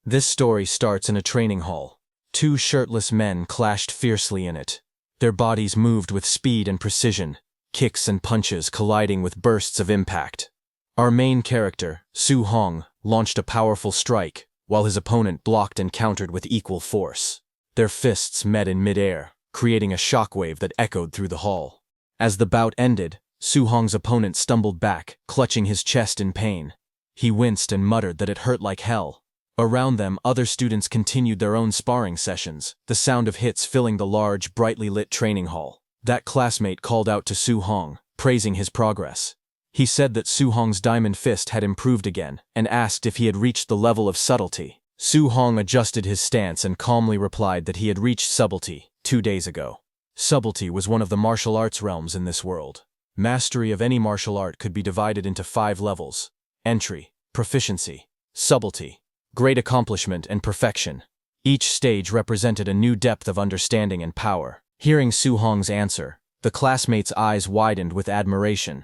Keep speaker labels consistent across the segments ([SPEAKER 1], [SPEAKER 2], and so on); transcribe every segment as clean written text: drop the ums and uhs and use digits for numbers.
[SPEAKER 1] This story starts in a training hall. Two shirtless men clashed fiercely in it. Their bodies moved with speed and precision, kicks and punches colliding with bursts of impact. Our main character, Su Hong, launched a powerful strike, while his opponent blocked and countered with equal force. Their fists met in midair, creating a shockwave that echoed through the hall. As the bout ended, Su Hong's opponent stumbled back, clutching his chest in pain. He winced and muttered that it hurt like hell. Around them, other students continued their own sparring sessions, the sound of hits filling the large, brightly lit training hall. That classmate called out to Su Hong, praising his progress. He said that Su Hong's diamond fist had improved again, and asked if he had reached the level of subtlety. Su Hong adjusted his stance and calmly replied that he had reached subtlety 2 days ago. Subtlety was one of the martial arts realms in this world. Mastery of any martial art could be divided into 5 levels: entry, proficiency, subtlety, great accomplishment, and perfection. Each stage represented a new depth of understanding and power. Hearing Su Hong's answer, the classmate's eyes widened with admiration.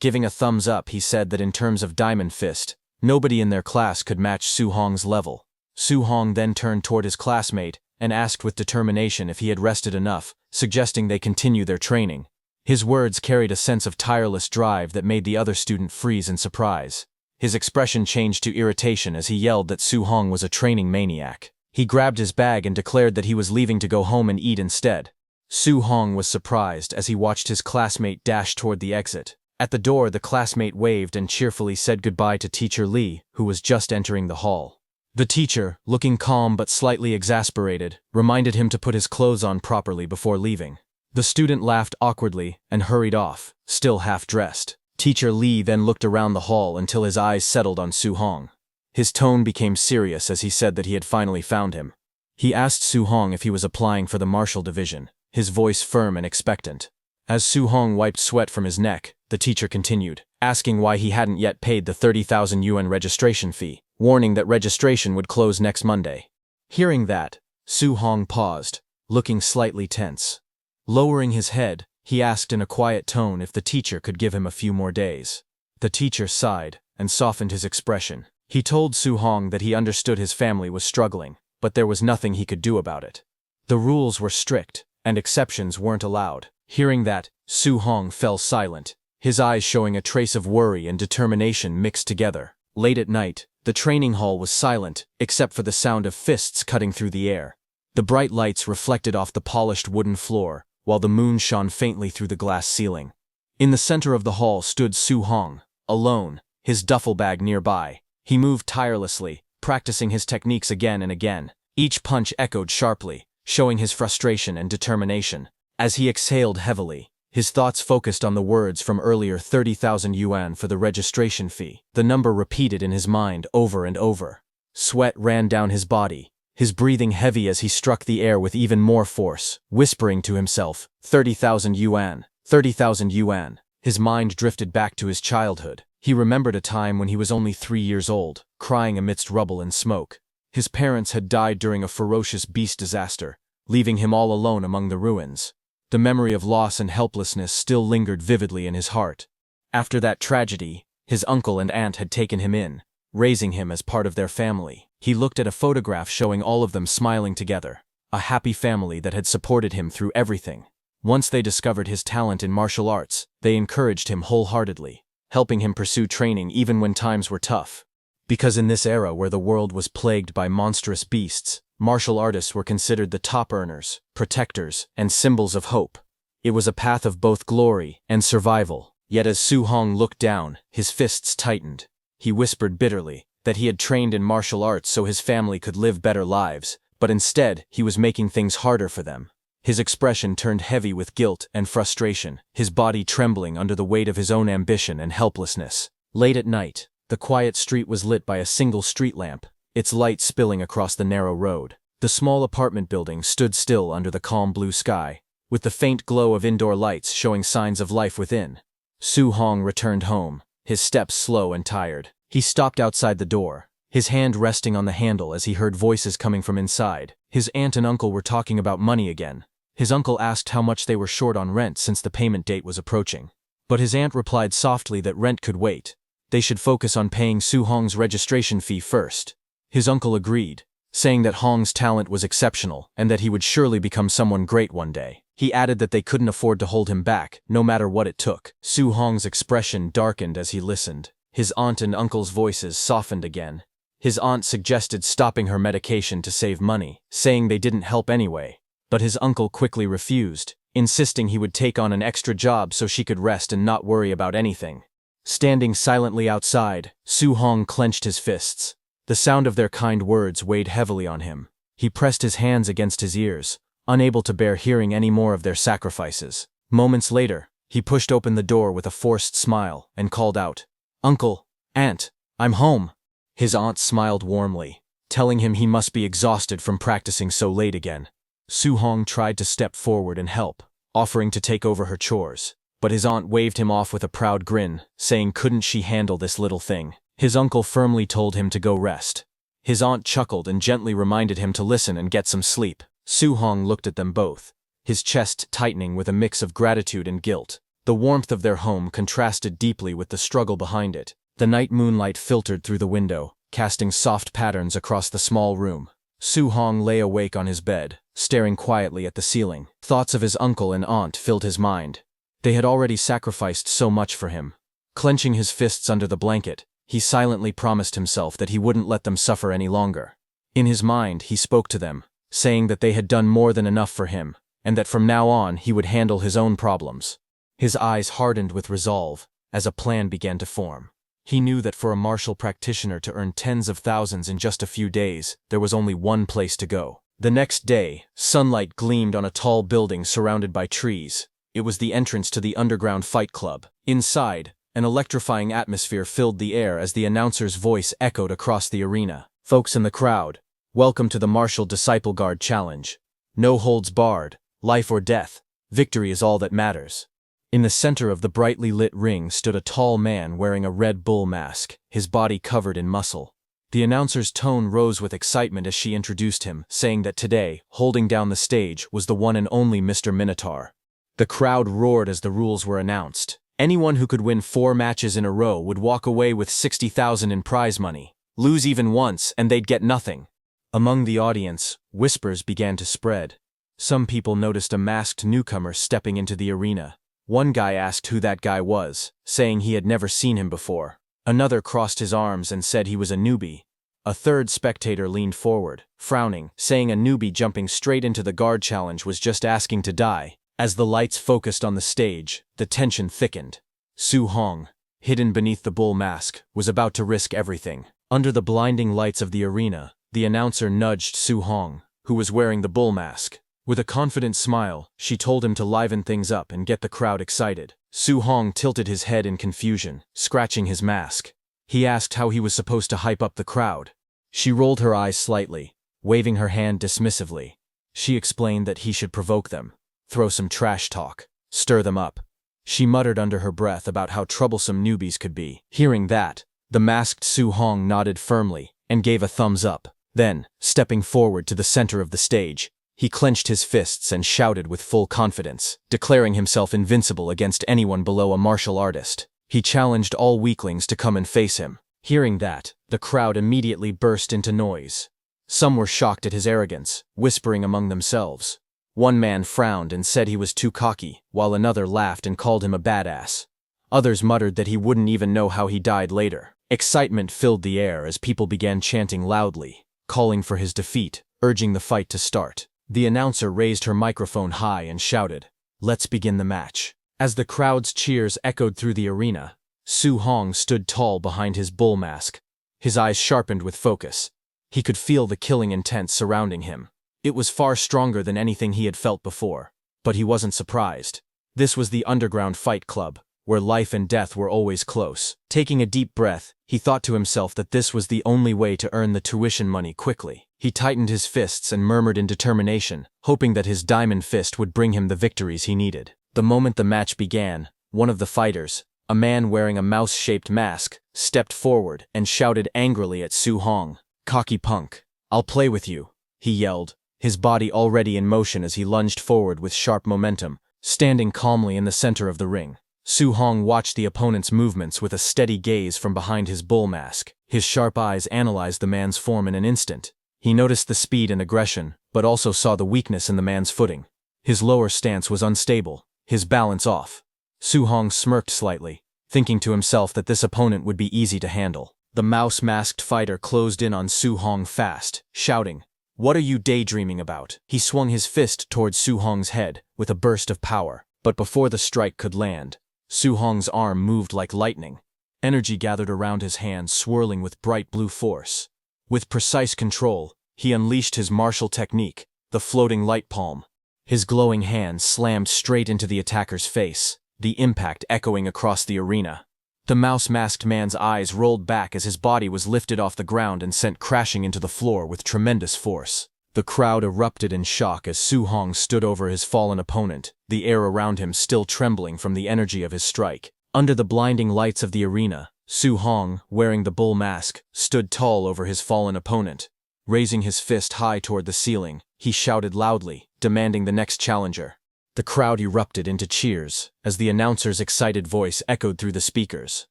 [SPEAKER 1] Giving a thumbs up, he said that in terms of diamond fist, nobody in their class could match Su Hong's level. Su Hong then turned toward his classmate and asked with determination if he had rested enough, suggesting they continue their training. His words carried a sense of tireless drive that made the other student freeze in surprise. His expression changed to irritation as he yelled that Su Hong was a training maniac. He grabbed his bag and declared that he was leaving to go home and eat instead. Su Hong was surprised as he watched his classmate dash toward the exit. At the door, the classmate waved and cheerfully said goodbye to Teacher Lee, who was just entering the hall. The teacher, looking calm but slightly exasperated, reminded him to put his clothes on properly before leaving. The student laughed awkwardly and hurried off, still half-dressed. Teacher Lee then looked around the hall until his eyes settled on Su Hong. His tone became serious as he said that he had finally found him. He asked Su Hong if he was applying for the martial division, his voice firm and expectant. As Su Hong wiped sweat from his neck, the teacher continued, asking why he hadn't yet paid the 30,000 yuan registration fee, warning that registration would close next Monday. Hearing that, Su Hong paused, looking slightly tense. Lowering his head, he asked in a quiet tone if the teacher could give him a few more days. The teacher sighed and softened his expression. He told Su Hong that he understood his family was struggling, but there was nothing he could do about it. The rules were strict, and exceptions weren't allowed. Hearing that, Su Hong fell silent, his eyes showing a trace of worry and determination mixed together. Late at night, the training hall was silent, except for the sound of fists cutting through the air. The bright lights reflected off the polished wooden floor, while the moon shone faintly through the glass ceiling. In the center of the hall stood Su Hong, alone, his duffel bag nearby. He moved tirelessly, practicing his techniques again and again. Each punch echoed sharply, showing his frustration and determination. As he exhaled heavily, his thoughts focused on the words from earlier: 30,000 yuan for the registration fee. The number repeated in his mind over and over. Sweat ran down his body, his breathing heavy as he struck the air with even more force, whispering to himself, 30,000 yuan, 30,000 yuan. His mind drifted back to his childhood. He remembered a time when he was only 3 years old, crying amidst rubble and smoke. His parents had died during a ferocious beast disaster, leaving him all alone among the ruins. The memory of loss and helplessness still lingered vividly in his heart. After that tragedy, his uncle and aunt had taken him in, raising him as part of their family. He looked at a photograph showing all of them smiling together, a happy family that had supported him through everything. Once they discovered his talent in martial arts, they encouraged him wholeheartedly, helping him pursue training even when times were tough. Because in this era where the world was plagued by monstrous beasts, martial artists were considered the top earners, protectors, and symbols of hope. It was a path of both glory and survival. Yet as Su Hong looked down, his fists tightened. He whispered bitterly that he had trained in martial arts so his family could live better lives, but instead he was making things harder for them. His expression turned heavy with guilt and frustration, his body trembling under the weight of his own ambition and helplessness. Late at night, the quiet street was lit by a single street lamp, its light spilling across the narrow road. The small apartment building stood still under the calm blue sky, with the faint glow of indoor lights showing signs of life within. Su Hong returned home, his steps slow and tired. He stopped outside the door, his hand resting on the handle as he heard voices coming from inside. His aunt and uncle were talking about money again. His uncle asked how much they were short on rent since the payment date was approaching. But his aunt replied softly that rent could wait. They should focus on paying Su Hong's registration fee first. His uncle agreed, saying that Hong's talent was exceptional and that he would surely become someone great one day. He added that they couldn't afford to hold him back, no matter what it took. Su Hong's expression darkened as he listened. His aunt and uncle's voices softened again. His aunt suggested stopping her medication to save money, saying they didn't help anyway. But his uncle quickly refused, insisting he would take on an extra job so she could rest and not worry about anything. Standing silently outside, Su Hong clenched his fists. The sound of their kind words weighed heavily on him. He pressed his hands against his ears, unable to bear hearing any more of their sacrifices. Moments later, he pushed open the door with a forced smile and called out, "Uncle, Aunt, I'm home." His aunt smiled warmly, telling him he must be exhausted from practicing so late again. Su Hong tried to step forward and help, offering to take over her chores. But his aunt waved him off with a proud grin, saying couldn't she handle this little thing. His uncle firmly told him to go rest. His aunt chuckled and gently reminded him to listen and get some sleep. Su Hong looked at them both, his chest tightening with a mix of gratitude and guilt. The warmth of their home contrasted deeply with the struggle behind it. The night moonlight filtered through the window, casting soft patterns across the small room. Su Hong lay awake on his bed, staring quietly at the ceiling. Thoughts of his uncle and aunt filled his mind. They had already sacrificed so much for him. Clenching his fists under the blanket, he silently promised himself that he wouldn't let them suffer any longer. In his mind, he spoke to them, saying that they had done more than enough for him, and that from now on he would handle his own problems. His eyes hardened with resolve, as a plan began to form. He knew that for a martial practitioner to earn tens of thousands in just a few days, there was only one place to go. The next day, sunlight gleamed on a tall building surrounded by trees. It was the entrance to the underground fight club. Inside, an electrifying atmosphere filled the air as the announcer's voice echoed across the arena. "Folks in the crowd, welcome to the Martial Disciple Guard Challenge. No holds barred, life or death, victory is all that matters." In the center of the brightly lit ring stood a tall man wearing a Red Bull mask, his body covered in muscle. The announcer's tone rose with excitement as she introduced him, saying that today, holding down the stage, was the one and only Mr. Minotaur. The crowd roared as the rules were announced. Anyone who could win 4 matches in a row would walk away with 60,000 in prize money. Lose even once, and they'd get nothing. Among the audience, whispers began to spread. Some people noticed a masked newcomer stepping into the arena. One guy asked who that guy was, saying he had never seen him before. Another crossed his arms and said he was a newbie. A third spectator leaned forward, frowning, saying a newbie jumping straight into the guard challenge was just asking to die. As the lights focused on the stage, the tension thickened. Su Hong, hidden beneath the bull mask, was about to risk everything. Under the blinding lights of the arena, the announcer nudged Su Hong, who was wearing the bull mask. With a confident smile, she told him to liven things up and get the crowd excited. Su Hong tilted his head in confusion, scratching his mask. He asked how he was supposed to hype up the crowd. She rolled her eyes slightly, waving her hand dismissively. She explained that he should provoke them, throw some trash talk, stir them up. She muttered under her breath about how troublesome newbies could be. Hearing that, the masked Su Hong nodded firmly and gave a thumbs up. Then, stepping forward to the center of the stage, he clenched his fists and shouted with full confidence, declaring himself invincible against anyone below a martial artist. He challenged all weaklings to come and face him. Hearing that, the crowd immediately burst into noise. Some were shocked at his arrogance, whispering among themselves. One man frowned and said he was too cocky, while another laughed and called him a badass. Others muttered that he wouldn't even know how he died later. Excitement filled the air as people began chanting loudly, calling for his defeat, urging the fight to start. The announcer raised her microphone high and shouted, "Let's begin the match." As the crowd's cheers echoed through the arena, Su Hong stood tall behind his bull mask, his eyes sharpened with focus. He could feel the killing intent surrounding him. It was far stronger than anything he had felt before, but he wasn't surprised. This was the underground fight club, where life and death were always close. Taking a deep breath, he thought to himself that this was the only way to earn the tuition money quickly. He tightened his fists and murmured in determination, hoping that his diamond fist would bring him the victories he needed. The moment the match began, one of the fighters, a man wearing a mouse-shaped mask, stepped forward and shouted angrily at Su Hong. "Cocky punk. I'll play with you," he yelled, his body already in motion as he lunged forward with sharp momentum, standing calmly in the center of the ring. Su Hong watched the opponent's movements with a steady gaze from behind his bull mask. His sharp eyes analyzed the man's form in an instant. He noticed the speed and aggression, but also saw the weakness in the man's footing. His lower stance was unstable, his balance off. Su Hong smirked slightly, thinking to himself that this opponent would be easy to handle. The mouse-masked fighter closed in on Su Hong fast, shouting, "What are you daydreaming about?" He swung his fist towards Su Hong's head with a burst of power, but before the strike could land, Su Hong's arm moved like lightning. Energy gathered around his hands, swirling with bright blue force. With precise control, he unleashed his martial technique, the floating light palm. His glowing hand slammed straight into the attacker's face, the impact echoing across the arena. The mouse-masked man's eyes rolled back as his body was lifted off the ground and sent crashing into the floor with tremendous force. The crowd erupted in shock as Su Hong stood over his fallen opponent, the air around him still trembling from the energy of his strike. Under the blinding lights of the arena, Su Hong, wearing the bull mask, stood tall over his fallen opponent. Raising his fist high toward the ceiling, he shouted loudly, demanding the next challenger. The crowd erupted into cheers as the announcer's excited voice echoed through the speakers.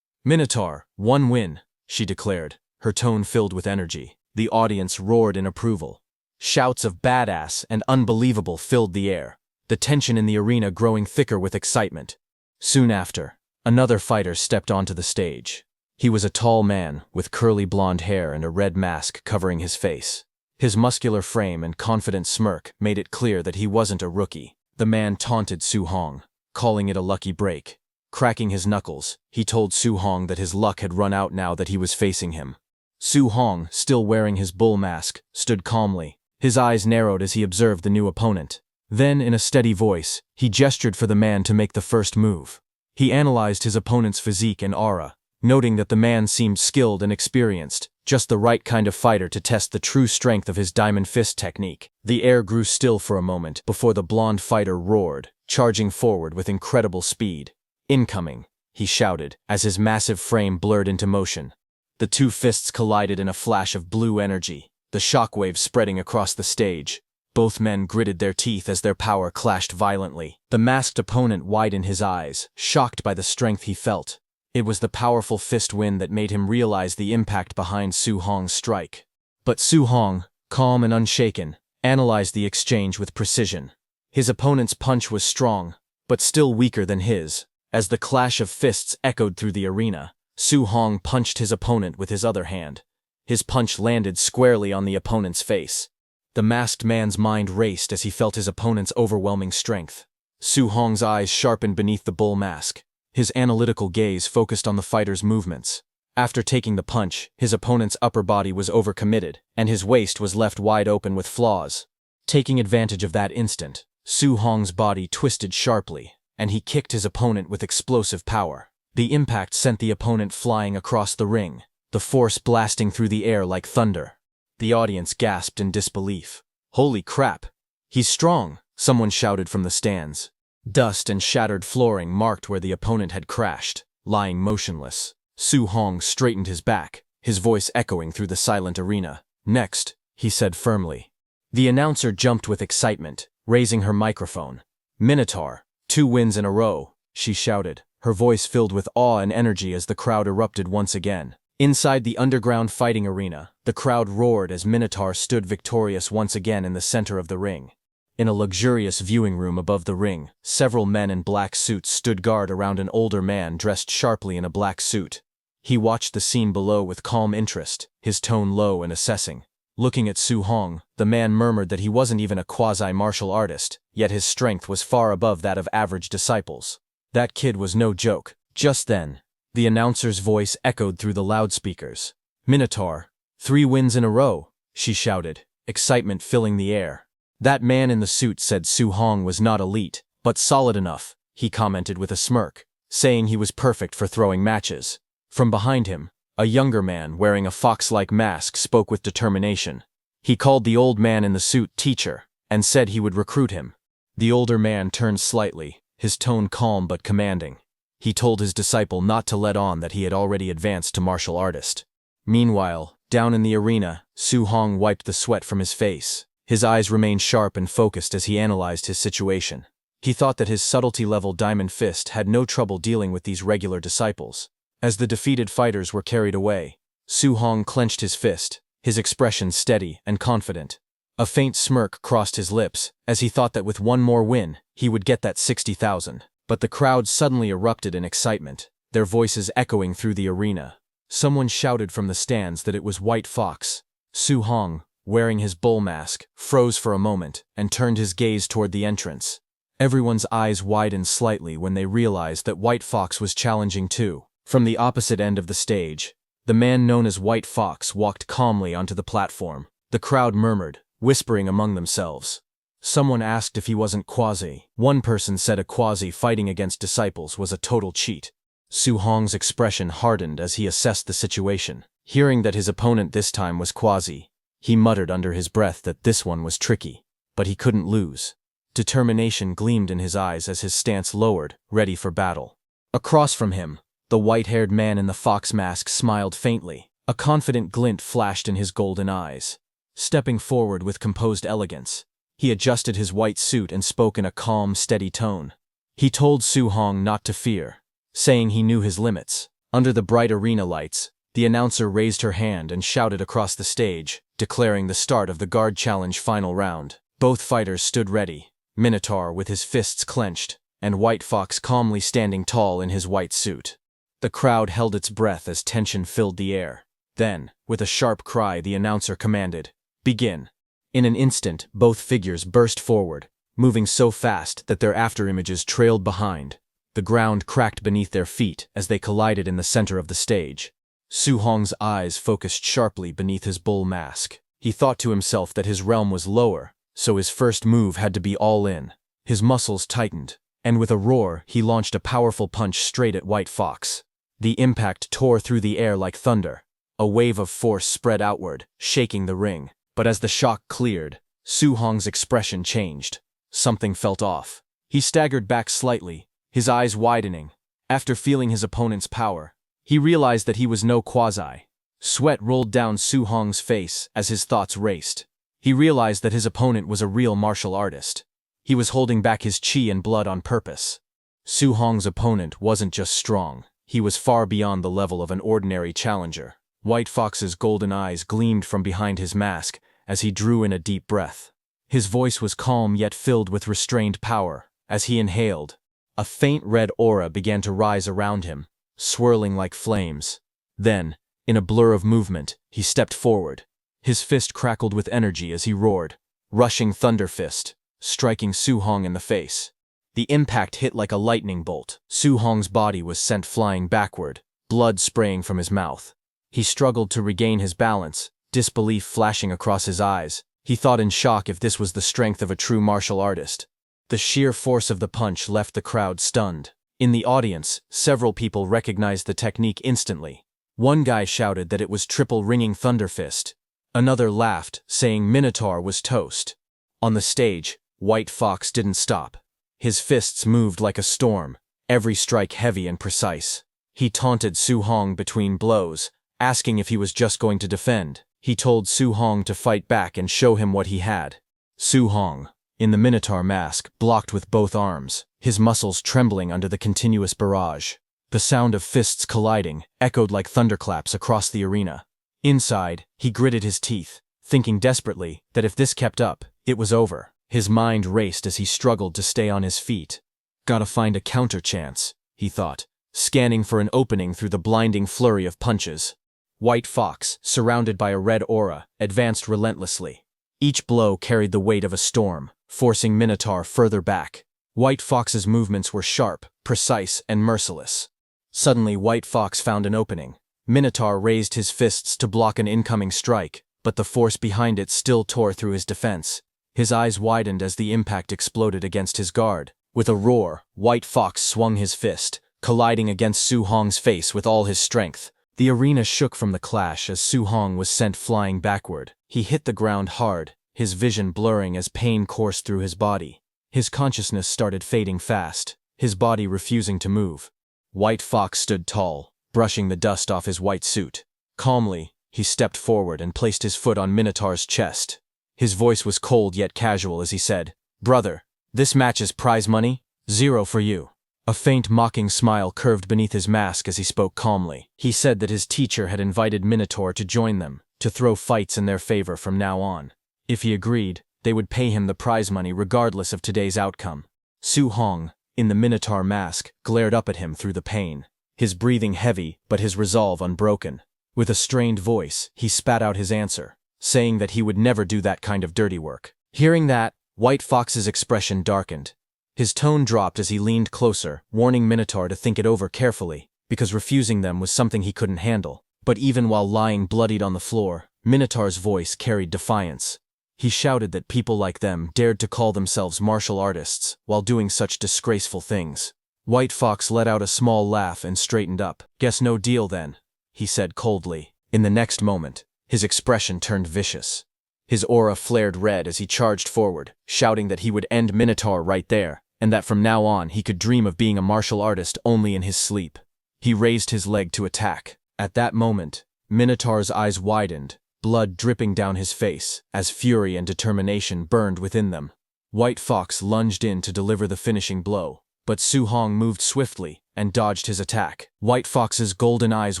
[SPEAKER 1] "Minotaur, 1 win," she declared, her tone filled with energy. The audience roared in approval. Shouts of "badass" and "unbelievable" filled the air, the tension in the arena growing thicker with excitement. Soon after, another fighter stepped onto the stage. He was a tall man with curly blonde hair and a red mask covering his face. His muscular frame and confident smirk made it clear that he wasn't a rookie. The man taunted Su Hong, calling it a lucky break. Cracking his knuckles, he told Su Hong that his luck had run out now that he was facing him. Su Hong, still wearing his bull mask, stood calmly. His eyes narrowed as he observed the new opponent. Then, in a steady voice, he gestured for the man to make the first move. He analyzed his opponent's physique and aura, noting that the man seemed skilled and experienced, just the right kind of fighter to test the true strength of his diamond fist technique. The air grew still for a moment before the blonde fighter roared, charging forward with incredible speed. "Incoming," he shouted, as his massive frame blurred into motion. The two fists collided in a flash of blue energy, the shockwaves spreading across the stage. Both men gritted their teeth as their power clashed violently. The masked opponent widened his eyes, shocked by the strength he felt. It was the powerful fist wind that made him realize the impact behind Su Hong's strike. But Su Hong, calm and unshaken, analyzed the exchange with precision. His opponent's punch was strong, but still weaker than his. As the clash of fists echoed through the arena, Su Hong punched his opponent with his other hand. His punch landed squarely on the opponent's face. The masked man's mind raced as he felt his opponent's overwhelming strength. Su Hong's eyes sharpened beneath the bull mask. His analytical gaze focused on the fighter's movements. After taking the punch, his opponent's upper body was overcommitted, and his waist was left wide open with flaws. Taking advantage of that instant, Su Hong's body twisted sharply, and he kicked his opponent with explosive power. The impact sent the opponent flying across the ring, the force blasting through the air like thunder. The audience gasped in disbelief. "Holy crap! He's strong!" someone shouted from the stands. Dust and shattered flooring marked where the opponent had crashed, lying motionless. Su Hong straightened his back, his voice echoing through the silent arena. "Next," he said firmly. The announcer jumped with excitement, raising her microphone. "Minotaur, 2 wins in a row," she shouted, her voice filled with awe and energy as the crowd erupted once again. Inside the underground fighting arena, the crowd roared as Minotaur stood victorious once again in the center of the ring. In a luxurious viewing room above the ring, several men in black suits stood guard around an older man dressed sharply in a black suit. He watched the scene below with calm interest, his tone low and assessing. Looking at Su Hong, the man murmured that he wasn't even a quasi-martial artist, yet his strength was far above that of average disciples. That kid was no joke. Just then, the announcer's voice echoed through the loudspeakers. "Minotaur, 3 wins in a row," she shouted, excitement filling the air. "That man in the suit said Su Hong was not elite, but solid enough," he commented with a smirk, saying he was perfect for throwing matches. From behind him, a younger man wearing a fox-like mask spoke with determination. He called the old man in the suit teacher, and said he would recruit him. The older man turned slightly, his tone calm but commanding. He told his disciple not to let on that he had already advanced to martial artist. Meanwhile, down in the arena, Su Hong wiped the sweat from his face. His eyes remained sharp and focused as he analyzed his situation. He thought that his subtlety-level diamond fist had no trouble dealing with these regular disciples. As the defeated fighters were carried away, Su Hong clenched his fist, his expression steady and confident. A faint smirk crossed his lips, as he thought that with one more win, he would get that 60,000. But the crowd suddenly erupted in excitement, their voices echoing through the arena. Someone shouted from the stands that it was White Fox. Su Hong, wearing his bull mask, froze for a moment and turned his gaze toward the entrance. Everyone's eyes widened slightly when they realized that White Fox was challenging too. From the opposite end of the stage, the man known as White Fox walked calmly onto the platform. The crowd murmured, whispering among themselves. Someone asked if he wasn't Quasi. One person said a Quasi fighting against disciples was a total cheat. Su Hong's expression hardened as he assessed the situation. Hearing that his opponent this time was Quasi, he muttered under his breath that this one was tricky, but he couldn't lose. Determination gleamed in his eyes as his stance lowered, ready for battle. Across from him, the white-haired man in the fox mask smiled faintly. A confident glint flashed in his golden eyes. Stepping forward with composed elegance, he adjusted his white suit and spoke in a calm, steady tone. He told Su Hong not to fear, saying he knew his limits. Under the bright arena lights, the announcer raised her hand and shouted across the stage, declaring the start of the guard challenge final round. Both fighters stood ready, Minotaur with his fists clenched, and White Fox calmly standing tall in his white suit. The crowd held its breath as tension filled the air. Then, with a sharp cry, the announcer commanded, "Begin." In an instant, both figures burst forward, moving so fast that their afterimages trailed behind. The ground cracked beneath their feet as they collided in the center of the stage. Su Hong's eyes focused sharply beneath his bull mask. He thought to himself that his realm was lower, so his first move had to be all in. His muscles tightened, and with a roar, he launched a powerful punch straight at White Fox. The impact tore through the air like thunder. A wave of force spread outward, shaking the ring. But as the shock cleared, Su Hong's expression changed. Something felt off. He staggered back slightly, his eyes widening. After feeling his opponent's power, he realized that he was no Quasi. Sweat rolled down Su Hong's face as his thoughts raced. He realized that his opponent was a real martial artist. He was holding back his chi and blood on purpose. Su Hong's opponent wasn't just strong, he was far beyond the level of an ordinary challenger. White Fox's golden eyes gleamed from behind his mask as he drew in a deep breath. His voice was calm yet filled with restrained power. As he inhaled, a faint red aura began to rise around him, swirling like flames. Then, in a blur of movement, he stepped forward. His fist crackled with energy as he roared, rushing thunder fist, striking Su Hong in the face. The impact hit like a lightning bolt. Su Hong's body was sent flying backward, blood spraying from his mouth. He struggled to regain his balance, disbelief flashing across his eyes. He thought in shock if this was the strength of a true martial artist. The sheer force of the punch left the crowd stunned. In the audience, several people recognized the technique instantly. One guy shouted that it was triple ringing thunder fist. Another laughed, saying Minotaur was toast. On the stage, White Fox didn't stop. His fists moved like a storm, every strike heavy and precise. He taunted Su Hong between blows, asking if he was just going to defend. He told Su Hong to fight back and show him what he had. Su Hong, in the Minotaur mask, blocked with both arms, his muscles trembling under the continuous barrage. The sound of fists colliding echoed like thunderclaps across the arena. Inside, he gritted his teeth, thinking desperately that if this kept up, it was over. His mind raced as he struggled to stay on his feet. Gotta find a counter chance, he thought, scanning for an opening through the blinding flurry of punches. White Fox, surrounded by a red aura, advanced relentlessly. Each blow carried the weight of a storm, forcing Minotaur further back. White Fox's movements were sharp, precise, and merciless. Suddenly, White Fox found an opening. Minotaur raised his fists to block an incoming strike, but the force behind it still tore through his defense. His eyes widened as the impact exploded against his guard. With a roar, White Fox swung his fist, colliding against Su Hong's face with all his strength. The arena shook from the clash as Su Hong was sent flying backward. He hit the ground hard, his vision blurring as pain coursed through his body. His consciousness started fading fast, his body refusing to move. White Fox stood tall, brushing the dust off his white suit. Calmly, he stepped forward and placed his foot on Minotaur's chest. His voice was cold yet casual as he said, "Brother, This match's prize money? 0 for you. A faint mocking smile curved beneath his mask as he spoke calmly. He said that his teacher had invited Minotaur to join them, to throw fights in their favor from now on. If he agreed, they would pay him the prize money regardless of today's outcome. Su Hong, in the Minotaur mask, glared up at him through the pane, his breathing heavy but his resolve unbroken. With a strained voice, he spat out his answer, saying that he would never do that kind of dirty work. Hearing that, White Fox's expression darkened. His tone dropped as he leaned closer, warning Minotaur to think it over carefully, because refusing them was something he couldn't handle. But even while lying bloodied on the floor, Minotaur's voice carried defiance. He shouted that people like them dared to call themselves martial artists while doing such disgraceful things. White Fox let out a small laugh and straightened up. "Guess no deal then," he said coldly. In the next moment, his expression turned vicious. His aura flared red as he charged forward, shouting that he would end Minotaur right there, and that from now on he could dream of being a martial artist only in his sleep. He raised his leg to attack. At that moment, Minotaur's eyes widened, blood dripping down his face, as fury and determination burned within them. White Fox lunged in to deliver the finishing blow, but Su Hong moved swiftly and dodged his attack. White Fox's golden eyes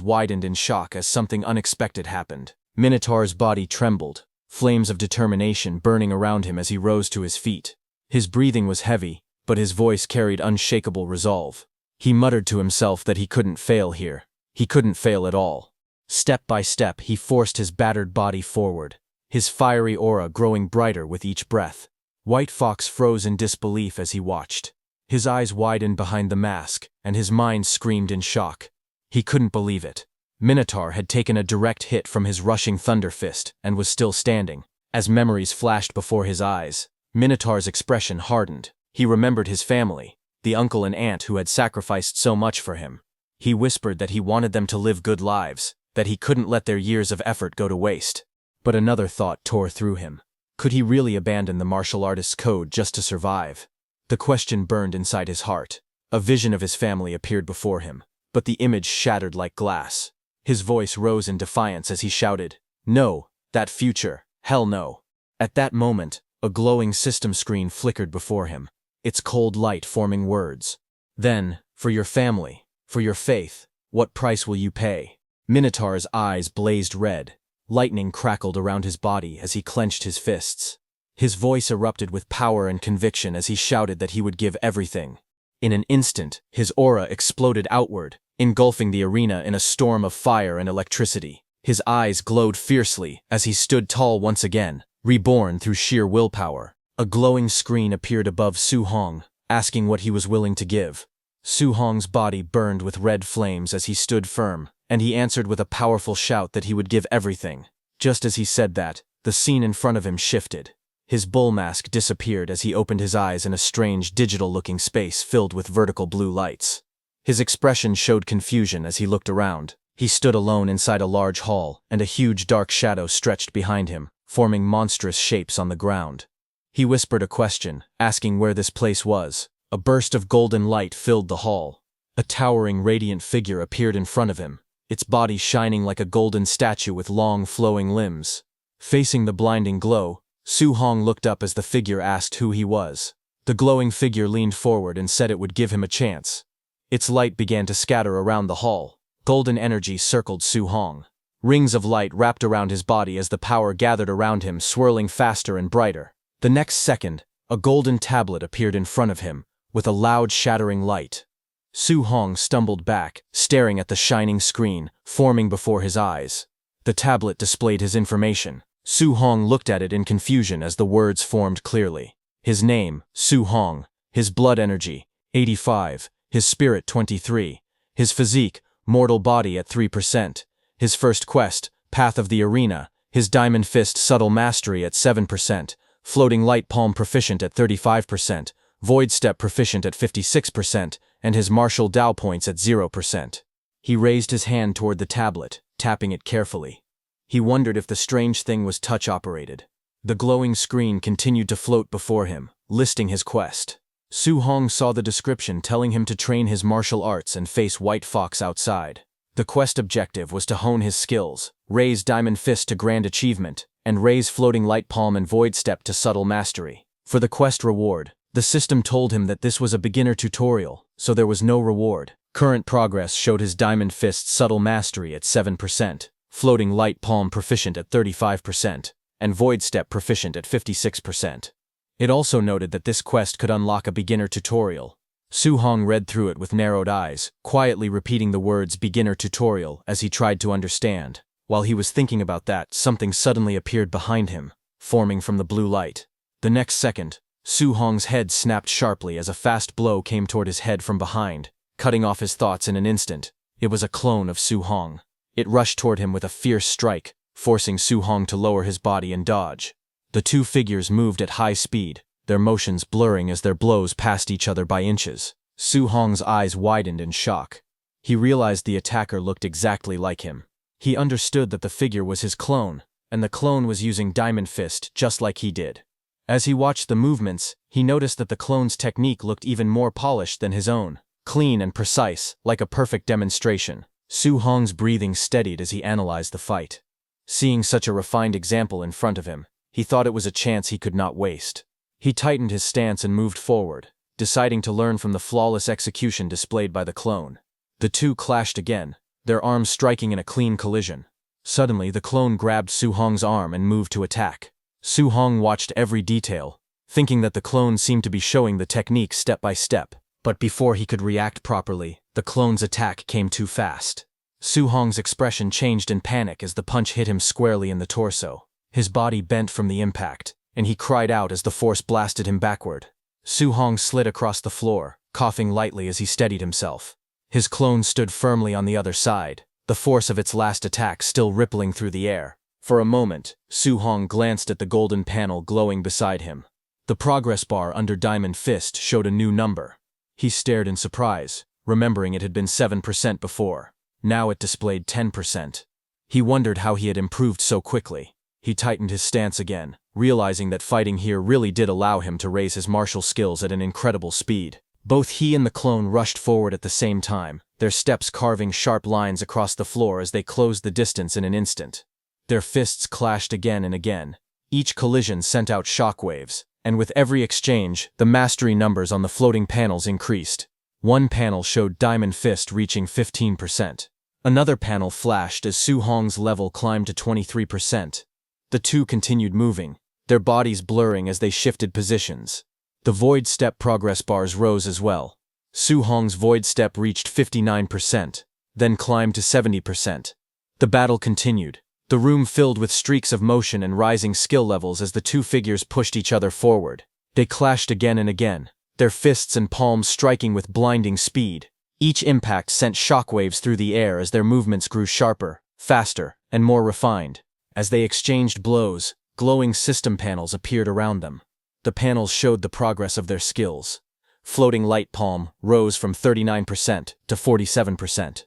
[SPEAKER 1] widened in shock as something unexpected happened. Minotaur's body trembled, flames of determination burning around him as he rose to his feet. His breathing was heavy, but his voice carried unshakable resolve. He muttered to himself that he couldn't fail here. He couldn't fail at all. Step by step, he forced his battered body forward, his fiery aura growing brighter with each breath. White Fox froze in disbelief as he watched. His eyes widened behind the mask, and his mind screamed in shock. He couldn't believe it. Minotaur had taken a direct hit from his rushing thunder fist and was still standing. As memories flashed before his eyes, Minotaur's expression hardened. He remembered his family, the uncle and aunt who had sacrificed so much for him. He whispered that he wanted them to live good lives, that he couldn't let their years of effort go to waste. But another thought tore through him. Could he really abandon the martial artist's code just to survive? The question burned inside his heart. A vision of his family appeared before him, but the image shattered like glass. His voice rose in defiance as he shouted, "No, that future, hell no." At that moment, a glowing system screen flickered before him, its cold light forming words. "Then, for your family, for your faith, what price will you pay?" Minotaur's eyes blazed red. Lightning crackled around his body as he clenched his fists. His voice erupted with power and conviction as he shouted that he would give everything. In an instant, his aura exploded outward, engulfing the arena in a storm of fire and electricity. His eyes glowed fiercely as he stood tall once again, reborn through sheer willpower. A glowing screen appeared above Su Hong, asking what he was willing to give. Su Hong's body burned with red flames as he stood firm, and he answered with a powerful shout that he would give everything. Just as he said that, the scene in front of him shifted. His bull mask disappeared as he opened his eyes in a strange digital-looking space filled with vertical blue lights. His expression showed confusion as he looked around. He stood alone inside a large hall, and a huge dark shadow stretched behind him, forming monstrous shapes on the ground. He whispered a question, asking where this place was. A burst of golden light filled the hall. A towering, radiant figure appeared in front of him, its body shining like a golden statue with long, flowing limbs. Facing the blinding glow, Su Hong looked up as the figure asked who he was. The glowing figure leaned forward and said it would give him a chance. Its light began to scatter around the hall. Golden energy circled Su Hong. Rings of light wrapped around his body as the power gathered around him, swirling faster and brighter. The next second, a golden tablet appeared in front of him, with a loud shattering light. Su Hong stumbled back, staring at the shining screen, forming before his eyes. The tablet displayed his information. Su Hong looked at it in confusion as the words formed clearly. His name, Su Hong. His blood energy, 85. His spirit, 23. His physique, mortal body at 3%. His first quest, Path of the Arena. His diamond fist subtle mastery at 7%. Floating light palm proficient at 35%. Void step proficient at 56%. And his martial Dao points at 0%. He raised his hand toward the tablet, tapping it carefully. He wondered if the strange thing was touch-operated. The glowing screen continued to float before him, listing his quest. Su Hong saw the description telling him to train his martial arts and face White Fox outside. The quest objective was to hone his skills, raise Diamond Fist to Grand Achievement, and raise Floating Light Palm and Void Step to Subtle Mastery. For the quest reward, The system told him that this was a beginner tutorial, so there was no reward. Current progress showed his Diamond Fist subtle mastery at 7%, Floating Light Palm proficient at 35%, and Void Step proficient at 56%. It also noted that this quest could unlock a beginner tutorial. Su Hong read through it with narrowed eyes, quietly repeating the words beginner tutorial as he tried to understand. While he was thinking about that, something suddenly appeared behind him, forming from the blue light. The next second, Su Hong's head snapped sharply as a fast blow came toward his head from behind, cutting off his thoughts in an instant. It was a clone of Su Hong. It rushed toward him with a fierce strike, forcing Su Hong to lower his body and dodge. The two figures moved at high speed, their motions blurring as their blows passed each other by inches. Su Hong's eyes widened in shock. He realized the attacker looked exactly like him. He understood that the figure was his clone, and the clone was using Diamond Fist just like he did. As he watched the movements, he noticed that the clone's technique looked even more polished than his own, clean and precise, like a perfect demonstration. Su Hong's breathing steadied as he analyzed the fight. Seeing such a refined example in front of him, he thought it was a chance he could not waste. He tightened his stance and moved forward, deciding to learn from the flawless execution displayed by the clone. The two clashed again, their arms striking in a clean collision. Suddenly, the clone grabbed Su Hong's arm and moved to attack. Su Hong watched every detail, thinking that the clone seemed to be showing the technique step by step. But before he could react properly, the clone's attack came too fast. Su Hong's expression changed in panic as the punch hit him squarely in the torso. His body bent from the impact, and he cried out as the force blasted him backward. Su Hong slid across the floor, coughing lightly as he steadied himself. His clone stood firmly on the other side, the force of its last attack still rippling through the air. For a moment, Su Hong glanced at the golden panel glowing beside him. The progress bar under Diamond Fist showed a new number. He stared in surprise, remembering it had been 7% before. Now it displayed 10%. He wondered how he had improved so quickly. He tightened his stance again, realizing that fighting here really did allow him to raise his martial skills at an incredible speed. Both he and the clone rushed forward at the same time, their steps carving sharp lines across the floor as they closed the distance in an instant. Their fists clashed again and again. Each collision sent out shockwaves, and with every exchange, the mastery numbers on the floating panels increased. One panel showed Diamond Fist reaching 15%. Another panel flashed as Su Hong's level climbed to 23%. The two continued moving, their bodies blurring as they shifted positions. The Void Step progress bars rose as well. Su Hong's Void Step reached 59%, then climbed to 70%. The battle continued, the room filled with streaks of motion and rising skill levels as the two figures pushed each other forward. They clashed again and again, their fists and palms striking with blinding speed. Each impact sent shockwaves through the air as their movements grew sharper, faster, and more refined. As they exchanged blows, glowing system panels appeared around them. The panels showed the progress of their skills. Floating Light Palm rose from 39% to 47%.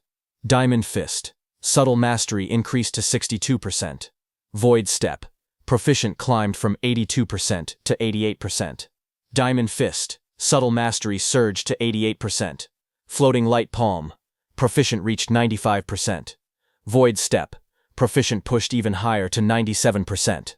[SPEAKER 1] Diamond Fist, subtle mastery increased to 62%. Void Step, proficient climbed from 82% to 88%. Diamond Fist, subtle mastery surged to 88%. Floating Light Palm, proficient reached 95%. Void Step, proficient pushed even higher to 97%.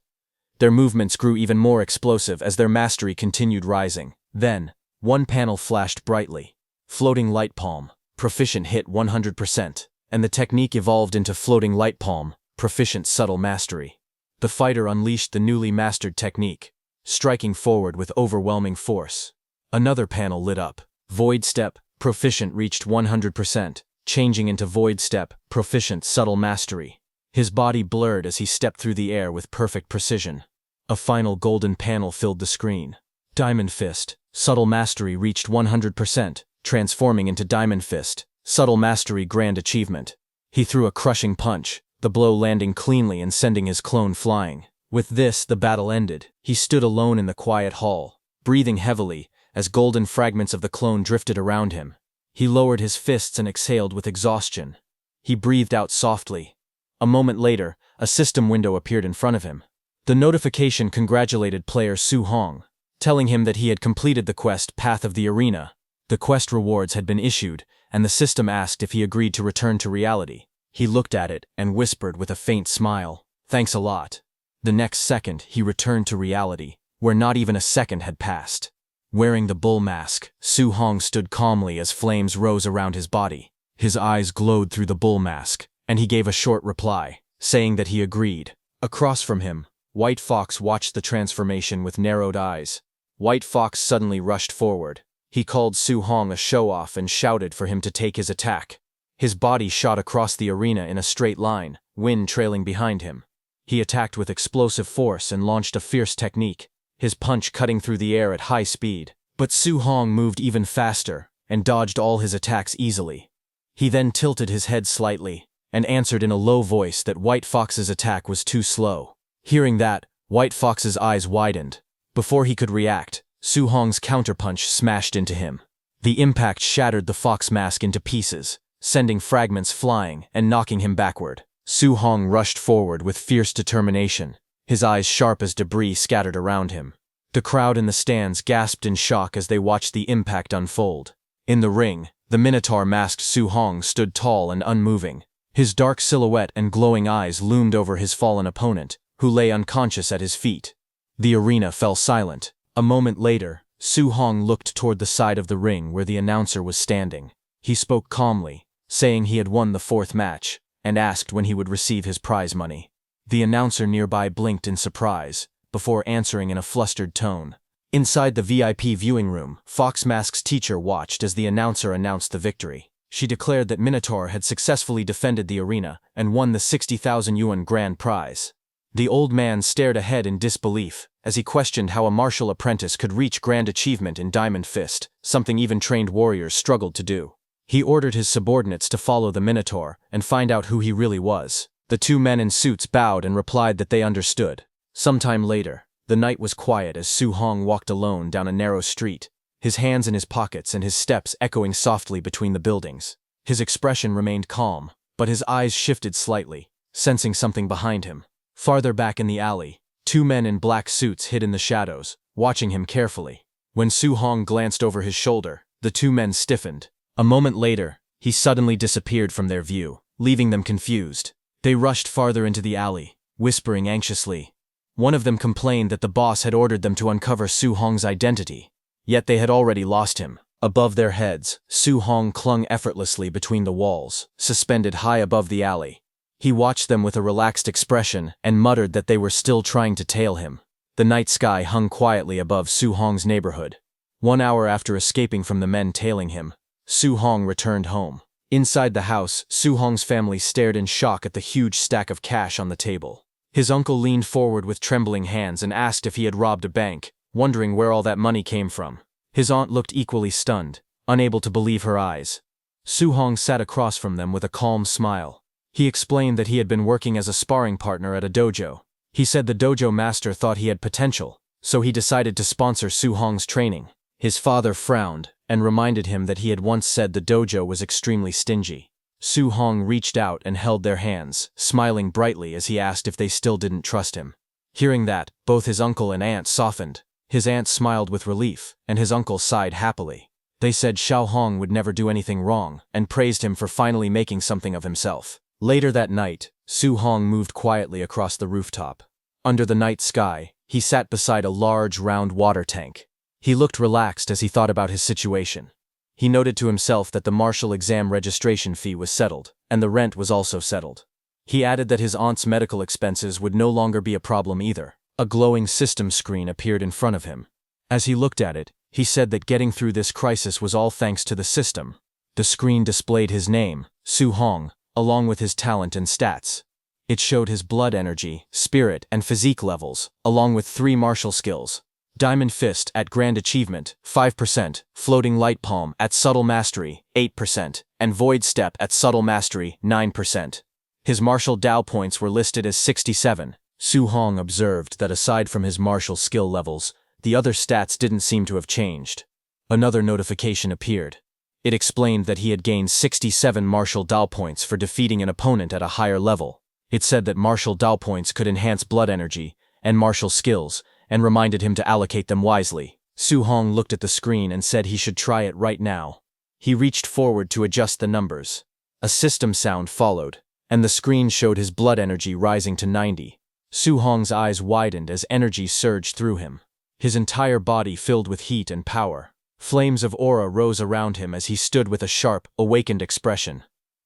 [SPEAKER 1] Their movements grew even more explosive as their mastery continued rising. Then, one panel flashed brightly. Floating Light Palm, proficient hit 100%, and the technique evolved into Floating Light Palm, proficient subtle mastery. The fighter unleashed the newly mastered technique, striking forward with overwhelming force. Another panel lit up. Void Step, proficient reached 100%, changing into Void Step, proficient subtle mastery. His body blurred as he stepped through the air with perfect precision. A final golden panel filled the screen. Diamond Fist, subtle mastery reached 100%, transforming into Diamond Fist, subtle mastery grand achievement. He threw a crushing punch, the blow landing cleanly and sending his clone flying. With this, the battle ended. He stood alone in the quiet hall, breathing heavily, as golden fragments of the clone drifted around him. He lowered his fists and exhaled with exhaustion. He breathed out softly. A moment later, a system window appeared in front of him. The notification congratulated player Su Hong, telling him that he had completed the quest Path of the Arena. The quest rewards had been issued, and the system asked if he agreed to return to reality. He looked at it and whispered with a faint smile, "Thanks a lot." The next second, he returned to reality, where not even a second had passed. Wearing the bull mask, Su Hong stood calmly as flames rose around his body. His eyes glowed through the bull mask, and he gave a short reply, saying that he agreed. Across from him, White Fox watched the transformation with narrowed eyes. White Fox suddenly rushed forward. He called Su Hong a show-off and shouted for him to take his attack. His body shot across the arena in a straight line, wind trailing behind him. He attacked with explosive force and launched a fierce technique, his punch cutting through the air at high speed. But Su Hong moved even faster and dodged all his attacks easily. He then tilted his head slightly and answered in a low voice that White Fox's attack was too slow. Hearing that, White Fox's eyes widened. Before he could react, Su Hong's counterpunch smashed into him. The impact shattered the fox mask into pieces, sending fragments flying and knocking him backward. Su Hong rushed forward with fierce determination, his eyes sharp as debris scattered around him. The crowd in the stands gasped in shock as they watched the impact unfold. In the ring, the Minotaur-masked Su Hong stood tall and unmoving. His dark silhouette and glowing eyes loomed over his fallen opponent, who lay unconscious at his feet. The arena fell silent. A moment later, Su Hong looked toward the side of the ring where the announcer was standing. He spoke calmly, saying he had won the fourth match, and asked when he would receive his prize money. The announcer nearby blinked in surprise, before answering in a flustered tone. Inside the VIP viewing room, Fox Mask's teacher watched as the announcer announced the victory. She declared that Minotaur had successfully defended the arena and won the 60,000 yuan grand prize. The old man stared ahead in disbelief as he questioned how a martial apprentice could reach grand achievement in Diamond Fist, something even trained warriors struggled to do. He ordered his subordinates to follow the Minotaur and find out who he really was. The two men in suits bowed and replied that they understood. Sometime later, the night was quiet as Su Hong walked alone down a narrow street, his hands in his pockets and his steps echoing softly between the buildings. His expression remained calm, but his eyes shifted slightly, sensing something behind him. Farther back in the alley, two men in black suits hid in the shadows, watching him carefully. When Su Hong glanced over his shoulder, the two men stiffened. A moment later, he suddenly disappeared from their view, leaving them confused. They rushed farther into the alley, whispering anxiously. One of them complained that the boss had ordered them to uncover Su Hong's identity, yet they had already lost him. Above their heads, Su Hong clung effortlessly between the walls, suspended high above the alley. He watched them with a relaxed expression and muttered that they were still trying to tail him. The night sky hung quietly above Su Hong's neighborhood. 1 hour after escaping from the men tailing him, Su Hong returned home. Inside the house, Su Hong's family stared in shock at the huge stack of cash on the table. His uncle leaned forward with trembling hands and asked if he had robbed a bank, wondering where all that money came from. His aunt looked equally stunned, unable to believe her eyes. Su Hong sat across from them with a calm smile. He explained that he had been working as a sparring partner at a dojo. He said the dojo master thought he had potential, so he decided to sponsor Su Hong's training. His father frowned and reminded him that he had once said the dojo was extremely stingy. Su Hong reached out and held their hands, smiling brightly as he asked if they still didn't trust him. Hearing that, both his uncle and aunt softened. His aunt smiled with relief, and his uncle sighed happily. They said Xiao Hong would never do anything wrong, and praised him for finally making something of himself. Later that night, Su Hong moved quietly across the rooftop. Under the night sky, he sat beside a large, round water tank. He looked relaxed as he thought about his situation. He noted to himself that the martial exam registration fee was settled, and the rent was also settled. He added that his aunt's medical expenses would no longer be a problem either. A glowing system screen appeared in front of him. As he looked at it, he said that getting through this crisis was all thanks to the system. The screen displayed his name, Su Hong, along with his talent and stats. It showed his blood energy, spirit, and physique levels, along with 3 martial skills. Diamond Fist at Grand Achievement, 5%, Floating Light Palm at Subtle Mastery, 8%, and Void Step at Subtle Mastery, 9%. His martial Dao points were listed as 67. Su Hong observed that aside from his martial skill levels, the other stats didn't seem to have changed. Another notification appeared. It explained that he had gained 67 martial Dao points for defeating an opponent at a higher level. It said that martial Dao points could enhance blood energy and martial skills, and reminded him to allocate them wisely. Su Hong looked at the screen and said he should try it right now. He reached forward to adjust the numbers. A system sound followed, and the screen showed his blood energy rising to 90. Su Hong's eyes widened as energy surged through him. his entire body filled with heat and power. Flames of aura rose around him as he stood with a sharp, awakened expression.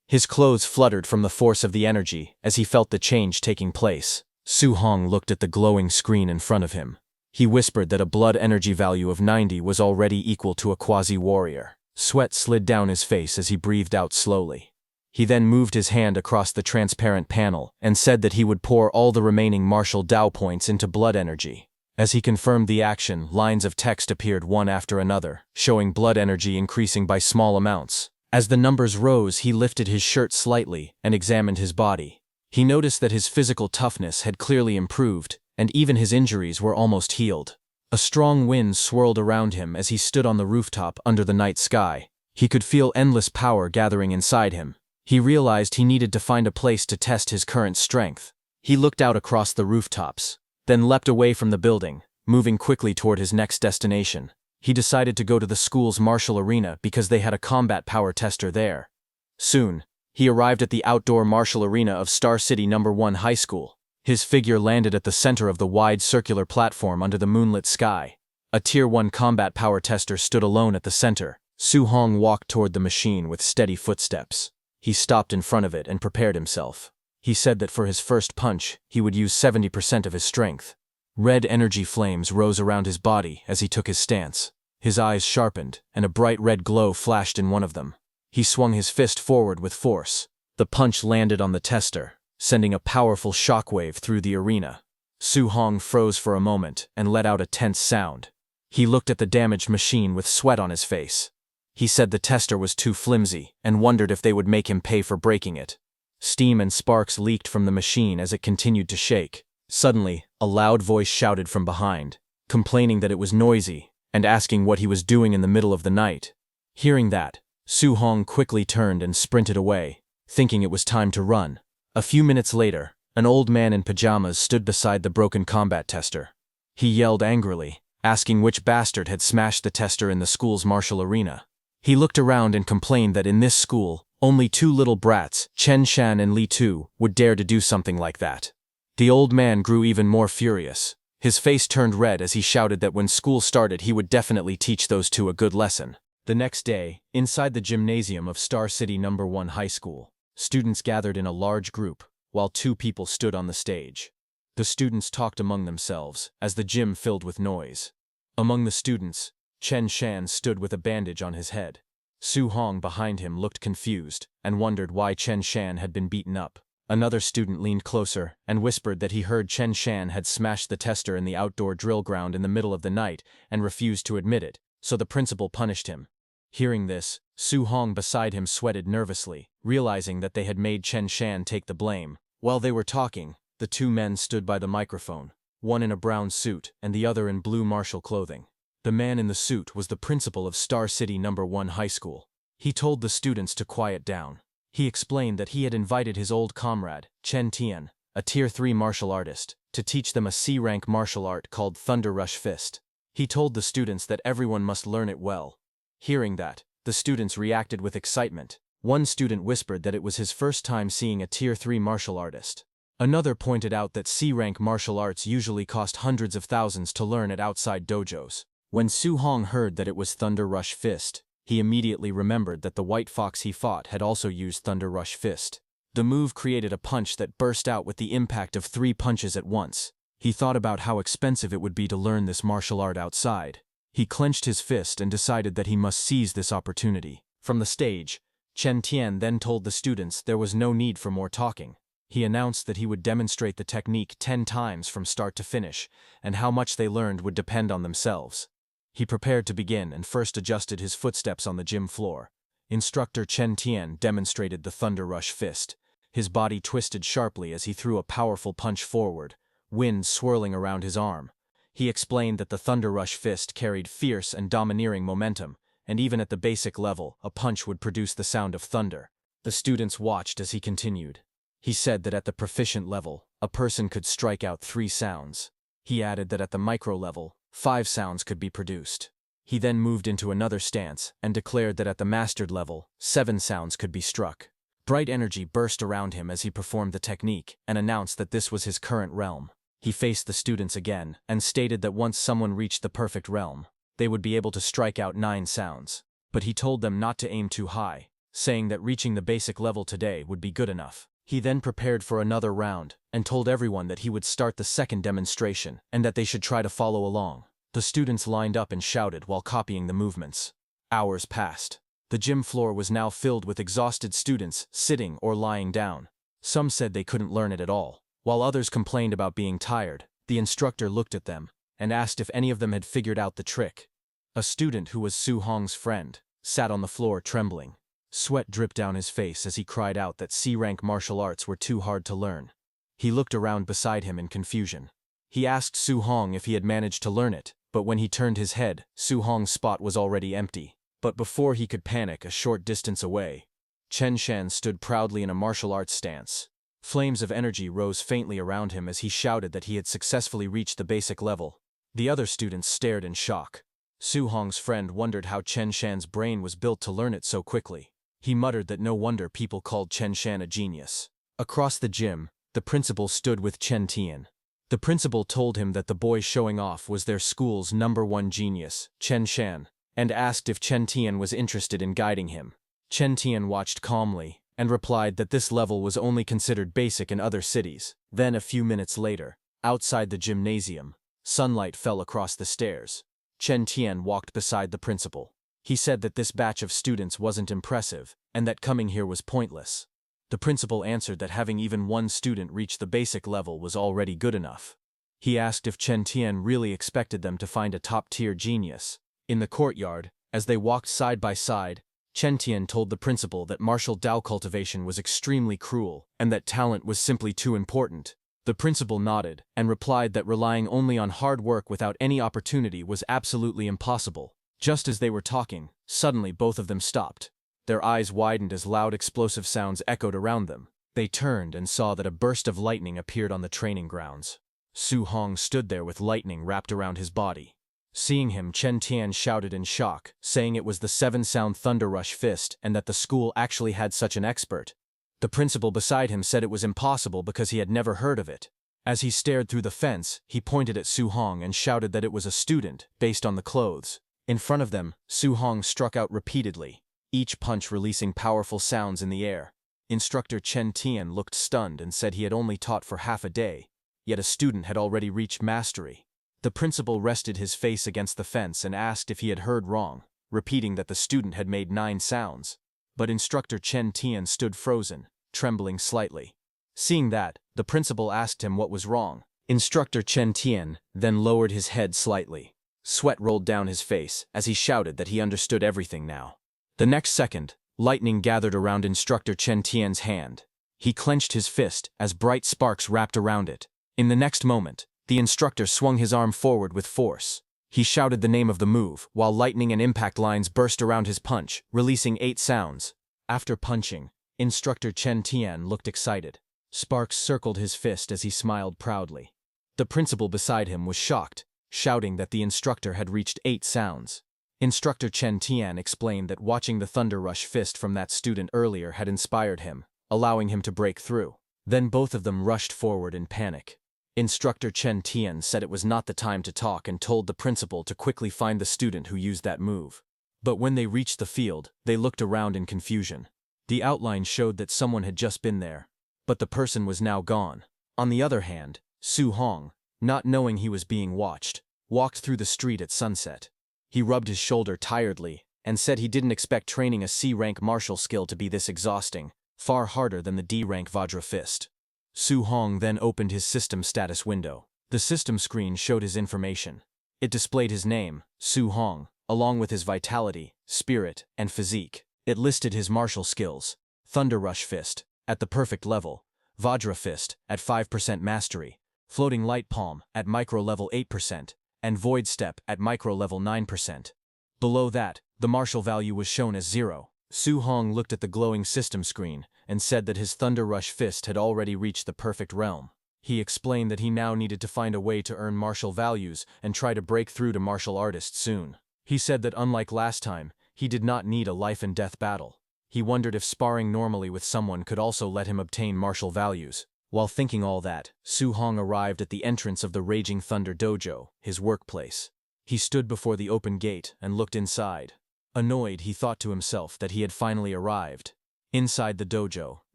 [SPEAKER 1] His clothes fluttered from the force of the energy as he felt the change taking place. Su Hong looked at the glowing screen in front of him. He whispered that a blood energy value of 90 was already equal to a quasi-warrior. Sweat slid down his face as he breathed out slowly. He then moved his hand across the transparent panel and said that he would pour all the remaining martial Dao points into blood energy. As he confirmed the action, lines of text appeared one after another, showing blood energy increasing by small amounts. As the numbers rose, he lifted his shirt slightly and examined his body. He noticed that his physical toughness had clearly improved, and even his injuries were almost healed. A strong wind swirled around him as he stood on the rooftop under the night sky. He could feel endless power gathering inside him. He realized he needed to find a place to test his current strength. He looked out across the rooftops, then leapt away from the building, moving quickly toward his next destination. He decided to go to the school's martial arena because they had a combat power tester there. Soon, he arrived at the outdoor martial arena of Star City No. 1 High School. His figure landed at the center of the wide circular platform under the moonlit sky. A Tier 1 combat power tester stood alone at the center. Su Hong walked toward the machine with steady footsteps. He stopped in front of it and prepared himself. He said that for his first punch, he would use 70% of his strength. Red energy flames rose around his body as he took his stance. His eyes sharpened, and a bright red glow flashed in one of them. He swung his fist forward with force. The punch landed on the tester, sending a powerful shockwave through the arena. Su Hong froze for a moment and let out a tense sound. He looked at the damaged machine with sweat on his face. He said the tester was too flimsy and wondered if they would make him pay for breaking it. Steam and sparks leaked from the machine as it continued to shake. Suddenly, a loud voice shouted from behind, complaining that it was noisy and asking what he was doing in the middle of the night. Hearing that, Su Hong quickly turned and sprinted away, thinking it was time to run. A few minutes later, an old man in pajamas stood beside the broken combat tester. He yelled angrily, asking which bastard had smashed the tester in the school's martial arena. He looked around and complained that in this school, only two little brats, Chen Shan and Li Tu, would dare to do something like that. The old man grew even more furious. His face turned red as he shouted that when school started he would definitely teach those two a good lesson. The next day, inside the gymnasium of Star City No. 1 High School, students gathered in a large group, while two people stood on the stage. The students talked among themselves as the gym filled with noise. Among the students, Chen Shan stood with a bandage on his head. Su Hong behind him looked confused and wondered why Chen Shan had been beaten up. Another student leaned closer and whispered that he heard Chen Shan had smashed the tester in the outdoor drill ground in the middle of the night and refused to admit it, so the principal punished him. Hearing this, Su Hong beside him sweated nervously, realizing that they had made Chen Shan take the blame. While they were talking, the two men stood by the microphone, one in a brown suit and the other in blue martial clothing. The man in the suit was the principal of Star City No. 1 High School. He told the students to quiet down. He explained that he had invited his old comrade, Chen Tian, a Tier 3 martial artist, to teach them a C-rank martial art called Thunder Rush Fist. He told the students that everyone must learn it well. Hearing that, the students reacted with excitement. One student whispered that it was his first time seeing a Tier 3 martial artist. Another pointed out that C-rank martial arts usually cost hundreds of thousands to learn at outside dojos. When Su Hong heard that it was Thunder Rush Fist, he immediately remembered that the white fox he fought had also used Thunder Rush Fist. The move created a punch that burst out with the impact of 3 punches at once. He thought about how expensive it would be to learn this martial art outside. He clenched his fist and decided that he must seize this opportunity. From the stage, Chen Tian then told the students there was no need for more talking. He announced that he would demonstrate the technique 10 times from start to finish, and how much they learned would depend on themselves. He prepared to begin and first adjusted his footsteps on the gym floor. Instructor Chen Tian demonstrated the Thunder Rush Fist. His body twisted sharply as he threw a powerful punch forward, wind swirling around his arm. He explained that the Thunder Rush Fist carried fierce and domineering momentum, and even at the basic level, a punch would produce the sound of thunder. The students watched as he continued. He said that at the proficient level, a person could strike out 3 sounds. He added that at the micro level, 5 sounds could be produced. He then moved into another stance and declared that at the mastered level, 7 sounds could be struck. Bright energy burst around him as he performed the technique and announced that this was his current realm. He faced the students again and stated that once someone reached the perfect realm, they would be able to strike out 9 sounds. But he told them not to aim too high, saying that reaching the basic level today would be good enough. He then prepared for another round and told everyone that he would start the second demonstration and that they should try to follow along. The students lined up and shouted while copying the movements. Hours passed. The gym floor was now filled with exhausted students sitting or lying down. Some said they couldn't learn it at all, while others complained about being tired. The instructor looked at them and asked if any of them had figured out the trick. A student who was Su Hong's friend sat on the floor trembling. Sweat dripped down his face as he cried out that C-rank martial arts were too hard to learn. He looked around beside him in confusion. He asked Su Hong if he had managed to learn it, but when he turned his head, Su Hong's spot was already empty. But before he could panic, a short distance away, Chen Shan stood proudly in a martial arts stance. Flames of energy rose faintly around him as he shouted that he had successfully reached the basic level. The other students stared in shock. Su Hong's friend wondered how Chen Shan's brain was built to learn it so quickly. He muttered that no wonder people called Chen Shan a genius. Across the gym, the principal stood with Chen Tian. The principal told him that the boy showing off was their school's #1 genius, Chen Shan, and asked if Chen Tian was interested in guiding him. Chen Tian watched calmly and replied that this level was only considered basic in other cities. Then a few minutes later, outside the gymnasium, sunlight fell across the stairs. Chen Tian walked beside the principal. He said that this batch of students wasn't impressive and that coming here was pointless. The principal answered that having even one student reach the basic level was already good enough. He asked if Chen Tian really expected them to find a top-tier genius. In the courtyard, as they walked side by side, Chen Tian told the principal that martial Dao cultivation was extremely cruel and that talent was simply too important. The principal nodded and replied that relying only on hard work without any opportunity was absolutely impossible. Just as they were talking, suddenly both of them stopped. Their eyes widened as loud explosive sounds echoed around them. They turned and saw that a burst of lightning appeared on the training grounds. Su Hong stood there with lightning wrapped around his body. Seeing him, Chen Tian shouted in shock, saying it was the 7-sound Thunder Rush Fist and that the school actually had such an expert. The principal beside him said it was impossible because he had never heard of it. As he stared through the fence, he pointed at Su Hong and shouted that it was a student, based on the clothes. In front of them, Su Hong struck out repeatedly, each punch releasing powerful sounds in the air. Instructor Chen Tian looked stunned and said he had only taught for half a day, yet a student had already reached mastery. The principal rested his face against the fence and asked if he had heard wrong, repeating that the student had made 9 sounds. But instructor Chen Tian stood frozen, trembling slightly. Seeing that, the principal asked him what was wrong. Instructor Chen Tian then lowered his head slightly. Sweat rolled down his face as he shouted that he understood everything now. The next second, lightning gathered around instructor Chen Tian's hand. He clenched his fist as bright sparks wrapped around it. In the next moment, the instructor swung his arm forward with force. He shouted the name of the move, while lightning and impact lines burst around his punch, releasing 8 sounds. After punching, instructor Chen Tian looked excited. Sparks circled his fist as he smiled proudly. The principal beside him was shocked, shouting that the instructor had reached 8 sounds. Instructor Chen Tian explained that watching the Thunder Rush Fist from that student earlier had inspired him, allowing him to break through. Then both of them rushed forward in panic. Instructor Chen Tian said it was not the time to talk and told the principal to quickly find the student who used that move. But when they reached the field, they looked around in confusion. The outline showed that someone had just been there, but the person was now gone. On the other hand, Su Hong, not knowing he was being watched, walked through the street at sunset. He rubbed his shoulder tiredly and said he didn't expect training a C-rank martial skill to be this exhausting, far harder than the D-rank Vajra Fist. Su Hong then opened his system status window. The system screen showed his information. It displayed his name, Su Hong, along with his vitality, spirit, and physique. It listed his martial skills: Thunder Rush Fist, at the perfect level; Vajra Fist, at 5% mastery; Floating Light Palm, at micro level 8%, and Void Step, at micro level 9%. Below that, the martial value was shown as 0. Su Hong looked at the glowing system screen and said that his Thunder Rush Fist had already reached the perfect realm. He explained that he now needed to find a way to earn martial values and try to break through to martial artist soon. He said that unlike last time, he did not need a life-and-death battle. He wondered if sparring normally with someone could also let him obtain martial values. While thinking all that, Su Hong arrived at the entrance of the Raging Thunder Dojo, his workplace. He stood before the open gate and looked inside. Annoyed, he thought to himself that he had finally arrived. Inside the dojo,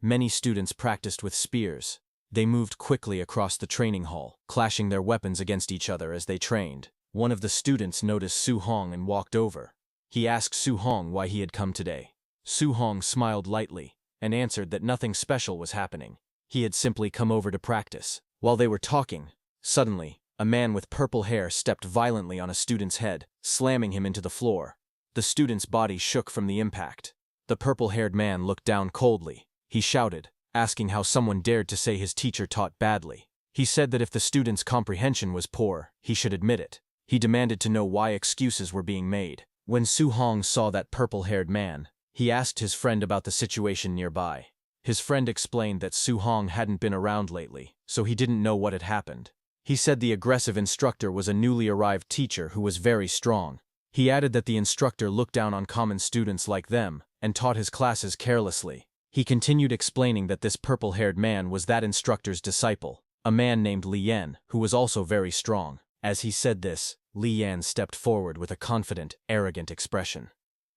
[SPEAKER 1] many students practiced with spears. They moved quickly across the training hall, clashing their weapons against each other as they trained. One of the students noticed Su Hong and walked over. He asked Su Hong why he had come today. Su Hong smiled lightly and answered that nothing special was happening. He had simply come over to practice. While they were talking, suddenly, a man with purple hair stepped violently on a student's head, slamming him into the floor. The student's body shook from the impact. The purple-haired man looked down coldly. He shouted, asking how someone dared to say his teacher taught badly. He said that if the student's comprehension was poor, he should admit it. He demanded to know why excuses were being made. When Su Hong saw that purple-haired man, he asked his friend about the situation nearby. His friend explained that Su Hong hadn't been around lately, so he didn't know what had happened. He said the aggressive instructor was a newly arrived teacher who was very strong. He added that the instructor looked down on common students like them and taught his classes carelessly. He continued explaining that this purple-haired man was that instructor's disciple, a man named Li Yan, who was also very strong. As he said this, Li Yan stepped forward with a confident, arrogant expression.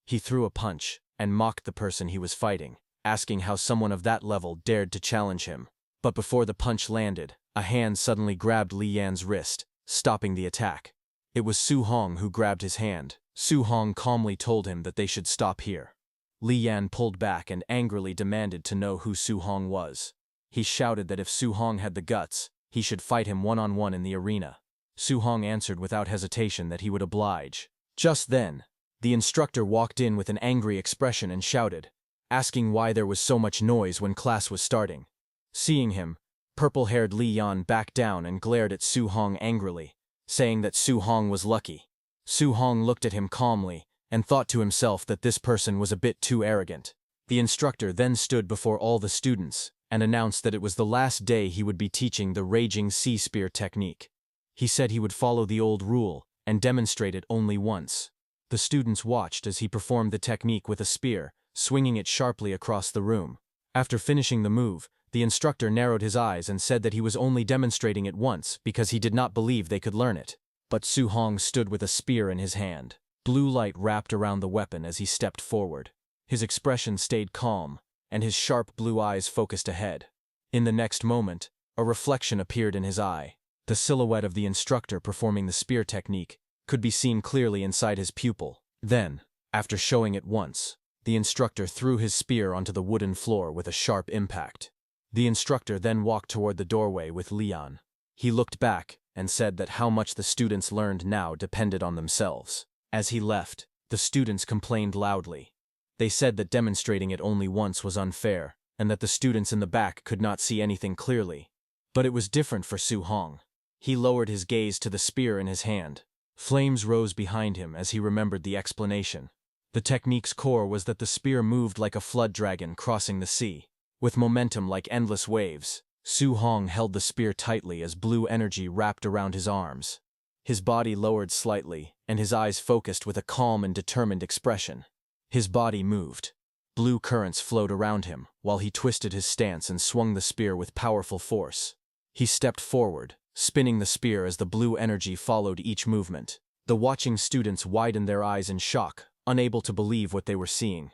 [SPEAKER 1] He threw a punch and mocked the person he was fighting, asking how someone of that level dared to challenge him. But before the punch landed, a hand suddenly grabbed Li Yan's wrist, stopping the attack. It was Su Hong who grabbed his hand. Su Hong calmly told him that they should stop here. Li Yan pulled back and angrily demanded to know who Su Hong was. He shouted that if Su Hong had the guts, he should fight him one-on-one in the arena. Su Hong answered without hesitation that he would oblige. Just then, the instructor walked in with an angry expression and shouted, asking why there was so much noise when class was starting. Seeing him, purple-haired Li Yan backed down and glared at Su Hong angrily, saying that Su Hong was lucky. Su Hong looked at him calmly and thought to himself that this person was a bit too arrogant. The instructor then stood before all the students and announced that it was the last day he would be teaching the Raging Sea Spear technique. He said he would follow the old rule and demonstrate it only once. The students watched as he performed the technique with a spear, swinging it sharply across the room. After finishing the move, the instructor narrowed his eyes and said that he was only demonstrating it once because he did not believe they could learn it. But Su Hong stood with a spear in his hand. Blue light wrapped around the weapon as he stepped forward. His expression stayed calm, and his sharp blue eyes focused ahead. In the next moment, a reflection appeared in his eye. The silhouette of the instructor performing the spear technique could be seen clearly inside his pupil. Then, after showing it once, the instructor threw his spear onto the wooden floor with a sharp impact. The instructor then walked toward the doorway with Li Yan. He looked back and said that how much the students learned now depended on themselves. As he left, the students complained loudly. They said that demonstrating it only once was unfair, and that the students in the back could not see anything clearly. But it was different for Su Hong. He lowered his gaze to the spear in his hand. Flames rose behind him as he remembered the explanation. The technique's core was that the spear moved like a flood dragon crossing the sea. With momentum like endless waves, Su Hong held the spear tightly as blue energy wrapped around his arms. His body lowered slightly, and his eyes focused with a calm and determined expression. His body moved. Blue currents flowed around him, while he twisted his stance and swung the spear with powerful force. He stepped forward, spinning the spear as the blue energy followed each movement. The watching students widened their eyes in shock, unable to believe what they were seeing.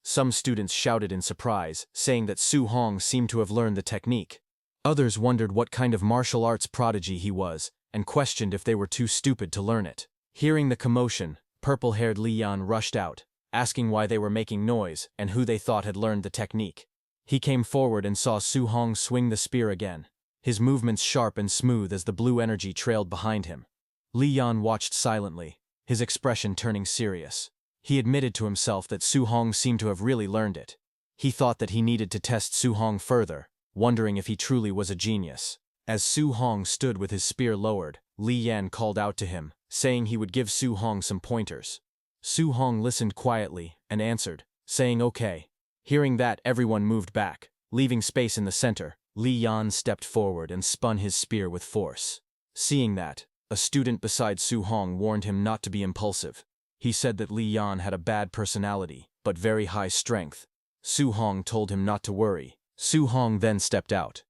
[SPEAKER 1] Some students shouted in surprise, saying that Su Hong seemed to have learned the technique. Others wondered what kind of martial arts prodigy he was, and questioned if they were too stupid to learn it. Hearing the commotion, purple-haired Li Yan rushed out, asking why they were making noise and who they thought had learned the technique. He came forward and saw Su Hong swing the spear again, his movements sharp and smooth as the blue energy trailed behind him. Li Yan watched silently, his expression turning serious. He admitted to himself that Su Hong seemed to have really learned it. He thought that he needed to test Su Hong further, wondering if he truly was a genius. As Su Hong stood with his spear lowered, Li Yan called out to him, saying he would give Su Hong some pointers. Su Hong listened quietly and answered, saying okay. Hearing that, everyone moved back. Leaving space in the center, Li Yan stepped forward and spun his spear with force. Seeing that, a student beside Su Hong warned him not to be impulsive. He said that Li Yan had a bad personality, but very high strength. Su Hong told him not to worry. Su Hong then stepped out.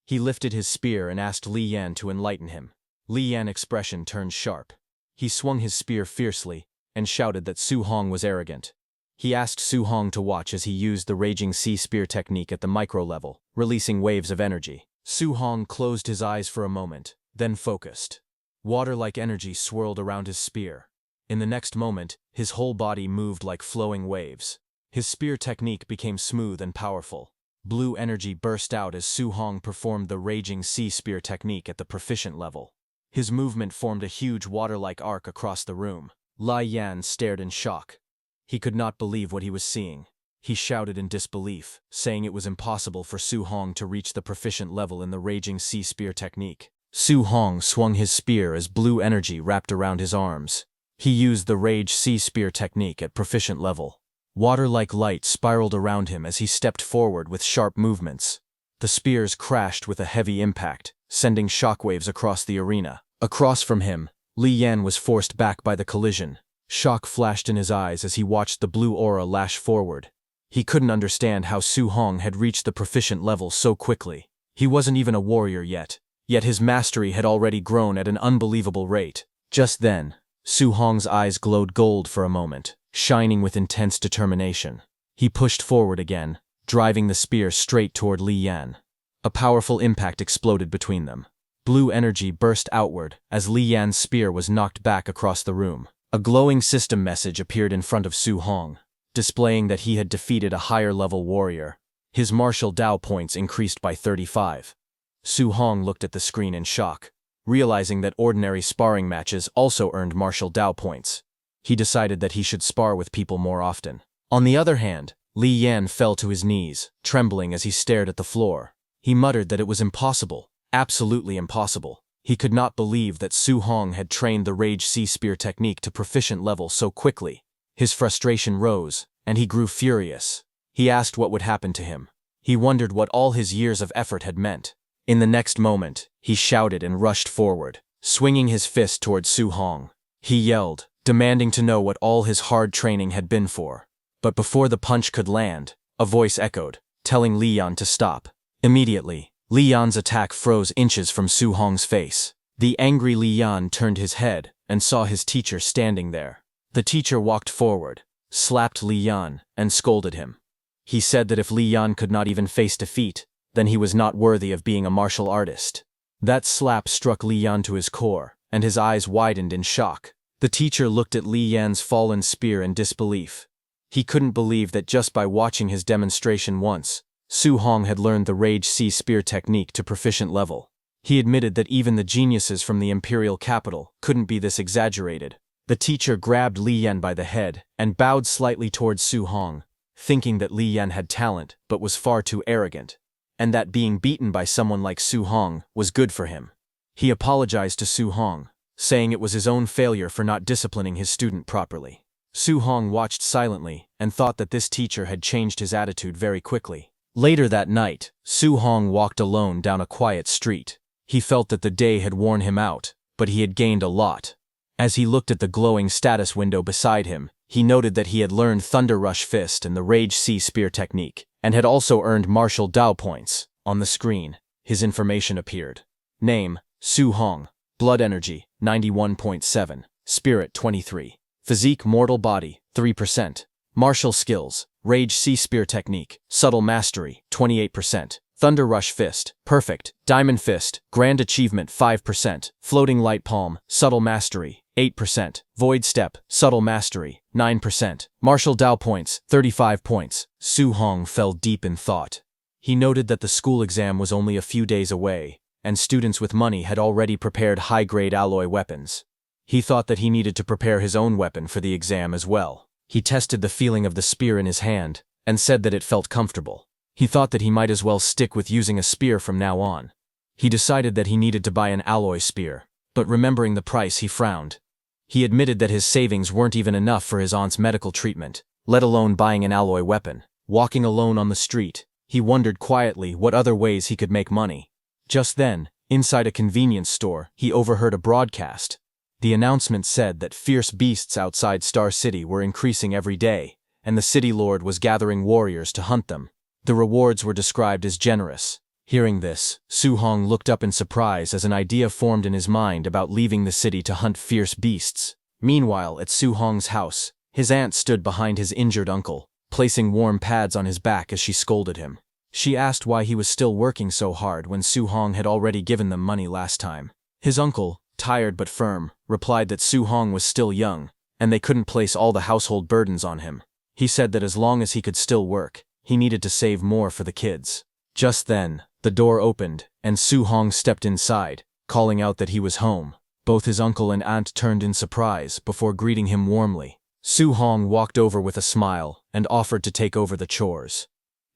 [SPEAKER 1] He lifted his spear and asked Li Yan to enlighten him. Li Yan's expression turned sharp. He swung his spear fiercely and shouted that Su Hong was arrogant. He asked Su Hong to watch as he used the Raging Sea Spear technique at the micro level, releasing waves of energy. Su Hong closed his eyes for a moment, then focused. Water-like energy swirled around his spear. In the next moment, his whole body moved like flowing waves. His spear technique became smooth and powerful. Blue energy burst out as Su Hong performed the Raging Sea Spear technique at the proficient level. His movement formed a huge water-like arc across the room. Li Yan stared in shock. He could not believe what he was seeing. He shouted in disbelief, saying it was impossible for Su Hong to reach the proficient level in the Raging Sea Spear technique. Su Hong swung his spear as blue energy wrapped around his arms. He used the Rage Sea Spear technique at proficient level. Water-like light spiraled around him as he stepped forward with sharp movements. The spears crashed with a heavy impact, sending shockwaves across the arena. Across from him, Li Yan was forced back by the collision. Shock flashed in his eyes as he watched the blue aura lash forward. He couldn't understand how Su Hong had reached the proficient level so quickly. He wasn't even a warrior yet his mastery had already grown at an unbelievable rate. Just then, Su Hong's eyes glowed gold for a moment, shining with intense determination. He pushed forward again, driving the spear straight toward Li Yan. A powerful impact exploded between them. Blue energy burst outward as Li Yan's spear was knocked back across the room. A glowing system message appeared in front of Su Hong, displaying that he had defeated a higher-level warrior. His martial Dao points increased by 35. Su Hong looked at the screen in shock, realizing that ordinary sparring matches also earned martial Dao points. He decided that he should spar with people more often. On the other hand, Li Yan fell to his knees, trembling as he stared at the floor. He muttered that it was impossible, absolutely impossible. He could not believe that Su Hong had trained the Rage Sea Spear technique to proficient level so quickly. His frustration rose, and he grew furious. He asked what would happen to him. He wondered what all his years of effort had meant. In the next moment, he shouted and rushed forward, swinging his fist toward Su Hong. He yelled, demanding to know what all his hard training had been for. But before the punch could land, a voice echoed, telling Li Yan to stop. Immediately, Li Yan's attack froze inches from Su Hong's face. The angry Li Yan turned his head and saw his teacher standing there. The teacher walked forward, slapped Li Yan, and scolded him. He said that if Li Yan could not even face defeat, then he was not worthy of being a martial artist. That slap struck Li Yan to his core, and his eyes widened in shock. The teacher looked at Li Yan's fallen spear in disbelief. He couldn't believe that just by watching his demonstration once, Su Hong had learned the Rage Sea Spear technique to proficient level. He admitted that even the geniuses from the imperial capital couldn't be this exaggerated. The teacher grabbed Li Yan by the head and bowed slightly towards Su Hong, thinking that Li Yan had talent but was far too arrogant, and that being beaten by someone like Su Hong was good for him. He apologized to Su Hong, saying it was his own failure for not disciplining his student properly. Su Hong watched silently and thought that this teacher had changed his attitude very quickly. Later that night, Su Hong walked alone down a quiet street. He felt that the day had worn him out, but he had gained a lot. As he looked at the glowing status window beside him, he noted that he had learned Thunder Rush Fist and the Rage Sea Spear technique, and had also earned martial Dao points. On the screen, his information appeared. Name, Su Hong. Blood energy, 91.7. Spirit, 23. Physique mortal body, 3%. Martial skills, Rage Sea Spear technique, subtle mastery, 28%. Thunder Rush Fist, perfect. Diamond Fist, grand achievement, 5%. Floating Light Palm, subtle mastery, 8%. Void Step, subtle mastery, 9%. Martial Dao points, 35 points. Su Hong fell deep in thought. He noted that the school exam was only a few days away, and students with money had already prepared high-grade alloy weapons. He thought that he needed to prepare his own weapon for the exam as well. He tested the feeling of the spear in his hand, and said that it felt comfortable. He thought that he might as well stick with using a spear from now on. He decided that he needed to buy an alloy spear, but remembering the price, he frowned. He admitted that his savings weren't even enough for his aunt's medical treatment, let alone buying an alloy weapon. Walking alone on the street, he wondered quietly what other ways he could make money. Just then, inside a convenience store, he overheard a broadcast. The announcement said that fierce beasts outside Star City were increasing every day, and the city lord was gathering warriors to hunt them. The rewards were described as generous. Hearing this, Su Hong looked up in surprise as an idea formed in his mind about leaving the city to hunt fierce beasts. Meanwhile, at Su Hong's house, his aunt stood behind his injured uncle, placing warm pads on his back as she scolded him. She asked why he was still working so hard when Su Hong had already given them money last time. His uncle, tired but firm, replied that Su Hong was still young, and they couldn't place all the household burdens on him. He said that as long as he could still work, he needed to save more for the kids. Just then, the door opened, and Su Hong stepped inside, calling out that he was home. Both his uncle and aunt turned in surprise before greeting him warmly. Su Hong walked over with a smile and offered to take over the chores.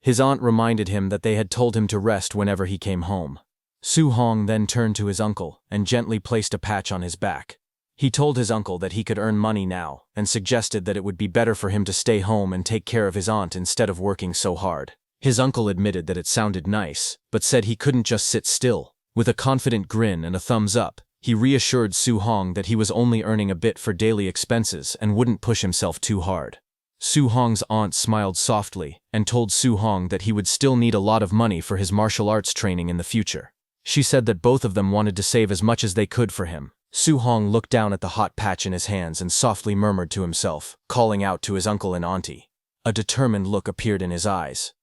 [SPEAKER 1] His aunt reminded him that they had told him to rest whenever he came home. Su Hong then turned to his uncle and gently placed a patch on his back. He told his uncle that he could earn money now and suggested that it would be better for him to stay home and take care of his aunt instead of working so hard. His uncle admitted that it sounded nice, but said he couldn't just sit still. With a confident grin and a thumbs up, he reassured Su Hong that he was only earning a bit for daily expenses and wouldn't push himself too hard. Su Hong's aunt smiled softly and told Su Hong that he would still need a lot of money for his martial arts training in the future. She said that both of them wanted to save as much as they could for him. Su Hong looked down at the hot patch in his hands and softly murmured to himself, calling out to his uncle and auntie. A determined look appeared in his eyes.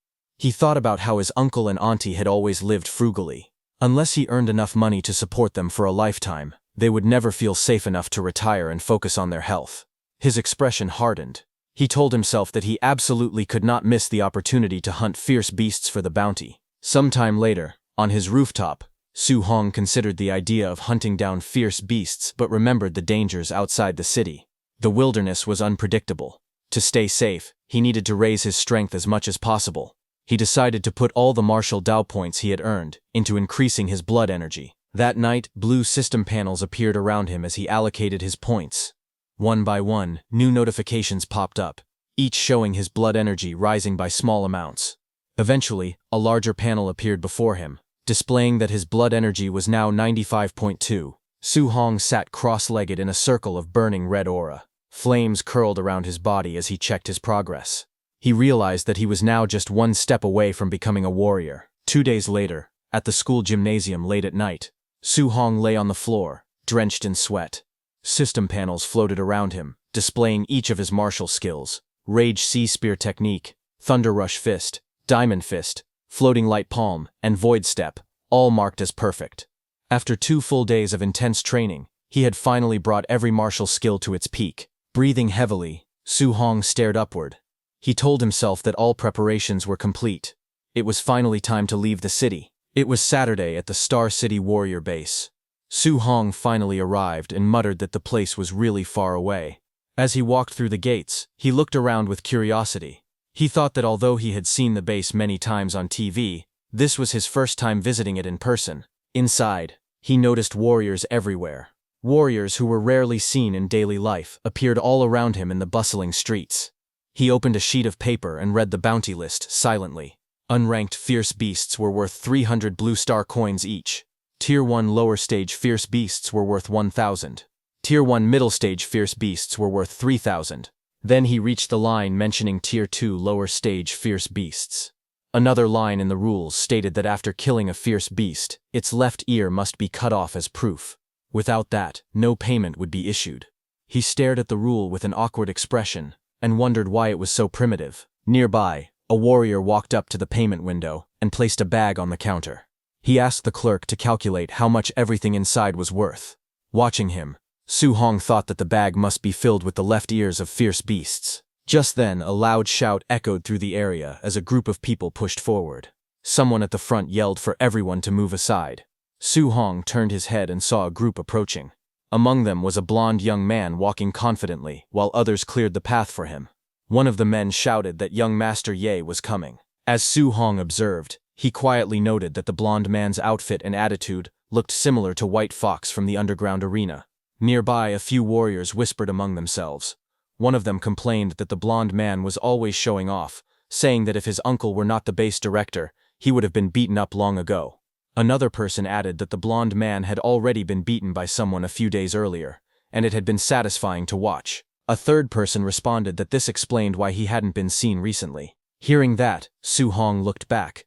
[SPEAKER 1] He thought about how his uncle and auntie had always lived frugally. Unless he earned enough money to support them for a lifetime, they would never feel safe enough to retire and focus on their health. His expression hardened. He told himself that he absolutely could not miss the opportunity to hunt fierce beasts for the bounty. Sometime later, on his rooftop, Su Hong considered the idea of hunting down fierce beasts but remembered the dangers outside the city. The wilderness was unpredictable. To stay safe, he needed to raise his strength as much as possible. He decided to put all the martial Dao points he had earned into increasing his blood energy. That night, blue system panels appeared around him as he allocated his points. One by one, new notifications popped up, each showing his blood energy rising by small amounts. Eventually, a larger panel appeared before him, displaying that his blood energy was now 95.2. Su Hong sat cross-legged in a circle of burning red aura. Flames curled around his body as he checked his progress. He realized that he was now just one step away from becoming a warrior. 2 days later, at the school gymnasium late at night, Su Hong lay on the floor, drenched in sweat. System panels floated around him, displaying each of his martial skills: Rage Sea Spear Technique, Thunder Rush Fist, Diamond Fist, Floating Light Palm, and Void Step, all marked as perfect. After 2 full days of intense training, he had finally brought every martial skill to its peak. Breathing heavily, Su Hong stared upward. He told himself that all preparations were complete. It was finally time to leave the city. It was Saturday at the Star City Warrior base. Su Hong finally arrived and muttered that the place was really far away. As he walked through the gates, he looked around with curiosity. He thought that although he had seen the base many times on TV, this was his first time visiting it in person. Inside, he noticed warriors everywhere. Warriors who were rarely seen in daily life appeared all around him in the bustling streets. He opened a sheet of paper and read the bounty list silently. Unranked fierce beasts were worth 300 blue star coins each. Tier 1 lower stage fierce beasts were worth 1,000. Tier 1 middle stage fierce beasts were worth 3,000. Then he reached the line mentioning Tier 2 lower stage fierce beasts. Another line in the rules stated that after killing a fierce beast, its left ear must be cut off as proof. Without that, no payment would be issued. He stared at the rule with an awkward expression and wondered why it was so primitive. Nearby, a warrior walked up to the payment window and placed a bag on the counter. He asked the clerk to calculate how much everything inside was worth. Watching him, Su Hong thought that the bag must be filled with the left ears of fierce beasts. Just then, a loud shout echoed through the area as a group of people pushed forward. Someone at the front yelled for everyone to move aside. Su Hong turned his head and saw a group approaching. Among them was a blond young man walking confidently, while others cleared the path for him. One of the men shouted that young Master Ye was coming. As Su Hong observed, he quietly noted that the blond man's outfit and attitude looked similar to White Fox from the underground arena. Nearby, a few warriors whispered among themselves. One of them complained that the blond man was always showing off, saying that if his uncle were not the base director, he would have been beaten up long ago. Another person added that the blond man had already been beaten by someone a few days earlier, and it had been satisfying to watch. A third person responded that this explained why he hadn't been seen recently. Hearing that, Su Hong looked back.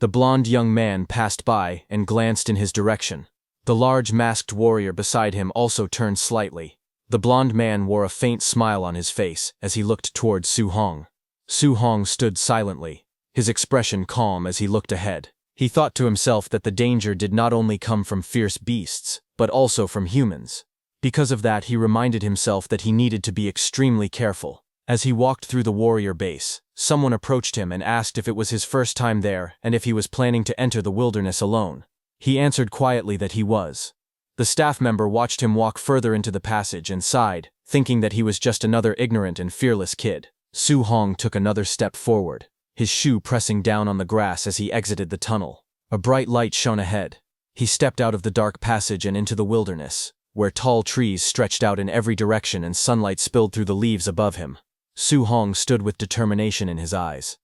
[SPEAKER 1] The blond young man passed by and glanced in his direction. The large masked warrior beside him also turned slightly. The blond man wore a faint smile on his face as he looked toward Su Hong. Su Hong stood silently, his expression calm as he looked ahead. He thought to himself that the danger did not only come from fierce beasts, but also from humans. Because of that, he reminded himself that he needed to be extremely careful. As he walked through the warrior base, someone approached him and asked if it was his first time there and if he was planning to enter the wilderness alone. He answered quietly that he was. The staff member watched him walk further into the passage and sighed, thinking that he was just another ignorant and fearless kid. Su Hong took another step forward, his shoe pressing down on the grass as he exited the tunnel. A bright light shone ahead. He stepped out of the dark passage and into the wilderness, where tall trees stretched out in every direction and sunlight spilled through the leaves above him. Su Hong stood with determination in his eyes.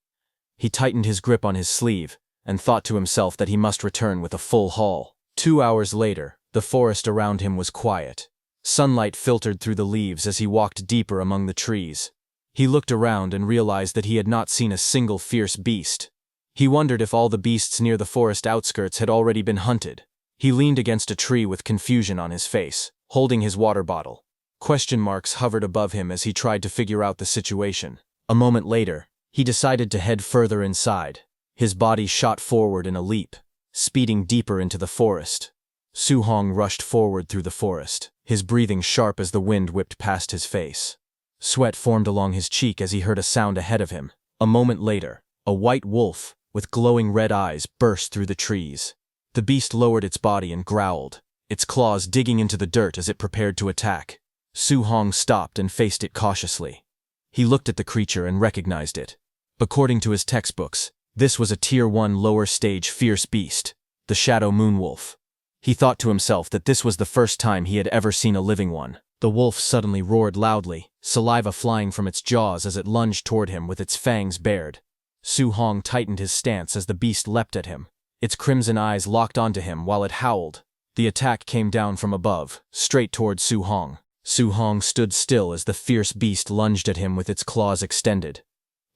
[SPEAKER 1] He tightened his grip on his sleeve and thought to himself that he must return with a full haul. 2 hours later, the forest around him was quiet. Sunlight filtered through the leaves as he walked deeper among the trees. He looked around and realized that he had not seen a single fierce beast. He wondered if all the beasts near the forest outskirts had already been hunted. He leaned against a tree with confusion on his face, holding his water bottle. Question marks hovered above him as he tried to figure out the situation. A moment later, he decided to head further inside. His body shot forward in a leap, speeding deeper into the forest. Su Hong rushed forward through the forest, his breathing sharp as the wind whipped past his face. Sweat formed along his cheek as he heard a sound ahead of him. A moment later, a white wolf, with glowing red eyes, burst through the trees. The beast lowered its body and growled, its claws digging into the dirt as it prepared to attack. Su Hong stopped and faced it cautiously. He looked at the creature and recognized it. According to his textbooks, this was a Tier 1 lower stage fierce beast, the Shadow Moonwolf. He thought to himself that this was the first time he had ever seen a living one. The wolf suddenly roared loudly, saliva flying from its jaws as it lunged toward him with its fangs bared. Su Hong tightened his stance as the beast leapt at him. Its crimson eyes locked onto him while it howled. The attack came down from above, straight toward Su Hong. Su Hong stood still as the fierce beast lunged at him with its claws extended.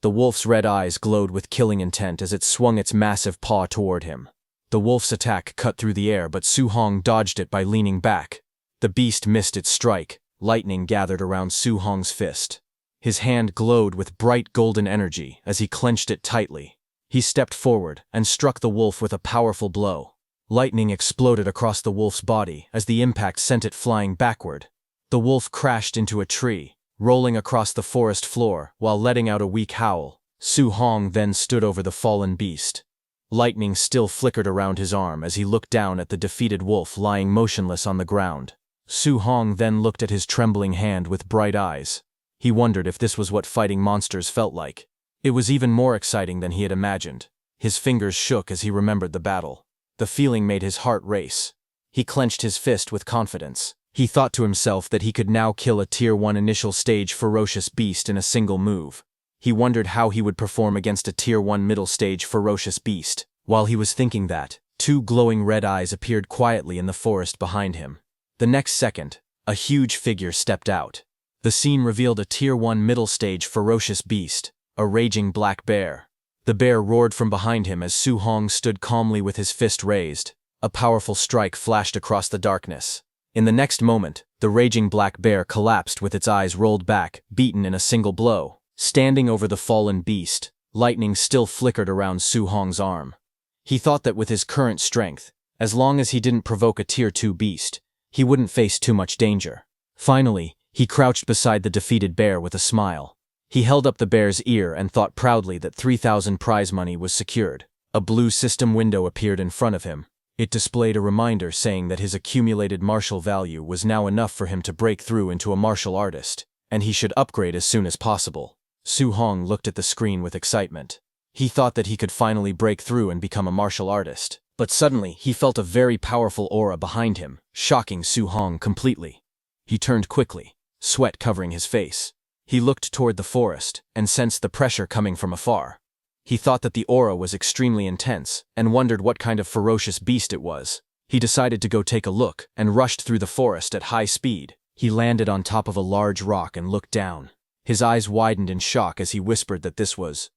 [SPEAKER 1] The wolf's red eyes glowed with killing intent as it swung its massive paw toward him. The wolf's attack cut through the air, but Su Hong dodged it by leaning back. The beast missed its strike. Lightning gathered around Su Hong's fist. His hand glowed with bright golden energy as he clenched it tightly. He stepped forward and struck the wolf with a powerful blow. Lightning exploded across the wolf's body as the impact sent it flying backward. The wolf crashed into a tree, rolling across the forest floor while letting out a weak howl. Su Hong then stood over the fallen beast. Lightning still flickered around his arm as he looked down at the defeated wolf lying motionless on the ground. Su Hong then looked at his trembling hand with bright eyes. He wondered if this was what fighting monsters felt like. It was even more exciting than he had imagined. His fingers shook as he remembered the battle. The feeling made his heart race. He clenched his fist with confidence. He thought to himself that he could now kill a Tier 1 initial stage ferocious beast in a single move. He wondered how he would perform against a Tier 1 middle stage ferocious beast. While he was thinking that, 2 glowing red eyes appeared quietly in the forest behind him. The next second, a huge figure stepped out. The scene revealed a Tier 1 middle stage ferocious beast, a raging black bear. The bear roared from behind him as Su Hong stood calmly with his fist raised. A powerful strike flashed across the darkness. In the next moment, the raging black bear collapsed with its eyes rolled back, beaten in a single blow. Standing over the fallen beast, lightning still flickered around Su Hong's arm. He thought that with his current strength, as long as he didn't provoke a Tier 2 beast, he wouldn't face too much danger. Finally, he crouched beside the defeated bear with a smile. He held up the bear's ear and thought proudly that 3,000 prize money was secured. A blue system window appeared in front of him. It displayed a reminder saying that his accumulated martial value was now enough for him to break through into a martial artist, and he should upgrade as soon as possible. Su Hong looked at the screen with excitement. He thought that he could finally break through and become a martial artist. But suddenly, he felt a very powerful aura behind him, shocking Su Hong completely. He turned quickly, sweat covering his face. He looked toward the forest and sensed the pressure coming from afar. He thought that the aura was extremely intense and wondered what kind of ferocious beast it was. He decided to go take a look and rushed through the forest at high speed. He landed on top of a large rock and looked down. His eyes widened in shock as he whispered that this was.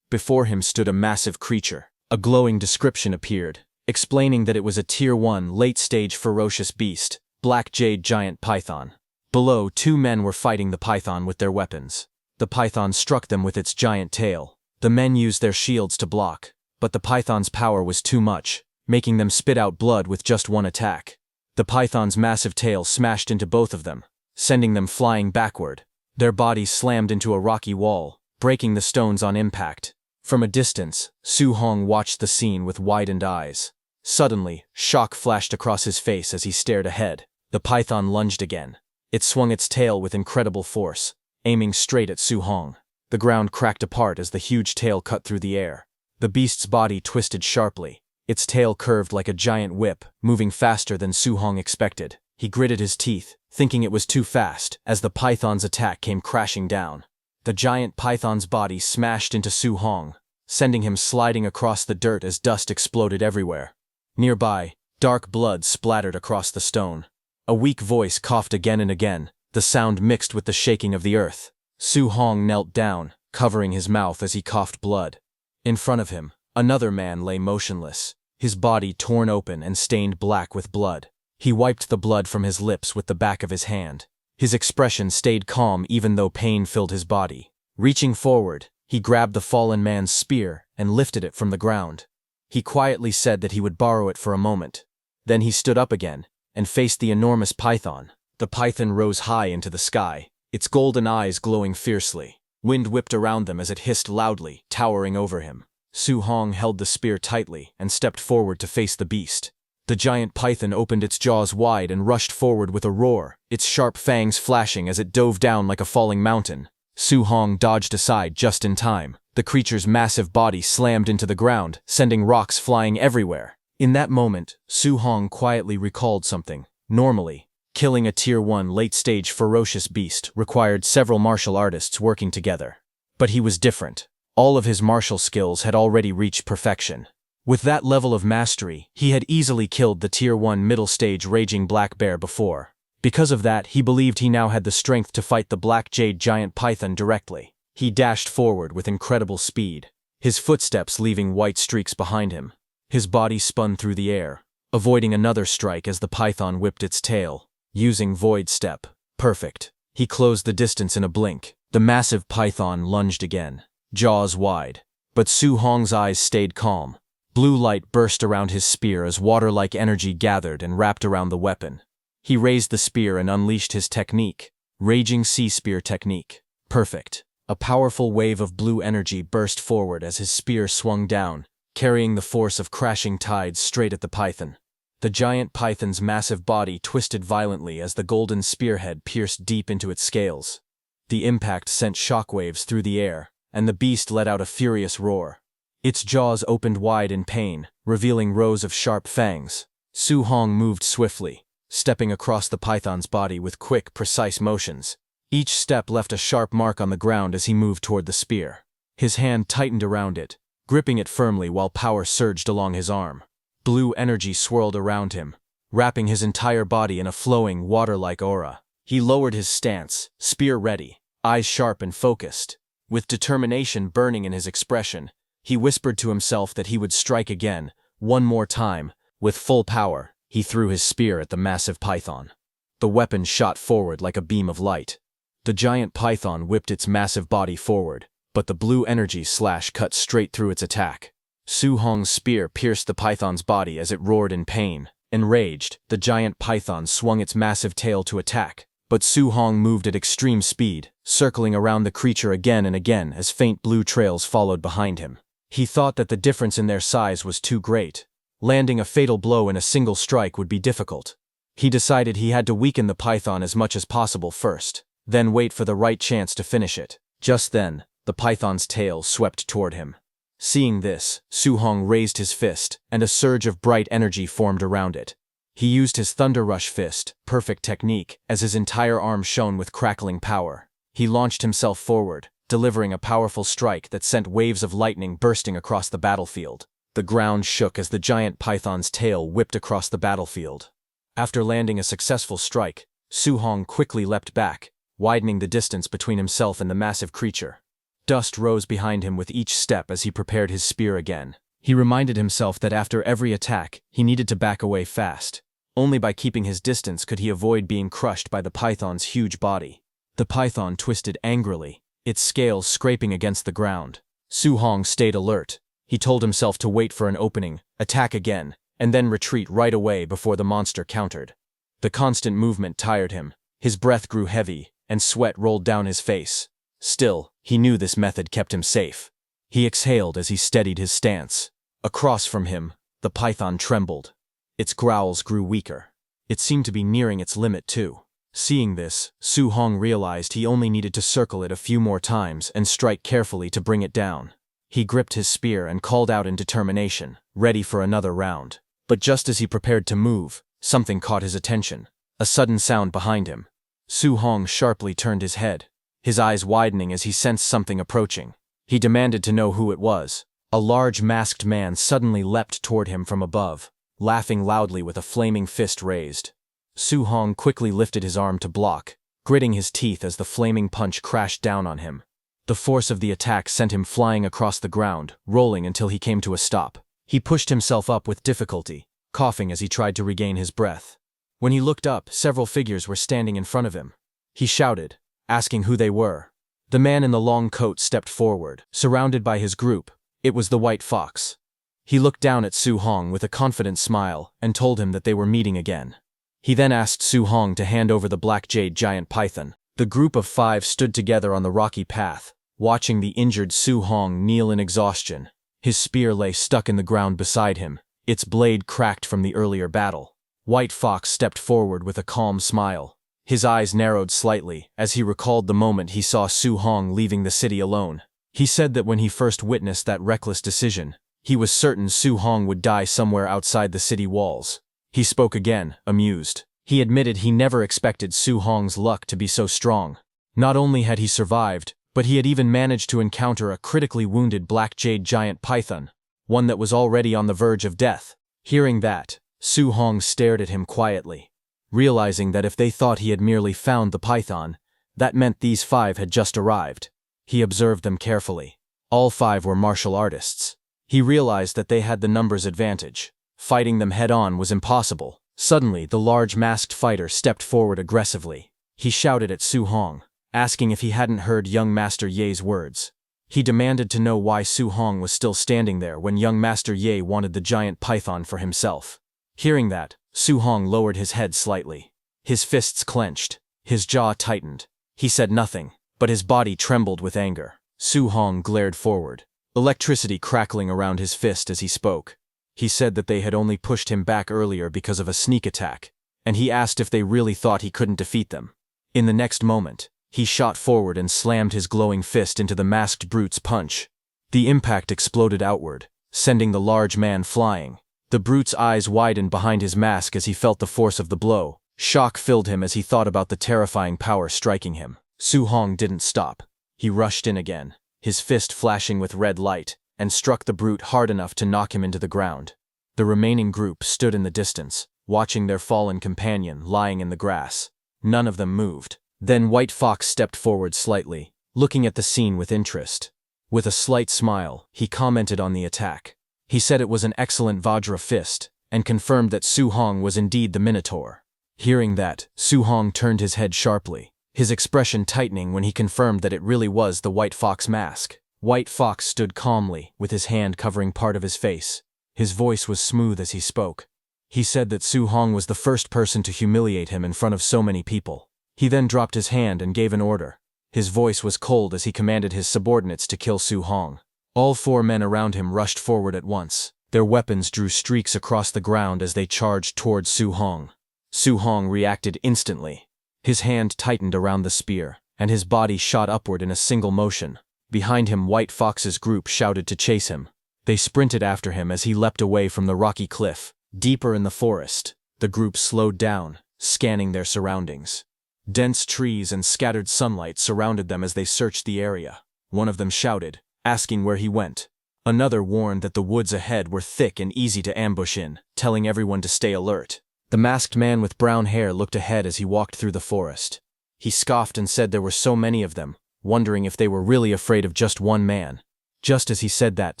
[SPEAKER 1] Before him stood a massive creature, A glowing description appeared, explaining that it was a Tier 1 late-stage ferocious beast, black jade giant python. Below, 2 men were fighting the python with their weapons. The python struck them with its giant tail. The men used their shields to block, but the python's power was too much, making them spit out blood with just one attack. The python's massive tail smashed into both of them, sending them flying backward. Their bodies slammed into a rocky wall, breaking the stones on impact. From a distance, Su Hong watched the scene with widened eyes. Suddenly, shock flashed across his face as he stared ahead. The python lunged again. It swung its tail with incredible force, aiming straight at Su Hong. The ground cracked apart as the huge tail cut through the air. The beast's body twisted sharply. Its tail curved like a giant whip, moving faster than Su Hong expected. He gritted his teeth, thinking it was too fast, as the python's attack came crashing down. The giant python's body smashed into Su Hong, sending him sliding across the dirt as dust exploded everywhere. Nearby, dark blood splattered across the stone. A weak voice coughed again and again, the sound mixed with the shaking of the earth. Su Hong knelt down, covering his mouth as he coughed blood. In front of him, another man lay motionless, his body torn open and stained black with blood. He wiped the blood from his lips with the back of his hand. His expression stayed calm even though pain filled his body. Reaching forward, he grabbed the fallen man's spear and lifted it from the ground. He quietly said that he would borrow it for a moment. Then he stood up again and faced the enormous python. The python rose high into the sky, its golden eyes glowing fiercely. Wind whipped around them as it hissed loudly, towering over him. Su Hong held the spear tightly and stepped forward to face the beast. The giant python opened its jaws wide and rushed forward with a roar, its sharp fangs flashing as it dove down like a falling mountain. Su Hong dodged aside just in time. The creature's massive body slammed into the ground, sending rocks flying everywhere. In that moment, Su Hong quietly recalled something. Normally, killing a Tier 1 late-stage ferocious beast required several martial artists working together. But he was different. All of his martial skills had already reached perfection. With that level of mastery, he had easily killed the Tier 1 middle-stage raging black bear before. Because of that, he believed he now had the strength to fight the black jade giant python directly. He dashed forward with incredible speed, his footsteps leaving white streaks behind him. His body spun through the air, avoiding another strike as the python whipped its tail. Using void step. Perfect. He closed the distance in a blink. The massive python lunged again, jaws wide. But Su Hong's eyes stayed calm. Blue light burst around his spear as water-like energy gathered and wrapped around the weapon. He raised the spear and unleashed his technique, Raging Sea Spear technique. Perfect. A powerful wave of blue energy burst forward as his spear swung down, carrying the force of crashing tides straight at the python. The giant python's massive body twisted violently as the golden spearhead pierced deep into its scales. The impact sent shockwaves through the air, and the beast let out a furious roar. Its jaws opened wide in pain, revealing rows of sharp fangs. Su Hong moved swiftly, stepping across the python's body with quick, precise motions. Each step left a sharp mark on the ground as he moved toward the spear. His hand tightened around it, gripping it firmly while power surged along his arm. Blue energy swirled around him, wrapping his entire body in a flowing, water-like aura. He lowered his stance, spear ready, eyes sharp and focused. With determination burning in his expression, he whispered to himself that he would strike again, one more time. With full power, he threw his spear at the massive python. The weapon shot forward like a beam of light. The giant python whipped its massive body forward, but the blue energy slash cut straight through its attack. Su Hong's spear pierced the python's body as it roared in pain. Enraged, the giant python swung its massive tail to attack, but Su Hong moved at extreme speed, circling around the creature again and again as faint blue trails followed behind him. He thought that the difference in their size was too great. Landing a fatal blow in a single strike would be difficult. He decided he had to weaken the python as much as possible first, then wait for the right chance to finish it. Just then, the python's tail swept toward him. Seeing this, Su Hong raised his fist, and a surge of bright energy formed around it. He used his Thunder Rush fist, perfect technique, as his entire arm shone with crackling power. He launched himself forward, delivering a powerful strike that sent waves of lightning bursting across the battlefield. The ground shook as the giant python's tail whipped across the battlefield. After landing a successful strike, Su Hong quickly leapt back, widening the distance between himself and the massive creature. Dust rose behind him with each step as he prepared his spear again. He reminded himself that after every attack, he needed to back away fast. Only by keeping his distance could he avoid being crushed by the python's huge body. The python twisted angrily, its scales scraping against the ground. Su Hong stayed alert. He told himself to wait for an opening, attack again, and then retreat right away before the monster countered. The constant movement tired him. His breath grew heavy, and sweat rolled down his face. Still, he knew this method kept him safe. He exhaled as he steadied his stance. Across from him, the python trembled. Its growls grew weaker. It seemed to be nearing its limit too. Seeing this, Su Hong realized he only needed to circle it a few more times and strike carefully to bring it down. He gripped his spear and called out in determination, ready for another round. But just as he prepared to move, something caught his attention. A sudden sound behind him. Su Hong sharply turned his head, his eyes widening as he sensed something approaching. He demanded to know who it was. A large masked man suddenly leapt toward him from above, laughing loudly with a flaming fist raised. Su Hong quickly lifted his arm to block, gritting his teeth as the flaming punch crashed down on him. The force of the attack sent him flying across the ground, rolling until he came to a stop. He pushed himself up with difficulty, coughing as he tried to regain his breath. When he looked up, several figures were standing in front of him. He shouted, asking who they were. The man in the long coat stepped forward, surrounded by his group. It was the White Fox. He looked down at Su Hong with a confident smile and told him that they were meeting again. He then asked Su Hong to hand over the black jade giant python. The group of 5 stood together on the rocky path, watching the injured Su Hong kneel in exhaustion. His spear lay stuck in the ground beside him, its blade cracked from the earlier battle. White Fox stepped forward with a calm smile. His eyes narrowed slightly as he recalled the moment he saw Su Hong leaving the city alone. He said that when he first witnessed that reckless decision, he was certain Su Hong would die somewhere outside the city walls. He spoke again, amused. He admitted he never expected Su Hong's luck to be so strong. Not only had he survived, but he had even managed to encounter a critically wounded black jade giant python, one that was already on the verge of death. Hearing that, Su Hong stared at him quietly, realizing that if they thought he had merely found the python, that meant these 5 had just arrived. He observed them carefully. All 5 were martial artists. He realized that they had the numbers advantage. Fighting them head-on was impossible. Suddenly, the large masked fighter stepped forward aggressively. He shouted at Su Hong, asking if he hadn't heard young Master Ye's words. He demanded to know why Su Hong was still standing there when young Master Ye wanted the giant python for himself. Hearing that, Su Hong lowered his head slightly. His fists clenched. His jaw tightened. He said nothing, but his body trembled with anger. Su Hong glared forward, electricity crackling around his fist as he spoke. He said that they had only pushed him back earlier because of a sneak attack, and he asked if they really thought he couldn't defeat them. In the next moment, he shot forward and slammed his glowing fist into the masked brute's punch. The impact exploded outward, sending the large man flying. The brute's eyes widened behind his mask as he felt the force of the blow. Shock filled him as he thought about the terrifying power striking him. Su Hong didn't stop. He rushed in again, his fist flashing with red light, and struck the brute hard enough to knock him into the ground. The remaining group stood in the distance, watching their fallen companion lying in the grass. None of them moved. Then White Fox stepped forward slightly, looking at the scene with interest. With a slight smile, he commented on the attack. He said it was an excellent Vajra fist, and confirmed that Su Hong was indeed the Minotaur. Hearing that, Su Hong turned his head sharply, his expression tightening when he confirmed that it really was the White Fox mask. White Fox stood calmly, with his hand covering part of his face. His voice was smooth as he spoke. He said that Su Hong was the first person to humiliate him in front of so many people. He then dropped his hand and gave an order. His voice was cold as he commanded his subordinates to kill Su Hong. All 4 men around him rushed forward at once. Their weapons drew streaks across the ground as they charged towards Su Hong. Su Hong reacted instantly. His hand tightened around the spear, and his body shot upward in a single motion. Behind him, White Fox's group shouted to chase him. They sprinted after him as he leapt away from the rocky cliff. Deeper in the forest, the group slowed down, scanning their surroundings. Dense trees and scattered sunlight surrounded them as they searched the area. One of them shouted, asking where he went. Another warned that the woods ahead were thick and easy to ambush in, telling everyone to stay alert. The masked man with brown hair looked ahead as he walked through the forest. He scoffed and said there were so many of them, wondering if they were really afraid of just one man. Just as he said that,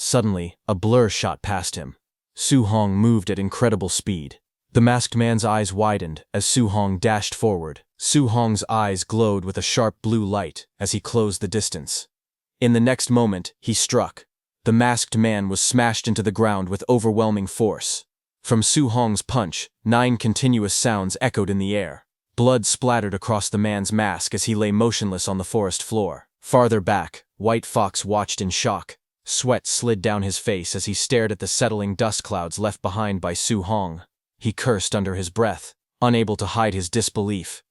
[SPEAKER 1] suddenly, a blur shot past him. Su Hong moved at incredible speed. The masked man's eyes widened as Su Hong dashed forward. Su Hong's eyes glowed with a sharp blue light as he closed the distance. In the next moment, he struck. The masked man was smashed into the ground with overwhelming force. From Su Hong's punch, 9 continuous sounds echoed in the air. Blood splattered across the man's mask as he lay motionless on the forest floor. Farther back, White Fox watched in shock. Sweat slid down his face as he stared at the settling dust clouds left behind by Su Hong. He cursed under his breath, unable to hide his disbelief.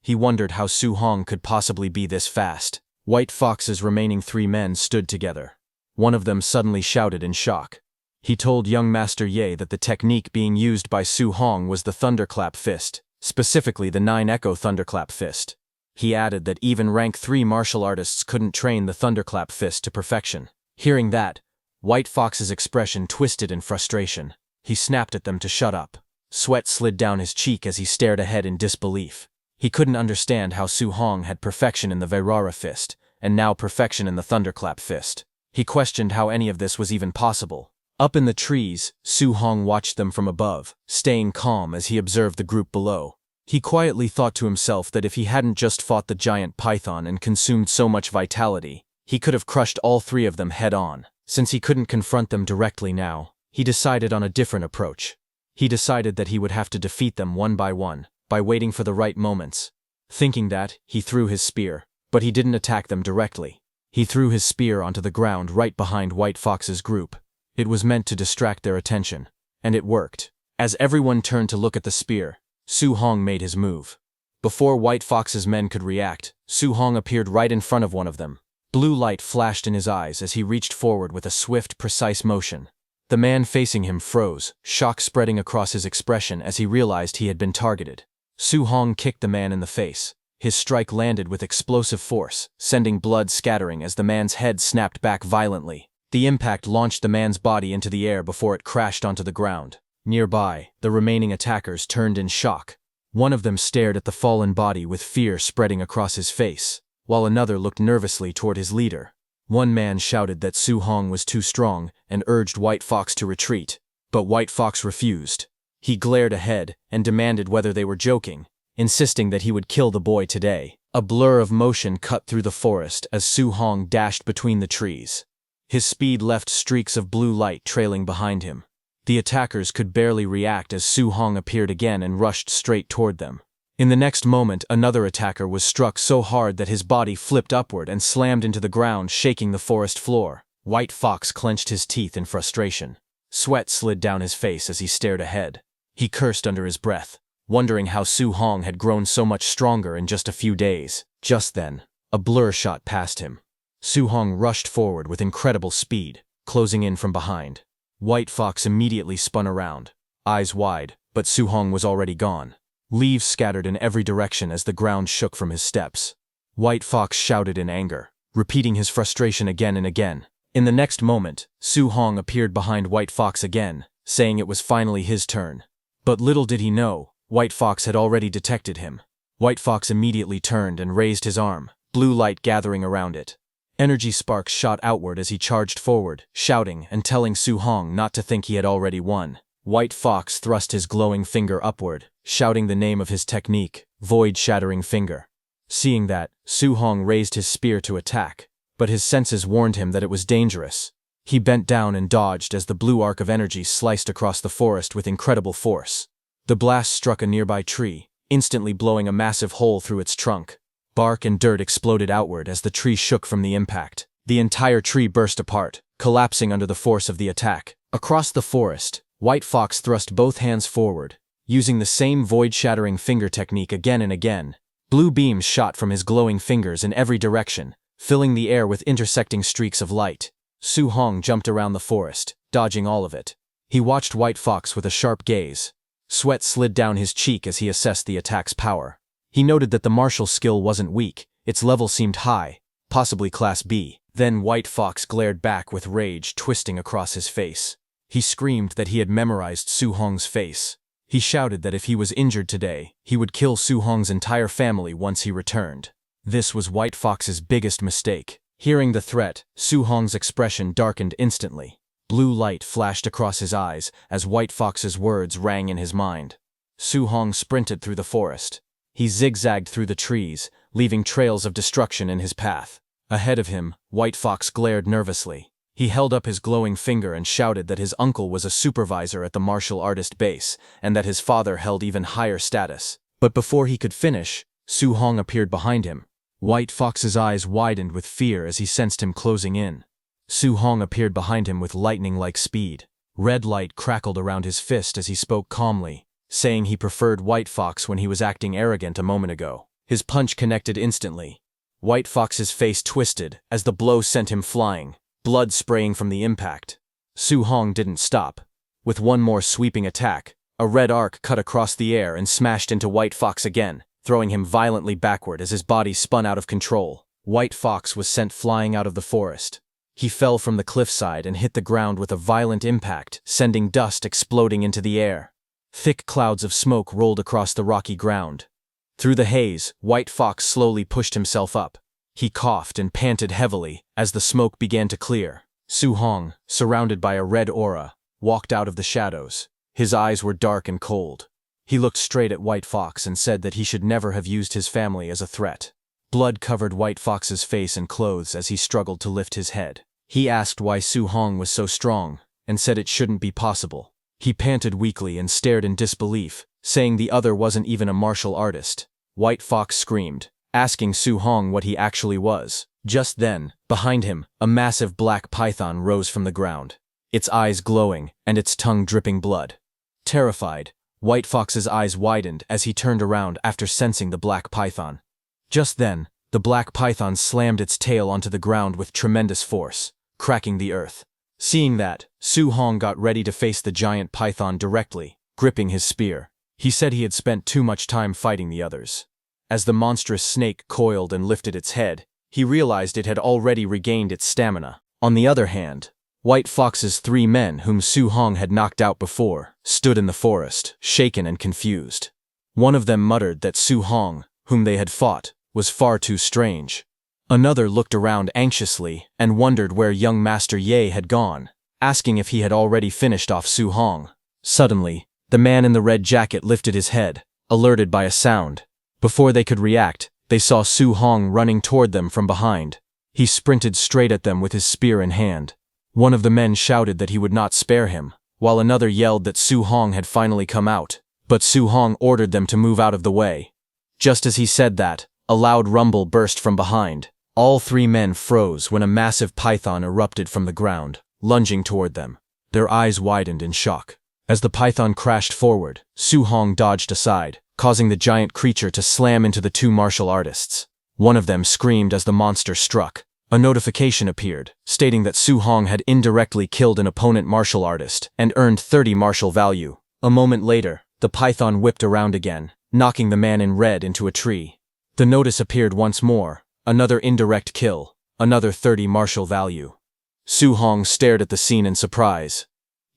[SPEAKER 1] He wondered how Su Hong could possibly be this fast. White Fox's remaining 3 men stood together. One of them suddenly shouted in shock. He told young Master Ye that the technique being used by Su Hong was the Thunderclap Fist, specifically the 9 Echo Thunderclap Fist. He added that even rank 3 martial artists couldn't train the Thunderclap Fist to perfection. Hearing that, White Fox's expression twisted in frustration. He snapped at them to shut up. Sweat slid down his cheek as he stared ahead in disbelief. He couldn't understand how Su Hong had perfection in the Vairara Fist, and now perfection in the Thunderclap Fist. He questioned how any of this was even possible. Up in the trees, Su Hong watched them from above, staying calm as he observed the group below. He quietly thought to himself that if he hadn't just fought the giant python and consumed so much vitality, he could have crushed all 3 of them head-on. Since he couldn't confront them directly now, he decided on a different approach. He decided that he would have to defeat them one by waiting for the right moments. Thinking that, he threw his spear, but he didn't attack them directly. He threw his spear onto the ground right behind White Fox's group. It was meant to distract their attention, and it worked. As everyone turned to look at the spear, Su Hong made his move. Before White Fox's men could react, Su Hong appeared right in front of one of them. Blue light flashed in his eyes as he reached forward with a swift, precise motion. The man facing him froze, shock spreading across his expression as he realized he had been targeted. Su Hong kicked the man in the face. His strike landed with explosive force, sending blood scattering as the man's head snapped back violently. The impact launched the man's body into the air before it crashed onto the ground. Nearby, the remaining attackers turned in shock. One of them stared at the fallen body with fear spreading across his face, while another looked nervously toward his leader. One man shouted that Su Hong was too strong and urged White Fox to retreat, but White Fox refused. He glared ahead and demanded whether they were joking, insisting that he would kill the boy today. A blur of motion cut through the forest as Su Hong dashed between the trees. His speed left streaks of blue light trailing behind him. The attackers could barely react as Su Hong appeared again and rushed straight toward them. In the next moment, another attacker was struck so hard that his body flipped upward and slammed into the ground, shaking the forest floor. White Fox clenched his teeth in frustration. Sweat slid down his face as he stared ahead. He cursed under his breath, wondering how Su Hong had grown so much stronger in just a few days. Just then, a blur shot past him. Su Hong rushed forward with incredible speed, closing in from behind. White Fox immediately spun around, eyes wide, but Su Hong was already gone. Leaves scattered in every direction as the ground shook from his steps. White Fox shouted in anger, repeating his frustration again and again. In the next moment, Su Hong appeared behind White Fox again, saying it was finally his turn. But little did he know, White Fox had already detected him. White Fox immediately turned and raised his arm, blue light gathering around it. Energy sparks shot outward as he charged forward, shouting and telling Su Hong not to think he had already won. White Fox thrust his glowing finger upward, shouting the name of his technique, Void-Shattering Finger. Seeing that, Su Hong raised his spear to attack, but his senses warned him that it was dangerous. He bent down and dodged as the blue arc of energy sliced across the forest with incredible force. The blast struck a nearby tree, instantly blowing a massive hole through its trunk. Bark and dirt exploded outward as the tree shook from the impact. The entire tree burst apart, collapsing under the force of the attack. Across the forest, White Fox thrust both hands forward, using the same void-shattering finger technique again and again. Blue beams shot from his glowing fingers in every direction, filling the air with intersecting streaks of light. Su Hong jumped around the forest, dodging all of it. He watched White Fox with a sharp gaze. Sweat slid down his cheek as he assessed the attack's power. He noted that the martial skill wasn't weak, its level seemed high, possibly Class B. Then White Fox glared back with rage twisting across his face. He screamed that he had memorized Su Hong's face. He shouted that if he was injured today, he would kill Su Hong's entire family once he returned. This was White Fox's biggest mistake. Hearing the threat, Su Hong's expression darkened instantly. Blue light flashed across his eyes as White Fox's words rang in his mind. Su Hong sprinted through the forest. He zigzagged through the trees, leaving trails of destruction in his path. Ahead of him, White Fox glared nervously. He held up his glowing finger and shouted that his uncle was a supervisor at the martial artist base, and that his father held even higher status. But before he could finish, Su Hong appeared behind him. White Fox's eyes widened with fear as he sensed him closing in. Su Hong appeared behind him with lightning-like speed. Red light crackled around his fist as he spoke calmly, saying he preferred White Fox when he was acting arrogant a moment ago. His punch connected instantly. White Fox's face twisted as the blow sent him flying, blood spraying from the impact. Su Hong didn't stop. With one more sweeping attack, a red arc cut across the air and smashed into White Fox again, throwing him violently backward as his body spun out of control. White Fox was sent flying out of the forest. He fell from the cliffside and hit the ground with a violent impact, sending dust exploding into the air. Thick clouds of smoke rolled across the rocky ground. Through the haze, White Fox slowly pushed himself up. He coughed and panted heavily as the smoke began to clear. Su Hong, surrounded by a red aura, walked out of the shadows. His eyes were dark and cold. He looked straight at White Fox and said that he should never have used his family as a threat. Blood covered White Fox's face and clothes as he struggled to lift his head. He asked why Su Hong was so strong, and said it shouldn't be possible. He panted weakly and stared in disbelief, saying the other wasn't even a martial artist. White Fox screamed, asking Su Hong what he actually was. Just then, behind him, a massive black python rose from the ground, its eyes glowing and its tongue dripping blood. Terrified, White Fox's eyes widened as he turned around after sensing the black python. Just then, the black python slammed its tail onto the ground with tremendous force, cracking the earth. Seeing that, Su Hong got ready to face the giant python directly, gripping his spear. He said he had spent too much time fighting the others. As the monstrous snake coiled and lifted its head, he realized it had already regained its stamina. On the other hand, White Fox's 3 men whom Su Hong had knocked out before stood in the forest, shaken and confused. One of them muttered that Su Hong, whom they had fought, was far too strange. Another looked around anxiously and wondered where young Master Ye had gone, asking if he had already finished off Su Hong. Suddenly, the man in the red jacket lifted his head, alerted by a sound. Before they could react, they saw Su Hong running toward them from behind. He sprinted straight at them with his spear in hand. One of the men shouted that he would not spare him, while another yelled that Su Hong had finally come out, but Su Hong ordered them to move out of the way. Just as he said that, a loud rumble burst from behind. All 3 men froze when a massive python erupted from the ground, lunging toward them. Their eyes widened in shock. As the python crashed forward, Su Hong dodged aside, causing the giant creature to slam into the 2 martial artists. One of them screamed as the monster struck. A notification appeared, stating that Su Hong had indirectly killed an opponent martial artist and earned 30 martial value. A moment later, the python whipped around again, knocking the man in red into a tree. The notice appeared once more, another indirect kill, another 30 martial value. Su Hong stared at the scene in surprise.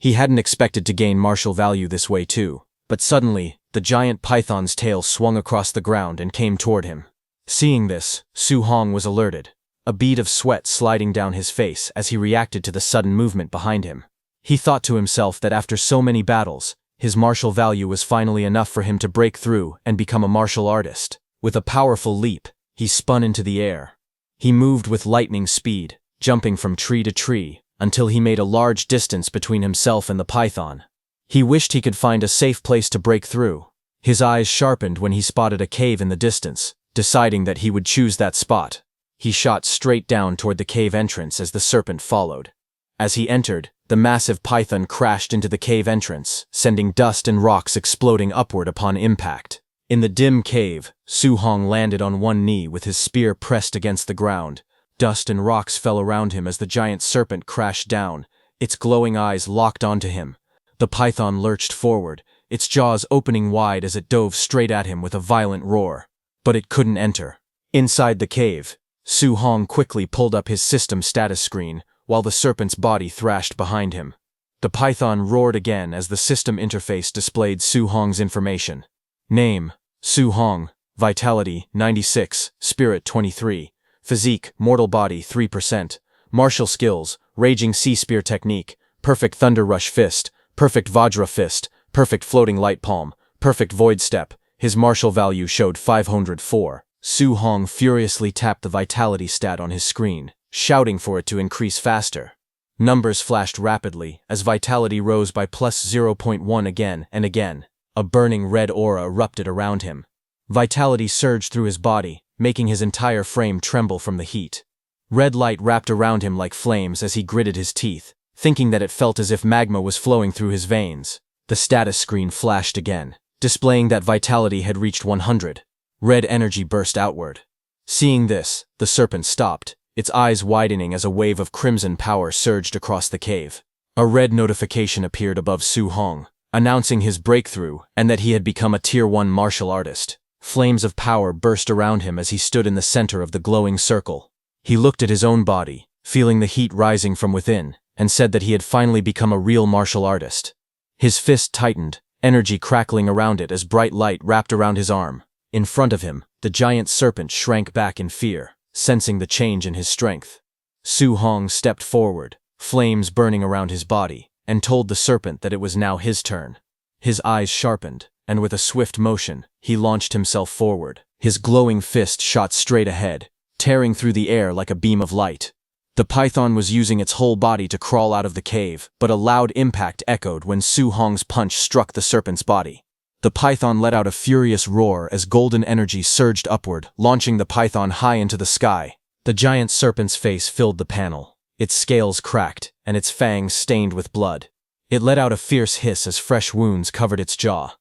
[SPEAKER 1] He hadn't expected to gain martial value this way too, but suddenly, the giant python's tail swung across the ground and came toward him. Seeing this, Su Hong was alerted, a bead of sweat sliding down his face as he reacted to the sudden movement behind him. He thought to himself that after so many battles, his martial value was finally enough for him to break through and become a martial artist. With a powerful leap, he spun into the air. He moved with lightning speed, jumping from tree to tree, until he made a large distance between himself and the python. He wished he could find a safe place to break through. His eyes sharpened when he spotted a cave in the distance, deciding that he would choose that spot. He shot straight down toward the cave entrance as the serpent followed. As he entered, the massive python crashed into the cave entrance, sending dust and rocks exploding upward upon impact. In the dim cave, Su Hong landed on one knee with his spear pressed against the ground. Dust and rocks fell around him as the giant serpent crashed down, its glowing eyes locked onto him. The python lurched forward, its jaws opening wide as it dove straight at him with a violent roar. But it couldn't enter. Inside the cave, Su Hong quickly pulled up his system status screen, while the serpent's body thrashed behind him. The python roared again as the system interface displayed Su Hong's information. Name: Su Hong, Vitality 96, Spirit 23, Physique, mortal body 3%. Martial skills, raging sea spear technique, perfect thunder rush fist, perfect vajra fist, perfect floating light palm, perfect void step. His martial value showed 504. Su Hong furiously tapped the vitality stat on his screen, shouting for it to increase faster. Numbers flashed rapidly as vitality rose by plus 0.1 again and again. A burning red aura erupted around him. Vitality surged through his body, making his entire frame tremble from the heat. Red light wrapped around him like flames as he gritted his teeth, thinking that it felt as if magma was flowing through his veins. The status screen flashed again, displaying that vitality had reached 100. Red energy burst outward. Seeing this, the serpent stopped, its eyes widening as a wave of crimson power surged across the cave. A red notification appeared above Su Hong, announcing his breakthrough and that he had become a Tier 1 martial artist. Flames of power burst around him as he stood in the center of the glowing circle. He looked at his own body, feeling the heat rising from within, and said that he had finally become a real martial artist. His fist tightened, energy crackling around it as bright light wrapped around his arm. In front of him, the giant serpent shrank back in fear, sensing the change in his strength. Su Hong stepped forward, flames burning around his body, and told the serpent that it was now his turn. His eyes sharpened, and with a swift motion, he launched himself forward. His glowing fist shot straight ahead, tearing through the air like a beam of light. The python was using its whole body to crawl out of the cave, but a loud impact echoed when Su Hong's punch struck the serpent's body. The python let out a furious roar as golden energy surged upward, launching the python high into the sky. The giant serpent's face filled the panel. Its scales cracked, and its fangs stained with blood. It let out a fierce hiss as fresh wounds covered its jaw.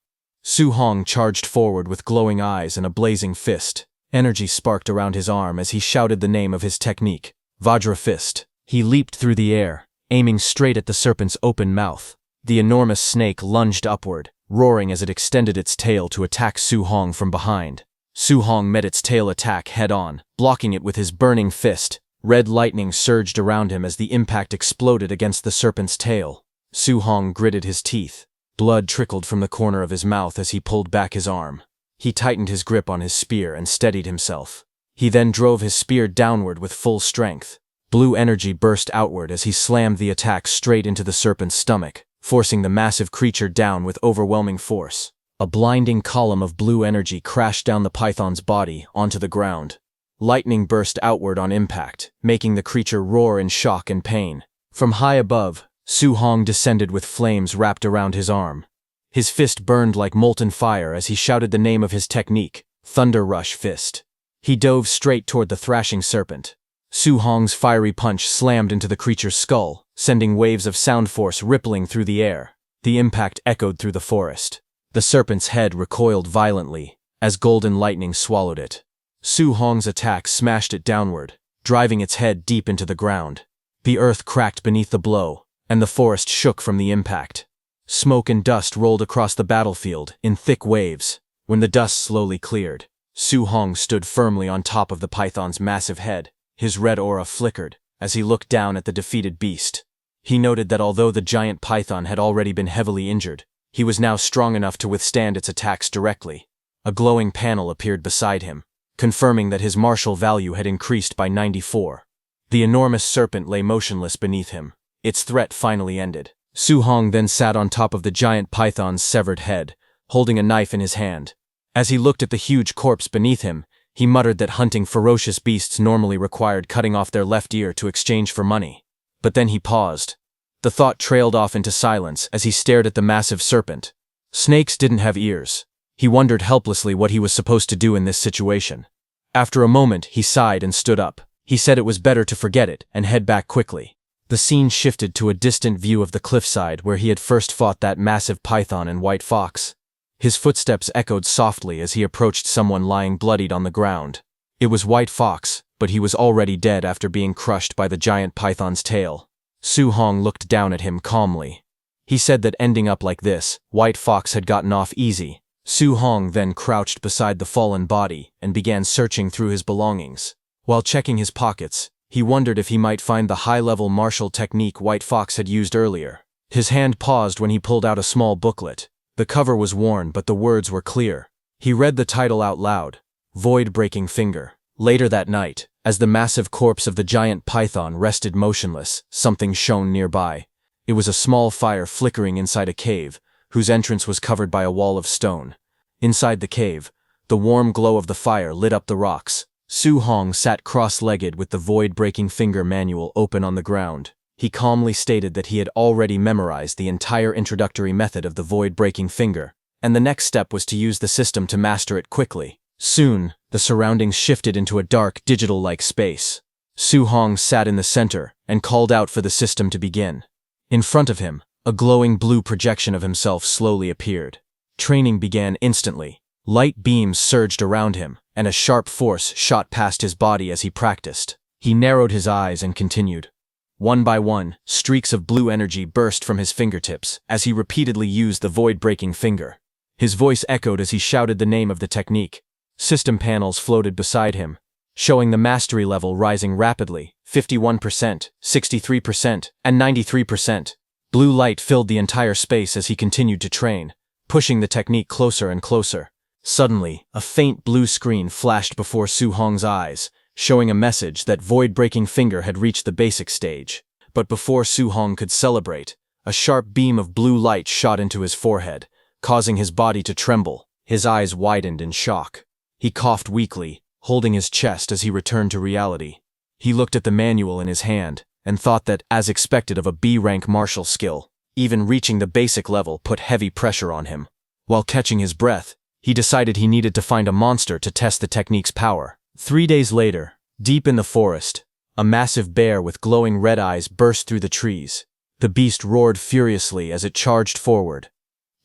[SPEAKER 1] Su Hong charged forward with glowing eyes and a blazing fist. Energy sparked around his arm as he shouted the name of his technique, Vajra Fist. He leaped through the air, aiming straight at the serpent's open mouth. The enormous snake lunged upward, roaring as it extended its tail to attack Su Hong from behind. Su Hong met its tail attack head-on, blocking it with his burning fist. Red lightning surged around him as the impact exploded against the serpent's tail. Su Hong gritted his teeth. Blood trickled from the corner of his mouth as he pulled back his arm. He tightened his grip on his spear and steadied himself. He then drove his spear downward with full strength. Blue energy burst outward as he slammed the attack straight into the serpent's stomach, forcing the massive creature down with overwhelming force. A blinding column of blue energy crashed down the python's body onto the ground. Lightning burst outward on impact, making the creature roar in shock and pain. From high above, Su Hong descended with flames wrapped around his arm. His fist burned like molten fire as he shouted the name of his technique, Thunder Rush Fist. He dove straight toward the thrashing serpent. Su Hong's fiery punch slammed into the creature's skull, sending waves of sound force rippling through the air. The impact echoed through the forest. The serpent's head recoiled violently, as golden lightning swallowed it. Su Hong's attack smashed it downward, driving its head deep into the ground. The earth cracked beneath the blow, and the forest shook from the impact. Smoke and dust rolled across the battlefield in thick waves. When the dust slowly cleared, Su Hong stood firmly on top of the python's massive head. His red aura flickered as he looked down at the defeated beast. He noted that although the giant python had already been heavily injured, he was now strong enough to withstand its attacks directly. A glowing panel appeared beside him, confirming that his martial value had increased by 94. The enormous serpent lay motionless beneath him. Its threat finally ended. Su Hong then sat on top of the giant python's severed head, holding a knife in his hand. As he looked at the huge corpse beneath him, he muttered that hunting ferocious beasts normally required cutting off their left ear to exchange for money. But then he paused. The thought trailed off into silence as he stared at the massive serpent. Snakes didn't have ears. He wondered helplessly what he was supposed to do in this situation. After a moment, he sighed and stood up. He said it was better to forget it and head back quickly. The scene shifted to a distant view of the cliffside where he had first fought that massive python and white fox. His footsteps echoed softly as he approached someone lying bloodied on the ground. It was White Fox, but he was already dead after being crushed by the giant python's tail. Su Hong looked down at him calmly. He said that ending up like this, White Fox had gotten off easy. Su Hong then crouched beside the fallen body and began searching through his belongings. While checking his pockets, he wondered if he might find the high-level martial technique White Fox had used earlier. His hand paused when he pulled out a small booklet. The cover was worn, but the words were clear. He read the title out loud, Void Breaking Finger. Later that night, As the massive corpse of the giant python rested motionless, something shone nearby. It was a small fire flickering inside a cave, whose entrance was covered by a wall of stone. Inside the cave, the warm glow of the fire lit up the rocks. Su Hong sat cross-legged with the void-breaking finger manual open on the ground. He calmly stated that he had already memorized the entire introductory method of the void-breaking finger, and the next step was to use the system to master it quickly. Soon, the surroundings shifted into a dark, digital-like space. Su Hong sat in the center and called out for the system to begin. In front of him, a glowing blue projection of himself slowly appeared. Training began instantly. Light beams surged around him, and a sharp force shot past his body as he practiced. He narrowed his eyes and continued. One by one, streaks of blue energy burst from his fingertips as he repeatedly used the void-breaking finger. His voice echoed as he shouted the name of the technique. System panels floated beside him, showing the mastery level rising rapidly, 51%, 63%, and 93%. Blue light filled the entire space as he continued to train, pushing the technique closer and closer. Suddenly, a faint blue screen flashed before Su Hong's eyes, showing a message that void-breaking finger had reached the basic stage. But before Su Hong could celebrate, a sharp beam of blue light shot into his forehead, causing his body to tremble. His eyes widened in shock. He coughed weakly, holding his chest as he returned to reality. He looked at the manual in his hand and thought that, as expected of a B-rank martial skill, even reaching the basic level put heavy pressure on him. While catching his breath, he decided he needed to find a monster to test the technique's power. 3 days later, deep in the forest, a massive bear with glowing red eyes burst through the trees. The beast roared furiously as it charged forward.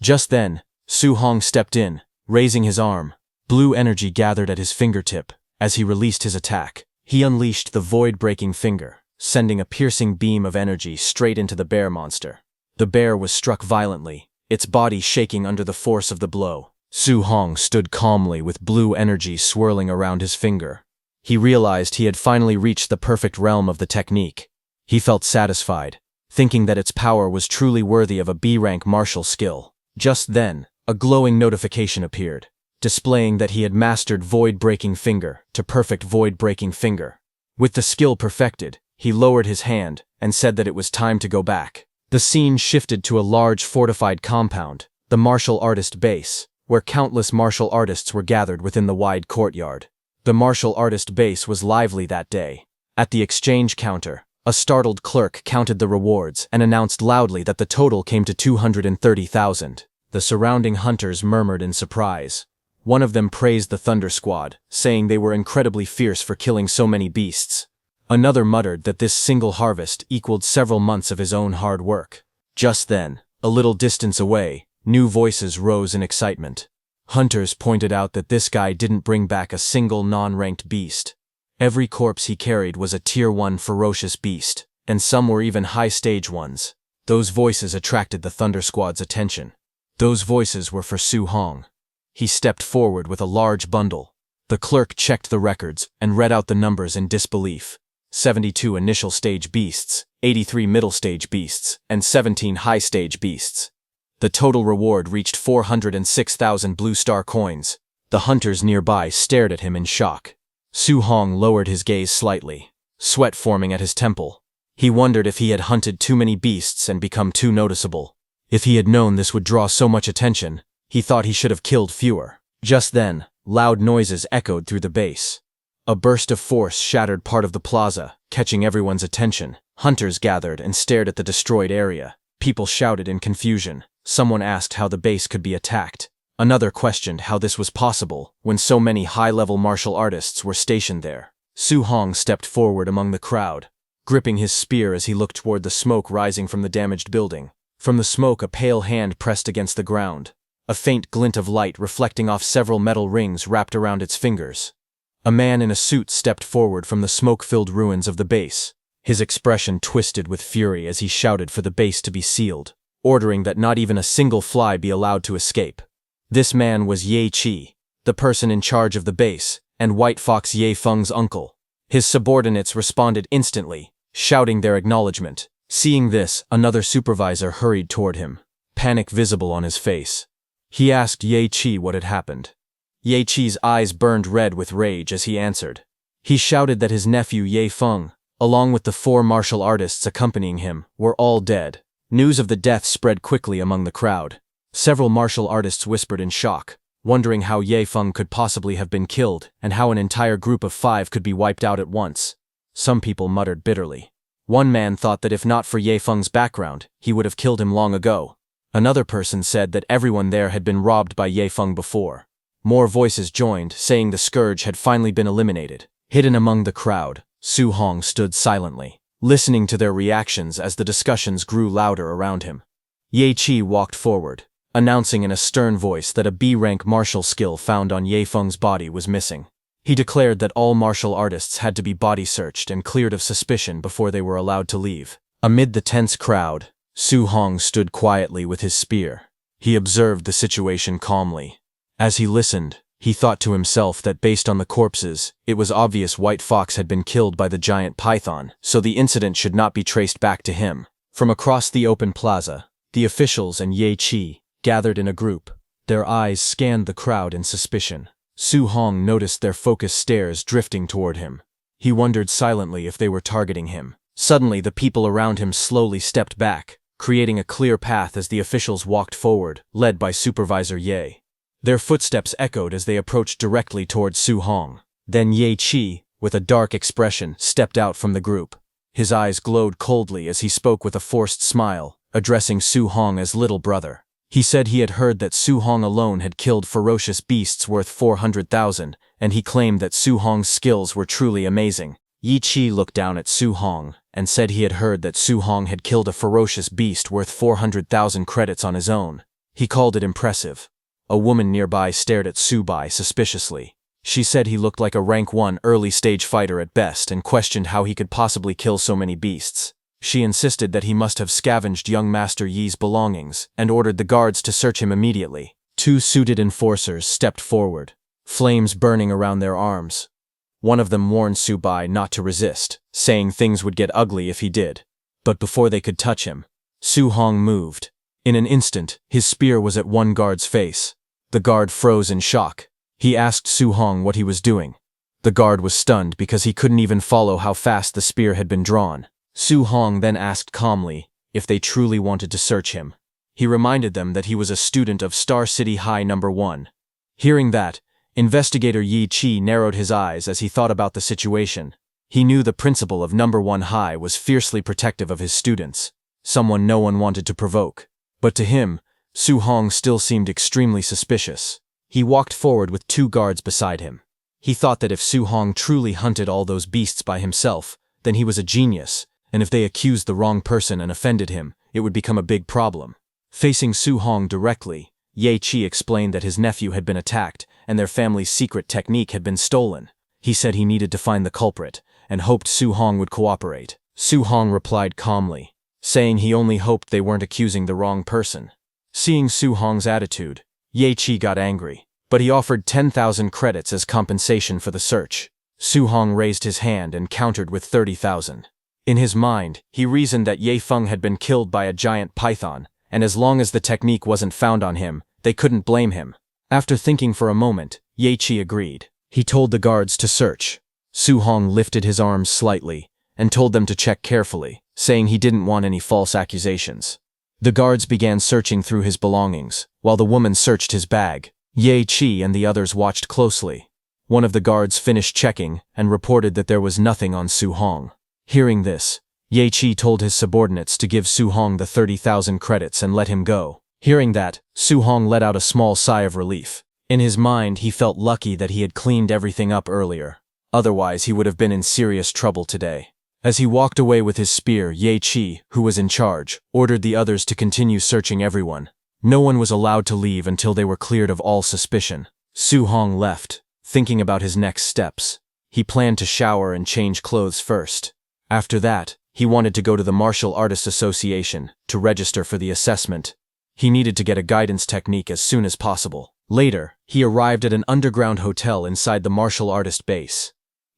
[SPEAKER 1] Just then, Su Hong stepped in, raising his arm. Blue energy gathered at his fingertip. As he released his attack, he unleashed the void-breaking finger, sending a piercing beam of energy straight into the bear monster. The bear was struck violently, its body shaking under the force of the blow. Su Hong stood calmly with blue energy swirling around his finger. He realized he had finally reached the perfect realm of the technique. He felt satisfied, thinking that its power was truly worthy of a B-rank martial skill. Just then, a glowing notification appeared, displaying that he had mastered void-breaking finger to perfect void-breaking finger. With the skill perfected, he lowered his hand and said that it was time to go back. The scene shifted to a large fortified compound, the martial artist base, where countless martial artists were gathered within the wide courtyard. The martial artist base was lively that day. At the exchange counter, a startled clerk counted the rewards and announced loudly that the total came to 230,000. The surrounding hunters murmured in surprise. One of them praised the Thunder Squad, saying they were incredibly fierce for killing so many beasts. Another muttered that this single harvest equaled several months of his own hard work. Just then, a little distance away, new voices rose in excitement. Hunters pointed out that this guy didn't bring back a single non-ranked beast. Every corpse he carried was a Tier 1 ferocious beast, and some were even high-stage ones. Those voices attracted the Thunder Squad's attention. Those voices were for Su Hong. He stepped forward with a large bundle. The clerk checked the records and read out the numbers in disbelief. 72 initial stage beasts, 83 middle stage beasts, and 17 high stage beasts. The total reward reached 406,000 blue star coins. The hunters nearby stared at him in shock. Su Hong lowered his gaze slightly, sweat forming at his temple. He wondered if he had hunted too many beasts and become too noticeable. If he had known this would draw so much attention, he thought he should have killed fewer. Just then, loud noises echoed through the base. A burst of force shattered part of the plaza, catching everyone's attention. Hunters gathered and stared at the destroyed area. People shouted in confusion. Someone asked how the base could be attacked. Another questioned how this was possible when so many high-level martial artists were stationed there. Su Hong stepped forward among the crowd, gripping his spear as he looked toward the smoke rising from the damaged building. From the smoke, a pale hand pressed against the ground, a faint glint of light reflecting off several metal rings wrapped around its fingers. A man in a suit stepped forward from the smoke-filled ruins of the base. His expression twisted with fury as he shouted for the base to be sealed, ordering that not even a single fly be allowed to escape. This man was Ye Qi, the person in charge of the base, and White Fox Ye Feng's uncle. His subordinates responded instantly, shouting their acknowledgement. Seeing this, another supervisor hurried toward him, panic visible on his face. He asked Ye Qi what had happened. Ye Qi's eyes burned red with rage as he answered. He shouted that his nephew Ye Feng, along with the 4 martial artists accompanying him, were all dead. News of the death spread quickly among the crowd. Several martial artists whispered in shock, wondering how Ye Feng could possibly have been killed and how an entire group of 5 could be wiped out at once. Some people muttered bitterly. One man thought that if not for Ye Feng's background, he would have killed him long ago. Another person said that everyone there had been robbed by Ye Feng before. More voices joined, saying the scourge had finally been eliminated. Hidden among the crowd, Su Hong stood silently, listening to their reactions as the discussions grew louder around him. Ye Qi walked forward, announcing in a stern voice that a B-rank martial skill found on Ye Feng's body was missing. He declared that all martial artists had to be body searched and cleared of suspicion before they were allowed to leave. Amid the tense crowd, Su Hong stood quietly with his spear. He observed the situation calmly. As he listened, he thought to himself that based on the corpses, it was obvious White Fox had been killed by the giant python, so the incident should not be traced back to him. From across the open plaza, the officials and Ye Qi gathered in a group. Their eyes scanned the crowd in suspicion. Su Hong noticed their focused stares drifting toward him. He wondered silently if they were targeting him. Suddenly, the people around him slowly stepped back, creating a clear path as the officials walked forward, led by Supervisor Ye. Their footsteps echoed as they approached directly towards Su Hong. Then Ye Qi, with a dark expression, stepped out from the group. His eyes glowed coldly as he spoke with a forced smile, addressing Su Hong as little brother. He said he had heard that Su Hong alone had killed ferocious beasts worth 400,000, and he claimed that Su Hong's skills were truly amazing. Ye Qi looked down at Su Hong and said he had heard that Su Hong had killed a ferocious beast worth 400,000 credits on his own. He called it impressive. A woman nearby stared at Su Bai suspiciously. She said he looked like a rank 1 early-stage fighter at best and questioned how he could possibly kill so many beasts. She insisted that he must have scavenged young Master Yi's belongings and ordered the guards to search him immediately. 2 suited enforcers stepped forward, flames burning around their arms. One of them warned Su Bai not to resist, saying things would get ugly if he did. But before they could touch him, Su Hong moved. In an instant, his spear was at one guard's face. The guard froze in shock. He asked Su Hong what he was doing. The guard was stunned because he couldn't even follow how fast the spear had been drawn. Su Hong then asked calmly if they truly wanted to search him. He reminded them that he was a student of Star City High No. 1. Hearing that, Investigator Ye Qi narrowed his eyes as he thought about the situation. He knew the principal of No. 1 High was fiercely protective of his students, someone no one wanted to provoke. But to him, Su Hong still seemed extremely suspicious. He walked forward with 2 guards beside him. He thought that if Su Hong truly hunted all those beasts by himself, then he was a genius, and if they accused the wrong person and offended him, it would become a big problem. Facing Su Hong directly, Ye Qi explained that his nephew had been attacked and their family's secret technique had been stolen. He said he needed to find the culprit and hoped Su Hong would cooperate. Su Hong replied calmly, saying he only hoped they weren't accusing the wrong person. Seeing Su Hong's attitude, Ye Qi got angry, but he offered 10,000 credits as compensation for the search. Su Hong raised his hand and countered with 30,000. In his mind, he reasoned that Ye Feng had been killed by a giant python, and as long as the technique wasn't found on him, they couldn't blame him. After thinking for a moment, Ye Qi agreed. He told the guards to search. Su Hong lifted his arms slightly and told them to check carefully, saying he didn't want any false accusations. The guards began searching through his belongings, while the woman searched his bag. Ye Qi and the others watched closely. One of the guards finished checking and reported that there was nothing on Su Hong. Hearing this, Ye Qi told his subordinates to give Su Hong the 30,000 credits and let him go. Hearing that, Su Hong let out a small sigh of relief. In his mind, he felt lucky that he had cleaned everything up earlier. Otherwise, he would have been in serious trouble today. As he walked away with his spear, Ye Qi, who was in charge, ordered the others to continue searching everyone. No one was allowed to leave until they were cleared of all suspicion. Su Hong left, thinking about his next steps. He planned to shower and change clothes first. After that, he wanted to go to the Martial Artists Association to register for the assessment. He needed to get a guidance technique as soon as possible. Later, he arrived at an underground hotel inside the martial artist base.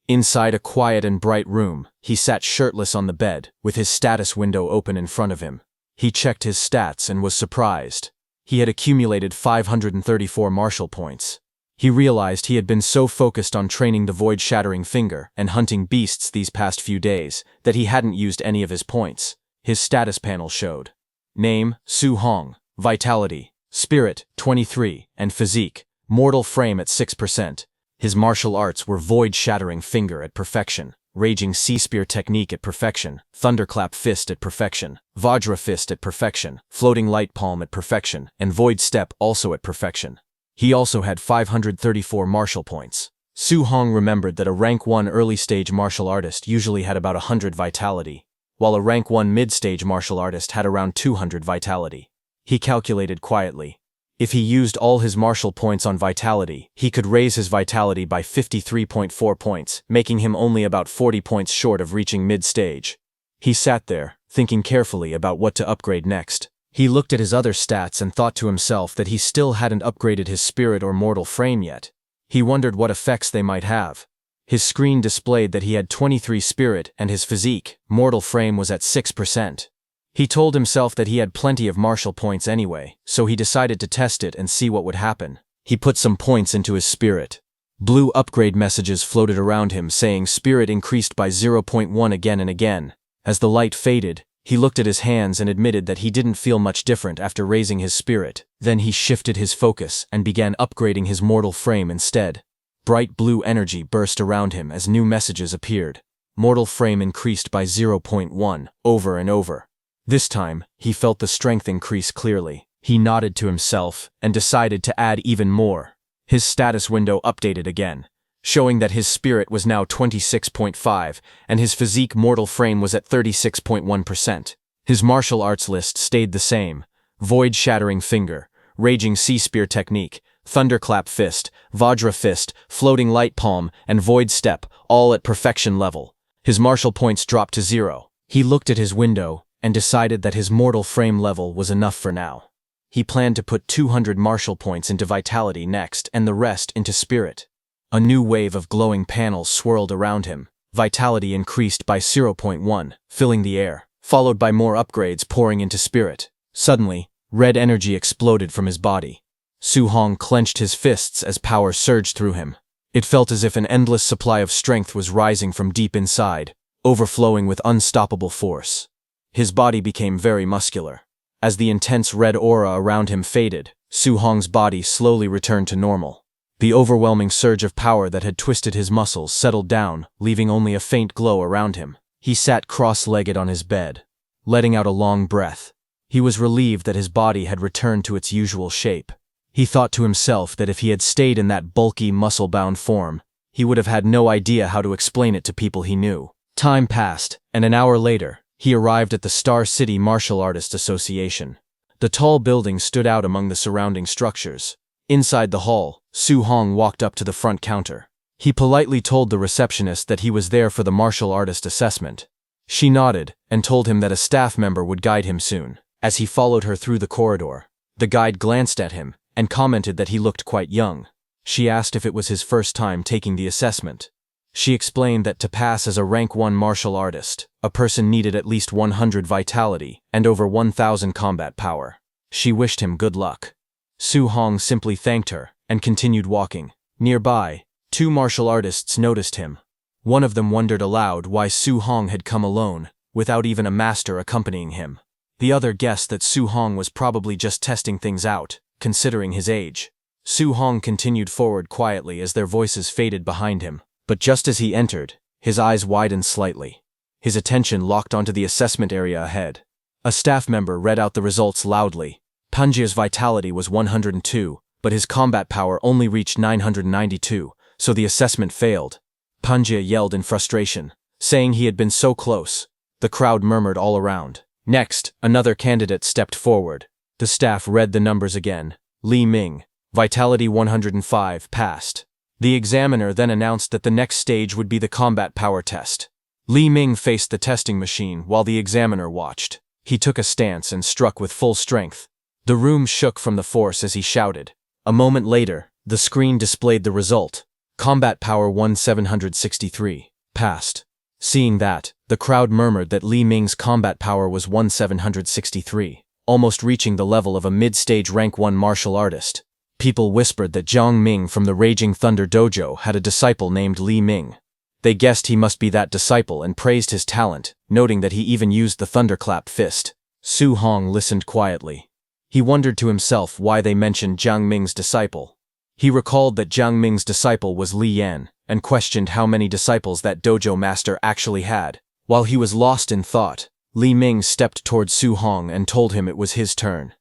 [SPEAKER 1] Inside a quiet and bright room, he sat shirtless on the bed, with his status window open in front of him. He checked his stats and was surprised. He had accumulated 534 martial points. He realized he had been so focused on training the void-shattering finger and hunting beasts these past few days that he hadn't used any of his points. His status panel showed name, Su Hong, vitality, spirit, 23, and physique, mortal frame at 6%. His martial arts were void-shattering finger at perfection, raging sea spear technique at perfection, thunderclap fist at perfection, vajra fist at perfection, floating light palm at perfection, and void step also at perfection. He also had 534 martial points. Su Hong remembered that a rank 1 early-stage martial artist usually had about 100 vitality, while a rank 1 mid-stage martial artist had around 200 vitality. He calculated quietly. If he used all his martial points on vitality, he could raise his vitality by 53.4 points, making him only about 40 points short of reaching mid-stage. He sat there, thinking carefully about what to upgrade next. He looked at his other stats and thought to himself that he still hadn't upgraded his spirit or mortal frame yet. He wondered what effects they might have. His screen displayed that he had 23 spirit and his physique, mortal frame was at 6%. He told himself that he had plenty of martial points anyway, so he decided to test it and see what would happen. He put some points into his spirit. Blue upgrade messages floated around him saying spirit increased by 0.1 again and again. As the light faded, he looked at his hands and admitted that he didn't feel much different after raising his spirit. Then he shifted his focus and began upgrading his mortal frame instead. Bright blue energy burst around him as new messages appeared. Mortal frame increased by 0.1, over and over. This time, he felt the strength increase clearly. He nodded to himself and decided to add even more. His status window updated again, showing that his spirit was now 26.5 and his physique mortal frame was at 36.1%. His martial arts list stayed the same: void-shattering finger, raging sea spear technique, thunderclap fist, vajra fist, floating light palm, and void step, all at perfection level. His martial points dropped to 0. He looked at his window and decided that his mortal frame level was enough for now. He planned to put 200 martial points into vitality next and the rest into spirit. A new wave of glowing panels swirled around him. Vitality increased by 0.1, filling the air, followed by more upgrades pouring into spirit. Suddenly, red energy exploded from his body. Su Hong clenched his fists as power surged through him. It felt as if an endless supply of strength was rising from deep inside, overflowing with unstoppable force. His body became very muscular. As the intense red aura around him faded, Su Hong's body slowly returned to normal. The overwhelming surge of power that had twisted his muscles settled down, leaving only a faint glow around him. He sat cross-legged on his bed, letting out a long breath. He was relieved that his body had returned to its usual shape. He thought to himself that if he had stayed in that bulky, muscle-bound form, he would have had no idea how to explain it to people he knew. Time passed, and an hour later, he arrived at the Star City Martial Artists Association. The tall building stood out among the surrounding structures. Inside the hall, Su Hong walked up to the front counter. He politely told the receptionist that he was there for the martial artist assessment. She nodded and told him that a staff member would guide him soon. As he followed her through the corridor, the guide glanced at him and commented that he looked quite young. She asked if it was his first time taking the assessment. She explained that to pass as a rank 1 martial artist, a person needed at least 100 vitality and over 1,000 combat power. She wished him good luck. Su Hong simply thanked her and continued walking. Nearby, 2 martial artists noticed him. One of them wondered aloud why Su Hong had come alone, without even a master accompanying him. The other guessed that Su Hong was probably just testing things out, considering his age. Su Hong continued forward quietly as their voices faded behind him. But just as he entered, his eyes widened slightly. His attention locked onto the assessment area ahead. A staff member read out the results loudly. Panjia's vitality was 102, but his combat power only reached 992, so the assessment failed. Panjia yelled in frustration, saying he had been so close. The crowd murmured all around. Next, another candidate stepped forward. The staff read the numbers again. Li Ming, vitality 105, passed. The examiner then announced that the next stage would be the combat power test. Li Ming faced the testing machine while the examiner watched. He took a stance and struck with full strength. The room shook from the force as he shouted. A moment later, the screen displayed the result. Combat power 1763, passed. Seeing that, the crowd murmured that Li Ming's combat power was 1763, almost reaching the level of a mid-stage rank 1 martial artist. People whispered that Jiang Ming from the Raging Thunder Dojo had a disciple named Li Ming. They guessed he must be that disciple and praised his talent, noting that he even used the thunderclap fist. Su Hong listened quietly. He wondered to himself why they mentioned Jiang Ming's disciple. He recalled that Jiang Ming's disciple was Li Yan, and questioned how many disciples that dojo master actually had. While he was lost in thought, Li Ming stepped toward Su Hong and told him it was his turn.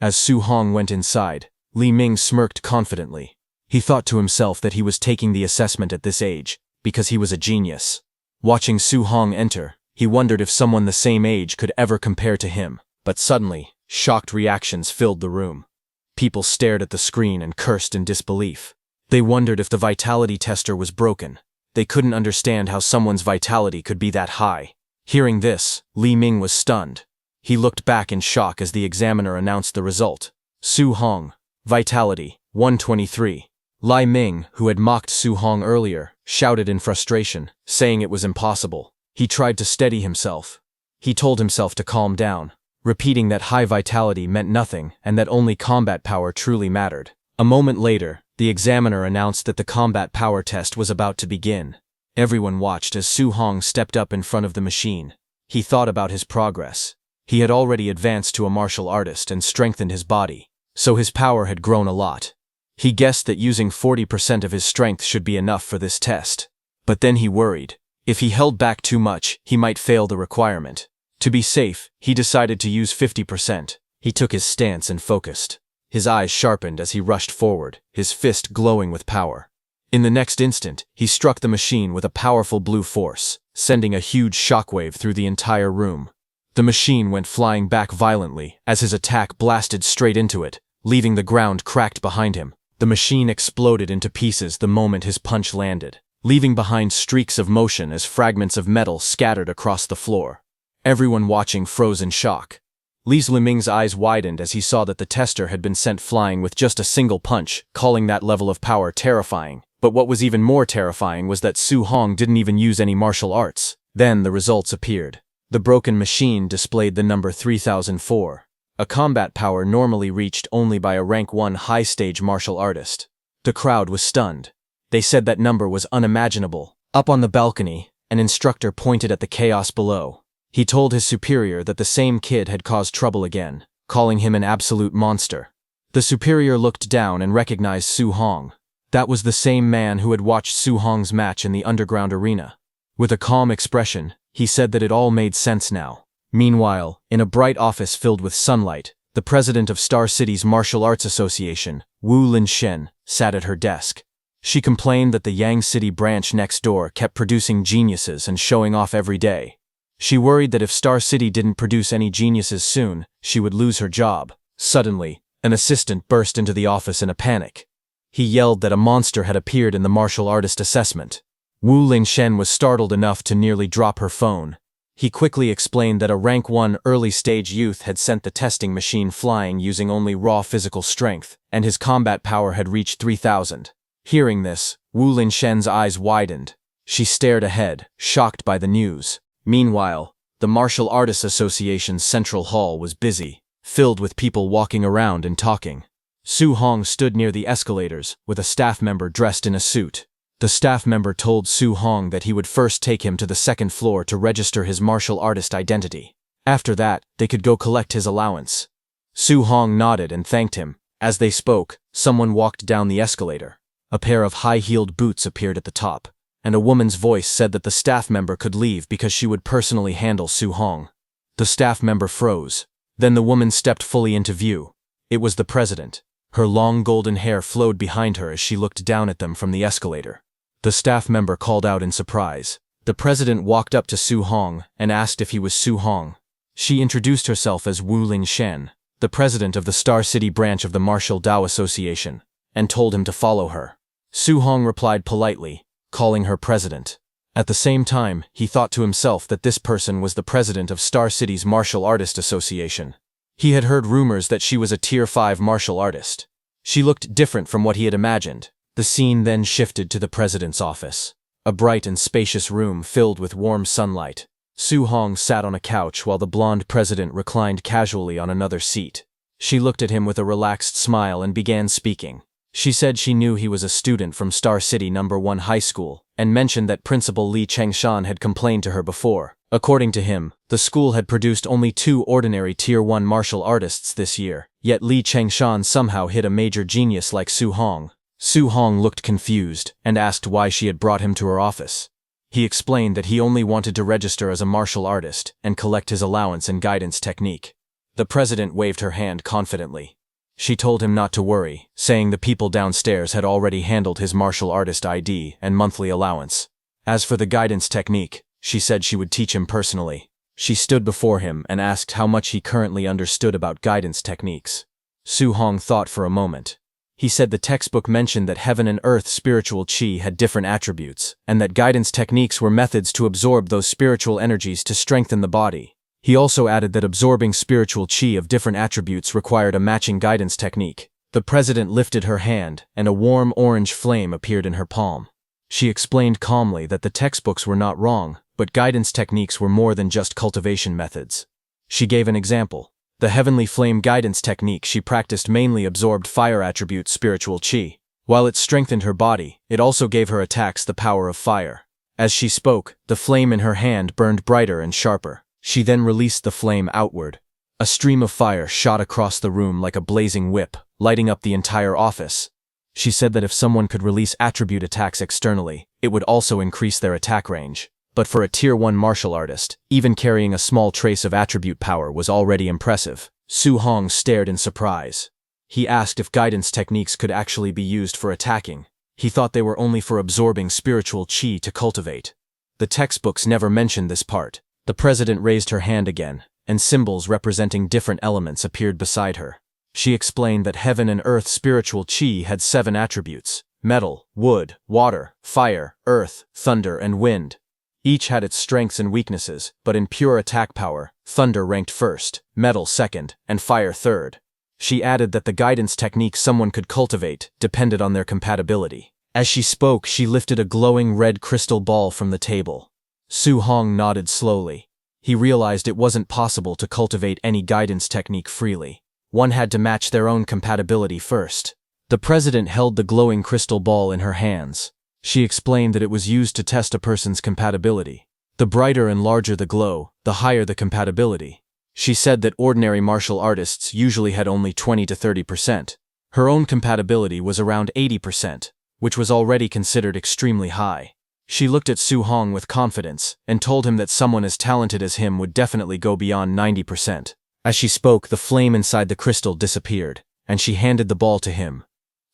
[SPEAKER 1] As Su Hong went inside, Li Ming smirked confidently. He thought to himself that he was taking the assessment at this age, because he was a genius. Watching Su Hong enter, he wondered if someone the same age could ever compare to him, but suddenly, shocked reactions filled the room. People stared at the screen and cursed in disbelief. They wondered if the vitality tester was broken. They couldn't understand how someone's vitality could be that high. Hearing this, Li Ming was stunned. He looked back in shock as the examiner announced the result. Su Hong, vitality, 123. Li Ming, who had mocked Su Hong earlier, shouted in frustration, saying it was impossible. He tried to steady himself. He told himself to calm down, repeating that high vitality meant nothing and that only combat power truly mattered. A moment later, the examiner announced that the combat power test was about to begin. Everyone watched as Su Hong stepped up in front of the machine. He thought about his progress. He had already advanced to a martial artist and strengthened his body, so his power had grown a lot. He guessed that using 40% of his strength should be enough for this test. But then he worried. If he held back too much, he might fail the requirement. To be safe, he decided to use 50%. He took his stance and focused. His eyes sharpened as he rushed forward, his fist glowing with power. In the next instant, he struck the machine with a powerful blue force, sending a huge shockwave through the entire room. The machine went flying back violently as his attack blasted straight into it, leaving the ground cracked behind him. The machine exploded into pieces the moment his punch landed, leaving behind streaks of motion as fragments of metal scattered across the floor. Everyone watching froze in shock. Li Ming's eyes widened as he saw that the tester had been sent flying with just a single punch, calling that level of power terrifying. But what was even more terrifying was that Su Hong didn't even use any martial arts. Then the results appeared. The broken machine displayed the number 3004, a combat power normally reached only by a rank 1 high-stage martial artist. The crowd was stunned. They said that number was unimaginable. Up on the balcony, an instructor pointed at the chaos below. He told his superior that the same kid had caused trouble again, calling him an absolute monster. The superior looked down and recognized Su Hong. That was the same man who had watched Su Hong's match in the underground arena. With a calm expression, he said that it all made sense now. Meanwhile, in a bright office filled with sunlight, the president of Star City's Martial Arts Association, Wu Linshen, sat at her desk. She complained that the Yang City branch next door kept producing geniuses and showing off every day. She worried that if Star City didn't produce any geniuses soon, she would lose her job. Suddenly, an assistant burst into the office in a panic. He yelled that a monster had appeared in the martial artist assessment. Wu Linshen was startled enough to nearly drop her phone. He quickly explained that a rank 1 early-stage youth had sent the testing machine flying using only raw physical strength, and his combat power had reached 3000. Hearing this, Wu Linshen's eyes widened. She stared ahead, shocked by the news. Meanwhile, the Martial Artists Association's central hall was busy, filled with people walking around and talking. Su Hong stood near the escalators, with a staff member dressed in a suit. The staff member told Su Hong that he would first take him to the second floor to register his martial artist identity. After that, they could go collect his allowance. Su Hong nodded and thanked him. As they spoke, someone walked down the escalator. A pair of high-heeled boots appeared at the top, and a woman's voice said that the staff member could leave because she would personally handle Su Hong. The staff member froze. Then the woman stepped fully into view. It was the president. Her long golden hair flowed behind her as she looked down at them from the escalator. The staff member called out in surprise. The president walked up to Su Hong and asked if he was Su Hong. She introduced herself as Wu Linshen, the president of the Star City branch of the Martial Dao Association, and told him to follow her. Su Hong replied politely, calling her president. At the same time, he thought to himself that this person was the president of Star City's Martial Artist Association. He had heard rumors that she was a Tier 5 martial artist. She looked different from what he had imagined. The scene then shifted to the president's office. A bright and spacious room filled with warm sunlight. Su Hong sat on a couch while the blonde president reclined casually on another seat. She looked at him with a relaxed smile and began speaking. She said she knew he was a student from Star City No. 1 High School, and mentioned that Principal Lee Chengshan had complained to her before. According to him, the school had produced only 2 ordinary Tier 1 martial artists this year, yet Lee Chengshan somehow hit a major genius like Su Hong. Su Hong looked confused, and asked why she had brought him to her office. He explained that he only wanted to register as a martial artist, and collect his allowance and guidance technique. The president waved her hand confidently. She told him not to worry, saying the people downstairs had already handled his martial artist ID and monthly allowance. As for the guidance technique, she said she would teach him personally. She stood before him and asked how much he currently understood about guidance techniques. Su Hong thought for a moment. He said the textbook mentioned that heaven and earth spiritual chi had different attributes, and that guidance techniques were methods to absorb those spiritual energies to strengthen the body. He also added that absorbing spiritual chi of different attributes required a matching guidance technique. The president lifted her hand, and a warm orange flame appeared in her palm. She explained calmly that the textbooks were not wrong, but guidance techniques were more than just cultivation methods. She gave an example. The heavenly flame guidance technique she practiced mainly absorbed fire attribute spiritual chi. While it strengthened her body, it also gave her attacks the power of fire. As she spoke, the flame in her hand burned brighter and sharper. She then released the flame outward. A stream of fire shot across the room like a blazing whip, lighting up the entire office. She said that if someone could release attribute attacks externally, it would also increase their attack range. But for a Tier 1 martial artist, even carrying a small trace of attribute power was already impressive. Su Hong stared in surprise. He asked if guidance techniques could actually be used for attacking. He thought they were only for absorbing spiritual chi to cultivate. The textbooks never mentioned this part. The president raised her hand again, and symbols representing different elements appeared beside her. She explained that heaven and earth spiritual chi had 7 attributes: metal, wood, water, fire, earth, thunder, and wind. Each had its strengths and weaknesses, but in pure attack power, thunder ranked first, metal second, and fire third. She added that the guidance technique someone could cultivate depended on their compatibility. As she spoke, she lifted a glowing red crystal ball from the table. Su Hong nodded slowly. He realized it wasn't possible to cultivate any guidance technique freely. One had to match their own compatibility first. The president held the glowing crystal ball in her hands. She explained that it was used to test a person's compatibility. The brighter and larger the glow, the higher the compatibility. She said that ordinary martial artists usually had only 20 to 30%. Her own compatibility was around 80%, which was already considered extremely high. She looked at Su Hong with confidence, and told him that someone as talented as him would definitely go beyond 90%. As she spoke, the flame inside the crystal disappeared, and she handed the ball to him.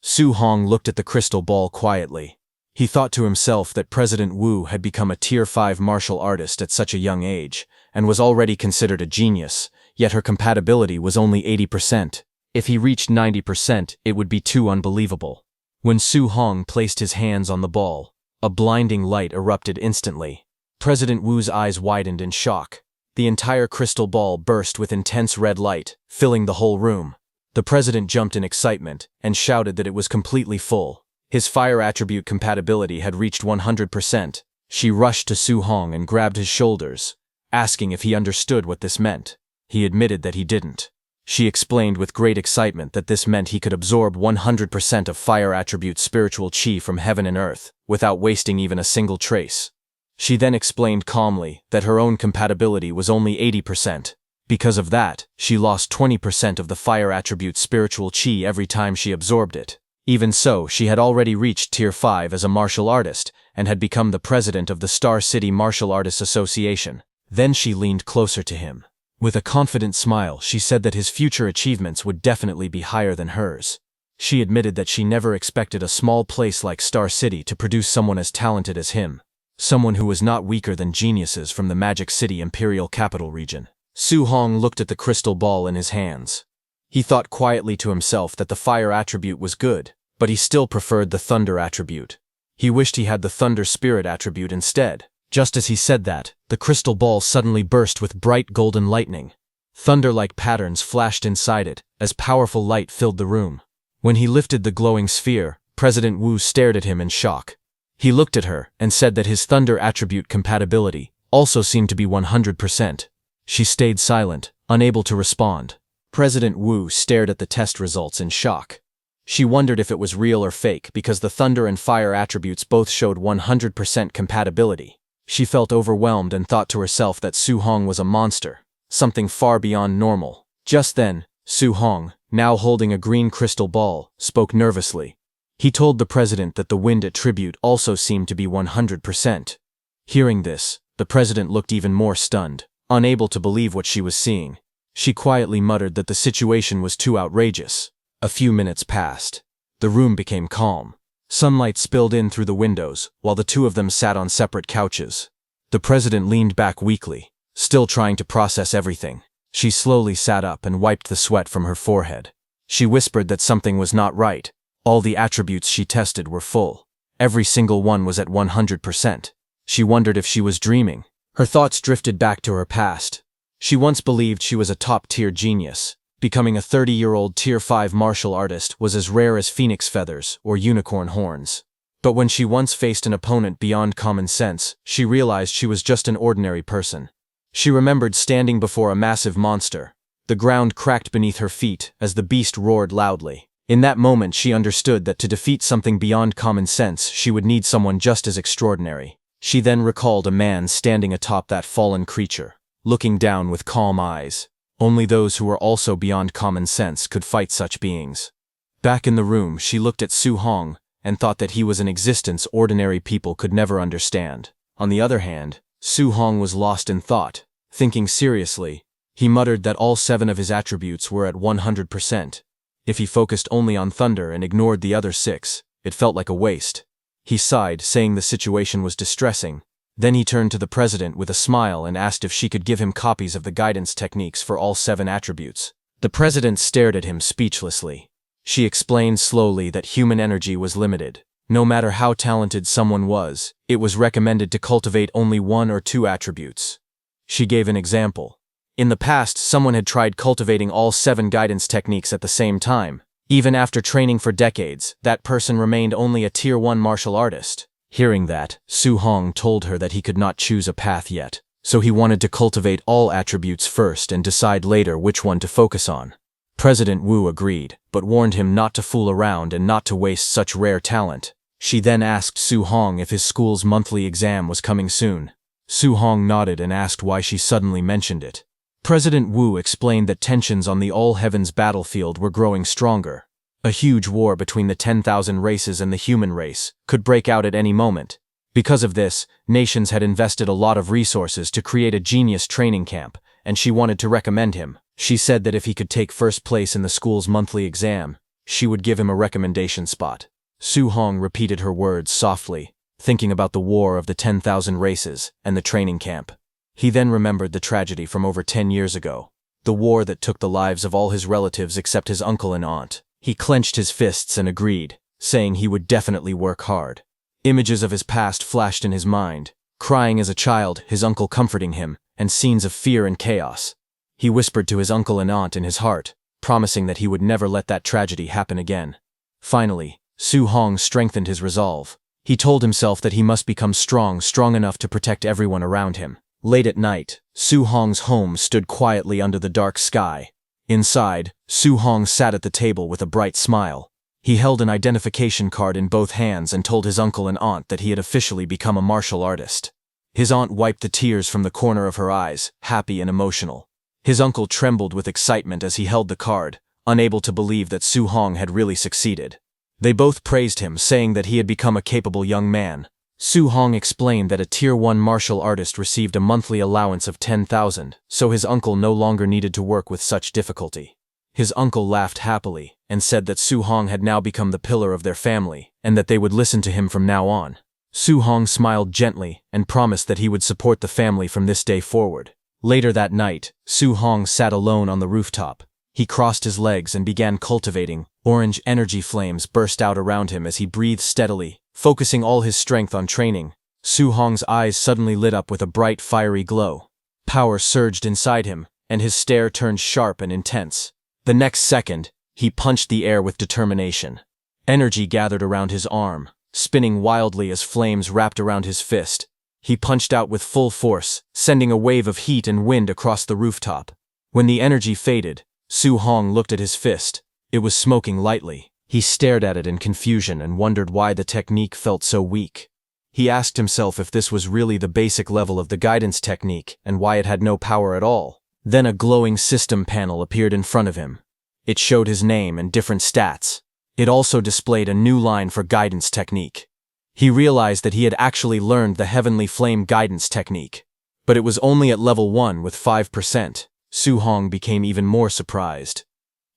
[SPEAKER 1] Su Hong looked at the crystal ball quietly. He thought to himself that President Wu had become a Tier 5 martial artist at such a young age, and was already considered a genius, yet her compatibility was only 80%. If he reached 90%, it would be too unbelievable. When Su Hong placed his hands on the ball, a blinding light erupted instantly. President Wu's eyes widened in shock. The entire crystal ball burst with intense red light, filling the whole room. The president jumped in excitement, and shouted that it was completely full. His fire attribute compatibility had reached 100%. She rushed to Su Hong and grabbed his shoulders, asking if he understood what this meant. He admitted that he didn't. She explained with great excitement that this meant he could absorb 100% of fire attribute spiritual chi from heaven and earth, without wasting even a single trace. She then explained calmly that her own compatibility was only 80%. Because of that, she lost 20% of the fire attribute spiritual chi every time she absorbed it. Even so, she had already reached Tier 5 as a martial artist, and had become the president of the Star City Martial Artists Association. Then she leaned closer to him. With a confident smile, she said that his future achievements would definitely be higher than hers. She admitted that she never expected a small place like Star City to produce someone as talented as him. Someone who was not weaker than geniuses from the Magic City Imperial Capital region. Su Hong looked at the crystal ball in his hands. He thought quietly to himself that the fire attribute was good, but he still preferred the thunder attribute. He wished he had the thunder spirit attribute instead. Just as he said that, the crystal ball suddenly burst with bright golden lightning. Thunder-like patterns flashed inside it, as powerful light filled the room. When he lifted the glowing sphere, President Wu stared at him in shock. He looked at her and said that his thunder attribute compatibility also seemed to be 100%. She stayed silent, unable to respond. President Wu stared at the test results in shock. She wondered if it was real or fake because the thunder and fire attributes both showed 100% compatibility. She felt overwhelmed and thought to herself that Su Hong was a monster, something far beyond normal. Just then, Su Hong, now holding a green crystal ball, spoke nervously. He told the president that the wind attribute also seemed to be 100%. Hearing this, the president looked even more stunned, unable to believe what she was seeing. She quietly muttered that the situation was too outrageous. A few minutes passed. The room became calm. Sunlight spilled in through the windows, while the two of them sat on separate couches. The president leaned back weakly, still trying to process everything. She slowly sat up and wiped the sweat from her forehead. She whispered that something was not right. All the attributes she tested were full. Every single one was at 100%. She wondered if she was dreaming. Her thoughts drifted back to her past. She once believed she was a top-tier genius. Becoming a 30-year-old Tier 5 martial artist was as rare as phoenix feathers or unicorn horns. But when she once faced an opponent beyond common sense, she realized she was just an ordinary person. She remembered standing before a massive monster. The ground cracked beneath her feet as the beast roared loudly. In that moment she understood that to defeat something beyond common sense she would need someone just as extraordinary. She then recalled a man standing atop that fallen creature, looking down with calm eyes. Only those who were also beyond common sense could fight such beings. Back in the room, she looked at Su Hong and thought that he was an existence ordinary people could never understand. On the other hand, Su Hong was lost in thought. Thinking seriously, he muttered that all 7 of his attributes were at 100%. If he focused only on thunder and ignored the other 6, it felt like a waste. He sighed, saying the situation was distressing. Then he turned to the president with a smile and asked if she could give him copies of the guidance techniques for all 7 attributes. The president stared at him speechlessly. She explained slowly that human energy was limited. No matter how talented someone was, it was recommended to cultivate only 1 or 2 attributes. She gave an example. In the past, someone had tried cultivating all 7 guidance techniques at the same time. Even after training for decades, that person remained only a Tier 1 martial artist. Hearing that, Su Hong told her that he could not choose a path yet, so he wanted to cultivate all attributes first and decide later which one to focus on. President Wu agreed, but warned him not to fool around and not to waste such rare talent. She then asked Su Hong if his school's monthly exam was coming soon. Su Hong nodded and asked why she suddenly mentioned it. President Wu explained that tensions on the All-Heavens battlefield were growing stronger. A huge war between the 10,000 races and the human race could break out at any moment. Because of this, nations had invested a lot of resources to create a genius training camp, and she wanted to recommend him. She said that if he could take first place in the school's monthly exam, she would give him a recommendation spot. Su Hong repeated her words softly, thinking about the war of the 10,000 races and the training camp. He then remembered the tragedy from over 10 years ago, the war that took the lives of all his relatives except his uncle and aunt. He clenched his fists and agreed, saying he would definitely work hard. Images of his past flashed in his mind, crying as a child, his uncle comforting him, and scenes of fear and chaos. He whispered to his uncle and aunt in his heart, promising that he would never let that tragedy happen again. Finally, Su Hong strengthened his resolve. He told himself that he must become strong enough to protect everyone around him. Late at night, Su Hong's home stood quietly under the dark sky. Inside, Su Hong sat at the table with a bright smile. He held an identification card in both hands and told his uncle and aunt that he had officially become a martial artist. His aunt wiped the tears from the corner of her eyes, happy and emotional. His uncle trembled with excitement as he held the card, unable to believe that Su Hong had really succeeded. They both praised him, saying that he had become a capable young man. Su Hong explained that a Tier 1 martial artist received a monthly allowance of 10,000, so his uncle no longer needed to work with such difficulty. His uncle laughed happily and said that Su Hong had now become the pillar of their family and that they would listen to him from now on. Su Hong smiled gently and promised that he would support the family from this day forward. Later that night, Su Hong sat alone on the rooftop. He crossed his legs and began cultivating. Orange energy flames burst out around him as he breathed steadily, focusing all his strength on training. Su Hong's eyes suddenly lit up with a bright, fiery glow. Power surged inside him, and his stare turned sharp and intense. The next second, he punched the air with determination. Energy gathered around his arm, spinning wildly as flames wrapped around his fist. He punched out with full force, sending a wave of heat and wind across the rooftop. When the energy faded, Su Hong looked at his fist. It was smoking lightly, He stared at it in confusion and wondered why the technique felt so weak. He asked himself if this was really the basic level of the guidance technique and why it had no power at all. Then a glowing system panel appeared in front of him. It showed his name and different stats. It also displayed a new line for guidance technique. He realized that he had actually learned the Heavenly Flame guidance technique. But it was only at level 1 with 5%. Su Hong became even more surprised.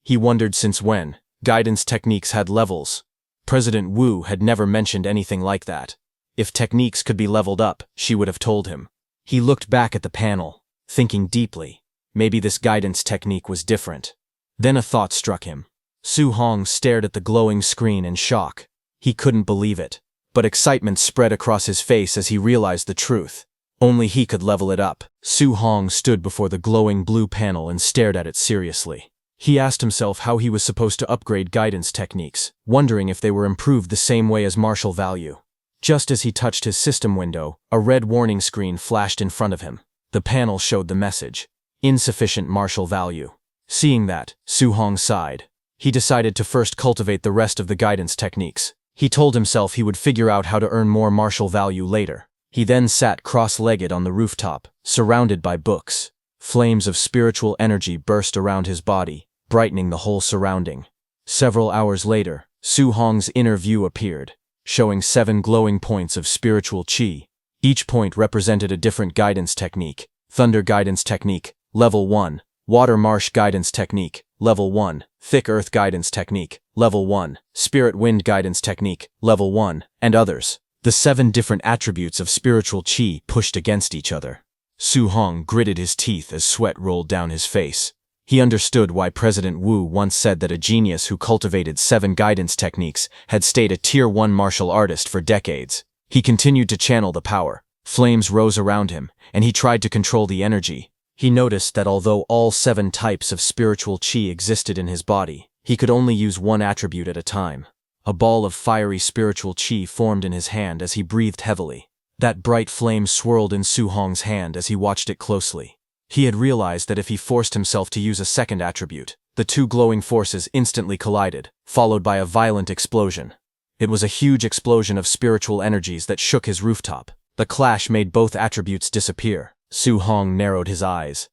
[SPEAKER 1] He wondered since when guidance techniques had levels. President Wu had never mentioned anything like that. If techniques could be leveled up, she would have told him. He looked back at the panel, thinking deeply. Maybe this guidance technique was different. Then a thought struck him. Su Hong stared at the glowing screen in shock. He couldn't believe it, but excitement spread across his face as he realized the truth. Only he could level it up. Su Hong stood before the glowing blue panel and stared at it seriously. He asked himself how he was supposed to upgrade guidance techniques, wondering if they were improved the same way as martial value. Just as he touched his system window, a red warning screen flashed in front of him. The panel showed the message: insufficient martial value. Seeing that, Su Hong sighed. He decided to first cultivate the rest of the guidance techniques. He told himself he would figure out how to earn more martial value later. He then sat cross-legged on the rooftop, surrounded by books. Flames of spiritual energy burst around his body, brightening the whole surrounding. Several hours later, Su Hong's inner view appeared, showing 7 glowing points of spiritual qi. Each point represented a different guidance technique. Thunder guidance technique, level 1. Water marsh guidance technique, level 1. Thick earth guidance technique, level 1. Spirit wind guidance technique, level 1, and others. The 7 different attributes of spiritual qi pushed against each other. Su Hong gritted his teeth as sweat rolled down his face. He understood why President Wu once said that a genius who cultivated 7 guidance techniques had stayed a Tier 1 martial artist for decades. He continued to channel the power. Flames rose around him, and he tried to control the energy. He noticed that although all 7 types of spiritual qi existed in his body, he could only use one attribute at a time. A ball of fiery spiritual qi formed in his hand as he breathed heavily. That bright flame swirled in Su Hong's hand as he watched it closely. He had realized that if he forced himself to use a second attribute, the 2 glowing forces instantly collided, followed by a violent explosion. It was a huge explosion of spiritual energies that shook his rooftop. The clash made both attributes disappear. Su Hong narrowed his eyes.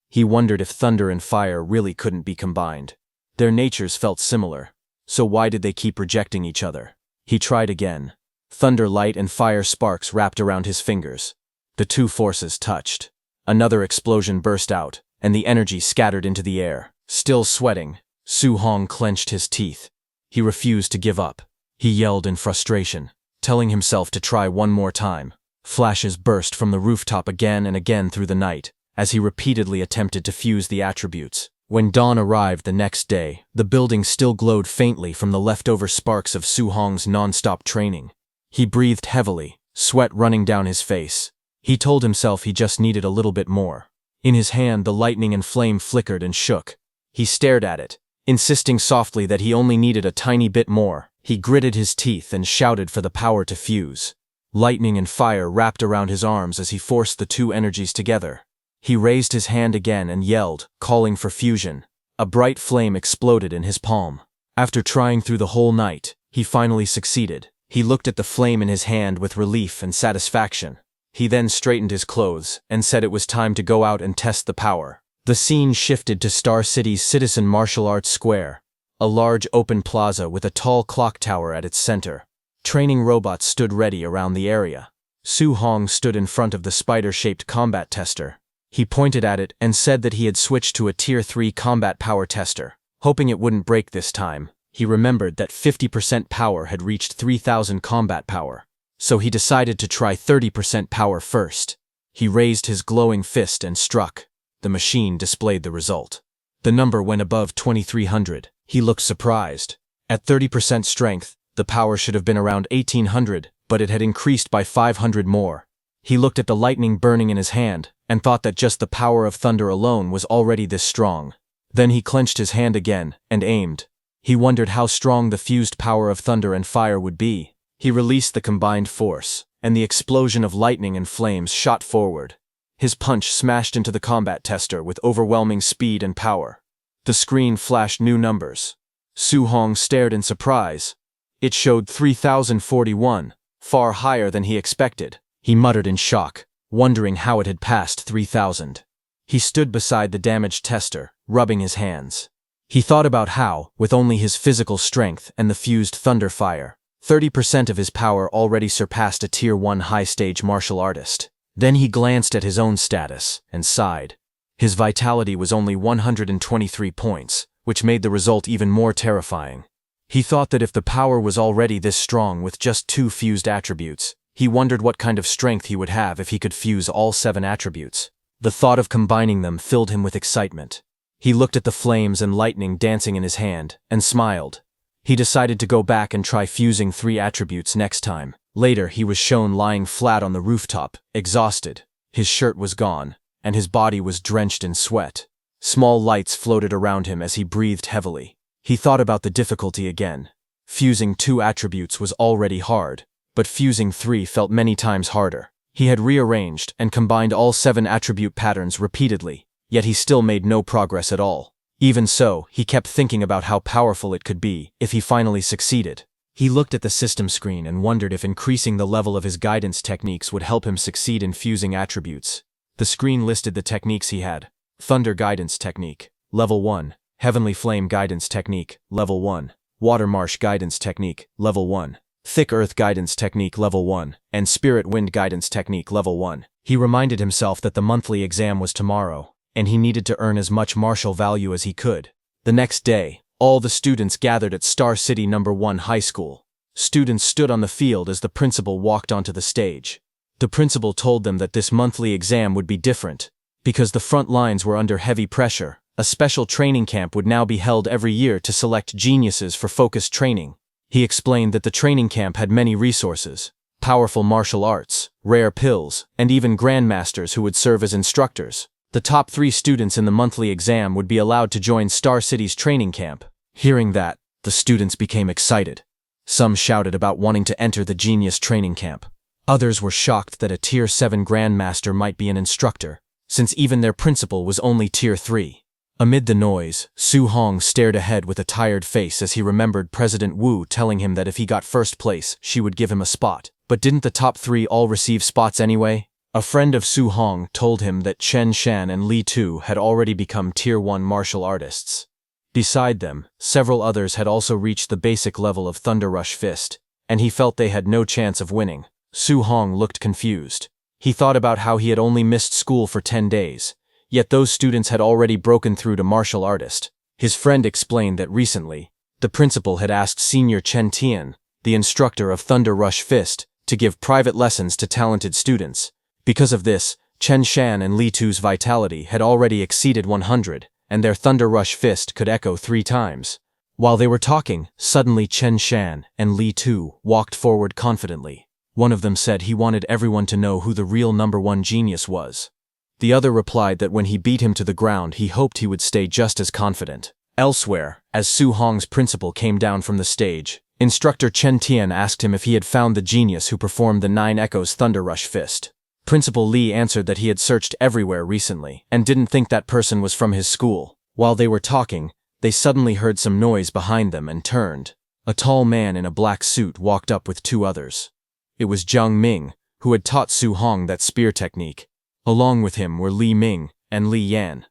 [SPEAKER 1] He wondered if thunder and fire really couldn't be combined. Their natures felt similar, so why did they keep rejecting each other? He tried again. Thunder light and fire sparks wrapped around his fingers. The 2 forces touched. Another explosion burst out, and the energy scattered into the air. Still sweating, Su Hong clenched his teeth. He refused to give up. He yelled in frustration, telling himself to try one more time. Flashes burst from the rooftop again and again through the night, as he repeatedly attempted to fuse the attributes. When dawn arrived the next day, the building still glowed faintly from the leftover sparks of Su Hong's non-stop training. He breathed heavily, sweat running down his face. He told himself he just needed a little bit more. In his hand, the lightning and flame flickered and shook. He stared at it, insisting softly that he only needed a tiny bit more. He gritted his teeth and shouted for the power to fuse. Lightning and fire wrapped around his arms as he forced the 2 energies together. He raised his hand again and yelled, calling for fusion. A bright flame exploded in his palm. After trying through the whole night, he finally succeeded. He looked at the flame in his hand with relief and satisfaction. He then straightened his clothes and said it was time to go out and test the power. The scene shifted to Star City's Citizen Martial Arts Square, a large open plaza with a tall clock tower at its center. Training robots stood ready around the area. Su Hong stood in front of the spider-shaped combat tester. He pointed at it and said that he had switched to a Tier 3 combat power tester. Hoping it wouldn't break this time, he remembered that 50% power had reached 3,000 combat power. So he decided to try 30% power first. He raised his glowing fist and struck. The machine displayed the result. The number went above 2,300. He looked surprised. At 30% strength, the power should have been around 1,800, but it had increased by 500 more. He looked at the lightning burning in his hand, and thought that just the power of thunder alone was already this strong. Then he clenched his hand again, and aimed. He wondered how strong the fused power of thunder and fire would be. He released the combined force, and the explosion of lightning and flames shot forward. His punch smashed into the combat tester with overwhelming speed and power. The screen flashed new numbers. Su Hong stared in surprise. It showed 3041, far higher than he expected. He muttered in shock, wondering how it had passed 3000. He stood beside the damaged tester, rubbing his hands. He thought about how, with only his physical strength and the fused thunder fire, 30% of his power already surpassed a Tier 1 high-stage martial artist. Then he glanced at his own status and sighed. His vitality was only 123 points, which made the result even more terrifying. He thought that if the power was already this strong with just 2 fused attributes, he wondered what kind of strength he would have if he could fuse all 7 attributes. The thought of combining them filled him with excitement. He looked at the flames and lightning dancing in his hand, and smiled. He decided to go back and try fusing 3 attributes next time. Later, he was shown lying flat on the rooftop, exhausted. His shirt was gone, and his body was drenched in sweat. Small lights floated around him as he breathed heavily. He thought about the difficulty again. Fusing 2 attributes was already hard, but fusing 3 felt many times harder. He had rearranged and combined all 7 attribute patterns repeatedly, yet he still made no progress at all. Even so, he kept thinking about how powerful it could be if he finally succeeded. He looked at the system screen and wondered if increasing the level of his guidance techniques would help him succeed in fusing attributes. The screen listed the techniques he had. Thunder Guidance Technique, Level 1. Heavenly Flame Guidance Technique, Level 1. Water Marsh Guidance Technique, Level 1. Thick Earth Guidance Technique Level 1, and Spirit Wind Guidance Technique Level 1. He reminded himself that the monthly exam was tomorrow, and he needed to earn as much martial value as he could. The next day, all the students gathered at Star City No. 1 High School. Students stood on the field as the principal walked onto the stage. The principal told them that this monthly exam would be different. Because the front lines were under heavy pressure, a special training camp would now be held every year to select geniuses for focused training. He explained that the training camp had many resources, powerful martial arts, rare pills, and even grandmasters who would serve as instructors. The top 3 students in the monthly exam would be allowed to join Star City's training camp. Hearing that, the students became excited. Some shouted about wanting to enter the genius training camp. Others were shocked that a Tier 7 grandmaster might be an instructor, since even their principal was only Tier 3. Amid the noise, Su Hong stared ahead with a tired face as he remembered President Wu telling him that if he got first place, she would give him a spot. But didn't the top 3 all receive spots anyway? A friend of Su Hong told him that Chen Shan and Li Tu had already become Tier 1 martial artists. Beside them, several others had also reached the basic level of Thunder Rush Fist, and he felt they had no chance of winning. Su Hong looked confused. He thought about how he had only missed school for 10 days. Yet those students had already broken through to martial artist. His friend explained that recently, the principal had asked Senior Chen Tian, the instructor of Thunder Rush Fist, to give private lessons to talented students. Because of this, Chen Shan and Li Tu's vitality had already exceeded 100, and their Thunder Rush Fist could echo 3 times. While they were talking, suddenly Chen Shan and Li Tu walked forward confidently. One of them said he wanted everyone to know who the real No. 1 genius was. The other replied that when he beat him to the ground he hoped he would stay just as confident. Elsewhere, as Su Hong's principal came down from the stage, instructor Chen Tian asked him if he had found the genius who performed the 9 Echoes Thunder Rush Fist. Principal Li answered that he had searched everywhere recently, and didn't think that person was from his school. While they were talking, they suddenly heard some noise behind them and turned. A tall man in a black suit walked up with 2 others. It was Jiang Ming, who had taught Su Hong that spear technique. Along with him were Li Ming and Li Yan.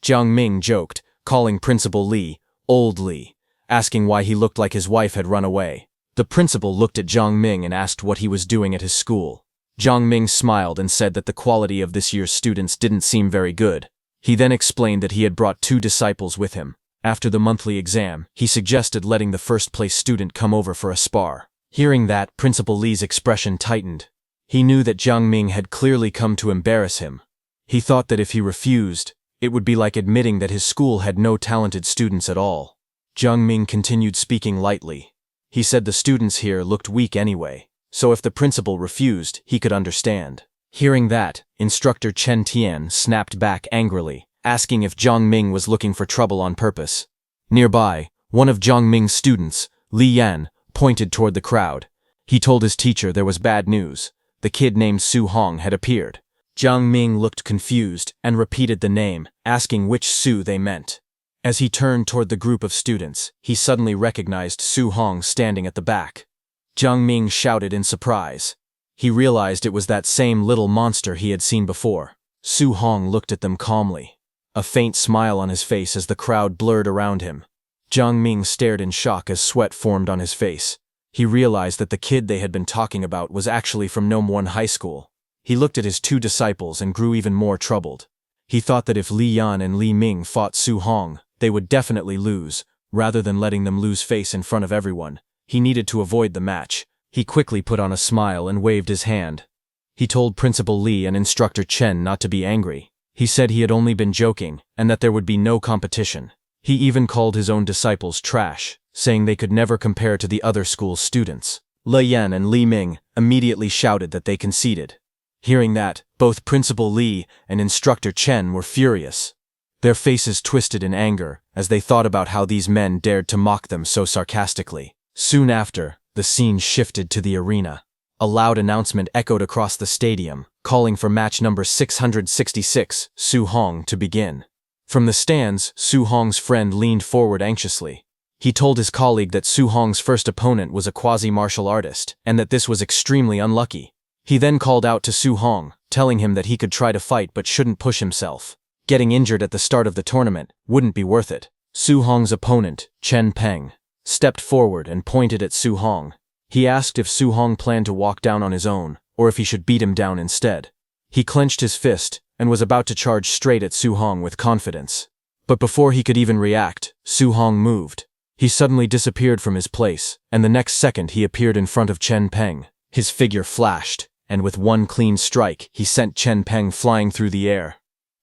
[SPEAKER 1] Jiang Ming joked, calling Principal Li, Old Li, asking why he looked like his wife had run away. The principal looked at Jiang Ming and asked what he was doing at his school. Jiang Ming smiled and said that the quality of this year's students didn't seem very good. He then explained that he had brought 2 disciples with him. After the monthly exam, he suggested letting the first-place student come over for a spar. Hearing that, Principal Li's expression tightened. He knew that Jiang Ming had clearly come to embarrass him. He thought that if he refused, it would be like admitting that his school had no talented students at all. Jiang Ming continued speaking lightly. He said the students here looked weak anyway, so if the principal refused, he could understand. Hearing that, instructor Chen Tian snapped back angrily, asking if Jiang Ming was looking for trouble on purpose. Nearby, one of Jiang Ming's students, Li Yan, pointed toward the crowd. He told his teacher there was bad news. The kid named Su Hong had appeared. Jiang Ming looked confused and repeated the name, asking which Su they meant. As he turned toward the group of students, he suddenly recognized Su Hong standing at the back. Jiang Ming shouted in surprise. He realized it was that same little monster he had seen before. Su Hong looked at them calmly, a faint smile on his face as the crowd blurred around him. Jiang Ming stared in shock as sweat formed on his face. He realized that the kid they had been talking about was actually from Nome High School. He looked at his two disciples and grew even more troubled. He thought that if Li Yan and Li Ming fought Su Hong, they would definitely lose. Rather than letting them lose face in front of everyone, he needed to avoid the match. He quickly put on a smile and waved his hand. He told Principal Li and Instructor Chen not to be angry. He said he had only been joking and that there would be no competition. He even called his own disciples trash, saying they could never compare to the other school's students. Li Yan and Li Ming immediately shouted that they conceded. Hearing that, both Principal Li and Instructor Chen were furious. Their faces twisted in anger as they thought about how these men dared to mock them so sarcastically. Soon after, the scene shifted to the arena. A loud announcement echoed across the stadium, calling for match number 666, Su Hong, to begin. From the stands, Su Hong's friend leaned forward anxiously. He told his colleague that Su Hong's first opponent was a quasi-martial artist, and that this was extremely unlucky. He then called out to Su Hong, telling him that he could try to fight but shouldn't push himself. Getting injured at the start of the tournament wouldn't be worth it. Su Hong's opponent, Chen Peng, stepped forward and pointed at Su Hong. He asked if Su Hong planned to walk down on his own, or if he should beat him down instead. He clenched his fist and was about to charge straight at Su Hong with confidence. But before he could even react, Su Hong moved. He suddenly disappeared from his place, and the next second he appeared in front of Chen Peng. His figure flashed, and with one clean strike, he sent Chen Peng flying through the air.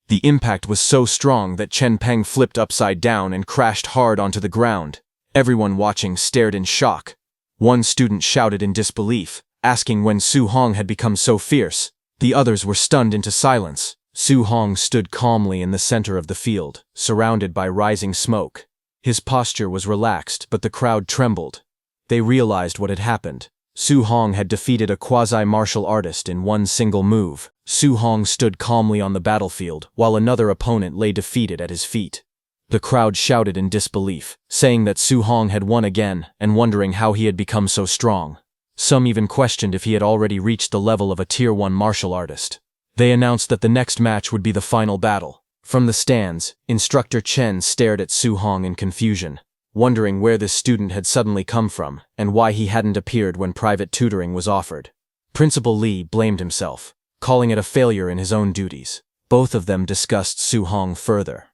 [SPEAKER 1] The impact was so strong that Chen Peng flipped upside down and crashed hard onto the ground. Everyone watching stared in shock. One student shouted in disbelief, asking when Su Hong had become so fierce. The others were stunned into silence. Su Hong stood calmly in the center of the field, surrounded by rising smoke. His posture was relaxed, but the crowd trembled. They realized what had happened. Su Hong had defeated a quasi-martial artist in one single move. Su Hong stood calmly on the battlefield, while another opponent lay defeated at his feet. The crowd shouted in disbelief, saying that Su Hong had won again and wondering how he had become so strong. Some even questioned if he had already reached the level of a Tier 1 martial artist. They announced that the next match would be the final battle. From the stands, Instructor Chen stared at Su Hong in confusion, wondering where this student had suddenly come from and why he hadn't appeared when private tutoring was offered. Principal Li blamed himself, calling it a failure in his own duties. Both of them discussed Su Hong further.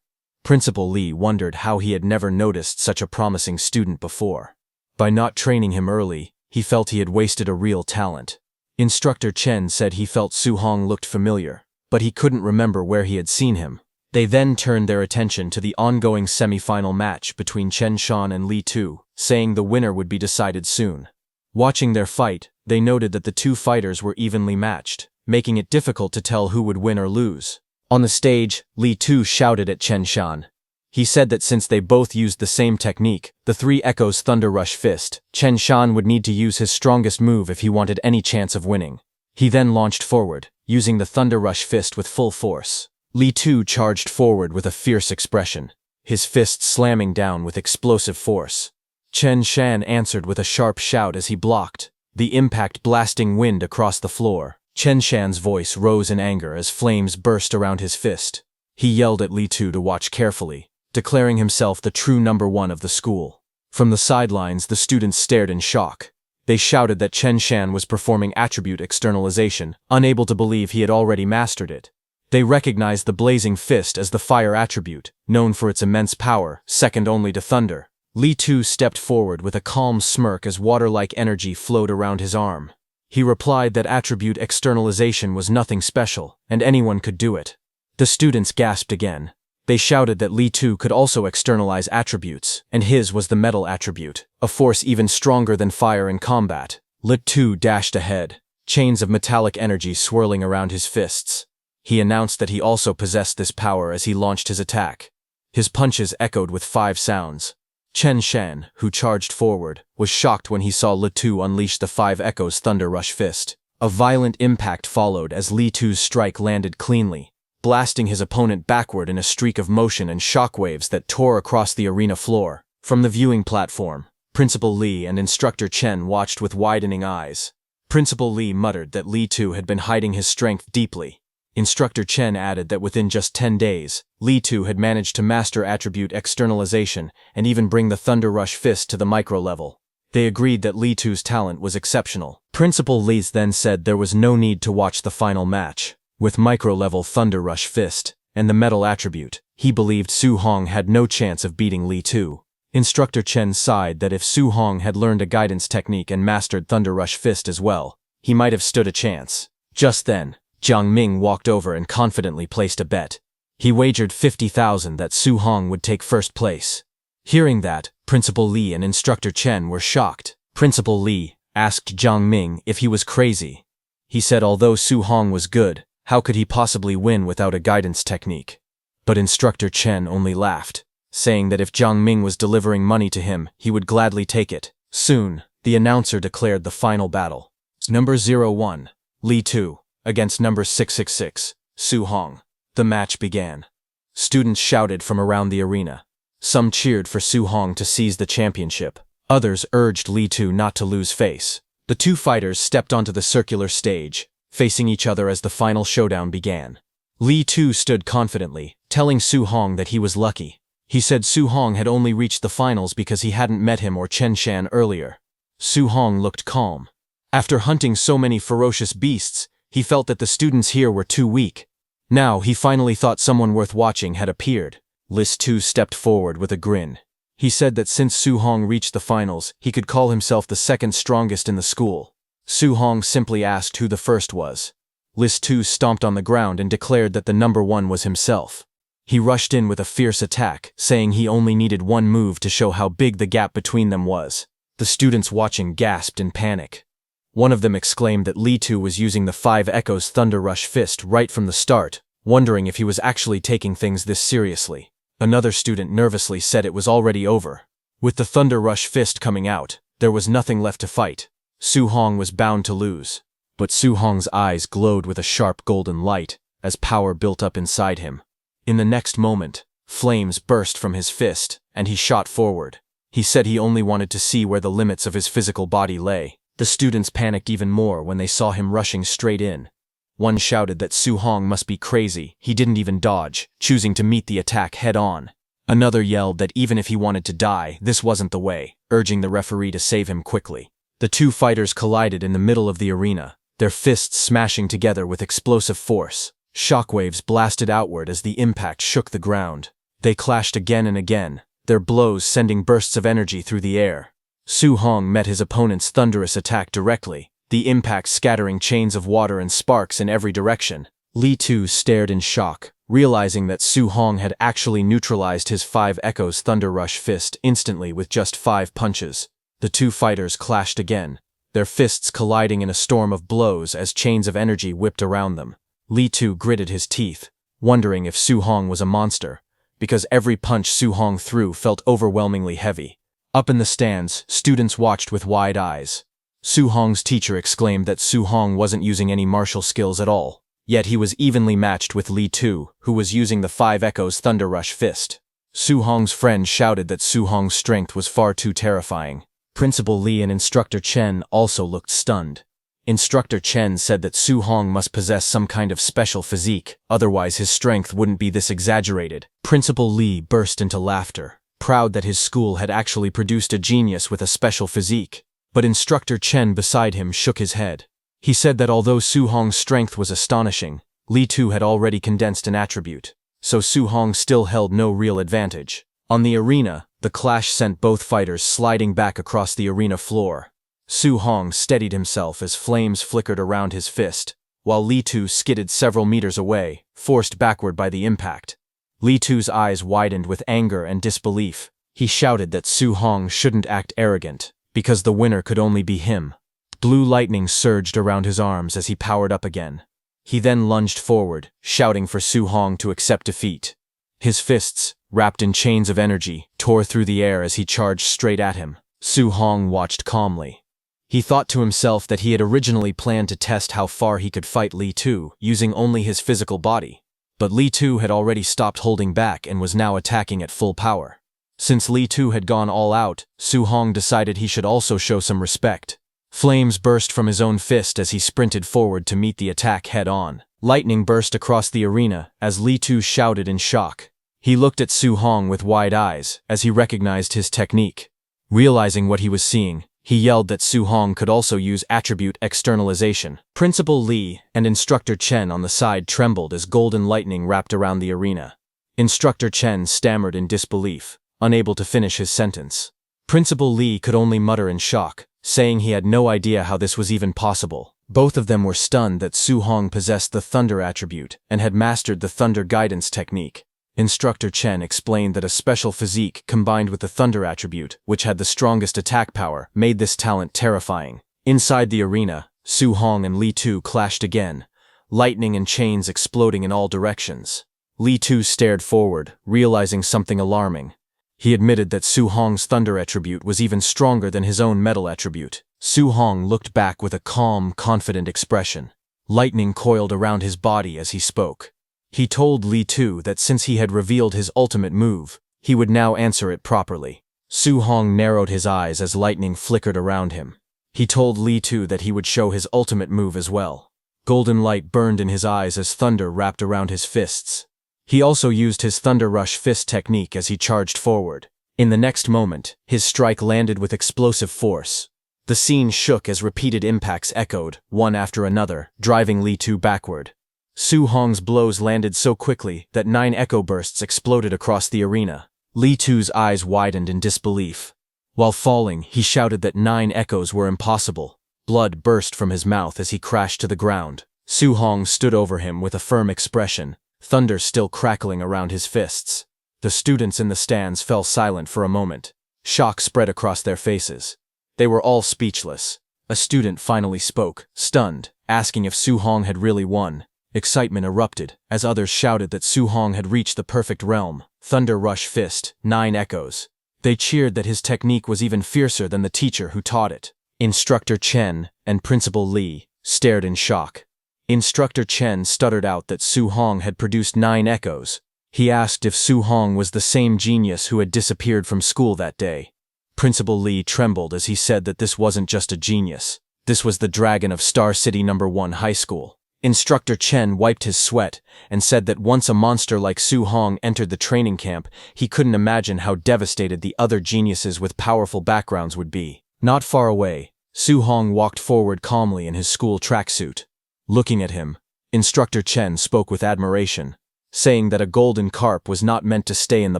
[SPEAKER 1] Principal Li wondered how he had never noticed such a promising student before. By not training him early, he felt he had wasted a real talent. Instructor Chen said he felt Su Hong looked familiar, but he couldn't remember where he had seen him. They then turned their attention to the ongoing semi-final match between Chen Shan and Li Tu, saying the winner would be decided soon. Watching their fight, they noted that the two fighters were evenly matched, making it difficult to tell who would win or lose. On the stage, Li Tu shouted at Chen Shan. He said that since they both used the same technique, the Three Echoes Thunder Rush Fist, Chen Shan would need to use his strongest move if he wanted any chance of winning. He then launched forward, using the Thunder Rush Fist with full force. Li Tu charged forward with a fierce expression, his fist slamming down with explosive force. Chen Shan answered with a sharp shout as he blocked, the impact blasting wind across the floor. Chen Shan's voice rose in anger as flames burst around his fist. He yelled at Li Tu to watch carefully, declaring himself the true number one of the school. From the sidelines, the students stared in shock. They shouted that Chen Shan was performing attribute externalization, unable to believe he had already mastered it. They recognized the blazing fist as the fire attribute, known for its immense power, second only to thunder. Li Tu stepped forward with a calm smirk as water-like energy flowed around his arm. He replied that attribute externalization was nothing special, and anyone could do it. The students gasped again. They shouted that Li Tu could also externalize attributes, and his was the metal attribute, a force even stronger than fire in combat. Li Tu dashed ahead, chains of metallic energy swirling around his fists. He announced that he also possessed this power as he launched his attack. His punches echoed with 5 sounds. Chen Shan, who charged forward, was shocked when he saw Li Tu unleash the 5 Echoes Thunder Rush Fist. A violent impact followed as Li Tu's strike landed cleanly. blasting his opponent backward in a streak of motion and shockwaves that tore across the arena floor. From the viewing platform, Principal Lee and Instructor Chen watched with widening eyes. Principal Lee muttered that Lee Tu had been hiding his strength deeply. Instructor Chen added that within just 10 days, Lee Tu had managed to master attribute externalization and even bring the Thunder Rush Fist to the micro level. They agreed that Lee Tu's talent was exceptional. Principal Lee then said there was no need to watch the final match. With micro-level Thunder Rush Fist and the metal attribute, he believed Su Hong had no chance of beating Lee Tu. Instructor Chen sighed that if Su Hong had learned a guidance technique and mastered Thunder Rush Fist as well, he might have stood a chance. Just then, Jiang Ming walked over and confidently placed a bet. He wagered 50,000 that Su Hong would take first place. Hearing that, Principal Lee and Instructor Chen were shocked. Principal Lee asked Jiang Ming if he was crazy. He said although Su Hong was good, how could he possibly win without a guidance technique? But Instructor Chen only laughed, saying that if Jiang Ming was delivering money to him, he would gladly take it. Soon, the announcer declared the final battle. Number 01, Lee Tu, against number 666, Su Hong. The match began. Students shouted from around the arena. Some cheered for Su Hong to seize the championship. Others urged Lee Tu not to lose face. The two fighters stepped onto the circular stage, facing each other as the final showdown began. Lee Tu stood confidently, telling Su Hong that he was lucky. He said Su Hong had only reached the finals because he hadn't met him or Chen Shan earlier. Su Hong looked calm. After hunting so many ferocious beasts, he felt that the students here were too weak. Now he finally thought someone worth watching had appeared. Lis Tu stepped forward with a grin. He said that since Su Hong reached the finals, he could call himself the second strongest in the school. Su Hong simply asked who the first was. Lis Tu stomped on the ground and declared that the number one was himself. He rushed in with a fierce attack, saying he only needed one move to show how big the gap between them was. The students watching gasped in panic. One of them exclaimed that Lee Tu was using the 5 Echoes Thunder Rush Fist right from the start, wondering if he was actually taking things this seriously. Another student nervously said it was already over. With the Thunder Rush Fist coming out, there was nothing left to fight. Su Hong was bound to lose. But Su Hong's eyes glowed with a sharp golden light, as power built up inside him. In the next moment, flames burst from his fist, and he shot forward. He said he only wanted to see where the limits of his physical body lay. The students panicked even more when they saw him rushing straight in. One shouted that Su Hong must be crazy, he didn't even dodge, choosing to meet the attack head-on. Another yelled that even if he wanted to die, this wasn't the way, urging the referee to save him quickly. The two fighters collided in the middle of the arena, their fists smashing together with explosive force. Shockwaves blasted outward as the impact shook the ground. They clashed again and again, their blows sending bursts of energy through the air. Su Hong met his opponent's thunderous attack directly, the impact scattering chains of water and sparks in every direction. Lee Tu stared in shock, realizing that Su Hong had actually neutralized his 5 Echoes Thunder Rush Fist instantly with just 5 punches. The two fighters clashed again, their fists colliding in a storm of blows as chains of energy whipped around them. Lee Tu gritted his teeth, wondering if Su Hong was a monster, because every punch Su Hong threw felt overwhelmingly heavy. Up in the stands, students watched with wide eyes. Su Hong's teacher exclaimed that Su Hong wasn't using any martial skills at all, yet he was evenly matched with Lee Tu, who was using the 5 Echoes Thunder Rush Fist. Su Hong's friend shouted that Su Hong's strength was far too terrifying. Principal Lee and Instructor Chen also looked stunned. Instructor Chen said that Su Hong must possess some kind of special physique, otherwise his strength wouldn't be this exaggerated. Principal Lee burst into laughter, proud that his school had actually produced a genius with a special physique. But Instructor Chen beside him shook his head. He said that although Su Hong's strength was astonishing, Lee Tu had already condensed an attribute, so Su Hong still held no real advantage. On the arena, the clash sent both fighters sliding back across the arena floor. Su Hong steadied himself as flames flickered around his fist, while Lee Tu skidded several meters away, forced backward by the impact. Lee Tu's eyes widened with anger and disbelief. He shouted that Su Hong shouldn't act arrogant, because the winner could only be him. Blue lightning surged around his arms as he powered up again. He then lunged forward, shouting for Su Hong to accept defeat. His fists, wrapped in chains of energy, tore through the air as he charged straight at him. Su Hong watched calmly. He thought to himself that he had originally planned to test how far he could fight Lee Tu, using only his physical body. But Li Tu had already stopped holding back and was now attacking at full power. Since Li Tu had gone all out, Su Hong decided he should also show some respect. Flames burst from his own fist as he sprinted forward to meet the attack head-on. Lightning burst across the arena as Li Tu shouted in shock. He looked at Su Hong with wide eyes as he recognized his technique. Realizing what he was seeing, he yelled that Su Hong could also use attribute externalization. Principal Li and Instructor Chen on the side trembled as golden lightning wrapped around the arena. Instructor Chen stammered in disbelief, unable to finish his sentence. Principal Li could only mutter in shock, saying he had no idea how this was even possible. Both of them were stunned that Su Hong possessed the Thunder attribute and had mastered the Thunder guidance technique. Instructor Chen explained that a special physique combined with the Thunder attribute, which had the strongest attack power, made this talent terrifying. Inside the arena, Su Hong and Li Tu clashed again, lightning and chains exploding in all directions. Li Tu stared forward, realizing something alarming. He admitted that Su Hong's Thunder attribute was even stronger than his own Metal attribute. Su Hong looked back with a calm, confident expression. Lightning coiled around his body as he spoke. He told Li Tu that since he had revealed his ultimate move, he would now answer it properly. Su Hong narrowed his eyes as lightning flickered around him. He told Li Tu that he would show his ultimate move as well. Golden light burned in his eyes as thunder wrapped around his fists. He also used his Thunder Rush fist technique as he charged forward. In the next moment, his strike landed with explosive force. The scene shook as repeated impacts echoed, one after another, driving Li Tu backward. Su Hong's blows landed so quickly that 9 echo bursts exploded across the arena. Li Tu's eyes widened in disbelief. While falling, he shouted that 9 echoes were impossible. Blood burst from his mouth as he crashed to the ground. Su Hong stood over him with a firm expression, thunder still crackling around his fists. The students in the stands fell silent for a moment. Shock spread across their faces. They were all speechless. A student finally spoke, stunned, asking if Su Hong had really won. Excitement erupted as others shouted that Su Hong had reached the perfect realm. Thunder Rush Fist, 9 echoes. They cheered that his technique was even fiercer than the teacher who taught it. Instructor Chen and Principal Li stared in shock. Instructor Chen stuttered out that Su Hong had produced 9 echoes. He asked if Su Hong was the same genius who had disappeared from school that day. Principal Li trembled as he said that this wasn't just a genius. This was the dragon of Star City No. 1 High School. Instructor Chen wiped his sweat and said that once a monster like Su Hong entered the training camp, he couldn't imagine how devastated the other geniuses with powerful backgrounds would be. Not far away, Su Hong walked forward calmly in his school tracksuit. Looking at him, Instructor Chen spoke with admiration, saying that a golden carp was not meant to stay in the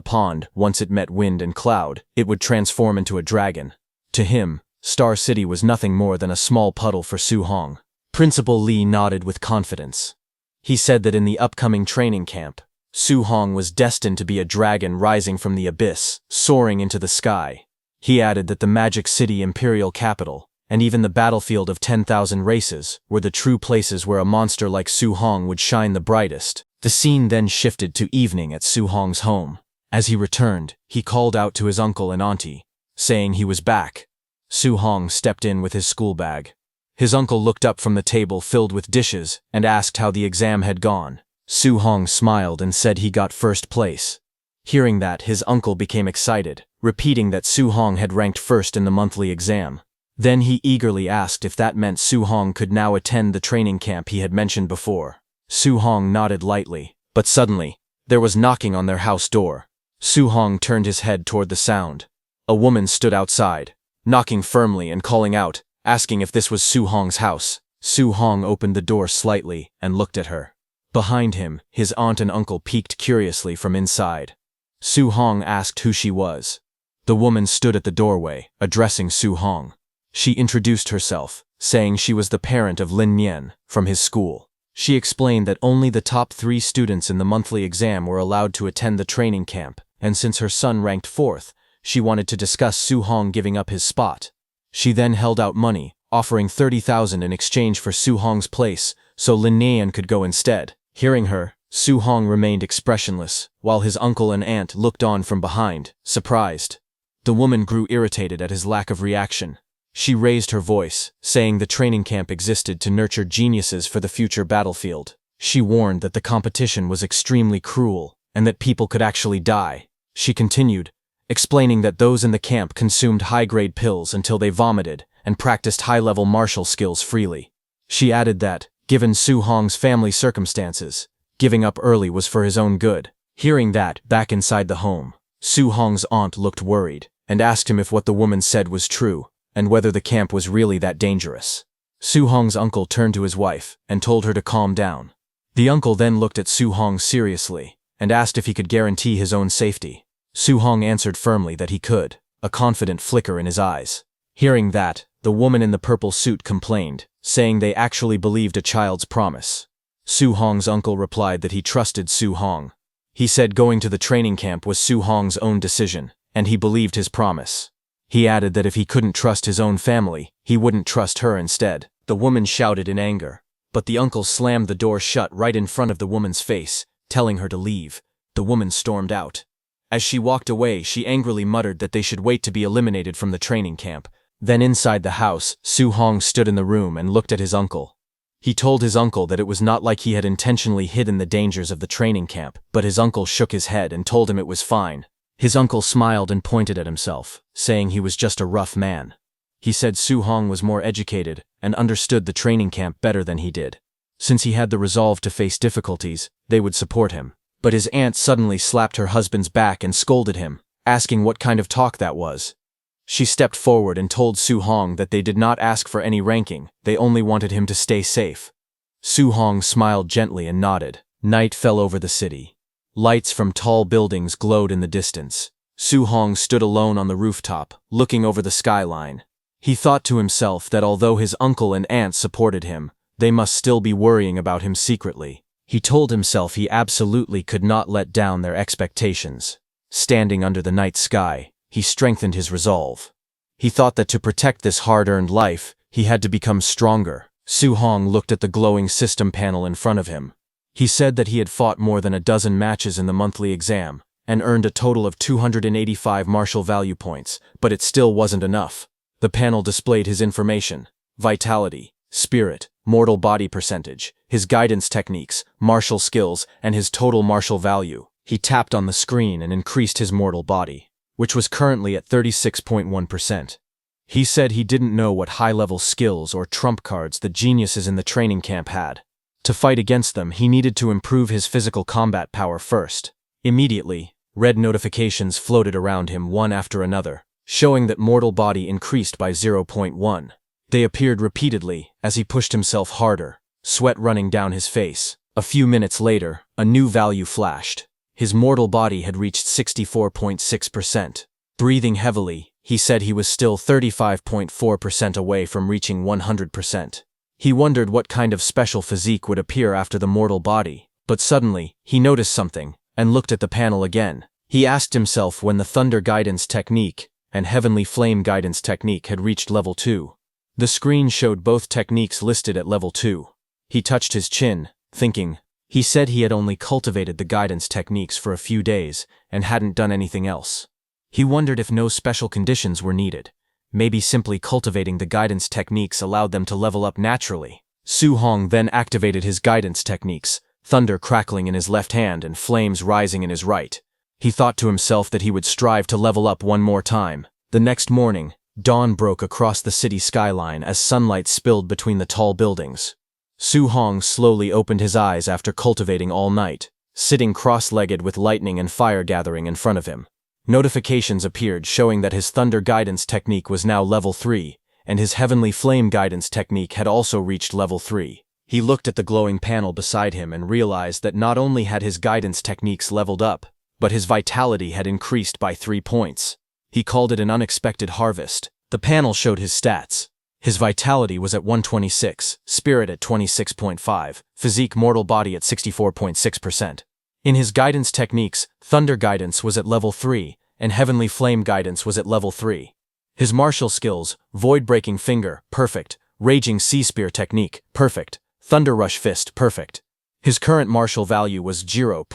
[SPEAKER 1] pond. Once it met wind and cloud, it would transform into a dragon. To him, Star City was nothing more than a small puddle for Su Hong. Principal Li nodded with confidence. He said that in the upcoming training camp, Su Hong was destined to be a dragon rising from the abyss, soaring into the sky. He added that the Magic City Imperial Capital, and even the battlefield of 10,000 races, were the true places where a monster like Su Hong would shine the brightest. The scene then shifted to evening at Su Hong's home. As he returned, he called out to his uncle and auntie, saying he was back. Su Hong stepped in with his school bag. His uncle looked up from the table filled with dishes and asked how the exam had gone. Su Hong smiled and said he got first place. Hearing that, his uncle became excited, repeating that Su Hong had ranked first in the monthly exam. Then he eagerly asked if that meant Su Hong could now attend the training camp he had mentioned before. Su Hong nodded lightly, but suddenly, there was knocking on their house door. Su Hong turned his head toward the sound. A woman stood outside, knocking firmly and calling out, asking if this was Su Hong's house. Su Hong opened the door slightly and looked at her. Behind him, his aunt and uncle peeked curiously from inside. Su Hong asked who she was. The woman stood at the doorway, addressing Su Hong. She introduced herself, saying she was the parent of Lin Nian, from his school. She explained that only the top 3 students in the monthly exam were allowed to attend the training camp, and since her son ranked 4th, she wanted to discuss Su Hong giving up his spot. She then held out money, offering 30,000 in exchange for Su Hong's place, so Lin Nian could go instead. Hearing her, Su Hong remained expressionless, while his uncle and aunt looked on from behind, surprised. The woman grew irritated at his lack of reaction. She raised her voice, saying the training camp existed to nurture geniuses for the future battlefield. She warned that the competition was extremely cruel and that people could actually die. She continued, explaining that those in the camp consumed high-grade pills until they vomited and practiced high-level martial skills freely. She added that, given Su Hong's family circumstances, giving up early was for his own good. Hearing that, back inside the home, Su Hong's aunt looked worried and asked him if what the woman said was true and whether the camp was really that dangerous. Su Hong's uncle turned to his wife and told her to calm down. The uncle then looked at Su Hong seriously and asked if he could guarantee his own safety. Su Hong answered firmly that he could, a confident flicker in his eyes. Hearing that, the woman in the purple suit complained, saying they actually believed a child's promise. Su Hong's uncle replied that he trusted Su Hong. He said going to the training camp was Su Hong's own decision, and he believed his promise. He added that if he couldn't trust his own family, he wouldn't trust her instead. The woman shouted in anger, but the uncle slammed the door shut right in front of the woman's face, telling her to leave. The woman stormed out. As she walked away, she angrily muttered that they should wait to be eliminated from the training camp. Then inside the house, Su Hong stood in the room and looked at his uncle. He told his uncle that it was not like he had intentionally hidden the dangers of the training camp, but his uncle shook his head and told him it was fine. His uncle smiled and pointed at himself, saying he was just a rough man. He said Su Hong was more educated and understood the training camp better than he did. Since he had the resolve to face difficulties, they would support him. But his aunt suddenly slapped her husband's back and scolded him, asking what kind of talk that was. She stepped forward and told Su Hong that they did not ask for any ranking, they only wanted him to stay safe. Su Hong smiled gently and nodded. Night fell over the city. Lights from tall buildings glowed in the distance. Su Hong stood alone on the rooftop, looking over the skyline. He thought to himself that although his uncle and aunt supported him, they must still be worrying about him secretly. He told himself he absolutely could not let down their expectations. Standing under the night sky, he strengthened his resolve. He thought that to protect this hard-earned life, he had to become stronger. Su Hong looked at the glowing system panel in front of him. He said that he had fought more than a dozen matches in the monthly exam, and earned a total of 285 martial value points, but it still wasn't enough. The panel displayed his information: vitality, spirit, mortal body percentage, his guidance techniques, martial skills, and his total martial value. He tapped on the screen and increased his mortal body, which was currently at 36.1%. He said he didn't know what high-level skills or trump cards the geniuses in the training camp had. To fight against them, he needed to improve his physical combat power first. Immediately, red notifications floated around him one after another, showing that mortal body increased by 0.1. They appeared repeatedly as he pushed himself harder, sweat running down his face. A few minutes later, a new value flashed. His mortal body had reached 64.6%. Breathing heavily, he said he was still 35.4% away from reaching 100%. He wondered what kind of special physique would appear after the mortal body, but suddenly, he noticed something and looked at the panel again. He asked himself when the Thunder Guidance Technique and Heavenly Flame Guidance Technique had reached level 2. The screen showed both techniques listed at level 2. He touched his chin, thinking. He said he had only cultivated the guidance techniques for a few days and hadn't done anything else. He wondered if no special conditions were needed. Maybe simply cultivating the guidance techniques allowed them to level up naturally. Su Hong then activated his guidance techniques, thunder crackling in his left hand and flames rising in his right. He thought to himself that he would strive to level up one more time. The next morning, dawn broke across the city skyline as sunlight spilled between the tall buildings. Su Hong slowly opened his eyes after cultivating all night, sitting cross-legged with lightning and fire gathering in front of him. Notifications appeared showing that his Thunder Guidance Technique was now level 3, and his Heavenly Flame Guidance Technique had also reached level 3. He looked at the glowing panel beside him and realized that not only had his guidance techniques leveled up, but his vitality had increased by 3 points. He called it an unexpected harvest. The panel showed his stats. His vitality was at 126, spirit at 26.5, physique mortal body at 64.6%. In his guidance techniques, Thunder Guidance was at level 3, and Heavenly Flame Guidance was at level 3. His martial skills, Void Breaking Finger, perfect, Raging Sea Spear Technique, perfect, Thunder Rush Fist, perfect. His current martial value was 0.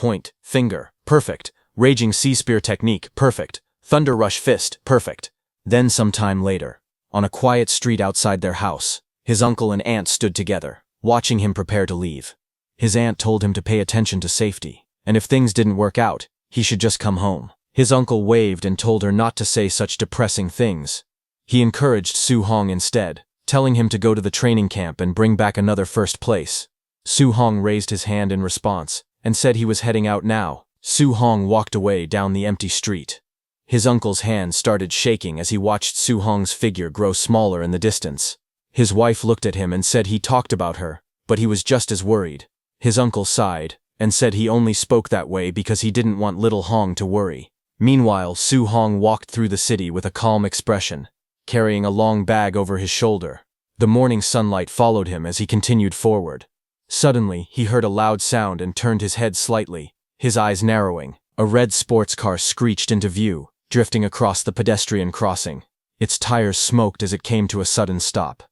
[SPEAKER 1] Finger, perfect, Raging Sea Spear Technique, perfect, Thunder Rush Fist, perfect. Then some time later, on a quiet street outside their house, his uncle and aunt stood together, watching him prepare to leave. His aunt told him to pay attention to safety, and if things didn't work out, he should just come home. His uncle waved and told her not to say such depressing things. He encouraged Su Hong instead, telling him to go to the training camp and bring back another first place. Su Hong raised his hand in response and said he was heading out now. Su Hong walked away down the empty street. His uncle's hand started shaking as he watched Su Hong's figure grow smaller in the distance. His wife looked at him and said he talked about her, but he was just as worried. His uncle sighed and said he only spoke that way because he didn't want little Hong to worry. Meanwhile, Su Hong walked through the city with a calm expression, carrying a long bag over his shoulder. The morning sunlight followed him as he continued forward. Suddenly, he heard a loud sound and turned his head slightly, his eyes narrowing. A red sports car screeched into view, drifting across the pedestrian crossing. Its tires smoked as it came to a sudden stop.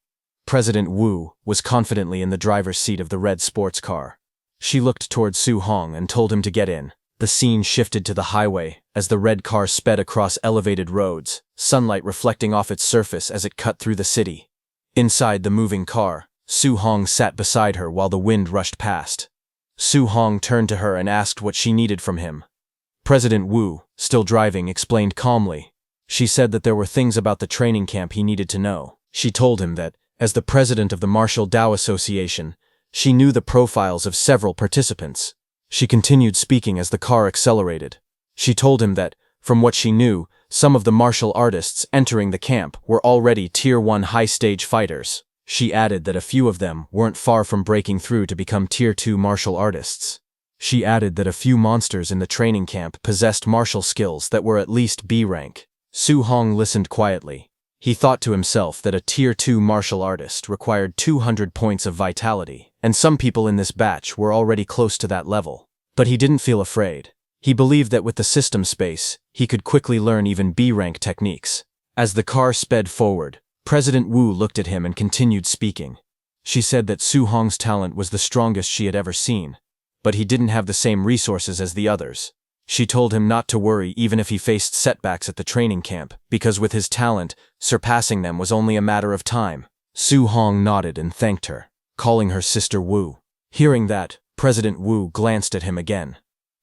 [SPEAKER 1] President Wu was confidently in the driver's seat of the red sports car. She looked toward Su Hong and told him to get in. The scene shifted to the highway as the red car sped across elevated roads, sunlight reflecting off its surface as it cut through the city. Inside the moving car, Su Hong sat beside her while the wind rushed past. Su Hong turned to her and asked what she needed from him. President Wu, still driving, explained calmly. She said that there were things about the training camp he needed to know. She told him that, as the president of the Martial Dao Association, she knew the profiles of several participants. She continued speaking as the car accelerated. She told him that, from what she knew, some of the martial artists entering the camp were already Tier 1 high-stage fighters. She added that a few of them weren't far from breaking through to become Tier 2 martial artists. She added that a few monsters in the training camp possessed martial skills that were at least B rank. Su Hong listened quietly. He thought to himself that a Tier 2 martial artist required 200 points of vitality, and some people in this batch were already close to that level. But he didn't feel afraid. He believed that with the system space, he could quickly learn even B-rank techniques. As the car sped forward, President Wu looked at him and continued speaking. She said that Su Hong's talent was the strongest she had ever seen, but he didn't have the same resources as the others. She told him not to worry even if he faced setbacks at the training camp, because with his talent, surpassing them was only a matter of time. Su Hong nodded and thanked her, calling her Sister Wu. Hearing that, President Wu glanced at him again.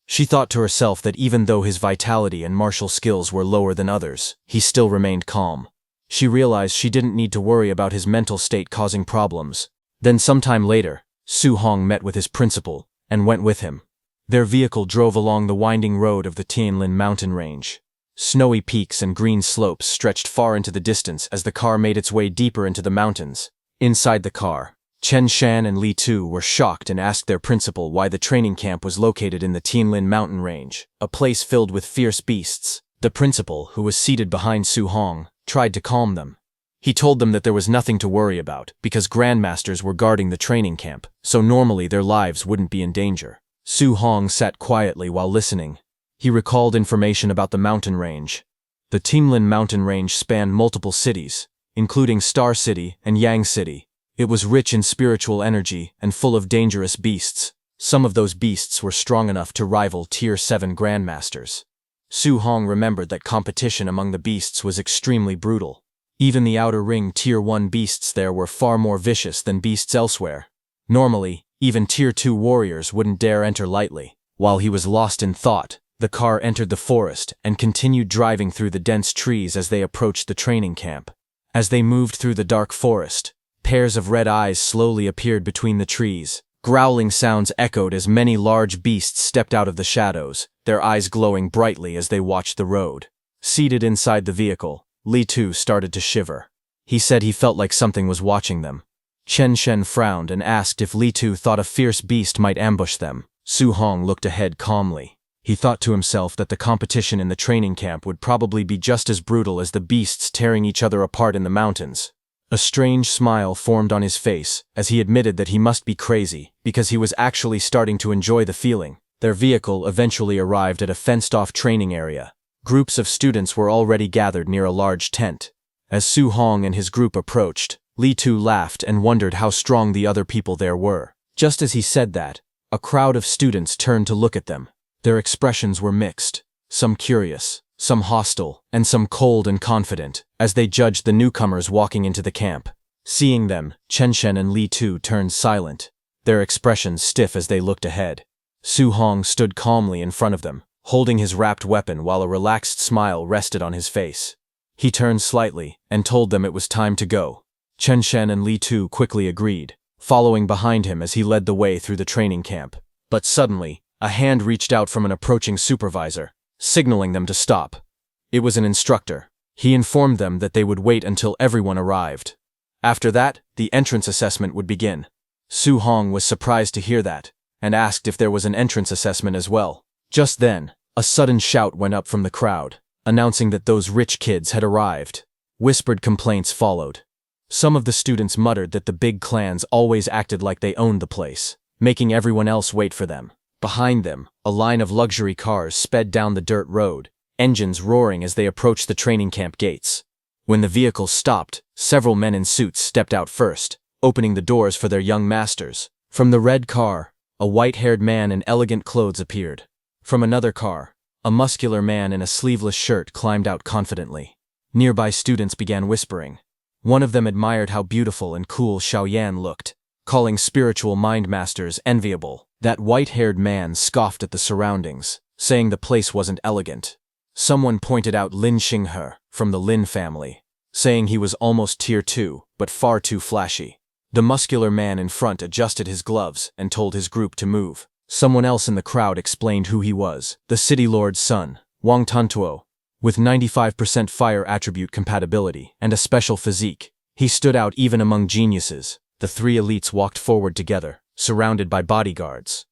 [SPEAKER 1] She thought to herself that even though his vitality and martial skills were lower than others, he still remained calm. She realized she didn't need to worry about his mental state causing problems. Then sometime later, Su Hong met with his principal and went with him. Their vehicle drove along the winding road of the Tianlin mountain range. Snowy peaks and green slopes stretched far into the distance as the car made its way deeper into the mountains. Inside the car, Chen Shan and Li Tu were shocked and asked their principal why the training camp was located in the Tianlin mountain range, a place filled with fierce beasts. The principal, who was seated behind Su Hong, tried to calm them. He told them that there was nothing to worry about because grandmasters were guarding the training camp, so normally their lives wouldn't be in danger. Su Hong sat quietly while listening. He recalled information about the mountain range. The Tianlin mountain range spanned multiple cities, including Star City and Yang City. It was rich in spiritual energy and full of dangerous beasts. Some of those beasts were strong enough to rival Tier 7 grandmasters. Su Hong remembered that competition among the beasts was extremely brutal. Even the outer ring Tier 1 beasts there were far more vicious than beasts elsewhere. Normally, even Tier 2 warriors wouldn't dare enter lightly. While he was lost in thought, the car entered the forest and continued driving through the dense trees as they approached the training camp. As they moved through the dark forest, pairs of red eyes slowly appeared between the trees. Growling sounds echoed as many large beasts stepped out of the shadows, their eyes glowing brightly as they watched the road. Seated inside the vehicle, Li Tu started to shiver. He said he felt like something was watching them. Chen Shen frowned and asked if Li Tu thought a fierce beast might ambush them. Su Hong looked ahead calmly. He thought to himself that the competition in the training camp would probably be just as brutal as the beasts tearing each other apart in the mountains. A strange smile formed on his face as he admitted that he must be crazy because he was actually starting to enjoy the feeling. Their vehicle eventually arrived at a fenced-off training area. Groups of students were already gathered near a large tent. As Su Hong and his group approached, Li Tu laughed and wondered how strong the other people there were. Just as he said that, a crowd of students turned to look at them. Their expressions were mixed, some curious, some hostile, and some cold and confident, as they judged the newcomers walking into the camp. Seeing them, Chen Shen and Li Tu turned silent. their expressions stiff as they looked ahead. Su Hong stood calmly in front of them, holding his wrapped weapon while a relaxed smile rested on his face. He turned slightly and told them it was time to go. Chen Shen and Li Tu quickly agreed, following behind him as he led the way through the training camp. But suddenly, a hand reached out from an approaching supervisor, signaling them to stop. It was an instructor. He informed them that they would wait until everyone arrived. After that, the entrance assessment would begin. Su Hong was surprised to hear that, and asked if there was an entrance assessment as well. Just then, a sudden shout went up from the crowd, announcing that those rich kids had arrived. Whispered complaints followed. Some of the students muttered that the big clans always acted like they owned the place, making everyone else wait for them. Behind them, a line of luxury cars sped down the dirt road, engines roaring as they approached the training camp gates. When the vehicles stopped, several men in suits stepped out first, opening the doors for their young masters. From the red car, a white-haired man in elegant clothes appeared. From another car, a muscular man in a sleeveless shirt climbed out confidently. Nearby students began whispering. One of them admired how beautiful and cool Xiaoyan looked, calling spiritual mind masters enviable. That white-haired man scoffed at the surroundings, saying the place wasn't elegant. Someone pointed out Lin Xinghe, from the Lin family, saying he was almost tier 2, but far too flashy. The muscular man in front adjusted his gloves and told his group to move. Someone else in the crowd explained who he was, the city lord's son, Wang Tantuo. With 95% fire attribute compatibility and a special physique, he stood out even among geniuses. The three elites walked forward together, surrounded by bodyguards.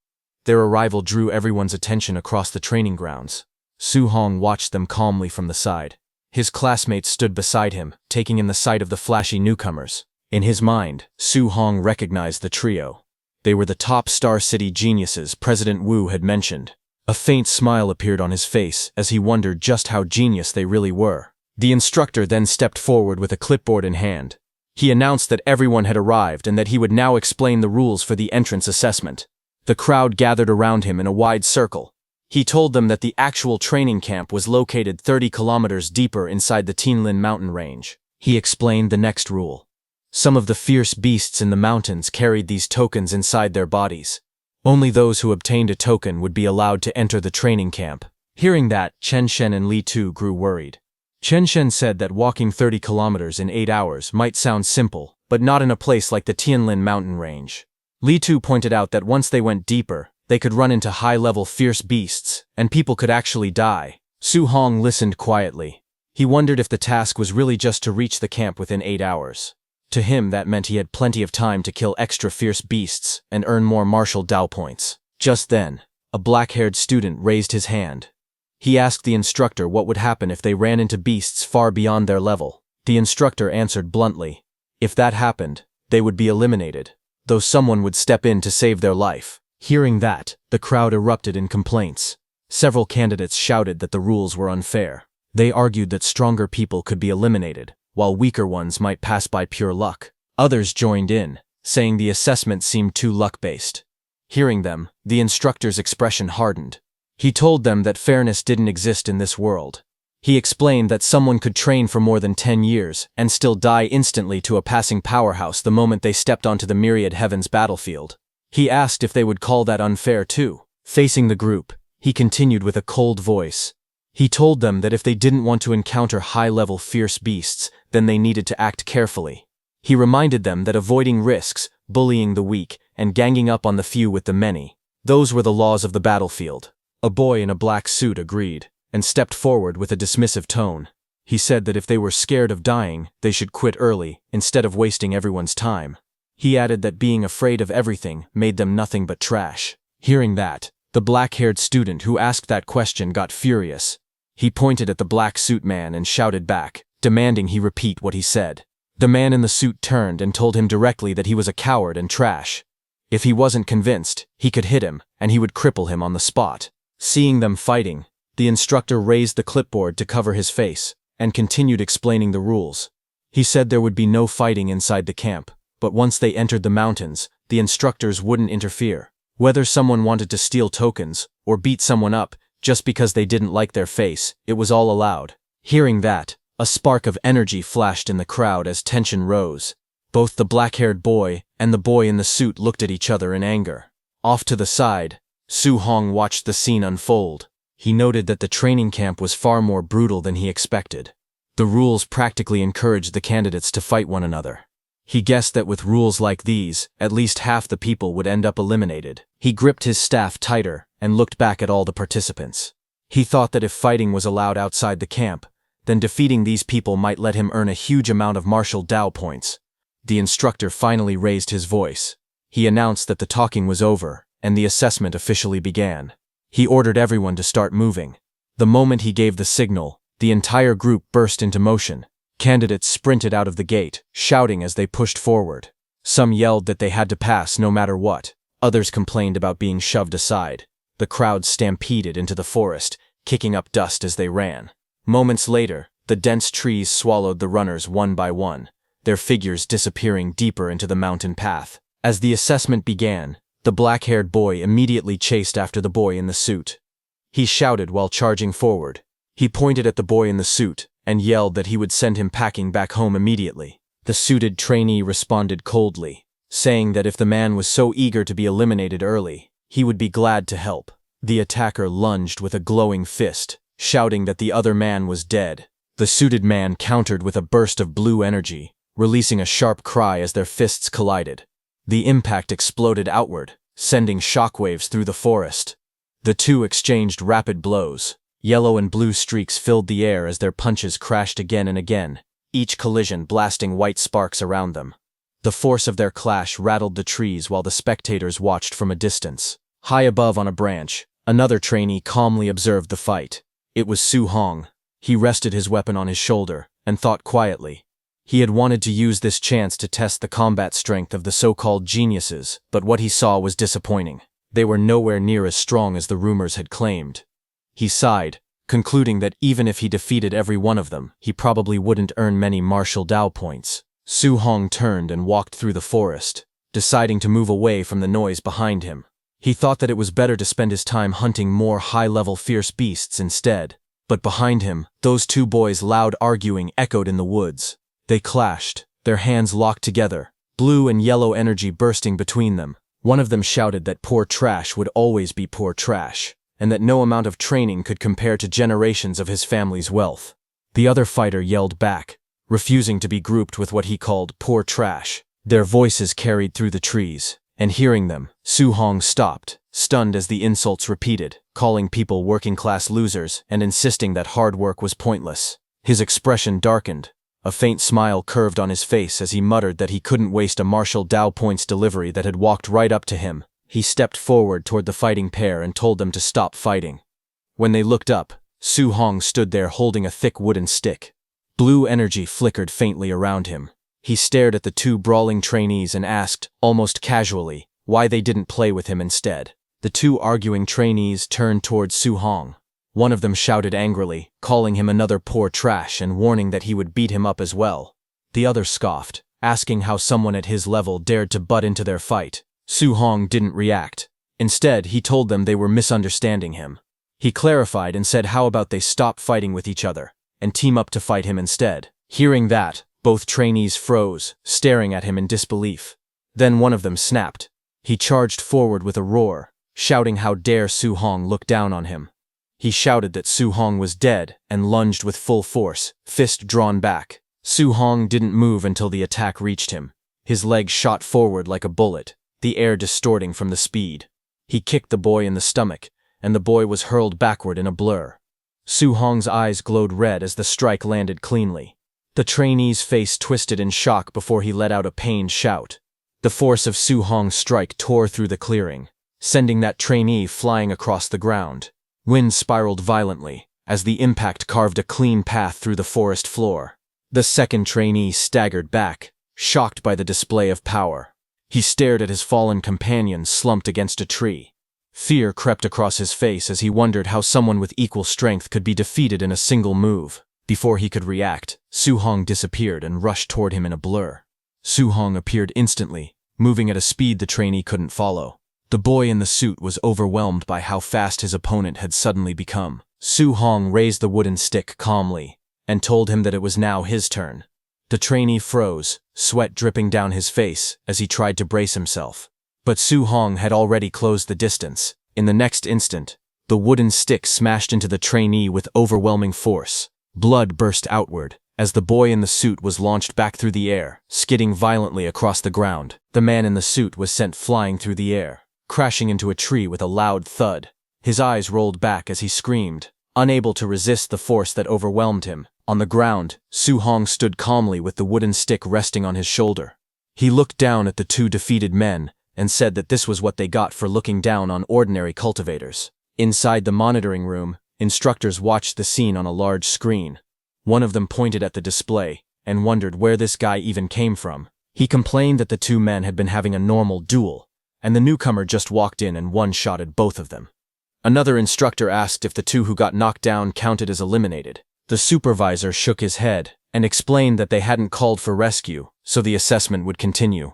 [SPEAKER 1] Their arrival drew everyone's attention across the training grounds. Su Hong watched them calmly from the side. His classmates stood beside him, taking in the sight of the flashy newcomers. In his mind, Su Hong recognized the trio. They were the top Star City geniuses President Wu had mentioned. A faint smile appeared on his face as he wondered just how genius they really were. The instructor then stepped forward with a clipboard in hand. He announced that everyone had arrived and that he would now explain the rules for the entrance assessment. The crowd gathered around him in a wide circle. He told them that the actual training camp was located 30 kilometers deeper inside the Tianlin mountain range. He explained the next rule. Some of the fierce beasts in the mountains carried these tokens inside their bodies. Only those who obtained a token would be allowed to enter the training camp. Hearing that, Chen Shen and Li Tu grew worried. Chen Shen said that walking 30 kilometers in 8 hours might sound simple, but not in a place like the Tianlin mountain range. Li Tu pointed out that once they went deeper, they could run into high-level fierce beasts, and people could actually die. Su Hong listened quietly. He wondered if the task was really just to reach the camp within 8 hours. To him, that meant he had plenty of time to kill extra fierce beasts and earn more martial Dao points. Just then, a black-haired student raised his hand. He asked the instructor what would happen if they ran into beasts far beyond their level. The instructor answered bluntly, if that happened, they would be eliminated, though someone would step in to save their life. Hearing that, the crowd erupted in complaints. Several candidates shouted that the rules were unfair. They argued that stronger people could be eliminated, while weaker ones might pass by pure luck. Others joined in, saying the assessment seemed too luck-based. Hearing them, the instructor's expression hardened. He told them that fairness didn't exist in this world. He explained that someone could train for more than 10 years and still die instantly to a passing powerhouse the moment they stepped onto the myriad heavens battlefield. He asked if they would call that unfair too. Facing the group, he continued with a cold voice. He told them that if they didn't want to encounter high-level fierce beasts, then they needed to act carefully. He reminded them that avoiding risks, bullying the weak, and ganging up on the few with the many, those were the laws of the battlefield. A boy in a black suit agreed, and stepped forward with a dismissive tone. He said that if they were scared of dying, they should quit early, instead of wasting everyone's time. He added that being afraid of everything made them nothing but trash. Hearing that, the black-haired student who asked that question got furious. He pointed at the black suit man and shouted back, demanding he repeat what he said. The man in the suit turned and told him directly that he was a coward and trash. If he wasn't convinced, he could hit him, and he would cripple him on the spot. Seeing them fighting, the instructor raised the clipboard to cover his face, and continued explaining the rules. He said there would be no fighting inside the camp, but once they entered the mountains, the instructors wouldn't interfere. Whether someone wanted to steal tokens, or beat someone up, just because they didn't like their face, it was all allowed. Hearing that, a spark of energy flashed in the crowd as tension rose. Both the black-haired boy and the boy in the suit looked at each other in anger. Off to the side, Su Hong watched the scene unfold. He noted that the training camp was far more brutal than he expected. The rules practically encouraged the candidates to fight one another. He guessed that with rules like these, at least half the people would end up eliminated. He gripped his staff tighter and looked back at all the participants. He thought that if fighting was allowed outside the camp, then defeating these people might let him earn a huge amount of martial Dao points. The instructor finally raised his voice. He announced that the talking was over, and the assessment officially began. He ordered everyone to start moving. The moment he gave the signal, the entire group burst into motion. Candidates sprinted out of the gate, shouting as they pushed forward. Some yelled that they had to pass no matter what. Others complained about being shoved aside. The crowd stampeded into the forest, kicking up dust as they ran. Moments later, the dense trees swallowed the runners one by one, their figures disappearing deeper into the mountain path. As the assessment began, the black-haired boy immediately chased after the boy in the suit. He shouted while charging forward. He pointed at the boy in the suit and yelled that he would send him packing back home immediately. The suited trainee responded coldly, saying that if the man was so eager to be eliminated early, he would be glad to help. The attacker lunged with a glowing fist, shouting that the other man was dead. The suited man countered with a burst of blue energy, releasing a sharp cry as their fists collided. The impact exploded outward, sending shockwaves through the forest. The two exchanged rapid blows. Yellow and blue streaks filled the air as their punches crashed again and again, each collision blasting white sparks around them. The force of their clash rattled the trees while the spectators watched from a distance. High above on a branch, another trainee calmly observed the fight. It was Su Hong. He rested his weapon on his shoulder and thought quietly. He had wanted to use this chance to test the combat strength of the so-called geniuses, but what he saw was disappointing. They were nowhere near as strong as the rumors had claimed. He sighed, concluding that even if he defeated every one of them, he probably wouldn't earn many martial Dao points. Su Hong turned and walked through the forest, deciding to move away from the noise behind him. He thought that it was better to spend his time hunting more high-level fierce beasts instead. But behind him, those two boys' loud arguing echoed in the woods. They clashed, their hands locked together, blue and yellow energy bursting between them. One of them shouted that poor trash would always be poor trash, and that no amount of training could compare to generations of his family's wealth. The other fighter yelled back, refusing to be grouped with what he called poor trash. Their voices carried through the trees, and hearing them, Su Hong stopped, stunned as the insults repeated, calling people working-class losers and insisting that hard work was pointless. His expression darkened. A faint smile curved on his face as he muttered that he couldn't waste a martial Dao points delivery that had walked right up to him. He stepped forward toward the fighting pair and told them to stop fighting. When they looked up, Su Hong stood there holding a thick wooden stick. Blue energy flickered faintly around him. He stared at the two brawling trainees and asked, almost casually, why they didn't play with him instead. The two arguing trainees turned toward Su Hong. One of them shouted angrily, calling him another poor trash and warning that he would beat him up as well. The other scoffed, asking how someone at his level dared to butt into their fight. Su Hong didn't react. Instead, he told them they were misunderstanding him. He clarified and said how about they stop fighting with each other and team up to fight him instead. Hearing that, both trainees froze, staring at him in disbelief. Then one of them snapped. He charged forward with a roar, shouting how dare Su Hong look down on him. He shouted that Su Hong was dead and lunged with full force, fist drawn back. Su Hong didn't move until the attack reached him. His leg shot forward like a bullet, the air distorting from the speed. He kicked the boy in the stomach, and the boy was hurled backward in a blur. Su Hong's eyes glowed red as the strike landed cleanly. The trainee's face twisted in shock before he let out a pained shout. The force of Su Hong's strike tore through the clearing, sending that trainee flying across the ground. Wind spiraled violently, as the impact carved a clean path through the forest floor. The second trainee staggered back, shocked by the display of power. He stared at his fallen companion slumped against a tree. Fear crept across his face as he wondered how someone with equal strength could be defeated in a single move. Before he could react, Su Hong disappeared and rushed toward him in a blur. Su Hong appeared instantly, moving at a speed the trainee couldn't follow. The boy in the suit was overwhelmed by how fast his opponent had suddenly become. Su Hong raised the wooden stick calmly and told him that it was now his turn. The trainee froze, sweat dripping down his face as he tried to brace himself. But Su Hong had already closed the distance. In the next instant, the wooden stick smashed into the trainee with overwhelming force. Blood burst outward as the boy in the suit was launched back through the air, skidding violently across the ground. The man in the suit was sent flying through the air, crashing into a tree with a loud thud. His eyes rolled back as he screamed, unable to resist the force that overwhelmed him. On the ground, Su Hong stood calmly with the wooden stick resting on his shoulder. He looked down at the two defeated men and said that this was what they got for looking down on ordinary cultivators. Inside the monitoring room, instructors watched the scene on a large screen. One of them pointed at the display and wondered where this guy even came from. He complained that the two men had been having a normal duel, and the newcomer just walked in and one-shotted both of them. Another instructor asked if the two who got knocked down counted as eliminated. The supervisor shook his head and explained that they hadn't called for rescue, so the assessment would continue.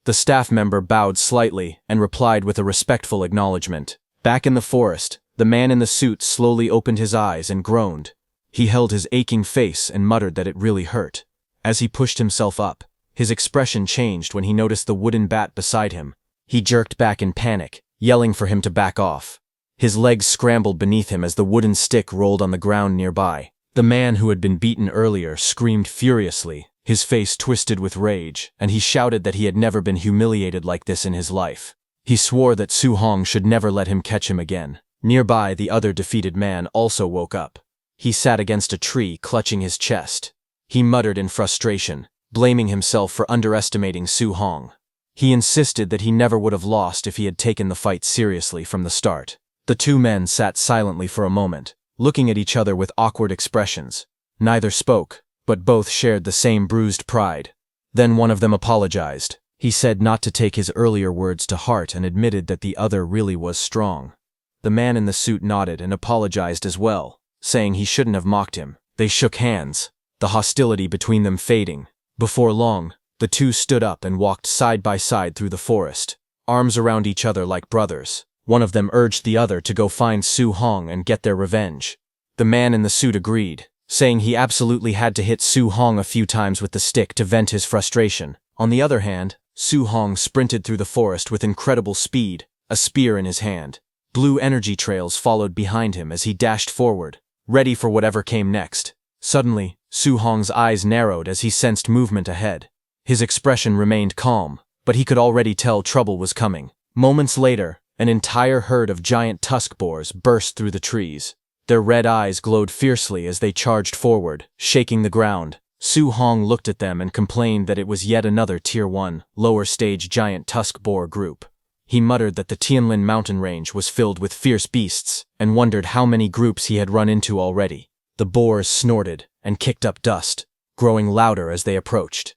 [SPEAKER 1] The staff member bowed slightly and replied with a respectful acknowledgement. Back in the forest, the man in the suit slowly opened his eyes and groaned. He held his aching face and muttered that it really hurt. As he pushed himself up, his expression changed when he noticed the wooden bat beside him. He jerked back in panic, yelling for him to back off. His legs scrambled beneath him as the wooden stick rolled on the ground nearby. The man who had been beaten earlier screamed furiously, his face twisted with rage, and he shouted that he had never been humiliated like this in his life. He swore that Su Hong should never let him catch him again. Nearby, the other defeated man also woke up. He sat against a tree, clutching his chest. He muttered in frustration, blaming himself for underestimating Su Hong. He insisted that he never would have lost if he had taken the fight seriously from the start. The two men sat silently for a moment, looking at each other with awkward expressions. Neither spoke, but both shared the same bruised pride. Then one of them apologized. He said not to take his earlier words to heart and admitted that the other really was strong. The man in the suit nodded and apologized as well, saying he shouldn't have mocked him. They shook hands, the hostility between them fading. Before long, the two stood up and walked side by side through the forest, arms around each other like brothers. One of them urged the other to go find Su Hong and get their revenge. The man in the suit agreed, saying he absolutely had to hit Su Hong a few times with the stick to vent his frustration. On the other hand, Su Hong sprinted through the forest with incredible speed, a spear in his hand. Blue energy trails followed behind him as he dashed forward, ready for whatever came next. Suddenly, Su Hong's eyes narrowed as he sensed movement ahead. His expression remained calm, but he could already tell trouble was coming. Moments later, an entire herd of giant tusk boars burst through the trees. Their red eyes glowed fiercely as they charged forward, shaking the ground. Su Hong looked at them and complained that it was yet another Tier 1, lower-stage giant tusk boar group. He muttered that the Tianlin mountain range was filled with fierce beasts, and wondered how many groups he had run into already. The boars snorted and kicked up dust, growing louder as they approached.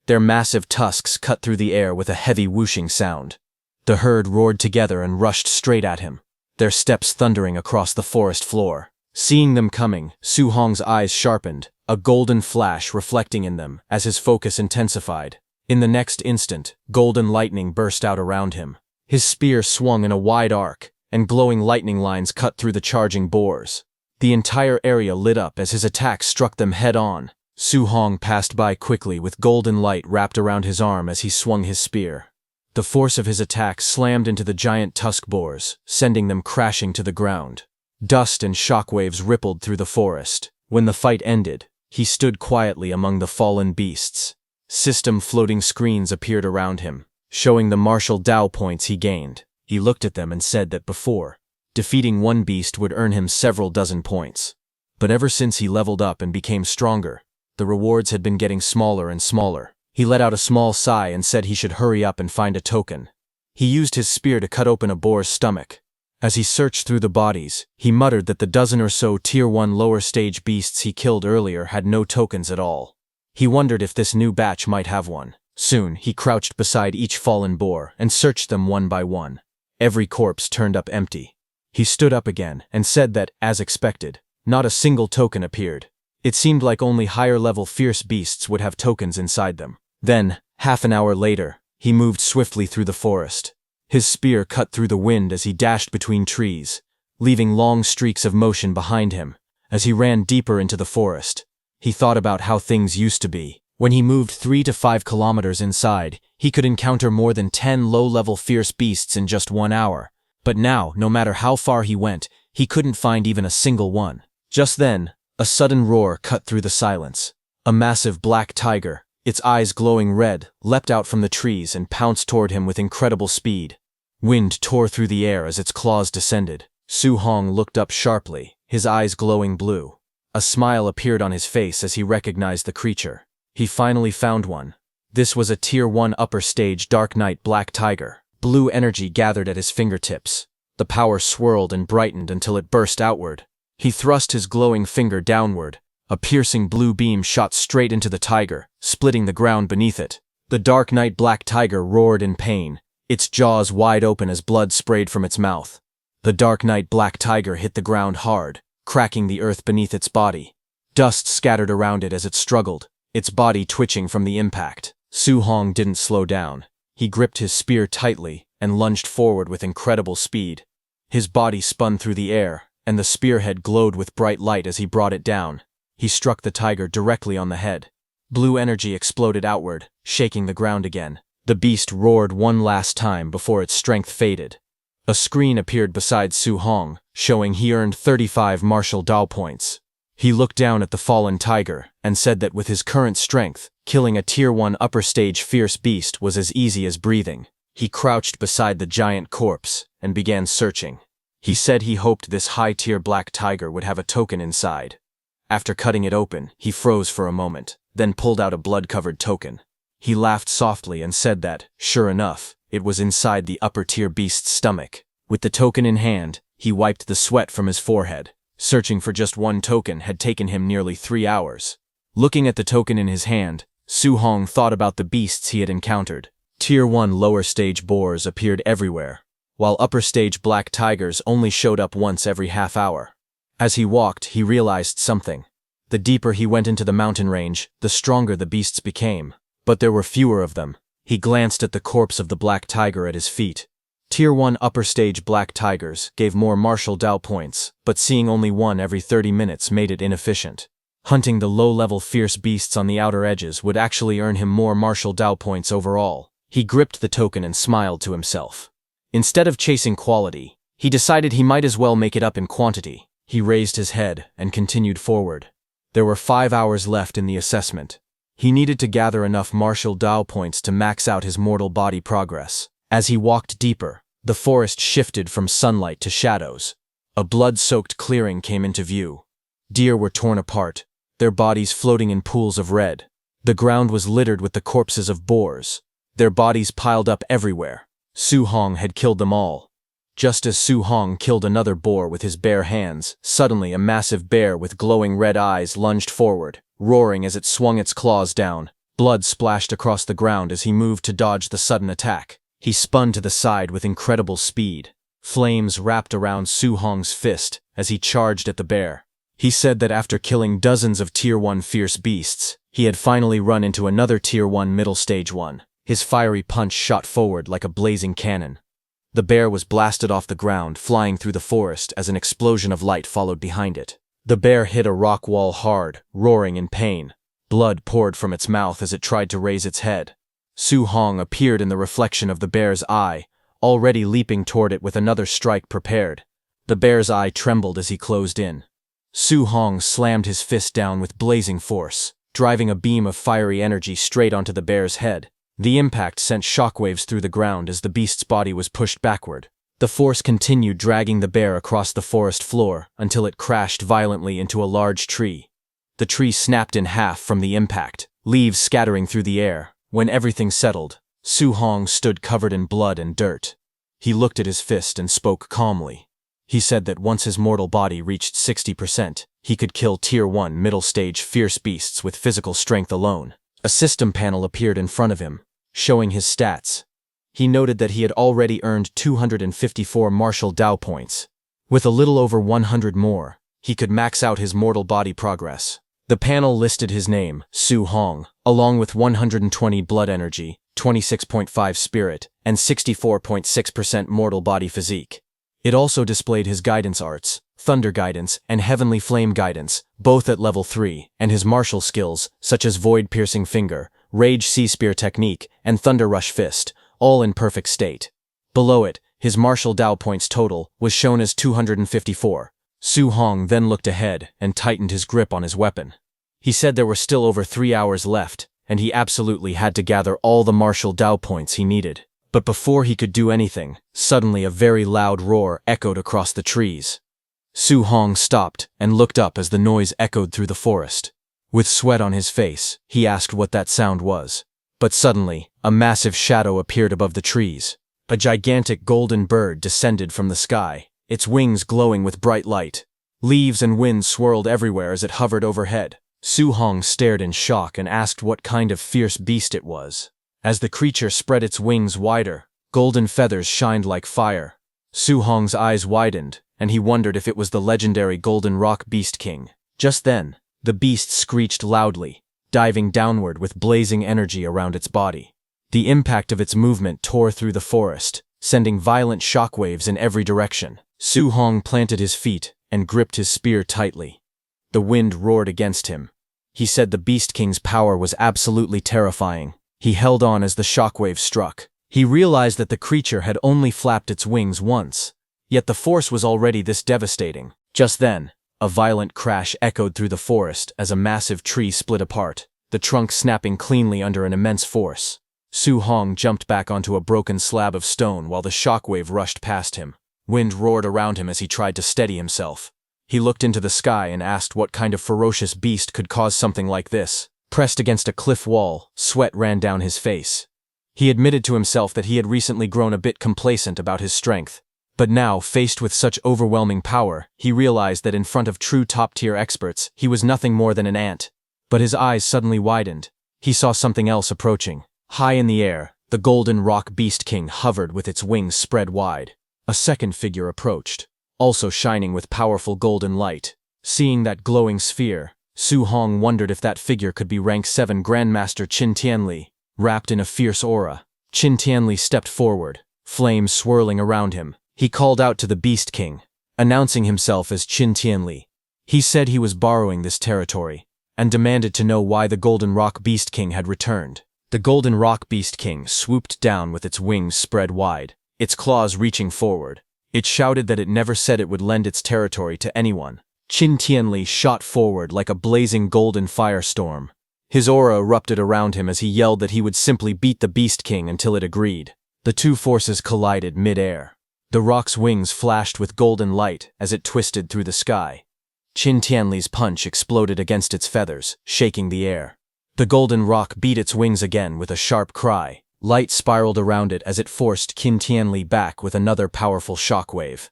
[SPEAKER 1] Their massive tusks cut through the air with a heavy whooshing sound. The herd roared together and rushed straight at him, their steps thundering across the forest floor. Seeing them coming, Su Hong's eyes sharpened, a golden flash reflecting in them as his focus intensified. In the next instant, golden lightning burst out around him. His spear swung in a wide arc, and glowing lightning lines cut through the charging boars. The entire area lit up as his attack struck them head-on. Su Hong passed by quickly with golden light wrapped around his arm as he swung his spear. The force of his attack slammed into the giant tusk boars, sending them crashing to the ground. Dust and shockwaves rippled through the forest. When the fight ended, he stood quietly among the fallen beasts. System floating screens appeared around him, showing the martial Dao points he gained. He looked at them and said that before, defeating one beast would earn him several dozen points. But ever since he leveled up and became stronger, the rewards had been getting smaller and smaller. He let out a small sigh and said he should hurry up and find a token. He used his spear to cut open a boar's stomach. As he searched through the bodies, he muttered that the dozen or so Tier 1 lower-stage beasts he killed earlier had no tokens at all. He wondered if this new batch might have one. Soon, he crouched beside each fallen boar and searched them one by one. Every corpse turned up empty. He stood up again and said that, as expected, not a single token appeared. It seemed like only higher-level fierce beasts would have tokens inside them. Then, half an hour later, he moved swiftly through the forest. His spear cut through the wind as he dashed between trees, leaving long streaks of motion behind him. As he ran deeper into the forest, he thought about how things used to be. When he moved 3 to 5 kilometers inside, he could encounter more than 10 low-level fierce beasts in just 1 hour. But now, no matter how far he went, he couldn't find even a single one. Just then, a sudden roar cut through the silence. A massive black tiger, its eyes glowing red, leapt out from the trees and pounced toward him with incredible speed. Wind tore through the air as its claws descended. Su Hong looked up sharply, his eyes glowing blue. A smile appeared on his face as he recognized the creature. He finally found one. This was a Tier 1 upper stage Dark Knight black tiger. Blue energy gathered at his fingertips. The power swirled and brightened until it burst outward. He thrust his glowing finger downward. A piercing blue beam shot straight into the tiger, splitting the ground beneath it. The Dark Knight black tiger roared in pain, its jaws wide open as blood sprayed from its mouth. The Dark Knight black tiger hit the ground hard, cracking the earth beneath its body. Dust scattered around it as it struggled, its body twitching from the impact. Su Hong didn't slow down. He gripped his spear tightly and lunged forward with incredible speed. His body spun through the air, and the spearhead glowed with bright light as he brought it down. He struck the tiger directly on the head. Blue energy exploded outward, shaking the ground again. The beast roared one last time before its strength faded. A screen appeared beside Su Hong, showing he earned 35 martial Dao points. He looked down at the fallen tiger and said that with his current strength, killing a Tier 1 upper stage fierce beast was as easy as breathing. He crouched beside the giant corpse and began searching. He said he hoped this high-tier black tiger would have a token inside. After cutting it open, he froze for a moment, then pulled out a blood-covered token. He laughed softly and said that, sure enough, it was inside the upper-tier beast's stomach. With the token in hand, he wiped the sweat from his forehead. Searching for just one token had taken him nearly 3 hours. Looking at the token in his hand, Su Hong thought about the beasts he had encountered. Tier 1 lower stage boars appeared everywhere, while upper stage black tigers only showed up once every half hour. As he walked, he realized something. The deeper he went into the mountain range, the stronger the beasts became. But there were fewer of them. He glanced at the corpse of the black tiger at his feet. Tier 1 upper stage black tigers gave more martial Dao points, but seeing only one every 30 minutes made it inefficient. Hunting the low-level fierce beasts on the outer edges would actually earn him more martial Dao points overall. He gripped the token and smiled to himself. Instead of chasing quality, he decided he might as well make it up in quantity. He raised his head and continued forward. There were 5 hours left in the assessment. He needed to gather enough martial Dao points to max out his mortal body progress. As he walked deeper, the forest shifted from sunlight to shadows. A blood-soaked clearing came into view. Deer were torn apart, their bodies floating in pools of red. The ground was littered with the corpses of boars, their bodies piled up everywhere. Su Hong had killed them all. Just as Su Hong killed another boar with his bare hands, suddenly a massive bear with glowing red eyes lunged forward, roaring as it swung its claws down. Blood splashed across the ground as he moved to dodge the sudden attack. He spun to the side with incredible speed. Flames wrapped around Su Hong's fist as he charged at the bear. He said that after killing dozens of Tier 1 fierce beasts, he had finally run into another Tier 1 middle stage one. His fiery punch shot forward like a blazing cannon. The bear was blasted off the ground, flying through the forest as an explosion of light followed behind it. The bear hit a rock wall hard, roaring in pain. Blood poured from its mouth as it tried to raise its head. Su Hong appeared in the reflection of the bear's eye, already leaping toward it with another strike prepared. The bear's eye trembled as he closed in. Su Hong slammed his fist down with blazing force, driving a beam of fiery energy straight onto the bear's head. The impact sent shockwaves through the ground as the beast's body was pushed backward. The force continued dragging the bear across the forest floor until it crashed violently into a large tree. The tree snapped in half from the impact, leaves scattering through the air. When everything settled, Su Hong stood covered in blood and dirt. He looked at his fist and spoke calmly. He said that once his mortal body reached 60%, he could kill Tier 1 middle-stage fierce beasts with physical strength alone. A system panel appeared in front of him, showing his stats. He noted that he had already earned 254 martial Dao points. With a little over 100 more, he could max out his mortal body progress. The panel listed his name, Su Hong, along with 120 blood energy, 26.5 spirit, and 64.6% mortal body physique. It also displayed his guidance arts, Thunder Guidance, and Heavenly Flame Guidance, both at level 3, and his martial skills, such as Void Piercing Finger, Rage Sea Spear Technique, and Thunder Rush Fist, all in perfect state. Below it, his martial Dao points total was shown as 254. Su Hong then looked ahead and tightened his grip on his weapon. He said there were still over 3 hours left, and he absolutely had to gather all the martial Dao points he needed. But before he could do anything, suddenly a very loud roar echoed across the trees. Su Hong stopped and looked up as the noise echoed through the forest. With sweat on his face, he asked what that sound was. But suddenly, a massive shadow appeared above the trees. A gigantic golden bird descended from the sky, its wings glowing with bright light. Leaves and wind swirled everywhere as it hovered overhead. Su Hong stared in shock and asked what kind of fierce beast it was. As the creature spread its wings wider, golden feathers shined like fire. Su Hong's eyes widened, and he wondered if it was the legendary Golden Rock Beast King. Just then, the beast screeched loudly, diving downward with blazing energy around its body. The impact of its movement tore through the forest, sending violent shockwaves in every direction. Su Hong planted his feet and gripped his spear tightly. The wind roared against him. He said the Beast King's power was absolutely terrifying. He held on as the shockwave struck. He realized that the creature had only flapped its wings once, yet the force was already this devastating. Just then, a violent crash echoed through the forest as a massive tree split apart, the trunk snapping cleanly under an immense force. Su Hong jumped back onto a broken slab of stone while the shockwave rushed past him. Wind roared around him as he tried to steady himself. He looked into the sky and asked what kind of ferocious beast could cause something like this. Pressed against a cliff wall, sweat ran down his face. He admitted to himself that he had recently grown a bit complacent about his strength. But now, faced with such overwhelming power, he realized that in front of true top-tier experts, he was nothing more than an ant. But his eyes suddenly widened. He saw something else approaching. High in the air, the Golden Rock Beast King hovered with its wings spread wide. A second figure approached, also shining with powerful golden light. Seeing that glowing sphere, Su Hong wondered if that figure could be rank 7 Grandmaster Qin Tianli. Wrapped in a fierce aura, Qin Tianli stepped forward, flames swirling around him. He called out to the Beast King, announcing himself as Qin Tianli. He said he was borrowing this territory, and demanded to know why the Golden Rock Beast King had returned. The Golden Rock Beast King swooped down with its wings spread wide, its claws reaching forward. It shouted that it never said it would lend its territory to anyone. Qin Tianli shot forward like a blazing golden firestorm. His aura erupted around him as he yelled that he would simply beat the Beast King until it agreed. The two forces collided mid-air. The rock's wings flashed with golden light as it twisted through the sky. Qin Tianli's punch exploded against its feathers, shaking the air. The golden rock beat its wings again with a sharp cry. Light spiraled around it as it forced Qin Tianli back with another powerful shockwave.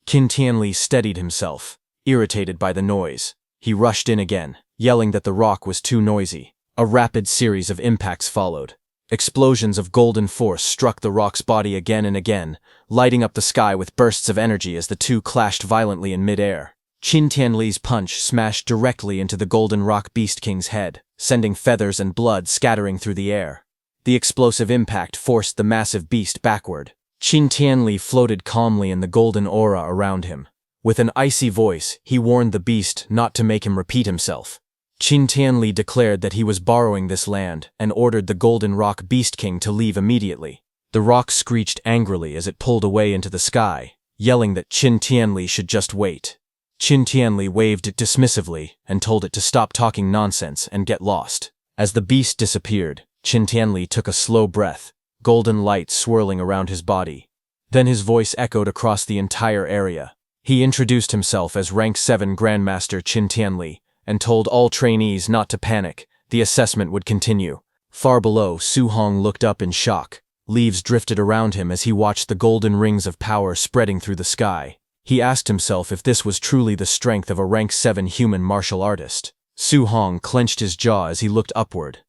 [SPEAKER 1] Qin Tianli steadied himself, irritated by the noise. He rushed in again, yelling that the rock was too noisy. A rapid series of impacts followed. Explosions of golden force struck the rock's body again and again, lighting up the sky with bursts of energy as the two clashed violently in mid-air. Qin Tianli's punch smashed directly into the Golden Rock Beast King's head, sending feathers and blood scattering through the air. The explosive impact forced the massive beast backward. Qin Tianli floated calmly in the golden aura around him. With an icy voice, he warned the beast not to make him repeat himself. Qin Tianli declared that he was borrowing this land and ordered the Golden Rock Beast King to leave immediately. The rock screeched angrily as it pulled away into the sky, yelling that Qin Tianli should just wait. Qin Tianli waved it dismissively and told it to stop talking nonsense and get lost. As the beast disappeared, Qin Tianli took a slow breath, golden light swirling around his body. Then his voice echoed across the entire area. He introduced himself as Rank 7 Grandmaster Qin Tianli and told all trainees not to panic. The assessment would continue. Far below, Su Hong looked up in shock. Leaves drifted around him as he watched the golden rings of power spreading through the sky. He asked himself if this was truly the strength of a Rank 7 human martial artist. Su Hong clenched his jaw as he looked upward.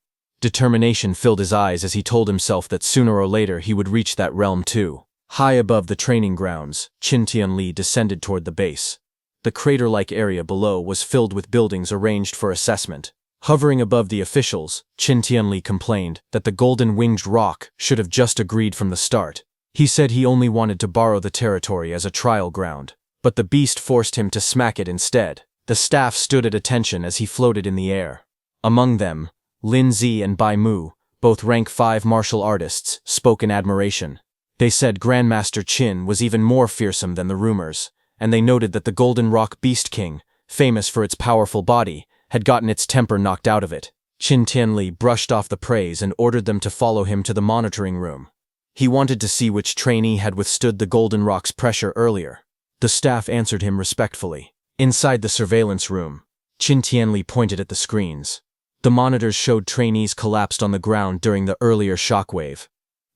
[SPEAKER 1] Determination filled his eyes as he told himself that sooner or later he would reach that realm too. High above the training grounds, Qin Tianli descended toward the base. The crater-like area below was filled with buildings arranged for assessment. Hovering above the officials, Qin Tianli complained that the golden-winged rock should have just agreed from the start. He said he only wanted to borrow the territory as a trial ground. but the beast forced him to smack it instead. The staff stood at attention as he floated in the air. Among them, Lin Zi and Bai Mu, both rank 5 martial artists, spoke in admiration. They said Grandmaster Qin was even more fearsome than the rumors, and they noted that the Golden Rock Beast King, famous for its powerful body, had gotten its temper knocked out of it. Qin Tianli brushed off the praise and ordered them to follow him to the monitoring room. He wanted to see which trainee had withstood the Golden Rock's pressure earlier. The staff answered him respectfully. Inside the surveillance room, Qin Tianli pointed at the screens. The monitors showed trainees collapsed on the ground during the earlier shockwave.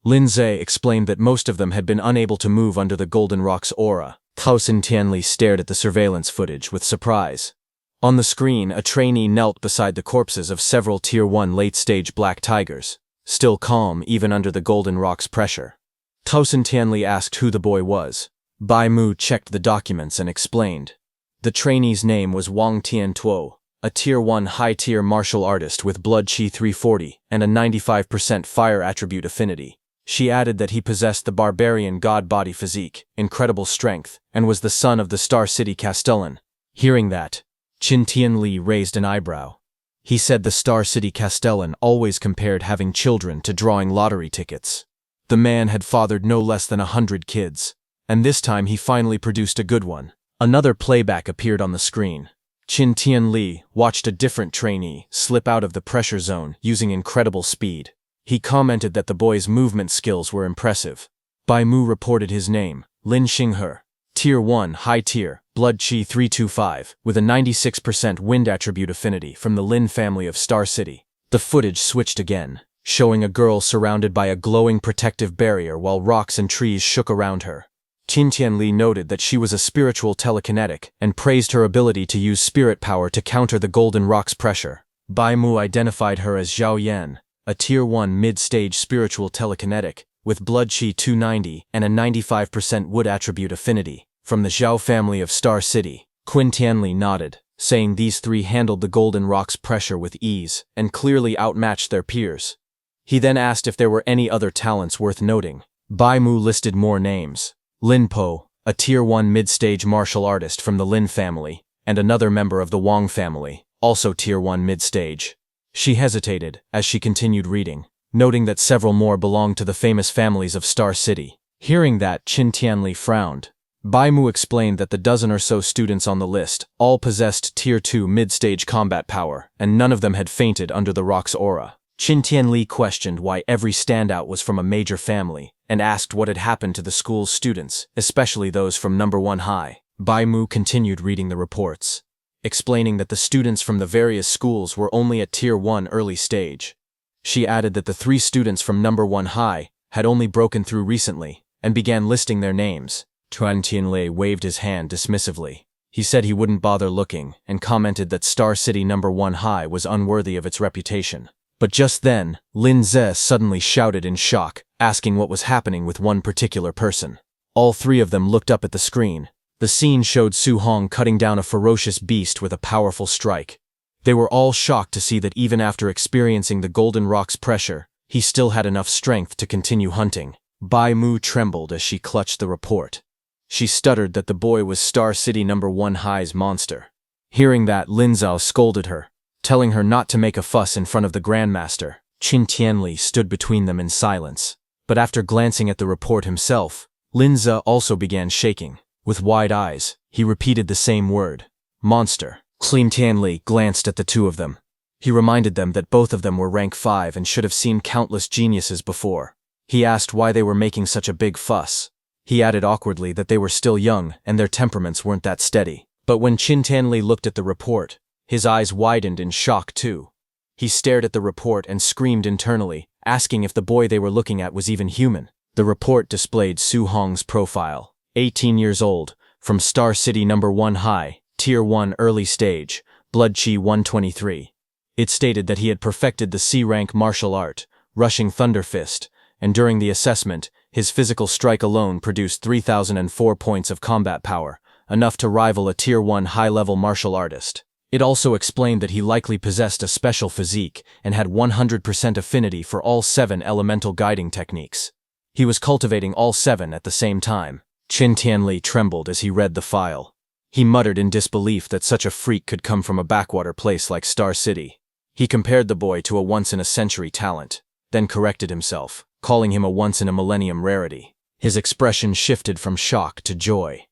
[SPEAKER 1] Lin Zi explained that most of them had been unable to move under the Golden Rock's aura. Qin Tianli stared at the surveillance footage with surprise. On the screen, a trainee knelt beside the corpses of several Tier 1 late-stage black tigers, still calm even under the Golden Rock's pressure. Qin Tianli asked who the boy was. Bai Mu checked the documents and explained. The trainee's name was Wang Tiantuo, a Tier 1 high-tier martial artist with blood chi 340 and a 95% fire attribute affinity. She added that he possessed the barbarian god-body physique, incredible strength, and was the son of the Star City Castellan. Hearing that, Qin Tianli raised an eyebrow. He said the Star City Castellan always compared having children to drawing lottery tickets. The man had fathered no less than 100 kids, and this time he finally produced a good one. Another playback appeared on the screen. Qin Tianli watched a different trainee slip out of the pressure zone using incredible speed. He commented that the boy's movement skills were impressive. Bai Mu reported his name, Lin Xinghe, Tier 1 high tier, blood chi 325, with a 96% wind attribute affinity from the Lin family of Star City. The footage switched again, showing a girl surrounded by a glowing protective barrier while rocks and trees shook around her. Qin Tianli noted that she was a spiritual telekinetic and praised her ability to use spirit power to counter the Golden Rock's pressure. Bai Mu identified her as Zhao Yan, a Tier 1 mid-stage spiritual telekinetic, with blood chi 290 and a 95% wood attribute affinity, from the Zhao family of Star City. Qin Tianli nodded, saying these three handled the Golden Rock's pressure with ease and clearly outmatched their peers. He then asked if there were any other talents worth noting. Bai Mu listed more names. Lin Po, a Tier 1 mid-stage martial artist from the Lin family, and another member of the Wang family, also Tier 1 mid-stage. She hesitated as she continued reading, noting that several more belonged to the famous families of Star City. Hearing that, Qin Tianli frowned. Bai Mu explained that the dozen or so students on the list all possessed Tier 2 mid-stage combat power, and none of them had fainted under the rock's aura. Qin Tianli questioned why every standout was from a major family, and asked what had happened to the school's students, especially those from number 1 high. Bai Mu continued reading the reports, explaining that the students from the various schools were only at Tier 1 early stage. She added that the 3 students from number 1 high had only broken through recently, and began listing their names. Qin Tianli waved his hand dismissively. He said he wouldn't bother looking, and commented that Star City number 1 high was unworthy of its reputation. But just then, Lin Zi suddenly shouted in shock, asking what was happening with one particular person. All 3 of them looked up at the screen. The scene showed Su Hong cutting down a ferocious beast with a powerful strike. They were all shocked to see that even after experiencing the Golden Rock's pressure, he still had enough strength to continue hunting. Bai Mu trembled as she clutched the report. She stuttered that the boy was Star City number 1 high's monster. Hearing that, Lin Zhao scolded her, telling her not to make a fuss in front of the Grandmaster. Qin Tianli stood between them in silence. But after glancing at the report himself, Lin Zhao also began shaking. With wide eyes, he repeated the same word, monster. Qin Tianli glanced at the 2 of them. He reminded them that both of them were rank 5 and should have seen countless geniuses before. He asked why they were making such a big fuss. He added awkwardly that they were still young and their temperaments weren't that steady. But when Qin Tianli looked at the report, his eyes widened in shock too. He stared at the report and screamed internally, asking if the boy they were looking at was even human. The report displayed Su Hong's profile. 18 years old, from Star City number 1 high, Tier 1 early stage, blood chi 123. It stated that he had perfected the C-rank martial art, Rushing Thunder Fist, and during the assessment, his physical strike alone produced 3,004 points of combat power, enough to rival a Tier 1 high-level martial artist. It also explained that he likely possessed a special physique and had 100% affinity for all 7 elemental guiding techniques. He was cultivating all 7 at the same time. Qin Tianli trembled as he read the file. He muttered in disbelief that such a freak could come from a backwater place like Star City. He compared the boy to a once-in-a-century talent, then corrected himself, calling him a once-in-a-millennium rarity. His expression shifted from shock to joy.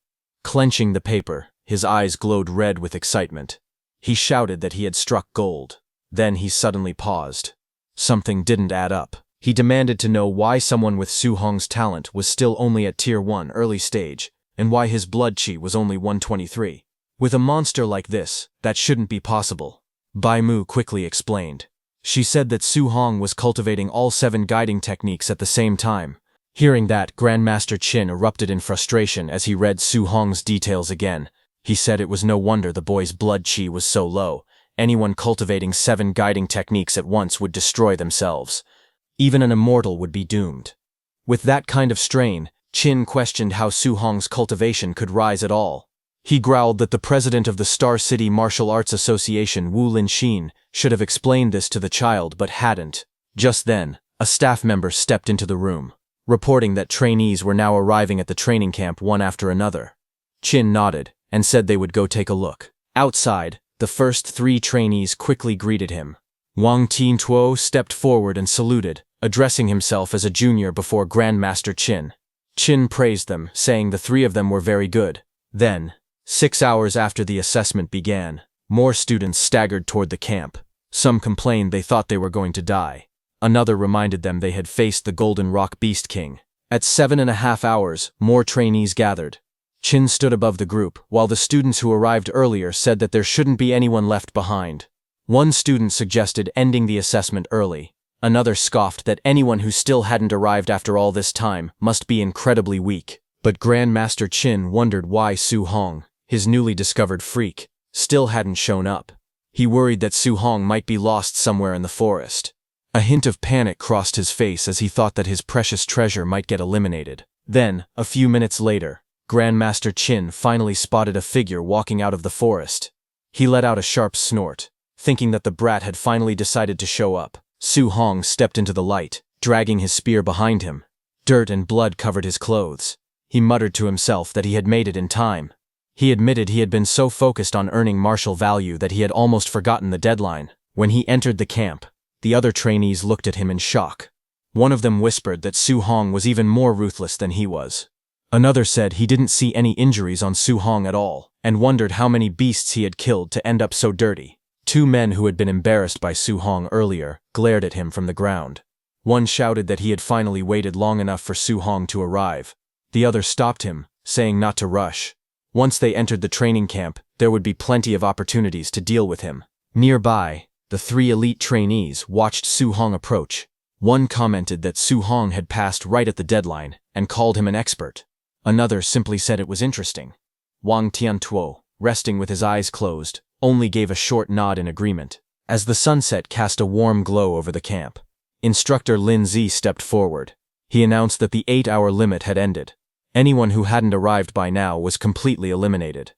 [SPEAKER 1] Clenching the paper, his eyes glowed red with excitement. He shouted that he had struck gold. Then he suddenly paused. Something didn't add up. He demanded to know why someone with Su Hong's talent was still only at Tier 1 early stage, and why his blood chi was only 123. With a monster like this, that shouldn't be possible. Bai Mu quickly explained. She said that Su Hong was cultivating all 7 guiding techniques at the same time. Hearing that, Grandmaster Qin erupted in frustration as he read Su Hong's details again. He said it was no wonder the boy's blood chi was so low. Anyone cultivating 7 guiding techniques at once would destroy themselves. Even an immortal would be doomed. With that kind of strain, Qin questioned how Su Hong's cultivation could rise at all. He growled that the president of the Star City Martial Arts Association, Wu Linxin, should have explained this to the child but hadn't. Just then, a staff member stepped into the room, reporting that trainees were now arriving at the training camp one after another. Qin nodded and said they would go take a look. Outside, the first 3 trainees quickly greeted him. Wang Tiantuo stepped forward and saluted, addressing himself as a junior before Grandmaster Qin. Qin praised them, saying the 3 of them were very good. Then, 6 hours after the assessment began, more students staggered toward the camp. Some complained they thought they were going to die. Another reminded them they had faced the Golden Rock Beast King. At 7.5 hours, more trainees gathered. Qin stood above the group, while the students who arrived earlier said that there shouldn't be anyone left behind. One student suggested ending the assessment early. Another scoffed that anyone who still hadn't arrived after all this time must be incredibly weak. But Grandmaster Qin wondered why Su Hong, his newly discovered freak, still hadn't shown up. He worried that Su Hong might be lost somewhere in the forest. A hint of panic crossed his face as he thought that his precious treasure might get eliminated. Then, a few minutes later, Grandmaster Qin finally spotted a figure walking out of the forest. He let out a sharp snort, thinking that the brat had finally decided to show up. Su Hong stepped into the light, dragging his spear behind him. Dirt and blood covered his clothes. He muttered to himself that he had made it in time. He admitted he had been so focused on earning martial value that he had almost forgotten the deadline. When he entered the camp, the other trainees looked at him in shock. One of them whispered that Su Hong was even more ruthless than he was. Another said he didn't see any injuries on Su Hong at all, and wondered how many beasts he had killed to end up so dirty. 2 men who had been embarrassed by Su Hong earlier glared at him from the ground. One shouted that he had finally waited long enough for Su Hong to arrive. The other stopped him, saying not to rush. Once they entered the training camp, there would be plenty of opportunities to deal with him. Nearby, the 3 elite trainees watched Su Hong approach. One commented that Su Hong had passed right at the deadline and called him an expert. Another simply said it was interesting. Wang Tiantuo, resting with his eyes closed, only gave a short nod in agreement. As the sunset cast a warm glow over the camp, Instructor Lin Zi stepped forward. He announced that the 8-hour limit had ended. Anyone who hadn't arrived by now was completely eliminated.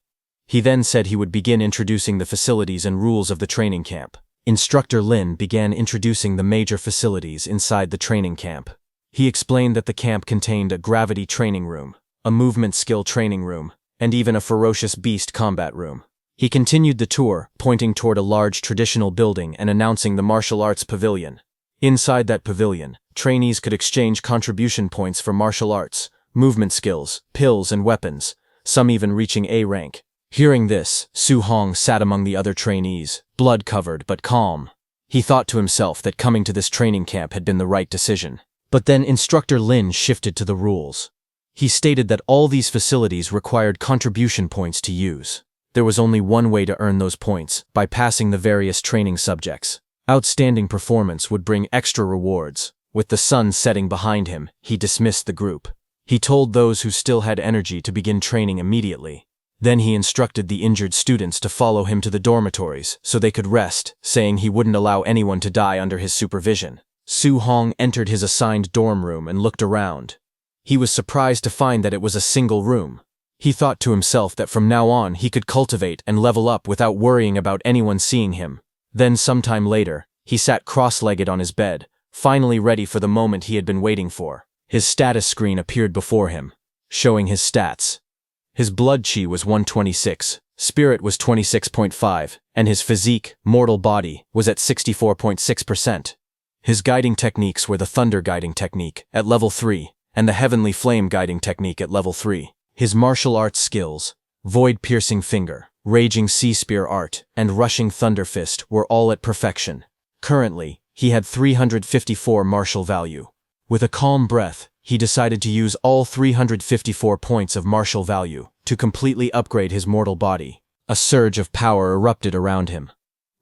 [SPEAKER 1] He then said he would begin introducing the facilities and rules of the training camp. Instructor Lin began introducing the major facilities inside the training camp. He explained that the camp contained a gravity training room, a movement skill training room, and even a ferocious beast combat room. He continued the tour, pointing toward a large traditional building and announcing the martial arts pavilion. Inside that pavilion, trainees could exchange contribution points for martial arts, movement skills, pills, and weapons, some even reaching A rank. Hearing this, Su Hong sat among the other trainees, blood-covered but calm. He thought to himself that coming to this training camp had been the right decision. But then Instructor Lin shifted to the rules. He stated that all these facilities required contribution points to use. There was only one way to earn those points, by passing the various training subjects. Outstanding performance would bring extra rewards. With the sun setting behind him, he dismissed the group. He told those who still had energy to begin training immediately. Then he instructed the injured students to follow him to the dormitories so they could rest, saying he wouldn't allow anyone to die under his supervision. Su Hong entered his assigned dorm room and looked around. He was surprised to find that it was a single room. He thought to himself that from now on he could cultivate and level up without worrying about anyone seeing him. Then sometime later, he sat cross-legged on his bed, finally ready for the moment he had been waiting for. His status screen appeared before him. showing his stats. His blood chi was 126, spirit was 26.5, and his physique, mortal body, was at 64.6%. His guiding techniques were the thunder guiding technique at level 3 and the heavenly flame guiding technique at level 3. His martial arts skills, void piercing finger, raging sea spear art, and rushing thunder fist were all at perfection. Currently, he had 354 martial value. With a calm breath, he decided to use all 354 points of martial value to completely upgrade his mortal body. A surge of power erupted around him.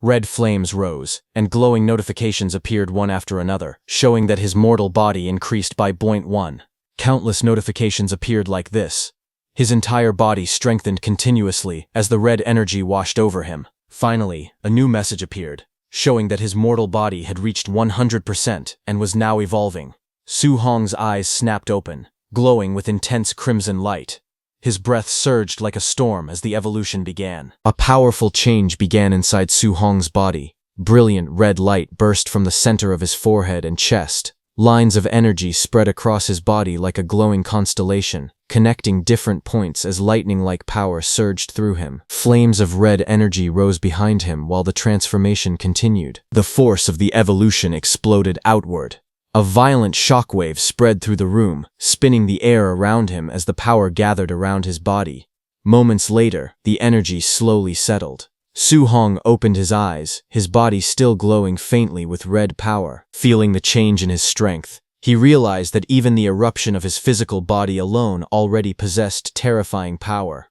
[SPEAKER 1] Red flames rose, and glowing notifications appeared one after another, showing that his mortal body increased by 0.1. Countless notifications appeared like this. His entire body strengthened continuously as the red energy washed over him. Finally, a new message appeared, showing that his mortal body had reached 100% and was now evolving. Su Hong's eyes snapped open, glowing with intense crimson light. His breath surged like a storm as the evolution began. A powerful change began inside Su Hong's body. Brilliant red light burst from the center of his forehead and chest. Lines of energy spread across his body like a glowing constellation, connecting different points as lightning-like power surged through him. Flames of red energy rose behind him while the transformation continued. The force of the evolution exploded outward. A violent shockwave spread through the room, spinning the air around him as the power gathered around his body. Moments later, the energy slowly settled. Su Hong opened his eyes, his body still glowing faintly with red power. Feeling the change in his strength, he realized that even the eruption of his physical body alone already possessed terrifying power.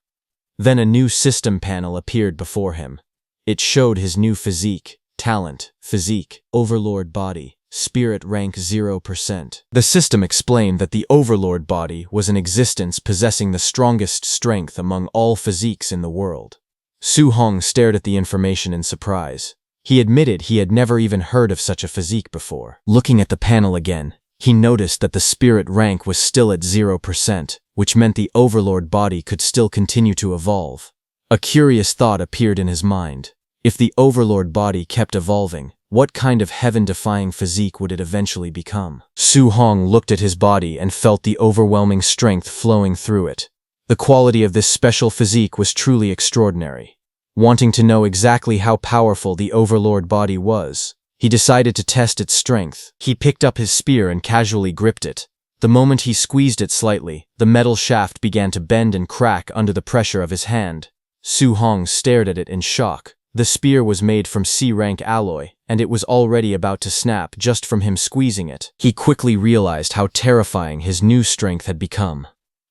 [SPEAKER 1] Then a new system panel appeared before him. It showed his new physique, talent, physique, overlord body. Spirit rank 0%. The system explained that the Overlord body was an existence possessing the strongest strength among all physiques in the world. Su Hong stared at the information in surprise. He admitted he had never even heard of such a physique before. Looking at the panel again, he noticed that the spirit rank was still at 0%, which meant the Overlord body could still continue to evolve. A curious thought appeared in his mind. If the Overlord body kept evolving, what kind of heaven-defying physique would it eventually become? Su Hong looked at his body and felt the overwhelming strength flowing through it. The quality of this special physique was truly extraordinary. Wanting to know exactly how powerful the Overlord body was, he decided to test its strength. He picked up his spear and casually gripped it. The moment he squeezed it slightly, the metal shaft began to bend and crack under the pressure of his hand. Su Hong stared at it in shock. The spear was made from C-rank alloy, and it was already about to snap just from him squeezing it. He quickly realized how terrifying his new strength had become.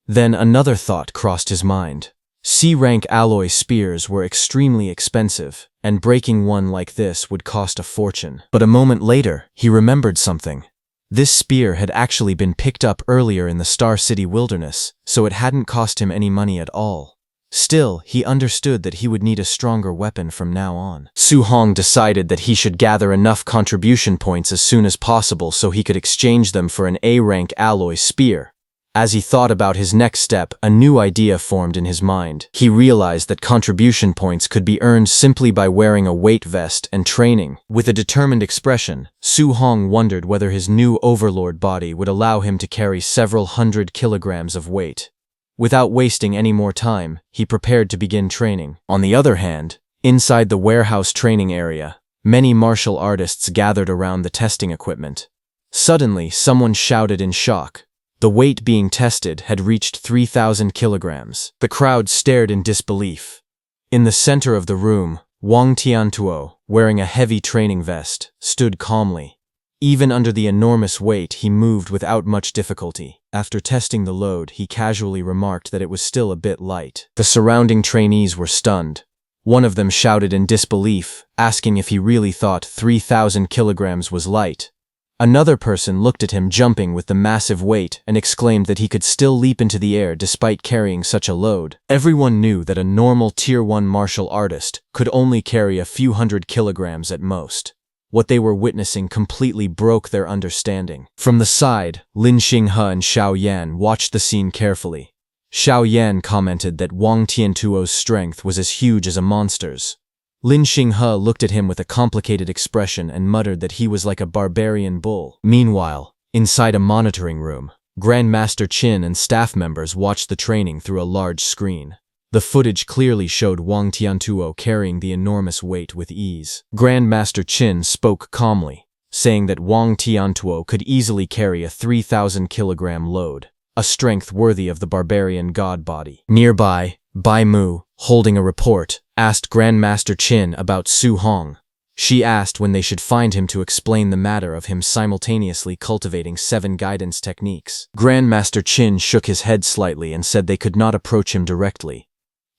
[SPEAKER 1] Then another thought crossed his mind. C-rank alloy spears were extremely expensive, and breaking one like this would cost a fortune. But a moment later, he remembered something. This spear had actually been picked up earlier in the Star City wilderness, so it hadn't cost him any money at all. Still, he understood that he would need a stronger weapon from now on. Su Hong decided that he should gather enough contribution points as soon as possible so he could exchange them for an A-rank alloy spear. As he thought about his next step, a new idea formed in his mind. He realized that contribution points could be earned simply by wearing a weight vest and training. With a determined expression, Su Hong wondered whether his new Overlord body would allow him to carry several hundred kilograms of weight. Without wasting any more time, he prepared to begin training. On the other hand, inside the warehouse training area, many martial artists gathered around the testing equipment. Suddenly, someone shouted in shock. The weight being tested had reached 3,000 kilograms. The crowd stared in disbelief. In the center of the room, Wang Tiantuo, wearing a heavy training vest, stood calmly. Even under the enormous weight, he moved without much difficulty. After testing the load, he casually remarked that it was still a bit light. The surrounding trainees were stunned. One of them shouted in disbelief, asking if he really thought 3,000 kilograms was light. Another person looked at him jumping with the massive weight and exclaimed that he could still leap into the air despite carrying such a load. Everyone knew that a normal Tier 1 martial artist could only carry a few hundred kilograms at most. What they were witnessing completely broke their understanding. From the side, Lin Xinghe and Xiao Yan watched the scene carefully. Xiao Yan commented that Wang Tiantuo's strength was as huge as a monster's. Lin Xinghe looked at him with a complicated expression and muttered that he was like a barbarian bull. Meanwhile, inside a monitoring room, Grandmaster Qin and staff members watched the training through a large screen. The footage clearly showed Wang Tiantuo carrying the enormous weight with ease. Grandmaster Qin spoke calmly, saying that Wang Tiantuo could easily carry a 3,000-kilogram load, a strength worthy of the barbarian god body. Nearby, Bai Mu, holding a report, asked Grandmaster Qin about Su Hong. She asked when they should find him to explain the matter of him simultaneously cultivating 7 guidance techniques. Grandmaster Qin shook his head slightly and said they could not approach him directly.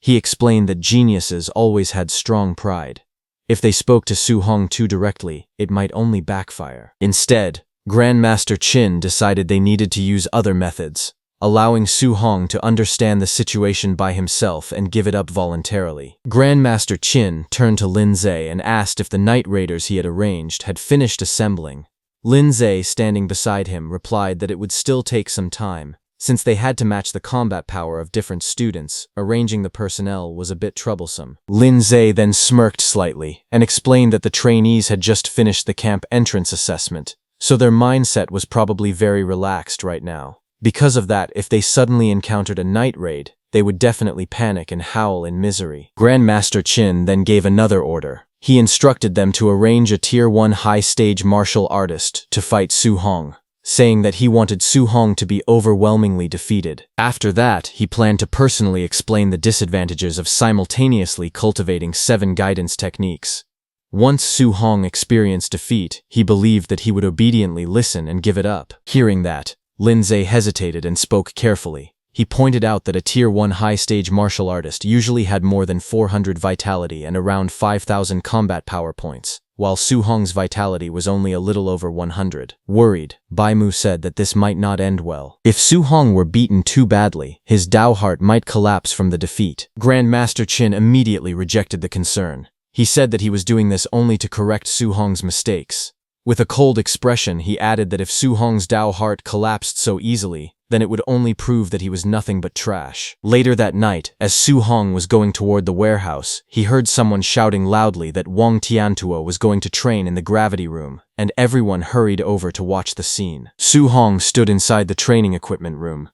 [SPEAKER 1] He explained that geniuses always had strong pride. If they spoke to Su Hong too directly, it might only backfire. Instead, Grandmaster Qin decided they needed to use other methods, allowing Su Hong to understand the situation by himself and give it up voluntarily. Grandmaster Qin turned to Lin Zhe and asked if the night raiders he had arranged had finished assembling. Lin Zhe, standing beside him, replied that it would still take some time. Since they had to match the combat power of different students, arranging the personnel was a bit troublesome. Lin Zhe then smirked slightly and explained that the trainees had just finished the camp entrance assessment, so their mindset was probably very relaxed right now. Because of that, if they suddenly encountered a night raid, they would definitely panic and howl in misery. Grandmaster Qin then gave another order. He instructed them to arrange a Tier 1 high-stage martial artist to fight Su Hong, saying that he wanted Su Hong to be overwhelmingly defeated. After that, he planned to personally explain the disadvantages of simultaneously cultivating 7 guidance techniques. Once Su Hong experienced defeat, he believed that he would obediently listen and give it up. Hearing that, Lin Zhe hesitated and spoke carefully. He pointed out that a Tier 1 high-stage martial artist usually had more than 400 vitality and around 5,000 combat power points, while Su Hong's vitality was only a little over 100. Worried, Bai Mu said that this might not end well. If Su Hong were beaten too badly, his Dao heart might collapse from the defeat. Grandmaster Qin immediately rejected the concern. He said that he was doing this only to correct Su Hong's mistakes. With a cold expression, he added that if Su Hong's Dao heart collapsed so easily, then it would only prove that he was nothing but trash. Later that night, as Su Hong was going toward the warehouse, he heard someone shouting loudly that Wang Tiantuo was going to train in the gravity room, and everyone hurried over to watch the scene. Su Hong stood inside the training equipment room.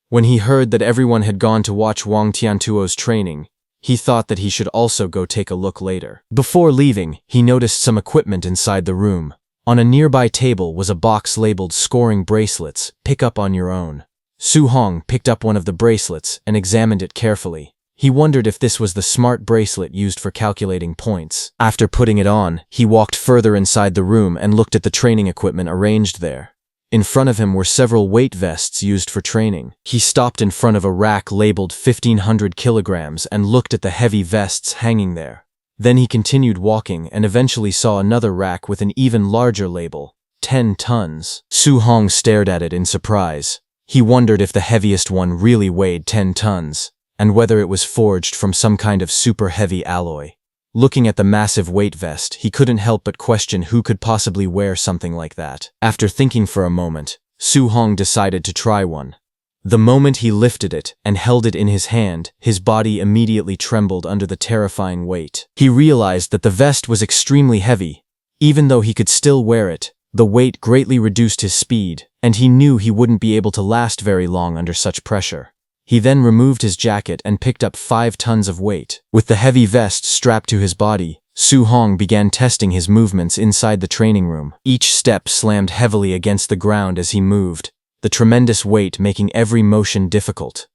[SPEAKER 1] When he heard that everyone had gone to watch Wang Tiantuo's training, he thought that he should also go take a look later. Before leaving, he noticed some equipment inside the room. On a nearby table was a box labeled "Scoring Bracelets, pick up on your own." Su Hong picked up one of the bracelets and examined it carefully. He wondered if this was the smart bracelet used for calculating points. After putting it on, he walked further inside the room and looked at the training equipment arranged there. In front of him were several weight vests used for training. He stopped in front of a rack labeled 1,500 kilograms and looked at the heavy vests hanging there. Then he continued walking and eventually saw another rack with an even larger label, 10 tons. Su Hong stared at it in surprise. He wondered if the heaviest one really weighed 10 tons, and whether it was forged from some kind of super heavy alloy. Looking at the massive weight vest, he couldn't help but question who could possibly wear something like that. After thinking for a moment, Su Hong decided to try one. The moment he lifted it and held it in his hand, his body immediately trembled under the terrifying weight. He realized that the vest was extremely heavy. Even though he could still wear it, the weight greatly reduced his speed, and he knew he wouldn't be able to last very long under such pressure. He then removed his jacket and picked up 5 tons of weight. With the heavy vest strapped to his body, Su Hong began testing his movements inside the training room. Each step slammed heavily against the ground as he moved, the tremendous weight making every motion difficult.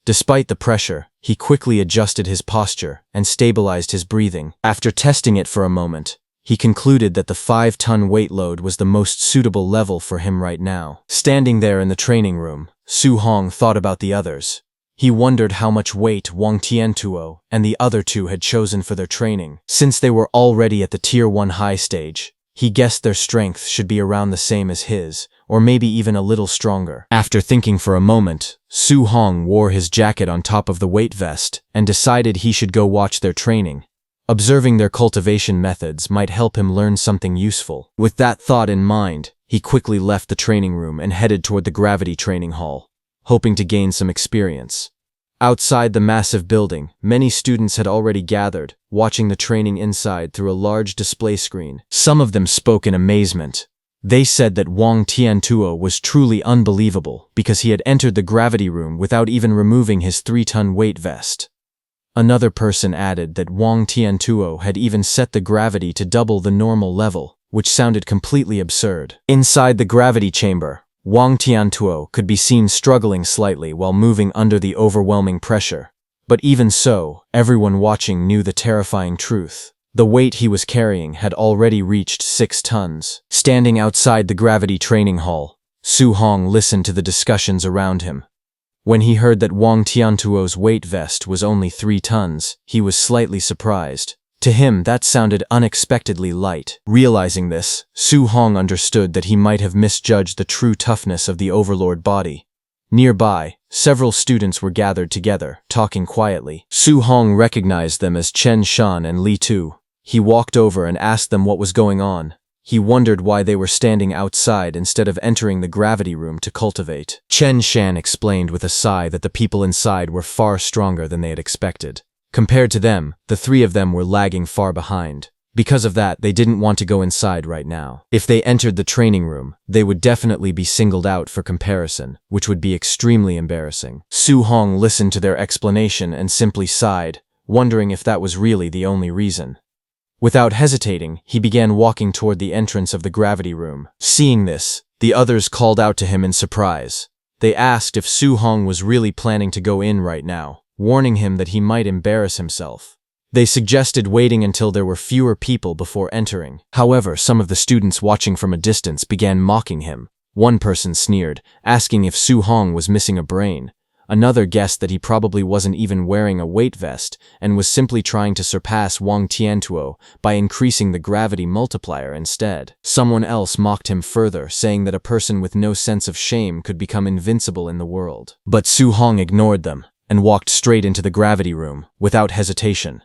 [SPEAKER 1] Despite the pressure, he quickly adjusted his posture and stabilized his breathing. After testing it for a moment, he concluded that the 5-ton weight load was the most suitable level for him right now. Standing there in the training room, Su Hong thought about the others. He wondered how much weight Wang Tiantuo and the other 2 had chosen for their training. Since they were already at the Tier 1 high stage, he guessed their strength should be around the same as his, or maybe even a little stronger. After thinking for a moment, Su Hong wore his jacket on top of the weight vest and decided he should go watch their training. Observing their cultivation methods might help him learn something useful. With that thought in mind, he quickly left the training room and headed toward the gravity training hall, hoping to gain some experience. Outside the massive building, many students had already gathered, watching the training inside through a large display screen. Some of them spoke in amazement. They said that Wang Tiantuo was truly unbelievable because he had entered the gravity room without even removing his 3-ton weight vest. Another person added that Wang Tiantuo had even set the gravity to double the normal level, which sounded completely absurd. Inside the gravity chamber, Wang Tiantuo could be seen struggling slightly while moving under the overwhelming pressure. But even so, everyone watching knew the terrifying truth. The weight he was carrying had already reached 6 tons. Standing outside the gravity training hall, Su Hong listened to the discussions around him. When he heard that Wang Tiantuo's weight vest was only 3 tons, he was slightly surprised. To him, that sounded unexpectedly light. Realizing this, Su Hong understood that he might have misjudged the true toughness of the overlord body. Nearby, several students were gathered together, talking quietly. Su Hong recognized them as Chen Shan and Li Tu. He walked over and asked them what was going on. He wondered why they were standing outside instead of entering the gravity room to cultivate. Chen Shan explained with a sigh that the people inside were far stronger than they had expected. Compared to them, the 3 of them were lagging far behind. Because of that, they didn't want to go inside right now. If they entered the training room, they would definitely be singled out for comparison, which would be extremely embarrassing. Su Hong listened to their explanation and simply sighed, wondering if that was really the only reason. Without hesitating, he began walking toward the entrance of the gravity room. Seeing this, the others called out to him in surprise. They asked if Su Hong was really planning to go in right now, warning him that he might embarrass himself. They suggested waiting until there were fewer people before entering. However, some of the students watching from a distance began mocking him. One person sneered, asking if Su Hong was missing a brain. Another guessed that he probably wasn't even wearing a weight vest and was simply trying to surpass Wang Tiantuo by increasing the gravity multiplier instead. Someone else mocked him further, saying that a person with no sense of shame could become invincible in the world. But Su Hong ignored them and walked straight into the gravity room, without hesitation.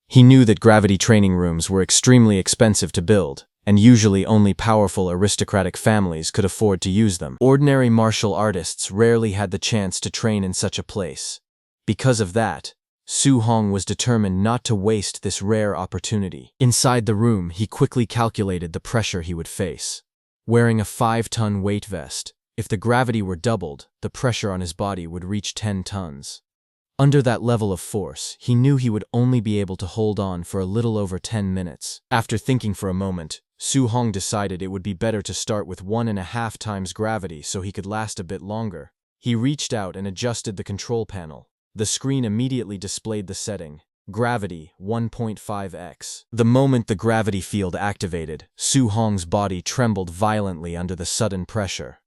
[SPEAKER 1] He knew that gravity training rooms were extremely expensive to build, and usually only powerful aristocratic families could afford to use them. Ordinary martial artists rarely had the chance to train in such a place. Because of that, Su Hong was determined not to waste this rare opportunity. Inside the room, he quickly calculated the pressure he would face. Wearing a 5-ton weight vest, if the gravity were doubled, the pressure on his body would reach 10 tons. Under that level of force, he knew he would only be able to hold on for a little over 10 minutes. After thinking for a moment, Su Hong decided it would be better to start with 1.5 times gravity so he could last a bit longer. He reached out and adjusted the control panel. The screen immediately displayed the setting: Gravity 1.5x. The moment the gravity field activated, Su Hong's body trembled violently under the sudden pressure.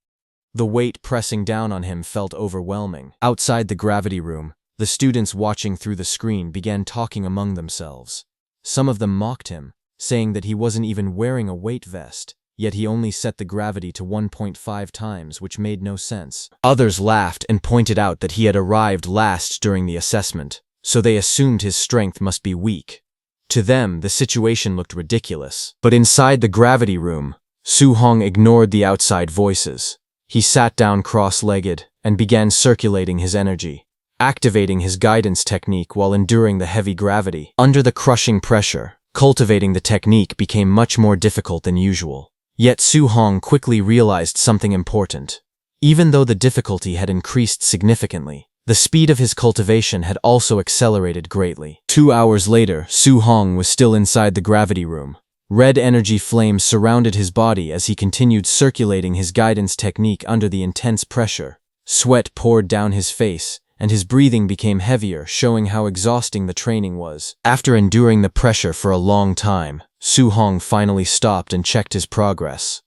[SPEAKER 1] The weight pressing down on him felt overwhelming. Outside the gravity room, the students watching through the screen began talking among themselves. Some of them mocked him, saying that he wasn't even wearing a weight vest, yet he only set the gravity to 1.5 times, which made no sense. Others laughed and pointed out that he had arrived last during the assessment, so they assumed his strength must be weak. To them, the situation looked ridiculous. But inside the gravity room, Su Hong ignored the outside voices. He sat down cross-legged and began circulating his energy, activating his guidance technique while enduring the heavy gravity. Under the crushing pressure, cultivating the technique became much more difficult than usual. Yet Su Hong quickly realized something important. Even though the difficulty had increased significantly, the speed of his cultivation had also accelerated greatly. 2 hours later, Su Hong was still inside the gravity room. Red energy flames surrounded his body as he continued circulating his guidance technique under the intense pressure. Sweat poured down his face, and his breathing became heavier, showing how exhausting the training was. After enduring the pressure for a long time, Su Hong finally stopped and checked his progress.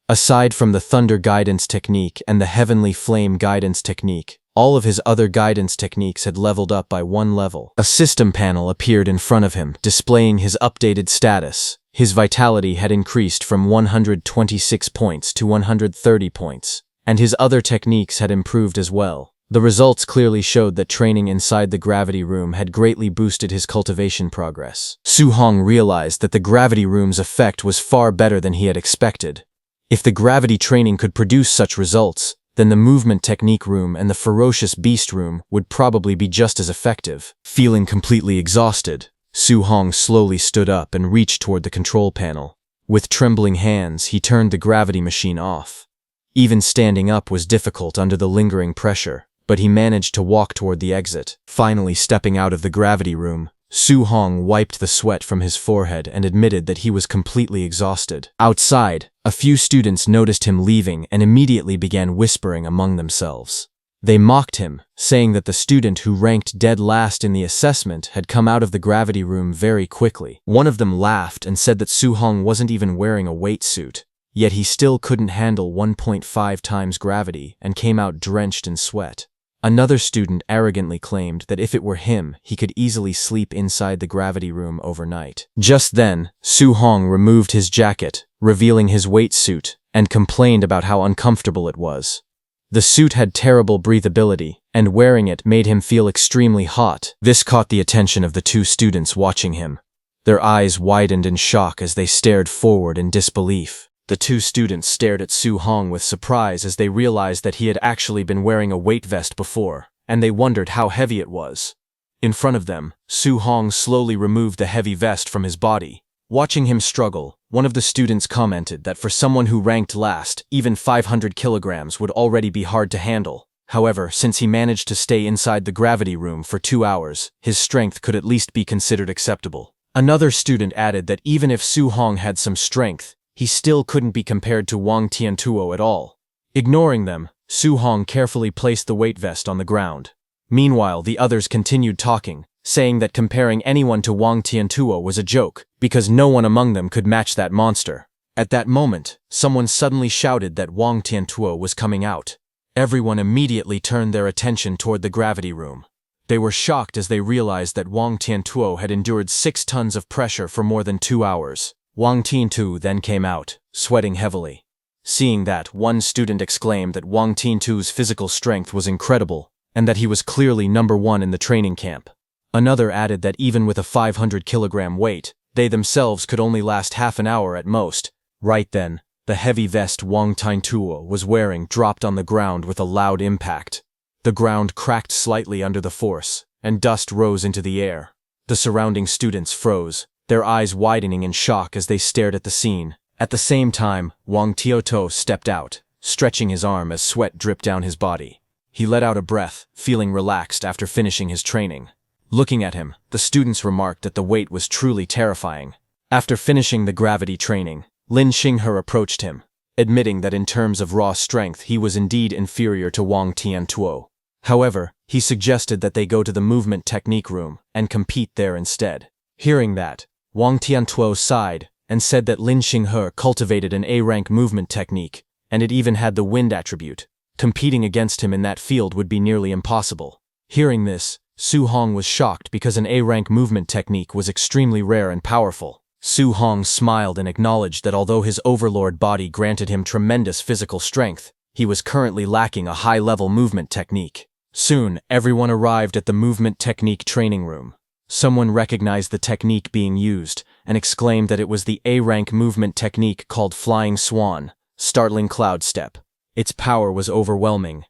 [SPEAKER 1] Aside from the Thunder Guidance Technique and the Heavenly Flame Guidance Technique, all of his other guidance techniques had leveled up by 1 level. A system panel appeared in front of him, displaying his updated status. His vitality had increased from 126 points to 130 points, and his other techniques had improved as well. The results clearly showed that training inside the gravity room had greatly boosted his cultivation progress. Su Hong realized that the gravity room's effect was far better than he had expected. If the gravity training could produce such results, then the movement technique room and the ferocious beast room would probably be just as effective. Feeling completely exhausted, Su Hong slowly stood up and reached toward the control panel. With trembling hands, he turned the gravity machine off. Even standing up was difficult under the lingering pressure, but he managed to walk toward the exit. Finally stepping out of the gravity room, Su-hong wiped the sweat from his forehead and admitted that he was completely exhausted. Outside, a few students noticed him leaving and immediately began whispering among themselves. They mocked him, saying that the student who ranked dead last in the assessment had come out of the gravity room very quickly. One of them laughed and said that Su-hong wasn't even wearing a weight suit, yet he still couldn't handle 1.5 times gravity and came out drenched in sweat. Another student arrogantly claimed that if it were him, he could easily sleep inside the gravity room overnight. Just then, Su-hong removed his jacket, revealing his weight suit, and complained about how uncomfortable it was. The suit had terrible breathability, and wearing it made him feel extremely hot. This caught the attention of the two students watching him. Their eyes widened in shock as they stared forward in disbelief. The two students stared at Su-hong with surprise as they realized that he had actually been wearing a weight vest before, and they wondered how heavy it was. In front of them, Su-hong slowly removed the heavy vest from his body. Watching him struggle, one of the students commented that for someone who ranked last, even 500 kilograms would already be hard to handle. However, since he managed to stay inside the gravity room for 2 hours, his strength could at least be considered acceptable. Another student added that even if Su-hong had some strength, he still couldn't be compared to Wang Tiantuo at all. Ignoring them, Su-hong carefully placed the weight vest on the ground. Meanwhile, the others continued talking, saying that comparing anyone to Wang Tiantuo was a joke, because no one among them could match that monster. At that moment, someone suddenly shouted that Wang Tiantuo was coming out. Everyone immediately turned their attention toward the gravity room. They were shocked as they realized that Wang Tiantuo had endured 6 tons of pressure for more than 2 hours. Wang Tiantuo then came out, sweating heavily. Seeing that, one student exclaimed that Wang Tiantuo's physical strength was incredible, and that he was clearly number 1 in the training camp. Another added that even with a 500-kilogram weight, they themselves could only last half an hour at most. Right then, the heavy vest Wang Tiantuo was wearing dropped on the ground with a loud impact. The ground cracked slightly under the force, and dust rose into the air. The surrounding students froze, their eyes widening in shock as they stared at the scene. At the same time, Wang Tiantuo stepped out, stretching his arm as sweat dripped down his body. He let out a breath, feeling relaxed after finishing his training. Looking at him, the students remarked that the weight was truly terrifying. After finishing the gravity training, Lin Xinghe approached him, admitting that in terms of raw strength he was indeed inferior to Wang Tiantuo. However, he suggested that they go to the movement technique room and compete there instead. Hearing that, Wang Tiantuo sighed and said that Lin Xinghe cultivated an A-rank movement technique, and it even had the wind attribute. Competing against him in that field would be nearly impossible. Hearing this, Su-hong was shocked because an A-rank movement technique was extremely rare and powerful. Su-hong smiled and acknowledged that although his overlord body granted him tremendous physical strength, he was currently lacking a high-level movement technique. Soon, everyone arrived at the movement technique training room. Someone recognized the technique being used and exclaimed that it was the A-rank movement technique called Flying Swan, Startling Cloud Step. Its power was overwhelming.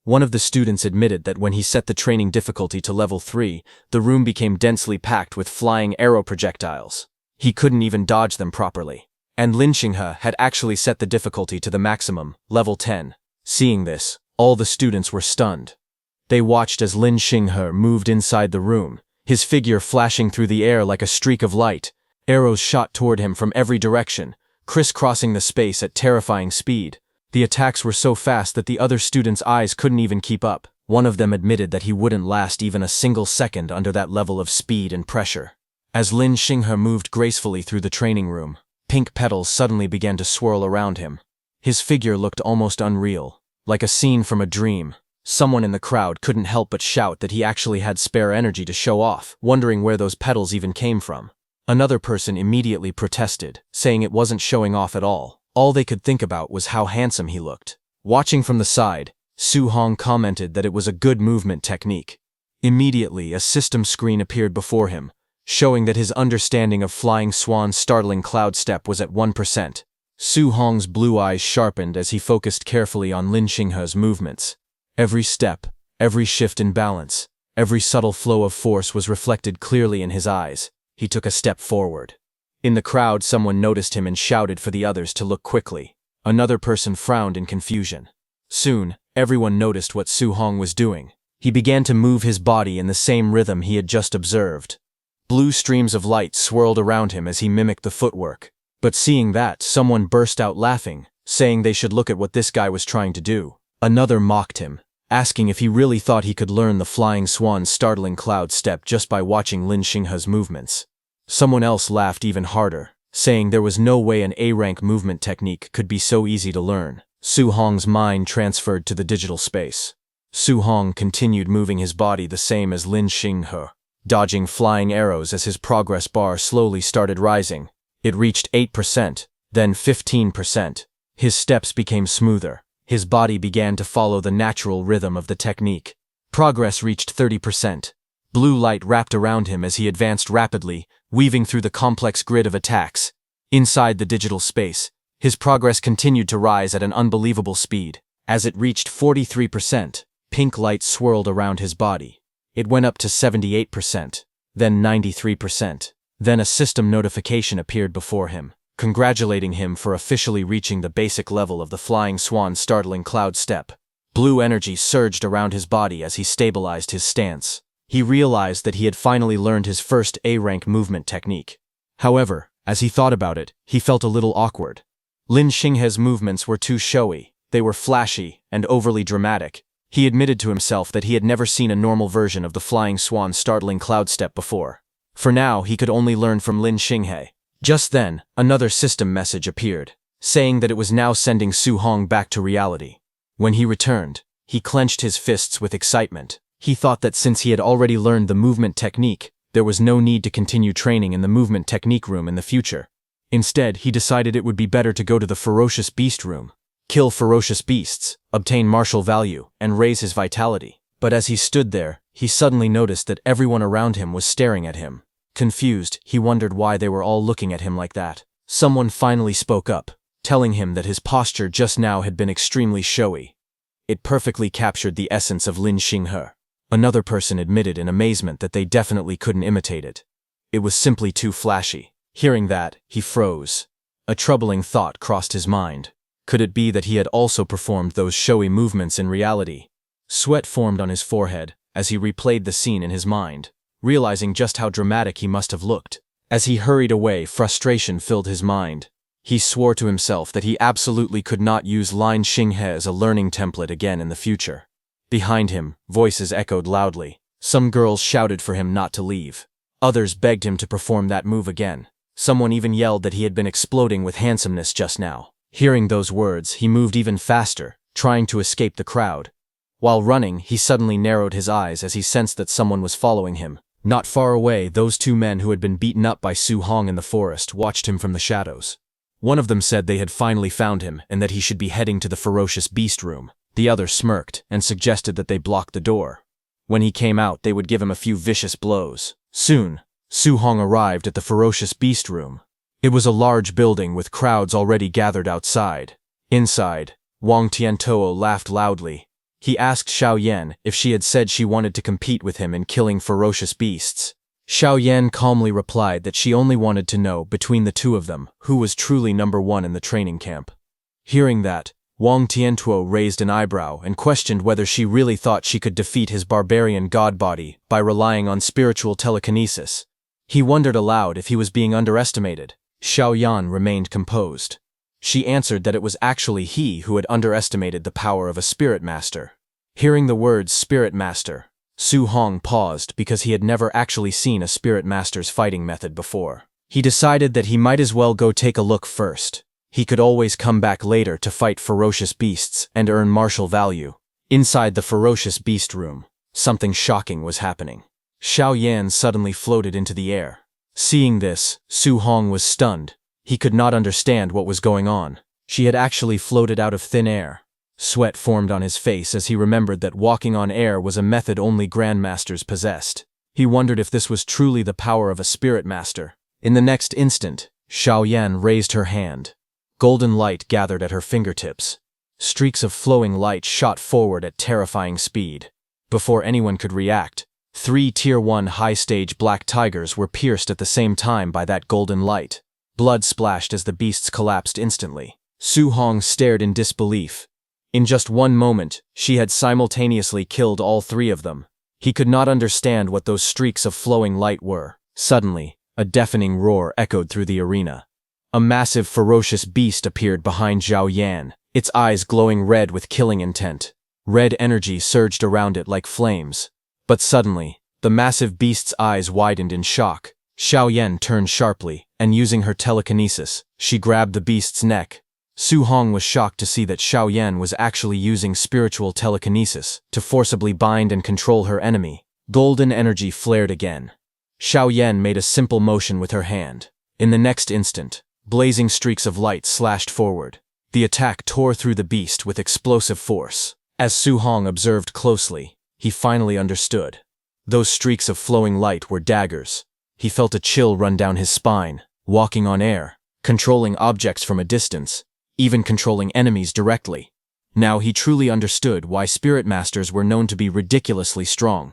[SPEAKER 1] One of the students admitted that when he set the training difficulty to level 3, the room became densely packed with flying arrow projectiles. He couldn't even dodge them properly. And Lin Xinghe had actually set the difficulty to the maximum, level 10. Seeing this, all the students were stunned. They watched as Lin Xinghe moved inside the room, his figure flashing through the air like a streak of light. Arrows shot toward him from every direction, crisscrossing the space at terrifying speed. The attacks were so fast that the other students' eyes couldn't even keep up. One of them admitted that he wouldn't last even a single second under that level of speed and pressure. As Lin Xinghe moved gracefully through the training room, pink petals suddenly began to swirl around him. His figure looked almost unreal, like a scene from a dream. Someone in the crowd couldn't help but shout that he actually had spare energy to show off, wondering where those petals even came from. Another person immediately protested, saying it wasn't showing off at all. All they could think about was how handsome he looked. Watching from the side, Su-hong commented that it was a good movement technique. Immediately, a system screen appeared before him, showing that his understanding of Flying Swan's Startling Cloud Step was at 1%. Su-hong's blue eyes sharpened as he focused carefully on Lin Xinghe's movements. Every step, every shift in balance, every subtle flow of force was reflected clearly in his eyes. He took a step forward. In the crowd, someone noticed him and shouted for the others to look quickly. Another person frowned in confusion. Soon, everyone noticed what Su Hong was doing. He began to move his body in the same rhythm he had just observed. Blue streams of light swirled around him as he mimicked the footwork. But seeing that, someone burst out laughing, saying they should look at what this guy was trying to do. Another mocked him, asking if he really thought he could learn the flying swan's startling cloud step just by watching Lin Xinghe's movements. Someone else laughed even harder, saying there was no way an A-rank movement technique could be so easy to learn. Su Hong's mind transferred to the digital space. Su Hong continued moving his body the same as Lin Xinghe, dodging flying arrows as his progress bar slowly started rising. It reached 8%, then 15%. His steps became smoother. His body began to follow the natural rhythm of the technique. Progress reached 30%. Blue light wrapped around him as he advanced rapidly, weaving through the complex grid of attacks. Inside the digital space, his progress continued to rise at an unbelievable speed. As it reached 43%, pink light swirled around his body. It went up to 78%, then 93%. Then a system notification appeared before him, congratulating him for officially reaching the basic level of the flying swan's startling cloud step. Blue energy surged around his body as he stabilized his stance. He realized that he had finally learned his first A-rank movement technique. However, as he thought about it, he felt a little awkward. Lin Xinghe's movements were too showy, they were flashy and overly dramatic. He admitted to himself that he had never seen a normal version of the flying swan's startling cloud step before. For now, he could only learn from Lin Xinghe. Just then, another system message appeared, saying that it was now sending Su Hong back to reality. When he returned, he clenched his fists with excitement. He thought that since he had already learned the movement technique, there was no need to continue training in the movement technique room in the future. Instead, he decided it would be better to go to the ferocious beast room, kill ferocious beasts, obtain martial value, and raise his vitality. But as he stood there, he suddenly noticed that everyone around him was staring at him. Confused, he wondered why they were all looking at him like that. Someone finally spoke up, telling him that his posture just now had been extremely showy. It perfectly captured the essence of Lin Xinghe. Another person admitted in amazement that they definitely couldn't imitate it. It was simply too flashy. Hearing that, he froze. A troubling thought crossed his mind. Could it be that he had also performed those showy movements in reality? Sweat formed on his forehead as he replayed the scene in his mind, realizing just how dramatic he must have looked. As he hurried away, frustration filled his mind. He swore to himself that he absolutely could not use Lin Xinghe as a learning template again in the future. Behind him, voices echoed loudly. Some girls shouted for him not to leave. Others begged him to perform that move again. Someone even yelled that he had been exploding with handsomeness just now. Hearing those words, he moved even faster, trying to escape the crowd. While running, he suddenly narrowed his eyes as he sensed that someone was following him. Not far away, those two men who had been beaten up by Su Hong in the forest watched him from the shadows. One of them said they had finally found him and that he should be heading to the ferocious beast room. The other smirked and suggested that they block the door. When he came out, they would give him a few vicious blows. Soon, Su Hong arrived at the ferocious beast room. It was a large building with crowds already gathered outside. Inside, Wang Tiantuo laughed loudly. He asked Xiao Yan if she had said she wanted to compete with him in killing ferocious beasts. Xiao Yan calmly replied that she only wanted to know, between the two of them, who was truly number one in the training camp. Hearing that, Wang Tiantuo raised an eyebrow and questioned whether she really thought she could defeat his barbarian god body by relying on spiritual telekinesis. He wondered aloud if he was being underestimated. Xiao Yan remained composed. She answered that it was actually he who had underestimated the power of a spirit master. Hearing the words spirit master, Su Hong paused because he had never actually seen a spirit master's fighting method before. He decided that he might as well go take a look first. He could always come back later to fight ferocious beasts and earn martial value. Inside the ferocious beast room, something shocking was happening. Xiao Yan suddenly floated into the air. Seeing this, Su Hong was stunned. He could not understand what was going on. She had actually floated out of thin air. Sweat formed on his face as he remembered that walking on air was a method only grandmasters possessed. He wondered if this was truly the power of a spirit master. In the next instant, Xiao Yan raised her hand. Golden light gathered at her fingertips. Streaks of flowing light shot forward at terrifying speed. Before anyone could react, 3 Tier 1 high-stage black tigers were pierced at the same time by that golden light. Blood splashed as the beasts collapsed instantly. Su Hong stared in disbelief. In just one moment, she had simultaneously killed all three of them. He could not understand what those streaks of flowing light were. Suddenly, a deafening roar echoed through the arena. A massive, ferocious beast appeared behind Zhao Yan, its eyes glowing red with killing intent. Red energy surged around it like flames. But suddenly, the massive beast's eyes widened in shock. Xiao Yan turned sharply, and using her telekinesis, she grabbed the beast's neck. Su Hong was shocked to see that Xiao Yan was actually using spiritual telekinesis to forcibly bind and control her enemy. Golden energy flared again. Xiao Yan made a simple motion with her hand. In the next instant, blazing streaks of light slashed forward. The attack tore through the beast with explosive force. As Su Hong observed closely, he finally understood. Those streaks of flowing light were daggers. He felt a chill run down his spine, walking on air, controlling objects from a distance, even controlling enemies directly. Now he truly understood why spirit masters were known to be ridiculously strong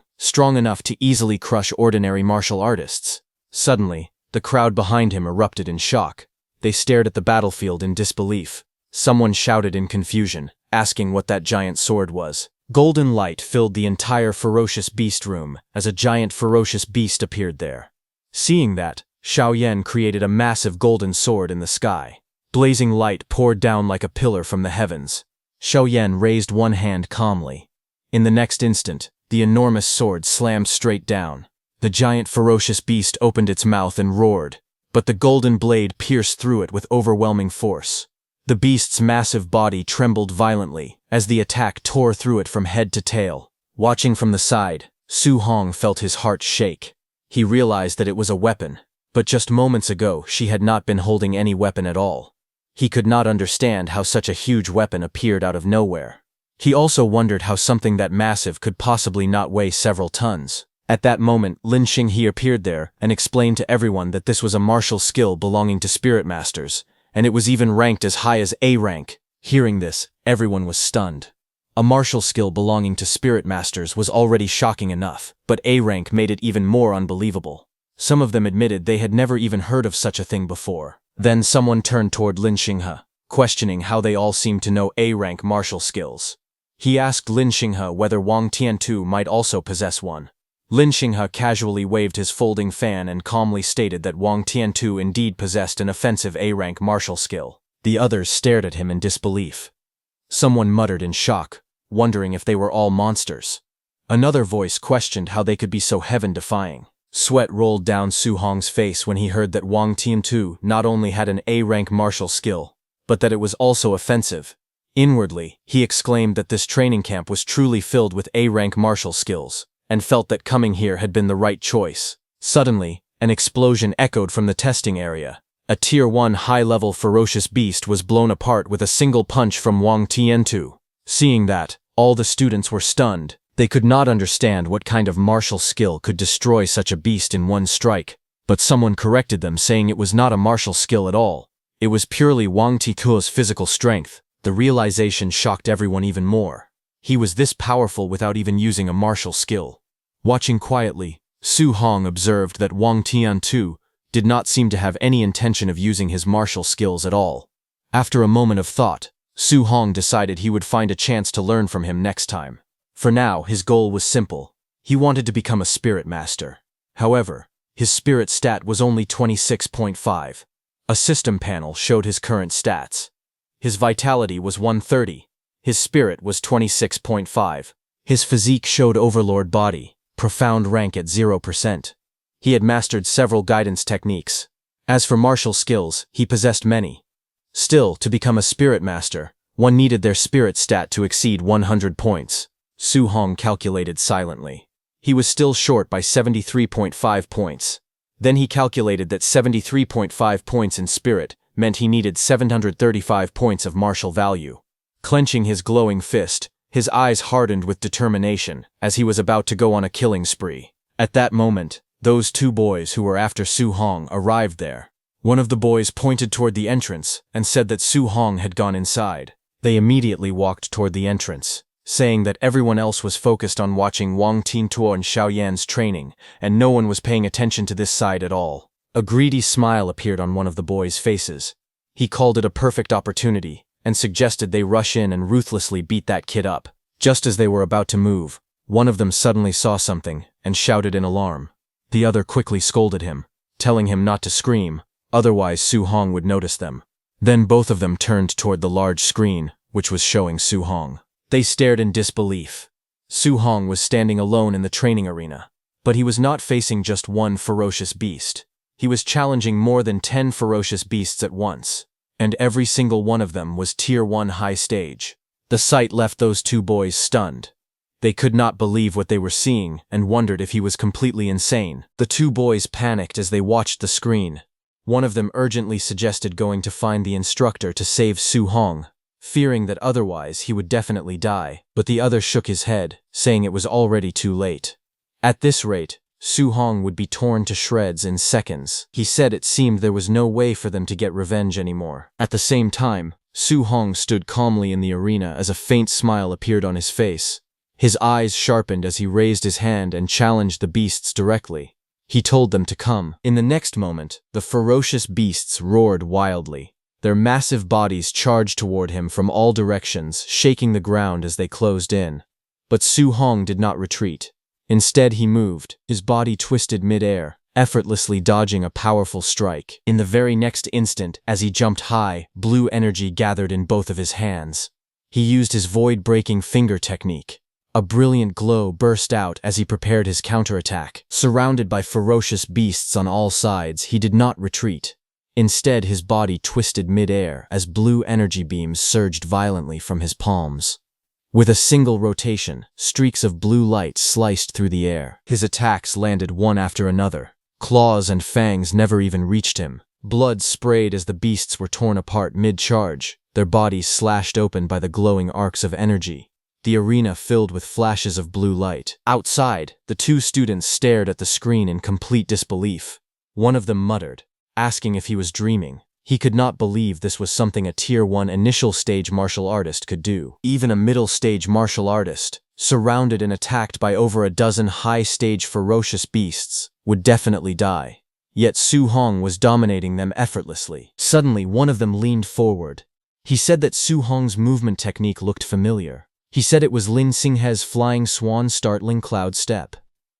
[SPEAKER 1] enough to easily crush ordinary martial artists. Suddenly, the crowd behind him erupted in shock. They stared at the battlefield in disbelief. Someone shouted in confusion, asking what that giant sword was. Golden light filled the entire ferocious beast room as a giant ferocious beast appeared there. Seeing that, Xiao Yan created a massive golden sword in the sky. Blazing light poured down like a pillar from the heavens. Xiao Yan raised one hand calmly. In the next instant, the enormous sword slammed straight down. The giant ferocious beast opened its mouth and roared, but the golden blade pierced through it with overwhelming force. The beast's massive body trembled violently as the attack tore through it from head to tail. Watching from the side, Su Hong felt his heart shake. He realized that it was a weapon, but just moments ago she had not been holding any weapon at all. He could not understand how such a huge weapon appeared out of nowhere. He also wondered how something that massive could possibly not weigh several tons. At that moment, Lin Xinghe appeared there and explained to everyone that this was a martial skill belonging to spirit masters, and it was even ranked as high as A rank. Hearing this, everyone was stunned. A martial skill belonging to spirit masters was already shocking enough, but A rank made it even more unbelievable. Some of them admitted they had never even heard of such a thing before. Then someone turned toward Lin Xinghe, questioning how they all seemed to know A rank martial skills. He asked Lin Xinghe whether Wang Tiantu might also possess one. Lin Xinghe casually waved his folding fan and calmly stated that Wang Tiantu indeed possessed an offensive A-rank martial skill. The others stared at him in disbelief. Someone muttered in shock, wondering if they were all monsters. Another voice questioned how they could be so heaven-defying. Sweat rolled down Su Hong's face when he heard that Wang Tiantu not only had an A-rank martial skill, but that it was also offensive. Inwardly, he exclaimed that this training camp was truly filled with A-rank martial skills, and felt that coming here had been the right choice. Suddenly, an explosion echoed from the testing area. A Tier 1 high-level ferocious beast was blown apart with a single punch from Wang Tiantu. Seeing that, all the students were stunned. They could not understand what kind of martial skill could destroy such a beast in one strike. But someone corrected them, saying it was not a martial skill at all. It was purely Wang Tiantu's physical strength. The realization shocked everyone even more. He was this powerful without even using a martial skill. Watching quietly, Su Hong observed that Wang Tiantu did not seem to have any intention of using his martial skills at all. After a moment of thought, Su Hong decided he would find a chance to learn from him next time. For now, his goal was simple. He wanted to become a spirit master. However, his spirit stat was only 26.5. A system panel showed his current stats. His vitality was 130. His spirit was 26.5. His physique showed overlord body, profound rank at 0%. He had mastered several guidance techniques. As for martial skills, he possessed many. Still, to become a spirit master, one needed their spirit stat to exceed 100 points. Su Hong calculated silently. He was still short by 73.5 points. Then he calculated that 73.5 points in spirit meant he needed 735 points of martial value. Clenching his glowing fist, his eyes hardened with determination as he was about to go on a killing spree. At that moment, those two boys who were after Su Hong arrived there. One of the boys pointed toward the entrance and said that Su Hong had gone inside. They immediately walked toward the entrance, saying that everyone else was focused on watching Wang Tiantu and Xiao Yan's training, and no one was paying attention to this side at all. A greedy smile appeared on one of the boys' faces. He called it a perfect opportunity and suggested they rush in and ruthlessly beat that kid up. Just as they were about to move, one of them suddenly saw something and shouted in alarm. The other quickly scolded him, telling him not to scream, otherwise Su Hong would notice them. Then both of them turned toward the large screen, which was showing Su Hong. They stared in disbelief. Su Hong was standing alone in the training arena, but he was not facing just one ferocious beast. He was challenging more than 10 ferocious beasts at once, and every single one of them was Tier 1 high stage. The sight left those two boys stunned. They could not believe what they were seeing and wondered if he was completely insane. The two boys panicked as they watched the screen. One of them urgently suggested going to find the instructor to save Su Hong, fearing that otherwise he would definitely die, but the other shook his head, saying it was already too late. At this rate, Su Hong would be torn to shreds in seconds. He said it seemed there was no way for them to get revenge anymore. At the same time, Su Hong stood calmly in the arena as a faint smile appeared on his face. His eyes sharpened as he raised his hand and challenged the beasts directly. He told them to come. In the next moment, the ferocious beasts roared wildly. Their massive bodies charged toward him from all directions, shaking the ground as they closed in. But Su Hong did not retreat. Instead, he moved, his body twisted mid-air, effortlessly dodging a powerful strike. In the very next instant, as he jumped high, blue energy gathered in both of his hands. He used his void-breaking finger technique. A brilliant glow burst out as he prepared his counterattack. Surrounded by ferocious beasts on all sides, he did not retreat. Instead, his body twisted mid-air as blue energy beams surged violently from his palms. With a single rotation, streaks of blue light sliced through the air. His attacks landed one after another. Claws and fangs never even reached him. Blood sprayed as the beasts were torn apart mid-charge, their bodies slashed open by the glowing arcs of energy. The arena filled with flashes of blue light. Outside, the two students stared at the screen in complete disbelief. One of them muttered, asking if he was dreaming. He could not believe this was something a Tier 1 initial stage martial artist could do. Even a middle stage martial artist, surrounded and attacked by over a dozen high stage ferocious beasts, would definitely die. Yet Su Hong was dominating them effortlessly. Suddenly, one of them leaned forward. He said that Su Hong's movement technique looked familiar. He said it was Lin Xinghe's flying swan startling cloud step.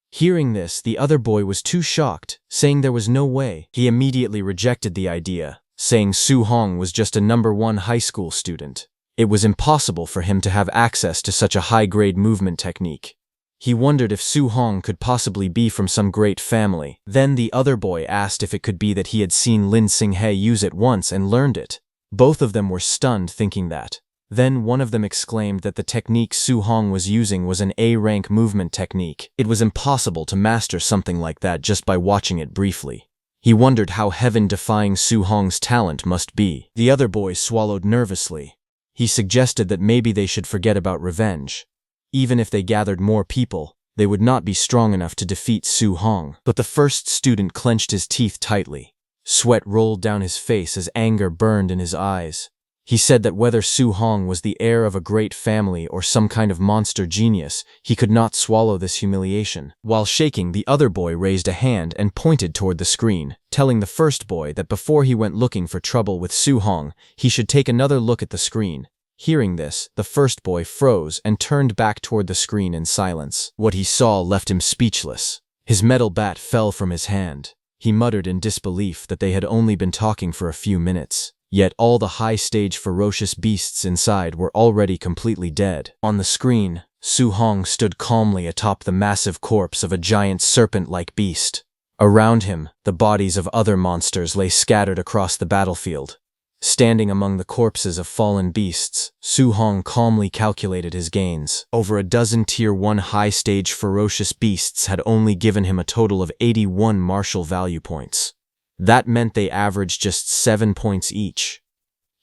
[SPEAKER 1] Hearing this, the other boy was too shocked, saying there was no way. He immediately rejected the idea, saying Su Hong was just a number 1 high school student. It was impossible for him to have access to such a high-grade movement technique. He wondered if Su Hong could possibly be from some great family. Then the other boy asked if it could be that he had seen Lin Xinghe use it once and learned it. Both of them were stunned thinking that. Then one of them exclaimed that the technique Su Hong was using was an A-rank movement technique. It was impossible to master something like that just by watching it briefly. He wondered how heaven-defying Su Hong's talent must be. The other boy swallowed nervously. He suggested that maybe they should forget about revenge. Even if they gathered more people, they would not be strong enough to defeat Su Hong. But the first student clenched his teeth tightly. Sweat rolled down his face as anger burned in his eyes. He said that whether Su Hong was the heir of a great family or some kind of monster genius, he could not swallow this humiliation. While shaking, the other boy raised a hand and pointed toward the screen, telling the first boy that before he went looking for trouble with Su Hong, he should take another look at the screen. Hearing this, the first boy froze and turned back toward the screen in silence. What he saw left him speechless. His metal bat fell from his hand. He muttered in disbelief that they had only been talking for a few minutes. Yet all the high-stage ferocious beasts inside were already completely dead. On the screen, Su Hong stood calmly atop the massive corpse of a giant serpent-like beast. Around him, the bodies of other monsters lay scattered across the battlefield. Standing among the corpses of fallen beasts, Su Hong calmly calculated his gains. Over a dozen Tier 1 high-stage ferocious beasts had only given him a total of 81 martial value points. That meant they averaged just 7 points each.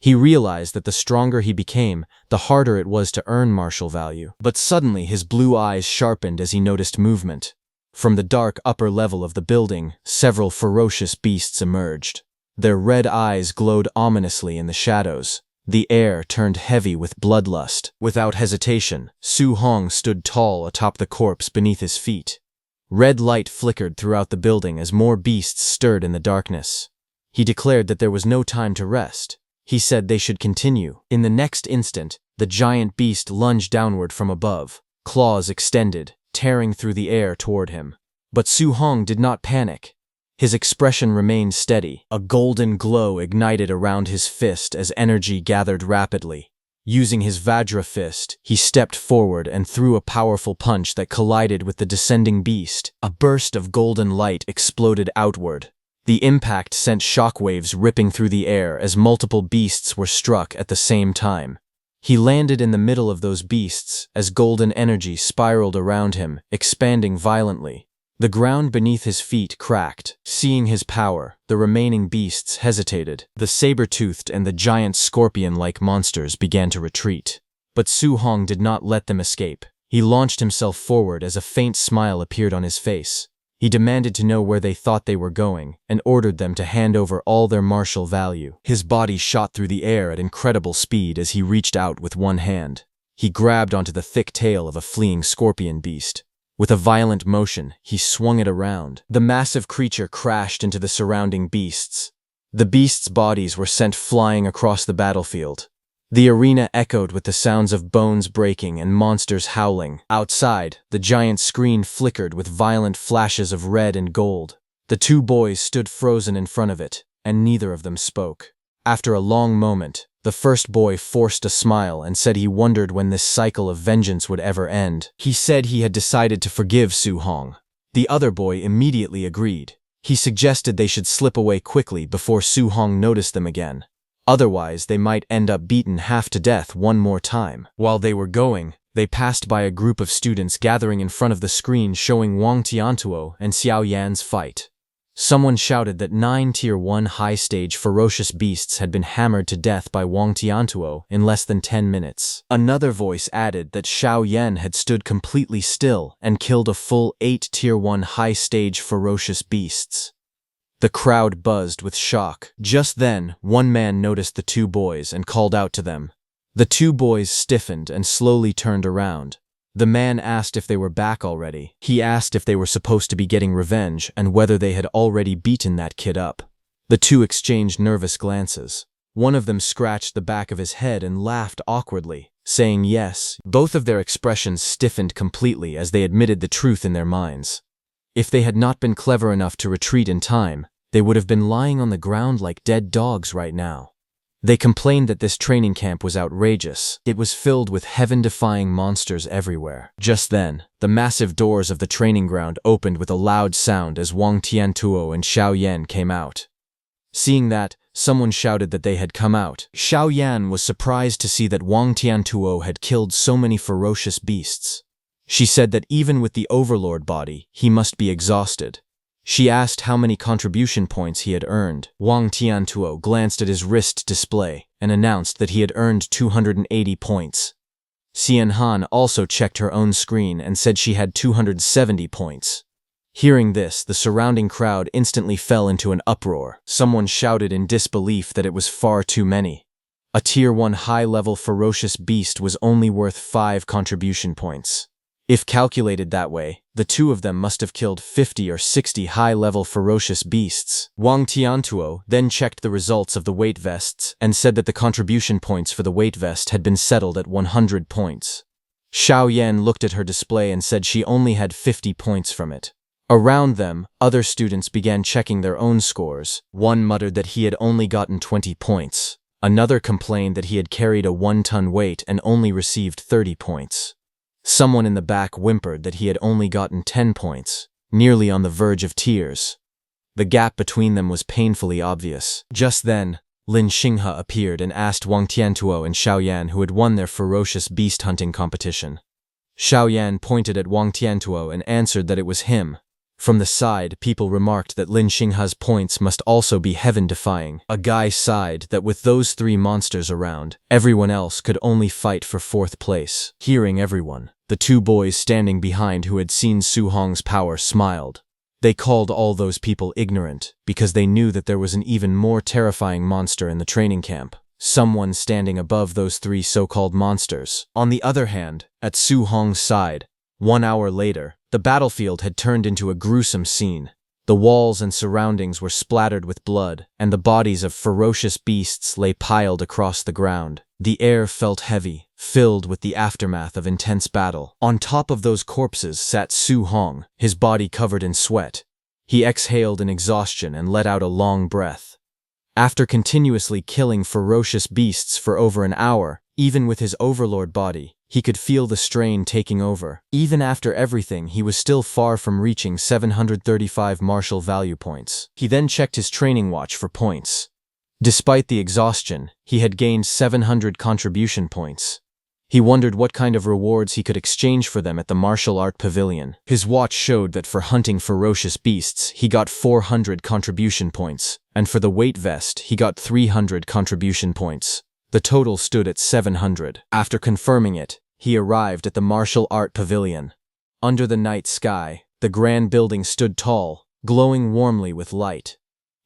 [SPEAKER 1] He realized that the stronger he became, the harder it was to earn martial value. But suddenly his blue eyes sharpened as he noticed movement. From the dark upper level of the building, several ferocious beasts emerged. Their red eyes glowed ominously in the shadows. The air turned heavy with bloodlust. Without hesitation, Su Hong stood tall atop the corpse beneath his feet. Red light flickered throughout the building as more beasts stirred in the darkness. He declared that there was no time to rest. He said they should continue. In the next instant, the giant beast lunged downward from above, claws extended, tearing through the air toward him. But Su Hong did not panic. His expression remained steady. A golden glow ignited around his fist as energy gathered rapidly. Using his Vajra fist, he stepped forward and threw a powerful punch that collided with the descending beast. A burst of golden light exploded outward. The impact sent shockwaves ripping through the air as multiple beasts were struck at the same time. He landed in the middle of those beasts as golden energy spiraled around him, expanding violently. The ground beneath his feet cracked. Seeing his power, the remaining beasts hesitated. The saber-toothed and the giant scorpion-like monsters began to retreat. But Su Hong did not let them escape. He launched himself forward as a faint smile appeared on his face. He demanded to know where they thought they were going, and ordered them to hand over all their martial value. His body shot through the air at incredible speed as he reached out with one hand. He grabbed onto the thick tail of a fleeing scorpion beast. With a violent motion, he swung it around. The massive creature crashed into the surrounding beasts. The beasts' bodies were sent flying across the battlefield. The arena echoed with the sounds of bones breaking and monsters howling. Outside, the giant screen flickered with violent flashes of red and gold. The two boys stood frozen in front of it, and neither of them spoke. After a long moment, the first boy forced a smile and said he wondered when this cycle of vengeance would ever end. He said he had decided to forgive Su Hong. The other boy immediately agreed. He suggested they should slip away quickly before Su Hong noticed them again. Otherwise, they might end up beaten half to death one more time. While they were going, they passed by a group of students gathering in front of the screen showing Wang Tiantuo and Xiao Yan's fight. Someone shouted that 9 Tier 1 high-stage ferocious beasts had been hammered to death by Wang Tiantuo in less than 10 minutes. Another voice added that Xiao Yan had stood completely still and killed a full 8 Tier 1 high-stage ferocious beasts. The crowd buzzed with shock. Just then, one man noticed the two boys and called out to them. The two boys stiffened and slowly turned around. The man asked if they were back already. He asked if they were supposed to be getting revenge and whether they had already beaten that kid up. The two exchanged nervous glances. One of them scratched the back of his head and laughed awkwardly, saying yes. Both of their expressions stiffened completely as they admitted the truth in their minds. If they had not been clever enough to retreat in time, they would have been lying on the ground like dead dogs right now. They complained that this training camp was outrageous. It was filled with heaven-defying monsters everywhere. Just then, the massive doors of the training ground opened with a loud sound as Wang Tiantuo and Xiao Yan came out. Seeing that, someone shouted that they had come out. Xiao Yan was surprised to see that Wang Tiantuo had killed so many ferocious beasts. She said that even with the overlord body, he must be exhausted. She asked how many contribution points he had earned. Wang Tiantuo glanced at his wrist display and announced that he had earned 280 points. Xian Han also checked her own screen and said she had 270 points. Hearing this, the surrounding crowd instantly fell into an uproar. Someone shouted in disbelief that it was far too many. A Tier 1 high-level ferocious beast was only worth 5 contribution points. If calculated that way, the two of them must have killed 50 or 60 high-level ferocious beasts. Wang Tiantuo then checked the results of the weight vests and said that the contribution points for the weight vest had been settled at 100 points. Xiao Yan looked at her display and said she only had 50 points from it. Around them, other students began checking their own scores. One muttered that he had only gotten 20 points. Another complained that he had carried a 1-ton weight and only received 30 points. Someone in the back whimpered that he had only gotten 10 points, nearly on the verge of tears. The gap between them was painfully obvious. Just then, Lin Xinghe appeared and asked Wang Tiantuo and Xiao Yan who had won their ferocious beast hunting competition. Xiao Yan pointed at Wang Tiantuo and answered that it was him. From the side, people remarked that Lin Xinghe's points must also be heaven-defying. A guy sighed that with those 3 monsters around, everyone else could only fight for 4th place. Hearing everyone, the 2 boys standing behind who had seen Su Hong's power smiled. They called all those people ignorant because they knew that there was an even more terrifying monster in the training camp. Someone standing above those 3 so-called monsters. On the other hand, at Su Hong's side, 1 hour later, The battlefield had turned into a gruesome scene. The walls and surroundings were splattered with blood, and the bodies of ferocious beasts lay piled across the ground. The air felt heavy, filled with the aftermath of intense battle. On top of those corpses sat Su Hong, his body covered in sweat. He exhaled in exhaustion and let out a long breath. After continuously killing ferocious beasts for over an hour, even with his overlord body, he could feel the strain taking over. Even after everything, he was still far from reaching 735 martial value points. He then checked his training watch for points. Despite the exhaustion, he had gained 700 contribution points. He wondered what kind of rewards he could exchange for them at the martial art pavilion. His watch showed that for hunting ferocious beasts, he got 400 contribution points, and for the weight vest, he got 300 contribution points. The total stood at 700. After confirming it, he arrived at the martial art pavilion. Under the night sky, the grand building stood tall, glowing warmly with light.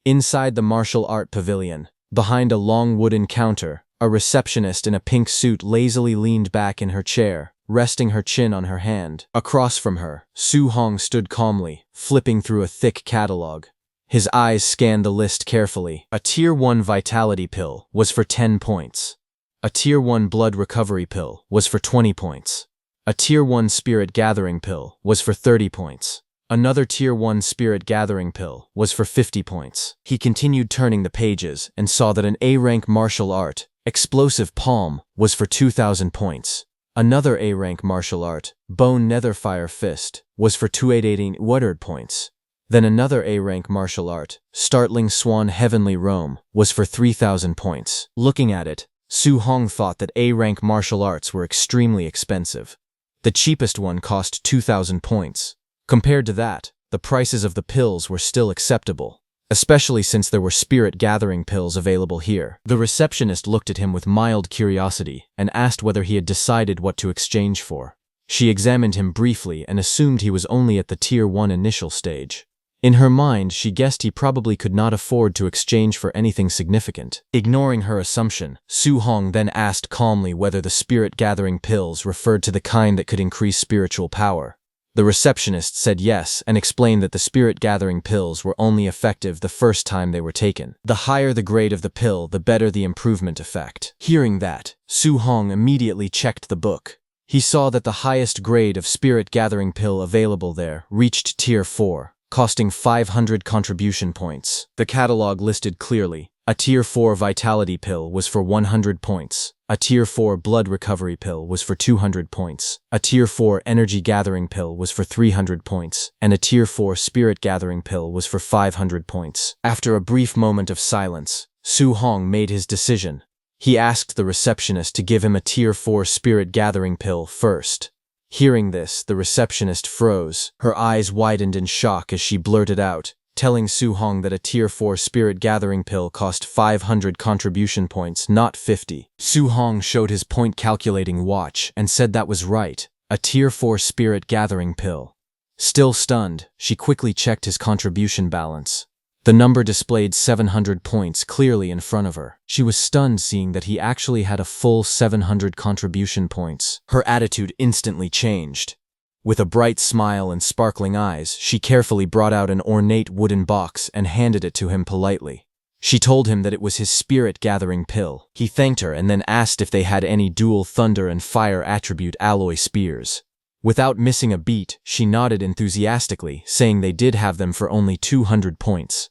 [SPEAKER 1] Inside the martial art pavilion, behind a long wooden counter, a receptionist in a pink suit lazily leaned back in her chair, resting her chin on her hand. Across from her, Su Hong stood calmly, flipping through a thick catalog. His eyes scanned the list carefully. A Tier 1 Vitality pill was for 10 points. A Tier 1 Blood Recovery pill was for 20 points. A Tier 1 Spirit Gathering pill was for 30 points. Another Tier 1 Spirit Gathering pill was for 50 points. He continued turning the pages and saw that an A-rank martial art, Explosive Palm, was for 2,000 points. Another A-rank martial art, Bone Netherfire Fist, was for 2,880 points. Then another A-rank martial art, Startling Swan Heavenly Roam, was for 3,000 points. Looking at it, Su Hong thought that A-rank martial arts were extremely expensive. The cheapest one cost 2,000 points. Compared to that, the prices of the pills were still acceptable, especially since there were spirit gathering pills available here. The receptionist looked at him with mild curiosity and asked whether he had decided what to exchange for. She examined him briefly and assumed he was only at the Tier 1 initial stage. In her mind, she guessed he probably could not afford to exchange for anything significant. Ignoring her assumption, Su Hong then asked calmly whether the spirit-gathering pills referred to the kind that could increase spiritual power. The receptionist said yes and explained that the spirit-gathering pills were only effective the first time they were taken. The higher the grade of the pill, the better the improvement effect. Hearing that, Su Hong immediately checked the book. He saw that the highest grade of spirit-gathering pill available there reached Tier 4. Costing 500 contribution points. The catalog listed clearly. A Tier 4 Vitality pill was for 100 points. A Tier 4 Blood Recovery pill was for 200 points. A Tier 4 Energy Gathering pill was for 300 points. And a Tier 4 Spirit Gathering pill was for 500 points. After a brief moment of silence, Su Hong made his decision. He asked the receptionist to give him a Tier 4 Spirit Gathering pill first. Hearing this, the receptionist froze. Her eyes widened in shock as she blurted out, telling Su Hong that a Tier 4 Spirit Gathering pill cost 500 contribution points, not 50. Su Hong showed his point-calculating watch and said that was right, a Tier 4 Spirit Gathering pill. Still stunned, she quickly checked his contribution balance. The number displayed 700 points clearly in front of her. She was stunned seeing that he actually had a full 700 contribution points. Her attitude instantly changed. With a bright smile and sparkling eyes, she carefully brought out an ornate wooden box and handed it to him politely. She told him that it was his spirit-gathering pill. He thanked her and then asked if they had any dual thunder and fire attribute alloy spears. Without missing a beat, she nodded enthusiastically, saying they did have them for only 200 points.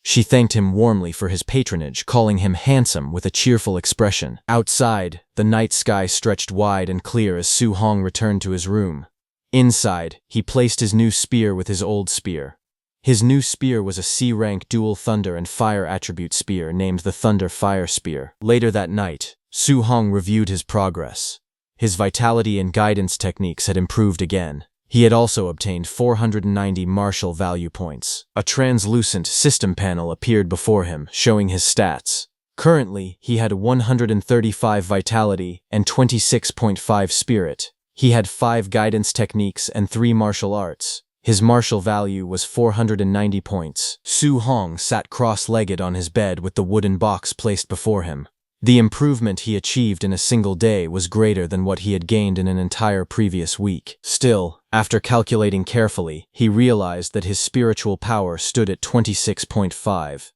[SPEAKER 1] She thanked him warmly for his patronage, calling him handsome with a cheerful expression. Outside, the night sky stretched wide and clear as Su Hong returned to his room. Inside, he placed his new spear with his old spear. His new spear was a C-rank dual thunder and fire attribute spear named the Thunder Fire Spear. Later that night, Su Hong reviewed his progress. His vitality and guidance techniques had improved again. He had also obtained 490 martial value points. A translucent system panel appeared before him, showing his stats. Currently, he had 135 vitality and 26.5 spirit. He had 5 guidance techniques and 3 martial arts. His martial value was 490 points. Su Hong sat cross-legged on his bed with the wooden box placed before him. The improvement he achieved in a single day was greater than what he had gained in an entire previous week. Still, after calculating carefully, he realized that his spiritual power stood at 26.5.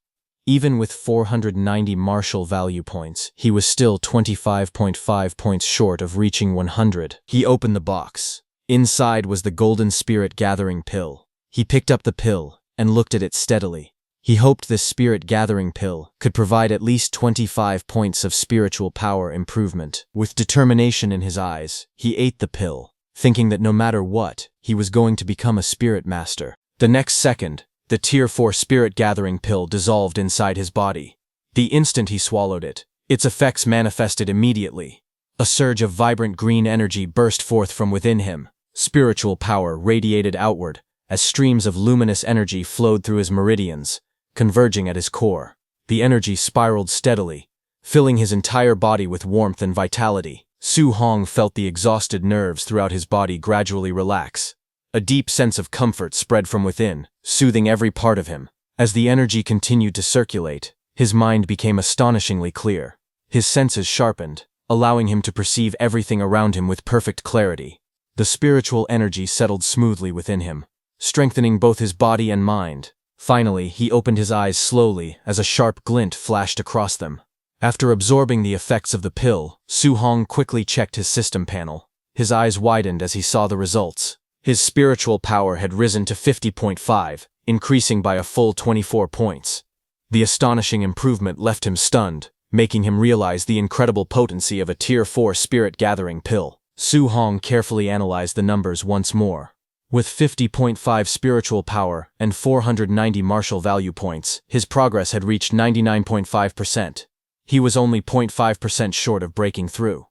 [SPEAKER 1] Even with 490 martial value points, he was still 25.5 points short of reaching 100. He opened the box. Inside was the golden spirit gathering pill. He picked up the pill and looked at it steadily. He hoped this spirit gathering pill could provide at least 25 points of spiritual power improvement. With determination in his eyes, he ate the pill, thinking that no matter what, he was going to become a spirit master. The next second, the Tier 4 spirit gathering pill dissolved inside his body. The instant he swallowed it, its effects manifested immediately. A surge of vibrant green energy burst forth from within him. Spiritual power radiated outward as streams of luminous energy flowed through his meridians, converging at his core. The energy spiraled steadily, filling his entire body with warmth and vitality. Su Hong felt the exhausted nerves throughout his body gradually relax. A deep sense of comfort spread from within, soothing every part of him. As the energy continued to circulate, his mind became astonishingly clear. His senses sharpened, allowing him to perceive everything around him with perfect clarity. The spiritual energy settled smoothly within him, strengthening both his body and mind. Finally, he opened his eyes slowly as a sharp glint flashed across them. After absorbing the effects of the pill, Su Hong quickly checked his system panel. His eyes widened as he saw the results. His spiritual power had risen to 50.5, increasing by a full 24 points. The astonishing improvement left him stunned, making him realize the incredible potency of a Tier 4 spirit gathering pill. Su Hong carefully analyzed the numbers once more. With 50.5 spiritual power and 490 martial value points, his progress had reached 99.5%. He was only 0.5% short of breaking through.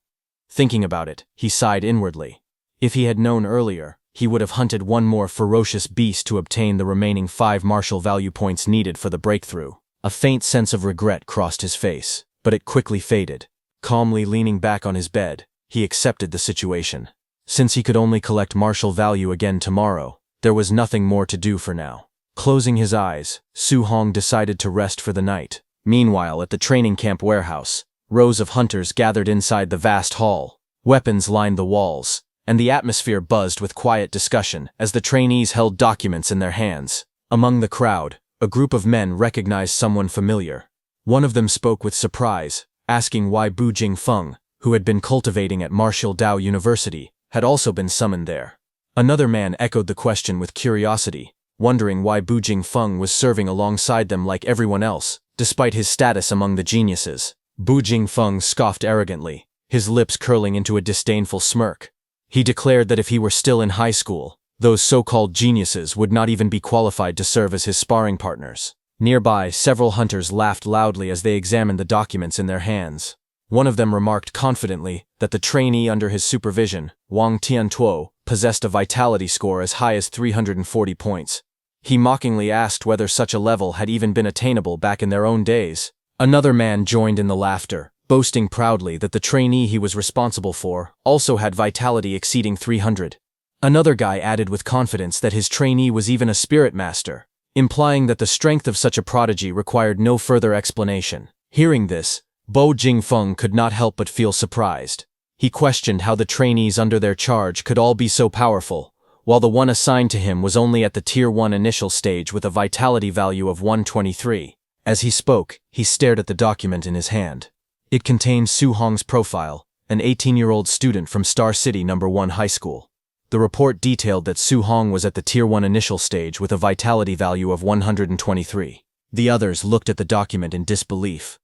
[SPEAKER 1] Thinking about it, he sighed inwardly. If he had known earlier, he would have hunted one more ferocious beast to obtain the remaining 5 martial value points needed for the breakthrough. A faint sense of regret crossed his face, but it quickly faded. Calmly leaning back on his bed, he accepted the situation. Since he could only collect martial value again tomorrow, there was nothing more to do for now. Closing his eyes, Su Hong decided to rest for the night. Meanwhile, at the training camp warehouse, rows of hunters gathered inside the vast hall. Weapons lined the walls, and the atmosphere buzzed with quiet discussion as the trainees held documents in their hands. Among the crowd, a group of men recognized someone familiar. One of them spoke with surprise, asking why Bu Jingfeng, who had been cultivating at Martial Dao University, had also been summoned there. Another man echoed the question with curiosity, wondering why Bu Jingfeng was serving alongside them like everyone else, despite his status among the geniuses. Bu Jingfeng scoffed arrogantly, his lips curling into a disdainful smirk. He declared that if he were still in high school, those so-called geniuses would not even be qualified to serve as his sparring partners. Nearby, several hunters laughed loudly as they examined the documents in their hands. One of them remarked confidently that the trainee under his supervision, Wang Tiantuo, possessed a vitality score as high as 340 points. He mockingly asked whether such a level had even been attainable back in their own days. Another man joined in the laughter, boasting proudly that the trainee he was responsible for also had vitality exceeding 300. Another guy added with confidence that his trainee was even a spirit master, implying that the strength of such a prodigy required no further explanation. Hearing this, Bu Jingfeng could not help but feel surprised. He questioned how the trainees under their charge could all be so powerful, while the one assigned to him was only at the Tier 1 initial stage with a vitality value of 123. As he spoke, he stared at the document in his hand. It contained Su Hong's profile, an 18-year-old student from Star City No. 1 High School. The report detailed that Su Hong was at the Tier 1 initial stage with a vitality value of 123. The others looked at the document in disbelief.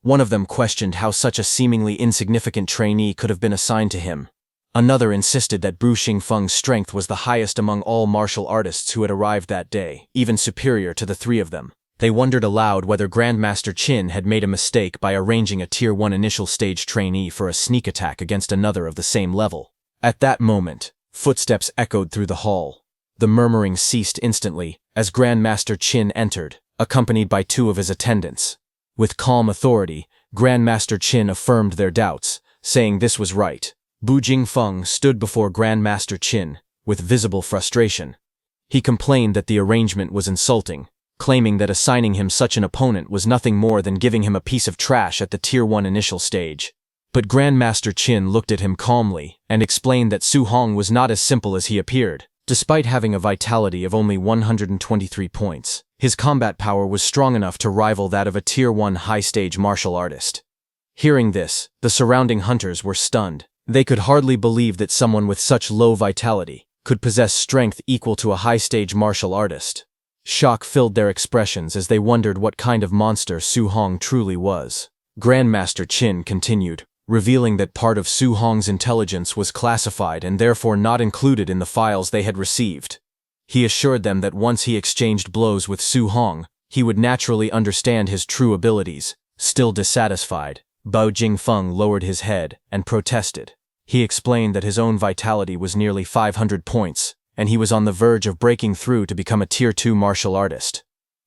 [SPEAKER 1] One of them questioned how such a seemingly insignificant trainee could have been assigned to him. Another insisted that Bu Jingfeng's strength was the highest among all martial artists who had arrived that day, even superior to the three of them. They wondered aloud whether Grandmaster Qin had made a mistake by arranging a Tier 1 initial stage trainee for a sneak attack against another of the same level. At that moment, footsteps echoed through the hall. The murmuring ceased instantly as Grandmaster Qin entered, accompanied by 2 of his attendants. With calm authority, Grandmaster Qin affirmed their doubts, saying this was right. Bu Jingfeng stood before Grandmaster Qin, with visible frustration. He complained that the arrangement was insulting, claiming that assigning him such an opponent was nothing more than giving him a piece of trash at the Tier 1 initial stage. But Grandmaster Qin looked at him calmly and explained that Su Hong was not as simple as he appeared. Despite having a vitality of only 123 points, his combat power was strong enough to rival that of a Tier 1 high-stage martial artist. Hearing this, the surrounding hunters were stunned. They could hardly believe that someone with such low vitality could possess strength equal to a high-stage martial artist. Shock filled their expressions as they wondered what kind of monster Su Hong truly was. Grandmaster Qin continued, revealing that part of Su Hong's intelligence was classified and therefore not included in the files they had received. He assured them that once he exchanged blows with Su Hong, he would naturally understand his true abilities. Still dissatisfied, Bao Jingfeng lowered his head and protested. He explained that his own vitality was nearly 500 points, and he was on the verge of breaking through to become a Tier 2 martial artist.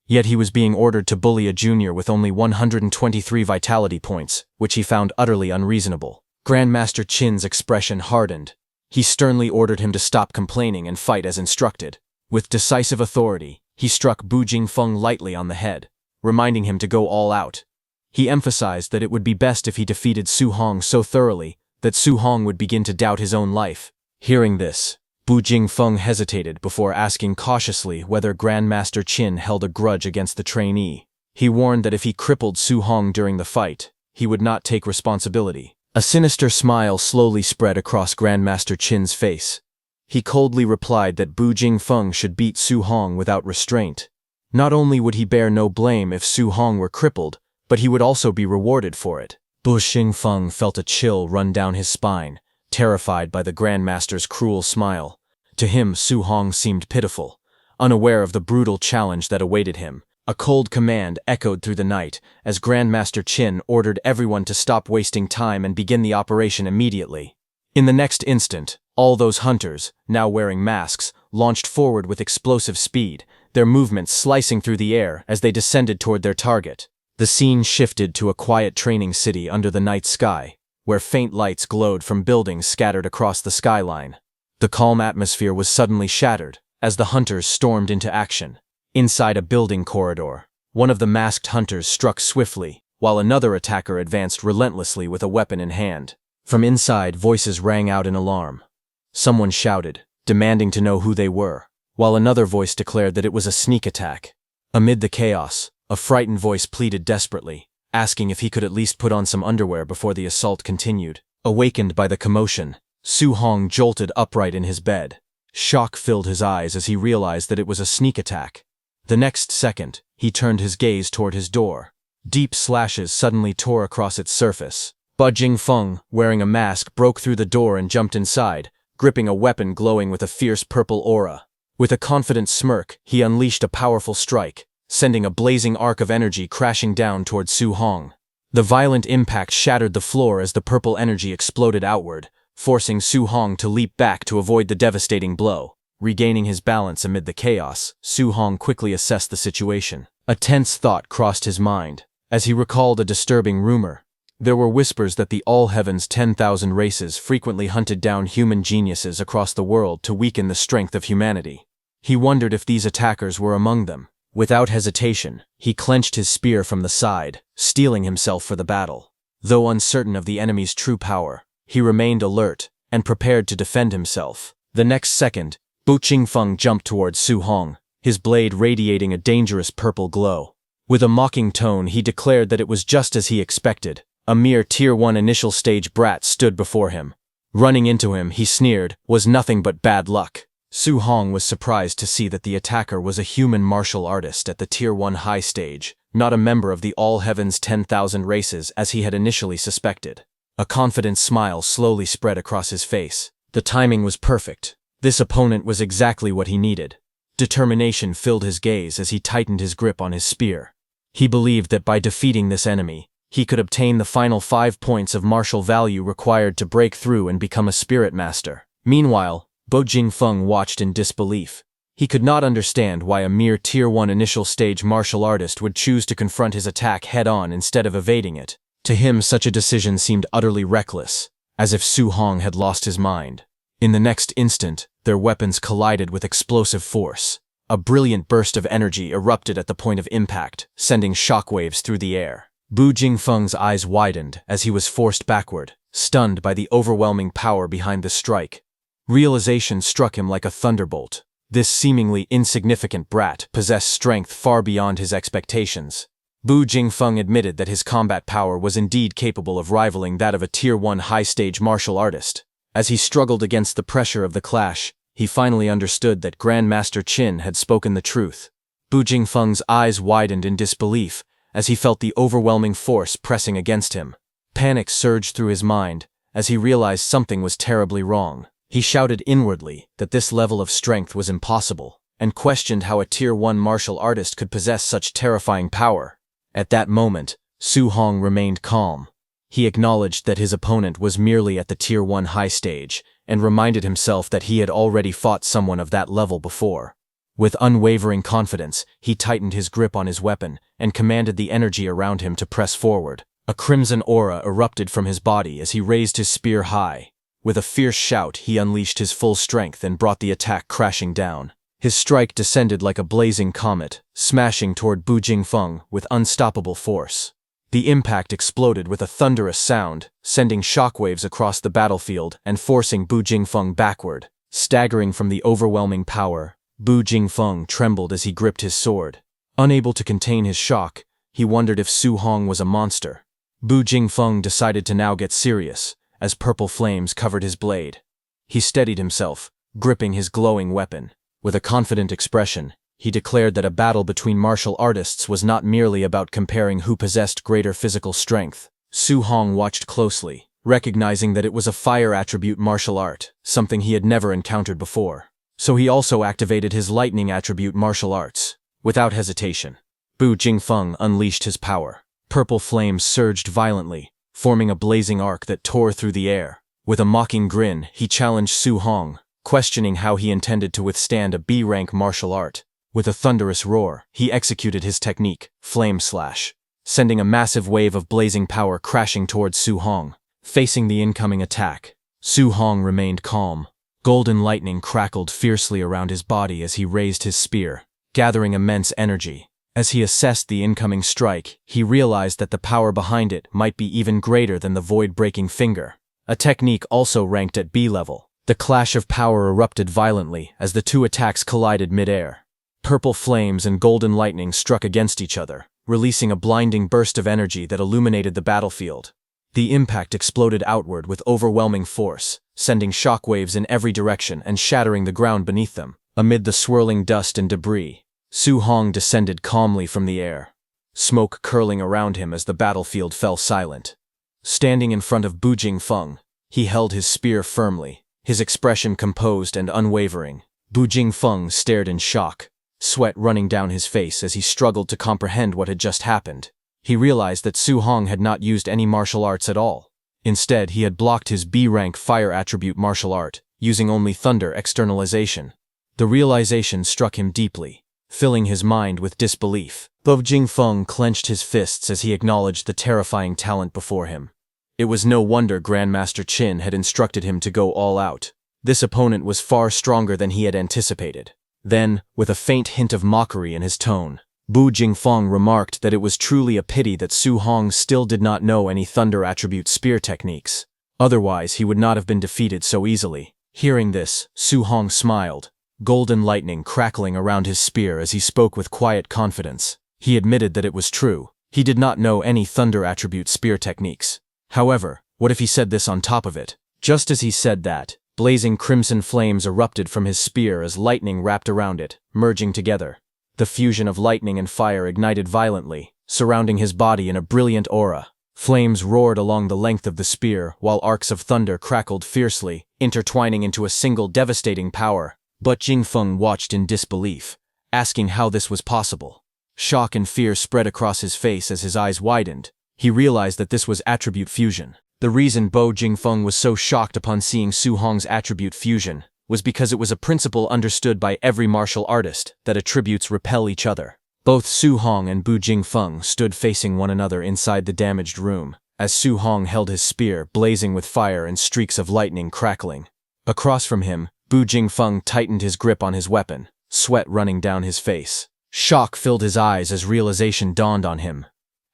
[SPEAKER 1] Yet he was being ordered to bully a junior with only 123 vitality points, which he found utterly unreasonable. Grandmaster Qin's expression hardened. He sternly ordered him to stop complaining and fight as instructed. With decisive authority, he struck Bu Jingfeng lightly on the head, reminding him to go all out. He emphasized that it would be best if he defeated Su Hong so thoroughly that Su Hong would begin to doubt his own life. Hearing this, Bu Jingfeng hesitated before asking cautiously whether Grandmaster Qin held a grudge against the trainee. He warned that if he crippled Su Hong during the fight, he would not take responsibility. A sinister smile slowly spread across Grandmaster Qin's face. He coldly replied that Bu Jingfeng should beat Su Hong without restraint. Not only would he bear no blame if Su Hong were crippled, but he would also be rewarded for it. Bu Jingfeng felt a chill run down his spine, terrified by the Grandmaster's cruel smile. To him, Su Hong seemed pitiful, unaware of the brutal challenge that awaited him. A cold command echoed through the night as Grandmaster Qin ordered everyone to stop wasting time and begin the operation immediately. In the next instant, all those hunters, now wearing masks, launched forward with explosive speed, their movements slicing through the air as they descended toward their target. The scene shifted to a quiet training city under the night sky, where faint lights glowed from buildings scattered across the skyline. The calm atmosphere was suddenly shattered as the hunters stormed into action. Inside a building corridor, one of the masked hunters struck swiftly, while another attacker advanced relentlessly with a weapon in hand. From inside, voices rang out in alarm. Someone shouted, demanding to know who they were, while another voice declared that it was a sneak attack. Amid the chaos, a frightened voice pleaded desperately, asking if he could at least put on some underwear before the assault continued. Awakened by the commotion, Su Hong jolted upright in his bed. Shock filled his eyes as he realized that it was a sneak attack. The next second, he turned his gaze toward his door. Deep slashes suddenly tore across its surface. Bu Jingfeng, wearing a mask, broke through the door and jumped inside, gripping a weapon glowing with a fierce purple aura. With a confident smirk, he unleashed a powerful strike, sending a blazing arc of energy crashing down toward Su Hong. The violent impact shattered the floor as the purple energy exploded outward, forcing Su Hong to leap back to avoid the devastating blow. Regaining his balance amid the chaos, Su Hong quickly assessed the situation. A tense thought crossed his mind, as he recalled a disturbing rumor. There were whispers that the All Heaven's 10,000 races frequently hunted down human geniuses across the world to weaken the strength of humanity. He wondered if these attackers were among them. Without hesitation, he clenched his spear from the side, steeling himself for the battle. Though uncertain of the enemy's true power, he remained alert and prepared to defend himself. The next second, Bu Jingfeng jumped towards Su Hong, his blade radiating a dangerous purple glow. With a mocking tone, he declared that it was just as he expected. A mere Tier 1 initial stage brat stood before him. Running into him, he sneered, was nothing but bad luck. Su Hong was surprised to see that the attacker was a human martial artist at the Tier 1 high stage, not a member of the All Heaven's 10,000 races as he had initially suspected. A confident smile slowly spread across his face. The timing was perfect. This opponent was exactly what he needed. Determination filled his gaze as he tightened his grip on his spear. He believed that by defeating this enemy, he could obtain the final 5 points of martial value required to break through and become a spirit master. Meanwhile, Bu Jingfeng watched in disbelief. He could not understand why a mere Tier 1 initial stage martial artist would choose to confront his attack head-on instead of evading it. To him, such a decision seemed utterly reckless, as if Su Hong had lost his mind. In the next instant, their weapons collided with explosive force. A brilliant burst of energy erupted at the point of impact, sending shockwaves through the air. Bu Jingfeng's eyes widened as he was forced backward, stunned by the overwhelming power behind the strike. Realization struck him like a thunderbolt. This seemingly insignificant brat possessed strength far beyond his expectations. Bu Jingfeng admitted that his combat power was indeed capable of rivaling that of a Tier 1 high-stage martial artist. As he struggled against the pressure of the clash, he finally understood that Grandmaster Qin had spoken the truth. Bu Jingfeng's eyes widened in disbelief as he felt the overwhelming force pressing against him. Panic surged through his mind as he realized something was terribly wrong. He shouted inwardly that this level of strength was impossible, and questioned how a Tier 1 martial artist could possess such terrifying power. At that moment, Su Hong remained calm. He acknowledged that his opponent was merely at the Tier 1 high stage, and reminded himself that he had already fought someone of that level before. With unwavering confidence, he tightened his grip on his weapon and commanded the energy around him to press forward. A crimson aura erupted from his body as he raised his spear high. With a fierce shout, he unleashed his full strength and brought the attack crashing down. His strike descended like a blazing comet, smashing toward Bu Jingfeng with unstoppable force. The impact exploded with a thunderous sound, sending shockwaves across the battlefield and forcing Bu Jingfeng backward. Staggering from the overwhelming power, Bu Jingfeng trembled as he gripped his sword. Unable to contain his shock, he wondered if Su Hong was a monster. Bu Jingfeng decided to now get serious, as purple flames covered his blade. He steadied himself, gripping his glowing weapon. With a confident expression, he declared that a battle between martial artists was not merely about comparing who possessed greater physical strength. Su Hong watched closely, recognizing that it was a fire attribute martial art, something he had never encountered before. So he also activated his lightning attribute martial arts. Without hesitation, Bu Jingfeng unleashed his power. Purple flames surged violently, forming a blazing arc that tore through the air. With a mocking grin, he challenged Su Hong, questioning how he intended to withstand a B-rank martial art. With a thunderous roar, he executed his technique, Flame Slash, sending a massive wave of blazing power crashing towards Su Hong. Facing the incoming attack, Su Hong remained calm. Golden lightning crackled fiercely around his body as he raised his spear, gathering immense energy. As he assessed the incoming strike, he realized that the power behind it might be even greater than the void-breaking finger. A technique also ranked at B level. The clash of power erupted violently as the two attacks collided mid-air. Purple flames and golden lightning struck against each other, releasing a blinding burst of energy that illuminated the battlefield. The impact exploded outward with overwhelming force, sending shockwaves in every direction and shattering the ground beneath them. Amid the swirling dust and debris, Su Hong descended calmly from the air, smoke curling around him as the battlefield fell silent. Standing in front of Bu Jingfeng, he held his spear firmly, his expression composed and unwavering. Bu Jingfeng stared in shock, sweat running down his face as he struggled to comprehend what had just happened. He realized that Su Hong had not used any martial arts at all. Instead, he had blocked his B-rank fire attribute martial art, using only thunder externalization. The realization struck him deeply, filling his mind with disbelief. Bu Jingfeng clenched his fists as he acknowledged the terrifying talent before him. It was no wonder Grandmaster Qin had instructed him to go all out. This opponent was far stronger than he had anticipated. Then, with a faint hint of mockery in his tone, Bu Jingfeng remarked that it was truly a pity that Su Hong still did not know any thunder attribute spear techniques. Otherwise, he would not have been defeated so easily. Hearing this, Su Hong smiled, golden lightning crackling around his spear as he spoke with quiet confidence. He admitted that it was true. He did not know any thunder attribute spear techniques. However, what if he said this on top of it? Just as he said that, blazing crimson flames erupted from his spear as lightning wrapped around it, merging together. The fusion of lightning and fire ignited violently, surrounding his body in a brilliant aura. Flames roared along the length of the spear, while arcs of thunder crackled fiercely, intertwining into a single devastating power. But Jingfeng watched in disbelief, asking how this was possible. Shock and fear spread across his face as his eyes widened. He realized that this was attribute fusion. The reason Bu Jingfeng was so shocked upon seeing Su Hong's attribute fusion was because it was a principle understood by every martial artist that attributes repel each other. Both Su Hong and Bu Jingfeng stood facing one another inside the damaged room, as Su Hong held his spear blazing with fire and streaks of lightning crackling. Across from him, Bu Jingfeng tightened his grip on his weapon, sweat running down his face. Shock filled his eyes as realization dawned on him.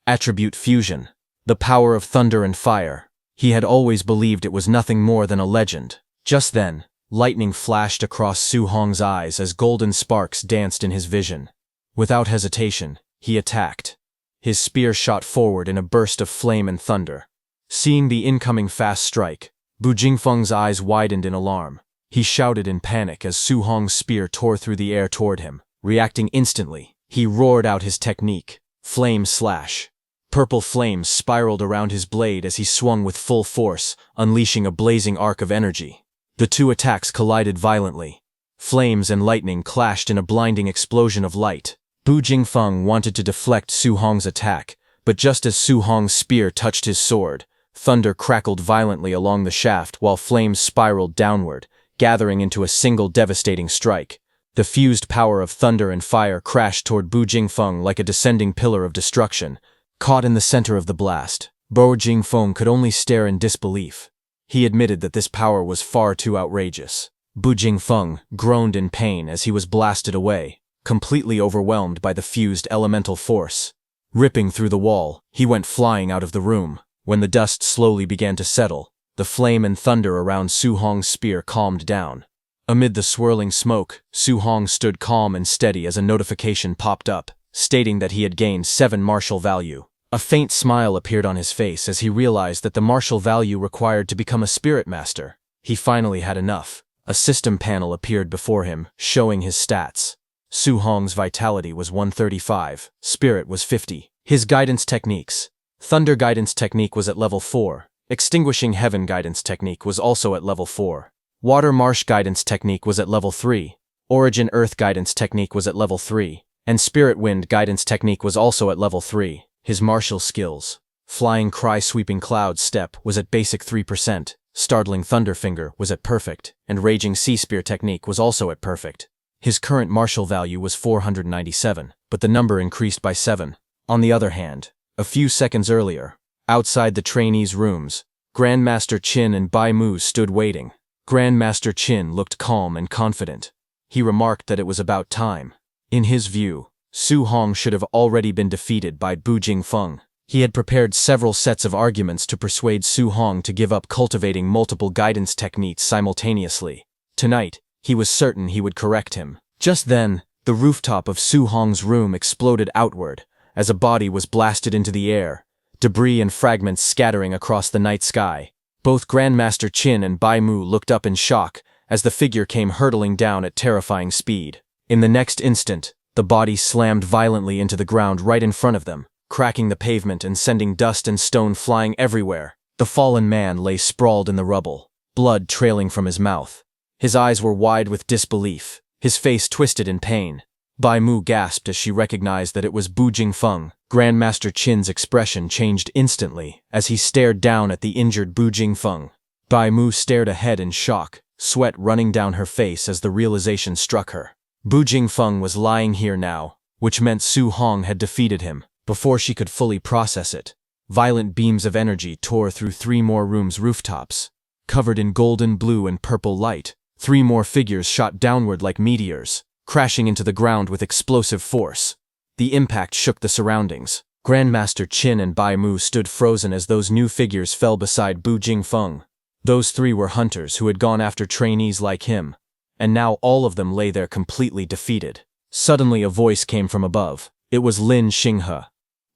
[SPEAKER 1] Attribute fusion. The power of thunder and fire. He had always believed it was nothing more than a legend. Just then, lightning flashed across Su Hong's eyes as golden sparks danced in his vision. Without hesitation, he attacked. His spear shot forward in a burst of flame and thunder. Seeing the incoming fast strike, Bu Jingfeng's eyes widened in alarm. He shouted in panic as Su Hong's spear tore through the air toward him. Reacting instantly, he roared out his technique, Flame Slash. Purple flames spiraled around his blade as he swung with full force, unleashing a blazing arc of energy. The two attacks collided violently. Flames and lightning clashed in a blinding explosion of light. Bu Jingfeng wanted to deflect Su Hong's attack, but just as Su Hong's spear touched his sword, thunder crackled violently along the shaft while flames spiraled downward, gathering into a single devastating strike. The fused power of thunder and fire crashed toward Bu Jingfeng like a descending pillar of destruction. Caught in the center of the blast, Bu Jingfeng could only stare in disbelief. He admitted that this power was far too outrageous. Bu Jingfeng groaned in pain as he was blasted away, completely overwhelmed by the fused elemental force. Ripping through the wall, he went flying out of the room. When the dust slowly began to settle, the flame and thunder around Su Hong's spear calmed down. Amid the swirling smoke, Su Hong stood calm and steady as a notification popped up, stating that he had gained 7 martial value. A faint smile appeared on his face as he realized that the martial value required to become a spirit master. He finally had enough. A system panel appeared before him, showing his stats. Su Hong's vitality was 135, spirit was 50. His guidance techniques. Thunder guidance technique was at level 4. Extinguishing heaven guidance technique was also at level 4. Water marsh guidance technique was at level 3. Origin earth guidance technique was at level 3. And spirit wind guidance technique was also at level 3. His martial skills. Flying cry sweeping cloud step was at basic 3%. Startling thunderfinger was at perfect, and raging sea spear technique was also at perfect. His current martial value was 497, but the number increased by 7. On the other hand, a few seconds earlier, outside the trainees' rooms, Grandmaster Qin and Bai Mu stood waiting. Grandmaster Qin looked calm and confident. He remarked that it was about time. In his view, Su Hong should have already been defeated by Bu Jingfeng. He had prepared several sets of arguments to persuade Su Hong to give up cultivating multiple guidance techniques simultaneously. Tonight, he was certain he would correct him. Just then, the rooftop of Su Hong's room exploded outward, as a body was blasted into the air, debris and fragments scattering across the night sky. Both Grandmaster Qin and Bai Mu looked up in shock as the figure came hurtling down at terrifying speed. In the next instant, the body slammed violently into the ground right in front of them, cracking the pavement and sending dust and stone flying everywhere. The fallen man lay sprawled in the rubble, blood trailing from his mouth. His eyes were wide with disbelief, his face twisted in pain. Bai Mu gasped as she recognized that it was Bu Jingfeng. Grandmaster Qin's expression changed instantly as he stared down at the injured Bu Jingfeng. Bai Mu stared ahead in shock, sweat running down her face as the realization struck her. Bu Jingfeng was lying here now, which meant Su Hong had defeated him. Before she could fully process it, violent beams of energy tore through 3 more rooms' rooftops. Covered in golden, blue, and purple light, 3 more figures shot downward like meteors, crashing into the ground with explosive force. The impact shook the surroundings. Grandmaster Qin and Bai Mu stood frozen as those new figures fell beside Bu Jingfeng. Those 3 were hunters who had gone after trainees like him, and now all of them lay there completely defeated. Suddenly a voice came from above. It was Lin Xinghe.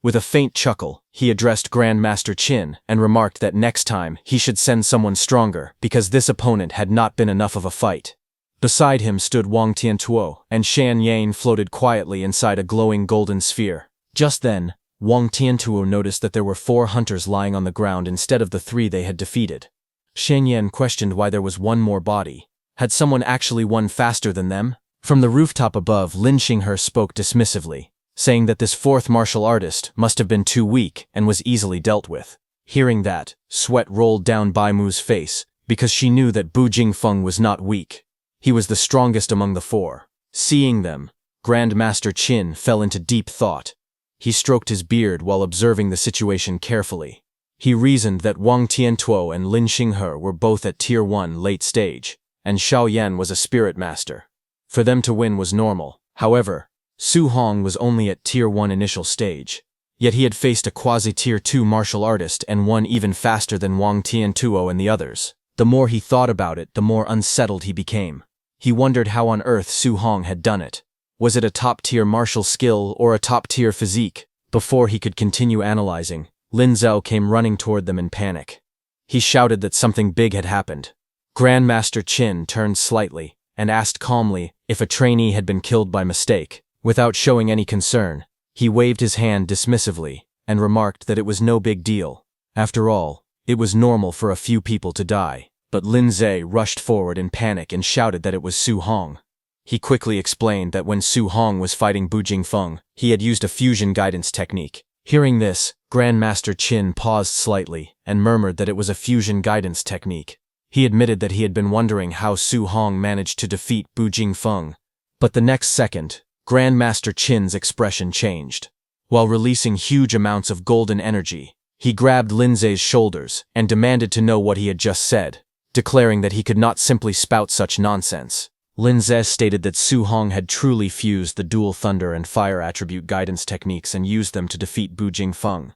[SPEAKER 1] With a faint chuckle, he addressed Grandmaster Qin and remarked that next time he should send someone stronger because this opponent had not been enough of a fight. Beside him stood Wang Tiantuo, and Shan Yan floated quietly inside a glowing golden sphere. Just then, Wang Tiantuo noticed that there were 4 hunters lying on the ground instead of the 3 they had defeated. Shan Yan questioned why there was 1 more body. Had someone actually won faster than them? From the rooftop above, Lin Xinghe spoke dismissively, saying that this 4th martial artist must have been too weak and was easily dealt with. Hearing that, sweat rolled down Bai Mu's face, because she knew that Bu Jingfeng was not weak. He was the strongest among the 4. Seeing them, Grandmaster Qin fell into deep thought. He stroked his beard while observing the situation carefully. He reasoned that Wang Tiantuo and Lin Xinghe were both at Tier 1 late stage, and Xiao Yan was a spirit master. For them to win was normal. However, Su Hong was only at Tier 1 initial stage. Yet he had faced a quasi-Tier 2 martial artist and won even faster than Wang Tiantuo and the others. The more he thought about it, the more unsettled he became. He wondered how on earth Su Hong had done it. Was it a top-tier martial skill or a top-tier physique? Before he could continue analyzing, Lin Zhao came running toward them in panic. He shouted that something big had happened. Grandmaster Qin turned slightly and asked calmly if a trainee had been killed by mistake. Without showing any concern, he waved his hand dismissively and remarked that it was no big deal. After all, it was normal for a few people to die. But Lin Zhao rushed forward in panic and shouted that it was Su Hong. He quickly explained that when Su Hong was fighting Bu Jingfeng, he had used a fusion guidance technique. Hearing this, Grandmaster Qin paused slightly and murmured that it was a fusion guidance technique. He admitted that he had been wondering how Su Hong managed to defeat Bu Jingfeng. But the next second, Grandmaster Qin's expression changed. While releasing huge amounts of golden energy, he grabbed Lin Zhau's shoulders and demanded to know what he had just said, declaring that he could not simply spout such nonsense. Lin Zhao stated that Su Hong had truly fused the dual thunder and fire attribute guidance techniques and used them to defeat Bu Jingfeng.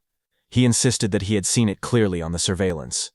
[SPEAKER 1] He insisted that he had seen it clearly on the surveillance.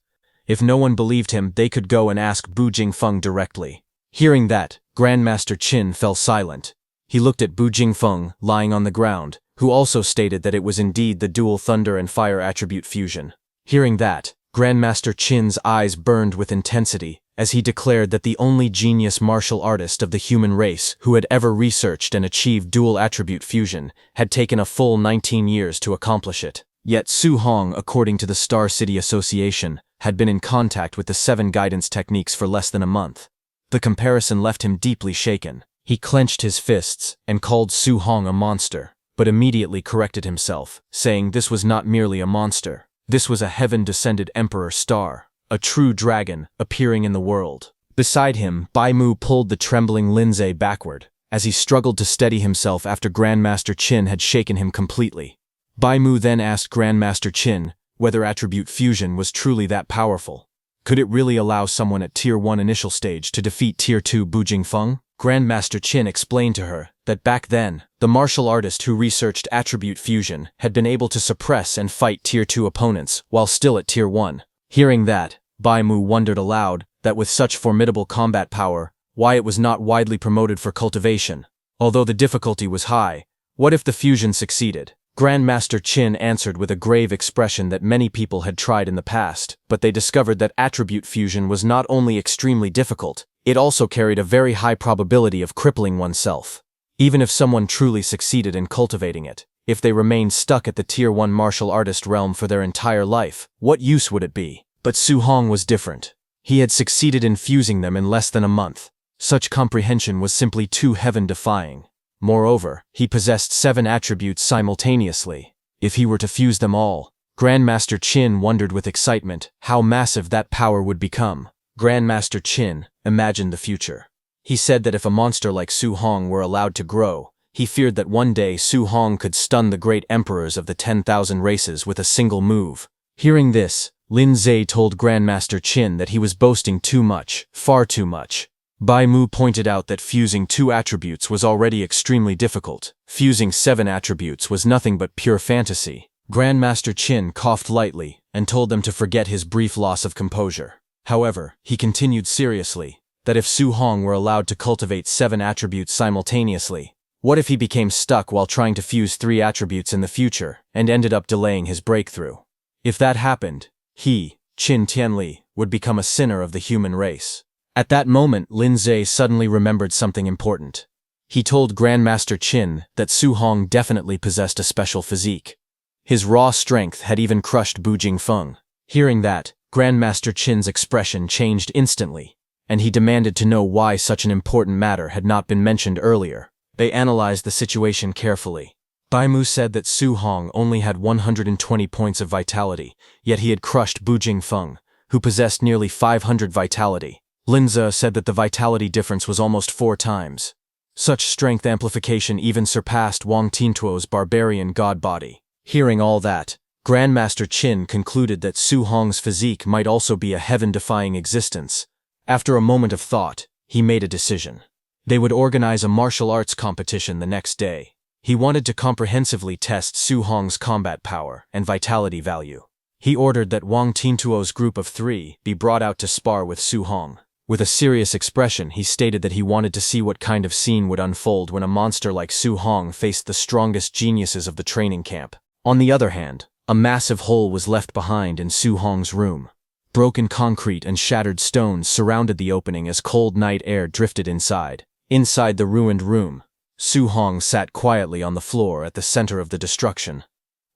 [SPEAKER 1] If no one believed him, they could go and ask Bu Jingfeng directly. Hearing that, Grandmaster Qin fell silent. He looked at Bu Jingfeng, lying on the ground, who also stated that it was indeed the dual thunder and fire attribute fusion. Hearing that, Grandmaster Qin's eyes burned with intensity as he declared that the only genius martial artist of the human race who had ever researched and achieved dual attribute fusion had taken a full 19 years to accomplish it. Yet Su Hong, according to the Star City Association, had been in contact with the 7 guidance techniques for less than a month. The comparison left him deeply shaken. He clenched his fists and called Su Hong a monster, but immediately corrected himself, saying this was not merely a monster. This was a heaven-descended Emperor Star, a true dragon appearing in the world. Beside him, Bai Mu pulled the trembling Lin Zhao backward, as he struggled to steady himself after Grandmaster Qin had shaken him completely. Bai Mu then asked Grandmaster Qin whether attribute fusion was truly that powerful. Could it really allow someone at Tier 1 initial stage to defeat Tier 2 Bu Jingfeng? Grandmaster Qin explained to her that back then, the martial artist who researched attribute fusion had been able to suppress and fight Tier 2 opponents while still at Tier 1. Hearing that, Bai Mu wondered aloud that with such formidable combat power, why it was not widely promoted for cultivation. Although the difficulty was high, what if the fusion succeeded? Grandmaster Qin answered with a grave expression that many people had tried in the past, but they discovered that attribute fusion was not only extremely difficult, it also carried a very high probability of crippling oneself. Even if someone truly succeeded in cultivating it, if they remained stuck at the Tier 1 martial artist realm for their entire life, what use would it be? But Su Hong was different. He had succeeded in fusing them in less than a month. Such comprehension was simply too heaven-defying. Moreover, he possessed 7 attributes simultaneously. If he were to fuse them all, Grandmaster Qin wondered with excitement how massive that power would become. Grandmaster Qin imagined the future. He said that if a monster like Su Hong were allowed to grow, he feared that one day Su Hong could stun the great emperors of the 10,000 races with a single move. Hearing this, Lin Zhao told Grandmaster Qin that he was boasting too much, far too much. Bai Mu pointed out that fusing 2 attributes was already extremely difficult. Fusing 7 attributes was nothing but pure fantasy. Grandmaster Qin coughed lightly and told them to forget his brief loss of composure. However, he continued seriously that if Su Hong were allowed to cultivate 7 attributes simultaneously, what if he became stuck while trying to fuse 3 attributes in the future and ended up delaying his breakthrough? If that happened, he, Qin Tianli, would become a sinner of the human race. At that moment, Lin Zhao suddenly remembered something important. He told Grandmaster Qin that Su Hong definitely possessed a special physique. His raw strength had even crushed Bu Jingfeng. Hearing that, Grandmaster Qin's expression changed instantly, and he demanded to know why such an important matter had not been mentioned earlier. They analyzed the situation carefully. Bai Mu said that Su Hong only had 120 points of vitality, yet he had crushed Bu Jingfeng, who possessed nearly 500 vitality. Lin Zhao said that the vitality difference was almost 4 times. Such strength amplification even surpassed Wang Tiantuo's barbarian god body. Hearing all that, Grandmaster Qin concluded that Su Hong's physique might also be a heaven-defying existence. After a moment of thought, he made a decision. They would organize a martial arts competition the next day. He wanted to comprehensively test Su Hong's combat power and vitality value. He ordered that Wang Tintuo's group of 3 be brought out to spar with Su Hong. With a serious expression, he stated that he wanted to see what kind of scene would unfold when a monster like Su Hong faced the strongest geniuses of the training camp. On the other hand, a massive hole was left behind in Su Hong's room. Broken concrete and shattered stones surrounded the opening as cold night air drifted inside. Inside the ruined room, Su Hong sat quietly on the floor at the center of the destruction.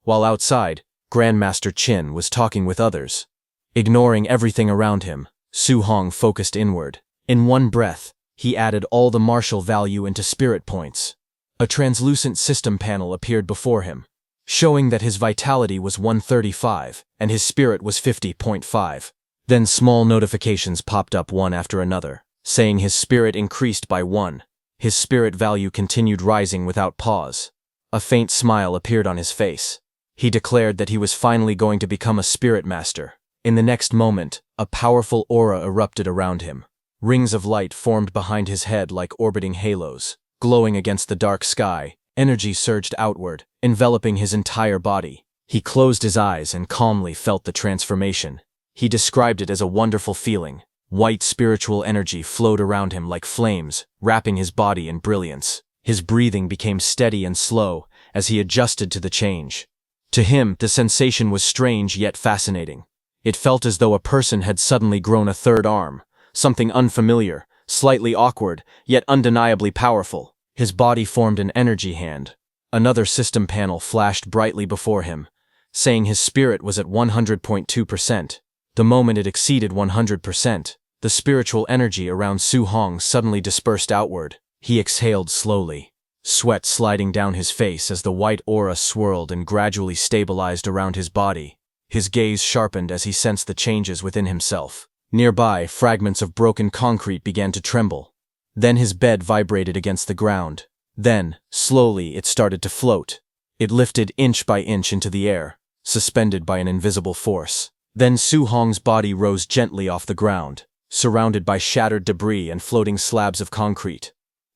[SPEAKER 1] While outside, Grandmaster Qin was talking with others. Ignoring everything around him, Su Hong focused inward. In one breath, he added all the martial value into spirit points. A translucent system panel appeared before him, showing that his vitality was 135 and his spirit was 50.5. Then small notifications popped up one after another, saying his spirit increased by 1. His spirit value continued rising without pause. A faint smile appeared on his face. He declared that he was finally going to become a spirit master. In the next moment, a powerful aura erupted around him. Rings of light formed behind his head like orbiting halos. Glowing against the dark sky, energy surged outward, enveloping his entire body. He closed his eyes and calmly felt the transformation. He described it as a wonderful feeling. White spiritual energy flowed around him like flames, wrapping his body in brilliance. His breathing became steady and slow as he adjusted to the change. To him, the sensation was strange yet fascinating. It felt as though a person had suddenly grown a third arm, something unfamiliar, slightly awkward, yet undeniably powerful. His body formed an energy hand. Another system panel flashed brightly before him, saying his spirit was at 100.2%. The moment it exceeded 100%, the spiritual energy around Su Hong suddenly dispersed outward. He exhaled slowly, sweat sliding down his face as the white aura swirled and gradually stabilized around his body. His gaze sharpened as he sensed the changes within himself. Nearby, fragments of broken concrete began to tremble. Then his bed vibrated against the ground. Then, slowly, it started to float. It lifted inch by inch into the air, suspended by an invisible force. Then Su Hong's body rose gently off the ground, surrounded by shattered debris and floating slabs of concrete.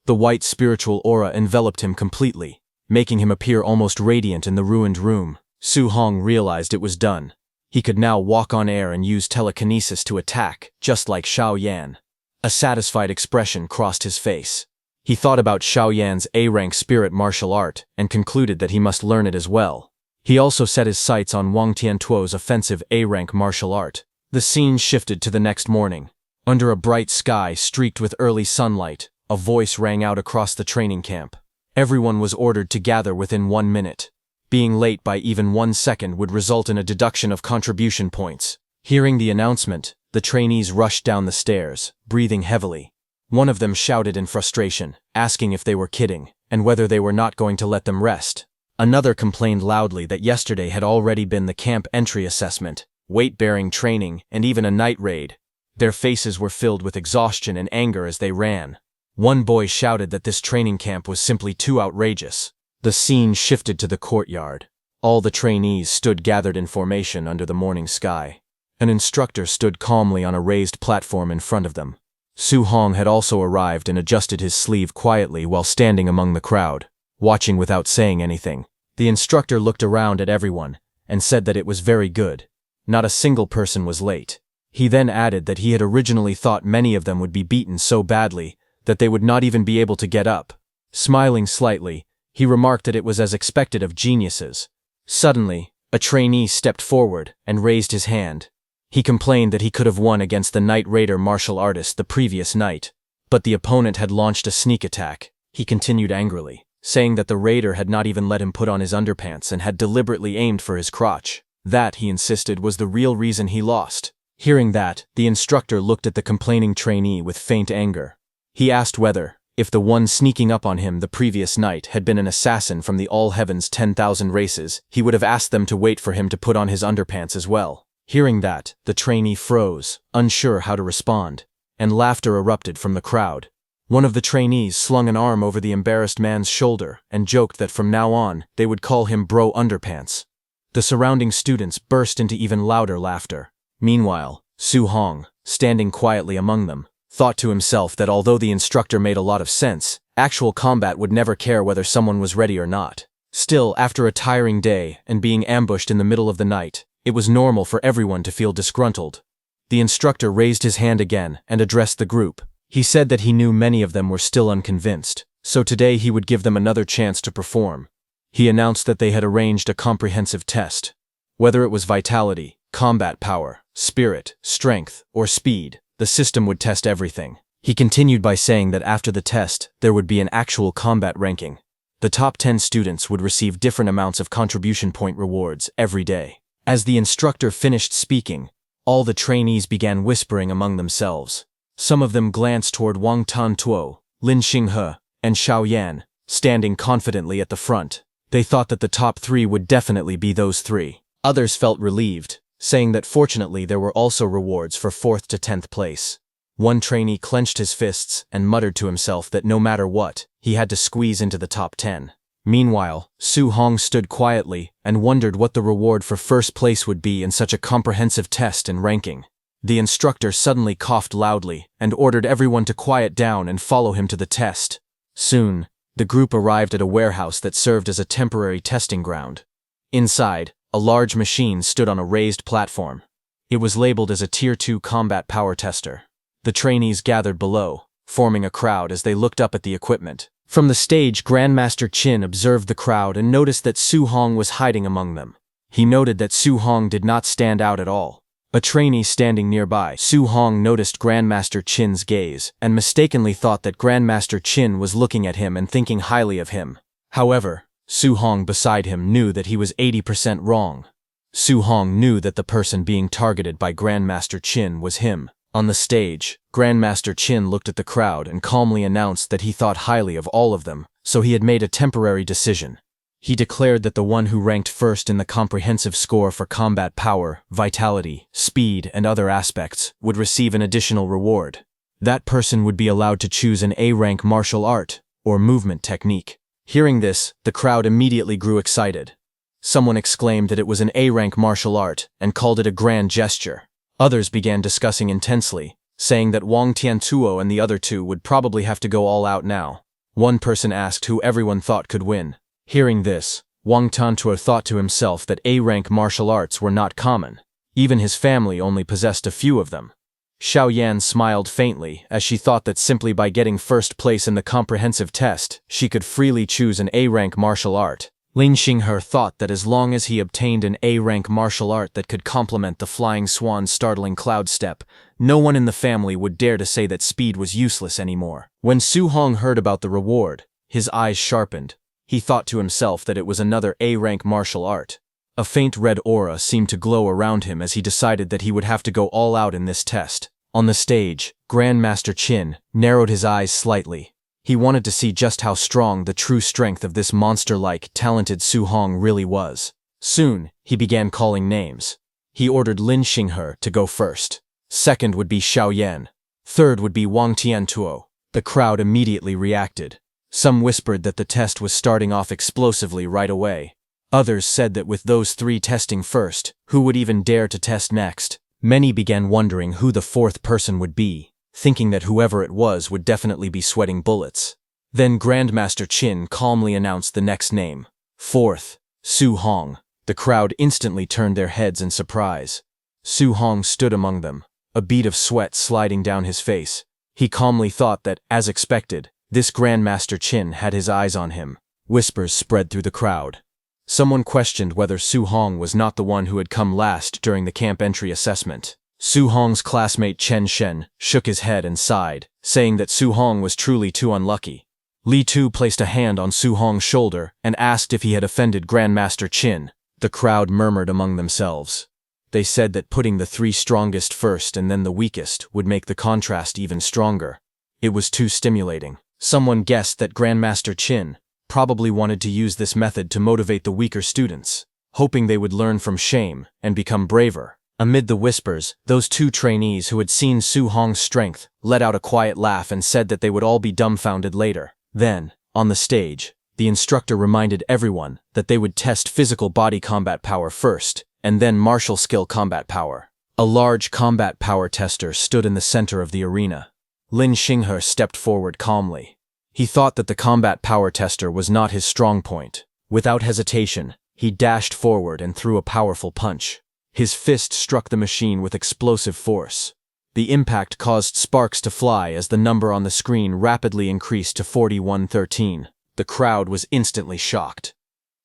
[SPEAKER 1] The white spiritual aura enveloped him completely, making him appear almost radiant in the ruined room. Su Hong realized it was done. He could now walk on air and use telekinesis to attack, just like Xiao Yan. A satisfied expression crossed his face. He thought about Xiao Yan's A-rank spirit martial art and concluded that he must learn it as well. He also set his sights on Wang Tiantuo's offensive A-rank martial art. The scene shifted to the next morning. Under a bright sky streaked with early sunlight, a voice rang out across the training camp. Everyone was ordered to gather within 1 minute. Being late by even 1 second would result in a deduction of contribution points. Hearing the announcement, the trainees rushed down the stairs, breathing heavily. One of them shouted in frustration, asking if they were kidding, and whether they were not going to let them rest. Another complained loudly that yesterday had already been the camp entry assessment, weight-bearing training, and even a night raid. Their faces were filled with exhaustion and anger as they ran. One boy shouted that this training camp was simply too outrageous. The scene shifted to the courtyard. All the trainees stood gathered in formation under the morning sky. An instructor stood calmly on a raised platform in front of them. Su Hong had also arrived and adjusted his sleeve quietly while standing among the crowd, watching without saying anything. The instructor looked around at everyone and said that it was very good. Not a single person was late. He then added that he had originally thought many of them would be beaten so badly that they would not even be able to get up. Smiling slightly, he remarked that it was as expected of geniuses. Suddenly, a trainee stepped forward and raised his hand. He complained that he could have won against the Night Raider martial artist the previous night, but the opponent had launched a sneak attack. He continued angrily, saying that the raider had not even let him put on his underpants and had deliberately aimed for his crotch. That, he insisted, was the real reason he lost. Hearing that, the instructor looked at the complaining trainee with faint anger. He asked whether, if the one sneaking up on him the previous night had been an assassin from the All Heaven's 10,000 races, he would have asked them to wait for him to put on his underpants as well. Hearing that, the trainee froze, unsure how to respond, and laughter erupted from the crowd. One of the trainees slung an arm over the embarrassed man's shoulder and joked that from now on, they would call him Bro Underpants. The surrounding students burst into even louder laughter. Meanwhile, Su Hong, standing quietly among them, thought to himself that although the instructor made a lot of sense, actual combat would never care whether someone was ready or not. Still, after a tiring day and being ambushed in the middle of the night, it was normal for everyone to feel disgruntled. The instructor raised his hand again and addressed the group. He said that he knew many of them were still unconvinced, so today he would give them another chance to perform. He announced that they had arranged a comprehensive test. Whether it was vitality, combat power, spirit, strength, or speed, the system would test everything. He continued by saying that after the test, there would be an actual combat ranking. The top 10 students would receive different amounts of contribution point rewards every day. As the instructor finished speaking, all the trainees began whispering among themselves. Some of them glanced toward Wang Tantuo, Lin Xinghe, and Xiao Yan, standing confidently at the front. They thought that the top 3 would definitely be those 3. Others felt relieved, saying that fortunately there were also rewards for 4th to 10th place. One trainee clenched his fists and muttered to himself that no matter what, he had to squeeze into the top 10. Meanwhile, Su Hong stood quietly and wondered what the reward for first place would be in such a comprehensive test and ranking. The instructor suddenly coughed loudly and ordered everyone to quiet down and follow him to the test. Soon, the group arrived at a warehouse that served as a temporary testing ground. Inside, a large machine stood on a raised platform. It was labeled as a Tier 2 combat power tester. The trainees gathered below, forming a crowd as they looked up at the equipment. From the stage, Grandmaster Qin observed the crowd and noticed that Su Hong was hiding among them. He noted that Su Hong did not stand out at all. A trainee standing nearby, Su Hong noticed Grandmaster Qin's gaze and mistakenly thought that Grandmaster Qin was looking at him and thinking highly of him. However, Su Hong beside him knew that he was 80% wrong. Su Hong knew that the person being targeted by Grandmaster Qin was him. On the stage, Grandmaster Qin looked at the crowd and calmly announced that he thought highly of all of them, so he had made a temporary decision. He declared that the one who ranked first in the comprehensive score for combat power, vitality, speed, and other aspects would receive an additional reward. That person would be allowed to choose an A-rank martial art or movement technique. Hearing this, the crowd immediately grew excited. Someone exclaimed that it was an A-rank martial art and called it a grand gesture. Others began discussing intensely, saying that Wang Tiantuo and the other 2 would probably have to go all out now. One person asked who everyone thought could win. Hearing this, Wang Tiantuo thought to himself that A-rank martial arts were not common. Even his family only possessed a few of them. Xiao Yan smiled faintly as she thought that simply by getting first place in the comprehensive test, she could freely choose an A-rank martial art. Lin Xinghe thought that as long as he obtained an A-rank martial art that could complement the Flying Swan's startling cloud step, no one in the family would dare to say that speed was useless anymore. When Su Hong heard about the reward, his eyes sharpened. He thought to himself that it was another A-rank martial art. A faint red aura seemed to glow around him as he decided that he would have to go all out in this test. On the stage, Grandmaster Qin narrowed his eyes slightly. He wanted to see just how strong the true strength of this monster-like, talented Su Hong really was. Soon, he began calling names. He ordered Lin Xinghe to go first. Second would be Xiao Yan. Third would be Wang Tiantuo. The crowd immediately reacted. Some whispered that the test was starting off explosively right away. Others said that with those 3 testing first, who would even dare to test next? Many began wondering who the 4th person would be, thinking that whoever it was would definitely be sweating bullets. Then Grandmaster Qin calmly announced the next name. 4th, Su Hong. The crowd instantly turned their heads in surprise. Su Hong stood among them, a bead of sweat sliding down his face. He calmly thought that, as expected, this Grandmaster Qin had his eyes on him. Whispers spread through the crowd. Someone questioned whether Su Hong was not the one who had come last during the camp entry assessment. Su Hong's classmate Chen Shen shook his head and sighed, saying that Su Hong was truly too unlucky. Li Tu placed a hand on Su Hong's shoulder and asked if he had offended Grandmaster Qin. The crowd murmured among themselves. They said that putting the 3 strongest first and then the weakest would make the contrast even stronger. It was too stimulating. Someone guessed that Grandmaster Qin probably wanted to use this method to motivate the weaker students, hoping they would learn from shame and become braver. Amid the whispers, those 2 trainees who had seen Su Hong's strength let out a quiet laugh and said that they would all be dumbfounded later. Then, on the stage, the instructor reminded everyone that they would test physical body combat power first, and then martial skill combat power. A large combat power tester stood in the center of the arena. Lin Xinghe stepped forward calmly. He thought that the combat power tester was not his strong point. Without hesitation, he dashed forward and threw a powerful punch. His fist struck the machine with explosive force. The impact caused sparks to fly as the number on the screen rapidly increased to 4113. The crowd was instantly shocked.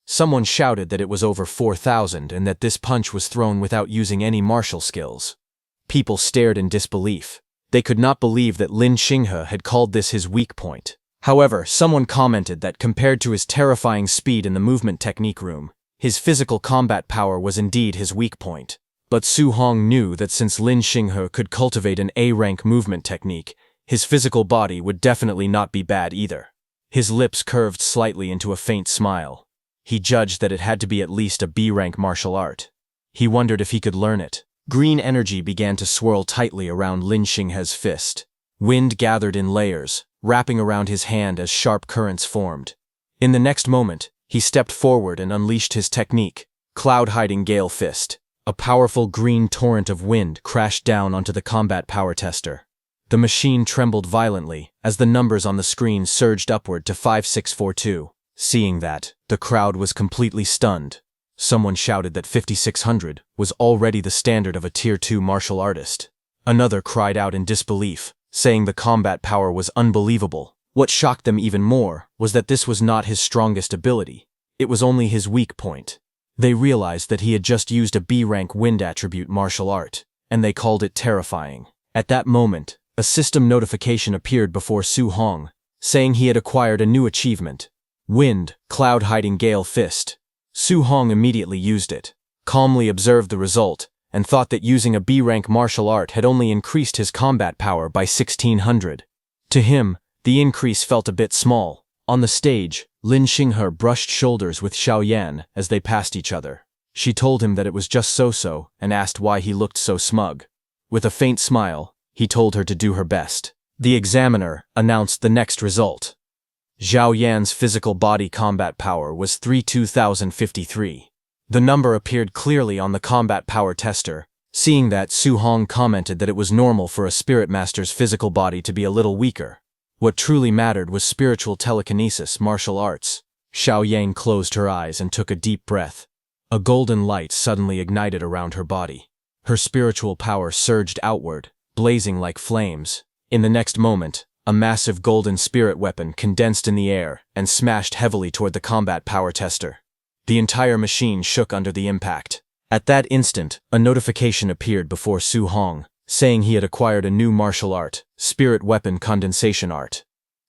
[SPEAKER 1] Someone shouted that it was over 4,000 and that this punch was thrown without using any martial skills. People stared in disbelief. They could not believe that Lin Xinghe had called this his weak point. However, someone commented that compared to his terrifying speed in the movement technique room, his physical combat power was indeed his weak point. But Su Hong knew that since Lin Xinghe could cultivate an A-rank movement technique, his physical body would definitely not be bad either. His lips curved slightly into a faint smile. He judged that it had to be at least a B-rank martial art. He wondered if he could learn it. Green energy began to swirl tightly around Lin Xinghe's fist. Wind gathered in layers, wrapping around his hand as sharp currents formed. In the next moment, he stepped forward and unleashed his technique, Cloud-Hiding Gale Fist. A powerful green torrent of wind crashed down onto the combat power tester. The machine trembled violently as the numbers on the screen surged upward to 5642. Seeing that, the crowd was completely stunned. Someone shouted that 5600 was already the standard of a Tier 2 martial artist. Another cried out in disbelief, saying the combat power was unbelievable. What shocked them even more was that this was not his strongest ability. It was only his weak point. They realized that he had just used a B-rank wind attribute martial art, and they called it terrifying. At that moment, a system notification appeared before Su Hong, saying he had acquired a new achievement. Wind, Cloud-Hiding Gale Fist. Su Hong immediately used it, calmly observed the result, and thought that using a B-rank martial art had only increased his combat power by 1600. To him, the increase felt a bit small. On the stage, Lin Xinghe brushed shoulders with Xiao Yan as they passed each other. She told him that it was just so-so and asked why he looked so smug. With a faint smile, he told her to do her best. The examiner announced the next result. Xiao Yan's physical body combat power was 32,053. The number appeared clearly on the combat power tester. Seeing that, Su Hong commented that it was normal for a spirit master's physical body to be a little weaker. What truly mattered was spiritual telekinesis, martial arts. Xiao Yan closed her eyes and took a deep breath. A golden light suddenly ignited around her body. Her spiritual power surged outward, blazing like flames. In the next moment, a massive golden spirit weapon condensed in the air and smashed heavily toward the combat power tester. The entire machine shook under the impact. At that instant, a notification appeared before Su Hong, saying he had acquired a new martial art, Spirit Weapon Condensation Art.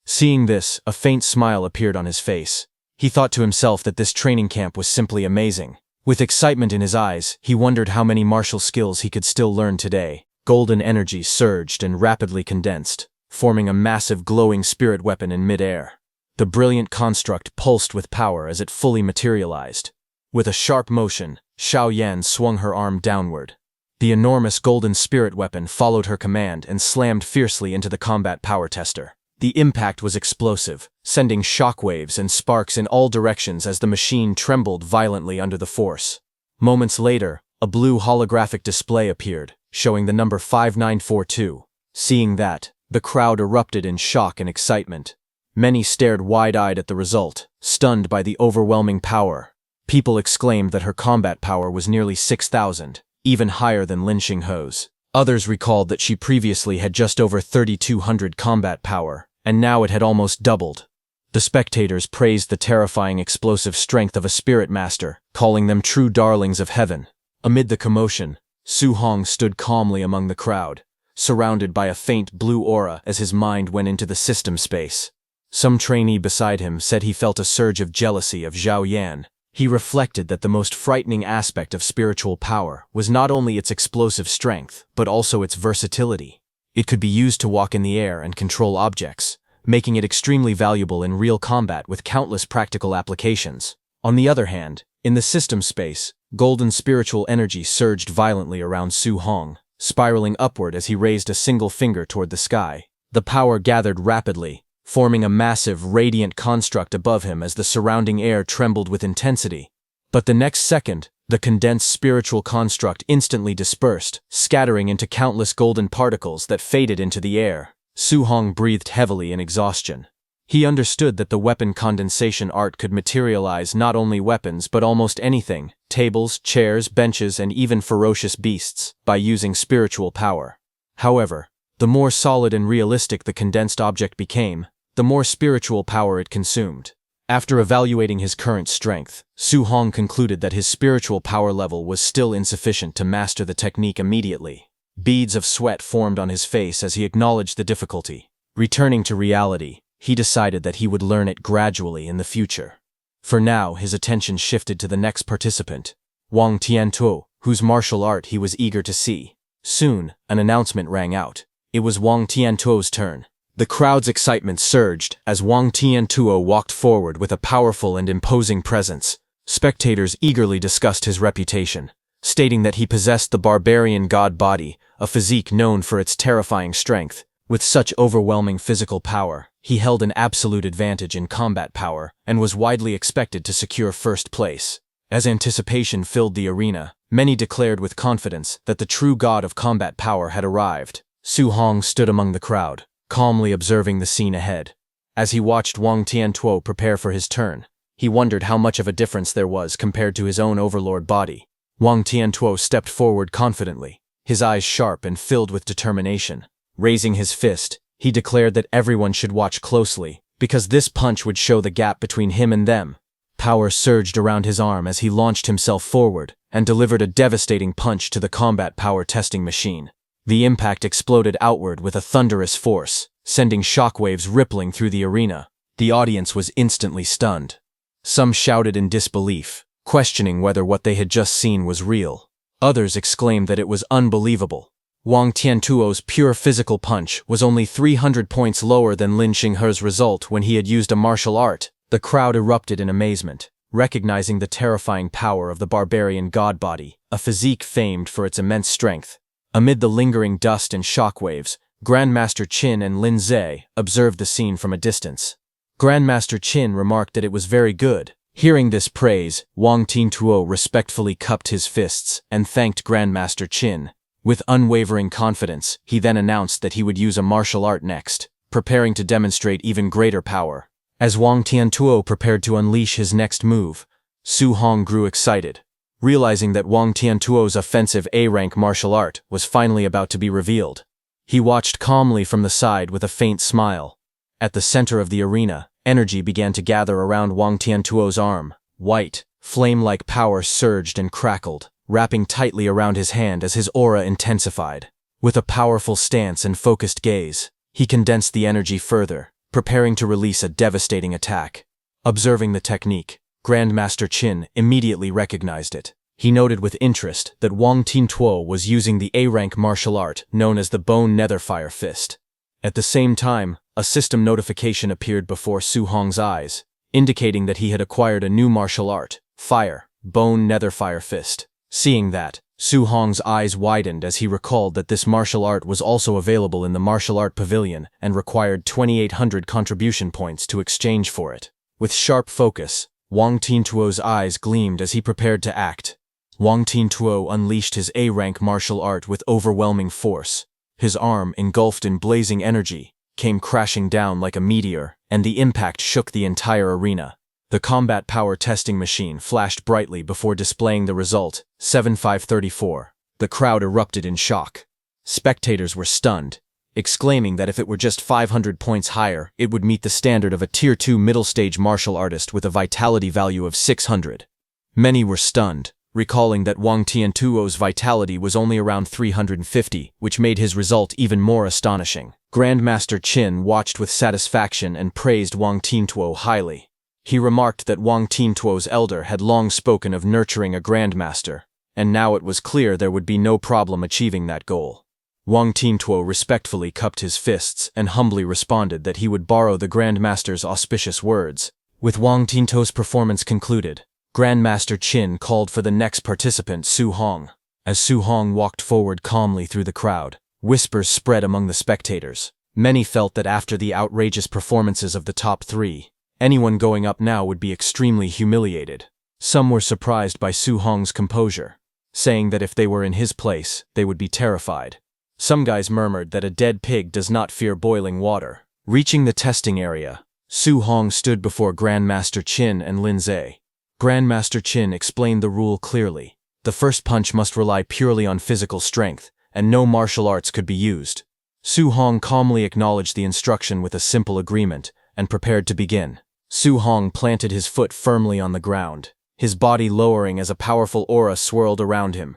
[SPEAKER 1] Seeing this, a faint smile appeared on his face. He thought to himself that this training camp was simply amazing. With excitement in his eyes, he wondered how many martial skills he could still learn today. Golden energy surged and rapidly condensed, forming a massive glowing spirit weapon in mid-air. The brilliant construct pulsed with power as it fully materialized. With a sharp motion, Xiao Yan swung her arm downward. The enormous golden spirit weapon followed her command and slammed fiercely into the combat power tester. The impact was explosive, sending shockwaves and sparks in all directions as the machine trembled violently under the force. Moments later, a blue holographic display appeared, showing the number 5942. Seeing that, the crowd erupted in shock and excitement. Many stared wide-eyed at the result, stunned by the overwhelming power. People exclaimed that her combat power was nearly 6,000. Even higher than Lin Xinghe's. Others recalled that she previously had just over 3,200 combat power, and now it had almost doubled. The spectators praised the terrifying explosive strength of a spirit master, calling them true darlings of heaven. Amid the commotion, Su Hong stood calmly among the crowd, surrounded by a faint blue aura as his mind went into the system space. Some trainee beside him said he felt a surge of jealousy of Xiao Yan. He reflected that the most frightening aspect of spiritual power was not only its explosive strength, but also its versatility. It could be used to walk in the air and control objects, making it extremely valuable in real combat with countless practical applications. On the other hand, in the system space, golden spiritual energy surged violently around Su Hong, spiraling upward as he raised a single finger toward the sky. The power gathered rapidly, forming a massive, radiant construct above him as the surrounding air trembled with intensity. But the next second, the condensed spiritual construct instantly dispersed, scattering into countless golden particles that faded into the air. Su Hong breathed heavily in exhaustion. He understood that the weapon condensation art could materialize not only weapons but almost anything, tables, chairs, benches, and even ferocious beasts, by using spiritual power. However, the more solid and realistic the condensed object became, the more spiritual power it consumed. After evaluating his current strength, Su Hong concluded that his spiritual power level was still insufficient to master the technique immediately. Beads of sweat formed on his face as he acknowledged the difficulty. Returning to reality, he decided that he would learn it gradually in the future. For now, his attention shifted to the next participant, Wang Tiantuo, whose martial art he was eager to see. Soon, an announcement rang out. It was Wang Tiantuo's turn. The crowd's excitement surged as Wang Tiantuo walked forward with a powerful and imposing presence. Spectators eagerly discussed his reputation, stating that he possessed the barbarian god body, a physique known for its terrifying strength. With such overwhelming physical power, he held an absolute advantage in combat power and was widely expected to secure first place. As anticipation filled the arena, many declared with confidence that the true god of combat power had arrived. Su Hong stood among the crowd, calmly observing the scene ahead. As he watched Wang Tiantuo prepare for his turn, he wondered how much of a difference there was compared to his own overlord body. Wang Tiantuo stepped forward confidently, his eyes sharp and filled with determination. Raising his fist, he declared that everyone should watch closely, because this punch would show the gap between him and them. Power surged around his arm as he launched himself forward and delivered a devastating punch to the combat power testing machine. The impact exploded outward with a thunderous force, sending shockwaves rippling through the arena. The audience was instantly stunned. Some shouted in disbelief, questioning whether what they had just seen was real. Others exclaimed that it was unbelievable. Wang Tiantuo's pure physical punch was only 300 points lower than Lin Xinghe's result when he had used a martial art. The crowd erupted in amazement, recognizing the terrifying power of the barbarian god body, a physique famed for its immense strength. Amid the lingering dust and shockwaves, Grandmaster Qin and Lin Ze observed the scene from a distance. Grandmaster Qin remarked that it was very good. Hearing this praise, Wang Tiantuo respectfully cupped his fists and thanked Grandmaster Qin. With unwavering confidence, he then announced that he would use a martial art next, preparing to demonstrate even greater power. As Wang Tiantuo prepared to unleash his next move, Su Hong grew excited, realizing that Wang Tiantuo's offensive A-rank martial art was finally about to be revealed. He watched calmly from the side with a faint smile. At the center of the arena, energy began to gather around Wang Tiantuo's arm. White, flame-like power surged and crackled, wrapping tightly around his hand as his aura intensified. With a powerful stance and focused gaze, he condensed the energy further, preparing to release a devastating attack. Observing the technique, Grandmaster Qin immediately recognized it. He noted with interest that Wang Tiantuo was using the A-rank martial art known as the Bone Netherfire Fist. At the same time, a system notification appeared before Su Hong's eyes, indicating that he had acquired a new martial art, Fire, Bone Netherfire Fist. Seeing that, Su Hong's eyes widened as he recalled that this martial art was also available in the martial art pavilion and required 2,800 contribution points to exchange for it. With sharp focus, Wang Tiantuo's eyes gleamed as he prepared to act. Wang Tiantuo unleashed his A-rank martial art with overwhelming force. His arm, engulfed in blazing energy, came crashing down like a meteor, and the impact shook the entire arena. The combat power testing machine flashed brightly before displaying the result, 7534. The crowd erupted in shock. Spectators were stunned, exclaiming that if it were just 500 points higher, it would meet the standard of a Tier 2 middle-stage martial artist with a vitality value of 600. Many were stunned, recalling that Wang Tiantuo's vitality was only around 350, which made his result even more astonishing. Grandmaster Qin watched with satisfaction and praised Wang Tiantuo highly. He remarked that Wang Tiantuo's elder had long spoken of nurturing a grandmaster, and now it was clear there would be no problem achieving that goal. Wang Tiantuo respectfully cupped his fists and humbly responded that he would borrow the grandmaster's auspicious words. With Wang Tiantuo's performance concluded, Grandmaster Qin called for the next participant, Su Hong. As Su Hong walked forward calmly through the crowd, whispers spread among the spectators. Many felt that after the outrageous performances of the top three, anyone going up now would be extremely humiliated. Some were surprised by Su Hong's composure, saying that if they were in his place, they would be terrified. Some guys murmured that a dead pig does not fear boiling water. Reaching the testing area, Su Hong stood before Grandmaster Qin and Lin Zhe. Grandmaster Qin explained the rule clearly. The first punch must rely purely on physical strength, and no martial arts could be used. Su Hong calmly acknowledged the instruction with a simple agreement, and prepared to begin. Su Hong planted his foot firmly on the ground, his body lowering as a powerful aura swirled around him.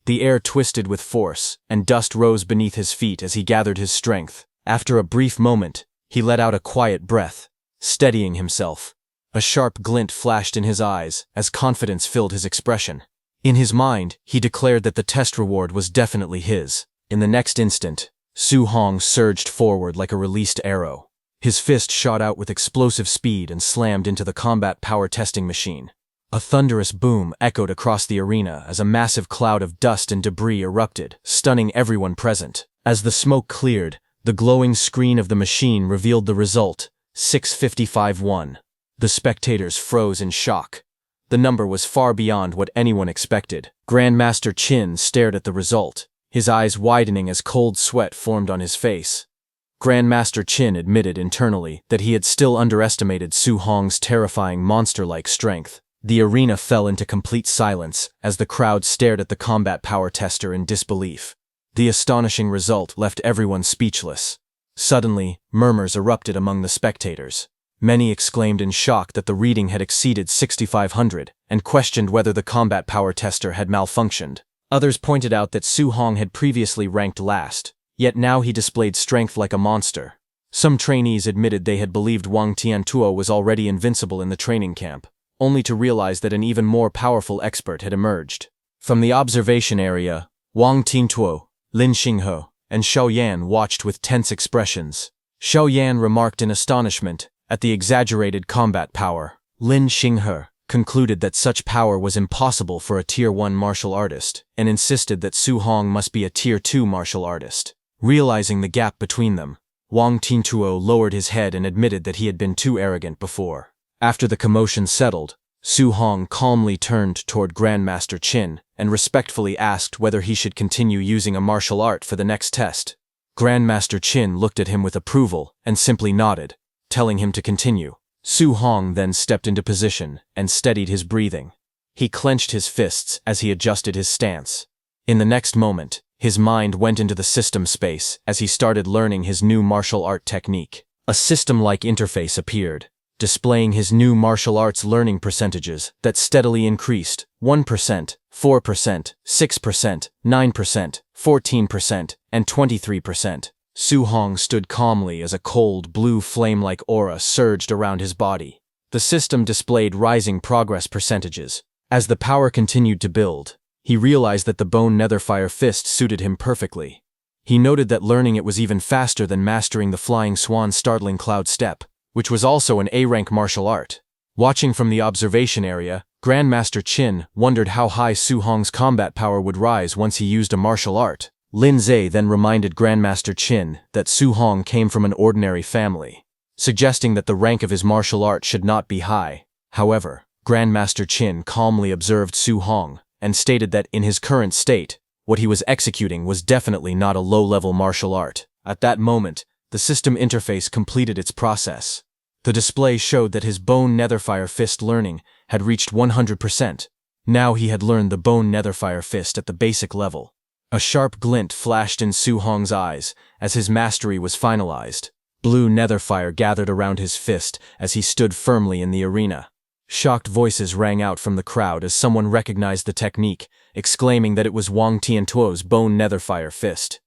[SPEAKER 1] The air twisted with force, and dust rose beneath his feet as he gathered his strength. After a brief moment, he let out a quiet breath, steadying himself. A sharp glint flashed in his eyes as confidence filled his expression. In his mind, he declared that the test reward was definitely his. In the next instant, Su Hong surged forward like a released arrow. His fist shot out with explosive speed and slammed into the combat power testing machine. A thunderous boom echoed across the arena as a massive cloud of dust and debris erupted, stunning everyone present. As the smoke cleared, the glowing screen of the machine revealed the result, 655-1. The spectators froze in shock. The number was far beyond what anyone expected. Grandmaster Qin stared at the result, his eyes widening as cold sweat formed on his face. Grandmaster Qin admitted internally that he had still underestimated Su Hong's terrifying monster-like strength. The arena fell into complete silence as the crowd stared at the combat power tester in disbelief. The astonishing result left everyone speechless. Suddenly, murmurs erupted among the spectators. Many exclaimed in shock that the reading had exceeded 6,500 and questioned whether the combat power tester had malfunctioned. Others pointed out that Su Hong had previously ranked last, yet now he displayed strength like a monster. Some trainees admitted they had believed Wang Tiantuo was already invincible in the training camp, only to realize that an even more powerful expert had emerged. From the observation area, Wang Tiantuo, Lin Xinghe, and Xiao Yan watched with tense expressions. Xiao Yan remarked in astonishment at the exaggerated combat power. Lin Xinghe concluded that such power was impossible for a Tier 1 martial artist, and insisted that Su Hong must be a Tier 2 martial artist. Realizing the gap between them, Wang Tiantuo lowered his head and admitted that he had been too arrogant before. After the commotion settled, Su Hong calmly turned toward Grandmaster Qin and respectfully asked whether he should continue using a martial art for the next test. Grandmaster Qin looked at him with approval and simply nodded, telling him to continue. Su Hong then stepped into position and steadied his breathing. He clenched his fists as he adjusted his stance. In the next moment, his mind went into the system space as he started learning his new martial art technique. A system-like interface appeared, displaying his new martial arts learning percentages that steadily increased: 1%, 4%, 6%, 9%, 14%, and 23%. Su Hong stood calmly as a cold, blue flame-like aura surged around his body. The system displayed rising progress percentages. As the power continued to build, he realized that the bone netherfire fist suited him perfectly. He noted that learning it was even faster than mastering the flying swan startling cloud step, which was also an A-rank martial art. Watching from the observation area, Grandmaster Qin wondered how high Su Hong's combat power would rise once he used a martial art. Lin Zhe then reminded Grandmaster Qin that Su Hong came from an ordinary family, suggesting that the rank of his martial art should not be high. However, Grandmaster Qin calmly observed Su Hong and stated that in his current state, what he was executing was definitely not a low-level martial art. At that moment, the system interface completed its process. The display showed that his bone netherfire fist learning had reached 100%. Now he had learned the bone netherfire fist at the basic level. A sharp glint flashed in Su Hong's eyes as his mastery was finalized. Blue netherfire gathered around his fist as he stood firmly in the arena. Shocked voices rang out from the crowd as someone recognized the technique, exclaiming that it was Wang Tiantuo's bone netherfire fist.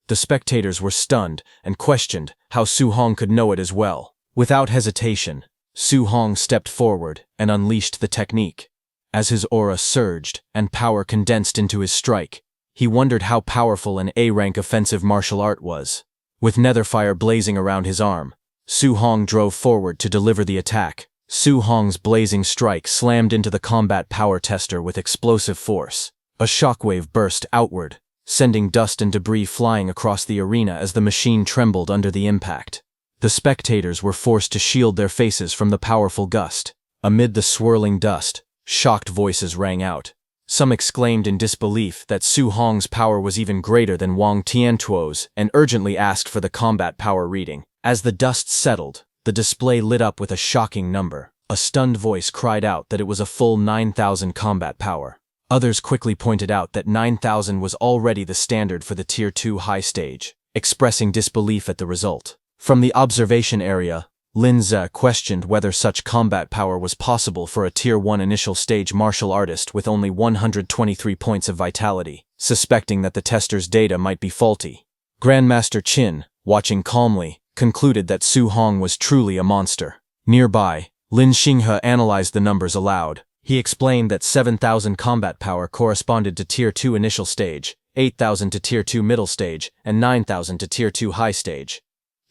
[SPEAKER 1] The spectators were stunned and questioned how Su Hong could know it as well. Without hesitation, Su Hong stepped forward and unleashed the technique. As his aura surged and power condensed into his strike, he wondered how powerful an A-rank offensive martial art was. With netherfire blazing around his arm, Su Hong drove forward to deliver the attack. Su Hong's blazing strike slammed into the combat power tester with explosive force. A shockwave burst outward, sending dust and debris flying across the arena as the machine trembled under the impact. The spectators were forced to shield their faces from the powerful gust. Amid the swirling dust, shocked voices rang out. Some exclaimed in disbelief that Su Hong's power was even greater than Wang Tiantuo's and urgently asked for the combat power reading. As the dust settled, the display lit up with a shocking number. A stunned voice cried out that it was a full 9,000 combat power. Others quickly pointed out that 9,000 was already the standard for the Tier 2 high stage, expressing disbelief at the result. From the observation area, Lin Ze questioned whether such combat power was possible for a Tier 1 initial stage martial artist with only 123 points of vitality, suspecting that the tester's data might be faulty. Grandmaster Qin, watching calmly, concluded that Su Hong was truly a monster. Nearby, Lin Xinghe analyzed the numbers aloud. He explained that 7,000 combat power corresponded to Tier 2 initial stage, 8,000 to Tier 2 middle stage, and 9,000 to Tier 2 high stage.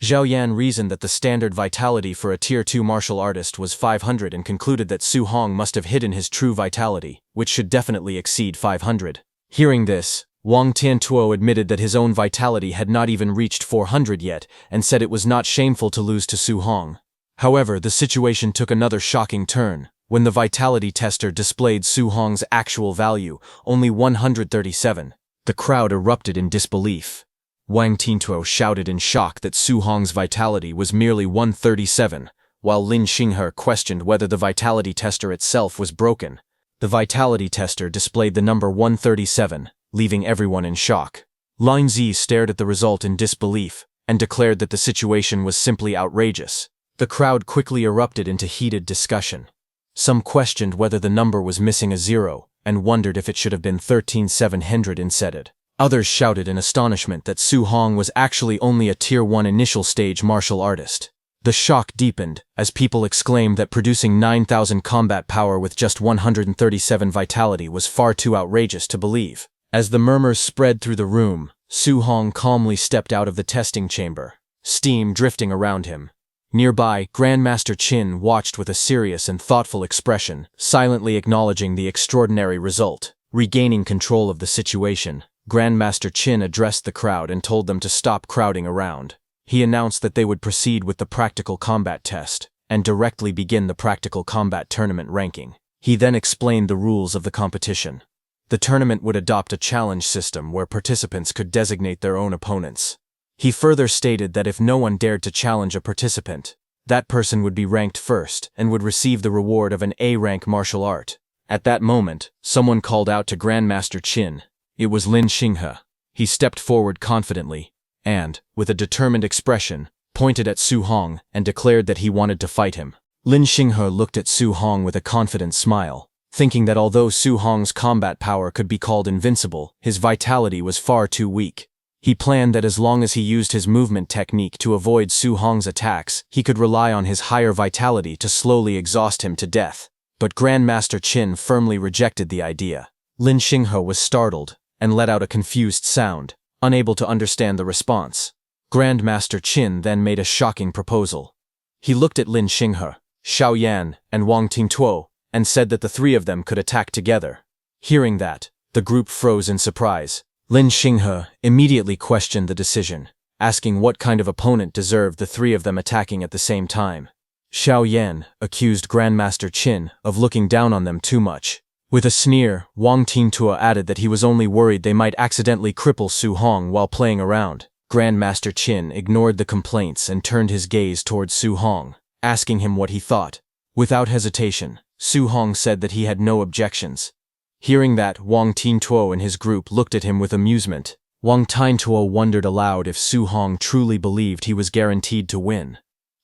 [SPEAKER 1] Zhao Yan reasoned that the standard vitality for a Tier 2 martial artist was 500 and concluded that Su Hong must have hidden his true vitality, which should definitely exceed 500. Hearing this, Wang Tiantuo admitted that his own vitality had not even reached 400 yet and said it was not shameful to lose to Su Hong. However, the situation took another shocking turn. When the vitality tester displayed Su Hong's actual value, only 137, the crowd erupted in disbelief. Wang Tiantuo shouted in shock that Su Hong's vitality was merely 137, while Lin Xinghe questioned whether the vitality tester itself was broken. The vitality tester displayed the number 137, leaving everyone in shock. Lin Zi stared at the result in disbelief and declared that the situation was simply outrageous. The crowd quickly erupted into heated discussion. Some questioned whether the number was missing a zero and wondered if it should have been 13,700 instead. Others shouted in astonishment that Su Hong was actually only a Tier 1 initial stage martial artist. The shock deepened as people exclaimed that producing 9,000 combat power with just 137 vitality was far too outrageous to believe. As the murmurs spread through the room, Su Hong calmly stepped out of the testing chamber, steam drifting around him. Nearby, Grandmaster Qin watched with a serious and thoughtful expression, silently acknowledging the extraordinary result. Regaining control of the situation, Grandmaster Qin addressed the crowd and told them to stop crowding around. He announced that they would proceed with the practical combat test and directly begin the practical combat tournament ranking. He then explained the rules of the competition. The tournament would adopt a challenge system where participants could designate their own opponents. He further stated that if no one dared to challenge a participant, that person would be ranked first and would receive the reward of an A-rank martial art. At that moment, someone called out to Grandmaster Qin. It was Lin Xinghe. He stepped forward confidently and, with a determined expression, pointed at Su Hong and declared that he wanted to fight him. Lin Xinghe looked at Su Hong with a confident smile, thinking that although Su Hong's combat power could be called invincible, his vitality was far too weak. He planned that as long as he used his movement technique to avoid Su Hong's attacks, he could rely on his higher vitality to slowly exhaust him to death. But Grandmaster Qin firmly rejected the idea. Lin Xinghe was startled and let out a confused sound, unable to understand the response. Grandmaster Qin then made a shocking proposal. He looked at Lin Xinghe, Zhao Yan, and Wang Tiantuo, and said that the three of them could attack together. Hearing that, the group froze in surprise. Lin Xinghe immediately questioned the decision, asking what kind of opponent deserved the three of them attacking at the same time. Zhao Yan accused Grandmaster Qin of looking down on them too much. With a sneer, Wang Tiantuo added that he was only worried they might accidentally cripple Su Hong while playing around. Grandmaster Qin ignored the complaints and turned his gaze towards Su Hong, asking him what he thought. Without hesitation, Su Hong said that he had no objections. Hearing that, Wang Tiantuo and his group looked at him with amusement. Wang Tiantuo wondered aloud if Su Hong truly believed he was guaranteed to win.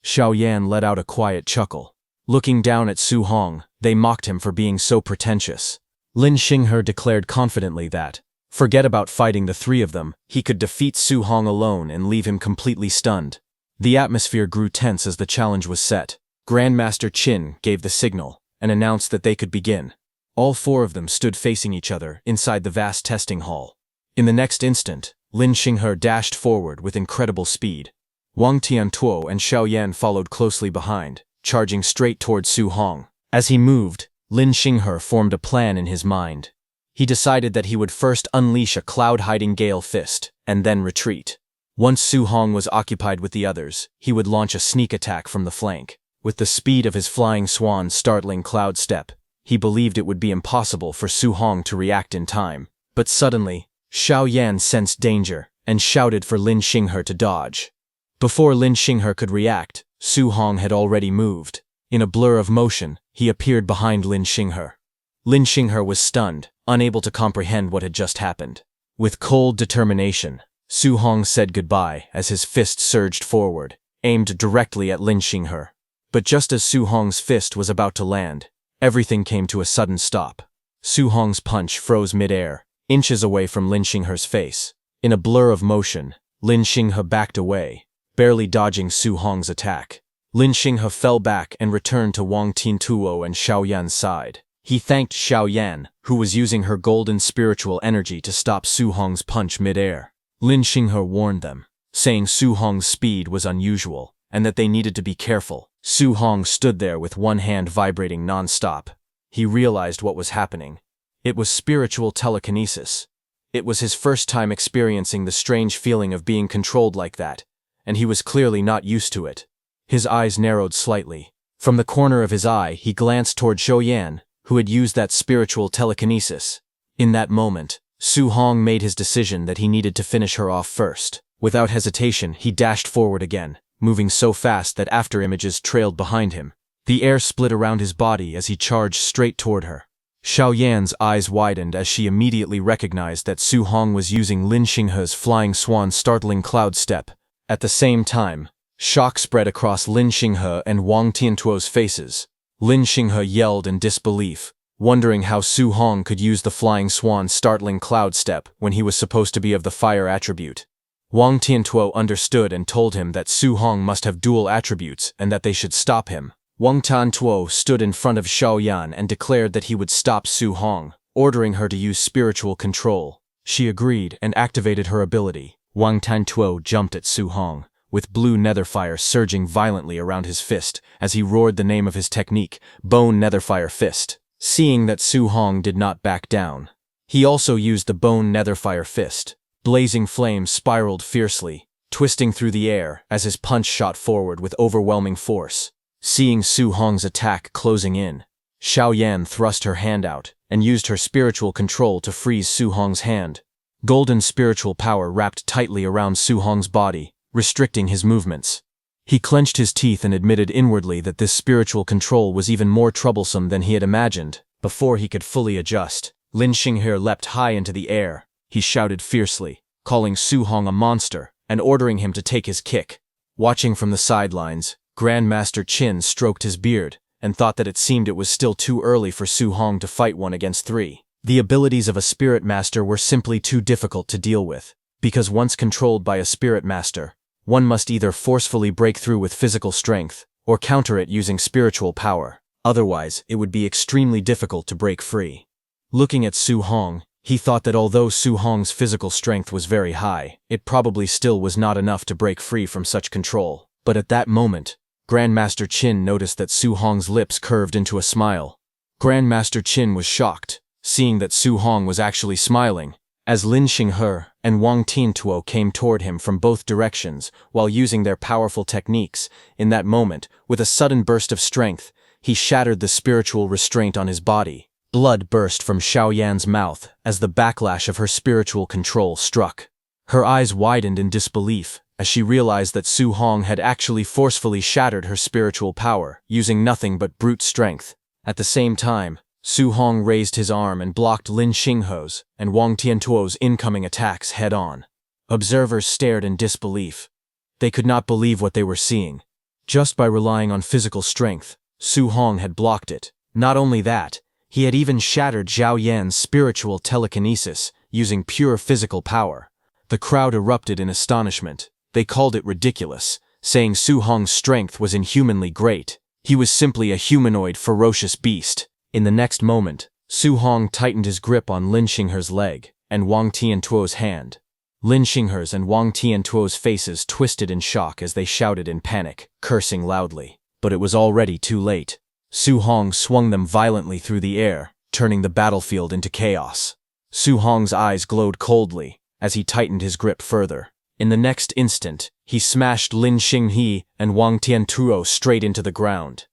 [SPEAKER 1] Zhao Yan let out a quiet chuckle. Looking down at Su Hong, they mocked him for being so pretentious. Lin Xinghe declared confidently that, forget about fighting the three of them, he could defeat Su Hong alone and leave him completely stunned. The atmosphere grew tense as the challenge was set. Grandmaster Qin gave the signal and announced that they could begin. All four of them stood facing each other inside the vast testing hall. In the next instant, Lin Xinghe dashed forward with incredible speed. Wang Tiantuo and Zhao Yan followed closely behind, charging straight towards Su Hong. As he moved, Lin Xinghe formed a plan in his mind. He decided that he would first unleash a cloud-hiding gale fist, and then retreat. Once Su Hong was occupied with the others, he would launch a sneak attack from the flank. With the speed of his flying swan startling Cloud Step, he believed it would be impossible for Su Hong to react in time. But suddenly, Xiao Yan sensed danger and shouted for Lin Xinghe to dodge. Before Lin Xinghe could react, Su Hong had already moved. In a blur of motion, he appeared behind Lin Xinghe. Lin Xinghe was stunned, unable to comprehend what had just happened. With cold determination, Su Hong said goodbye as his fist surged forward, aimed directly at Lin Xinghe. But just as Su Hong's fist was about to land, everything came to a sudden stop. Su Hong's punch froze mid-air, inches away from Lin Xinghe's face. In a blur of motion, Lin Xinghe backed away, barely dodging Su Hong's attack. Lin Xinghe fell back and returned to Wang Tiantuo and Xiao Yan's side. He thanked Xiao Yan, who was using her golden spiritual energy to stop Su Hong's punch mid-air. Lin Xinghe warned them, saying Su Hong's speed was unusual and that they needed to be careful. Su Hong stood there with one hand vibrating non-stop. He realized what was happening. It was spiritual telekinesis. It was his first time experiencing the strange feeling of being controlled like that, and he was clearly not used to it. His eyes narrowed slightly. From the corner of his eye, he glanced toward Xiao Yan, who had used that spiritual telekinesis. In that moment, Su Hong made his decision that he needed to finish her off first. Without hesitation, he dashed forward again, moving so fast that afterimages trailed behind him. The air split around his body as he charged straight toward her. Xiao Yan's eyes widened as she immediately recognized that Su Hong was using Lin Xinghe's flying swan startling cloud step. At the same time, shock spread across Lin Xinghe and Wang Tiantuo's faces. Lin Xinghe yelled in disbelief, wondering how Su Hong could use the flying swan startling cloud step when he was supposed to be of the fire attribute. Wang Tiantuo understood and told him that Su Hong must have dual attributes and that they should stop him. Wang Tiantuo stood in front of Xiao Yan and declared that he would stop Su Hong, ordering her to use spiritual control. She agreed and activated her ability. Wang Tiantuo jumped at Su Hong, with blue netherfire surging violently around his fist as he roared the name of his technique, Bone Netherfire Fist. Seeing that Su Hong did not back down, he also used the Bone Netherfire Fist. Blazing flames spiraled fiercely, twisting through the air as his punch shot forward with overwhelming force. Seeing Su Hong's attack closing in, Xiao Yan thrust her hand out and used her spiritual control to freeze Su Hong's hand. Golden spiritual power wrapped tightly around Su Hong's body, restricting his movements. He clenched his teeth and admitted inwardly that this spiritual control was even more troublesome than he had imagined. Before he could fully adjust, Lin Xinghe leapt high into the air. He shouted fiercely, calling Su Hong a monster and ordering him to take his kick. Watching from the sidelines, Grandmaster Qin stroked his beard and thought that it seemed it was still too early for Su Hong to fight 1 against 3. The abilities of a spirit master were simply too difficult to deal with, because once controlled by a spirit master, one must either forcefully break through with physical strength or counter it using spiritual power. Otherwise, it would be extremely difficult to break free. Looking at Su Hong, he thought that although Su Hong's physical strength was very high, it probably still was not enough to break free from such control. But at that moment, Grandmaster Qin noticed that Su Hong's lips curved into a smile. Grandmaster Qin was shocked, seeing that Su Hong was actually smiling, as Lin Xinghe and Wang Tiantuo came toward him from both directions while using their powerful techniques. In that moment, with a sudden burst of strength, he shattered the spiritual restraint on his body. Blood burst from Xiao Yan's mouth as the backlash of her spiritual control struck. Her eyes widened in disbelief as she realized that Su Hong had actually forcefully shattered her spiritual power, using nothing but brute strength. At the same time, Su Hong raised his arm and blocked Lin Xinghe's and Wang Tiantuo's incoming attacks head-on. Observers stared in disbelief. They could not believe what they were seeing. Just by relying on physical strength, Su Hong had blocked it. Not only that, he had even shattered Xiao Yan's spiritual telekinesis using pure physical power. The crowd erupted in astonishment. They called it ridiculous, saying Su Hong's strength was inhumanly great. He was simply a humanoid, ferocious beast. In the next moment, Su Hong tightened his grip on Lin Xinghe's leg and Wang Tiantuo's hand. Lin Xinghe's and Wang Tiantuo's faces twisted in shock as they shouted in panic, cursing loudly. But it was already too late. Su Hong swung them violently through the air, turning the battlefield into chaos. Su Hong's eyes glowed coldly as he tightened his grip further. In the next instant, he smashed Lin Xinghe and Wang Tiantuo straight into the ground.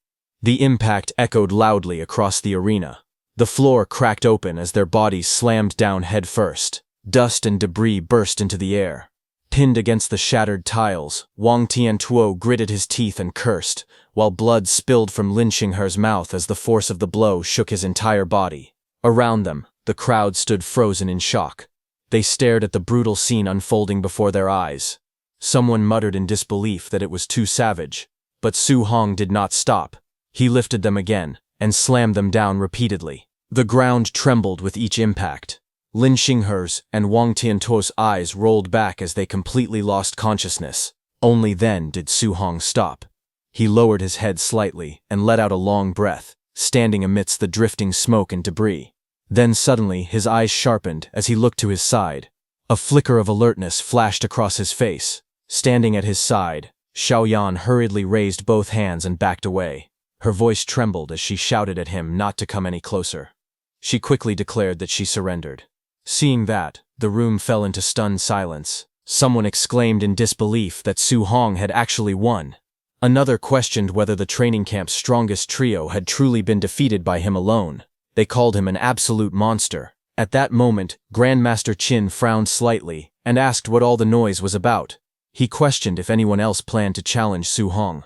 [SPEAKER 1] The impact echoed loudly across the arena. The floor cracked open as their bodies slammed down headfirst. Dust and debris burst into the air. Pinned against the shattered tiles, Wang Tiantuo gritted his teeth and cursed, while blood spilled from Lin Xinghe's mouth as the force of the blow shook his entire body. Around them, the crowd stood frozen in shock. They stared at the brutal scene unfolding before their eyes. Someone muttered in disbelief that it was too savage, but Su Hong did not stop. He lifted them again and slammed them down repeatedly. The ground trembled with each impact. Lin Xinghe's and Wang Tiantuo's eyes rolled back as they completely lost consciousness. Only then did Su Hong stop. He lowered his head slightly and let out a long breath, standing amidst the drifting smoke and debris. Then suddenly his eyes sharpened as he looked to his side. A flicker of alertness flashed across his face. Standing at his side, Xiaoyan hurriedly raised both hands and backed away. Her voice trembled as she shouted at him not to come any closer. She quickly declared that she surrendered. Seeing that, the room fell into stunned silence. Someone exclaimed in disbelief that Su Hong had actually won. Another questioned whether the training camp's strongest trio had truly been defeated by him alone. They called him an absolute monster. At that moment, Grandmaster Qin frowned slightly and asked what all the noise was about. He questioned if anyone else planned to challenge Su Hong.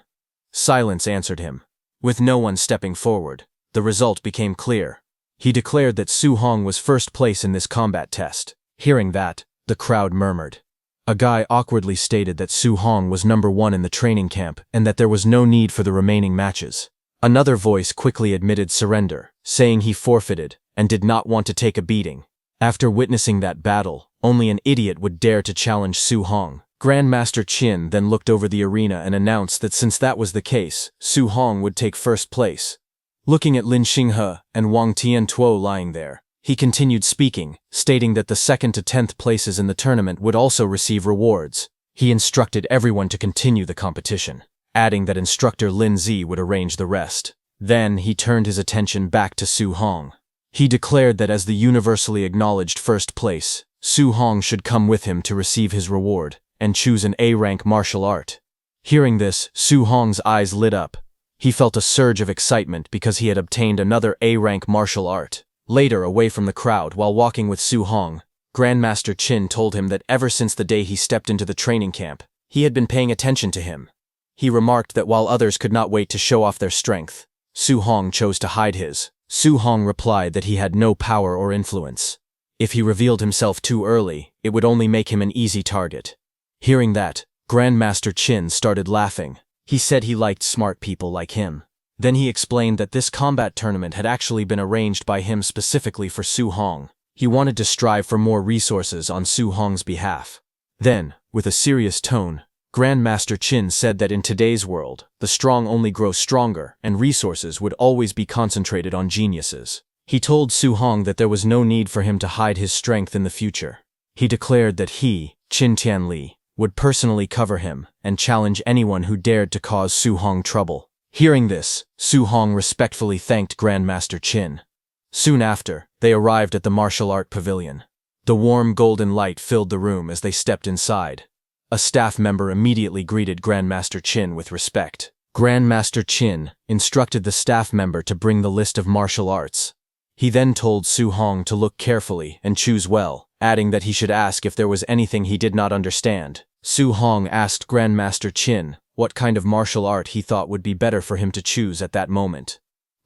[SPEAKER 1] Silence answered him. With no one stepping forward, the result became clear. He declared that Su Hong was first place in this combat test. Hearing that, the crowd murmured. A guy awkwardly stated that Su Hong was number 1 in the training camp and that there was no need for the remaining matches. Another voice quickly admitted surrender, saying he forfeited and did not want to take a beating. After witnessing that battle, only an idiot would dare to challenge Su Hong. Grandmaster Qin then looked over the arena and announced that since that was the case, Su Hong would take first place. Looking at Lin Xinghe and Wang Tiantuo lying there, he continued speaking, stating that the 2nd to 10th places in the tournament would also receive rewards. He instructed everyone to continue the competition, adding that instructor Lin Zi would arrange the rest. Then he turned his attention back to Su Hong. He declared that as the universally acknowledged first place, Su Hong should come with him to receive his reward and choose an A-rank martial art. Hearing this, Su Hong's eyes lit up. He felt a surge of excitement because he had obtained another A-rank martial art. Later, away from the crowd, while walking with Su Hong, Grandmaster Qin told him that ever since the day he stepped into the training camp, he had been paying attention to him. He remarked that while others could not wait to show off their strength, Su Hong chose to hide his. Su Hong replied that he had no power or influence. If he revealed himself too early, it would only make him an easy target. Hearing that, Grandmaster Qin started laughing. He said he liked smart people like him. Then he explained that this combat tournament had actually been arranged by him specifically for Su Hong. He wanted to strive for more resources on Su Hong's behalf. Then, with a serious tone, Grandmaster Qin said that in today's world, the strong only grow stronger and resources would always be concentrated on geniuses. He told Su Hong that there was no need for him to hide his strength in the future. He declared that he, Qin Tianli, would personally cover him and challenge anyone who dared to cause Su Hong trouble. Hearing this, Su Hong respectfully thanked Grandmaster Qin. Soon after, they arrived at the martial art pavilion. The warm golden light filled the room as they stepped inside. A staff member immediately greeted Grandmaster Qin with respect. Grandmaster Qin instructed the staff member to bring the list of martial arts. He then told Su Hong to look carefully and choose well, adding that he should ask if there was anything he did not understand. Su Hong asked Grandmaster Qin what kind of martial art he thought would be better for him to choose at that moment.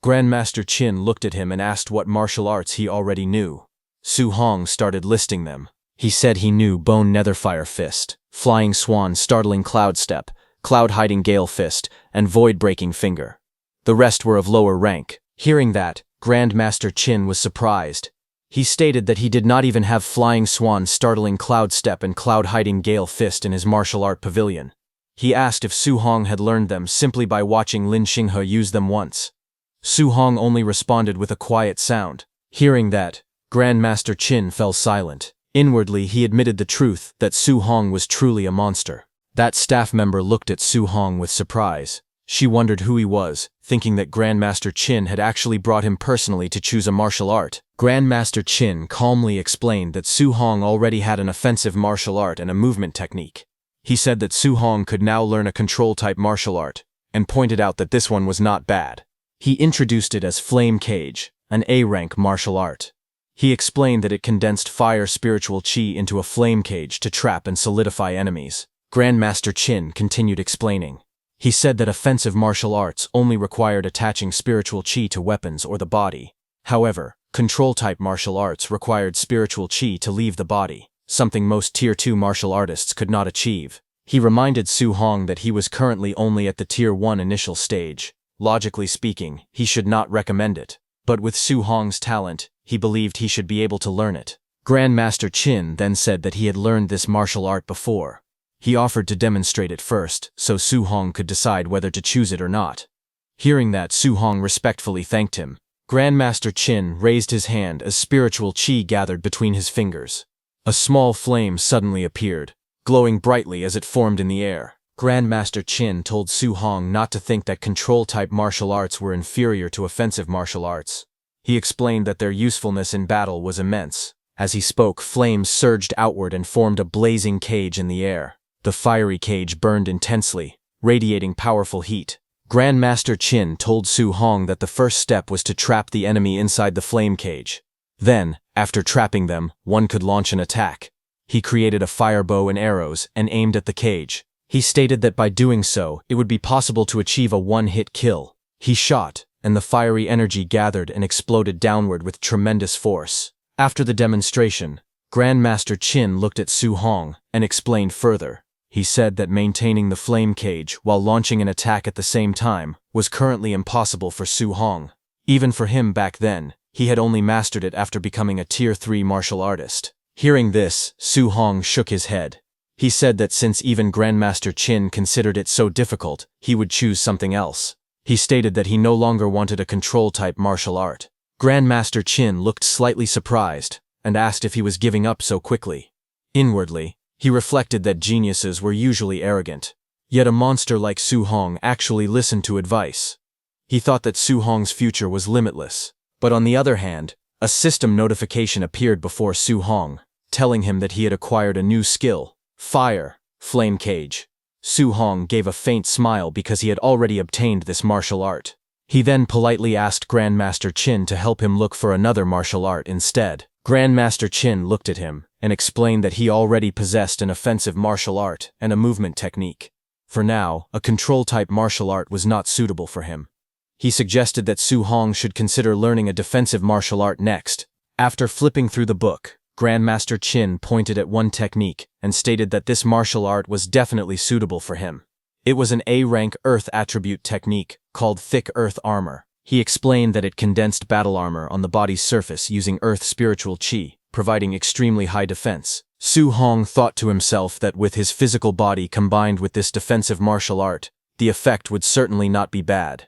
[SPEAKER 1] Grandmaster Qin looked at him and asked what martial arts he already knew. Su Hong started listing them. He said he knew Bone Netherfire Fist, Flying Swan Startling Cloud Step, Cloud Hiding Gale Fist, and Void Breaking Finger. The rest were of lower rank. Hearing that, Grandmaster Qin was surprised. He stated that he did not even have Flying Swan Startling Cloud Step and Cloud Hiding Gale Fist in his martial art pavilion. He asked if Su Hong had learned them simply by watching Lin Xinghe use them once. Su Hong only responded with a quiet sound. Hearing that, Grandmaster Qin fell silent. Inwardly, he admitted the truth that Su Hong was truly a monster. That staff member looked at Su Hong with surprise. She wondered who he was, thinking that Grandmaster Qin had actually brought him personally to choose a martial art. Grandmaster Qin calmly explained that Su Hong already had an offensive martial art and a movement technique. He said that Su Hong could now learn a control-type martial art, and pointed out that this one was not bad. He introduced it as Flame Cage, an A-rank martial art. He explained that it condensed fire spiritual chi into a flame cage to trap and solidify enemies. Grandmaster Qin continued explaining. He said that offensive martial arts only required attaching spiritual chi to weapons or the body. However, control-type martial arts required spiritual chi to leave the body, something most Tier 2 martial artists could not achieve. He reminded Su Hong that he was currently only at the Tier 1 initial stage. Logically speaking, he should not recommend it. But with Su Hong's talent, he believed he should be able to learn it. Grandmaster Qin then said that he had learned this martial art before. He offered to demonstrate it first, so Su Hong could decide whether to choose it or not. Hearing that, Su Hong respectfully thanked him. Grandmaster Qin raised his hand as spiritual chi gathered between his fingers. A small flame suddenly appeared, glowing brightly as it formed in the air. Grandmaster Qin told Su Hong not to think that control-type martial arts were inferior to offensive martial arts. He explained that their usefulness in battle was immense. As he spoke, flames surged outward and formed a blazing cage in the air. The fiery cage burned intensely, radiating powerful heat. Grandmaster Qin told Su Hong that the first step was to trap the enemy inside the flame cage. Then, after trapping them, one could launch an attack. He created a fire bow and arrows and aimed at the cage. He stated that by doing so, it would be possible to achieve a one-hit kill. He shot, and the fiery energy gathered and exploded downward with tremendous force. After the demonstration, Grandmaster Qin looked at Su Hong and explained further. He said that maintaining the flame cage while launching an attack at the same time was currently impossible for Su Hong. Even for him back then, he had only mastered it after becoming a Tier 3 martial artist. Hearing this, Su Hong shook his head. He said that since even Grandmaster Qin considered it so difficult, he would choose something else. He stated that he no longer wanted a control-type martial art. Grandmaster Qin looked slightly surprised and asked if he was giving up so quickly. Inwardly, he reflected that geniuses were usually arrogant. Yet a monster like Su Hong actually listened to advice. He thought that Su Hong's future was limitless. But on the other hand, a system notification appeared before Su Hong, telling him that he had acquired a new skill. Fire, flame cage. Su Hong gave a faint smile because he had already obtained this martial art. He then politely asked Grandmaster Qin to help him look for another martial art instead. Grandmaster Qin looked at him and explained that he already possessed an offensive martial art and a movement technique. For now, a control-type martial art was not suitable for him. He suggested that Su Hong should consider learning a defensive martial art next. After flipping through the book, Grandmaster Qin pointed at one technique and stated that this martial art was definitely suitable for him. It was an A-rank Earth attribute technique called Thick Earth Armor. He explained that it condensed battle armor on the body's surface using Earth spiritual chi, providing extremely high defense. Su Hong thought to himself that with his physical body combined with this defensive martial art, the effect would certainly not be bad.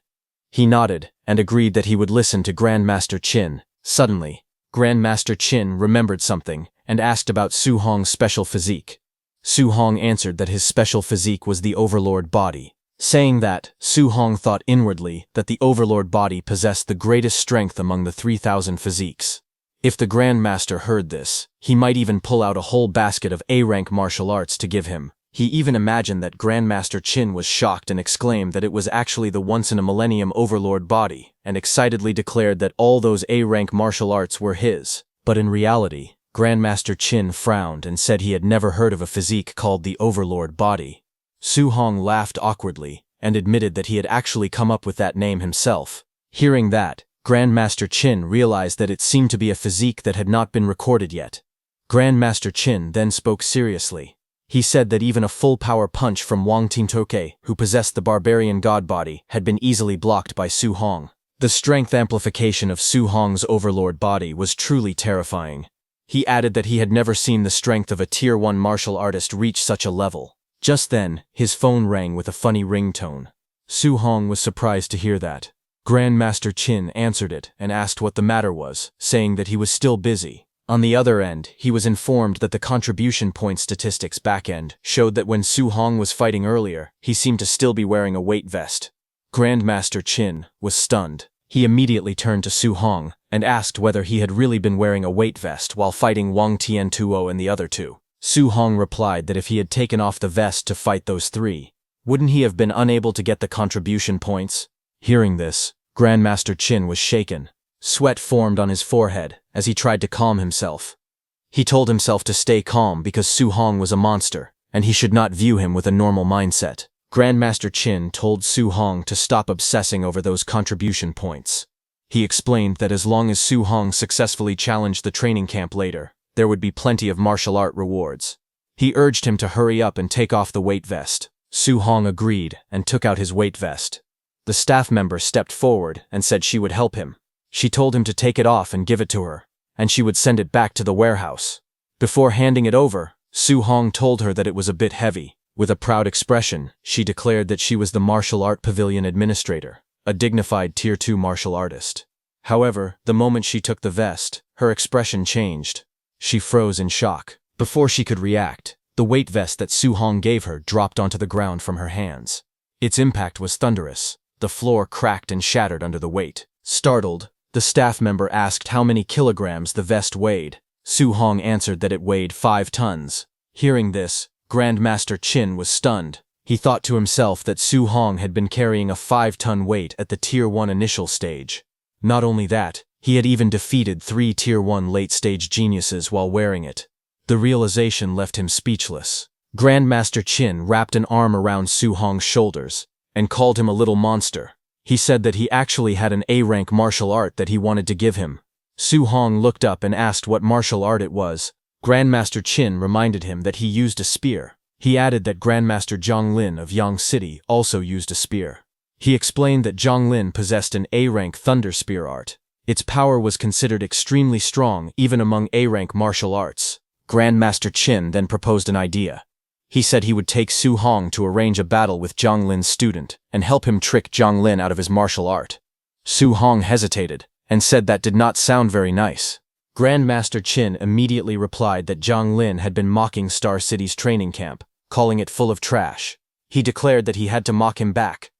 [SPEAKER 1] He nodded and agreed that he would listen to Grandmaster Qin. Suddenly, Grandmaster Qin remembered something and asked about Su Hong's special physique. Su Hong answered that his special physique was the Overlord body. Saying that, Su Hong thought inwardly that the Overlord body possessed the greatest strength among the 3,000 physiques. If the Grandmaster heard this, he might even pull out a whole basket of A-rank martial arts to give him. He even imagined that Grandmaster Qin was shocked and exclaimed that it was actually the once-in-a-millennium Overlord body, and excitedly declared that all those A-rank martial arts were his. But in reality, Grandmaster Qin frowned and said he had never heard of a physique called the Overlord body. Su Hong laughed awkwardly and admitted that he had actually come up with that name himself. Hearing that, Grandmaster Qin realized that it seemed to be a physique that had not been recorded yet. Grandmaster Qin then spoke seriously. He said that even a full-power punch from Wang Tintoke, who possessed the barbarian god body, had been easily blocked by Su Hong. The strength amplification of Su Hong's Overlord body was truly terrifying. He added that he had never seen the strength of a Tier 1 martial artist reach such a level. Just then, his phone rang with a funny ringtone. Su Hong was surprised to hear that. Grandmaster Qin answered it and asked what the matter was, saying that he was still busy. On the other end, he was informed that the contribution point statistics backend showed that when Su Hong was fighting earlier, he seemed to still be wearing a weight vest. Grandmaster Qin was stunned. He immediately turned to Su Hong and asked whether he had really been wearing a weight vest while fighting Wang Tiantuo and the other two. Su Hong replied that if he had taken off the vest to fight those three, wouldn't he have been unable to get the contribution points? Hearing this, Grandmaster Qin was shaken. Sweat formed on his forehead as he tried to calm himself. He told himself to stay calm because Su Hong was a monster, and he should not view him with a normal mindset. Grandmaster Qin told Su Hong to stop obsessing over those contribution points. He explained that as long as Su Hong successfully challenged the training camp later, there would be plenty of martial art rewards. He urged him to hurry up and take off the weight vest. Su Hong agreed and took out his weight vest. The staff member stepped forward and said she would help him. She told him to take it off and give it to her, and she would send it back to the warehouse. Before handing it over, Su Hong told her that it was a bit heavy. With a proud expression, she declared that she was the Martial Art Pavilion Administrator, a dignified Tier 2 martial artist. However, the moment she took the vest, her expression changed. She froze in shock. Before she could react, the weight vest that Su Hong gave her dropped onto the ground from her hands. Its impact was thunderous. The floor cracked and shattered under the weight. Startled, the staff member asked how many kilograms the vest weighed. Su Hong answered that it weighed 5 tons. Hearing this, Grandmaster Qin was stunned. He thought to himself that Su Hong had been carrying a 5-ton weight at the Tier 1 initial stage. Not only that, he had even defeated 3 Tier 1 late-stage geniuses while wearing it. The realization left him speechless. Grandmaster Qin wrapped an arm around Su Hong's shoulders and called him a little monster. He said that he actually had an A-rank martial art that he wanted to give him. Su Hong looked up and asked what martial art it was. Grandmaster Qin reminded him that he used a spear. He added that Grandmaster Zhang Lin of Yang City also used a spear. He explained that Zhang Lin possessed an A-rank thunder spear art. Its power was considered extremely strong even among A-rank martial arts. Grandmaster Qin then proposed an idea. He said he would take Su Hong to arrange a battle with Zhang Lin's student and help him trick Zhang Lin out of his martial art. Su Hong hesitated and said that did not sound very nice. Grandmaster Qin immediately replied that Zhang Lin had been mocking Star City's training camp, calling it full of trash. He declared that he had to mock him back.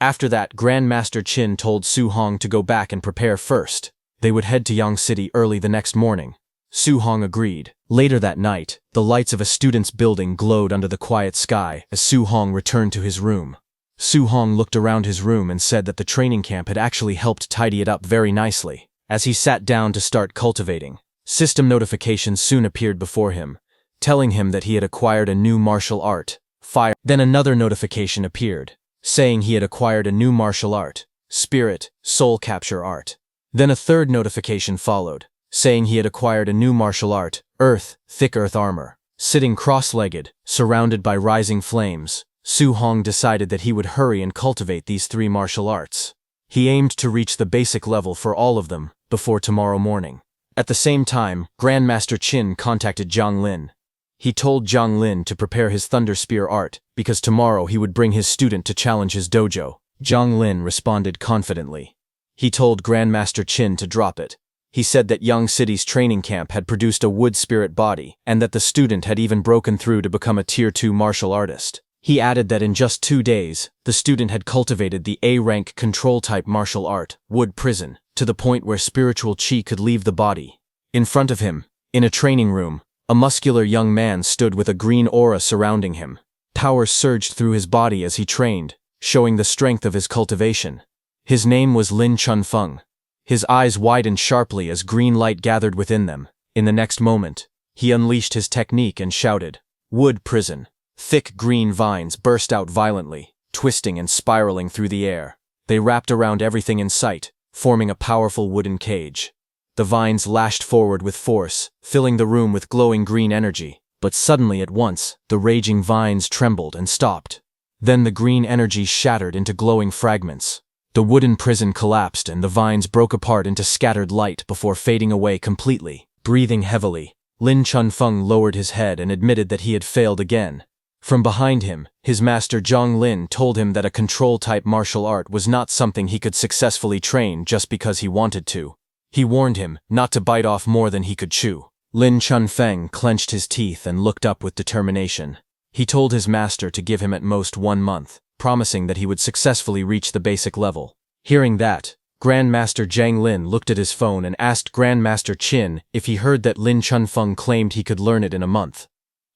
[SPEAKER 1] After that, Grandmaster Qin told Su Hong to go back and prepare first. They would head to Yang City early the next morning. Su Hong agreed. Later that night, the lights of a student's building glowed under the quiet sky as Su Hong returned to his room. Su Hong looked around his room and said that the training camp had actually helped tidy it up very nicely. As he sat down to start cultivating, system notifications soon appeared before him, telling him that he had acquired a new martial art, fire. Then another notification appeared, saying he had acquired a new martial art, spirit, soul capture art. Then a third notification followed, saying he had acquired a new martial art, earth, thick earth armor. Sitting cross-legged, surrounded by rising flames, Su Hong decided that he would hurry and cultivate these 3 martial arts. He aimed to reach the basic level for all of them before tomorrow morning. At the same time, Grandmaster Qin contacted Zhang Lin. He told Zhang Lin to prepare his Thunder Spear art because tomorrow he would bring his student to challenge his dojo. Zhang Lin responded confidently. He told Grandmaster Qin to drop it. He said that Yang City's training camp had produced a wood spirit body and that the student had even broken through to become a Tier 2 martial artist. He added that in just 2 days, the student had cultivated the A-rank control-type martial art, Wood Prison, to the point where spiritual chi could leave the body. In front of him, in a training room, a muscular young man stood with a green aura surrounding him. Power surged through his body as he trained, showing the strength of his cultivation. His name was Lin Chunfeng. His eyes widened sharply as green light gathered within them. In the next moment, he unleashed his technique and shouted, "Wood Prison." Thick green vines burst out violently, twisting and spiraling through the air. They wrapped around everything in sight, forming a powerful wooden cage. The vines lashed forward with force, filling the room with glowing green energy. But suddenly at once, the raging vines trembled and stopped. Then the green energy shattered into glowing fragments. The wooden prison collapsed and the vines broke apart into scattered light before fading away completely. Breathing heavily, Lin Chunfeng lowered his head and admitted that he had failed again. From behind him, his master Zhang Lin told him that a control-type martial art was not something he could successfully train just because he wanted to. He warned him not to bite off more than he could chew. Lin Chunfeng clenched his teeth and looked up with determination. He told his master to give him at most 1 month, promising that he would successfully reach the basic level. Hearing that, Grandmaster Zhang Lin looked at his phone and asked Grandmaster Qin if he heard that Lin Chunfeng claimed he could learn it in a month.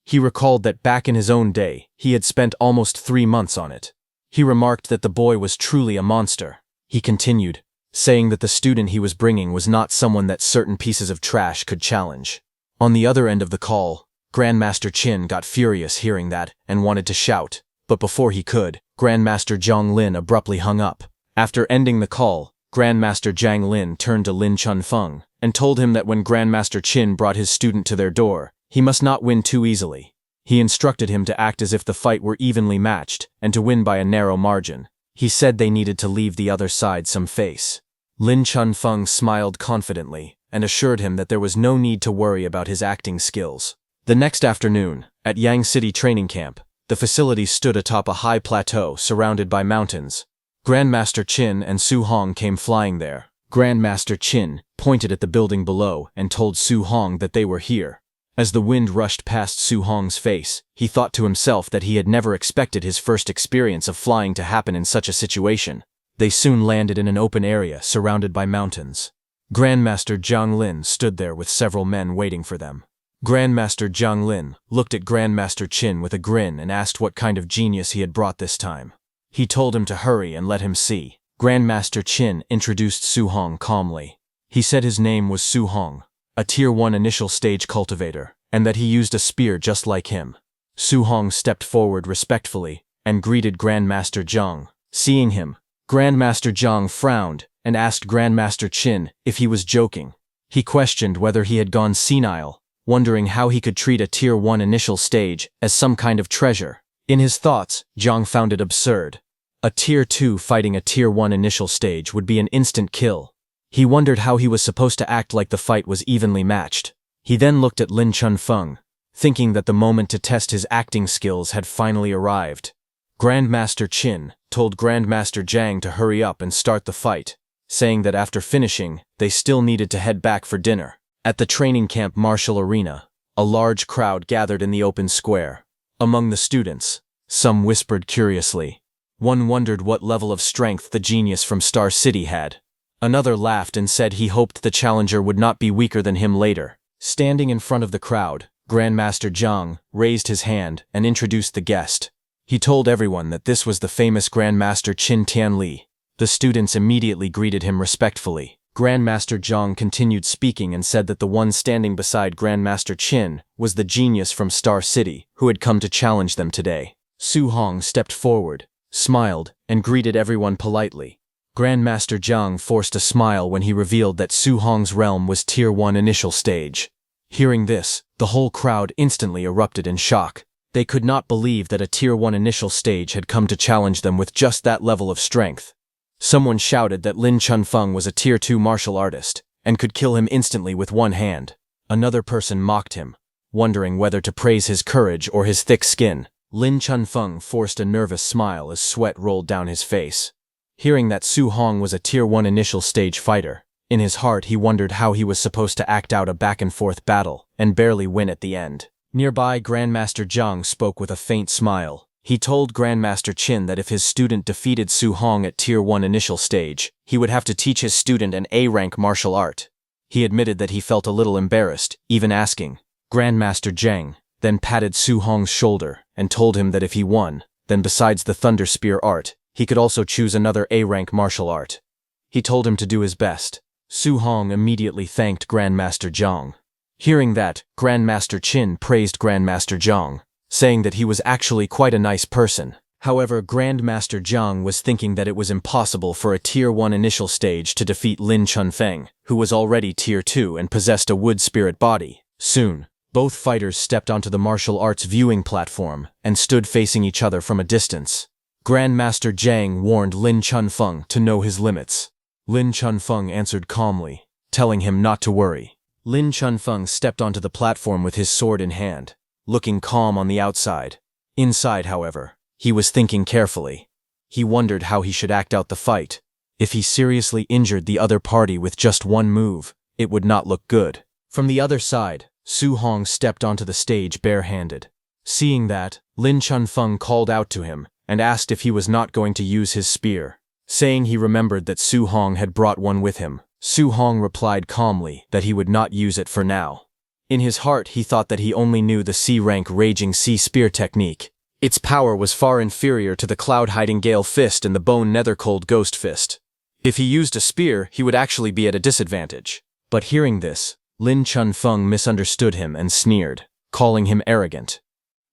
[SPEAKER 1] He recalled that back in his own day, he had spent almost 3 months on it. He remarked that the boy was truly a monster. He continued, saying that the student he was bringing was not someone that certain pieces of trash could challenge. On the other end of the call, Grandmaster Qin got furious hearing that and wanted to shout, but before he could, Grandmaster Zhang Lin abruptly hung up. After ending the call, Grandmaster Zhang Lin turned to Lin Chunfeng and told him that when Grandmaster Qin brought his student to their door, he must not win too easily. He instructed him to act as if the fight were evenly matched and to win by a narrow margin. He said they needed to leave the other side some face. Lin Chunfeng smiled confidently and assured him that there was no need to worry about his acting skills. The next afternoon, at Yang City training camp, the facility stood atop a high plateau surrounded by mountains. Grandmaster Qin and Su Hong came flying there. Grandmaster Qin pointed at the building below and told Su Hong that they were here. As the wind rushed past Su Hong's face, he thought to himself that he had never expected his first experience of flying to happen in such a situation. They soon landed in an open area surrounded by mountains. Grandmaster Zhang Lin stood there with several men waiting for them. Grandmaster Zhang Lin looked at Grandmaster Qin with a grin and asked what kind of genius he had brought this time. He told him to hurry and let him see. Grandmaster Qin introduced Su Hong calmly. He said his name was Su Hong, a Tier 1 initial stage cultivator, and that he used a spear just like him. Su Hong stepped forward respectfully and greeted Grandmaster Zhang. Seeing him, Grandmaster Zhang frowned and asked Grandmaster Qin if he was joking. He questioned whether he had gone senile, wondering how he could treat a Tier 1 initial stage as some kind of treasure. In his thoughts, Zhang found it absurd. A Tier 2 fighting a Tier 1 initial stage would be an instant kill. He wondered how he was supposed to act like the fight was evenly matched. He then looked at Lin Chunfeng, thinking that the moment to test his acting skills had finally arrived. Grandmaster Qin told Grandmaster Zhang to hurry up and start the fight, saying that after finishing, they still needed to head back for dinner. At the training camp martial arena, a large crowd gathered in the open square. Among the students, some whispered curiously. One wondered what level of strength the genius from Star City had. Another laughed and said he hoped the challenger would not be weaker than him later. Standing in front of the crowd, Grandmaster Zhang raised his hand and introduced the guest. He told everyone that this was the famous Grandmaster Qin Tianli. The students immediately greeted him respectfully. Grandmaster Zhang continued speaking and said that the one standing beside Grandmaster Qin was the genius from Star City who had come to challenge them today. Su Hong stepped forward, smiled, and greeted everyone politely. Grandmaster Zhang forced a smile when he revealed that Su Hong's realm was Tier 1 initial stage. Hearing this, the whole crowd instantly erupted in shock. They could not believe that a Tier 1 initial stage had come to challenge them with just that level of strength. Someone shouted that Lin Chunfeng was a Tier 2 martial artist and could kill him instantly with one hand. Another person mocked him, wondering whether to praise his courage or his thick skin. Lin Chunfeng forced a nervous smile as sweat rolled down his face. Hearing that Su Hong was a Tier 1 initial stage fighter, in his heart he wondered how he was supposed to act out a back-and-forth battle and barely win at the end. Nearby, Grandmaster Zhang spoke with a faint smile. He told Grandmaster Qin that if his student defeated Su Hong at Tier 1 initial stage, he would have to teach his student an A-rank martial art. He admitted that he felt a little embarrassed, even asking. Grandmaster Zhang then patted Su Hong's shoulder and told him that if he won, then besides the Thunder Spear art, he could also choose another A-rank martial art. He told him to do his best. Su Hong immediately thanked Grandmaster Zhang. Hearing that, Grandmaster Qin praised Grandmaster Zhang, saying that he was actually quite a nice person. However, Grandmaster Zhang was thinking that it was impossible for a Tier 1 initial stage to defeat Lin Chunfeng, who was already Tier 2 and possessed a wood spirit body. Soon, both fighters stepped onto the martial arts viewing platform and stood facing each other from a distance. Grandmaster Zhang warned Lin Chunfeng to know his limits. Lin Chunfeng answered calmly, telling him not to worry. Lin Chunfeng stepped onto the platform with his sword in hand, looking calm on the outside. Inside, however, he was thinking carefully. He wondered how he should act out the fight. If he seriously injured the other party with just one move, it would not look good. From the other side, Su Hong stepped onto the stage barehanded. Seeing that, Lin Chunfeng called out to him and asked if he was not going to use his spear. Saying he remembered that Su Hong had brought one with him, Su Hong replied calmly that he would not use it for now. In his heart, he thought that he only knew the C-rank Raging Sea Spear technique. Its power was far inferior to the Cloud Hiding Gale Fist and the Bone Nether Cold Ghost Fist. If he used a spear, he would actually be at a disadvantage. But hearing this, Lin Chunfeng misunderstood him and sneered, calling him arrogant.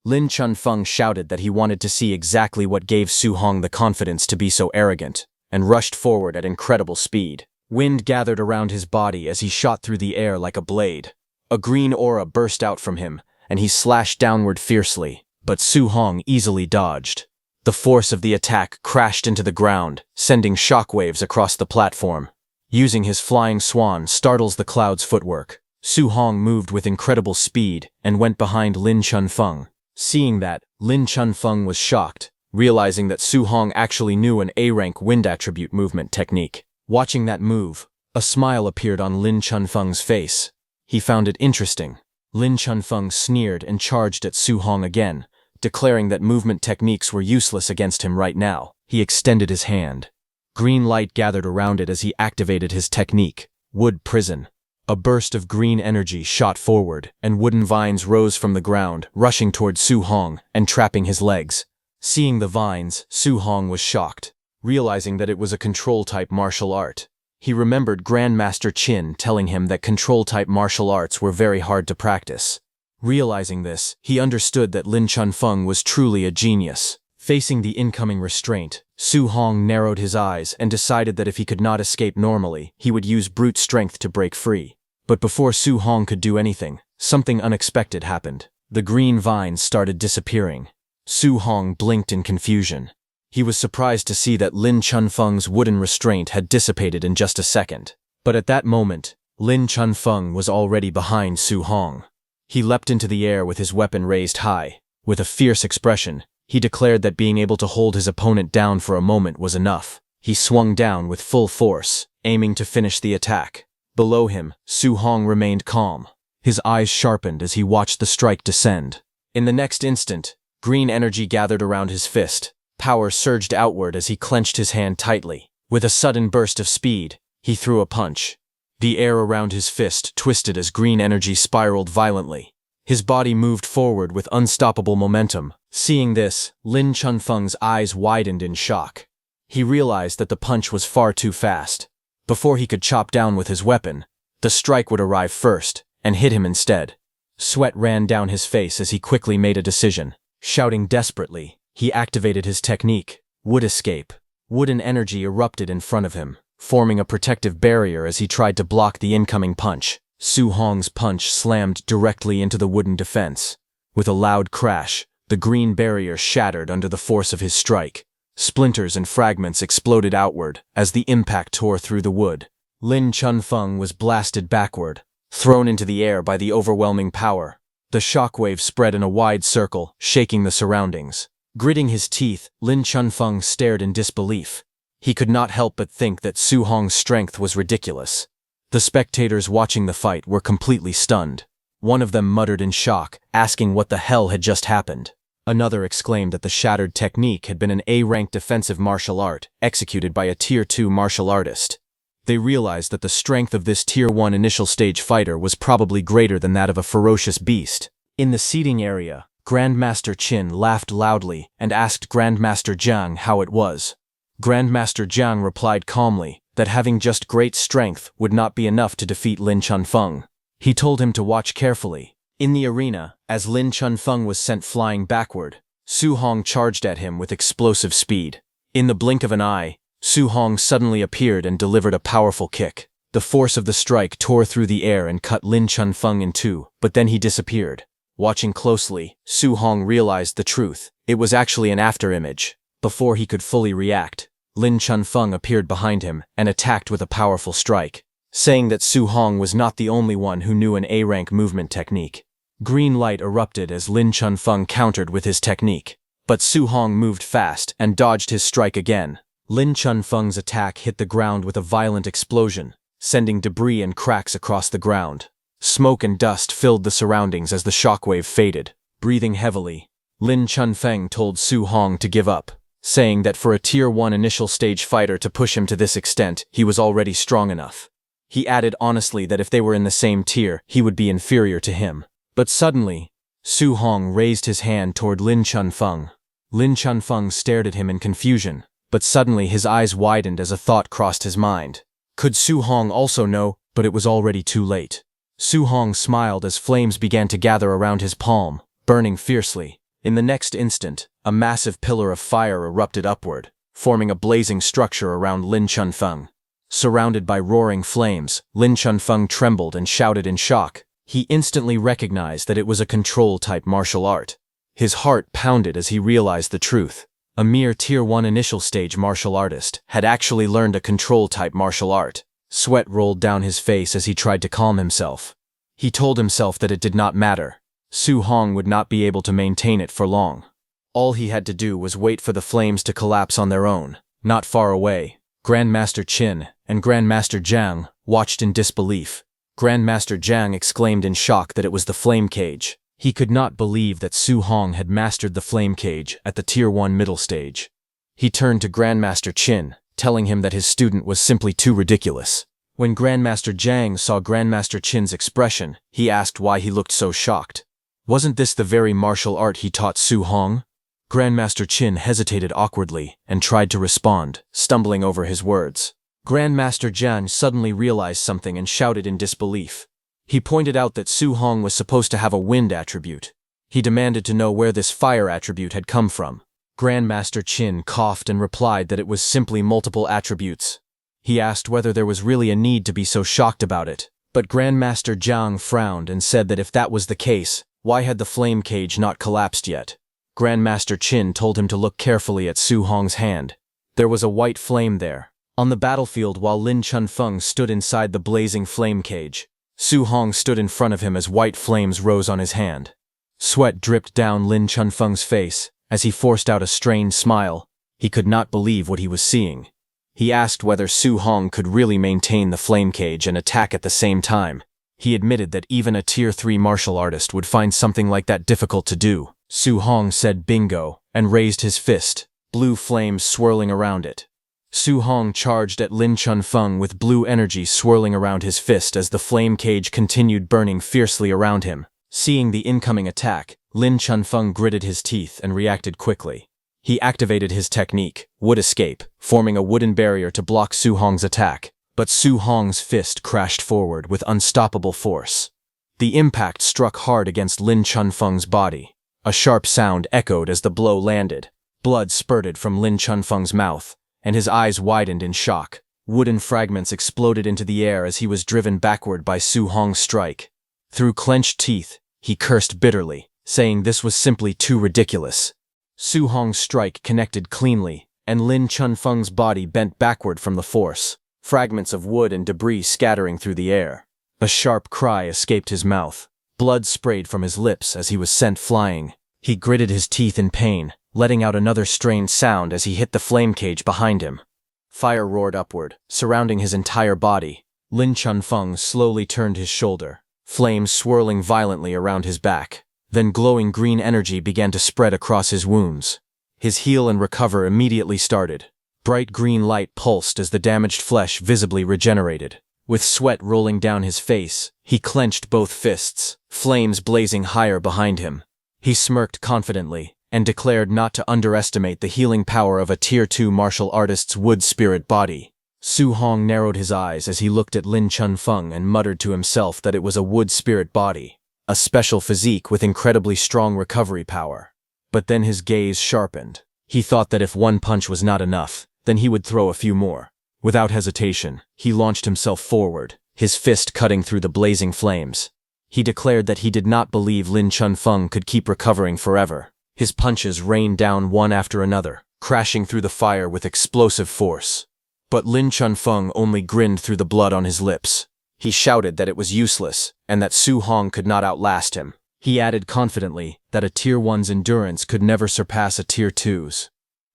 [SPEAKER 1] Lin Chunfeng shouted that he wanted to see exactly what gave Su Hong the confidence to be so arrogant, and rushed forward at incredible speed. Wind gathered around his body as he shot through the air like a blade. A green aura burst out from him, and he slashed downward fiercely, but Su Hong easily dodged. The force of the attack crashed into the ground, sending shockwaves across the platform. Using his flying swan startles the cloud's footwork, Su Hong moved with incredible speed and went behind Lin Chunfeng. Seeing that, Lin Chunfeng was shocked, realizing that Su Hong actually knew an A-rank wind attribute movement technique. Watching that move, a smile appeared on Lin Chunfeng's face. He found it interesting. Lin Chunfeng sneered and charged at Su Hong again, declaring that movement techniques were useless against him right now. He extended his hand. Green light gathered around it as he activated his technique, Wood Prison. A burst of green energy shot forward, and wooden vines rose from the ground, rushing toward Su Hong and trapping his legs. Seeing the vines, Su Hong was shocked, realizing that it was a control-type martial art. He remembered Grandmaster Qin telling him that control-type martial arts were very hard to practice. Realizing this, he understood that Lin Chunfeng was truly a genius. Facing the incoming restraint, Su Hong narrowed his eyes and decided that if he could not escape normally, he would use brute strength to break free. But before Su Hong could do anything, something unexpected happened. The green vines started disappearing. Su Hong blinked in confusion. He was surprised to see that Lin Chunfeng's wooden restraint had dissipated in just a second. But at that moment, Lin Chunfeng was already behind Su Hong. He leapt into the air with his weapon raised high. With a fierce expression, he declared that being able to hold his opponent down for a moment was enough. He swung down with full force, aiming to finish the attack. Below him, Su Hong remained calm. His eyes sharpened as he watched the strike descend. In the next instant, green energy gathered around his fist. Power surged outward as he clenched his hand tightly. With a sudden burst of speed, he threw a punch. The air around his fist twisted as green energy spiraled violently. His body moved forward with unstoppable momentum. Seeing this, Lin Chunfeng's eyes widened in shock. He realized that the punch was far too fast. Before he could chop down with his weapon, the strike would arrive first, and hit him instead. Sweat ran down his face as he quickly made a decision. Shouting desperately, he activated his technique, Wood Escape. Wooden energy erupted in front of him, forming a protective barrier as he tried to block the incoming punch. Su Hong's punch slammed directly into the wooden defense. With a loud crash, the green barrier shattered under the force of his strike. Splinters and fragments exploded outward as the impact tore through the wood. Lin Chunfeng was blasted backward, thrown into the air by the overwhelming power. The shockwave spread in a wide circle, shaking the surroundings. Gritting his teeth, Lin Chunfeng stared in disbelief. He could not help but think that Su Hong's strength was ridiculous. The spectators watching the fight were completely stunned. One of them muttered in shock, asking what the hell had just happened. Another exclaimed that the shattered technique had been an A-rank defensive martial art, executed by a Tier 2 martial artist. They realized that the strength of this Tier 1 initial stage fighter was probably greater than that of a ferocious beast. In the seating area, Grandmaster Qin laughed loudly and asked Grandmaster Jiang how it was. Grandmaster Jiang replied calmly that having just great strength would not be enough to defeat Lin Chunfeng. He told him to watch carefully. In the arena, as Lin Chunfeng was sent flying backward, Su Hong charged at him with explosive speed. In the blink of an eye, Su Hong suddenly appeared and delivered a powerful kick. The force of the strike tore through the air and cut Lin Chunfeng in two, but then he disappeared. Watching closely, Su Hong realized the truth. It was actually an afterimage. Before he could fully react, Lin Chunfeng appeared behind him and attacked with a powerful strike, saying that Su Hong was not the only one who knew an A-rank movement technique. Green light erupted as Lin Chunfeng countered with his technique, but Su Hong moved fast and dodged his strike again. Lin Chunfeng's attack hit the ground with a violent explosion, sending debris and cracks across the ground. Smoke and dust filled the surroundings as the shockwave faded. Breathing heavily, Lin Chunfeng told Su Hong to give up, saying that for a Tier 1 initial stage fighter to push him to this extent, he was already strong enough. He added honestly that if they were in the same tier, he would be inferior to him. But suddenly, Su Hong raised his hand toward Lin Chunfeng. Lin Chunfeng stared at him in confusion, but suddenly his eyes widened as a thought crossed his mind. Could Su Hong also know? But it was already too late. Su Hong smiled as flames began to gather around his palm, burning fiercely. In the next instant, a massive pillar of fire erupted upward, forming a blazing structure around Lin Chunfeng. Surrounded by roaring flames, Lin Chunfeng trembled and shouted in shock. He instantly recognized that it was a control-type martial art. His heart pounded as he realized the truth. A mere Tier 1 initial stage martial artist had actually learned a control-type martial art. Sweat rolled down his face as he tried to calm himself. He told himself that it did not matter. Su Hong would not be able to maintain it for long. All he had to do was wait for the flames to collapse on their own. Not far away, Grandmaster Qin and Grandmaster Jiang watched in disbelief. Grandmaster Jiang exclaimed in shock that it was the flame cage. He could not believe that Su Hong had mastered the flame cage at the Tier 1 middle stage. He turned to Grandmaster Qin, telling him that his student was simply too ridiculous. When Grandmaster Jiang saw Grandmaster Qin's expression, he asked why he looked so shocked. Wasn't this the very martial art he taught Su Hong? Grandmaster Qin hesitated awkwardly and tried to respond, stumbling over his words. Grandmaster Jiang suddenly realized something and shouted in disbelief. He pointed out that Su Hong was supposed to have a wind attribute. He demanded to know where this fire attribute had come from. Grandmaster Qin coughed and replied that it was simply multiple attributes. He asked whether there was really a need to be so shocked about it. But Grandmaster Jiang frowned and said that if that was the case, why had the flame cage not collapsed yet? Grandmaster Qin told him to look carefully at Su Hong's hand. There was a white flame there. On the battlefield while Lin Chunfeng stood inside the blazing flame cage, Su Hong stood in front of him as white flames rose on his hand. Sweat dripped down Lin Chunfeng's face as he forced out a strained smile. He could not believe what he was seeing. He asked whether Su Hong could really maintain the flame cage and attack at the same time. He admitted that even a Tier 3 martial artist would find something like that difficult to do. Su Hong said bingo and raised his fist, blue flames swirling around it. Su Hong charged at Lin Chunfeng with blue energy swirling around his fist as the flame cage continued burning fiercely around him. Seeing the incoming attack, Lin Chunfeng gritted his teeth and reacted quickly. He activated his technique, Wood Escape, forming a wooden barrier to block Su Hong's attack. But Su Hong's fist crashed forward with unstoppable force. The impact struck hard against Lin Chunfeng's body. A sharp sound echoed as the blow landed. Blood spurted from Lin Chunfeng's mouth, and his eyes widened in shock. Wooden fragments exploded into the air as he was driven backward by Su Hong's strike. Through clenched teeth, he cursed bitterly, saying this was simply too ridiculous. Su Hong's strike connected cleanly, and Lin Chunfeng's body bent backward from the force, fragments of wood and debris scattering through the air. A sharp cry escaped his mouth. Blood sprayed from his lips as he was sent flying. He gritted his teeth in pain, letting out another strained sound as he hit the flame cage behind him. Fire roared upward, surrounding his entire body. Lin Chunfeng slowly turned his shoulder, flames swirling violently around his back. Then glowing green energy began to spread across his wounds. His heal and recover immediately started. Bright green light pulsed as the damaged flesh visibly regenerated. With sweat rolling down his face, he clenched both fists, flames blazing higher behind him. He smirked confidently and declared not to underestimate the healing power of a Tier 2 martial artist's wood spirit body. Su Hong narrowed his eyes as he looked at Lin Chunfeng and muttered to himself that it was a wood spirit body, a special physique with incredibly strong recovery power. But then his gaze sharpened. He thought that if one punch was not enough, then he would throw a few more. Without hesitation, he launched himself forward, his fist cutting through the blazing flames. He declared that he did not believe Lin Chunfeng could keep recovering forever. His punches rained down one after another, crashing through the fire with explosive force. But Lin Chunfeng only grinned through the blood on his lips. He shouted that it was useless, and that Su Hong could not outlast him. He added confidently that a Tier 1's endurance could never surpass a Tier 2's.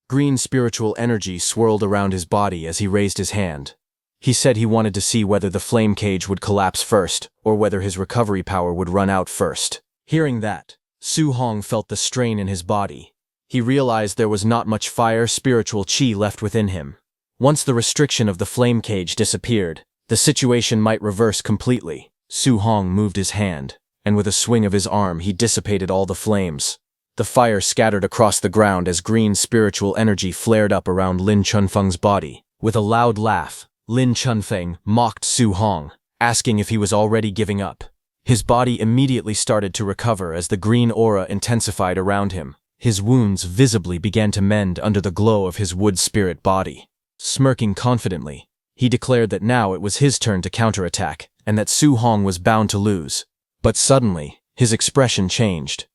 [SPEAKER 1] Green spiritual energy swirled around his body as he raised his hand. He said he wanted to see whether the flame cage would collapse first, or whether his recovery power would run out first. Hearing that, Su Hong felt the strain in his body. He realized there was not much fire spiritual chi left within him. Once the restriction of the flame cage disappeared, the situation might reverse completely. Su Hong moved his hand, and with a swing of his arm he dissipated all the flames. The fire scattered across the ground as green spiritual energy flared up around Lin Chunfeng's body. With a loud laugh, Lin Chunfeng mocked Su Hong, asking if he was already giving up. His body immediately started to recover as the green aura intensified around him. His wounds visibly began to mend under the glow of his wood spirit body. Smirking confidently, he declared that now it was his turn to counterattack, and that Su Hong was bound to lose. But suddenly, his expression changed.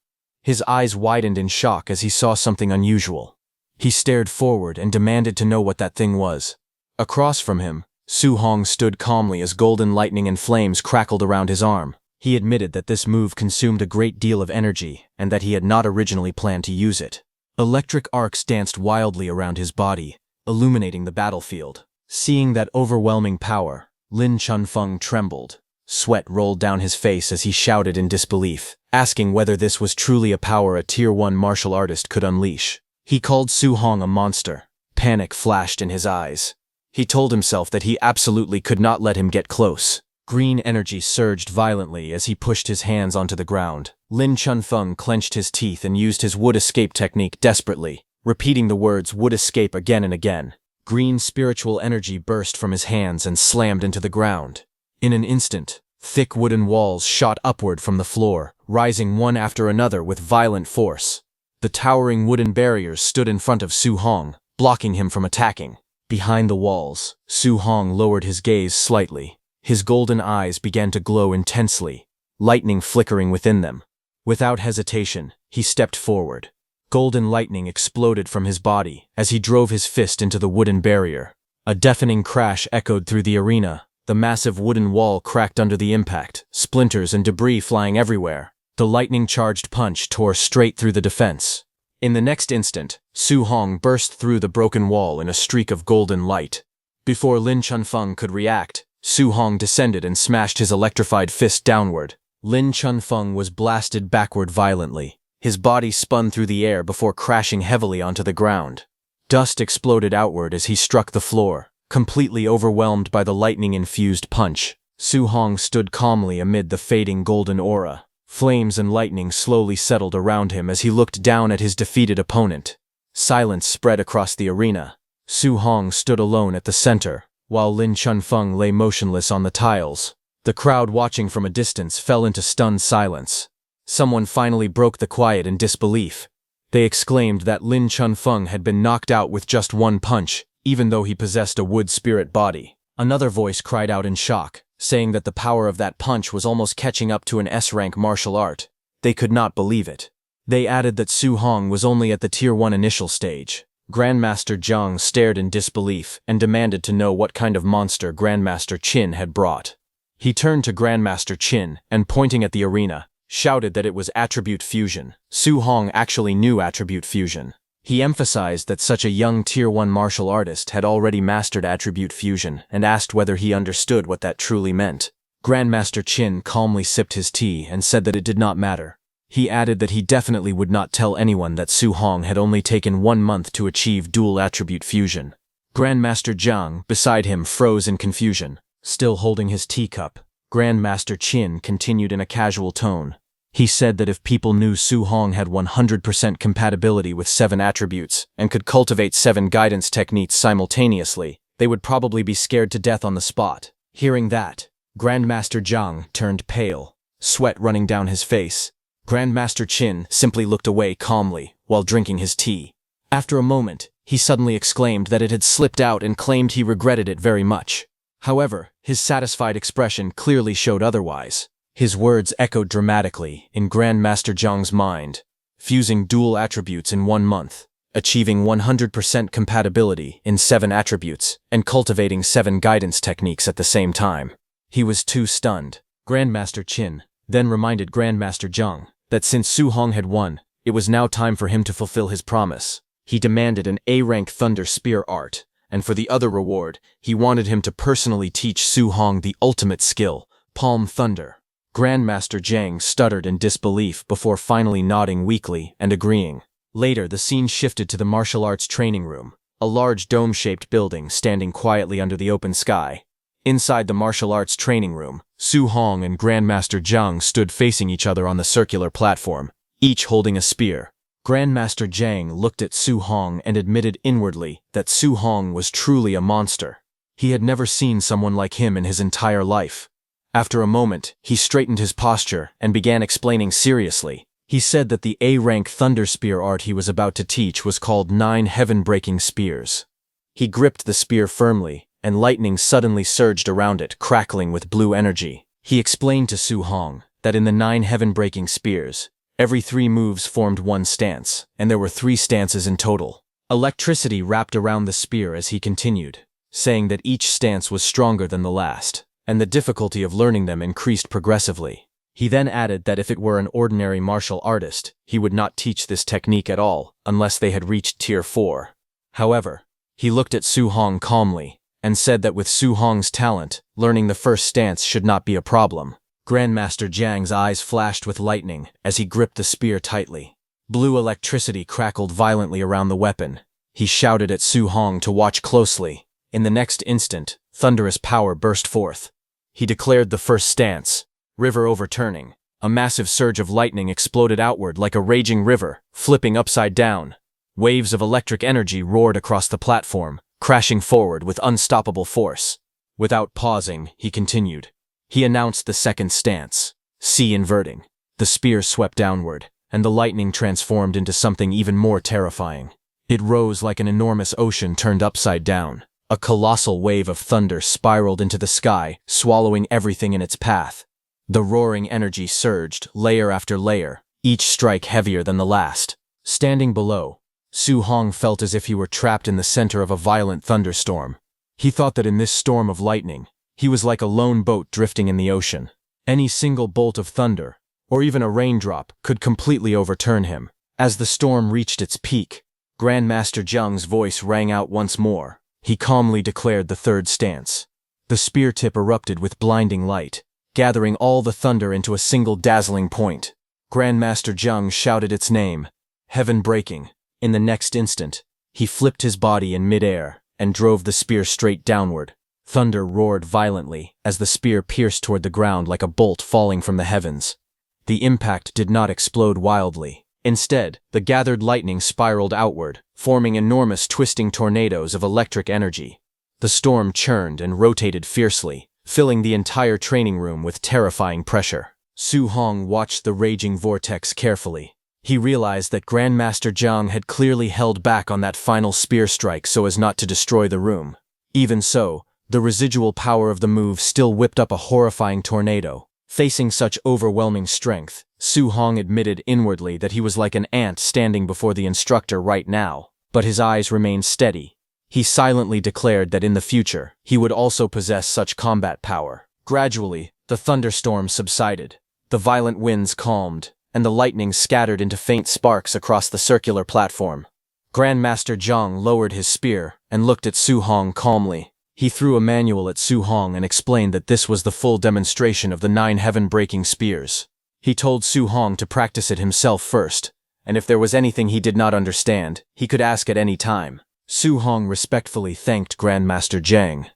[SPEAKER 1] His eyes widened in shock as he saw something unusual. He stared forward and demanded to know what that thing was. Across from him, Su Hong stood calmly as golden lightning and flames crackled around his arm. He admitted that this move consumed a great deal of energy and that he had not originally planned to use it. Electric arcs danced wildly around his body, illuminating the battlefield. Seeing that overwhelming power, Lin Chunfeng trembled. Sweat rolled down his face as he shouted in disbelief, asking whether this was truly a power a Tier 1 martial artist could unleash. He called Su Hong a monster. Panic flashed in his eyes. He told himself that he absolutely could not let him get close. Green energy surged violently as he pushed his hands onto the ground. Lin Chunfeng clenched his teeth and used his wood escape technique desperately, repeating the words wood escape again and again. Green spiritual energy burst from his hands and slammed into the ground. In an instant, thick wooden walls shot upward from the floor, rising one after another with violent force. The towering wooden barriers stood in front of Su Hong, blocking him from attacking. Behind the walls, Su Hong lowered his gaze slightly. His golden eyes began to glow intensely, lightning flickering within them. Without hesitation, he stepped forward. Golden lightning exploded from his body as he drove his fist into the wooden barrier. A deafening crash echoed through the arena. The massive wooden wall cracked under the impact, splinters and debris flying everywhere. The lightning-charged punch tore straight through the defense. In the next instant, Su Hong burst through the broken wall in a streak of golden light. Before Lin Chunfeng could react, Su Hong descended and smashed his electrified fist downward. Lin Chunfeng was blasted backward violently. His body spun through the air before crashing heavily onto the ground. Dust exploded outward as he struck the floor, completely overwhelmed by the lightning-infused punch. Su Hong stood calmly amid the fading golden aura. Flames and lightning slowly settled around him as he looked down at his defeated opponent. Silence spread across the arena. Su Hong stood alone at the center, while Lin Chunfeng lay motionless on the tiles. The crowd watching from a distance fell into stunned silence. Someone finally broke the quiet in disbelief. They exclaimed that Lin Chunfeng had been knocked out with just one punch, even though he possessed a wood spirit body. Another voice cried out in shock, saying that the power of that punch was almost catching up to an S-rank martial art. They could not believe it. They added that Su Hong was only at the Tier 1 initial stage. Grandmaster Zhang stared in disbelief and demanded to know what kind of monster Grandmaster Qin had brought. He turned to Grandmaster Qin and, pointing at the arena, shouted that it was attribute fusion. Su Hong actually knew attribute fusion. He emphasized that such a young Tier 1 martial artist had already mastered attribute fusion and asked whether he understood what that truly meant. Grandmaster Qin calmly sipped his tea and said that it did not matter. He added that he definitely would not tell anyone that Su Hong had only taken 1 month to achieve dual attribute fusion. Grandmaster Zhang, beside him, froze in confusion. Still holding his teacup, Grandmaster Qin continued in a casual tone. He said that if people knew Su Hong had 100% compatibility with 7 attributes and could cultivate 7 guidance techniques simultaneously, they would probably be scared to death on the spot. Hearing that, Grandmaster Zhang turned pale, sweat running down his face. Grandmaster Qin simply looked away calmly while drinking his tea. After a moment, he suddenly exclaimed that it had slipped out and claimed he regretted it very much. However, his satisfied expression clearly showed otherwise. His words echoed dramatically in Grandmaster Zhang's mind. Fusing dual attributes in 1 month, achieving 100% compatibility in 7 attributes, and cultivating 7 guidance techniques at the same time. He was too stunned. Grandmaster Qin then reminded Grandmaster Zhang that since Su Hong had won, it was now time for him to fulfill his promise. He demanded an A-rank Thunder Spear art, and for the other reward, he wanted him to personally teach Su Hong the ultimate skill, Palm Thunder. Grandmaster Zhang stuttered in disbelief before finally nodding weakly and agreeing. Later, the scene shifted to the martial arts training room, a large dome-shaped building standing quietly under the open sky. Inside the martial arts training room, Su Hong and Grandmaster Zhang stood facing each other on the circular platform, each holding a spear. Grandmaster Jiang looked at Su Hong and admitted inwardly that Su Hong was truly a monster. He had never seen someone like him in his entire life. After a moment, he straightened his posture and began explaining seriously. He said that the A-rank Thunder Spear art he was about to teach was called 9 heaven-breaking spears. He gripped the spear firmly, and lightning suddenly surged around it, crackling with blue energy. He explained to Su Hong that in the 9 heaven-breaking spears, every 3 moves formed one stance, and there were 3 stances in total. Electricity wrapped around the spear as he continued, saying that each stance was stronger than the last, and the difficulty of learning them increased progressively. He then added that if it were an ordinary martial artist, he would not teach this technique at all unless they had reached Tier 4. However, he looked at Su Hong calmly and said that with Su Hong's talent, learning the first stance should not be a problem. Grandmaster Jiang's eyes flashed with lightning as he gripped the spear tightly. Blue electricity crackled violently around the weapon. He shouted at Su Hong to watch closely. In the next instant, thunderous power burst forth. He declared the first stance, river overturning. A massive surge of lightning exploded outward like a raging river, flipping upside down. Waves of electric energy roared across the platform, crashing forward with unstoppable force. Without pausing, he continued. He announced the second stance, sea inverting. The spear swept downward, and the lightning transformed into something even more terrifying. It rose like an enormous ocean turned upside down. A colossal wave of thunder spiraled into the sky, swallowing everything in its path. The roaring energy surged, layer after layer, each strike heavier than the last. Standing below, Su Hong felt as if he were trapped in the center of a violent thunderstorm. He thought that in this storm of lightning, he was like a lone boat drifting in the ocean. Any single bolt of thunder, or even a raindrop, could completely overturn him. As the storm reached its peak, Grandmaster Jiang's voice rang out once more. He calmly declared the third stance. The spear tip erupted with blinding light, gathering all the thunder into a single dazzling point. Grandmaster Jiang shouted its name, heaven breaking. In the next instant, he flipped his body in midair and drove the spear straight downward. Thunder roared violently as the spear pierced toward the ground like a bolt falling from the heavens. The impact did not explode wildly. Instead, the gathered lightning spiraled outward, forming enormous twisting tornadoes of electric energy. The storm churned and rotated fiercely, filling the entire training room with terrifying pressure. Su Hong watched the raging vortex carefully. He realized that Grandmaster Jiang had clearly held back on that final spear strike so as not to destroy the room. Even so, the residual power of the move still whipped up a horrifying tornado. Facing such overwhelming strength, Su Hong admitted inwardly that he was like an ant standing before the instructor right now, but his eyes remained steady. He silently declared that in the future, he would also possess such combat power. Gradually, the thunderstorm subsided. The violent winds calmed, and the lightning scattered into faint sparks across the circular platform. Grandmaster Jiang lowered his spear and looked at Su Hong calmly. He threw a manual at Su Hong and explained that this was the full demonstration of the 9 heaven-breaking spears. He told Su Hong to practice it himself first, and if there was anything he did not understand, he could ask at any time. Su Hong respectfully thanked Grandmaster Jiang.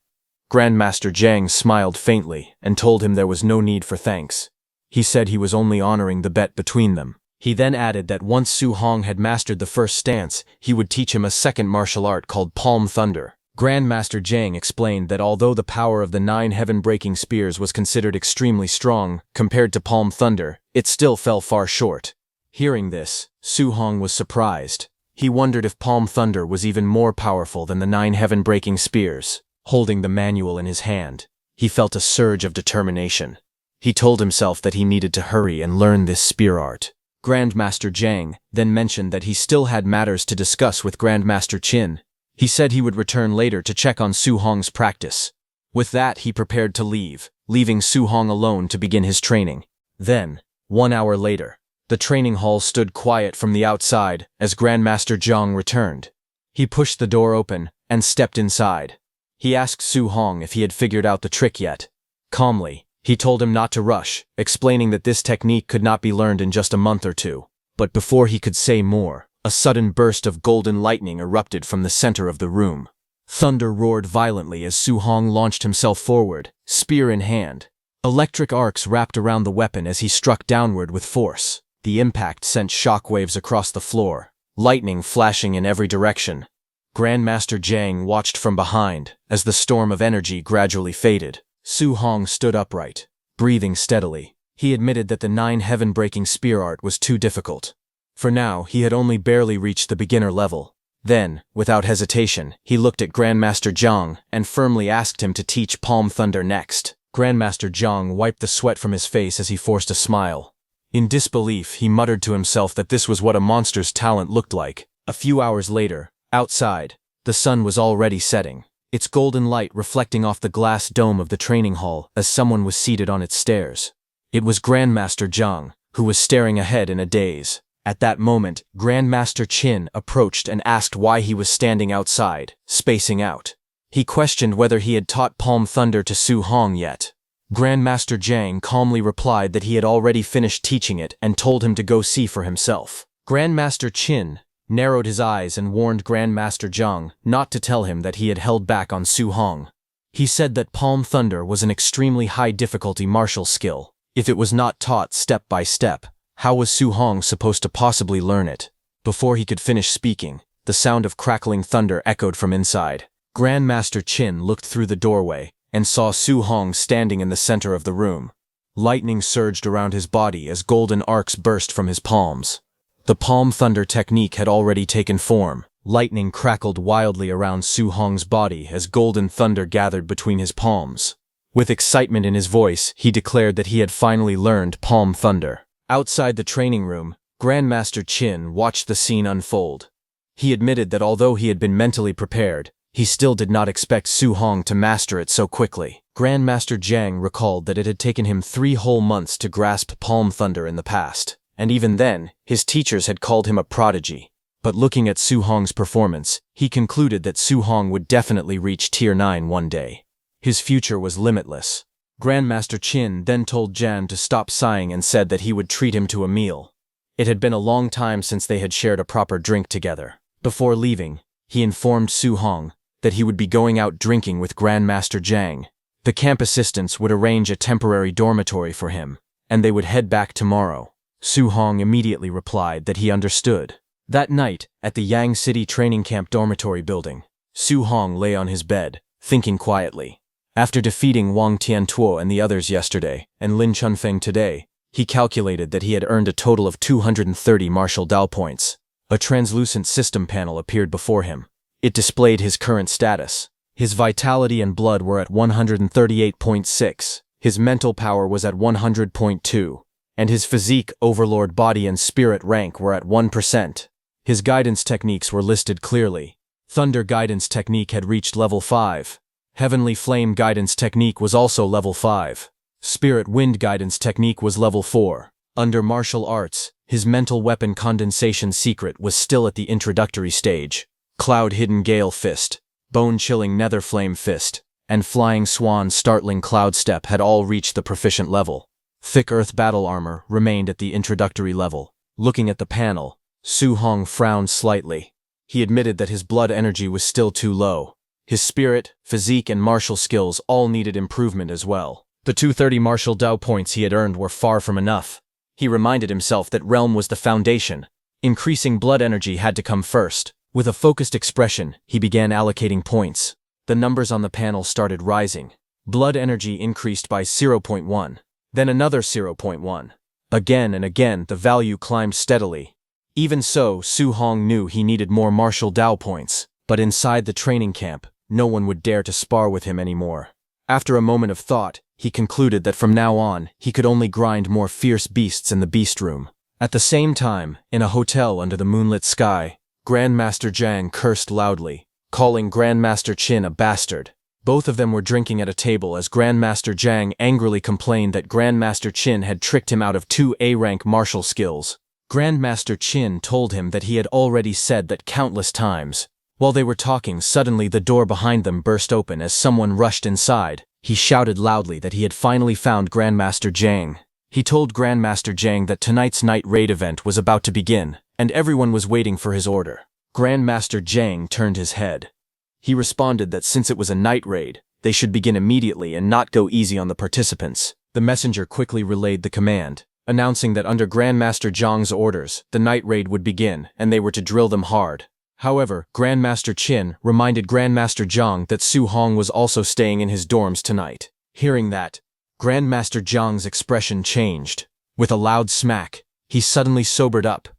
[SPEAKER 1] Grandmaster Jiang smiled faintly and told him there was no need for thanks. He said he was only honoring the bet between them. He then added that once Su Hong had mastered the first stance, he would teach him a second martial art called Palm Thunder. Grandmaster Jiang explained that although the power of the 9 heaven-breaking spears was considered extremely strong compared to Palm Thunder, it still fell far short. Hearing this, Su Hong was surprised. He wondered if Palm Thunder was even more powerful than the 9 heaven-breaking spears. Holding the manual in his hand, he felt a surge of determination. He told himself that he needed to hurry and learn this spear art. Grandmaster Jiang then mentioned that he still had matters to discuss with Grandmaster Qin. He said he would return later to check on Su Hong's practice. With that, he prepared to leave, leaving Su Hong alone to begin his training. Then, 1 hour later, the training hall stood quiet from the outside as Grandmaster Jiang returned. He pushed the door open and stepped inside. He asked Su Hong if he had figured out the trick yet. Calmly, he told him not to rush, explaining that this technique could not be learned in just a month or two. But before he could say more, a sudden burst of golden lightning erupted from the center of the room. Thunder roared violently as Su Hong launched himself forward, spear in hand. Electric arcs wrapped around the weapon as he struck downward with force. The impact sent shockwaves across the floor, lightning flashing in every direction. Grandmaster Zhang watched from behind as the storm of energy gradually faded. Su Hong stood upright, breathing steadily. He admitted that the 9 heaven-breaking spear art was too difficult. For now, he had only barely reached the beginner level. Then, without hesitation, he looked at Grandmaster Zhang and firmly asked him to teach Palm Thunder next. Grandmaster Zhang wiped the sweat from his face as he forced a smile. In disbelief, he muttered to himself that this was what a monster's talent looked like. A few hours later, outside, the sun was already setting, its golden light reflecting off the glass dome of the training hall as someone was seated on its stairs. It was Grandmaster Zhang, who was staring ahead in a daze. At that moment, Grandmaster Qin approached and asked why he was standing outside, spacing out. He questioned whether he had taught Palm Thunder to Su Hong yet. Grandmaster Zhang calmly replied that he had already finished teaching it and told him to go see for himself. Grandmaster Qin narrowed his eyes and warned Grandmaster Zhang not to tell him that he had held back on Su Hong. He said that Palm Thunder was an extremely high-difficulty martial skill. If it was not taught step by step, how was Su Hong supposed to possibly learn it? Before he could finish speaking, the sound of crackling thunder echoed from inside. Grandmaster Qin looked through the doorway and saw Su Hong standing in the center of the room. Lightning surged around his body as golden arcs burst from his palms. The Palm Thunder technique had already taken form. Lightning crackled wildly around Su Hong's body as golden thunder gathered between his palms. With excitement in his voice, he declared that he had finally learned Palm Thunder. Outside the training room, Grandmaster Qin watched the scene unfold. He admitted that although he had been mentally prepared, he still did not expect Su Hong to master it so quickly. Grandmaster Zhang recalled that it had taken him 3 whole months to grasp Palm Thunder in the past. And even then, his teachers had called him a prodigy. But looking at Su Hong's performance, he concluded that Su Hong would definitely reach Tier 9 one day. His future was limitless. Grandmaster Qin then told Jan to stop sighing and said that he would treat him to a meal. It had been a long time since they had shared a proper drink together. Before leaving, he informed Su Hong that he would be going out drinking with Grandmaster Zhang. The camp assistants would arrange a temporary dormitory for him, and they would head back tomorrow. Su Hong immediately replied that he understood. That night, at the Yang City Training Camp dormitory building, Su Hong lay on his bed, thinking quietly. After defeating Wang Tiantuo and the others yesterday, and Lin Chunfeng today, he calculated that he had earned a total of 230 martial Dao points. A translucent system panel appeared before him. It displayed his current status. His vitality and blood were at 138.6, his mental power was at 100.2, and his physique, overlord body and spirit rank were at 1%. His guidance techniques were listed clearly. Thunder guidance technique had reached level 5. Heavenly flame guidance technique was also level 5. Spirit wind guidance technique was level 4. Under martial arts, his mental weapon condensation secret was still at the introductory stage. Cloud hidden gale fist, bone chilling nether flame fist, and flying swan startling cloud step had all reached the proficient level. Thick earth battle armor remained at the introductory level. Looking at the panel, Su Hong frowned slightly. He admitted that his blood energy was still too low. His spirit, physique and martial skills all needed improvement as well. The 230 martial Dao points he had earned were far from enough. He reminded himself that realm was the foundation. Increasing blood energy had to come first. With a focused expression, he began allocating points. The numbers on the panel started rising. Blood energy increased by 0.1. Then another 0.1. Again and again, the value climbed steadily. Even so, Su Hong knew he needed more martial Dao points. But inside the training camp, no one would dare to spar with him anymore. After a moment of thought, he concluded that from now on, he could only grind more fierce beasts in the beast room. At the same time, in a hotel under the moonlit sky, Grandmaster Zhang cursed loudly, calling Grandmaster Qin a bastard. Both of them were drinking at a table as Grandmaster Zhang angrily complained that Grandmaster Qin had tricked him out of 2 A-rank martial skills. Grandmaster Qin told him that he had already said that countless times. While they were talking, suddenly the door behind them burst open as someone rushed inside. He shouted loudly that he had finally found Grandmaster Zhang. He told Grandmaster Zhang that tonight's night raid event was about to begin, and everyone was waiting for his order. Grandmaster Zhang turned his head. He responded that since it was a night raid, they should begin immediately and not go easy on the participants. The messenger quickly relayed the command. announcing that under Grandmaster Zhang's orders, the night raid would begin and they were to drill them hard. However, Grandmaster Qin reminded Grandmaster Zhang that Su Hong was also staying in his dorms tonight. Hearing that, Grandmaster Zhang's expression changed. With a loud smack, he suddenly sobered up.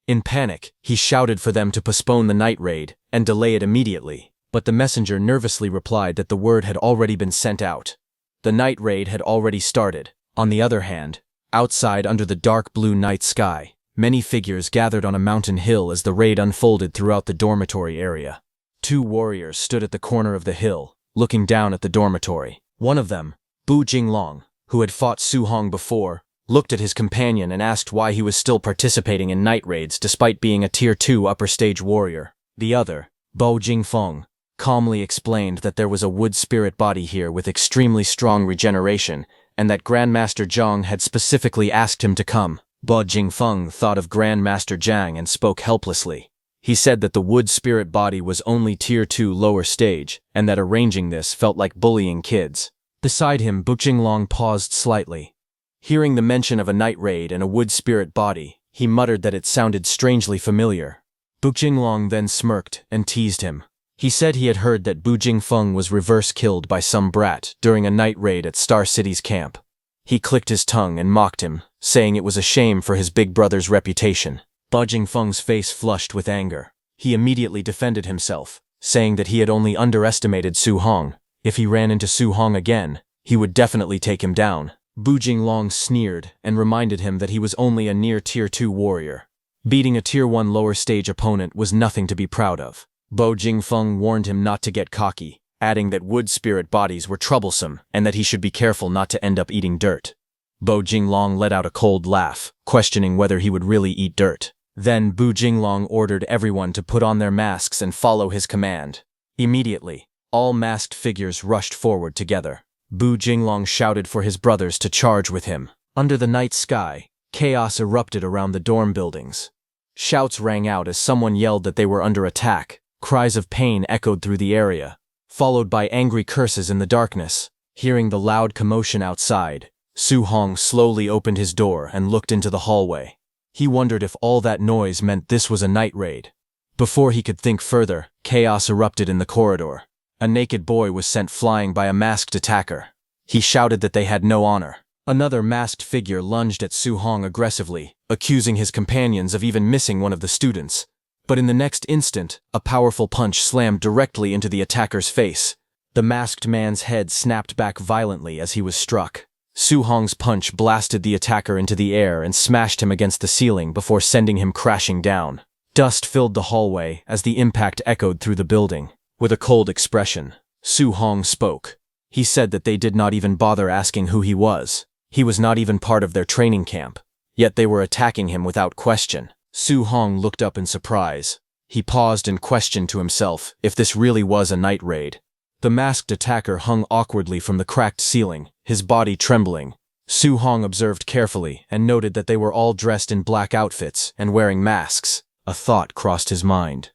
[SPEAKER 1] In panic, he shouted for them to postpone the night raid and delay it immediately, but the messenger nervously replied that the word had already been sent out. The night raid had already started. On the other hand, outside under the dark blue night sky, many figures gathered on a mountain hill as the raid unfolded throughout the dormitory area. 2 warriors stood at the corner of the hill, looking down at the dormitory. One of them, Bu Jinglong, who had fought Su Hong before, looked at his companion and asked why he was still participating in night raids despite being a Tier 2 upper stage warrior. The other, Bo Jingfeng, calmly explained that there was a wood spirit body here with extremely strong regeneration and that Grandmaster Zhang had specifically asked him to come. Bo Jingfeng thought of Grandmaster Zhang and spoke helplessly. He said that the wood spirit body was only Tier 2 lower stage and that arranging this felt like bullying kids. Beside him, Bu Jinglong paused slightly. Hearing the mention of a night raid and a wood spirit body, he muttered that it sounded strangely familiar. Bu Jinglong then smirked and teased him. He said he had heard that Bu Jingfeng was reverse killed by some brat during a night raid at Star City's camp. He clicked his tongue and mocked him, saying it was a shame for his big brother's reputation. Bu Jingfeng's face flushed with anger. He immediately defended himself, saying that he had only underestimated Su Hong. If he ran into Su Hong again, he would definitely take him down. Bu Jinglong sneered and reminded him that he was only a near Tier 2 warrior. Beating a Tier 1 lower stage opponent was nothing to be proud of. Bo Jingfeng warned him not to get cocky, adding that wood spirit bodies were troublesome and that he should be careful not to end up eating dirt. Bo Jinglong let out a cold laugh, questioning whether he would really eat dirt. Then Bu Jinglong ordered everyone to put on their masks and follow his command. Immediately, all masked figures rushed forward together. Bu Jinglong shouted for his brothers to charge with him. Under the night sky, chaos erupted around the dorm buildings. Shouts rang out as someone yelled that they were under attack. Cries of pain echoed through the area, followed by angry curses in the darkness. Hearing the loud commotion outside, Su Hong slowly opened his door and looked into the hallway. He wondered if all that noise meant this was a night raid. Before he could think further, chaos erupted in the corridor. A naked boy was sent flying by a masked attacker. He shouted that they had no honor. Another masked figure lunged at Su Hong aggressively, accusing his companions of even missing one of the students. But in the next instant, a powerful punch slammed directly into the attacker's face. The masked man's head snapped back violently as he was struck. Su Hong's punch blasted the attacker into the air and smashed him against the ceiling before sending him crashing down. Dust filled the hallway as the impact echoed through the building. With a cold expression, Su Hong spoke. He said that they did not even bother asking who he was. He was not even part of their training camp. Yet they were attacking him without question. Su Hong looked up in surprise. He paused and questioned to himself if this really was a night raid. The masked attacker hung awkwardly from the cracked ceiling, his body trembling. Su Hong observed carefully and noted that they were all dressed in black outfits and wearing masks. A thought crossed his mind.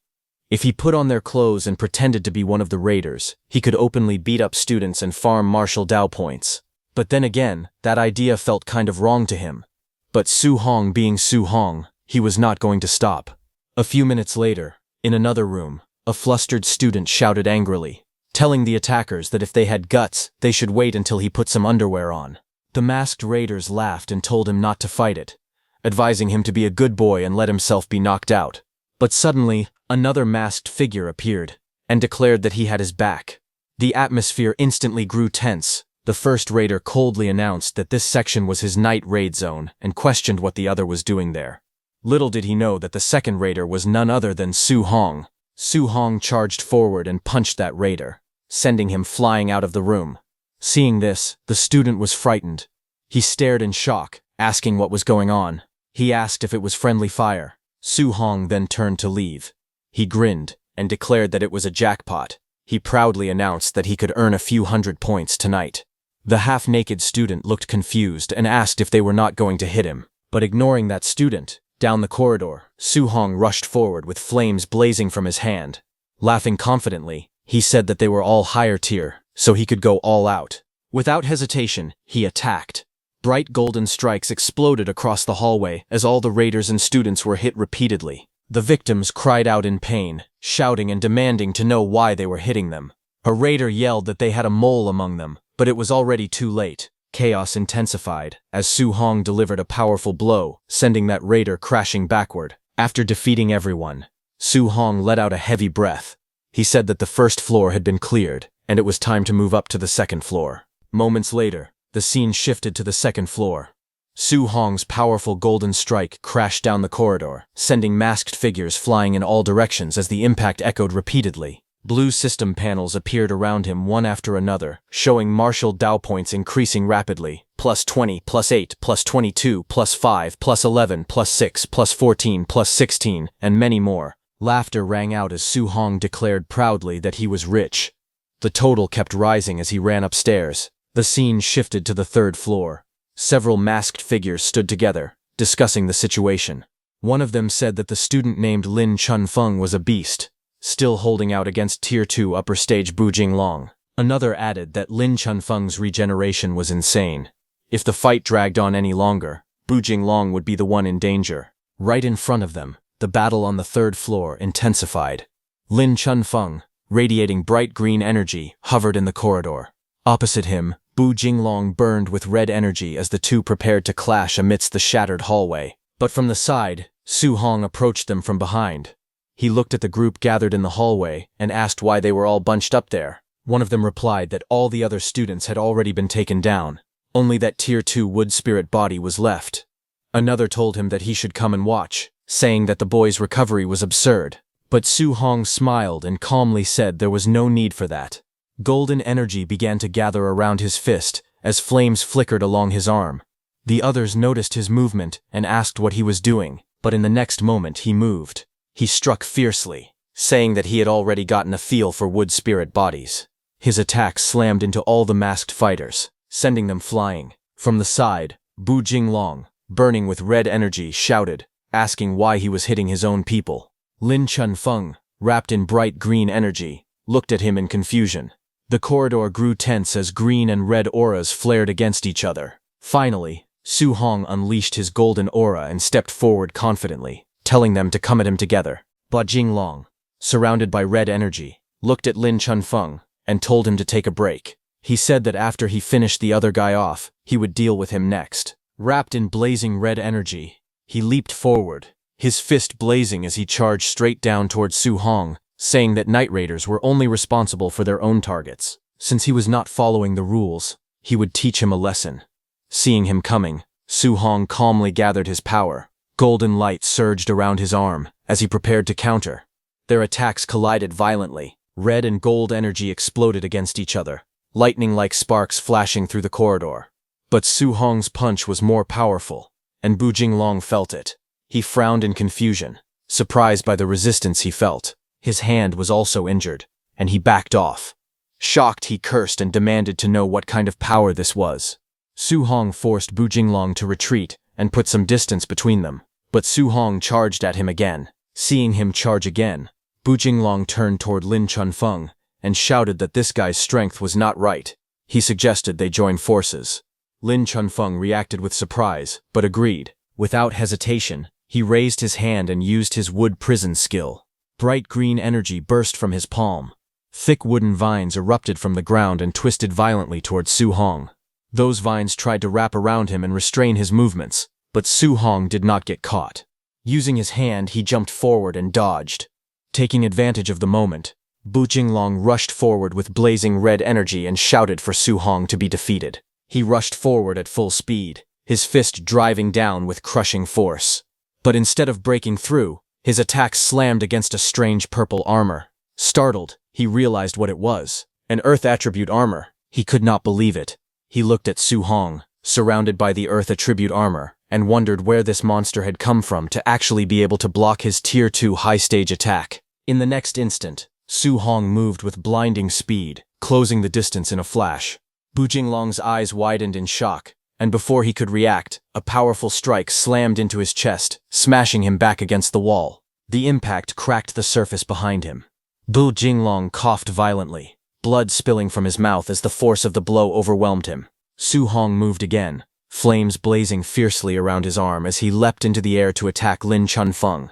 [SPEAKER 1] If he put on their clothes and pretended to be one of the raiders, he could openly beat up students and farm martial Dao points. But then again, that idea felt kind of wrong to him. But Su Hong being Su Hong, he was not going to stop. A few minutes later, in another room, a flustered student shouted angrily, telling the attackers that if they had guts, they should wait until he put some underwear on. The masked raiders laughed and told him not to fight it, advising him to be a good boy and let himself be knocked out. But suddenly, another masked figure appeared and declared that he had his back. The atmosphere instantly grew tense. The first raider coldly announced that this section was his night raid zone and questioned what the other was doing there. Little did he know that the second raider was none other than Su Hong. Su Hong charged forward and punched that raider, sending him flying out of the room. Seeing this, the student was frightened. He stared in shock, asking what was going on. He asked if it was friendly fire. Su Hong then turned to leave. He grinned and declared that it was a jackpot. He proudly announced that he could earn a few hundred points tonight. The half-naked student looked confused and asked if they were not going to hit him. But ignoring that student, down the corridor, Su Hong rushed forward with flames blazing from his hand. Laughing confidently, he said that they were all higher tier, so he could go all out. Without hesitation, he attacked. Bright golden strikes exploded across the hallway as all the raiders and students were hit repeatedly. The victims cried out in pain, shouting and demanding to know why they were hitting them. A raider yelled that they had a mole among them, but it was already too late. Chaos intensified as Su Hong delivered a powerful blow, sending that raider crashing backward. After defeating everyone, Su Hong let out a heavy breath. He said that the first floor had been cleared, and it was time to move up to the second floor. Moments later, the scene shifted to the second floor. Su Hong's powerful golden strike crashed down the corridor, sending masked figures flying in all directions as the impact echoed repeatedly. Blue system panels appeared around him one after another, showing martial Dao points increasing rapidly. +20, +8, +22, +5, +11, +6, +14, +16, and many more. Laughter rang out as Su Hong declared proudly that he was rich. The total kept rising as he ran upstairs. The scene shifted to the third floor. Several masked figures stood together, discussing the situation. One of them said that the student named Lin Chunfeng was a beast, still holding out against Tier 2 upper stage Bu Jinglong. Another added that Lin Chunfeng's regeneration was insane. If the fight dragged on any longer, Bu Jinglong would be the one in danger. Right in front of them, the battle on the third floor intensified. Lin Chunfeng, radiating bright green energy, hovered in the corridor. Opposite him, Bu Jinglong burned with red energy as the two prepared to clash amidst the shattered hallway. But from the side, Su Hong approached them from behind. He looked at the group gathered in the hallway and asked why they were all bunched up there. One of them replied that all the other students had already been taken down. Only that Tier 2 wood spirit body was left. Another told him that he should come and watch, saying that the boy's recovery was absurd. But Su Hong smiled and calmly said there was no need for that. Golden energy began to gather around his fist as flames flickered along his arm. The others noticed his movement and asked what he was doing, but in the next moment he moved. He struck fiercely, saying that he had already gotten a feel for wood spirit bodies. His attack slammed into all the masked fighters, sending them flying. From the side, Bu Jinglong, burning with red energy, shouted, asking why he was hitting his own people. Lin Chunfeng, wrapped in bright green energy, looked at him in confusion. The corridor grew tense as green and red auras flared against each other. Finally, Su Hong unleashed his golden aura and stepped forward confidently, telling them to come at him together. Bu Jinglong, surrounded by red energy, looked at Lin Chunfeng and told him to take a break. He said that after he finished the other guy off, he would deal with him next. Wrapped in blazing red energy, he leaped forward, his fist blazing as he charged straight down towards Su Hong, saying that Night Raiders were only responsible for their own targets. Since he was not following the rules, he would teach him a lesson. Seeing him coming, Su Hong calmly gathered his power. Golden light surged around his arm as he prepared to counter. Their attacks collided violently. Red and gold energy exploded against each other, lightning-like sparks flashing through the corridor. But Su Hong's punch was more powerful, and Bu Jinglong felt it. He frowned in confusion, surprised by the resistance he felt. His hand was also injured, and he backed off. Shocked, he cursed and demanded to know what kind of power this was. Su Hong forced Bu Jinglong to retreat and put some distance between them, but Su Hong charged at him again. Seeing him charge again, Bu Jinglong turned toward Lin Chunfeng and shouted that this guy's strength was not right. He suggested they join forces. Lin Chunfeng reacted with surprise, but agreed. Without hesitation, he raised his hand and used his wood prison skill. Bright green energy burst from his palm. Thick wooden vines erupted from the ground and twisted violently towards Su Hong. Those vines tried to wrap around him and restrain his movements, but Su Hong did not get caught. Using his hand, he jumped forward and dodged. Taking advantage of the moment, Bu Jinglong rushed forward with blazing red energy and shouted for Su Hong to be defeated. He rushed forward at full speed, his fist driving down with crushing force. But instead of breaking through, his attack slammed against a strange purple armor. Startled, he realized what it was. An Earth attribute armor. He could not believe it. He looked at Su Hong, surrounded by the Earth attribute armor, and wondered where this monster had come from to actually be able to block his Tier 2 high-stage attack. In the next instant, Su Hong moved with blinding speed, closing the distance in a flash. Bu Jinglong's eyes widened in shock, and before he could react, a powerful strike slammed into his chest, smashing him back against the wall. The impact cracked the surface behind him. Bu Jinglong coughed violently, blood spilling from his mouth as the force of the blow overwhelmed him. Su Hong moved again, flames blazing fiercely around his arm as he leapt into the air to attack Lin Chunfeng.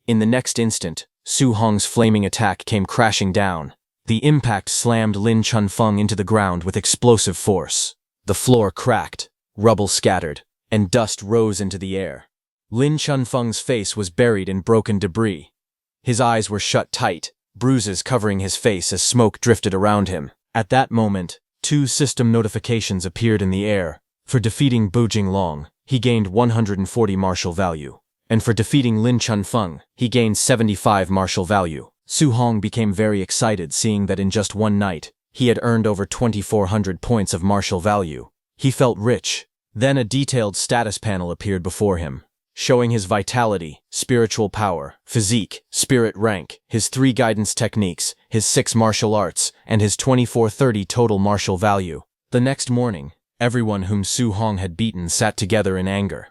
[SPEAKER 1] In the next instant, Su Hong's flaming attack came crashing down. The impact slammed Lin Chunfeng into the ground with explosive force. The floor cracked, rubble scattered, and dust rose into the air. Lin Chunfeng's face was buried in broken debris. His eyes were shut tight, bruises covering his face as smoke drifted around him. At that moment, 2 system notifications appeared in the air. For defeating Bu Jinglong, he gained 140 martial value. And for defeating Lin Chunfeng, he gained 75 martial value. Su Hong became very excited seeing that in just one night, he had earned over 2,400 points of martial value. He felt rich. Then a detailed status panel appeared before him, showing his vitality, spiritual power, physique, spirit rank, his 3 guidance techniques, his 6 martial arts, and his 2430 total martial value. The next morning, everyone whom Su Hong had beaten sat together in anger.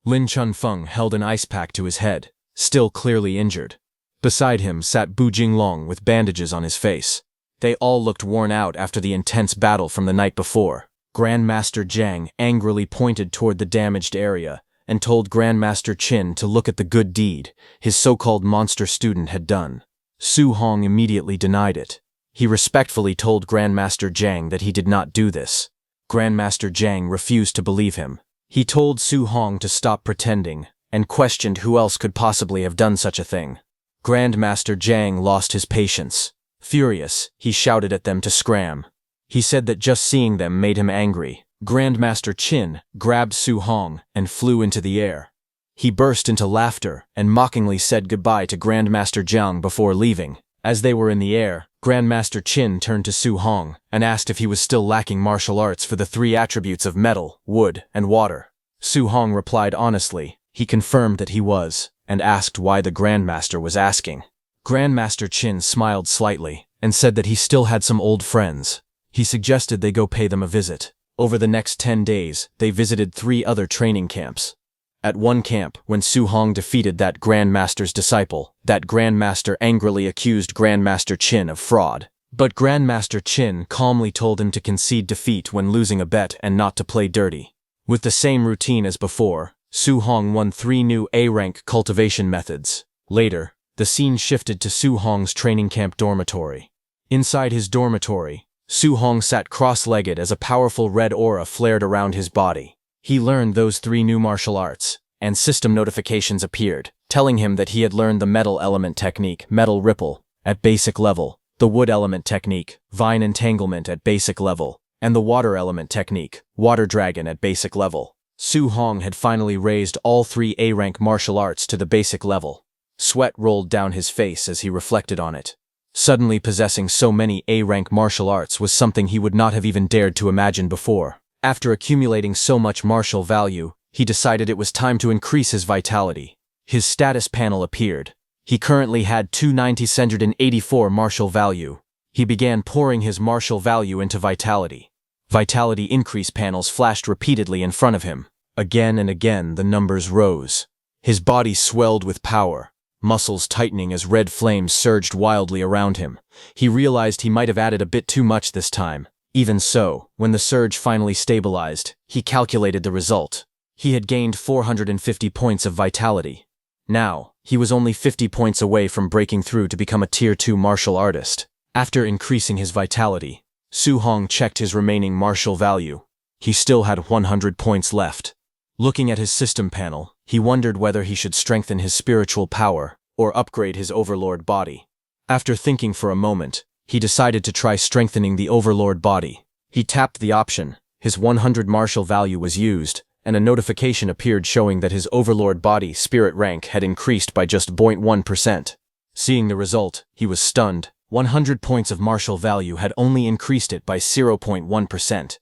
[SPEAKER 1] Lin Chunfeng held an ice pack to his head, still clearly injured. Beside him sat Bu Jinglong with bandages on his face. They all looked worn out after the intense battle from the night before. Grandmaster Zhang angrily pointed toward the damaged area and told Grandmaster Qin to look at the good deed his so-called monster student had done. Su Hong immediately denied it. He respectfully told Grandmaster Zhang that he did not do this. Grandmaster Zhang refused to believe him. He told Su Hong to stop pretending and questioned who else could possibly have done such a thing. Grandmaster Zhang lost his patience. Furious, he shouted at them to scram. He said that just seeing them made him angry. Grandmaster Qin grabbed Su Hong and flew into the air. He burst into laughter and mockingly said goodbye to Grandmaster Zhang before leaving. As they were in the air, Grandmaster Qin turned to Su Hong and asked if he was still lacking martial arts for the 3 attributes of metal, wood, and water. Su Hong replied honestly. He confirmed that he was, and asked why the Grandmaster was asking. Grandmaster Qin smiled slightly and said that he still had some old friends. He suggested they go pay them a visit. Over the next 10 days, they visited 3 other training camps. At one camp, when Su Hong defeated that Grandmaster's disciple, that Grandmaster angrily accused Grandmaster Qin of fraud. But Grandmaster Qin calmly told him to concede defeat when losing a bet and not to play dirty. With the same routine as before, Su Hong won 3 new A-rank cultivation methods. Later, the scene shifted to Su Hong's training camp dormitory. Inside his dormitory, Su Hong sat cross-legged as a powerful red aura flared around his body. He learned those 3 new martial arts, and system notifications appeared, telling him that he had learned the metal element technique, Metal Repel, at basic level, the wood element technique, Vine Entanglement at basic level, and the water element technique, Water Dragon at basic level. Su Hong had finally raised all 3 A-rank martial arts to the basic level. Sweat rolled down his face as he reflected on it. Suddenly possessing so many A-rank martial arts was something he would not have even dared to imagine before. After accumulating so much martial value, he decided it was time to increase his vitality. His status panel appeared. He currently had 2,984 martial value. He began pouring his martial value into vitality. Vitality increase panels flashed repeatedly in front of him. Again and again the numbers rose. His body swelled with power, muscles tightening as red flames surged wildly around him. He realized he might have added a bit too much this time. Even so, when the surge finally stabilized, he calculated the result. He had gained 450 points of vitality. Now, he was only 50 points away from breaking through to become a Tier 2 martial artist. After increasing his vitality, Su Hong checked his remaining martial value. He still had 100 points left. Looking at his system panel, he wondered whether he should strengthen his spiritual power or upgrade his overlord body. After thinking for a moment, he decided to try strengthening the overlord body. He tapped the option, his 100 martial value was used, and a notification appeared showing that his overlord body spirit rank had increased by just 0.1%. Seeing the result, he was stunned. 100 points of martial value had only increased it by 0.1%.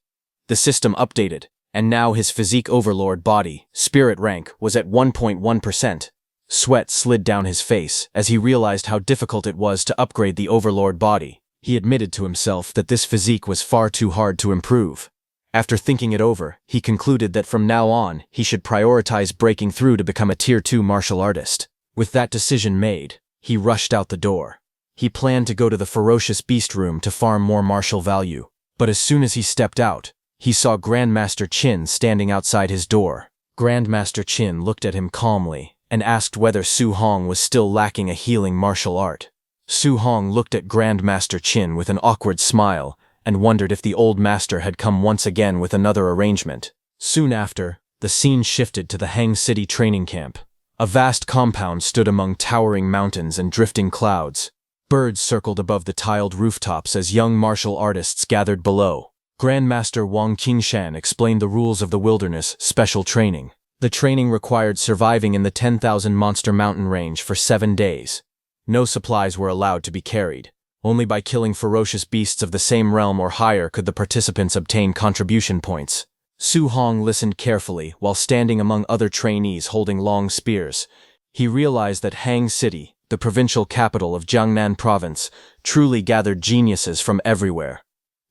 [SPEAKER 1] The system updated, and now his physique overlord body, spirit rank, was at 1.1%. Sweat slid down his face as he realized how difficult it was to upgrade the overlord body. He admitted to himself that this physique was far too hard to improve. After thinking it over, he concluded that from now on, he should prioritize breaking through to become a Tier 2 martial artist. With that decision made, he rushed out the door. He planned to go to the ferocious beast room to farm more martial value. But as soon as he stepped out, he saw Grandmaster Qin standing outside his door. Grandmaster Qin looked at him calmly and asked whether Su Hong was still lacking a healing martial art. Su Hong looked at Grandmaster Qin with an awkward smile and wondered if the old master had come once again with another arrangement. Soon after, the scene shifted to the Hang City training camp. A vast compound stood among towering mountains and drifting clouds. Birds circled above the tiled rooftops as young martial artists gathered below. Grandmaster Wang Qingshan explained the rules of the wilderness special training. The training required surviving in the 10,000 monster mountain range for 7 days. No supplies were allowed to be carried. Only by killing ferocious beasts of the same realm or higher could the participants obtain contribution points. Su Hong listened carefully while standing among other trainees holding long spears. He realized that Hang City, the provincial capital of Jiangnan Province, truly gathered geniuses from everywhere.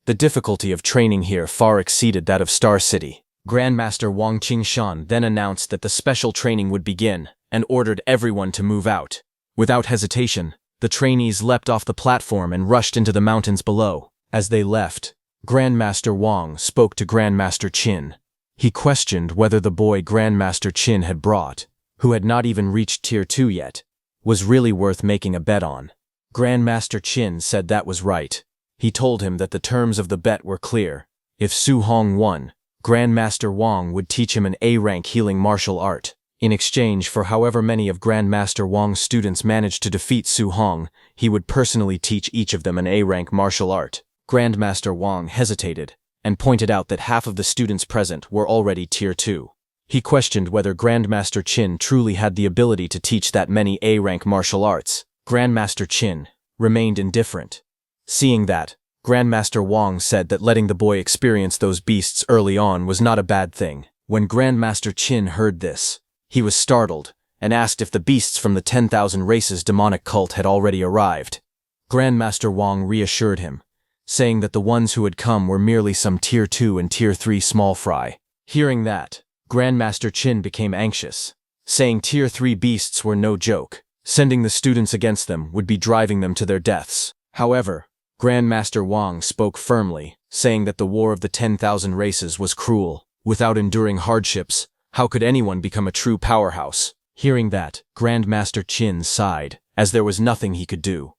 [SPEAKER 1] The difficulty of training here far exceeded that of Star City. Grandmaster Wang Qingshan then announced that the special training would begin and ordered everyone to move out. Without hesitation, the trainees leapt off the platform and rushed into the mountains below. As they left, Grandmaster Wang spoke to Grandmaster Qin. He questioned whether the boy Grandmaster Qin had brought, who had not even reached Tier 2 yet, was really worth making a bet on. Grandmaster Qin said that was right. He told him that the terms of the bet were clear. If Su Hong won, Grandmaster Wang would teach him an A-rank healing martial art. In exchange for however many of Grandmaster Wang's students managed to defeat Su Hong, he would personally teach each of them an A-rank martial art. Grandmaster Wang hesitated and pointed out that half of the students present were already Tier 2. He questioned whether Grandmaster Qin truly had the ability to teach that many A-rank martial arts. Grandmaster Qin remained indifferent. Seeing that, Grandmaster Wang said that letting the boy experience those beasts early on was not a bad thing. When Grandmaster Qin heard this, he was startled and asked if the beasts from the 10,000 races demonic cult had already arrived. Grandmaster Wang reassured him, saying that the ones who had come were merely some Tier 2 and Tier 3 small fry. Hearing that, Grandmaster Qin became anxious, saying Tier 3 beasts were no joke. Sending the students against them would be driving them to their deaths. However, Grandmaster Wang spoke firmly, saying that the war of the 10,000 races was cruel. Without enduring hardships, how could anyone become a true powerhouse? Hearing that, Grandmaster Qin sighed, as there was nothing he could do.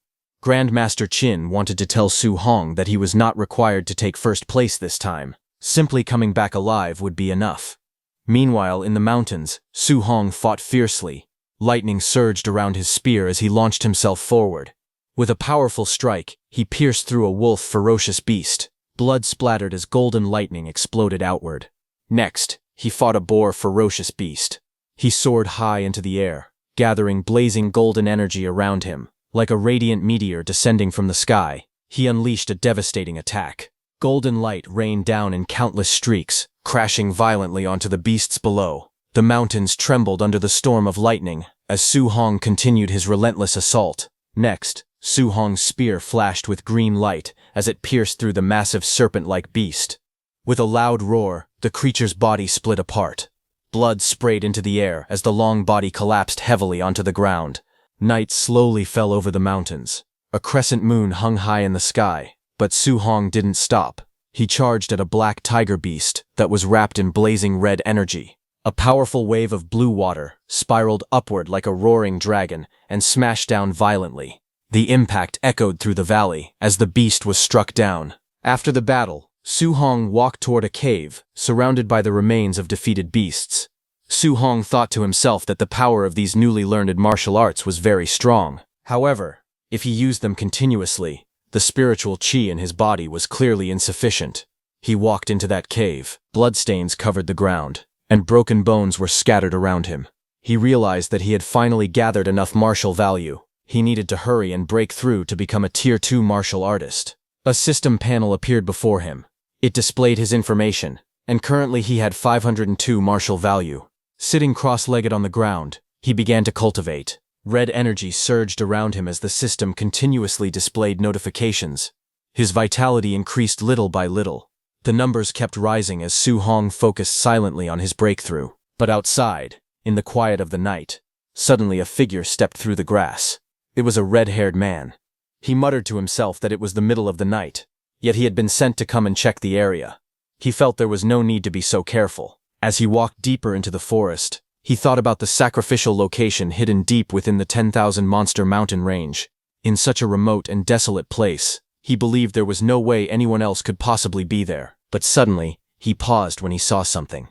[SPEAKER 1] Grandmaster Qin wanted to tell Su Hong that he was not required to take first place this time. Simply coming back alive would be enough. Meanwhile, in the mountains, Su Hong fought fiercely. Lightning surged around his spear as he launched himself forward. With a powerful strike, he pierced through a wolf ferocious beast. Blood splattered as golden lightning exploded outward. Next, he fought a boar ferocious beast. He soared high into the air, gathering blazing golden energy around him. Like a radiant meteor descending from the sky, he unleashed a devastating attack. Golden light rained down in countless streaks, crashing violently onto the beasts below. The mountains trembled under the storm of lightning as Su Hong continued his relentless assault. Next, Su Hong's spear flashed with green light as it pierced through the massive serpent-like beast. With a loud roar, the creature's body split apart. Blood sprayed into the air as the long body collapsed heavily onto the ground. Night slowly fell over the mountains. A crescent moon hung high in the sky, but Su Hong didn't stop. He charged at a black tiger beast that was wrapped in blazing red energy. A powerful wave of blue water spiraled upward like a roaring dragon and smashed down violently. The impact echoed through the valley as the beast was struck down. After the battle, Su Hong walked toward a cave, surrounded by the remains of defeated beasts. Su Hong thought to himself that the power of these newly learned martial arts was very strong. However, if he used them continuously, the spiritual qi in his body was clearly insufficient. He walked into that cave. Bloodstains covered the ground, and broken bones were scattered around him. He realized that he had finally gathered enough martial value. He needed to hurry and break through to become a Tier 2 martial artist. A system panel appeared before him. It displayed his information, and currently he had 502 martial value. Sitting cross-legged on the ground, he began to cultivate. Red energy surged around him as the system continuously displayed notifications. His vitality increased little by little. The numbers kept rising as Su Hong focused silently on his breakthrough. But outside, in the quiet of the night, suddenly a figure stepped through the grass. It was a red-haired man. He muttered to himself that it was the middle of the night, yet he had been sent to come and check the area. He felt there was no need to be so careful. As he walked deeper into the forest, he thought about the sacrificial location hidden deep within the 10,000 monster mountain range. In such a remote and desolate place, he believed there was no way anyone else could possibly be there. But suddenly, he paused when he saw something.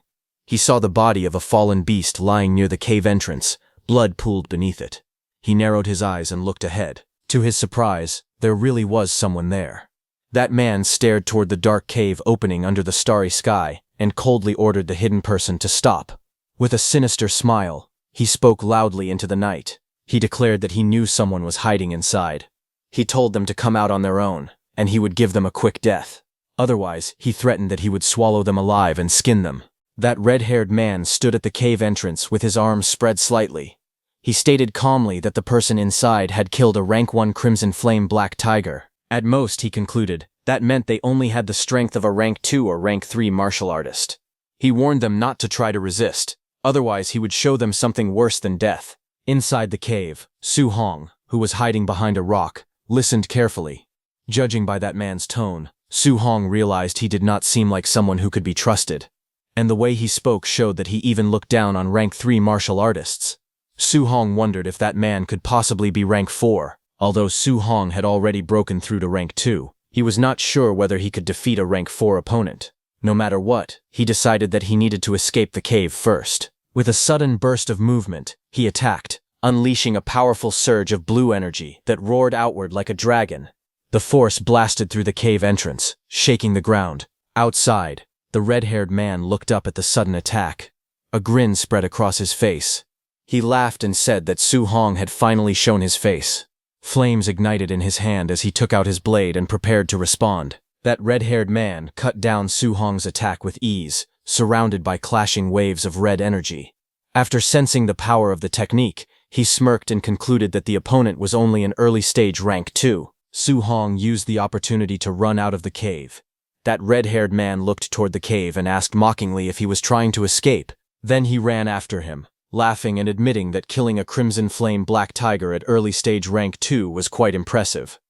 [SPEAKER 1] He saw the body of a fallen beast lying near the cave entrance, blood pooled beneath it. He narrowed his eyes and looked ahead. To his surprise, there really was someone there. That man stared toward the dark cave opening under the starry sky and coldly ordered the hidden person to stop. With a sinister smile, he spoke loudly into the night. He declared that he knew someone was hiding inside. He told them to come out on their own, and he would give them a quick death. Otherwise, he threatened that he would swallow them alive and skin them. That red-haired man stood at the cave entrance with his arms spread slightly. He stated calmly that the person inside had killed a rank 1 Crimson Flame Black Tiger. At most, he concluded, that meant they only had the strength of a rank 2 or rank 3 martial artist. He warned them not to try to resist, otherwise he would show them something worse than death. Inside the cave, Su Hong, who was hiding behind a rock, listened carefully. Judging by that man's tone, Su Hong realized he did not seem like someone who could be trusted. And the way he spoke showed that he even looked down on rank 3 martial artists. Su Hong wondered if that man could possibly be rank 4. Although Su Hong had already broken through to rank 2, he was not sure whether he could defeat a rank 4 opponent. No matter what, he decided that he needed to escape the cave first. With a sudden burst of movement, he attacked, unleashing a powerful surge of blue energy that roared outward like a dragon. The force blasted through the cave entrance, shaking the ground. Outside, the red-haired man looked up at the sudden attack. A grin spread across his face. He laughed and said that Su Hong had finally shown his face. Flames ignited in his hand as he took out his blade and prepared to respond. That red-haired man cut down Su Hong's attack with ease, surrounded by clashing waves of red energy. After sensing the power of the technique, he smirked and concluded that the opponent was only an early-stage rank 2. Su Hong used the opportunity to run out of the cave. That red-haired man looked toward the cave and asked mockingly if he was trying to escape. Then he ran after him, laughing and admitting that killing a Crimson Flame Black Tiger at early-stage rank 2 was quite impressive.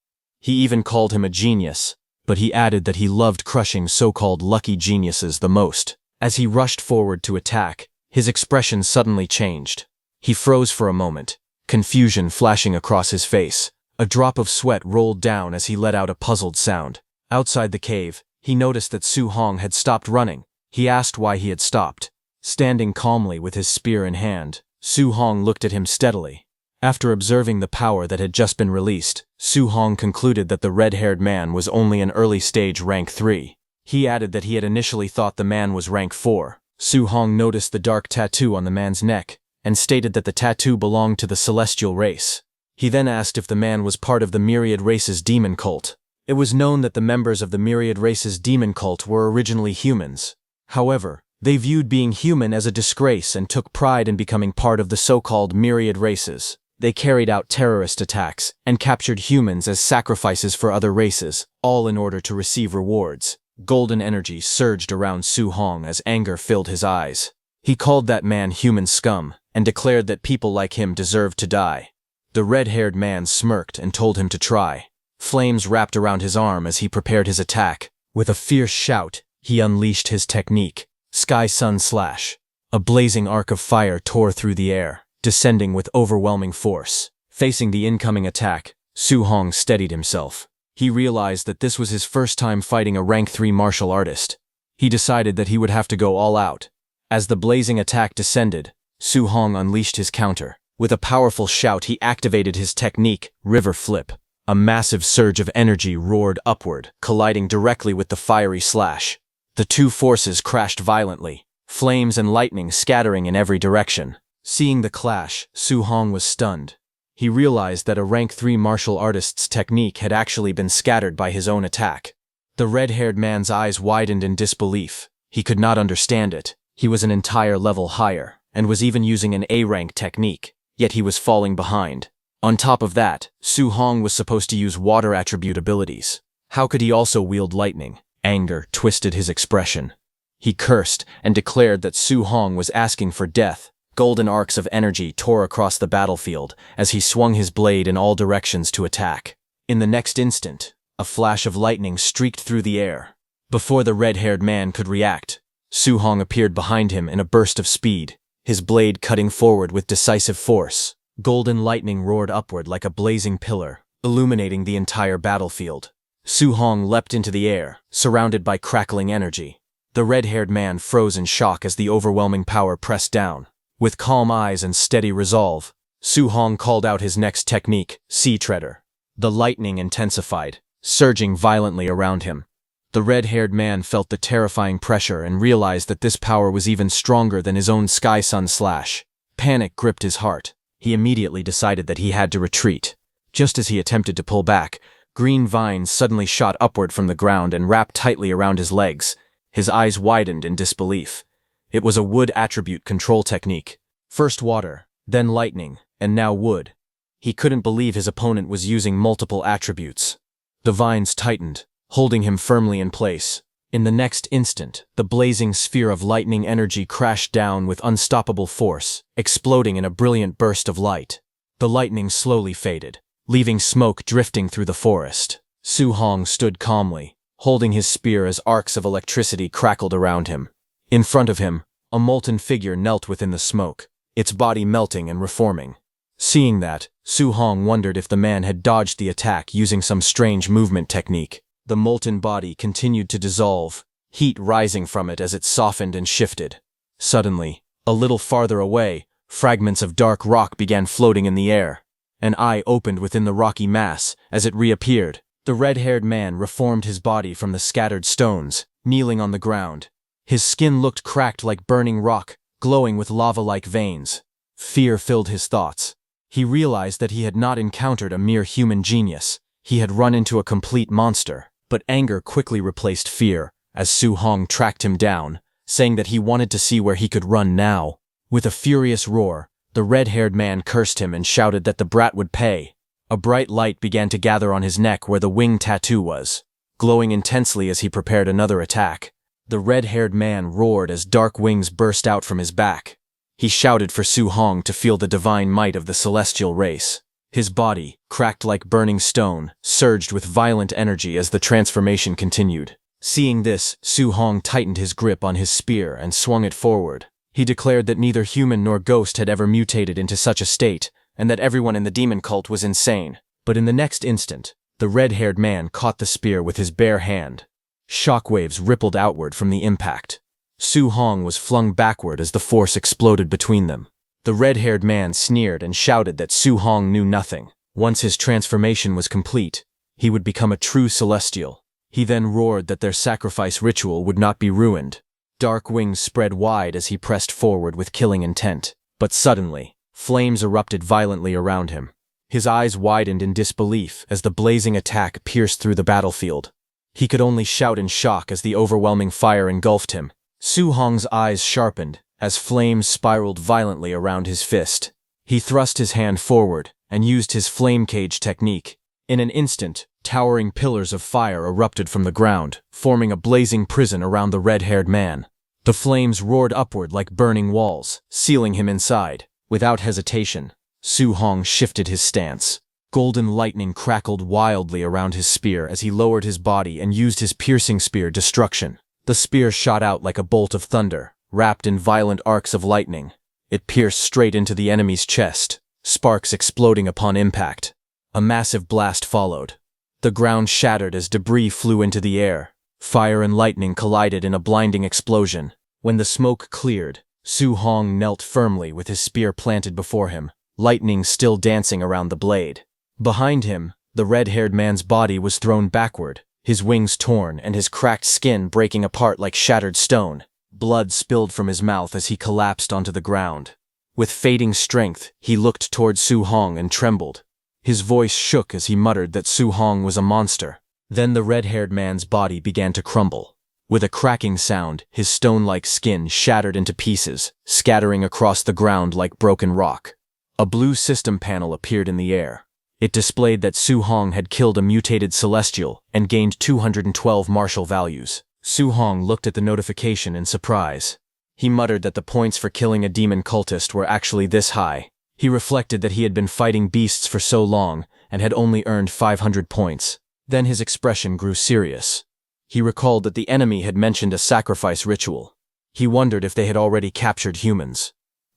[SPEAKER 1] He even called him a genius, but he added that he loved crushing so-called lucky geniuses the most. As he rushed forward to attack, his expression suddenly changed. He froze for a moment, confusion flashing across his face. A drop of sweat rolled down as he let out a puzzled sound. Outside the cave, he noticed that Su Hong had stopped running. He asked why he had stopped. Standing calmly with his spear in hand, Su Hong looked at him steadily. After observing the power that had just been released, Su Hong concluded that the red-haired man was only an early-stage rank 3. He added that he had initially thought the man was rank 4. Su Hong noticed the dark tattoo on the man's neck, and stated that the tattoo belonged to the celestial race. He then asked if the man was part of the Myriad Race's demon cult. It was known that the members of the Myriad Race's demon cult were originally humans. However, they viewed being human as a disgrace and took pride in becoming part of the so-called Myriad Races. They carried out terrorist attacks and captured humans as sacrifices for other races, all in order to receive rewards. Golden energy surged around Su Hong as anger filled his eyes. He called that man human scum and declared that people like him deserved to die. The red-haired man smirked and told him to try. Flames wrapped around his arm as he prepared his attack. With a fierce shout, he unleashed his technique, Sky Sun Slash. A blazing arc of fire tore through the air, descending with overwhelming force. Facing the incoming attack, Su Hong steadied himself. He realized that this was his first time fighting a rank 3 martial artist. He decided that he would have to go all out. As the blazing attack descended, Su Hong unleashed his counter. With a powerful shout, he activated his technique, River Flip. A massive surge of energy roared upward, colliding directly with the fiery slash. The two forces crashed violently, flames and lightning scattering in every direction. Seeing the clash, Su Hong was stunned. He realized that a rank 3 martial artist's technique had actually been scattered by his own attack. The red-haired man's eyes widened in disbelief. He could not understand it. He was an entire level higher, and was even using an A-rank technique. Yet he was falling behind. On top of that, Su Hong was supposed to use water attribute abilities. How could he also wield lightning? Anger twisted his expression. He cursed and declared that Su Hong was asking for death. Golden arcs of energy tore across the battlefield as he swung his blade in all directions to attack. In the next instant, a flash of lightning streaked through the air. Before the red-haired man could react, Su Hong appeared behind him in a burst of speed, his blade cutting forward with decisive force. Golden lightning roared upward like a blazing pillar, illuminating the entire battlefield. Su Hong leapt into the air, surrounded by crackling energy. The red-haired man froze in shock as the overwhelming power pressed down. With calm eyes and steady resolve, Su Hong called out his next technique, Sea Treader. The lightning intensified, surging violently around him. The red-haired man felt the terrifying pressure and realized that this power was even stronger than his own Sky Sun Slash. Panic gripped his heart. He immediately decided that he had to retreat. Just as he attempted to pull back, green vines suddenly shot upward from the ground and wrapped tightly around his legs. His eyes widened in disbelief. It was a wood attribute control technique. First water, then lightning, and now wood. He couldn't believe his opponent was using multiple attributes. The vines tightened, holding him firmly in place. In the next instant, the blazing sphere of lightning energy crashed down with unstoppable force, exploding in a brilliant burst of light. The lightning slowly faded, leaving smoke drifting through the forest. Su Hong stood calmly, holding his spear as arcs of electricity crackled around him. In front of him, a molten figure knelt within the smoke, its body melting and reforming. Seeing that, Su Hong wondered if the man had dodged the attack using some strange movement technique. The molten body continued to dissolve, heat rising from it as it softened and shifted. Suddenly, a little farther away, fragments of dark rock began floating in the air. An eye opened within the rocky mass as it reappeared. The red-haired man reformed his body from the scattered stones, kneeling on the ground. His skin looked cracked like burning rock, glowing with lava-like veins. Fear filled his thoughts. He realized that he had not encountered a mere human genius. He had run into a complete monster. But anger quickly replaced fear, as Su Hong tracked him down, saying that he wanted to see where he could run now. With a furious roar, the red-haired man cursed him and shouted that the brat would pay. A bright light began to gather on his neck where the wing tattoo was, glowing intensely as he prepared another attack. The red-haired man roared as dark wings burst out from his back. He shouted for Su Hong to feel the divine might of the celestial race. His body, cracked like burning stone, surged with violent energy as the transformation continued. Seeing this, Su Hong tightened his grip on his spear and swung it forward. He declared that neither human nor ghost had ever mutated into such a state, and that everyone in the demon cult was insane. But in the next instant, the red-haired man caught the spear with his bare hand. Shockwaves rippled outward from the impact. Su Hong was flung backward as the force exploded between them. The red-haired man sneered and shouted that Su Hong knew nothing. Once his transformation was complete, he would become a true celestial. He then roared that their sacrifice ritual would not be ruined. Dark wings spread wide as he pressed forward with killing intent. But suddenly, flames erupted violently around him. His eyes widened in disbelief as the blazing attack pierced through the battlefield. He could only shout in shock as the overwhelming fire engulfed him. Su Hong's eyes sharpened as flames spiraled violently around his fist. He thrust his hand forward and used his flame cage technique. In an instant, towering pillars of fire erupted from the ground, forming a blazing prison around the red-haired man. The flames roared upward like burning walls, sealing him inside. Without hesitation, Su Hong shifted his stance. Golden lightning crackled wildly around his spear as he lowered his body and used his piercing spear Destruction. The spear shot out like a bolt of thunder, wrapped in violent arcs of lightning. It pierced straight into the enemy's chest, sparks exploding upon impact. A massive blast followed. The ground shattered as debris flew into the air. Fire and lightning collided in a blinding explosion. When the smoke cleared, Su Hong knelt firmly with his spear planted before him, lightning still dancing around the blade. Behind him, the red-haired man's body was thrown backward, his wings torn and his cracked skin breaking apart like shattered stone. Blood spilled from his mouth as he collapsed onto the ground. With fading strength, he looked toward Su Hong and trembled. His voice shook as he muttered that Su Hong was a monster. Then the red-haired man's body began to crumble. With a cracking sound, his stone-like skin shattered into pieces, scattering across the ground like broken rock. A blue system panel appeared in the air. It displayed that Su Hong had killed a mutated celestial and gained 212 martial values. Su Hong looked at the notification in surprise. He muttered that the points for killing a demon cultist were actually this high. He reflected that he had been fighting beasts for so long and had only earned 500 points. Then his expression grew serious. He recalled that the enemy had mentioned a sacrifice ritual. He wondered if they had already captured humans.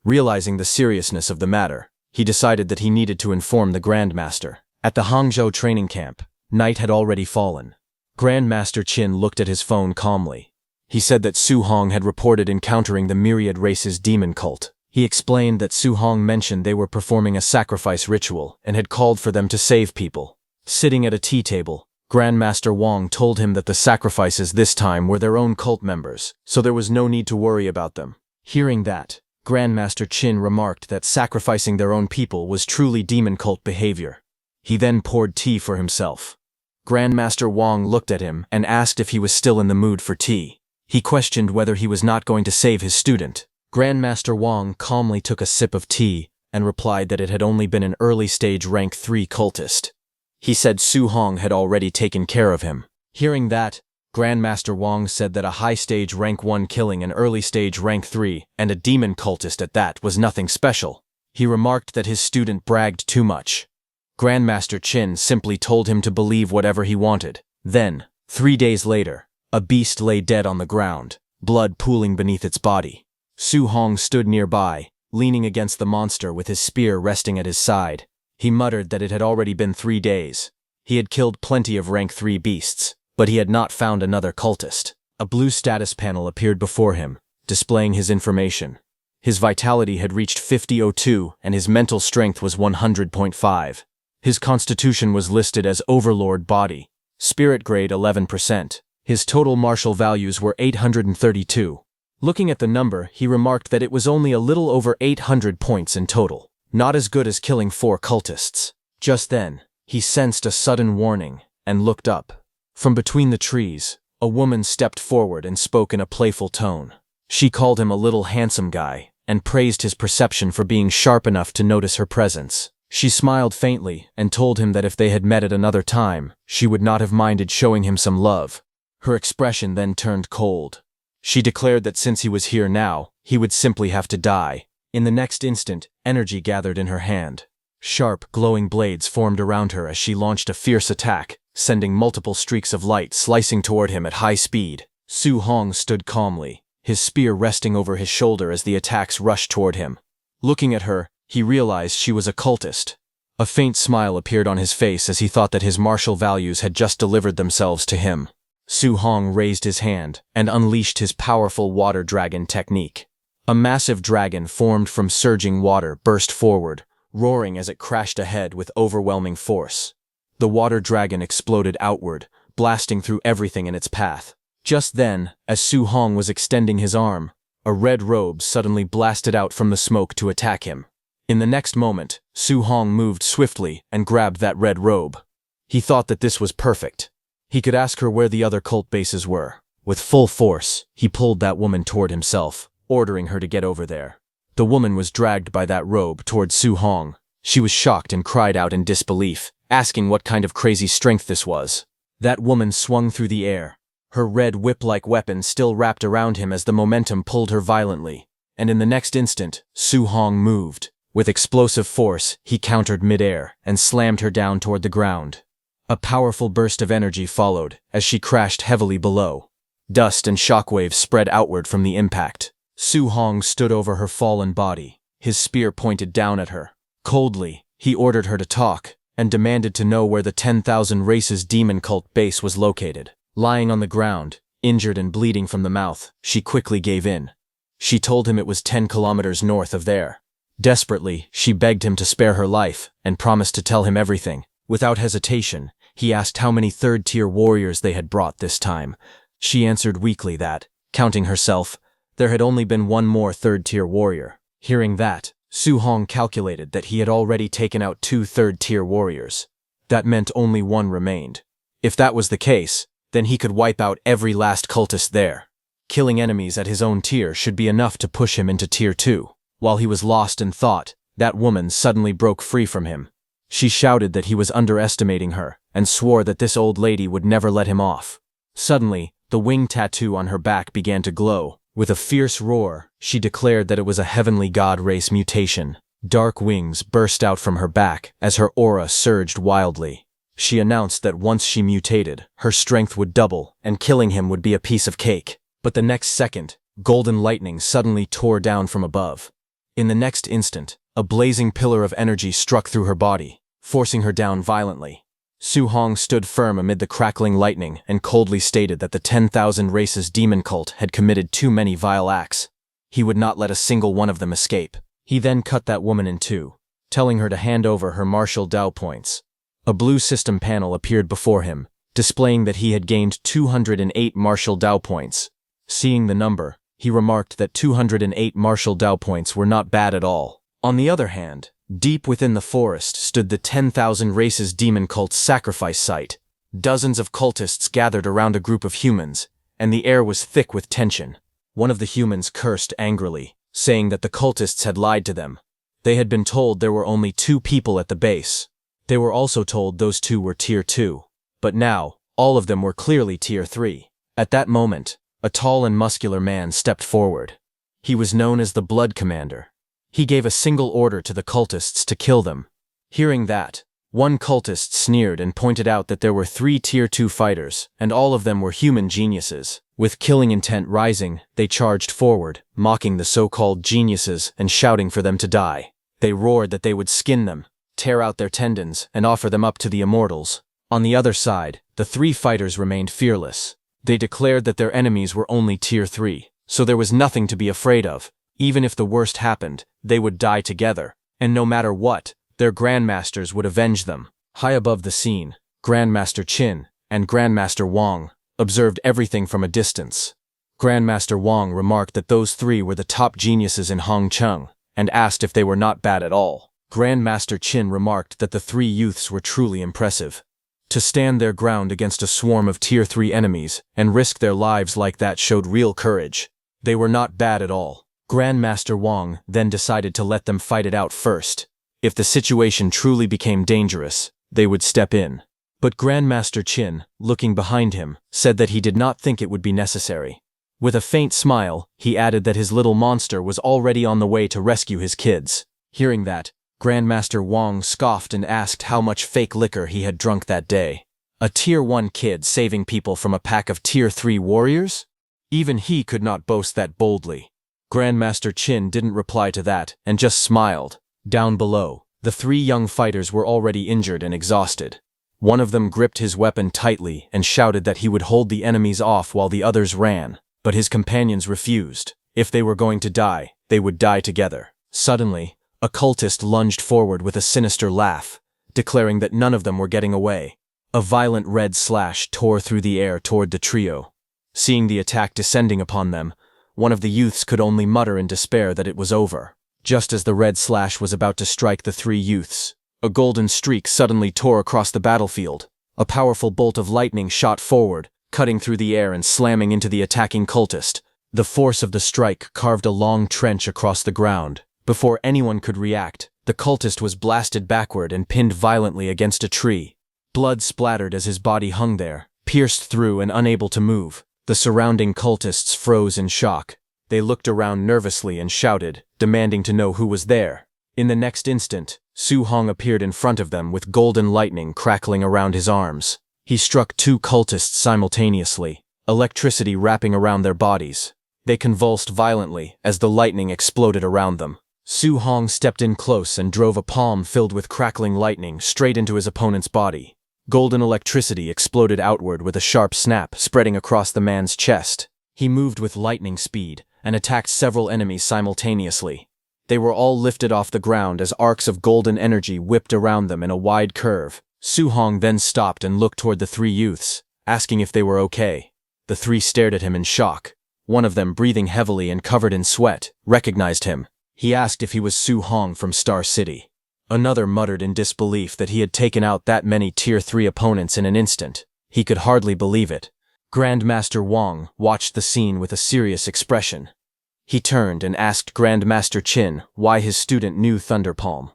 [SPEAKER 1] Realizing the seriousness of the matter, he decided that he needed to inform the Grandmaster. At the Hangzhou training camp, night had already fallen. Grandmaster Qin looked at his phone calmly. He said that Su Hong had reported encountering the myriad race's demon cult. He explained that Su Hong mentioned they were performing a sacrifice ritual and had called for them to save people. Sitting at a tea table, Grandmaster Wang told him that the sacrifices this time were their own cult members, so there was no need to worry about them. Hearing that, Grandmaster Qin remarked that sacrificing their own people was truly demon cult behavior. He then poured tea for himself. Grandmaster Wang looked at him and asked if he was still in the mood for tea. He questioned whether he was not going to save his student. Grandmaster Wang calmly took a sip of tea and replied that it had only been an early-stage rank 3 cultist. He said Su Hong had already taken care of him. Hearing that, Grandmaster Wang said that a high-stage rank 1 killing an early-stage rank 3 and a demon cultist at that was nothing special. He remarked that his student bragged too much. Grandmaster Qin simply told him to believe whatever he wanted. Then, 3 days later, a beast lay dead on the ground, blood pooling beneath its body. Su Hong stood nearby, leaning against the monster with his spear resting at his side. He muttered that it had already been 3 days. He had killed plenty of rank 3 beasts, but he had not found another cultist. A blue status panel appeared before him, displaying his information. His vitality had reached 5002 and his mental strength was 100.5. His constitution was listed as Overlord Body, Spirit Grade 11%. His total martial values were 832. Looking at the number, he remarked that it was only a little over 800 points in total. Not as good as killing 4 cultists. Just then, he sensed a sudden warning and looked up. From between the trees, a woman stepped forward and spoke in a playful tone. She called him a little handsome guy and praised his perception for being sharp enough to notice her presence. She smiled faintly and told him that if they had met at another time, she would not have minded showing him some love. Her expression then turned cold. She declared that since he was here now, he would simply have to die. In the next instant, energy gathered in her hand. Sharp, glowing blades formed around her as she launched a fierce attack, sending multiple streaks of light slicing toward him at high speed. Su Hong stood calmly, his spear resting over his shoulder as the attacks rushed toward him. Looking at her, he realized she was a cultist. A faint smile appeared on his face as he thought that his martial values had just delivered themselves to him. Su Hong raised his hand and unleashed his powerful water dragon technique. A massive dragon formed from surging water burst forward, roaring as it crashed ahead with overwhelming force. The water dragon exploded outward, blasting through everything in its path. Just then, as Su Hong was extending his arm, a red robe suddenly blasted out from the smoke to attack him. In the next moment, Su Hong moved swiftly and grabbed that red robe. He thought that this was perfect. He could ask her where the other cult bases were. With full force, he pulled that woman toward himself, ordering her to get over there. The woman was dragged by that robe toward Su Hong. She was shocked and cried out in disbelief, asking what kind of crazy strength this was. That woman swung through the air, her red whip-like weapon still wrapped around him as the momentum pulled her violently. And in the next instant, Su Hong moved. With explosive force, he countered mid-air and slammed her down toward the ground. A powerful burst of energy followed as she crashed heavily below. Dust and shockwaves spread outward from the impact. Su Hong stood over her fallen body, his spear pointed down at her. Coldly, he ordered her to talk and demanded to know where the 10,000 Races demon cult base was located. Lying on the ground, injured and bleeding from the mouth, she quickly gave in. She told him it was 10 kilometers north of there. Desperately, she begged him to spare her life and promised to tell him everything. Without hesitation, he asked how many third-tier warriors they had brought this time. She answered weakly that, counting herself, there had only been one more third-tier warrior. Hearing that, Su Hong calculated that he had already taken out 2 third-tier warriors. That meant only one remained. If that was the case, then he could wipe out every last cultist there. Killing enemies at his own tier should be enough to push him into tier 2. While he was lost in thought, that woman suddenly broke free from him. She shouted that he was underestimating her and swore that this old lady would never let him off. Suddenly, the wing tattoo on her back began to glow. With a fierce roar, she declared that it was a heavenly god race mutation. Dark wings burst out from her back as her aura surged wildly. She announced that once she mutated, her strength would double, and killing him would be a piece of cake. But the next second, golden lightning suddenly tore down from above. In the next instant, a blazing pillar of energy struck through her body, forcing her down violently. Su Hong stood firm amid the crackling lightning and coldly stated that the 10,000 Races demon cult had committed too many vile acts. He would not let a single one of them escape. He then cut that woman in two, telling her to hand over her martial Dao points. A blue system panel appeared before him, displaying that he had gained 208 martial Dao points. Seeing the number, he remarked that 208 martial Dao points were not bad at all. On the other hand, deep within the forest stood the 10,000 Races demon cult's sacrifice site. Dozens of cultists gathered around a group of humans, and the air was thick with tension. One of the humans cursed angrily, saying that the cultists had lied to them. They had been told there were only 2 people at the base. They were also told those 2 were Tier 2. But now, all of them were clearly Tier 3. At that moment, a tall and muscular man stepped forward. He was known as the Blood Commander. He gave a single order to the cultists to kill them. Hearing that, one cultist sneered and pointed out that there were 3 Tier 2 fighters, and all of them were human geniuses. With killing intent rising, they charged forward, mocking the so-called geniuses and shouting for them to die. They roared that they would skin them, tear out their tendons, and offer them up to the immortals. On the other side, the 3 fighters remained fearless. They declared that their enemies were only Tier 3, so there was nothing to be afraid of. Even if the worst happened, they would die together, and no matter what, their grandmasters would avenge them. High above the scene, Grandmaster Qin and Grandmaster Wang observed everything from a distance. Grandmaster Wang remarked that those 3 were the top geniuses in Hongcheng, and asked if they were not bad at all. Grandmaster Qin remarked that the 3 youths were truly impressive. To stand their ground against a swarm of Tier 3 enemies and risk their lives like that showed real courage. They were not bad at all. Grandmaster Wang then decided to let them fight it out first. If the situation truly became dangerous, they would step in. But Grandmaster Qin, looking behind him, said that he did not think it would be necessary. With a faint smile, he added that his little monster was already on the way to rescue his kids. Hearing that, Grandmaster Wang scoffed and asked how much fake liquor he had drunk that day. A Tier 1 kid saving people from a pack of Tier 3 warriors? Even he could not boast that boldly. Grandmaster Qin didn't reply to that and just smiled. Down below, the 3 young fighters were already injured and exhausted. One of them gripped his weapon tightly and shouted that he would hold the enemies off while the others ran, but his companions refused. If they were going to die, they would die together. Suddenly, a cultist lunged forward with a sinister laugh, declaring that none of them were getting away. A violent red slash tore through the air toward the trio. Seeing the attack descending upon them, one of the youths could only mutter in despair that it was over. Just as the red slash was about to strike the 3 youths, a golden streak suddenly tore across the battlefield. A powerful bolt of lightning shot forward, cutting through the air and slamming into the attacking cultist. The force of the strike carved a long trench across the ground. Before anyone could react, the cultist was blasted backward and pinned violently against a tree. Blood splattered as his body hung there, pierced through and unable to move. The surrounding cultists froze in shock. They looked around nervously and shouted, demanding to know who was there. In the next instant, Su Hong appeared in front of them with golden lightning crackling around his arms. He struck 2 cultists simultaneously, electricity wrapping around their bodies. They convulsed violently as the lightning exploded around them. Su Hong stepped in close and drove a palm filled with crackling lightning straight into his opponent's body. Golden electricity exploded outward with a sharp snap spreading across the man's chest. He moved with lightning speed and attacked several enemies simultaneously. They were all lifted off the ground as arcs of golden energy whipped around them in a wide curve. Su Hong then stopped and looked toward the 3 youths, asking if they were okay. The 3 stared at him in shock. One of them, breathing heavily and covered in sweat, recognized him. He asked if he was Su Hong from Star City. Another muttered in disbelief that he had taken out that many Tier 3 opponents in an instant. He could hardly believe it. Grandmaster Wang watched the scene with a serious expression. He turned and asked Grandmaster Qin why his student knew Thunder Palm.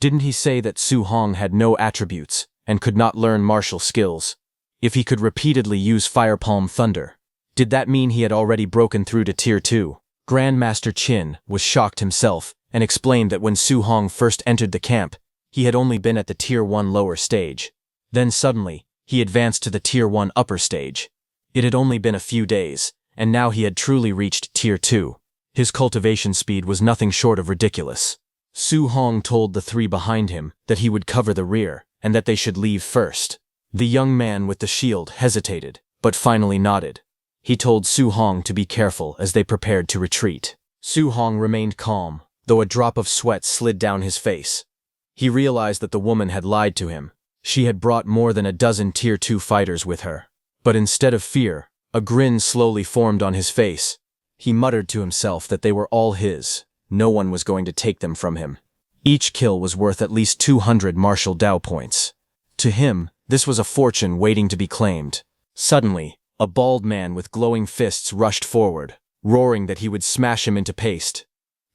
[SPEAKER 1] Didn't he say that Su Hong had no attributes and could not learn martial skills? If he could repeatedly use Fire Palm Thunder, did that mean he had already broken through to Tier 2? Grandmaster Qin was shocked himself and explained that when Su Hong first entered the camp, he had only been at the Tier 1 lower stage. Then suddenly, he advanced to the Tier 1 upper stage. It had only been a few days, and now he had truly reached Tier 2. His cultivation speed was nothing short of ridiculous. Su Hong told the three behind him that he would cover the rear, and that they should leave first. The young man with the shield hesitated, but finally nodded. He told Su Hong to be careful as they prepared to retreat. Su Hong remained calm, though a drop of sweat slid down his face. He realized that the woman had lied to him. She had brought more than a dozen Tier 2 fighters with her. But instead of fear, a grin slowly formed on his face. He muttered to himself that they were all his. No one was going to take them from him. Each kill was worth at least 200 martial Dao points. To him, this was a fortune waiting to be claimed. Suddenly, a bald man with glowing fists rushed forward, roaring that he would smash him into paste.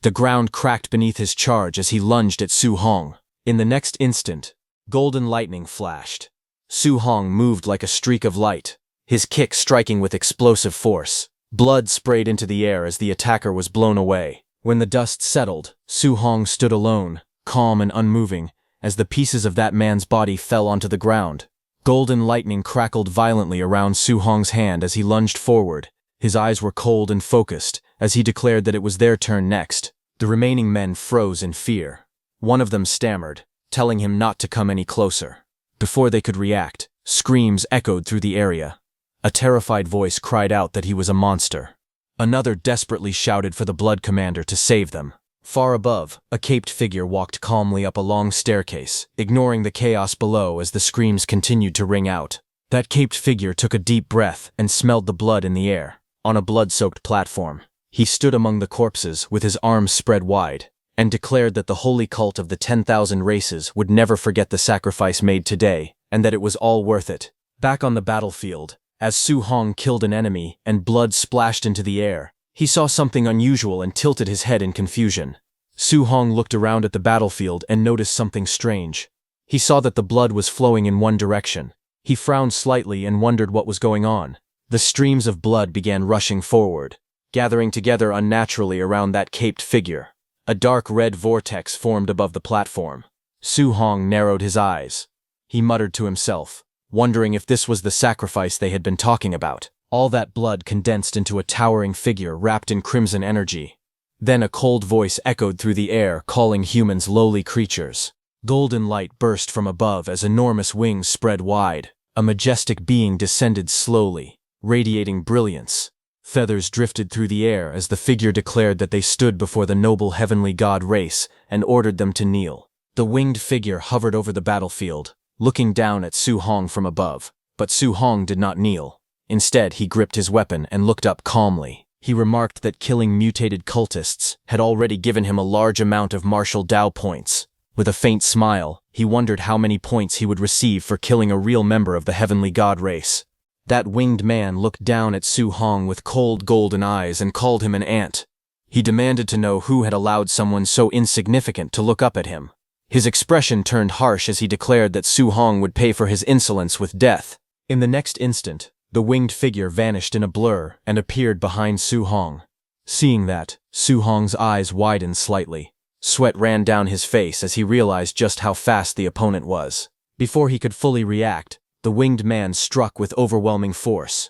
[SPEAKER 1] The ground cracked beneath his charge as he lunged at Su Hong. In the next instant, golden lightning flashed. Su Hong moved like a streak of light, his kick striking with explosive force. Blood sprayed into the air as the attacker was blown away. When the dust settled, Su Hong stood alone, calm and unmoving, as the pieces of that man's body fell onto the ground. Golden lightning crackled violently around Su Hong's hand as he lunged forward. His eyes were cold and focused, as he declared that it was their turn next. The remaining men froze in fear. One of them stammered, telling him not to come any closer. Before they could react, screams echoed through the area. A terrified voice cried out that he was a monster. Another desperately shouted for the Blood Commander to save them. Far above, a caped figure walked calmly up a long staircase, ignoring the chaos below as the screams continued to ring out. That caped figure took a deep breath and smelled the blood in the air. On a blood-soaked platform, he stood among the corpses with his arms spread wide, and declared that the holy cult of the 10,000 races would never forget the sacrifice made today, and that it was all worth it. Back on the battlefield, as Su Hong killed an enemy and blood splashed into the air, he saw something unusual and tilted his head in confusion. Su Hong looked around at the battlefield and noticed something strange. He saw that the blood was flowing in one direction. He frowned slightly and wondered what was going on. The streams of blood began rushing forward, gathering together unnaturally around that caped figure. A dark red vortex formed above the platform. Su Hong narrowed his eyes. He muttered to himself, wondering if this was the sacrifice they had been talking about. All that blood condensed into a towering figure wrapped in crimson energy. Then a cold voice echoed through the air, calling humans lowly creatures. Golden light burst from above as enormous wings spread wide. A majestic being descended slowly, radiating brilliance. Feathers drifted through the air as the figure declared that they stood before the noble heavenly god race and ordered them to kneel. The winged figure hovered over the battlefield, looking down at Su Hong from above. But Su Hong did not kneel. Instead, he gripped his weapon and looked up calmly. He remarked that killing mutated cultists had already given him a large amount of martial Dao points. With a faint smile, he wondered how many points he would receive for killing a real member of the heavenly god race. That winged man looked down at Su Hong with cold golden eyes and called him an ant. He demanded to know who had allowed someone so insignificant to look up at him. His expression turned harsh as he declared that Su Hong would pay for his insolence with death. In the next instant, the winged figure vanished in a blur and appeared behind Su Hong. Seeing that, Su Hong's eyes widened slightly. Sweat ran down his face as he realized just how fast the opponent was. Before he could fully react, the winged man struck with overwhelming force.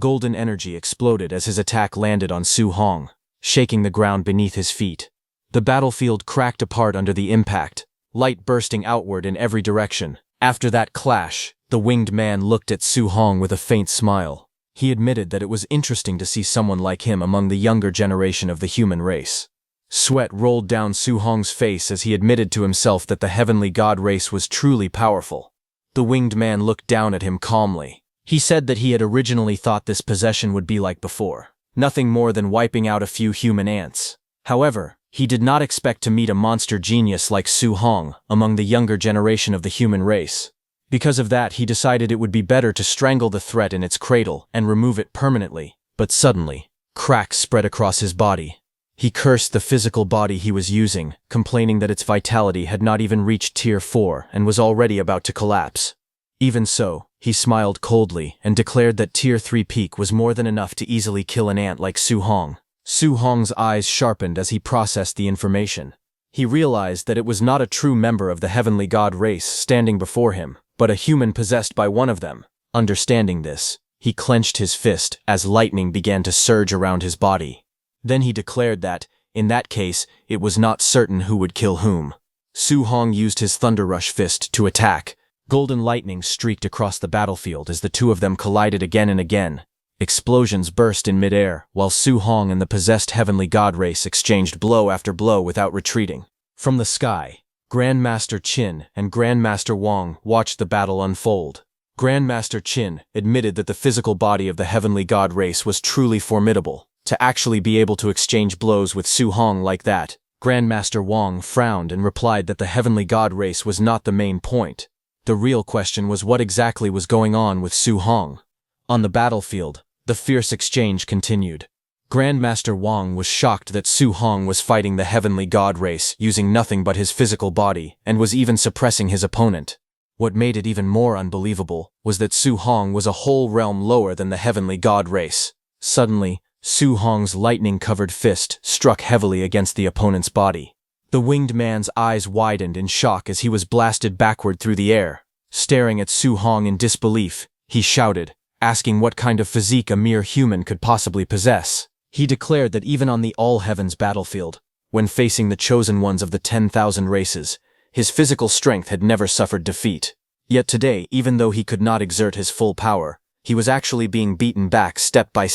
[SPEAKER 1] Golden energy exploded as his attack landed on Su Hong, shaking the ground beneath his feet. The battlefield cracked apart under the impact, light bursting outward in every direction. After that clash, the winged man looked at Su Hong with a faint smile. He admitted that it was interesting to see someone like him among the younger generation of the human race. Sweat rolled down Su Hong's face as he admitted to himself that the heavenly god race was truly powerful. The winged man looked down at him calmly. He said that he had originally thought this possession would be like before, nothing more than wiping out a few human ants. However, he did not expect to meet a monster genius like Su Hong among the younger generation of the human race. Because of that, he decided it would be better to strangle the threat in its cradle and remove it permanently. But suddenly, cracks spread across his body. He cursed the physical body he was using, complaining that its vitality had not even reached Tier 4 and was already about to collapse. Even so, he smiled coldly and declared that Tier 3 peak was more than enough to easily kill an ant like Su Hong. Su Hong's eyes sharpened as he processed the information. He realized that it was not a true member of the heavenly god race standing before him, but a human possessed by one of them. Understanding this, he clenched his fist as lightning began to surge around his body. Then he declared that, in that case, it was not certain who would kill whom. Su Hong used his Thunder Rush fist to attack. Golden lightning streaked across the battlefield as the two of them collided again and again. Explosions burst in midair, while Su Hong and the possessed heavenly god race exchanged blow after blow without retreating. From the sky, Grandmaster Qin and Grandmaster Wang watched the battle unfold. Grandmaster Qin admitted that the physical body of the heavenly god race was truly formidable. To actually be able to exchange blows with Su Hong like that, Grandmaster Wang frowned and replied that the heavenly god race was not the main point. The real question was what exactly was going on with Su Hong. On the battlefield, the fierce exchange continued. Grandmaster Wang was shocked that Su Hong was fighting the heavenly god race using nothing but his physical body and was even suppressing his opponent. What made it even more unbelievable was that Su Hong was a whole realm lower than the heavenly god race. Suddenly, Su Hong's lightning-covered fist struck heavily against the opponent's body. The winged man's eyes widened in shock as he was blasted backward through the air. Staring at Su Hong in disbelief, he shouted, asking what kind of physique a mere human could possibly possess. He declared that even on the all-heavens battlefield, when facing the chosen ones of the 10,000 races, his physical strength had never suffered defeat. Yet today, even though he could not exert his full power, he was actually being beaten back step by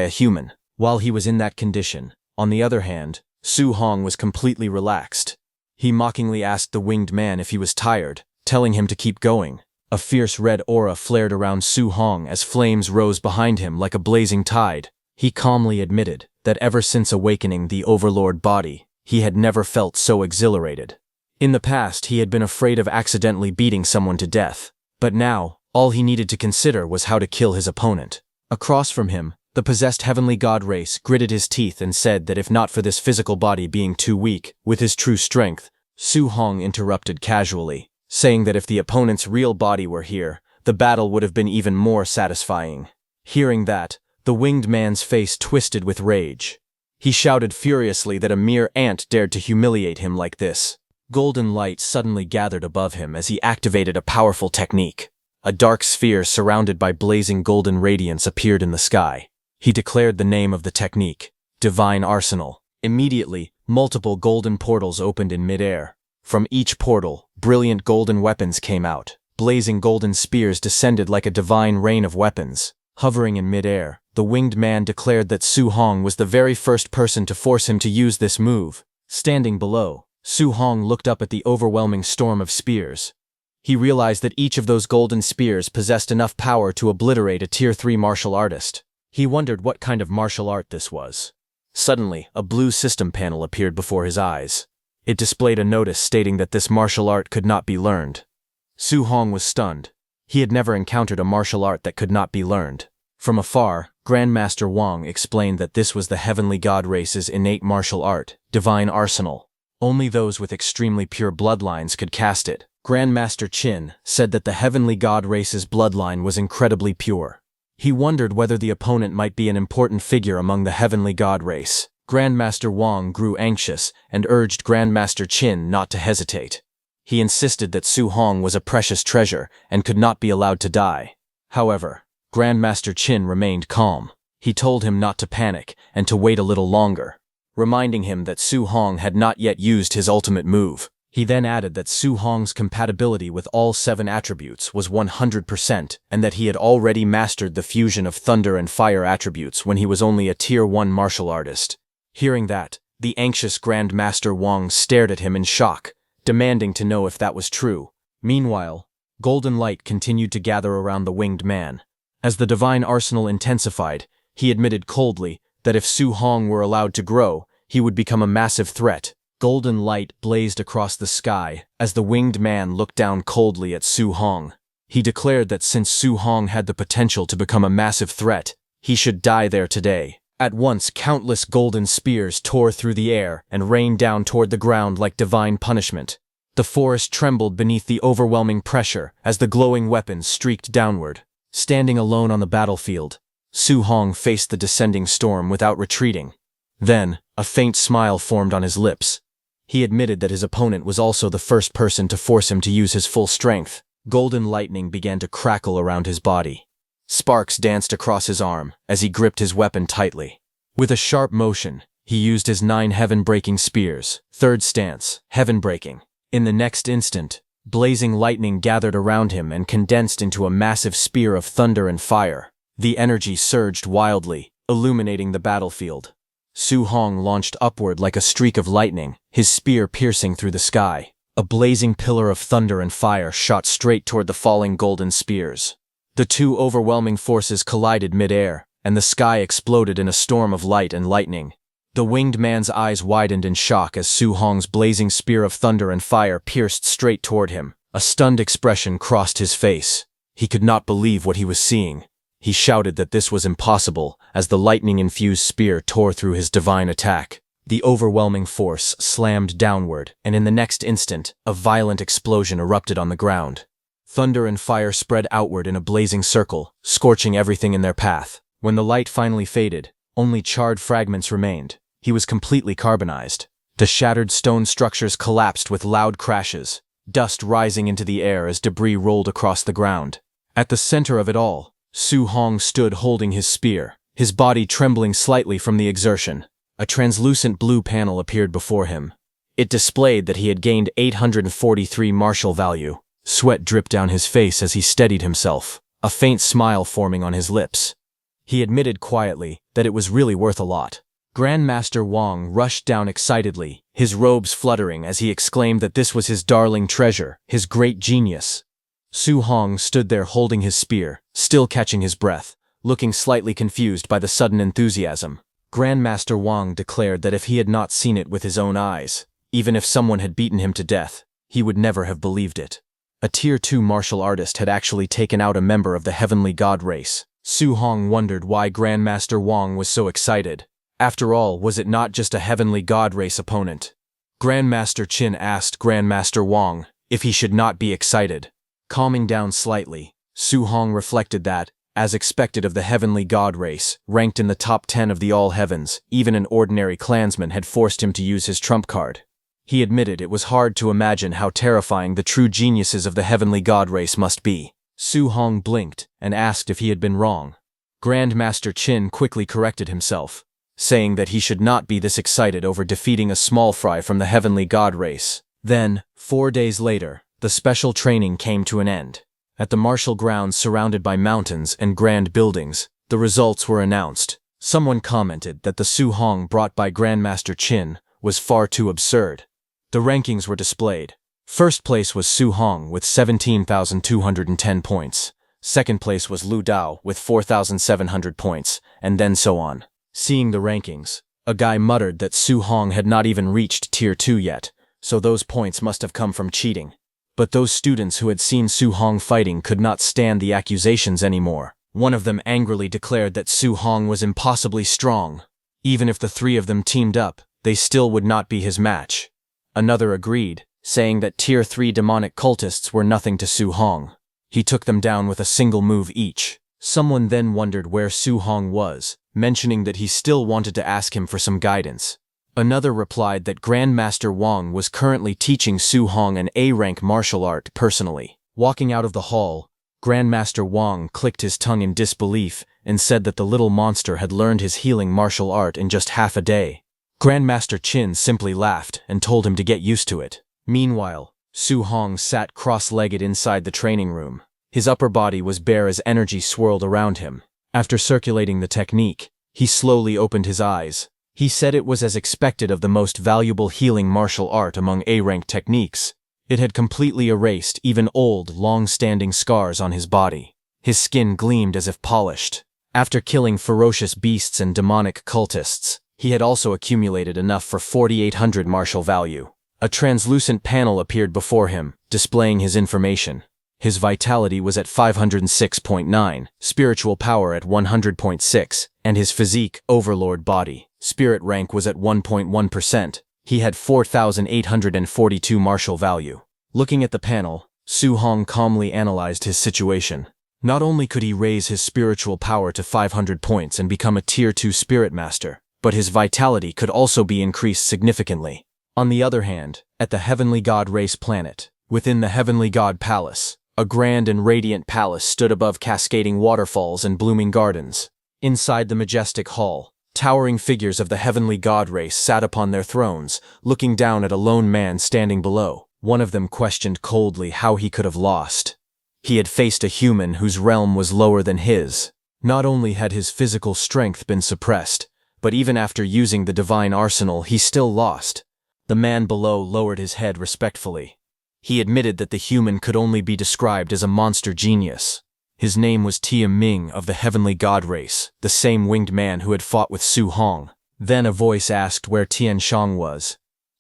[SPEAKER 1] a human. While he was in that condition, on the other hand, Su Hong was completely relaxed. He mockingly asked the winged man if he was tired, telling him to keep going. A fierce red aura flared around Su Hong as flames rose behind him like a blazing tide. He calmly admitted that ever since awakening the overlord body, he had never felt so exhilarated. In the past, he had been afraid of accidentally beating someone to death, but now, all he needed to consider was how to kill his opponent. Across from him, the possessed heavenly god race gritted his teeth and said that if not for this physical body being too weak, with his true strength, Su Hong interrupted casually, saying that if the opponent's real body were here, the battle would have been even more satisfying. Hearing that, the winged man's face twisted with rage. He shouted furiously that a mere ant dared to humiliate him like this. Golden light suddenly gathered above him as he activated a powerful technique. A dark sphere surrounded by blazing golden radiance appeared in the sky. He declared the name of the technique, Divine Arsenal. Immediately, multiple golden portals opened in midair. From each portal, brilliant golden weapons came out. Blazing golden spears descended like a divine rain of weapons. Hovering in midair, the winged man declared that Su Hong was the very first person to force him to use this move. Standing below, Su Hong looked up at the overwhelming storm of spears. He realized that each of those golden spears possessed enough power to obliterate a Tier 3 martial artist. He wondered what kind of martial art this was. Suddenly, a blue system panel appeared before his eyes. It displayed a notice stating that this martial art could not be learned. Su Hong was stunned. He had never encountered a martial art that could not be learned. From afar, Grandmaster Wang explained that this was the heavenly god race's innate martial art, Divine Arsenal. Only those with extremely pure bloodlines could cast it. Grandmaster Qin said that the heavenly god race's bloodline was incredibly pure. He wondered whether the opponent might be an important figure among the heavenly god race. Grandmaster Wang grew anxious and urged Grandmaster Qin not to hesitate. He insisted that Su Hong was a precious treasure and could not be allowed to die. However, Grandmaster Qin remained calm. He told him not to panic and to wait a little longer, reminding him that Su Hong had not yet used his ultimate move. He then added that Su Hong's compatibility with all 7 attributes was 100% and that he had already mastered the fusion of thunder and fire attributes when he was only a Tier 1 martial artist. Hearing that, the anxious Grandmaster Wang stared at him in shock, demanding to know if that was true. Meanwhile, golden light continued to gather around the winged man. As the divine arsenal intensified, he admitted coldly that if Su Hong were allowed to grow, he would become a massive threat. Golden light blazed across the sky as the winged man looked down coldly at Su Hong. He declared that since Su Hong had the potential to become a massive threat, he should die there today. At once, countless golden spears tore through the air and rained down toward the ground like divine punishment. The forest trembled beneath the overwhelming pressure as the glowing weapons streaked downward. Standing alone on the battlefield, Su Hong faced the descending storm without retreating. Then, a faint smile formed on his lips. He admitted that his opponent was also the first person to force him to use his full strength. Golden lightning began to crackle around his body. Sparks danced across his arm as he gripped his weapon tightly. With a sharp motion, he used his 9 heaven-breaking spears. Third stance, heaven-breaking. In the next instant, blazing lightning gathered around him and condensed into a massive spear of thunder and fire. The energy surged wildly, illuminating the battlefield. Su Hong launched upward like a streak of lightning, his spear piercing through the sky. A blazing pillar of thunder and fire shot straight toward the falling golden spears. The two overwhelming forces collided mid-air, and the sky exploded in a storm of light and lightning. The winged man's eyes widened in shock as Su Hong's blazing spear of thunder and fire pierced straight toward him. A stunned expression crossed his face. He could not believe what he was seeing. He shouted that this was impossible as the lightning-infused spear tore through his divine attack. The overwhelming force slammed downward, and in the next instant, a violent explosion erupted on the ground. Thunder and fire spread outward in a blazing circle, scorching everything in their path. When the light finally faded, only charred fragments remained. He was completely carbonized. The shattered stone structures collapsed with loud crashes, dust rising into the air as debris rolled across the ground. At the center of it all, Su Hong stood holding his spear, his body trembling slightly from the exertion. A translucent blue panel appeared before him. It displayed that he had gained 843 martial value. Sweat dripped down his face as he steadied himself, a faint smile forming on his lips. He admitted quietly that it was really worth a lot. Grandmaster Wang rushed down excitedly, his robes fluttering as he exclaimed that this was his darling treasure, his great genius. Su Hong stood there holding his spear, still catching his breath, looking slightly confused by the sudden enthusiasm. Grandmaster Wang declared that if he had not seen it with his own eyes, even if someone had beaten him to death, he would never have believed it. A Tier 2 martial artist had actually taken out a member of the heavenly god race. Su Hong wondered why Grandmaster Wang was so excited. After all, was it not just a heavenly god race opponent? Grandmaster Qin asked Grandmaster Wang if he should not be excited. Calming down slightly, Su Hong reflected that, as expected of the heavenly god race, ranked in the top 10 of the all heavens, even an ordinary clansman had forced him to use his trump card. He admitted it was hard to imagine how terrifying the true geniuses of the heavenly god race must be. Su Hong blinked and asked if he had been wrong. Grandmaster Qin quickly corrected himself, saying that he should not be this excited over defeating a small fry from the heavenly god race. Then, 4 days later, the special training came to an end. At the martial grounds surrounded by mountains and grand buildings, the results were announced. Someone commented that the Su Hong brought by Grandmaster Qin was far too absurd. The rankings were displayed. First place was Su Hong with 17,210 points. Second place was Lu Dao with 4,700 points, and then so on. Seeing the rankings, a guy muttered that Su Hong had not even reached Tier 2 yet, so those points must have come from cheating. But those students who had seen Su Hong fighting could not stand the accusations anymore. One of them angrily declared that Su Hong was impossibly strong. Even if the 3 of them teamed up, they still would not be his match. Another agreed, saying that Tier 3 demonic cultists were nothing to Su Hong. He took them down with a single move each. Someone then wondered where Su Hong was, mentioning that he still wanted to ask him for some guidance. Another replied that Grandmaster Wang was currently teaching Su Hong an A-rank martial art personally. Walking out of the hall, Grandmaster Wang clicked his tongue in disbelief and said that the little monster had learned his healing martial art in just half a day. Grandmaster Qin simply laughed and told him to get used to it. Meanwhile, Su Hong sat cross-legged inside the training room. His upper body was bare as energy swirled around him. After circulating the technique, he slowly opened his eyes. He said it was as expected of the most valuable healing martial art among A-rank techniques. It had completely erased even old, long-standing scars on his body. His skin gleamed as if polished. After killing ferocious beasts and demonic cultists, he had also accumulated enough for 4,800 martial value. A translucent panel appeared before him, displaying his information. His vitality was at 506.9, spiritual power at 100.6, and his physique, overlord body. Spirit rank was at 1.1%. He had 4,842 martial value. Looking at the panel, Su Hong calmly analyzed his situation. Not only could he raise his spiritual power to 500 points and become a Tier 2 Spirit Master, but his vitality could also be increased significantly. On the other hand, at the Heavenly God Race planet, within the Heavenly God Palace, A grand and radiant palace stood above cascading waterfalls and blooming gardens. Inside the majestic hall, towering figures of the heavenly god race sat upon their thrones, looking down at a lone man standing below. One of them questioned coldly how he could have lost. He had faced a human whose realm was lower than his. Not only had his physical strength been suppressed, but even after using the divine arsenal, he still lost. The man below lowered his head respectfully. He admitted that the human could only be described as a monster genius. His name was Tia Ming of the heavenly god race, the same winged man who had fought with Su Hong. Then a voice asked where Tian Shang was.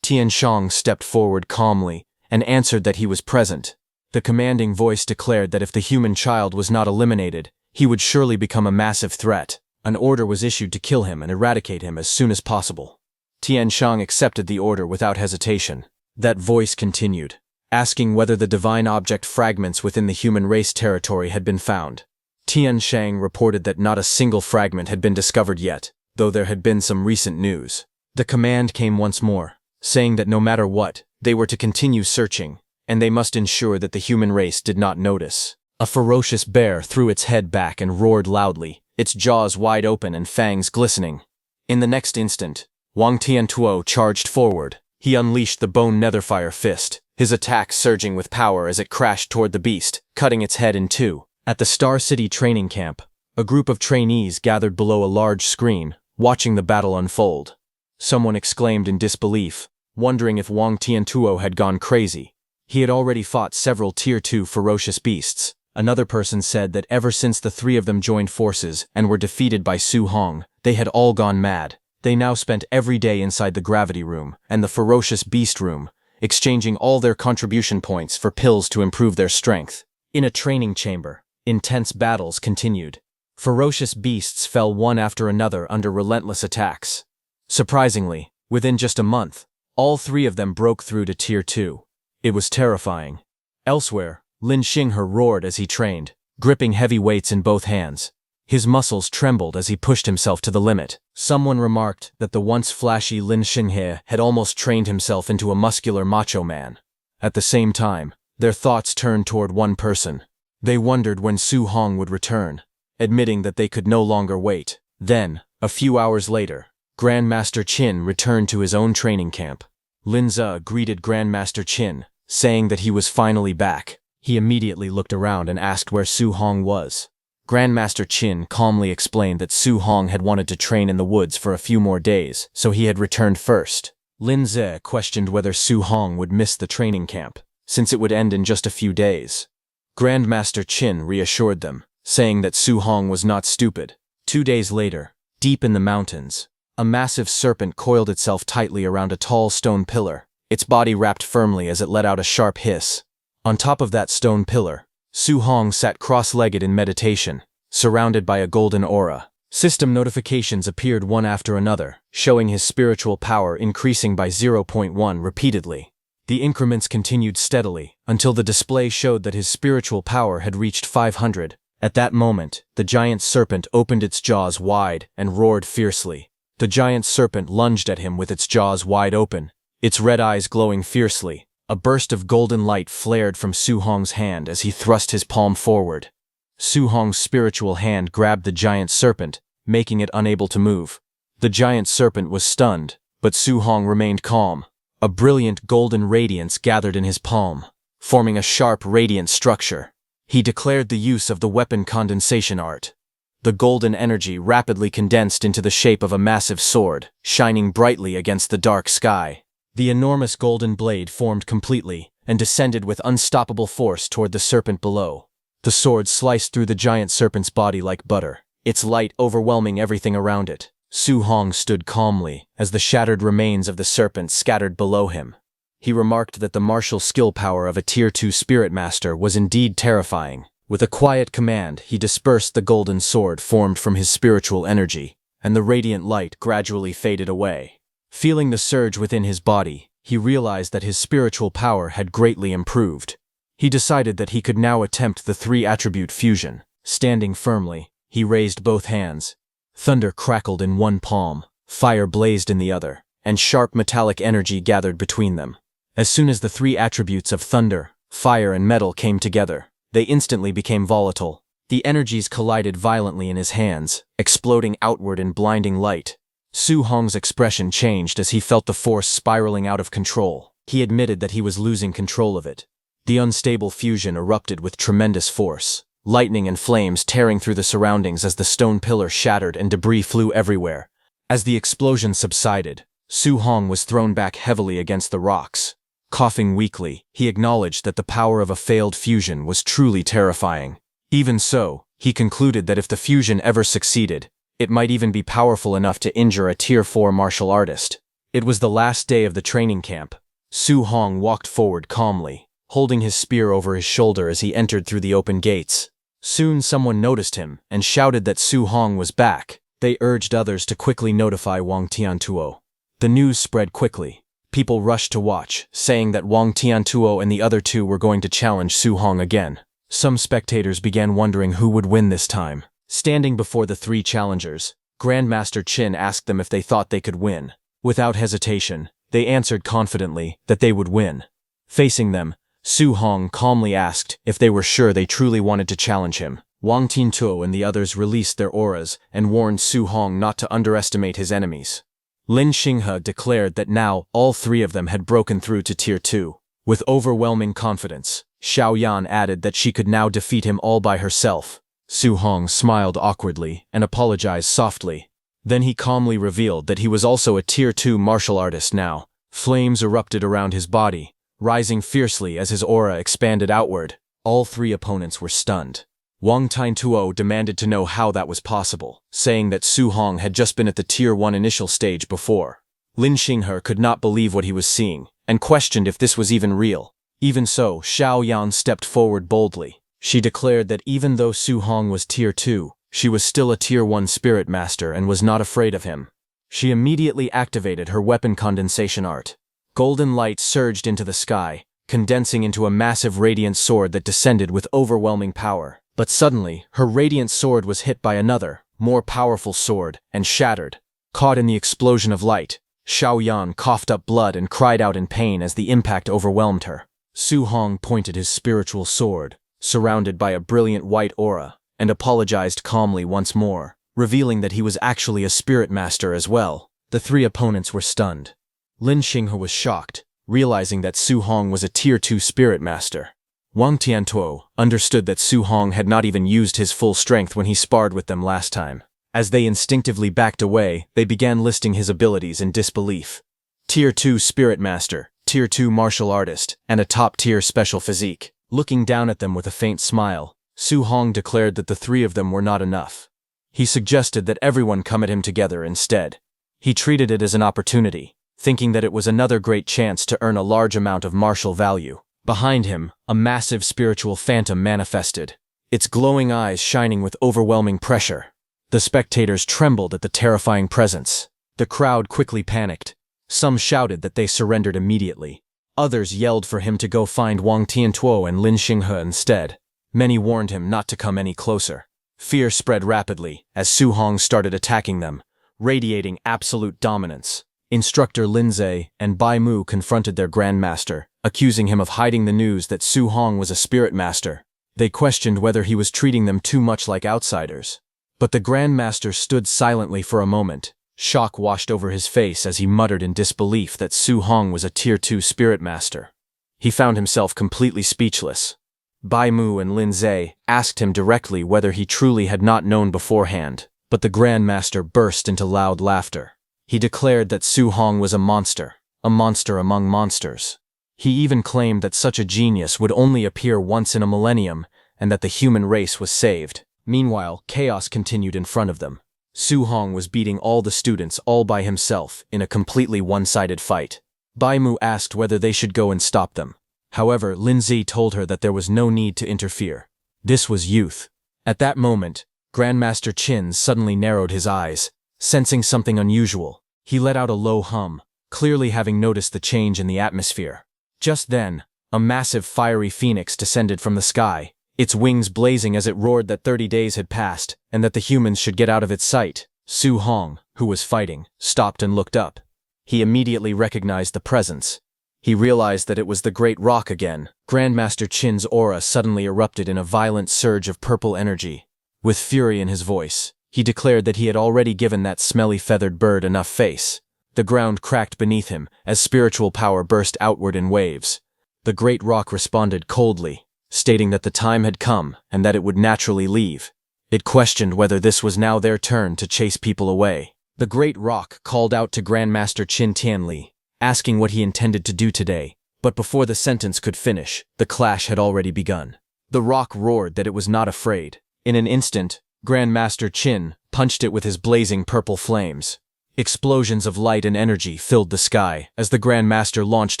[SPEAKER 1] Tian Shang stepped forward calmly and answered that he was present. The commanding voice declared that if the human child was not eliminated, he would surely become a massive threat. An order was issued to kill him and eradicate him as soon as possible. Tian Shang accepted the order without hesitation. That voice continued, asking whether the divine object fragments within the human race territory had been found. Tian Shang reported that not a single fragment had been discovered yet, though there had been some recent news. The command came once more, saying that no matter what, they were to continue searching, and they must ensure that the human race did not notice. A ferocious bear threw its head back and roared loudly, its jaws wide open and fangs glistening. In the next instant, Wang Tiantuo charged forward. He unleashed the bone netherfire fist, his attack surging with power as it crashed toward the beast, cutting its head in two. At the Star City training camp, a group of trainees gathered below a large screen, watching the battle unfold. Someone exclaimed in disbelief, wondering if Wang Tiantuo had gone crazy. He had already fought several Tier 2 ferocious beasts. Another person said that ever since the three of them joined forces and were defeated by Su Hong, they had all gone mad. They now spent every day inside the gravity room and the ferocious beast room, exchanging all their contribution points for pills to improve their strength. In a training chamber, intense battles continued. Ferocious beasts fell one after another under relentless attacks. Surprisingly, within just a month, all three of them broke through to Tier 2. It was terrifying. Elsewhere, Lin Xinghe roared as he trained, gripping heavy weights in both hands. His muscles trembled as he pushed himself to the limit. Someone remarked that the once flashy Lin Xinghe had almost trained himself into a muscular macho man. At the same time, their thoughts turned toward one person. They wondered when Su Hong would return, admitting that they could no longer wait. Then, a few hours later, Grandmaster Qin returned to his own training camp. Lin Ze greeted Grandmaster Qin, saying that he was finally back. He immediately looked around and asked where Su Hong was. Grandmaster Qin calmly explained that Su Hong had wanted to train in the woods for a few more days, so he had returned first. Lin Ze questioned whether Su Hong would miss the training camp, since it would end in just a few days. Grandmaster Qin reassured them, saying that Su Hong was not stupid. 2 days later, deep in the mountains, a massive serpent coiled itself tightly around a tall stone pillar, its body wrapped firmly as it let out a sharp hiss. On top of that stone pillar, Su Hong sat cross-legged in meditation, surrounded by a golden aura. System notifications appeared one after another, showing his spiritual power increasing by 0.1 repeatedly. The increments continued steadily, until the display showed that his spiritual power had reached 500. At that moment, the giant serpent opened its jaws wide and roared fiercely. The giant serpent lunged at him with its jaws wide open, its red eyes glowing fiercely. A burst of golden light flared from Su Hong's hand as he thrust his palm forward. Su Hong's spiritual hand grabbed the giant serpent, making it unable to move. The giant serpent was stunned, but Su Hong remained calm. A brilliant golden radiance gathered in his palm, forming a sharp radiant structure. He declared the use of the weapon condensation art. The golden energy rapidly condensed into the shape of a massive sword, shining brightly against the dark sky. The enormous golden blade formed completely and descended with unstoppable force toward the serpent below. The sword sliced through the giant serpent's body like butter, its light overwhelming everything around it. Su Hong stood calmly as the shattered remains of the serpent scattered below him. He remarked that the martial skill power of a Tier 2 spirit master was indeed terrifying. With a quiet command, he dispersed the golden sword formed from his spiritual energy, and the radiant light gradually faded away. Feeling the surge within his body, he realized that his spiritual power had greatly improved. He decided that he could now attempt the 3-attribute fusion. Standing firmly, he raised both hands. Thunder crackled in one palm, fire blazed in the other, and sharp metallic energy gathered between them. As soon as the 3 attributes of thunder, fire, and metal came together, they instantly became volatile. The energies collided violently in his hands, exploding outward in blinding light. Su Hong's expression changed as he felt the force spiraling out of control. He admitted that he was losing control of it. The unstable fusion erupted with tremendous force, lightning and flames tearing through the surroundings as the stone pillar shattered and debris flew everywhere. As the explosion subsided, Su Hong was thrown back heavily against the rocks. Coughing weakly, he acknowledged that the power of a failed fusion was truly terrifying. Even so, he concluded that if the fusion ever succeeded, it might even be powerful enough to injure a Tier 4 martial artist. It was the last day of the training camp. Su Hong walked forward calmly, holding his spear over his shoulder as he entered through the open gates. Soon someone noticed him and shouted that Su Hong was back. They urged others to quickly notify Wang Tiantuo. The news spread quickly. People rushed to watch, saying that Wang Tiantuo and the other two were going to challenge Su Hong again. Some spectators began wondering who would win this time. Standing before the three challengers, Grandmaster Qin asked them if they thought they could win. Without hesitation, they answered confidently that they would win. Facing them, Su Hong calmly asked if they were sure they truly wanted to challenge him. Wang Tiantuo and the others released their auras and warned Su Hong not to underestimate his enemies. Lin Xinghe declared that now all three of them had broken through to Tier 2. With overwhelming confidence, Xiao Yan added that she could now defeat him all by herself. Su Hong smiled awkwardly and apologized softly. Then he calmly revealed that he was also a Tier 2 martial artist now. Flames erupted around his body, rising fiercely as his aura expanded outward. All three opponents were stunned. Wang Tiantuo demanded to know how that was possible, saying that Su Hong had just been at the Tier 1 initial stage before. Lin Xinghe could not believe what he was seeing, and questioned if this was even real. Even so, Xiao Yan stepped forward boldly. She declared that even though Su Hong was Tier 2, she was still a Tier 1 spirit master and was not afraid of him. She immediately activated her weapon condensation art. Golden light surged into the sky, condensing into a massive radiant sword that descended with overwhelming power. But suddenly, her radiant sword was hit by another, more powerful sword, and shattered. Caught in the explosion of light, Xiao Yan coughed up blood and cried out in pain as the impact overwhelmed her. Su Hong pointed his spiritual sword, surrounded by a brilliant white aura, and apologized calmly once more, revealing that he was actually a spirit master as well. The three opponents were stunned. Lin Xinghe was shocked, realizing that Su Hong was a Tier 2 spirit master. Wang Tiantuo understood that Su Hong had not even used his full strength when he sparred with them last time. As they instinctively backed away, they began listing his abilities in disbelief. Tier 2 Spirit Master, Tier 2 Martial Artist, and a top-tier special physique. Looking down at them with a faint smile, Su Hong declared that the three of them were not enough. He suggested that everyone come at him together instead. He treated it as an opportunity, thinking that it was another great chance to earn a large amount of martial value. Behind him, a massive spiritual phantom manifested, its glowing eyes shining with overwhelming pressure. The spectators trembled at the terrifying presence. The crowd quickly panicked. Some shouted that they surrendered immediately. Others yelled for him to go find Wang Tiantuo and Lin Xinghe instead. Many warned him not to come any closer. Fear spread rapidly as Su Hong started attacking them, radiating absolute dominance. Instructor Linze and Bai Mu confronted their grandmaster, accusing him of hiding the news that Su Hong was a spirit master. They questioned whether he was treating them too much like outsiders. But the grandmaster stood silently for a moment. Shock washed over his face as he muttered in disbelief that Su Hong was a Tier 2 spirit master. He found himself completely speechless. Bai Mu and Linze asked him directly whether he truly had not known beforehand, but the grandmaster burst into loud laughter. He declared that Su Hong was a monster among monsters. He even claimed that such a genius would only appear once in a millennium and that the human race was saved. Meanwhile, chaos continued in front of them. Su Hong was beating all the students all by himself in a completely one-sided fight. Bai Mu asked whether they should go and stop them. However, Linzi told her that there was no need to interfere. This was youth. At that moment, Grandmaster Qin suddenly narrowed his eyes, sensing something unusual. He let out a low hum, clearly having noticed the change in the atmosphere. Just then, a massive fiery phoenix descended from the sky, its wings blazing as it roared that 30 days had passed and that the humans should get out of its sight. Su Hong, who was fighting, stopped and looked up. He immediately recognized the presence. He realized that it was the Great Rock again. Grandmaster Qin's aura suddenly erupted in a violent surge of purple energy. With fury in his voice, he declared that he had already given that smelly feathered bird enough face. The ground cracked beneath him as spiritual power burst outward in waves. The Great Rock responded coldly, stating that the time had come and that it would naturally leave. It questioned whether this was now their turn to chase people away. The Great Rock called out to Grandmaster Qin Tianli, asking what he intended to do today, but before the sentence could finish, the clash had already begun. The rock roared that it was not afraid. In an instant, Grandmaster Qin punched it with his blazing purple flames. Explosions of light and energy filled the sky as the Grandmaster launched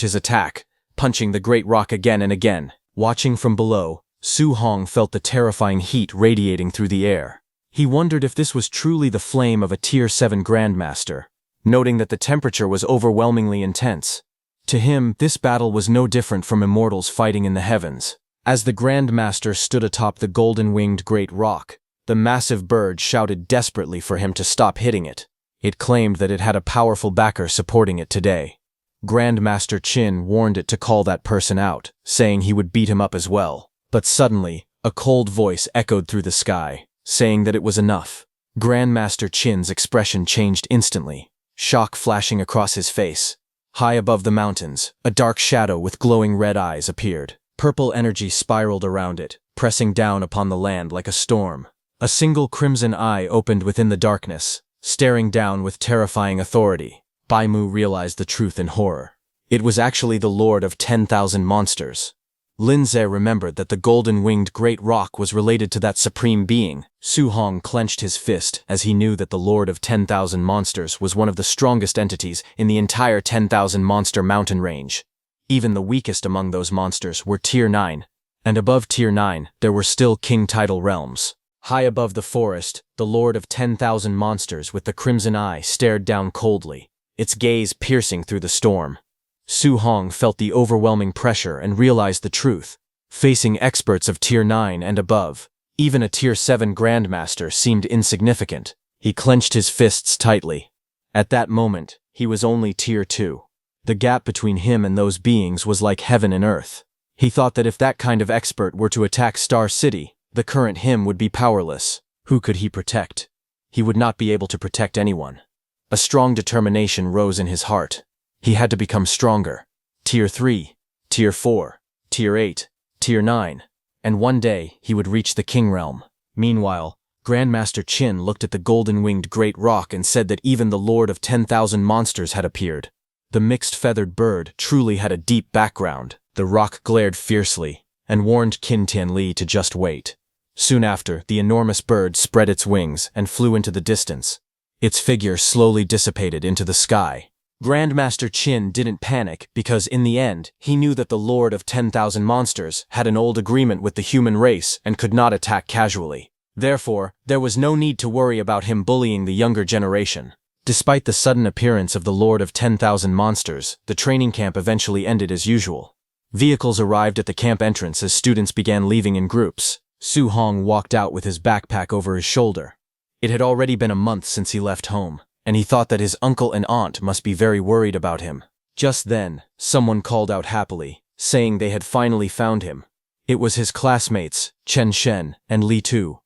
[SPEAKER 1] his attack, punching the Great Rock again and again. Watching from below, Su Hong felt the terrifying heat radiating through the air. He wondered if this was truly the flame of a Tier 7 Grandmaster, noting that the temperature was overwhelmingly intense. To him, this battle was no different from immortals fighting in the heavens. As the Grandmaster stood atop the golden-winged Great Rock, the massive bird shouted desperately for him to stop hitting it. It claimed that it had a powerful backer supporting it today. Grandmaster Qin warned it to call that person out, saying he would beat him up as well. But suddenly, a cold voice echoed through the sky, saying that it was enough. Grandmaster Qin's expression changed instantly, shock flashing across his face. High above the mountains, a dark shadow with glowing red eyes appeared. Purple energy spiraled around it, pressing down upon the land like a storm. A single crimson eye opened within the darkness, staring down with terrifying authority. Bai Mu realized the truth in horror. It was actually the Lord of 10,000 Monsters. Linze remembered that the golden-winged Great Rock was related to that supreme being. Su Hong clenched his fist as he knew that the Lord of 10,000 Monsters was one of the strongest entities in the entire 10,000 monster mountain range. Even the weakest among those monsters were Tier 9, and above Tier 9 there were still King Tidal realms. High above the forest, the Lord of 10,000 Monsters with the crimson eye stared down coldly, its gaze piercing through the storm. Su Hong felt the overwhelming pressure and realized the truth. Facing experts of Tier 9 and above, even a Tier 7 Grandmaster seemed insignificant. He clenched his fists tightly. At that moment, he was only Tier 2. The gap between him and those beings was like heaven and earth. He thought that if that kind of expert were to attack Star City, the current him would be powerless. Who could he protect? He would not be able to protect anyone. A strong determination rose in his heart. He had to become stronger. Tier 3, Tier 4, Tier 8, Tier 9, and one day he would reach the King Realm. Meanwhile, Grandmaster Qin looked at the golden-winged Great Rock and said that even the Lord of 10,000 Monsters had appeared. The mixed feathered bird truly had a deep background. The rock glared fiercely and warned Qin Tianli to just wait. Soon after, the enormous bird spread its wings and flew into the distance. Its figure slowly dissipated into the sky. Grandmaster Qin didn't panic because, in the end, he knew that the Lord of 10,000 Monsters had an old agreement with the human race and could not attack casually. Therefore, there was no need to worry about him bullying the younger generation. Despite the sudden appearance of the Lord of 10,000 Monsters, the training camp eventually ended as usual. Vehicles arrived at the camp entrance as students began leaving in groups. Su Hong walked out with his backpack over his shoulder. It had already been a month since he left home, and he thought that his uncle and aunt must be very worried about him. Just then, someone called out happily, saying they had finally found him. It was his classmates, Chen Shen and Li Tu.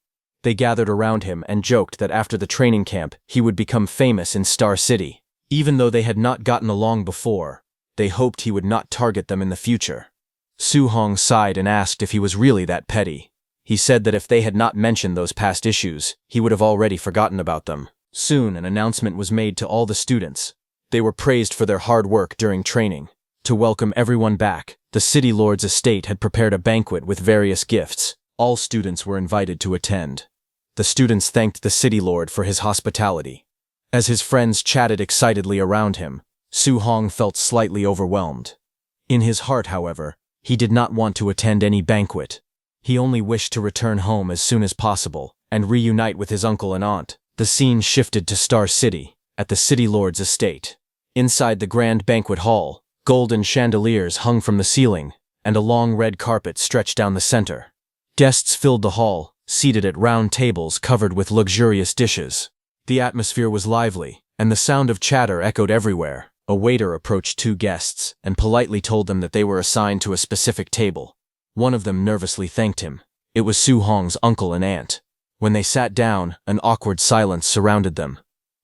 [SPEAKER 1] They gathered around him and joked that after the training camp, he would become famous in Star City. Even though they had not gotten along before, they hoped he would not target them in the future. Su Hong sighed and asked if he was really that petty. He said that if they had not mentioned those past issues, he would have already forgotten about them. Soon, an announcement was made to all the students. They were praised for their hard work during training. To welcome everyone back, the City Lord's estate had prepared a banquet with various gifts. All students were invited to attend. The students thanked the City Lord for his hospitality. As his friends chatted excitedly around him, Su Hong felt slightly overwhelmed. In his heart, however, he did not want to attend any banquet. He only wished to return home as soon as possible and reunite with his uncle and aunt. The scene shifted to Star City, at the City Lord's estate. Inside the grand banquet hall, golden chandeliers hung from the ceiling, and a long red carpet stretched down the center. Guests filled the hall, seated at round tables covered with luxurious dishes. The atmosphere was lively, and the sound of chatter echoed everywhere. A waiter approached two guests and politely told them that they were assigned to a specific table. One of them nervously thanked him. It was Su Hong's uncle and aunt. When they sat down, an awkward silence surrounded them.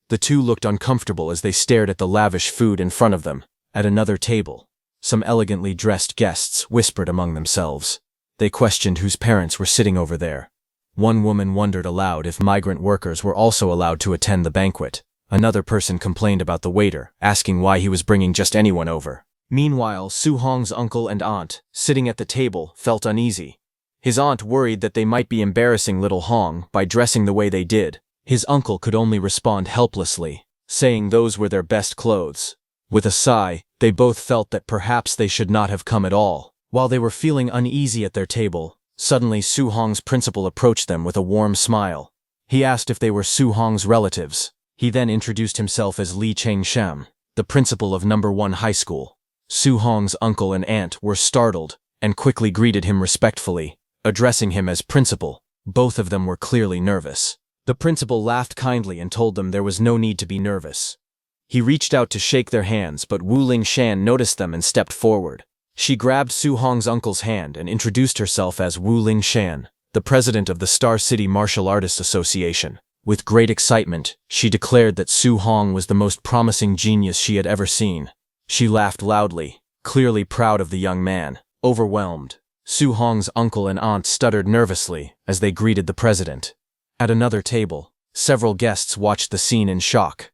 [SPEAKER 1] The two looked uncomfortable as they stared at the lavish food in front of them. At another table, some elegantly dressed guests whispered among themselves. They questioned whose parents were sitting over there. One woman wondered aloud if migrant workers were also allowed to attend the banquet. Another person complained about the waiter, asking why he was bringing just anyone over. Meanwhile, Su Hong's uncle and aunt, sitting at the table, felt uneasy. His aunt worried that they might be embarrassing little Hong by dressing the way they did. His uncle could only respond helplessly, saying those were their best clothes. With a sigh, they both felt that perhaps they should not have come at all. While they were feeling uneasy at their table, suddenly Su Hong's principal approached them with a warm smile. He asked if they were Su Hong's relatives. He then introduced himself as Li Chengsham, the principal of No. 1 High School. Su Hong's uncle and aunt were startled and quickly greeted him respectfully, addressing him as principal. Both of them were clearly nervous. The principal laughed kindly and told them there was no need to be nervous. He reached out to shake their hands, but Wu Lingshan noticed them and stepped forward. She grabbed Su Hong's uncle's hand and introduced herself as Wu Lingshan, the president of the Star City Martial Artists Association. With great excitement, she declared that Su Hong was the most promising genius she had ever seen. She laughed loudly, clearly proud of the young man. Overwhelmed, Su Hong's uncle and aunt stuttered nervously as they greeted the president. At another table, several guests watched the scene in shock.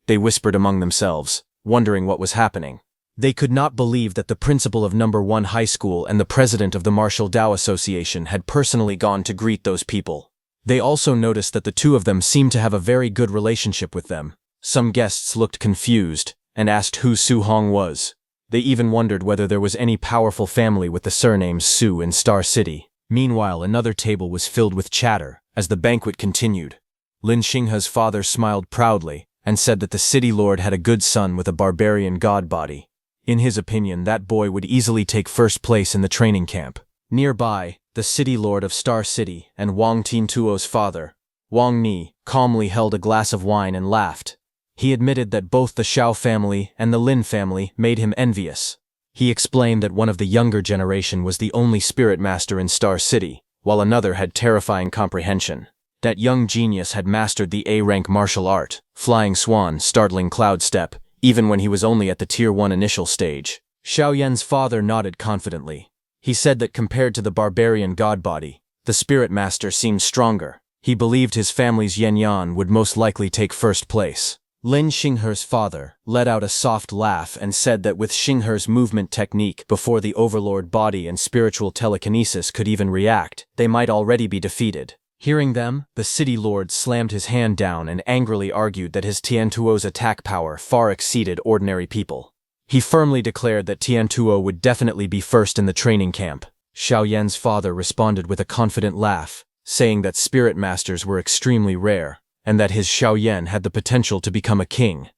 [SPEAKER 1] They whispered among themselves, wondering what was happening. They could not believe that the principal of No. 1 High School and the president of the Martial Dao Association had personally gone to greet those people. They also noticed that the two of them seemed to have a very good relationship with them. Some guests looked confused and asked who Su Hong was. They even wondered whether there was any powerful family with the surname Su in Star City. Meanwhile, another table was filled with chatter as the banquet continued. Lin Xinghe's father smiled proudly and said that the city lord had a good son with a barbarian god body. In his opinion, that boy would easily take first place in the training camp. Nearby, the city lord of Star City and Wang Tiantuo's father, Wang Ni, calmly held a glass of wine and laughed. He admitted that both the Xiao family and the Lin family made him envious. He explained that one of the younger generation was the only spirit master in Star City, while another had terrifying comprehension. That young genius had mastered the A-rank martial art, Flying Swan, Startling Cloud Step, even when he was only at the Tier 1 initial stage. Xiaoyan's father nodded confidently. He said that compared to the barbarian god body, the spirit master seemed stronger. He believed his family's Yanyan would most likely take first place. Lin Xinghe's father let out a soft laugh and said that with Xinghe's movement technique before the overlord body and spiritual telekinesis could even react, they might already be defeated. Hearing them, the city lord slammed his hand down and angrily argued that his Tiantuo's attack power far exceeded ordinary people. He firmly declared that Tiantuo would definitely be first in the training camp. Xiaoyan's father responded with a confident laugh, saying that spirit masters were extremely rare, and that his Xiaoyan had the potential to become a king.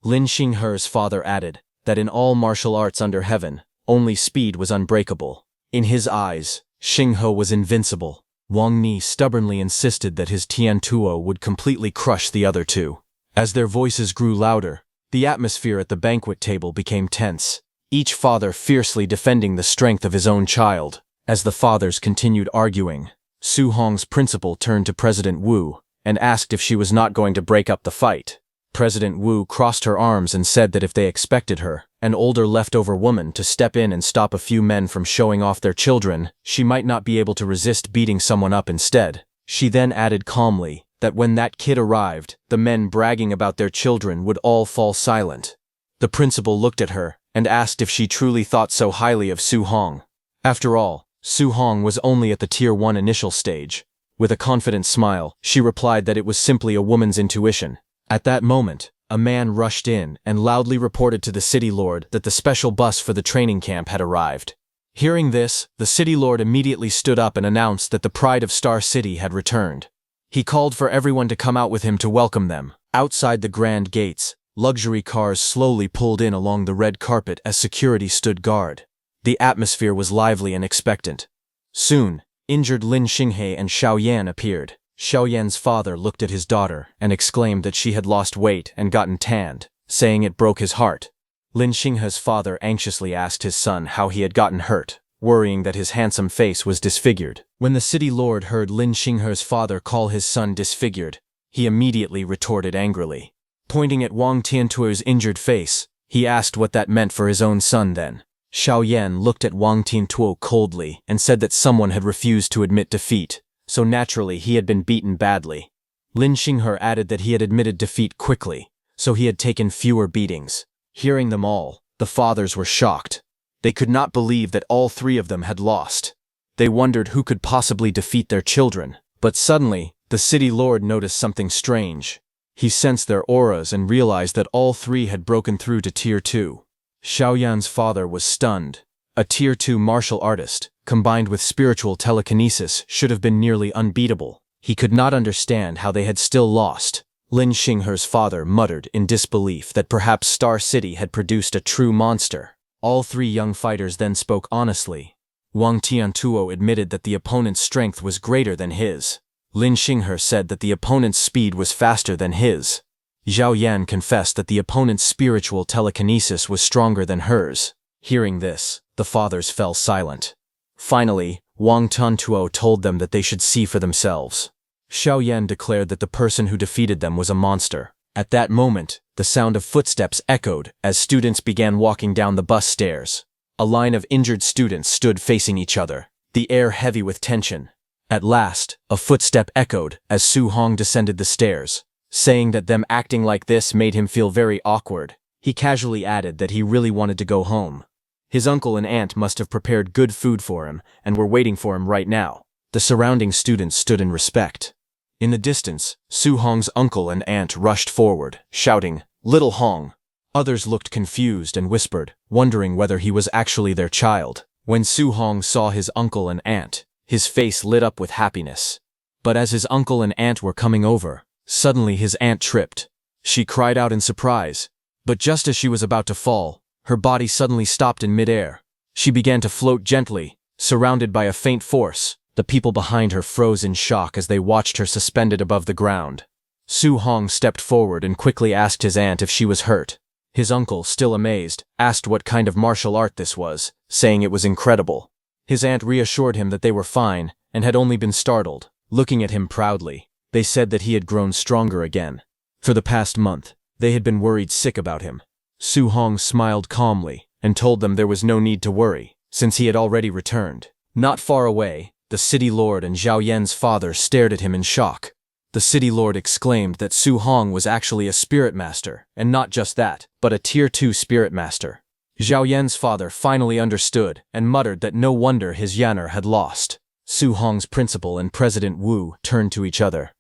[SPEAKER 1] Lin Xinghe's father added that in all martial arts under heaven, only speed was unbreakable. In his eyes, Xinghe was invincible. Wang Ni stubbornly insisted that his Tiantuo would completely crush the other two. As their voices grew louder, the atmosphere at the banquet table became tense, each father fiercely defending the strength of his own child. As the fathers continued arguing, Su Hong's principal turned to President Wu and asked if she was not going to break up the fight. President Wu crossed her arms and said that if they expected her, an older leftover woman, to step in and stop a few men from showing off their children, she might not be able to resist beating someone up instead. She then added calmly that when that kid arrived, the men bragging about their children would all fall silent. The principal looked at her and asked if she truly thought so highly of Su Hong. After all, Su Hong was only at the Tier 1 initial stage. With a confident smile, she replied that it was simply a woman's intuition. At that moment, a man rushed in and loudly reported to the city lord that the special bus for the training camp had arrived. Hearing this, the city lord immediately stood up and announced that the pride of Star City had returned. He called for everyone to come out with him to welcome them. Outside the grand gates, luxury cars slowly pulled in along the red carpet as security stood guard. The atmosphere was lively and expectant. Soon, injured Lin Xinghe and Xiaoyan appeared. Xiaoyan's father looked at his daughter and exclaimed that she had lost weight and gotten tanned, saying it broke his heart. Lin Xinghe's father anxiously asked his son how he had gotten hurt, worrying that his handsome face was disfigured. When the city lord heard Lin Xinghe's father call his son disfigured, he immediately retorted angrily. Pointing at Wang Tiantuo's injured face, he asked what that meant for his own son then. Xiao Yan looked at Wang Tiantuo coldly and said that someone had refused to admit defeat, so naturally he had been beaten badly. Lin Xinghe added that he had admitted defeat quickly, so he had taken fewer beatings. Hearing them all, the fathers were shocked. They could not believe that all three of them had lost. They wondered who could possibly defeat their children. But suddenly, the city lord noticed something strange. He sensed their auras and realized that all three had broken through to Tier 2. Xiao Yan's father was stunned. A Tier 2 martial artist, combined with spiritual telekinesis, should have been nearly unbeatable. He could not understand how they had still lost. Lin Xinghe's father muttered in disbelief that perhaps Star City had produced a true monster. All three young fighters then spoke honestly. Wang Tiantuo admitted that the opponent's strength was greater than his. Lin Xinghe said that the opponent's speed was faster than his. Xiao Yan confessed that the opponent's spiritual telekinesis was stronger than hers. Hearing this, the fathers fell silent. Finally, Wang Tiantuo told them that they should see for themselves. Xiao Yan declared that the person who defeated them was a monster. At that moment, the sound of footsteps echoed as students began walking down the bus stairs. A line of injured students stood facing each other, the air heavy with tension. At last, a footstep echoed as Su Hong descended the stairs, saying that them acting like this made him feel very awkward. He casually added that he really wanted to go home. His uncle and aunt must have prepared good food for him and were waiting for him right now. The surrounding students stood in respect. In the distance, Su Hong's uncle and aunt rushed forward, shouting, "Little Hong!" Others looked confused and whispered, wondering whether he was actually their child. When Su Hong saw his uncle and aunt, his face lit up with happiness. But as his uncle and aunt were coming over, suddenly his aunt tripped. She cried out in surprise, but just as she was about to fall, her body suddenly stopped in midair. She began to float gently, surrounded by a faint force. The people behind her froze in shock as they watched her suspended above the ground. Su Hong stepped forward and quickly asked his aunt if she was hurt. His uncle, still amazed, asked what kind of martial art this was, saying it was incredible. His aunt reassured him that they were fine and had only been startled. Looking at him proudly, they said that he had grown stronger again. For the past month, they had been worried sick about him. Su Hong smiled calmly and told them there was no need to worry, since he had already returned. Not far away, the city lord and Xiao Yan's father stared at him in shock. The city lord exclaimed that Su Hong was actually a spirit master, and not just that, but a Tier 2 spirit master. Xiao Yan's father finally understood and muttered that no wonder his Yanner had lost. Su Hong's principal and President Wu turned to each other.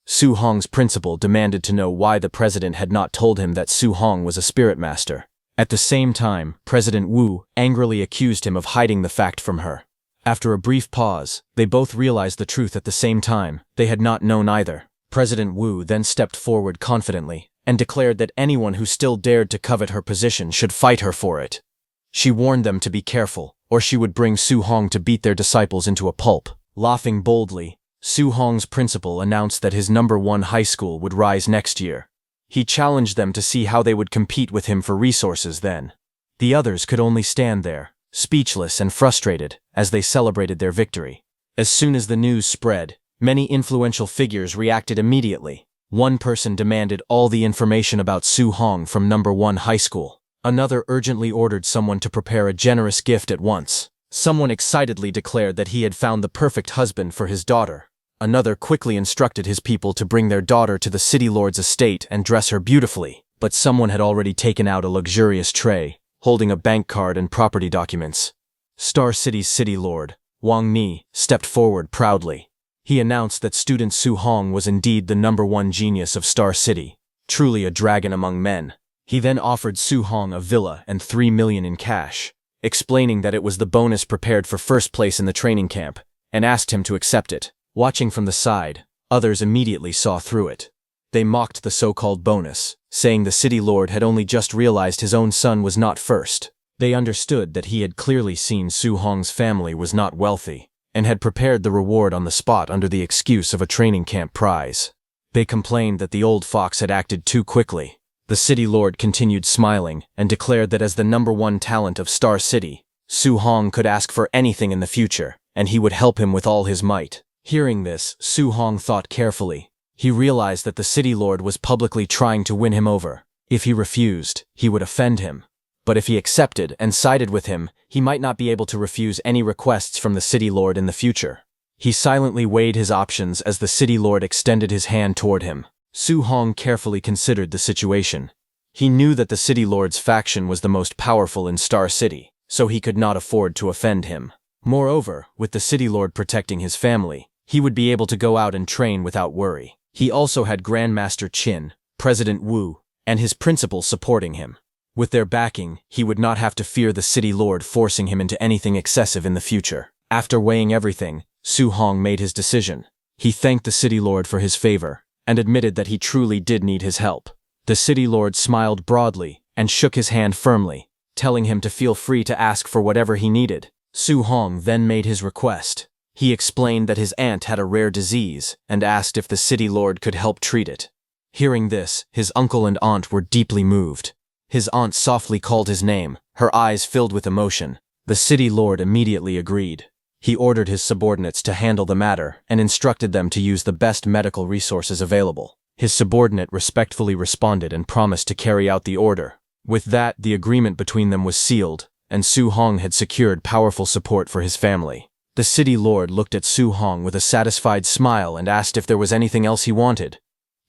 [SPEAKER 1] Su Hong's principal demanded to know why the president had not told him that Su Hong was a spirit master. At the same time, President Wu angrily accused him of hiding the fact from her. After a brief pause, they both realized the truth at the same time. They had not known either. President Wu then stepped forward confidently and declared that anyone who still dared to covet her position should fight her for it. She warned them to be careful, or she would bring Su Hong to beat their disciples into a pulp. Laughing boldly, Su Hong's principal announced that his #1 high school would rise next year. He challenged them to see how they would compete with him for resources then. The others could only stand there, speechless and frustrated, as they celebrated their victory. As soon as the news spread, many influential figures reacted immediately. One person demanded all the information about Su Hong from #1 high school. Another urgently ordered someone to prepare a generous gift at once. Someone excitedly declared that he had found the perfect husband for his daughter. Another quickly instructed his people to bring their daughter to the city lord's estate and dress her beautifully. But someone had already taken out a luxurious tray, holding a bank card and property documents. Star City's city lord, Wang Ni, stepped forward proudly. He announced that student Su Hong was indeed the #1 genius of Star City, truly a dragon among men. He then offered Su Hong a villa and 3 million in cash, explaining that it was the bonus prepared for first place in the training camp, and asked him to accept it. Watching from the side, others immediately saw through it. They mocked the so-called bonus, saying the city lord had only just realized his own son was not first. They understood that he had clearly seen Su Hong's family was not wealthy, and had prepared the reward on the spot under the excuse of a training camp prize. They complained that the old fox had acted too quickly. The The city lord continued smiling and declared that as the #1 talent of Star City, Su Hong could ask for anything in the future, and he would help him with all his might. Hearing this, Su Hong thought carefully. He realized that the city lord was publicly trying to win him over. If he refused, he would offend him. But if he accepted and sided with him, he might not be able to refuse any requests from the city lord in the future. He silently weighed his options as the city lord extended his hand toward him. Su Hong carefully considered the situation. He knew that the city lord's faction was the most powerful in Star City, so he could not afford to offend him. Moreover, with the city lord protecting his family, he would be able to go out and train without worry. He also had Grandmaster Qin, President Wu, and his principals supporting him. With their backing, he would not have to fear the city lord forcing him into anything excessive in the future. After weighing everything, Su Hong made his decision. He thanked the city lord for his favor, and admitted that he truly did need his help. The city lord smiled broadly and shook his hand firmly, telling him to feel free to ask for whatever he needed. Su Hong then made his request. He explained that his aunt had a rare disease and asked if the city lord could help treat it. Hearing this, his uncle and aunt were deeply moved. His aunt softly called his name, her eyes filled with emotion. The city lord immediately agreed. He ordered his subordinates to handle the matter and instructed them to use the best medical resources available. His subordinate respectfully responded and promised to carry out the order. With that, the agreement between them was sealed, and Su Hong had secured powerful support for his family. The city lord looked at Su Hong with a satisfied smile and asked if there was anything else he wanted.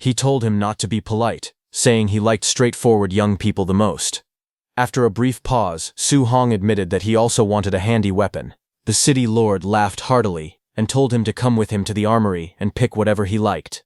[SPEAKER 1] He told him not to be polite, saying he liked straightforward young people the most. After a brief pause, Su Hong admitted that he also wanted a handy weapon. The city lord laughed heartily and told him to come with him to the armory and pick whatever he liked.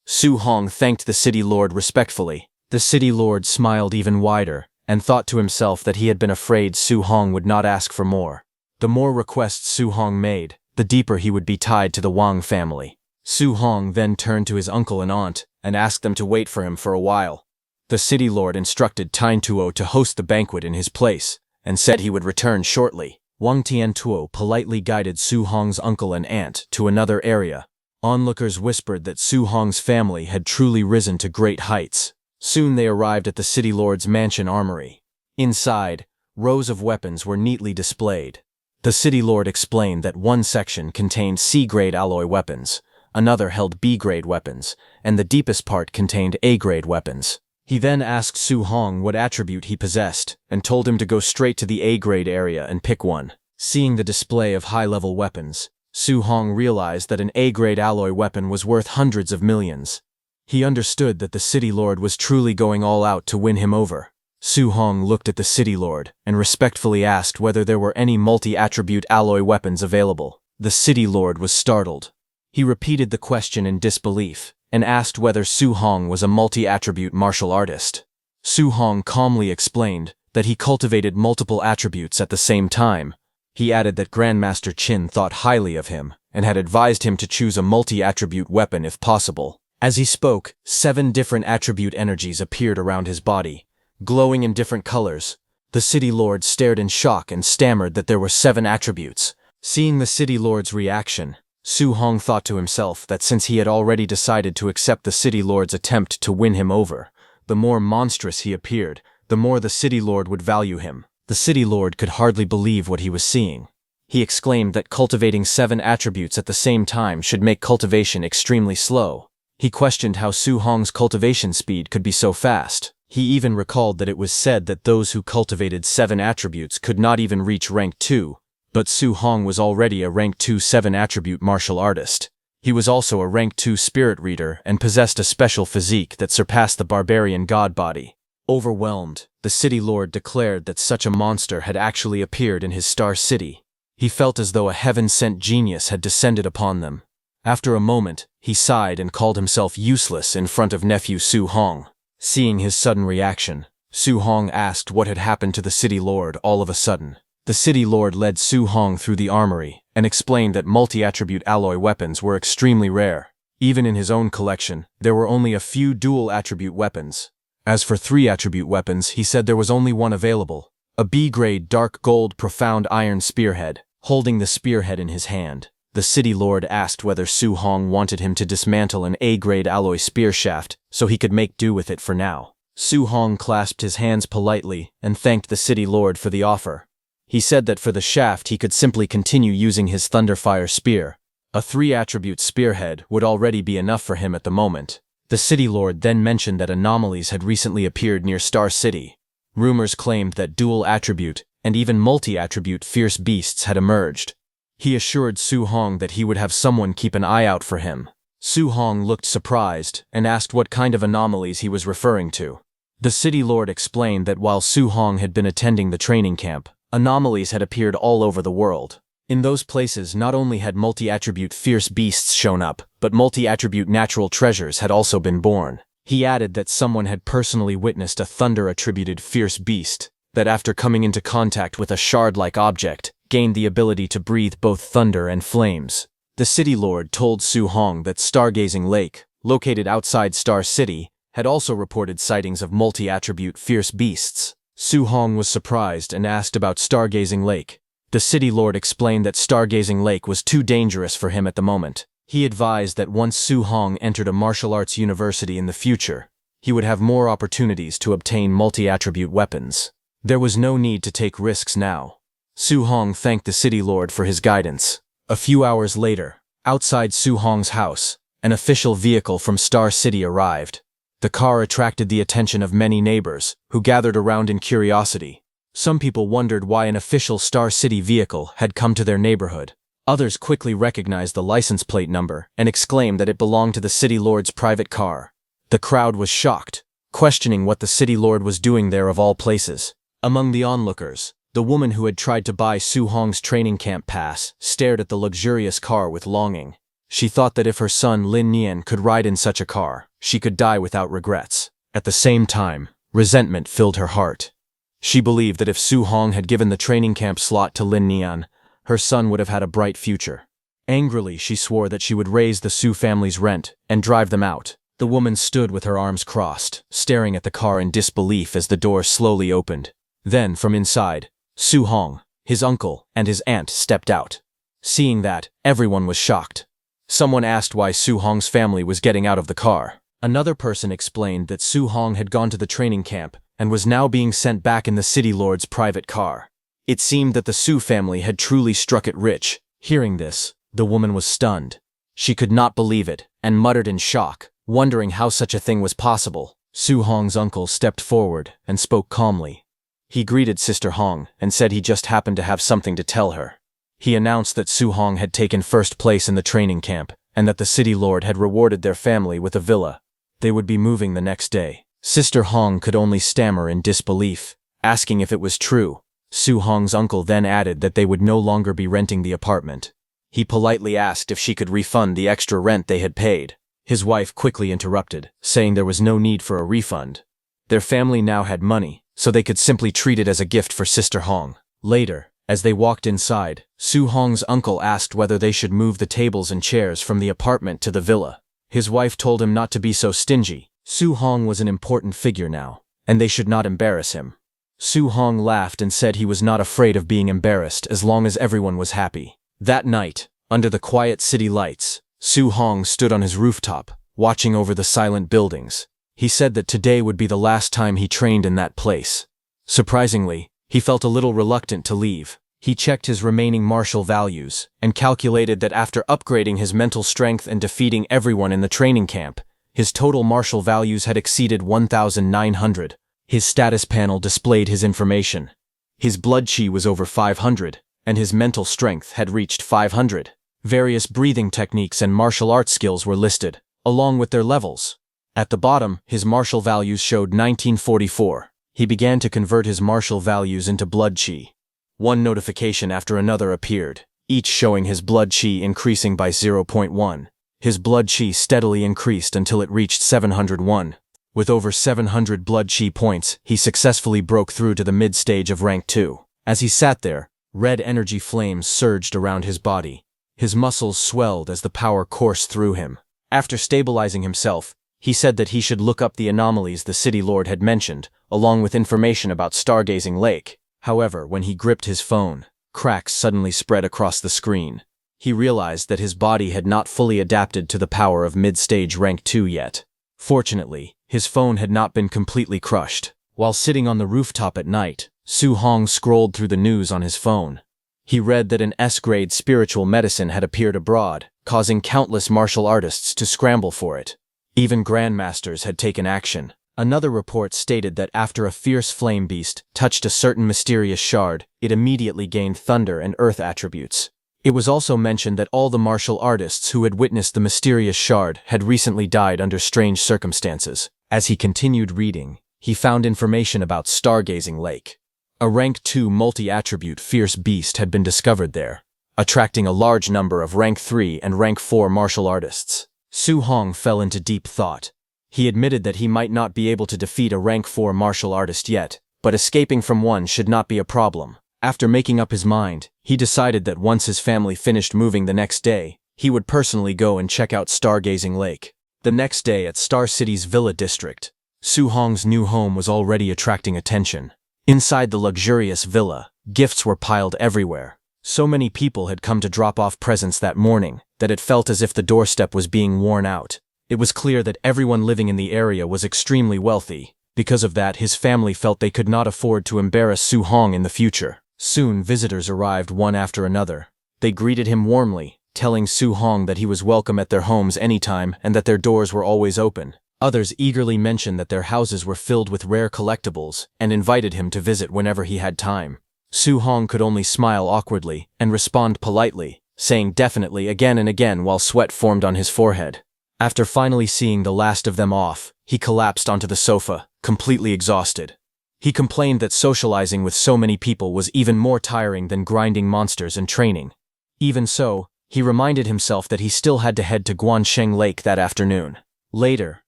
[SPEAKER 1] Su Hong thanked the city lord respectfully. The city lord smiled even wider and thought to himself that he had been afraid Su Hong would not ask for more. The more requests Su Hong made, the deeper he would be tied to the Wang family. Su Hong then turned to his uncle and aunt and asked them to wait for him for a while. The city lord instructed Tine Tuo to host the banquet in his place and said he would return shortly. Wang Tiantuo politely guided Su Hong's uncle and aunt to another area. Onlookers whispered that Su Hong's family had truly risen to great heights. Soon they arrived at the city lord's mansion armory. Inside, rows of weapons were neatly displayed. The city lord explained that one section contained C-grade alloy weapons, another held B-grade weapons, and the deepest part contained A-grade weapons. He then asked Su Hong what attribute he possessed and told him to go straight to the A-grade area and pick one. Seeing the display of high-level weapons, Su Hong realized that an A-grade alloy weapon was worth hundreds of millions. He understood that the city lord was truly going all out to win him over. Su Hong looked at the city lord and respectfully asked whether there were any multi-attribute alloy weapons available. The city lord was startled. He repeated the question in disbelief and asked whether Su Hong was a multi-attribute martial artist. Su Hong calmly explained that he cultivated multiple attributes at the same time. He added that Grandmaster Qin thought highly of him and had advised him to choose a multi-attribute weapon if possible. As he spoke, 7 different attribute energies appeared around his body, glowing in different colors. The city lord stared in shock and stammered that there were 7 attributes. Seeing the city lord's reaction, Su Hong thought to himself that since he had already decided to accept the city lord's attempt to win him over, the more monstrous he appeared, the more the city lord would value him. The city lord could hardly believe what he was seeing. He exclaimed that cultivating 7 attributes at the same time should make cultivation extremely slow. He questioned how Su Hong's cultivation speed could be so fast. He even recalled that it was said that those who cultivated 7 attributes could not even reach rank 2, but Su Hong was already a rank 2 7-attribute martial artist. He was also a rank 2 spirit reader and possessed a special physique that surpassed the barbarian god body. Overwhelmed, the city lord declared that such a monster had actually appeared in his Star City. He felt as though a heaven-sent genius had descended upon them. After a moment, he sighed and called himself useless in front of nephew Su Hong. Seeing his sudden reaction, Su Hong asked what had happened to the city lord all of a sudden. The city lord led Su Hong through the armory and explained that multi-attribute alloy weapons were extremely rare. Even in his own collection, there were only a few dual-attribute weapons. As for 3-attribute weapons, he said there was only one available, a B-grade dark gold profound iron spearhead. Holding the spearhead in his hand, the city lord asked whether Su Hong wanted him to dismantle an A-grade alloy spear shaft so he could make do with it for now. Su Hong clasped his hands politely and thanked the city lord for the offer. He said that for the shaft he could simply continue using his Thunderfire spear. A 3-attribute spearhead would already be enough for him at the moment. The city lord then mentioned that anomalies had recently appeared near Star City. Rumors claimed that dual-attribute and even multi-attribute fierce beasts had emerged. He assured Su Hong that he would have someone keep an eye out for him. Su Hong looked surprised and asked what kind of anomalies he was referring to. The city lord explained that while Su Hong had been attending the training camp, anomalies had appeared all over the world. In those places, not only had multi-attribute fierce beasts shown up, but multi-attribute natural treasures had also been born. He added that someone had personally witnessed a thunder-attributed fierce beast that, after coming into contact with a shard-like object, gained the ability to breathe both thunder and flames. The city lord told Su Hong that Stargazing Lake, located outside Star City, had also reported sightings of multi-attribute fierce beasts. Su Hong was surprised and asked about Stargazing Lake. The city lord explained that Stargazing Lake was too dangerous for him at the moment. He advised that once Su Hong entered a martial arts university in the future, he would have more opportunities to obtain multi-attribute weapons. There was no need to take risks now. Su Hong thanked the city lord for his guidance. A few hours later, outside Su Hong's house, an official vehicle from Star City arrived. The car attracted the attention of many neighbors, who gathered around in curiosity. Some people wondered why an official Star City vehicle had come to their neighborhood. Others quickly recognized the license plate number and exclaimed that it belonged to the city lord's private car. The crowd was shocked, questioning what the city lord was doing there of all places. Among the onlookers, the woman who had tried to buy Su Hong's training camp pass stared at the luxurious car with longing. She thought that if her son Lin Nian could ride in such a car, she could die without regrets. At the same time, resentment filled her heart. She believed that if Su Hong had given the training camp slot to Lin Nian, her son would have had a bright future. Angrily, she swore that she would raise the Su family's rent and drive them out. The woman stood with her arms crossed, staring at the car in disbelief as the door slowly opened. Then, from inside, Su Hong, his uncle, and his aunt stepped out. Seeing that, everyone was shocked. Someone asked why Su Hong's family was getting out of the car. Another person explained that Su Hong had gone to the training camp and was now being sent back in the city lord's private car. It seemed that the Su family had truly struck it rich. Hearing this, the woman was stunned. She could not believe it and muttered in shock, wondering how such a thing was possible. Su Hong's uncle stepped forward and spoke calmly. He greeted Sister Hong and said he just happened to have something to tell her. He announced that Su Hong had taken first place in the training camp and that the city lord had rewarded their family with a villa. They would be moving the next day. Sister Hong could only stammer in disbelief, asking if it was true. Su Hong's uncle then added that they would no longer be renting the apartment. He politely asked if she could refund the extra rent they had paid. His wife quickly interrupted, saying there was no need for a refund. Their family now had money, so they could simply treat it as a gift for Sister Hong. Later, as they walked inside, Su Hong's uncle asked whether they should move the tables and chairs from the apartment to the villa. His wife told him not to be so stingy. Su Hong was an important figure now, and they should not embarrass him. Su Hong laughed and said he was not afraid of being embarrassed as long as everyone was happy. That night, under the quiet city lights, Su Hong stood on his rooftop, watching over the silent buildings. He said that today would be the last time he trained in that place. Surprisingly, he felt a little reluctant to leave. He checked his remaining martial values and calculated that after upgrading his mental strength and defeating everyone in the training camp, his total martial values had exceeded 1,900. His status panel displayed his information. His blood chi was over 500, and his mental strength had reached 500. Various breathing techniques and martial arts skills were listed, along with their levels. At the bottom, his martial values showed 1944. He began to convert his martial values into blood chi. One notification after another appeared, each showing his blood chi increasing by 0.1. His blood chi steadily increased until it reached 701. With over 700 blood chi points, he successfully broke through to the mid-stage of rank 2. As he sat there, red energy flames surged around his body. His muscles swelled as the power coursed through him. After stabilizing himself, he said that he should look up the anomalies the city lord had mentioned, along with information about Stargazing Lake. However, when he gripped his phone, cracks suddenly spread across the screen. He realized that his body had not fully adapted to the power of mid-stage rank 2 yet. Fortunately, his phone had not been completely crushed. While sitting on the rooftop at night, Su Hong scrolled through the news on his phone. He read that an S-grade spiritual medicine had appeared abroad, causing countless martial artists to scramble for it. Even grandmasters had taken action. Another report stated that after a fierce flame beast touched a certain mysterious shard, it immediately gained thunder and earth attributes. It was also mentioned that all the martial artists who had witnessed the mysterious shard had recently died under strange circumstances. As he continued reading, he found information about Stargazing Lake. A rank 2 multi-attribute fierce beast had been discovered there, attracting a large number of rank 3 and rank 4 martial artists. Su Hong fell into deep thought. He admitted that he might not be able to defeat a rank 4 martial artist yet, but escaping from one should not be a problem. After making up his mind, he decided that once his family finished moving the next day, he would personally go and check out Stargazing Lake. The next day at Star City's Villa District, Su Hong's new home was already attracting attention. Inside the luxurious villa, gifts were piled everywhere. So many people had come to drop off presents that morning that it felt as if the doorstep was being worn out. It was clear that everyone living in the area was extremely wealthy. Because of that, his family felt they could not afford to embarrass Su Hong in the future. Soon, visitors arrived one after another. They greeted him warmly, telling Su Hong that he was welcome at their homes anytime and that their doors were always open. Others eagerly mentioned that their houses were filled with rare collectibles and invited him to visit whenever he had time. Su Hong could only smile awkwardly and respond politely, saying definitely again and again while sweat formed on his forehead. After finally seeing the last of them off, he collapsed onto the sofa, completely exhausted. He complained that socializing with so many people was even more tiring than grinding monsters and training. Even so, he reminded himself that he still had to head to Guansheng Lake that afternoon. Later,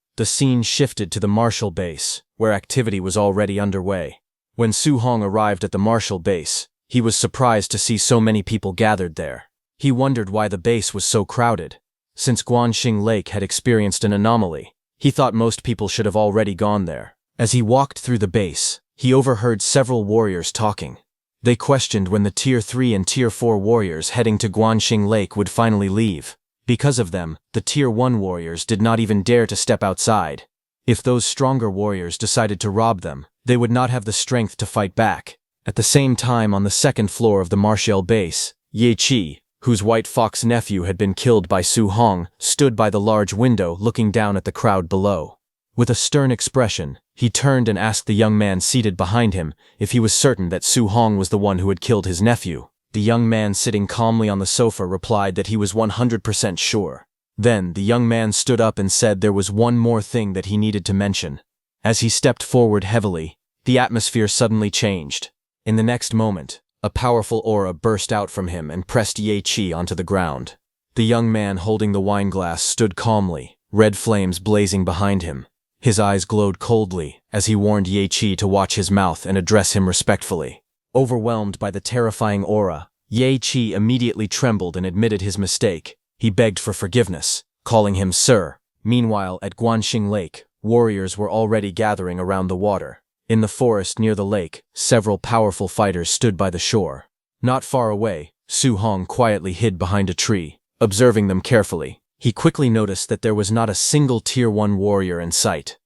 [SPEAKER 1] the scene shifted to the Martial Base, where activity was already underway. When Su Hong arrived at the Martial Base, he was surprised to see so many people gathered there. He wondered why the base was so crowded. Since Guanxing Lake had experienced an anomaly, he thought most people should have already gone there. As he walked through the base, he overheard several warriors talking. They questioned when the Tier 3 and Tier 4 warriors heading to Guanxing Lake would finally leave. Because of them, the Tier 1 warriors did not even dare to step outside. If those stronger warriors decided to rob them, they would not have the strength to fight back. At the same time, on the second floor of the Martial Base, Ye Qi, whose White Fox nephew had been killed by Su Hong, stood by the large window looking down at the crowd below. With a stern expression, he turned and asked the young man seated behind him if he was certain that Su Hong was the one who had killed his nephew. The young man sitting calmly on the sofa replied that he was 100% sure. Then, the young man stood up and said there was one more thing that he needed to mention. As he stepped forward heavily, the atmosphere suddenly changed. In the next moment, a powerful aura burst out from him and pressed Ye Qi onto the ground. The young man holding the wine glass stood calmly, red flames blazing behind him. His eyes glowed coldly as he warned Ye Qi to watch his mouth and address him respectfully. Overwhelmed by the terrifying aura, Ye Qi immediately trembled and admitted his mistake. He begged for forgiveness, calling him sir. Meanwhile, at Guanxing Lake, warriors were already gathering around the water. In the forest near the lake, several powerful fighters stood by the shore. Not far away, Su Hong quietly hid behind a tree, observing them carefully. He quickly noticed that there was not a single Tier 1 warrior in sight.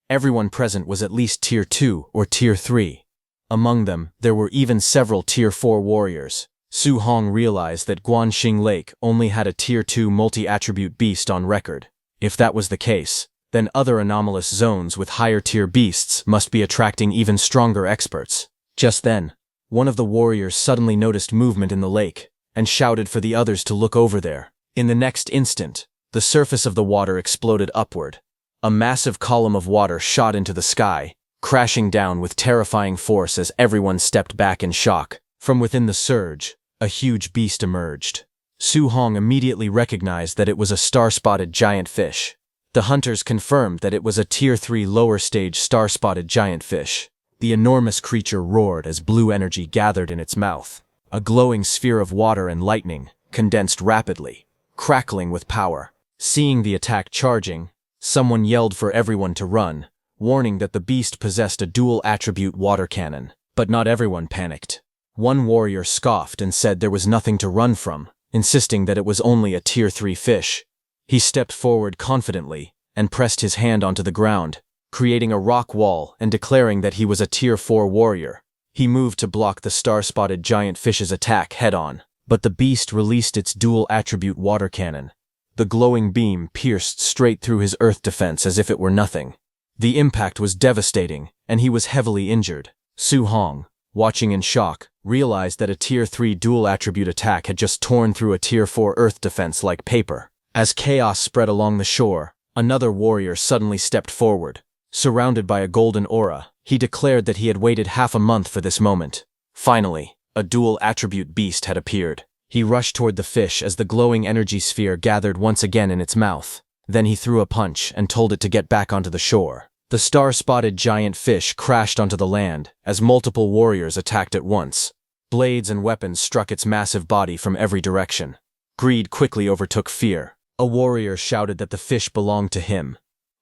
[SPEAKER 1] Everyone present was at least Tier 2 or Tier 3. Among them, there were even several Tier 4 warriors. Su Hong realized that Guanxing Lake only had a Tier 2 multi-attribute beast on record. If that was the case, then other anomalous zones with higher-tier beasts must be attracting even stronger experts. Just then, one of the warriors suddenly noticed movement in the lake and shouted for the others to look over there. In the next instant, the surface of the water exploded upward. A massive column of water shot into the sky, crashing down with terrifying force as everyone stepped back in shock. From within the surge, a huge beast emerged. Su Hong immediately recognized that it was a star-spotted giant fish. The hunters confirmed that it was a Tier 3 lower-stage star-spotted giant fish. The enormous creature roared as blue energy gathered in its mouth. A glowing sphere of water and lightning condensed rapidly, crackling with power. Seeing the attack charging, someone yelled for everyone to run, warning that the beast possessed a dual-attribute water cannon. But not everyone panicked. One warrior scoffed and said there was nothing to run from, insisting that it was only a Tier 3 fish. He stepped forward confidently and pressed his hand onto the ground, creating a rock wall and declaring that he was a Tier 4 warrior. He moved to block the star-spotted giant fish's attack head-on, but the beast released its dual-attribute water cannon. The glowing beam pierced straight through his earth defense as if it were nothing. The impact was devastating, and he was heavily injured. Su Hong, watching in shock, realized that a Tier 3 dual-attribute attack had just torn through a Tier 4 earth defense like paper. As chaos spread along the shore, another warrior suddenly stepped forward. Surrounded by a golden aura, he declared that he had waited half a month for this moment. Finally, a dual-attribute beast had appeared. He rushed toward the fish as the glowing energy sphere gathered once again in its mouth. Then he threw a punch and told it to get back onto the shore. The star-spotted giant fish crashed onto the land as multiple warriors attacked at once. Blades and weapons struck its massive body from every direction. Greed quickly overtook fear. A warrior shouted that the fish belonged to him.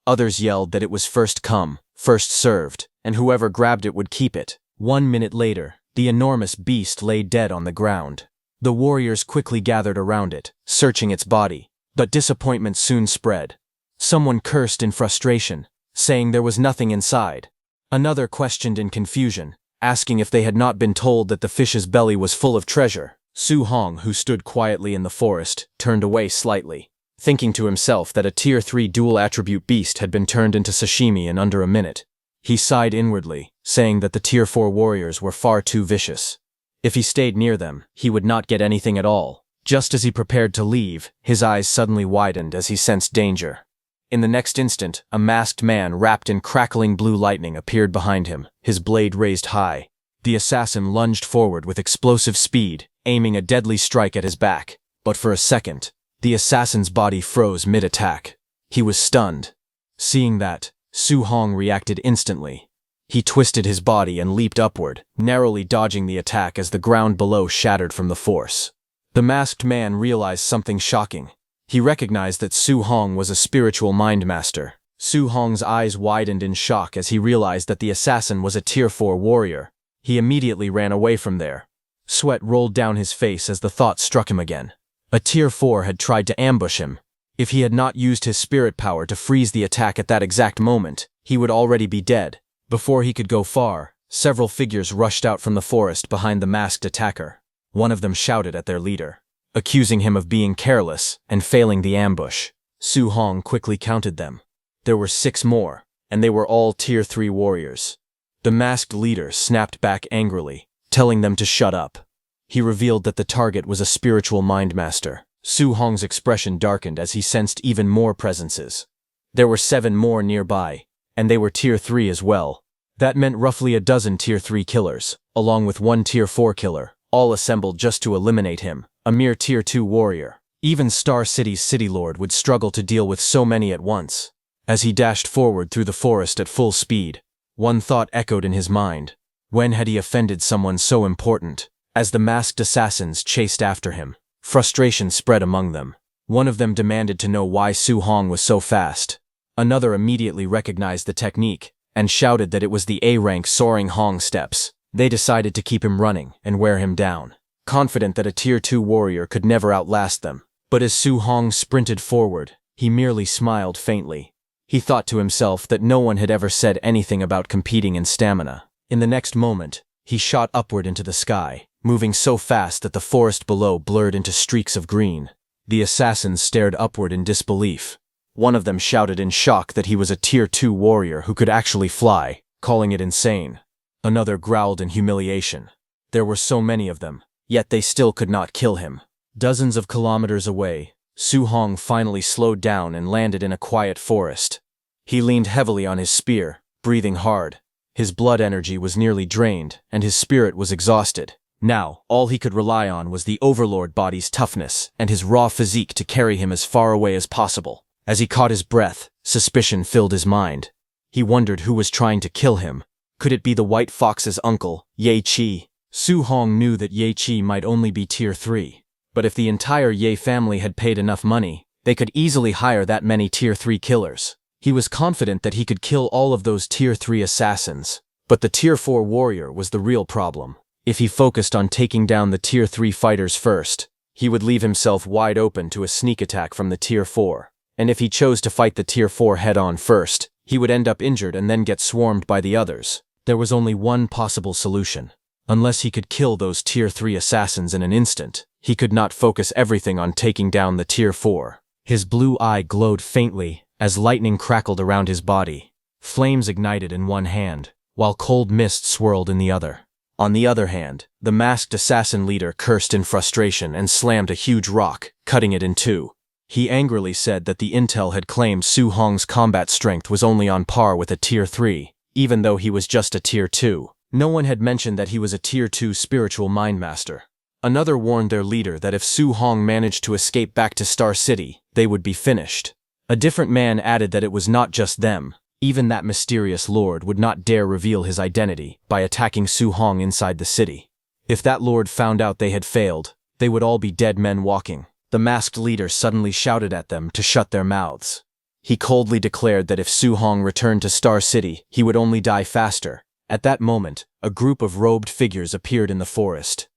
[SPEAKER 1] Others yelled that it was first come, first served, and whoever grabbed it would keep it. 1 minute later, the enormous beast lay dead on the ground. The warriors quickly gathered around it, searching its body, but disappointment soon spread. Someone cursed in frustration, saying there was nothing inside. Another questioned in confusion, asking if they had not been told that the fish's belly was full of treasure. Su Hong, who stood quietly in the forest, turned away slightly, thinking to himself that a Tier 3 dual-attribute beast had been turned into sashimi in under a minute. He sighed inwardly, saying that the Tier 4 warriors were far too vicious. If he stayed near them, he would not get anything at all. Just as he prepared to leave, his eyes suddenly widened as he sensed danger. In the next instant, a masked man wrapped in crackling blue lightning appeared behind him, his blade raised high. The assassin lunged forward with explosive speed, aiming a deadly strike at his back. But for a second, the assassin's body froze mid-attack. He was stunned. Seeing that, Su Hong reacted instantly. He twisted his body and leaped upward, narrowly dodging the attack as the ground below shattered from the force. The masked man realized something shocking. He recognized that Su Hong was a spiritual mind master. Su Hong's eyes widened in shock as he realized that the assassin was a Tier 4 warrior. He immediately ran away from there. Sweat rolled down his face as the thought struck him again. A Tier 4 had tried to ambush him. If he had not used his spirit power to freeze the attack at that exact moment, he would already be dead. Before he could go far, several figures rushed out from the forest behind the masked attacker. One of them shouted at their leader, accusing him of being careless and failing the ambush. Su Hong quickly counted them. There were 6 more, and they were all Tier 3 warriors. The masked leader snapped back angrily, telling them to shut up. He revealed that the target was a spiritual mind master. Su Hong's expression darkened as he sensed even more presences. There were 7 more nearby, and they were Tier 3 as well. That meant roughly a dozen Tier 3 killers, along with 1 Tier 4 killer, all assembled just to eliminate him, a mere Tier 2 warrior. Even Star City's city lord would struggle to deal with so many at once. As he dashed forward through the forest at full speed, one thought echoed in his mind. When had he offended someone so important? As the masked assassins chased after him, frustration spread among them. One of them demanded to know why Su Hong was so fast. Another immediately recognized the technique and shouted that it was the A-rank soaring Hong steps. They decided to keep him running and wear him down, confident that a Tier 2 warrior could never outlast them. But as Su Hong sprinted forward, he merely smiled faintly. He thought to himself that no one had ever said anything about competing in stamina. In the next moment, he shot upward into the sky, moving so fast that the forest below blurred into streaks of green. The assassins stared upward in disbelief. One of them shouted in shock that he was a Tier 2 warrior who could actually fly, calling it insane. Another growled in humiliation. There were so many of them, yet they still could not kill him. Dozens of kilometers away, Su Hong finally slowed down and landed in a quiet forest. He leaned heavily on his spear, breathing hard. His blood energy was nearly drained, and his spirit was exhausted. Now, all he could rely on was the Overlord body's toughness and his raw physique to carry him as far away as possible. As he caught his breath, suspicion filled his mind. He wondered who was trying to kill him. Could it be the White Fox's uncle, Ye Qi? Su Hong knew that Ye Qi might only be Tier 3. But if the entire Ye family had paid enough money, they could easily hire that many Tier 3 killers. He was confident that he could kill all of those Tier 3 assassins. But the Tier 4 warrior was the real problem. If he focused on taking down the Tier 3 fighters first, he would leave himself wide open to a sneak attack from the Tier 4. and if he chose to fight the Tier 4 head-on first, he would end up injured and then get swarmed by the others. There was only one possible solution. Unless he could kill those Tier 3 assassins in an instant, he could not focus everything on taking down the Tier 4. His blue eye glowed faintly as lightning crackled around his body. Flames ignited in one hand, while cold mist swirled in the other. On the other hand, the masked assassin leader cursed in frustration and slammed a huge rock, cutting it in two. He angrily said that the intel had claimed Su Hong's combat strength was only on par with a Tier 3, even though he was just a Tier 2. No one had mentioned that he was a Tier 2 spiritual mind master. Another warned their leader that if Su Hong managed to escape back to Star City, they would be finished. A different man added that it was not just them. Even that mysterious lord would not dare reveal his identity by attacking Su Hong inside the city. If that lord found out they had failed, they would all be dead men walking. The masked leader suddenly shouted at them to shut their mouths. He coldly declared that if Su Hong returned to Star City, he would only die faster. At that moment, a group of robed figures appeared in the forest.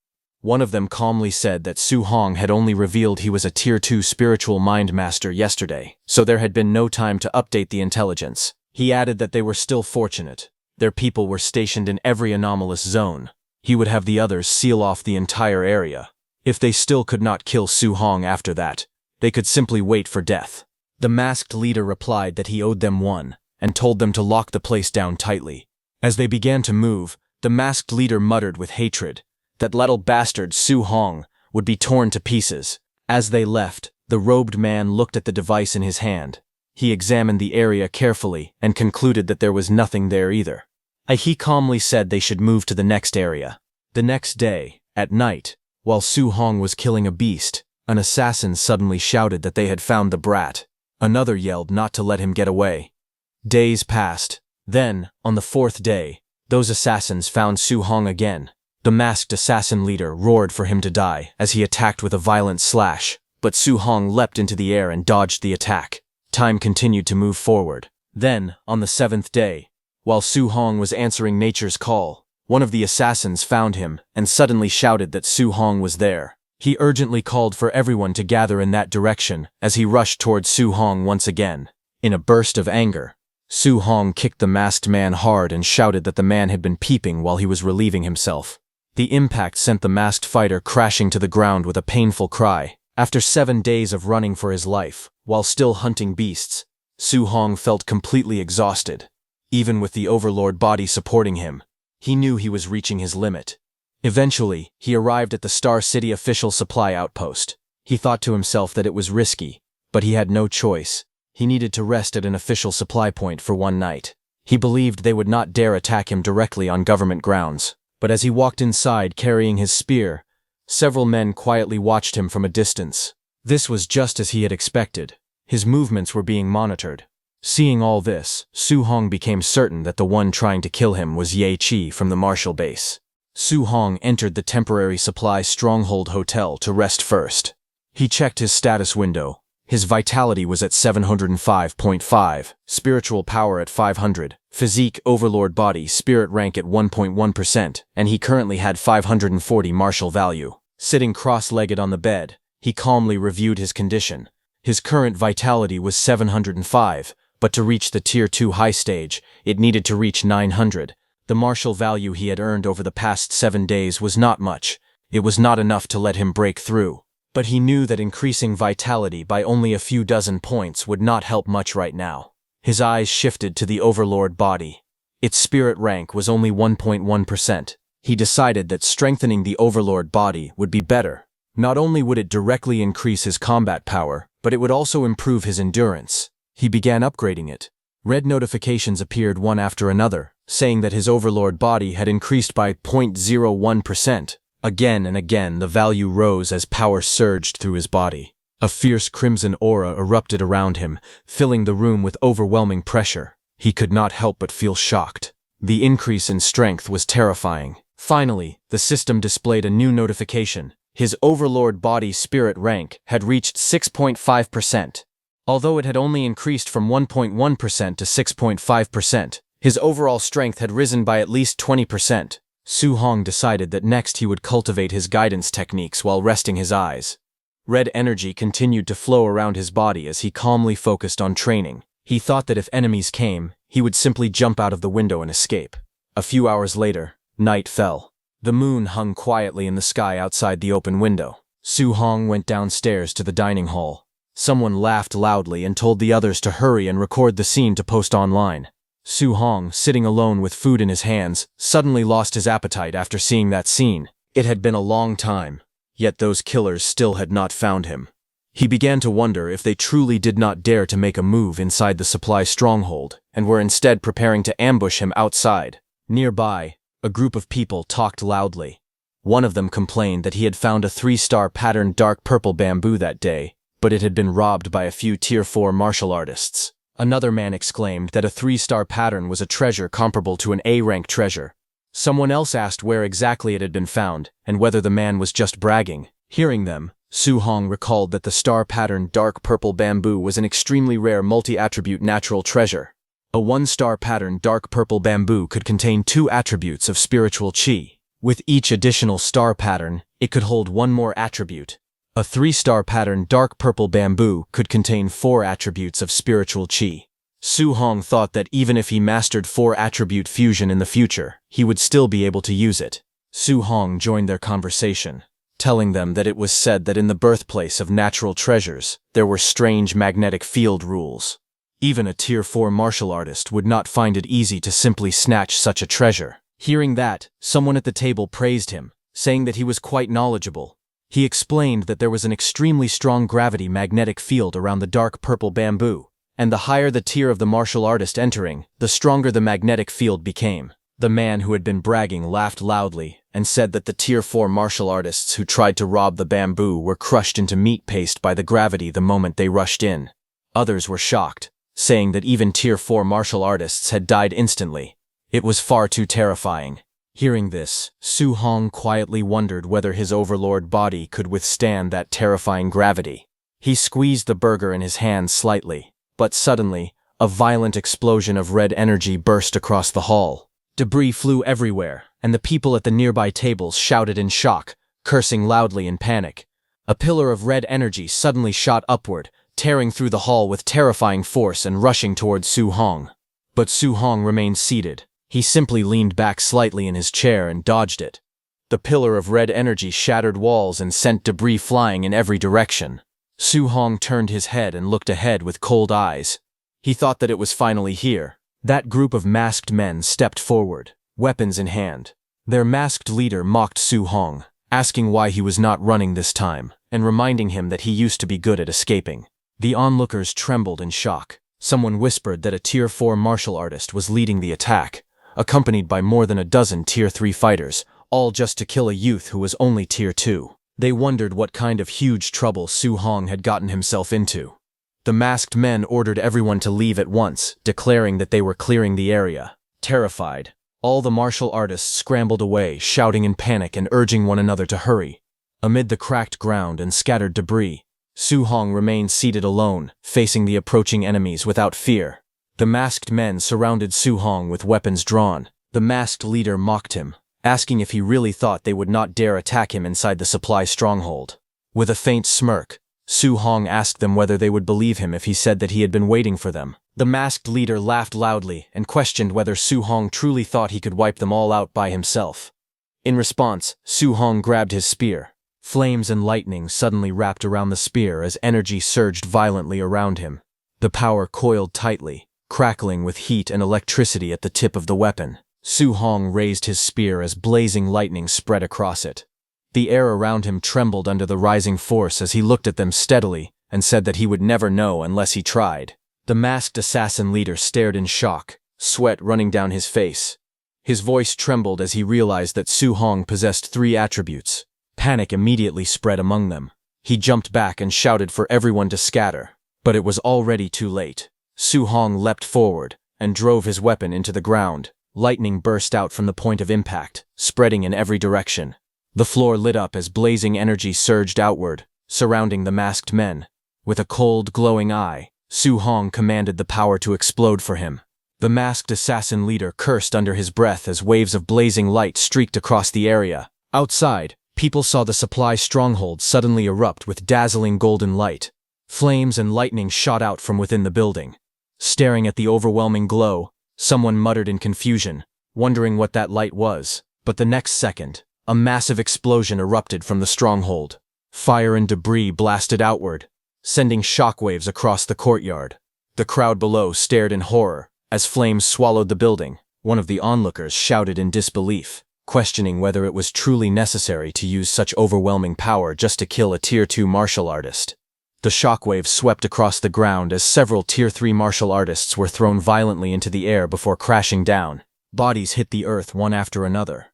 [SPEAKER 1] One of them calmly said that Su Hong had only revealed he was a Tier 2 spiritual mind master yesterday, so there had been no time to update the intelligence. He added that they were still fortunate. Their people were stationed in every anomalous zone. He would have the others seal off the entire area. If they still could not kill Su Hong after that, they could simply wait for death. The masked leader replied that he owed them one, and told them to lock the place down tightly. As they began to move, the masked leader muttered with hatred that little bastard Su Hong would be torn to pieces. As they left, the robed man looked at the device in his hand. He examined the area carefully and concluded that there was nothing there either. He calmly said they should move to the next area. The next day, at night, while Su Hong was killing a beast, an assassin suddenly shouted that they had found the brat. Another yelled not to let him get away. Days passed. Then, on the fourth day, those assassins found Su Hong again. The masked assassin leader roared for him to die as he attacked with a violent slash, but Su Hong leapt into the air and dodged the attack. Time continued to move forward. Then, on the seventh day, while Su Hong was answering nature's call, one of the assassins found him and suddenly shouted that Su Hong was there. He urgently called for everyone to gather in that direction as he rushed towards Su Hong once again. In a burst of anger, Su Hong kicked the masked man hard and shouted that the man had been peeping while he was relieving himself. The impact sent the masked fighter crashing to the ground with a painful cry. After 7 days of running for his life, while still hunting beasts, Su Hong felt completely exhausted. Even with the Overlord body supporting him, he knew he was reaching his limit. Eventually, he arrived at the Star City official supply outpost. He thought to himself that it was risky, but he had no choice. He needed to rest at an official supply point for one night. He believed they would not dare attack him directly on government grounds. But as he walked inside carrying his spear, several men quietly watched him from a distance. This was just as he had expected. His movements were being monitored. Seeing all this, Su Hong became certain that the one trying to kill him was Ye Chi from the Martial base. Su Hong entered the temporary supply stronghold hotel to rest first. He checked his status window. His vitality was at 705.5, spiritual power at 500, physique overlord body spirit rank at 1.1%, and he currently had 540 martial value. Sitting cross-legged on the bed, he calmly reviewed his condition. His current vitality was 705, but to reach the Tier 2 high stage, it needed to reach 900. The martial value he had earned over the past 7 days was not much. It was not enough to let him break through. But he knew that increasing vitality by only a few dozen points would not help much right now. His eyes shifted to the Overlord body. Its spirit rank was only 1.1%. He decided that strengthening the Overlord body would be better. Not only would it directly increase his combat power, but it would also improve his endurance. He began upgrading it. Red notifications appeared one after another, saying that his Overlord body had increased by 0.01%. Again and again, the value rose as power surged through his body. A fierce crimson aura erupted around him, filling the room with overwhelming pressure. He could not help but feel shocked. The increase in strength was terrifying. Finally, the system displayed a new notification. His Overlord body spirit rank had reached 6.5%. Although it had only increased from 1.1% to 6.5%, his overall strength had risen by at least 20%. Su Hong decided that next he would cultivate his guidance techniques while resting his eyes. Red energy continued to flow around his body as he calmly focused on training. He thought that if enemies came, he would simply jump out of the window and escape. A few hours later, night fell. The moon hung quietly in the sky outside the open window. Su Hong went downstairs to the dining hall. Someone laughed loudly and told the others to hurry and record the scene to post online. Su Hong, sitting alone with food in his hands, suddenly lost his appetite after seeing that scene. It had been a long time, yet those killers still had not found him. He began to wonder if they truly did not dare to make a move inside the supply stronghold and were instead preparing to ambush him outside. Nearby, a group of people talked loudly. One of them complained that he had found a 3-star patterned dark purple bamboo that day, but it had been robbed by a few Tier 4 martial artists. Another man exclaimed that a 3-star pattern was a treasure comparable to an A-rank treasure. Someone else asked where exactly it had been found, and whether the man was just bragging. Hearing them, Su Hong recalled that the star-patterned dark purple bamboo was an extremely rare multi-attribute natural treasure. A 1-star patterned dark purple bamboo could contain 2 attributes of spiritual qi. With each additional star pattern, it could hold 1 more attribute. A 3-star patterned dark purple bamboo could contain 4 attributes of spiritual qi. Su Hong thought that even if he mastered 4-attribute fusion in the future, he would still be able to use it. Su Hong joined their conversation, telling them that it was said that in the birthplace of natural treasures, there were strange magnetic field rules. Even a Tier 4 martial artist would not find it easy to simply snatch such a treasure. Hearing that, someone at the table praised him, saying that he was quite knowledgeable. He explained that there was an extremely strong gravity magnetic field around the dark purple bamboo, and the higher the tier of the martial artist entering, the stronger the magnetic field became. The man who had been bragging laughed loudly and said that the Tier 4 martial artists who tried to rob the bamboo were crushed into meat paste by the gravity the moment they rushed in. Others were shocked, saying that even Tier 4 martial artists had died instantly. It was far too terrifying. Hearing this, Su Hong quietly wondered whether his overlord body could withstand that terrifying gravity. He squeezed the burger in his hand slightly, but suddenly, a violent explosion of red energy burst across the hall. Debris flew everywhere, and the people at the nearby tables shouted in shock, cursing loudly in panic. A pillar of red energy suddenly shot upward, tearing through the hall with terrifying force and rushing towards Su Hong. But Su Hong remained seated. He simply leaned back slightly in his chair and dodged it. The pillar of red energy shattered walls and sent debris flying in every direction. Su Hong turned his head and looked ahead with cold eyes. He thought that it was finally here. That group of masked men stepped forward, weapons in hand. Their masked leader mocked Su Hong, asking why he was not running this time, and reminding him that he used to be good at escaping. The onlookers trembled in shock. Someone whispered that a Tier 4 martial artist was leading the attack, accompanied by more than a dozen Tier 3 fighters, all just to kill a youth who was only Tier 2. They wondered what kind of huge trouble Su Hong had gotten himself into. The masked men ordered everyone to leave at once, declaring that they were clearing the area. Terrified, all the martial artists scrambled away, shouting in panic and urging one another to hurry. Amid the cracked ground and scattered debris, Su Hong remained seated alone, facing the approaching enemies without fear. The masked men surrounded Su Hong with weapons drawn. The masked leader mocked him, asking if he really thought they would not dare attack him inside the supply stronghold. With a faint smirk, Su Hong asked them whether they would believe him if he said that he had been waiting for them. The masked leader laughed loudly and questioned whether Su Hong truly thought he could wipe them all out by himself. In response, Su Hong grabbed his spear. Flames and lightning suddenly wrapped around the spear as energy surged violently around him. The power coiled tightly, crackling with heat and electricity at the tip of the weapon. Su Hong raised his spear as blazing lightning spread across it. The air around him trembled under the rising force as he looked at them steadily and said that he would never know unless he tried. The masked assassin leader stared in shock, sweat running down his face. His voice trembled as he realized that Su Hong possessed 3 attributes. Panic immediately spread among them. He jumped back and shouted for everyone to scatter, but it was already too late. Su Hong leapt forward and drove his weapon into the ground. Lightning burst out from the point of impact, spreading in every direction. The floor lit up as blazing energy surged outward, surrounding the masked men. With a cold, glowing eye, Su Hong commanded the power to explode for him. The masked assassin leader cursed under his breath as waves of blazing light streaked across the area. Outside, People saw the supply stronghold suddenly erupt with dazzling golden light. Flames and lightning shot out from within the building. Staring at the overwhelming glow, someone muttered in confusion, wondering what that light was. But the next second, a massive explosion erupted from the stronghold. Fire and debris blasted outward, sending shockwaves across the courtyard. The crowd below stared in horror as flames swallowed the building. One of the onlookers shouted in disbelief, questioning whether it was truly necessary to use such overwhelming power just to kill a Tier 2 martial artist. The shockwaves swept across the ground as several Tier 3 martial artists were thrown violently into the air before crashing down. Bodies hit the earth one after another.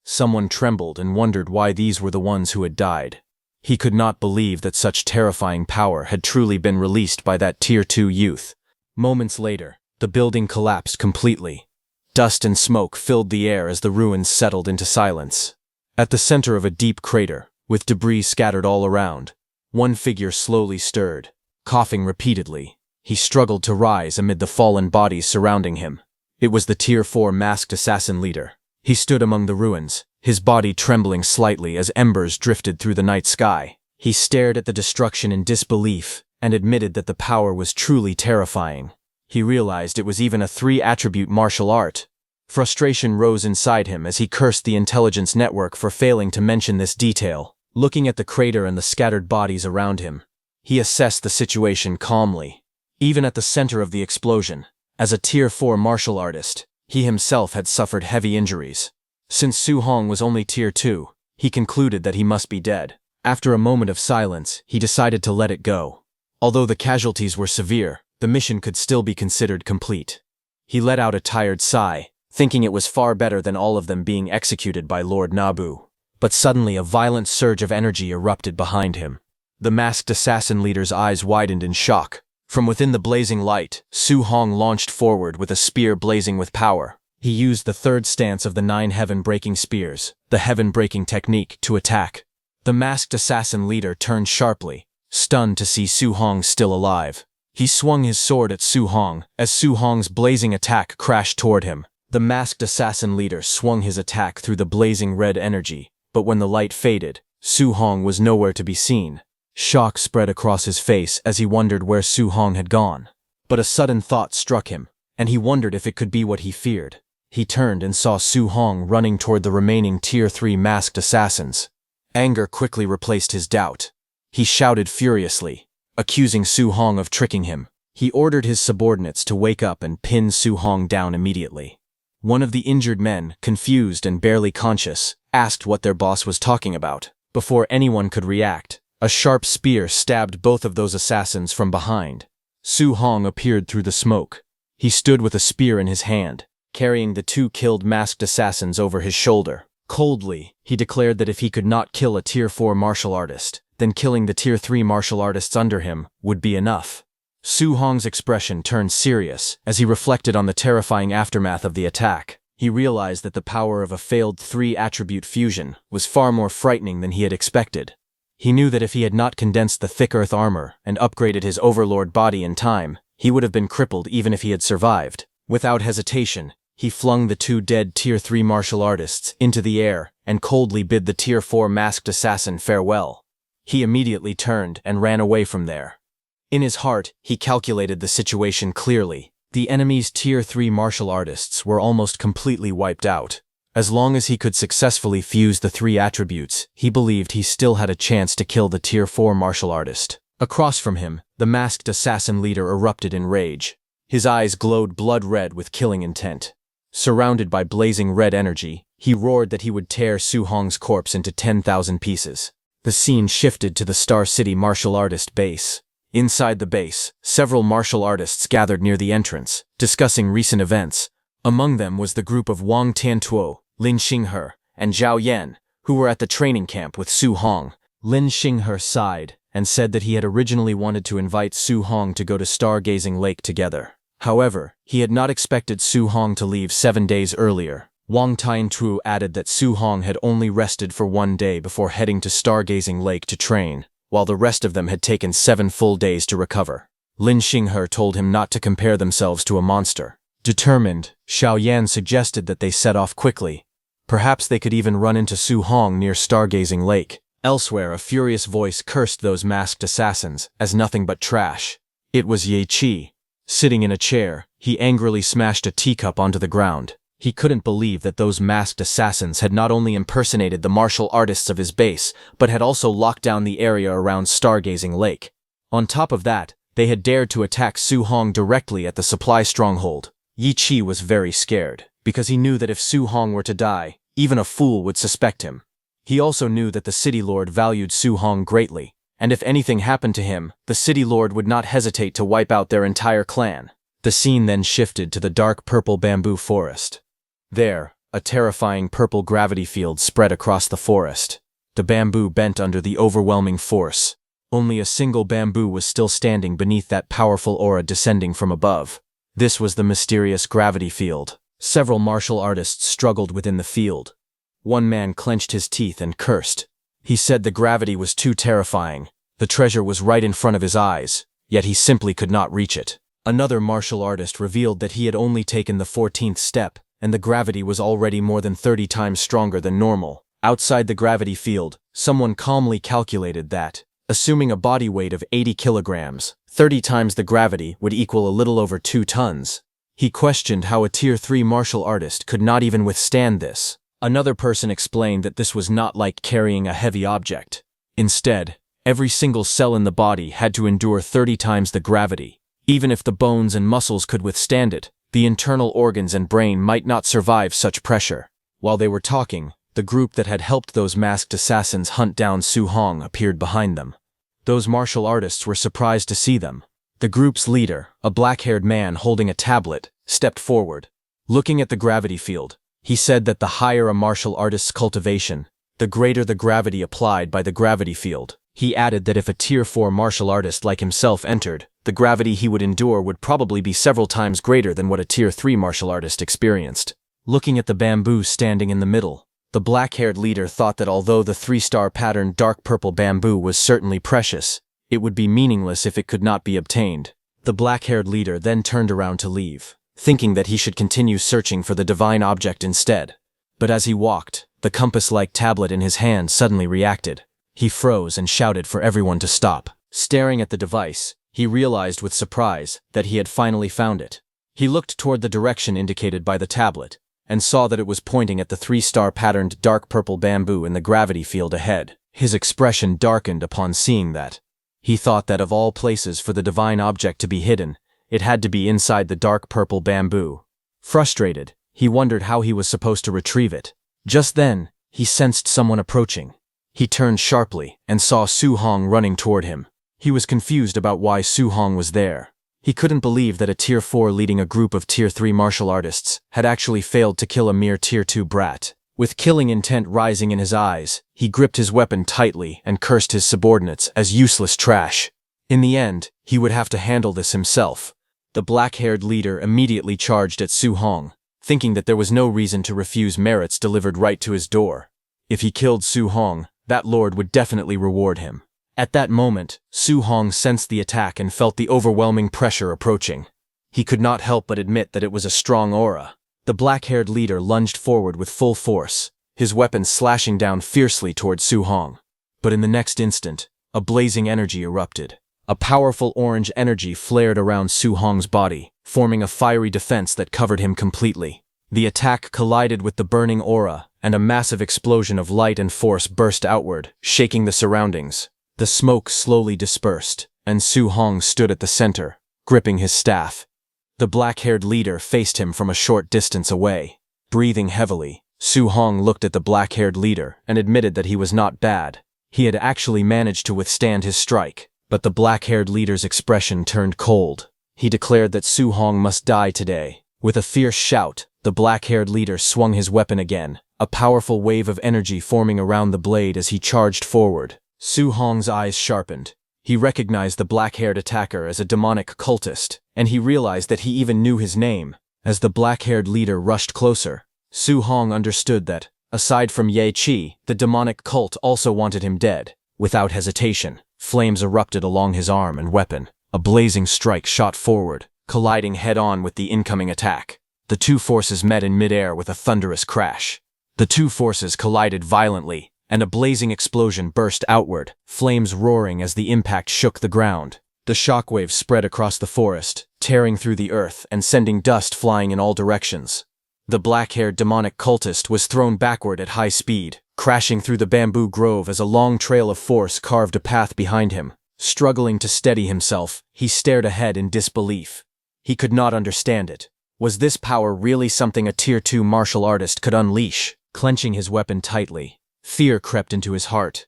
[SPEAKER 1] Someone trembled and wondered why these were the ones who had died. He could not believe that such terrifying power had truly been released by that Tier 2 youth. Moments later, the building collapsed completely. Dust and smoke filled the air as the ruins settled into silence. At the center of a deep crater, with debris scattered all around, one figure slowly stirred, coughing repeatedly. He struggled to rise amid the fallen bodies surrounding him. It was the Tier 4 masked assassin leader. He stood among the ruins, his body trembling slightly as embers drifted through the night sky. He stared at the destruction in disbelief and admitted that the power was truly terrifying. He realized it was even a 3-attribute martial art. Frustration rose inside him as he cursed the intelligence network for failing to mention this detail. Looking at the crater and the scattered bodies around him, he assessed the situation calmly. Even at the center of the explosion, as a Tier 4 martial artist, he himself had suffered heavy injuries. Since Su Hong was only Tier 2, he concluded that he must be dead. After a moment of silence, he decided to let it go. Although the casualties were severe, the mission could still be considered complete. He let out a tired sigh, thinking it was far better than all of them being executed by Lord Nabu. But suddenly a violent surge of energy erupted behind him. The masked assassin leader's eyes widened in shock. From within the blazing light, Su Hong launched forward with a spear blazing with power. He used the third stance of the 9 heaven-breaking spears, the heaven-breaking technique, to attack. The masked assassin leader turned sharply, stunned to see Su Hong still alive. He swung his sword at Su Hong as Su Hong's blazing attack crashed toward him. The masked assassin leader swung his attack through the blazing red energy, but when the light faded, Su Hong was nowhere to be seen. Shock spread across his face as he wondered where Su Hong had gone. But a sudden thought struck him, and he wondered if it could be what he feared. He turned and saw Su Hong running toward the remaining Tier 3 masked assassins. Anger quickly replaced his doubt. He shouted furiously, accusing Su Hong of tricking him. He ordered his subordinates to wake up and pin Su Hong down immediately. One of the injured men, confused and barely conscious, asked what their boss was talking about. Before anyone could react, a sharp spear stabbed both of those assassins from behind. Su Hong appeared through the smoke. He stood with a spear in his hand, carrying the 2 killed masked assassins over his shoulder. Coldly, he declared that if he could not kill a Tier 4 martial artist, then killing the Tier 3 martial artists under him would be enough. Su Hong's expression turned serious as he reflected on the terrifying aftermath of the attack. He realized that the power of a failed 3-attribute fusion was far more frightening than he had expected. He knew that if he had not condensed the thick earth armor and upgraded his overlord body in time, he would have been crippled even if he had survived. Without hesitation, he flung the 2 dead Tier 3 martial artists into the air and coldly bid the Tier 4 masked assassin farewell. He immediately turned and ran away from there. In his heart, he calculated the situation clearly. The enemy's Tier 3 martial artists were almost completely wiped out. As long as he could successfully fuse the 3 attributes, he believed he still had a chance to kill the Tier 4 martial artist. Across from him, the masked assassin leader erupted in rage. His eyes glowed blood red with killing intent. Surrounded by blazing red energy, he roared that he would tear Su Hong's corpse into 10,000 pieces. The scene shifted to the Star City martial artist base. Inside the base, several martial artists gathered near the entrance, discussing recent events. Among them was the group of Wang Tiantuo, Lin Xinghe, and Zhao Yan, who were at the training camp with Su Hong. Lin Xinghe sighed and said that he had originally wanted to invite Su Hong to go to Stargazing Lake together. However, he had not expected Su Hong to leave 7 days earlier. Wang Tiantuo added that Su Hong had only rested for 1 day before heading to Stargazing Lake to train, while the rest of them had taken 7 full days to recover. Lin Xinghe told him not to compare themselves to a monster. Determined, Xiao Yan suggested that they set off quickly. Perhaps they could even run into Su Hong near Stargazing Lake. Elsewhere, a furious voice cursed those masked assassins as nothing but trash. It was Ye Qi. Sitting in a chair, he angrily smashed a teacup onto the ground. He couldn't believe that those masked assassins had not only impersonated the martial artists of his base, but had also locked down the area around Stargazing Lake. On top of that, they had dared to attack Su Hong directly at the supply stronghold. Ye Qi was very scared, because he knew that if Su Hong were to die, even a fool would suspect him. He also knew that the City Lord valued Su Hong greatly, and if anything happened to him, the City Lord would not hesitate to wipe out their entire clan. The scene then shifted to the dark purple bamboo forest. There, a terrifying purple gravity field spread across the forest. The bamboo bent under the overwhelming force. Only a single bamboo was still standing beneath that powerful aura descending from above. This was the mysterious gravity field. Several martial artists struggled within the field. One man clenched his teeth and cursed. He said the gravity was too terrifying. The treasure was right in front of his eyes, yet he simply could not reach it. Another martial artist revealed that he had only taken the 14th step, and the gravity was already more than 30 times stronger than normal. Outside the gravity field, someone calmly calculated that, assuming a body weight of 80 kilograms, 30 times the gravity would equal a little over 2 tons. He questioned how a Tier 3 martial artist could not even withstand this. Another person explained that this was not like carrying a heavy object. Instead, every single cell in the body had to endure 30 times the gravity. Even if the bones and muscles could withstand it, the internal organs and brain might not survive such pressure. While they were talking, the group that had helped those masked assassins hunt down Su Hong appeared behind them. Those martial artists were surprised to see them. The group's leader, a black-haired man holding a tablet, stepped forward. Looking at the gravity field, he said that the higher a martial artist's cultivation, the greater the gravity applied by the gravity field. He added that if a Tier 4 martial artist like himself entered, the gravity he would endure would probably be several times greater than what a Tier 3 martial artist experienced. Looking at the bamboo standing in the middle, the black-haired leader thought that although the 3-star patterned dark purple bamboo was certainly precious, it would be meaningless if it could not be obtained. The black-haired leader then turned around to leave, thinking that he should continue searching for the divine object instead. But as he walked, the compass-like tablet in his hand suddenly reacted. He froze and shouted for everyone to stop. Staring at the device, he realized with surprise that he had finally found it. He looked toward the direction indicated by the tablet, and saw that it was pointing at the 3-star patterned dark purple bamboo in the gravity field ahead. His expression darkened upon seeing that. He thought that of all places for the divine object to be hidden, it had to be inside the dark purple bamboo. Frustrated, he wondered how he was supposed to retrieve it. Just then, he sensed someone approaching. He turned sharply and saw Su Hong running toward him. He was confused about why Su Hong was there. He couldn't believe that a Tier 4 leading a group of Tier 3 martial artists had actually failed to kill a mere Tier 2 brat. With killing intent rising in his eyes, he gripped his weapon tightly and cursed his subordinates as useless trash. In the end, he would have to handle this himself. The black-haired leader immediately charged at Su Hong, thinking that there was no reason to refuse merits delivered right to his door. If he killed Su Hong, that lord would definitely reward him. At that moment, Su Hong sensed the attack and felt the overwhelming pressure approaching. He could not help but admit that it was a strong aura. The black-haired leader lunged forward with full force, his weapon slashing down fiercely toward Su Hong. But in the next instant, a blazing energy erupted. A powerful orange energy flared around Su Hong's body, forming a fiery defense that covered him completely. The attack collided with the burning aura, and a massive explosion of light and force burst outward, shaking the surroundings. The smoke slowly dispersed, and Su Hong stood at the center, gripping his staff. The black-haired leader faced him from a short distance away. Breathing heavily, Su Hong looked at the black-haired leader and admitted that he was not bad. He had actually managed to withstand his strike, but the black-haired leader's expression turned cold. He declared that Su Hong must die today. With a fierce shout, the black-haired leader swung his weapon again, a powerful wave of energy forming around the blade as he charged forward. Su Hong's eyes sharpened. He recognized the black-haired attacker as a demonic cultist, and he realized that he even knew his name. As the black-haired leader rushed closer, Su Hong understood that, aside from Ye Qi, the demonic cult also wanted him dead. Without hesitation, flames erupted along his arm and weapon. A blazing strike shot forward, colliding head-on with the incoming attack. The two forces met in midair with a thunderous crash. The two forces collided violently, and a blazing explosion burst outward, flames roaring as the impact shook the ground. The shockwaves spread across the forest, tearing through the earth and sending dust flying in all directions. The black-haired demonic cultist was thrown backward at high speed, crashing through the bamboo grove as a long trail of force carved a path behind him. Struggling to steady himself, he stared ahead in disbelief. He could not understand it. Was this power really something a Tier 2 martial artist could unleash? Clenching his weapon tightly, fear crept into his heart.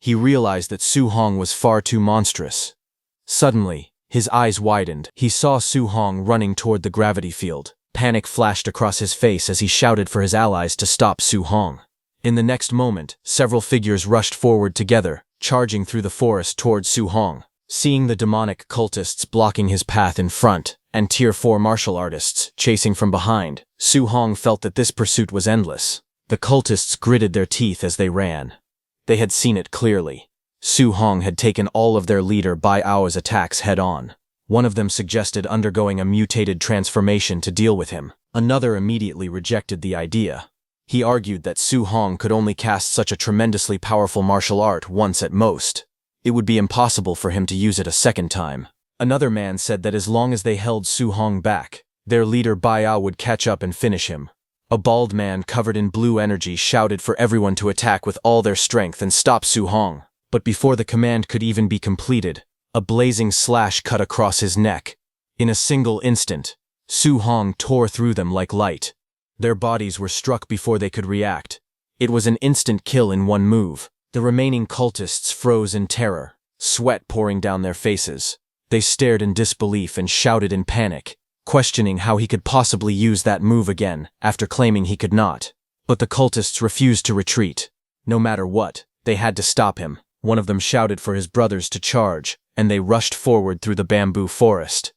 [SPEAKER 1] He realized that Su Hong was far too monstrous. Suddenly, his eyes widened. He saw Su Hong running toward the gravity field. Panic flashed across his face as he shouted for his allies to stop Su Hong. In the next moment, several figures rushed forward together, charging through the forest toward Su Hong. Seeing the demonic cultists blocking his path in front, and Tier 4 martial artists chasing from behind, Su Hong felt that this pursuit was endless. The cultists gritted their teeth as they ran. They had seen it clearly. Su Hong had taken all of their leader Bai Ao's attacks head-on. One of them suggested undergoing a mutated transformation to deal with him. Another immediately rejected the idea. He argued that Su Hong could only cast such a tremendously powerful martial art once at most. It would be impossible for him to use it a second time. Another man said that as long as they held Su Hong back, their leader Bai Ao would catch up and finish him. A bald man covered in blue energy shouted for everyone to attack with all their strength and stop Su Hong. But before the command could even be completed, a blazing slash cut across his neck. In a single instant, Su Hong tore through them like light. Their bodies were struck before they could react. It was an instant kill in one move. The remaining cultists froze in terror, sweat pouring down their faces. They stared in disbelief and shouted in panic, questioning how he could possibly use that move again after claiming he could not. But the cultists refused to retreat. No matter what, they had to stop him. One of them shouted for his brothers to charge, and they rushed forward through the bamboo forest.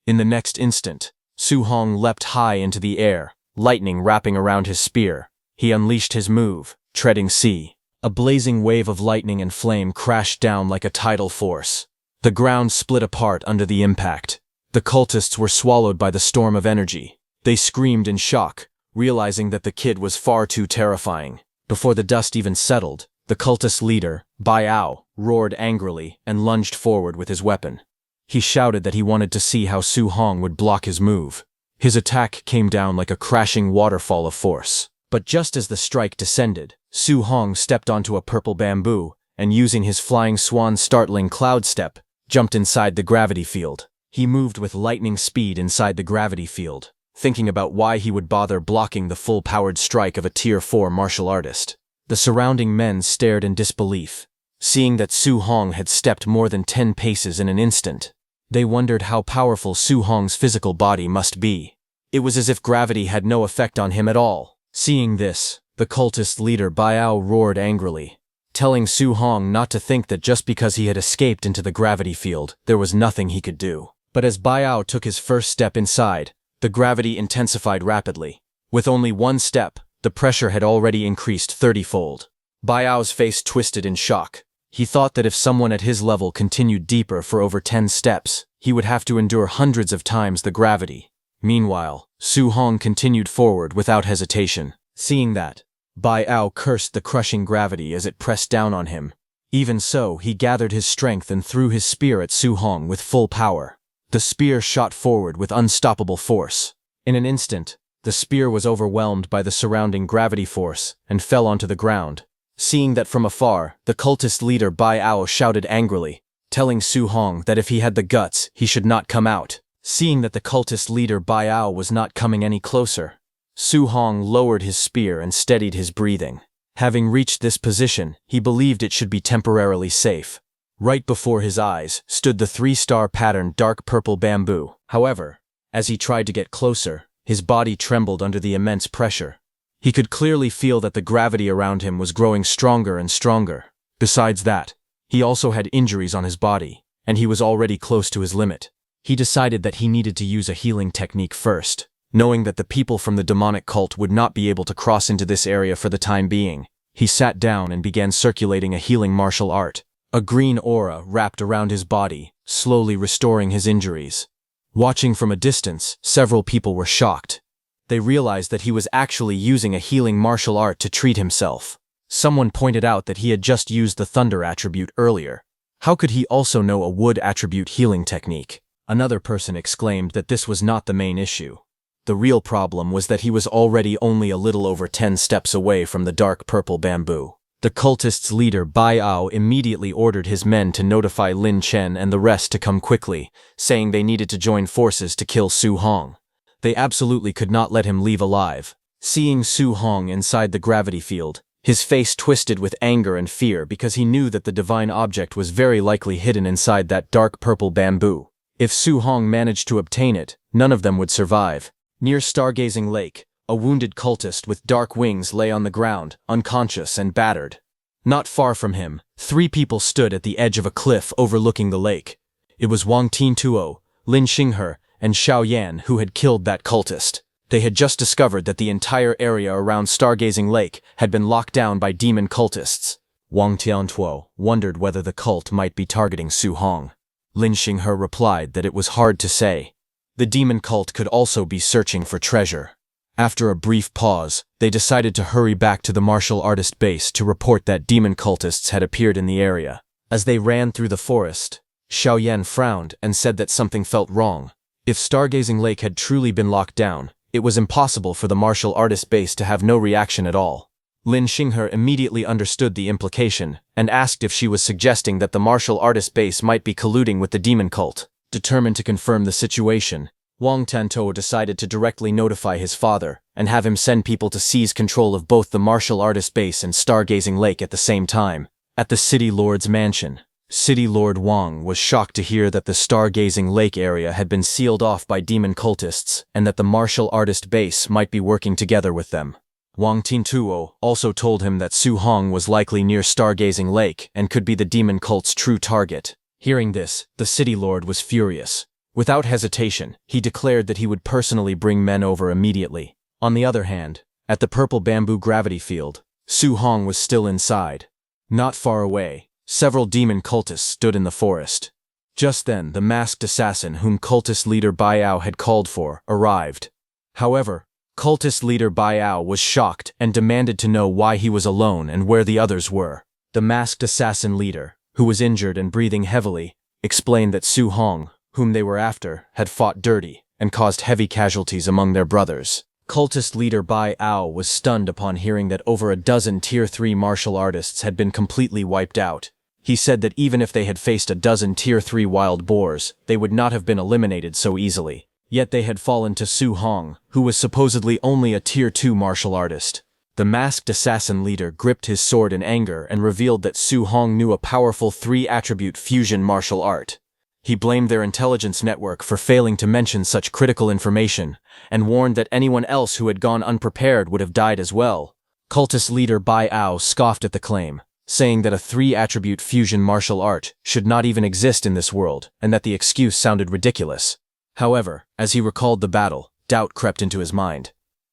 [SPEAKER 1] In the next instant, Su Hong leapt high into the air, lightning wrapping around his spear. He unleashed his move, treading sea. A blazing wave of lightning and flame crashed down like a tidal force. The ground split apart under the impact. The cultists were swallowed by the storm of energy. They screamed in shock, realizing that the kid was far too terrifying. Before the dust even settled, the cultist leader, Bai Ao, roared angrily and lunged forward with his weapon. He shouted that he wanted to see how Su Hong would block his move. His attack came down like a crashing waterfall of force. But just as the strike descended, Su Hong stepped onto a purple bamboo and, using his flying swan startling cloud step, jumped inside the gravity field. He moved with lightning speed inside the gravity field, thinking about why he would bother blocking the full-powered strike of a Tier 4 martial artist. The surrounding men stared in disbelief, seeing that Su Hong had stepped more than 10 paces in an instant. They wondered how powerful Su Hong's physical body must be. It was as if gravity had no effect on him at all. Seeing this, the cultist leader Bai Ao roared angrily, telling Su Hong not to think that just because he had escaped into the gravity field, there was nothing he could do. But as Bai Ao took his first step inside, the gravity intensified rapidly. With only one step, the pressure had already increased 30-fold. Bai Ao's face twisted in shock. He thought that if someone at his level continued deeper for over 10 steps, he would have to endure hundreds of times the gravity. Meanwhile, Su Hong continued forward without hesitation. Seeing that, Bai Ao cursed the crushing gravity as it pressed down on him. Even so, he gathered his strength and threw his spear at Su Hong with full power. The spear shot forward with unstoppable force. In an instant, the spear was overwhelmed by the surrounding gravity force and fell onto the ground. Seeing that from afar, the cultist leader Bai Ao shouted angrily, telling Su Hong that if he had the guts, he should not come out. Seeing that the cultist leader Bai Ao was not coming any closer, Su Hong lowered his spear and steadied his breathing. Having reached this position, he believed it should be temporarily safe. Right before his eyes stood the 3-star patterned dark purple bamboo. However, as he tried to get closer, his body trembled under the immense pressure. He could clearly feel that the gravity around him was growing stronger and stronger. Besides that, he also had injuries on his body, and he was already close to his limit. He decided that he needed to use a healing technique first. Knowing that the people from the demonic cult would not be able to cross into this area for the time being, he sat down and began circulating a healing martial art. A green aura wrapped around his body, slowly restoring his injuries. Watching from a distance, several people were shocked. They realized that he was actually using a healing martial art to treat himself. Someone pointed out that he had just used the thunder attribute earlier. How could he also know a wood attribute healing technique? Another person exclaimed that this was not the main issue. The real problem was that he was already only a little over 10 steps away from the dark purple bamboo. The cultists' leader Bai Ao immediately ordered his men to notify Lin Chen and the rest to come quickly, saying they needed to join forces to kill Su Hong. They absolutely could not let him leave alive. Seeing Su Hong inside the gravity field, his face twisted with anger and fear because he knew that the divine object was very likely hidden inside that dark purple bamboo. If Su Hong managed to obtain it, none of them would survive. Near Stargazing Lake, a wounded cultist with dark wings lay on the ground, unconscious and battered. Not far from him, 3 people stood at the edge of a cliff overlooking the lake. It was Wang Tintuo, Lin Xinghe, and Xiao Yan who had killed that cultist. They had just discovered that the entire area around Stargazing Lake had been locked down by demon cultists. Wang Tiantuo wondered whether the cult might be targeting Su Hong. Lin Xinghe replied that it was hard to say. The demon cult could also be searching for treasure. After a brief pause, they decided to hurry back to the martial artist base to report that demon cultists had appeared in the area. As they ran through the forest, Xiao Yan frowned and said that something felt wrong. If Stargazing Lake had truly been locked down, it was impossible for the martial artist base to have no reaction at all. Lin Xinghe immediately understood the implication and asked if she was suggesting that the martial artist base might be colluding with the demon cult. Determined to confirm the situation, Wang Tiantuo decided to directly notify his father and have him send people to seize control of both the martial artist base and Stargazing Lake at the same time. At the City Lord's mansion, City Lord Wang was shocked to hear that the Stargazing Lake area had been sealed off by demon cultists and that the martial artist base might be working together with them. Wang Tintuo also told him that Su Hong was likely near Stargazing Lake and could be the demon cult's true target. Hearing this, the City Lord was furious. Without hesitation, he declared that he would personally bring men over immediately. On the other hand, at the purple bamboo gravity field, Su Hong was still inside. Not far away, several demon cultists stood in the forest. Just then, the masked assassin whom cultist leader Bai Ao had called for arrived. However, cultist leader Bai Ao was shocked and demanded to know why he was alone and where the others were. The masked assassin leader, who was injured and breathing heavily, explained that Su Hong, whom they were after, had fought dirty and caused heavy casualties among their brothers. Cultist leader Bai Ao was stunned upon hearing that over a dozen Tier 3 martial artists had been completely wiped out. He said that even if they had faced a dozen Tier 3 wild boars, they would not have been eliminated so easily. Yet they had fallen to Su Hong, who was supposedly only a Tier 2 martial artist. The masked assassin leader gripped his sword in anger and revealed that Su Hong knew a powerful 3-attribute fusion martial art. He blamed their intelligence network for failing to mention such critical information, and warned that anyone else who had gone unprepared would have died as well. Cultist leader Bai Ao scoffed at the claim, saying that a 3-attribute fusion martial art should not even exist in this world, and that the excuse sounded ridiculous. However, as he recalled the battle, doubt crept into his mind.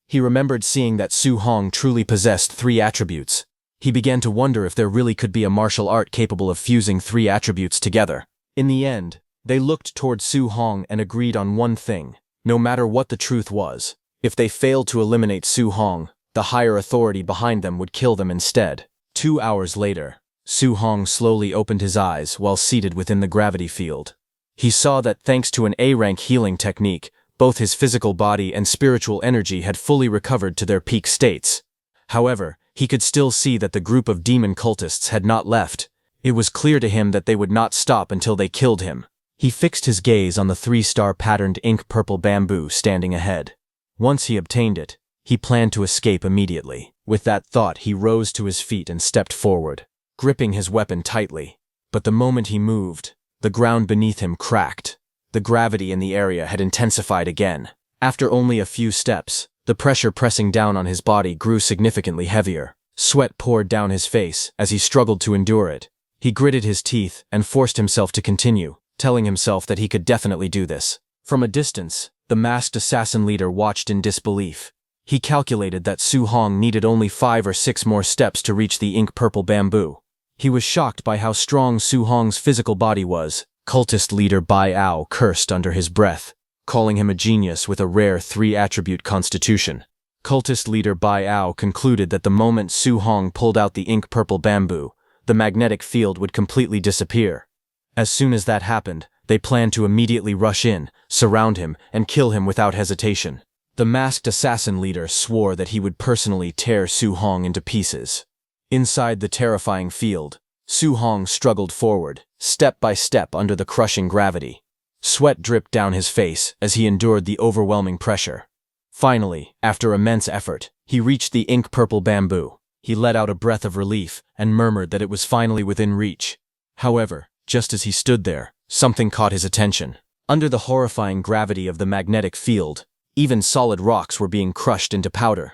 [SPEAKER 1] He remembered seeing that Su Hong truly possessed 3 attributes. He began to wonder if there really could be a martial art capable of fusing 3 attributes together. In the end, they looked toward Su Hong and agreed on one thing. No matter what the truth was, if they failed to eliminate Su Hong, the higher authority behind them would kill them instead. 2 hours later, Su Hong slowly opened his eyes while seated within the gravity field. He saw that thanks to an A-rank healing technique, both his physical body and spiritual energy had fully recovered to their peak states. However, he could still see that the group of demon cultists had not left. It was clear to him that they would not stop until they killed him. He fixed his gaze on the 3-star patterned ink purple bamboo standing ahead. Once he obtained it, he planned to escape immediately. With that thought, he rose to his feet and stepped forward, gripping his weapon tightly. But the moment he moved, the ground beneath him cracked. The gravity in the area had intensified again. After only a few steps, the pressure pressing down on his body grew significantly heavier. Sweat poured down his face as he struggled to endure it. He gritted his teeth and forced himself to continue, telling himself that he could definitely do this. From a distance, the masked assassin leader watched in disbelief. He calculated that Su Hong needed only 5 or 6 more steps to reach the ink purple bamboo. He was shocked by how strong Su Hong's physical body was. Cultist leader Bai Ao cursed under his breath. calling him a genius with a rare 3-attribute constitution. Cultist leader Bai Ao concluded that the moment Su Hong pulled out the ink-purple bamboo, the magnetic field would completely disappear. As soon as that happened, they planned to immediately rush in, surround him, and kill him without hesitation. The masked assassin leader swore that he would personally tear Su Hong into pieces. Inside the terrifying field, Su Hong struggled forward, step by step under the crushing gravity. Sweat dripped down his face as he endured the overwhelming pressure. Finally, after immense effort, he reached the ink-purple bamboo. He let out a breath of relief and murmured that it was finally within reach. However, just as he stood there, something caught his attention. Under the horrifying gravity of the magnetic field, even solid rocks were being crushed into powder.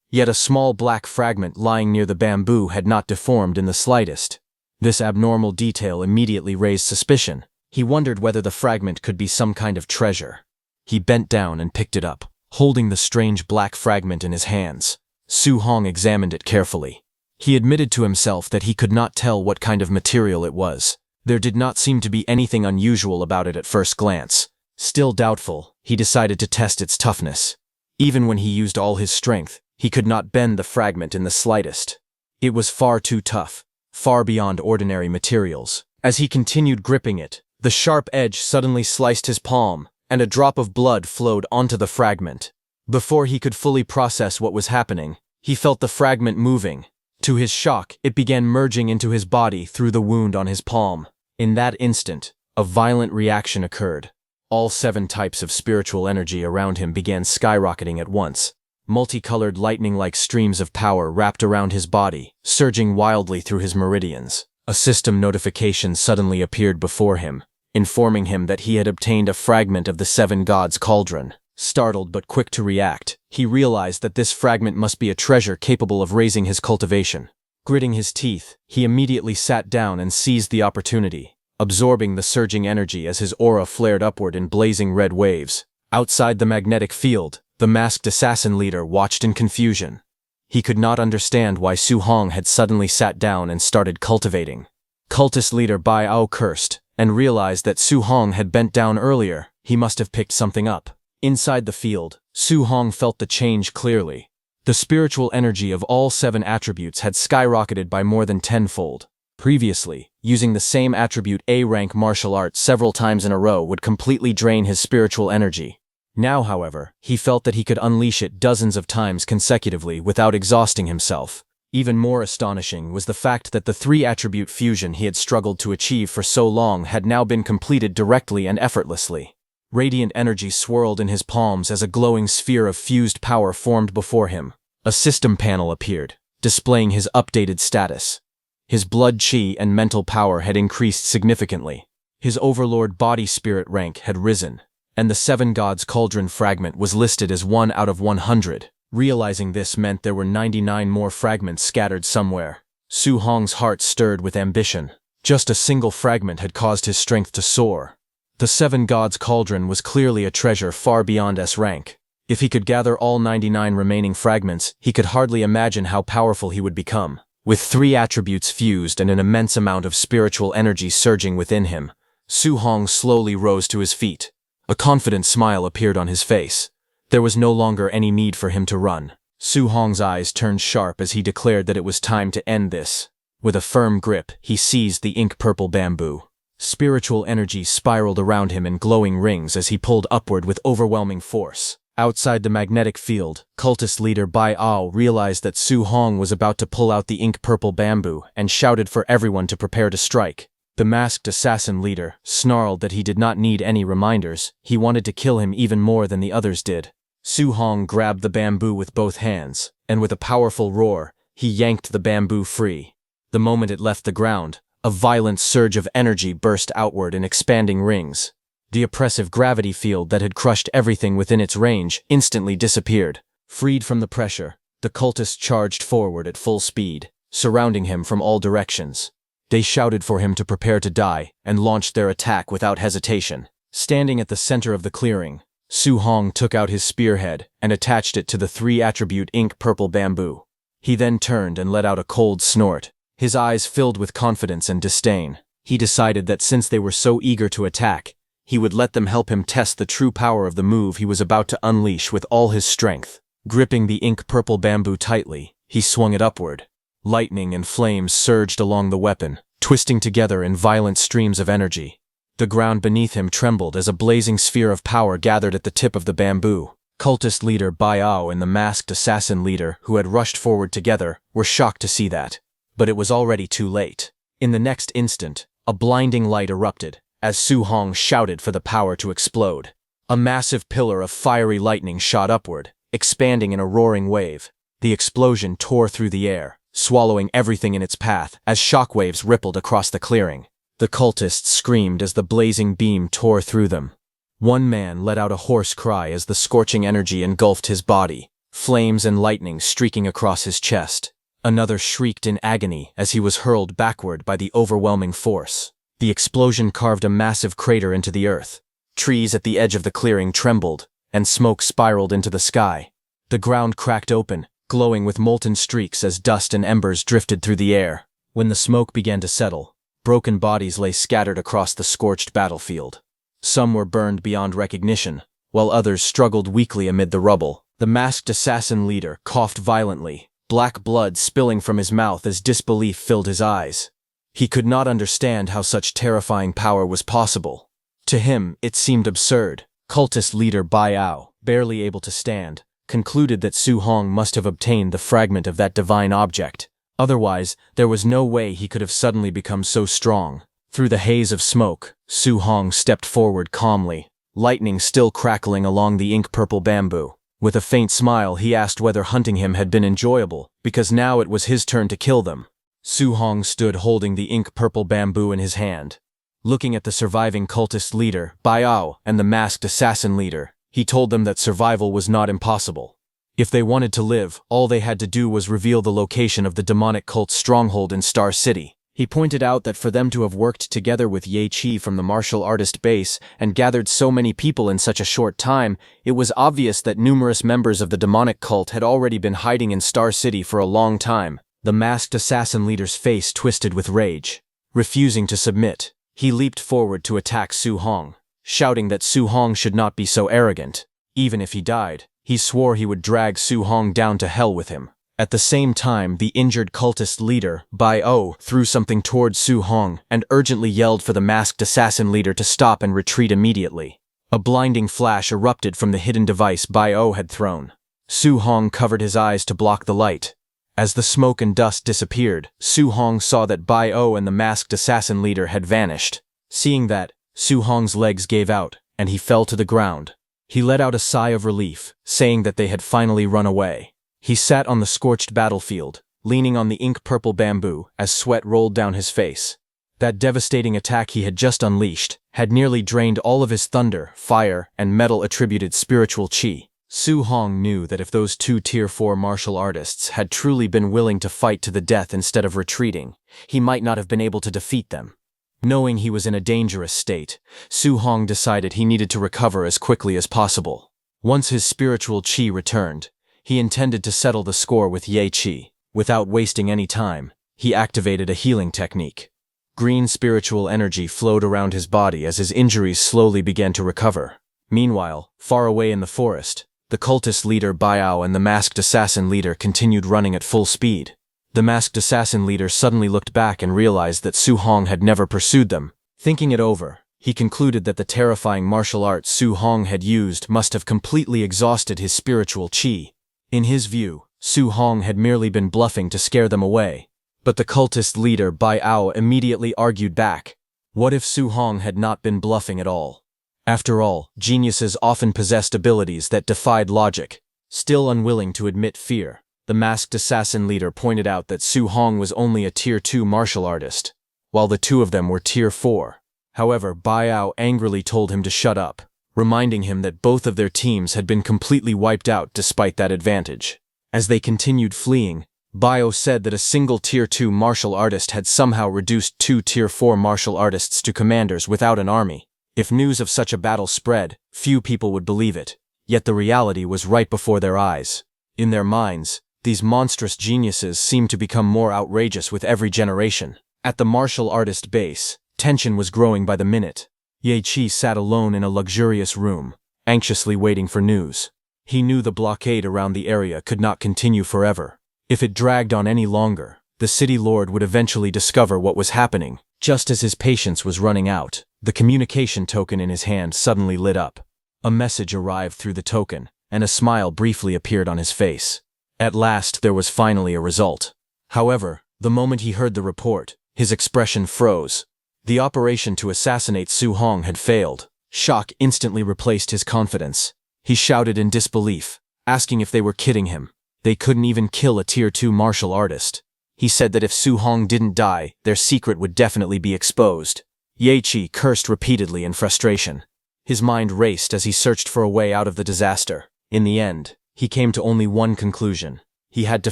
[SPEAKER 1] Yet a small black fragment lying near the bamboo had not deformed in the slightest. This abnormal detail immediately raised suspicion. He wondered whether the fragment could be some kind of treasure. He bent down and picked it up, holding the strange black fragment in his hands. Su Hong examined it carefully. He admitted to himself that he could not tell what kind of material it was. There did not seem to be anything unusual about it at first glance. Still doubtful, he decided to test its toughness. Even when he used all his strength, he could not bend the fragment in the slightest. It was far too tough, far beyond ordinary materials. As he continued gripping it, the sharp edge suddenly sliced his palm, and a drop of blood flowed onto the fragment. Before he could fully process what was happening, he felt the fragment moving. To his shock, it began merging into his body through the wound on his palm. In that instant, a violent reaction occurred. All 7 types of spiritual energy around him began skyrocketing at once. Multicolored lightning-like streams of power wrapped around his body, surging wildly through his meridians. A system notification suddenly appeared before him, informing him that he had obtained a fragment of the 7 gods' cauldron. Startled but quick to react, he realized that this fragment must be a treasure capable of raising his cultivation. Gritting his teeth, he immediately sat down and seized the opportunity, absorbing the surging energy as his aura flared upward in blazing red waves. Outside the magnetic field, the masked assassin leader watched in confusion. He could not understand why Su Hong had suddenly sat down and started cultivating. Cultist leader Bai Ao cursed, and realized that Su Hong had bent down earlier. He must have picked something up. Inside the field, Su Hong felt the change clearly. The spiritual energy of all 7 attributes had skyrocketed by more than 10-fold. Previously, using the same attribute A-rank martial arts several times in a row would completely drain his spiritual energy. Now, however, he felt that he could unleash it dozens of times consecutively without exhausting himself. Even more astonishing was the fact that the 3-attribute fusion he had struggled to achieve for so long had now been completed directly and effortlessly. Radiant energy swirled in his palms as a glowing sphere of fused power formed before him. A system panel appeared, displaying his updated status. His blood chi and mental power had increased significantly. His overlord body spirit rank had risen, and the 7 gods cauldron fragment was listed as 1 out of 100. Realizing this meant there were 99 more fragments scattered somewhere. Su Hong's heart stirred with ambition. Just a single fragment had caused his strength to soar. The 7 gods cauldron was clearly a treasure far beyond S rank. If he could gather all 99 remaining fragments, he could hardly imagine how powerful he would become. With 3 attributes fused and an immense amount of spiritual energy surging within him, Su Hong slowly rose to his feet. A confident smile appeared on his face. There was no longer any need for him to run. Su Hong's eyes turned sharp as he declared that it was time to end this. With a firm grip, he seized the ink-purple bamboo. Spiritual energy spiraled around him in glowing rings as he pulled upward with overwhelming force. Outside the magnetic field, cultist leader Bai Ao realized that Su Hong was about to pull out the ink-purple bamboo and shouted for everyone to prepare to strike. The masked assassin leader snarled that he did not need any reminders. He wanted to kill him even more than the others did. Su Hong grabbed the bamboo with both hands, and with a powerful roar, he yanked the bamboo free. The moment it left the ground, a violent surge of energy burst outward in expanding rings. The oppressive gravity field that had crushed everything within its range instantly disappeared. Freed from the pressure, the cultists charged forward at full speed, surrounding him from all directions. They shouted for him to prepare to die and launched their attack without hesitation. Standing at the center of the clearing, Su Hong took out his spearhead and attached it to the 3-attribute ink-purple bamboo. He then turned and let out a cold snort. His eyes filled with confidence and disdain. He decided that since they were so eager to attack, he would let them help him test the true power of the move he was about to unleash with all his strength. Gripping the ink-purple bamboo tightly, he swung it upward. Lightning and flames surged along the weapon, twisting together in violent streams of energy. The ground beneath him trembled as a blazing sphere of power gathered at the tip of the bamboo. Cultist leader Bai Ao and the masked assassin leader, who had rushed forward together, were shocked to see that. But it was already too late. In the next instant, a blinding light erupted, as Su Hong shouted for the power to explode. A massive pillar of fiery lightning shot upward, expanding in a roaring wave. The explosion tore through the air, swallowing everything in its path as shockwaves rippled across the clearing. The cultists screamed as the blazing beam tore through them. One man let out a hoarse cry as the scorching energy engulfed his body, flames and lightning streaking across his chest. Another shrieked in agony as he was hurled backward by the overwhelming force. The explosion carved a massive crater into the earth. Trees at the edge of the clearing trembled, and smoke spiraled into the sky. The ground cracked open, glowing with molten streaks as dust and embers drifted through the air. When the smoke began to settle, broken bodies lay scattered across the scorched battlefield. Some were burned beyond recognition, while others struggled weakly amid the rubble. The masked assassin leader coughed violently, black blood spilling from his mouth as disbelief filled his eyes. He could not understand how such terrifying power was possible. To him, it seemed absurd. Cultist leader Bai Ao, barely able to stand, concluded that Su Hong must have obtained the fragment of that divine object. Otherwise, there was no way he could have suddenly become so strong. Through the haze of smoke, Su Hong stepped forward calmly, lightning still crackling along the ink-purple bamboo. With a faint smile, he asked whether hunting him had been enjoyable, because now it was his turn to kill them. Su Hong stood holding the ink-purple bamboo in his hand. Looking at the surviving cultist leader, Bai Ao, and the masked assassin leader, he told them that survival was not impossible. If they wanted to live, all they had to do was reveal the location of the demonic cult's stronghold in Star City. He pointed out that for them to have worked together with Ye Qi from the martial artist base and gathered so many people in such a short time, it was obvious that numerous members of the demonic cult had already been hiding in Star City for a long time. The masked assassin leader's face twisted with rage. Refusing to submit, he leaped forward to attack Su Hong, shouting that Su Hong should not be so arrogant. Even if he died, he swore he would drag Su Hong down to hell with him. At the same time, the injured cultist leader, Bai Ao, threw something towards Su Hong and urgently yelled for the masked assassin leader to stop and retreat immediately. A blinding flash erupted from the hidden device Bai Ao had thrown. Su Hong covered his eyes to block the light. As the smoke and dust disappeared, Su Hong saw that Bai Ao and the masked assassin leader had vanished. Seeing that, Su Hong's legs gave out, and he fell to the ground. He let out a sigh of relief, saying that they had finally run away. He sat on the scorched battlefield, leaning on the ink-purple bamboo as sweat rolled down his face. That devastating attack he had just unleashed had nearly drained all of his thunder, fire, and metal-attributed spiritual qi. Su Hong knew that if those two Tier 4 martial artists had truly been willing to fight to the death instead of retreating, he might not have been able to defeat them. Knowing he was in a dangerous state, Su Hong decided he needed to recover as quickly as possible. Once his spiritual qi returned, he intended to settle the score with Ye Qi. Without wasting any time, he activated a healing technique. Green spiritual energy flowed around his body as his injuries slowly began to recover. Meanwhile, far away in the forest, the cultist leader Bai Ao and the masked assassin leader continued running at full speed. The masked assassin leader suddenly looked back and realized that Su Hong had never pursued them. Thinking it over, he concluded that the terrifying martial arts Su Hong had used must have completely exhausted his spiritual qi. In his view, Su Hong had merely been bluffing to scare them away. But the cultist leader Bai Ao immediately argued back. What if Su Hong had not been bluffing at all? After all, geniuses often possessed abilities that defied logic. Still unwilling to admit fear, the masked assassin leader pointed out that Su Hong was only a Tier 2 martial artist, while the two of them were Tier 4. However, Bai Ao angrily told him to shut up, reminding him that both of their teams had been completely wiped out despite that advantage. As they continued fleeing, Bai Ao said that a single Tier 2 martial artist had somehow reduced two Tier 4 martial artists to commanders without an army. If news of such a battle spread, few people would believe it, yet the reality was right before their eyes. In their minds, these monstrous geniuses seemed to become more outrageous with every generation. At the martial artist base, tension was growing by the minute. Ye Qi sat alone in a luxurious room, anxiously waiting for news. He knew the blockade around the area could not continue forever. If it dragged on any longer, the city lord would eventually discover what was happening. Just as his patience was running out, the communication token in his hand suddenly lit up. A message arrived through the token, and a smile briefly appeared on his face. At last there was finally a result. However, the moment he heard the report, his expression froze. The operation to assassinate Su Hong had failed. Shock instantly replaced his confidence. He shouted in disbelief, asking if they were kidding him. They couldn't even kill a Tier 2 martial artist. He said that if Su Hong didn't die, their secret would definitely be exposed. Ye Qi cursed repeatedly in frustration. His mind raced as he searched for a way out of the disaster. In the end, he came to only one conclusion. He had to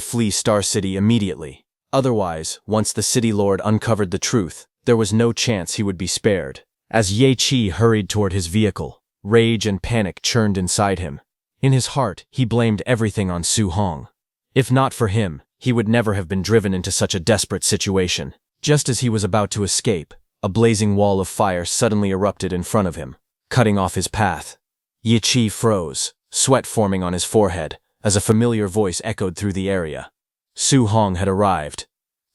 [SPEAKER 1] flee Star City immediately. Otherwise, once the city lord uncovered the truth, there was no chance he would be spared. As Ye Qi hurried toward his vehicle, rage and panic churned inside him. In his heart, he blamed everything on Su Hong. If not for him, he would never have been driven into such a desperate situation. Just as he was about to escape, a blazing wall of fire suddenly erupted in front of him, cutting off his path. Ye Qi froze, sweat forming on his forehead, as a familiar voice echoed through the area. Su Hong had arrived.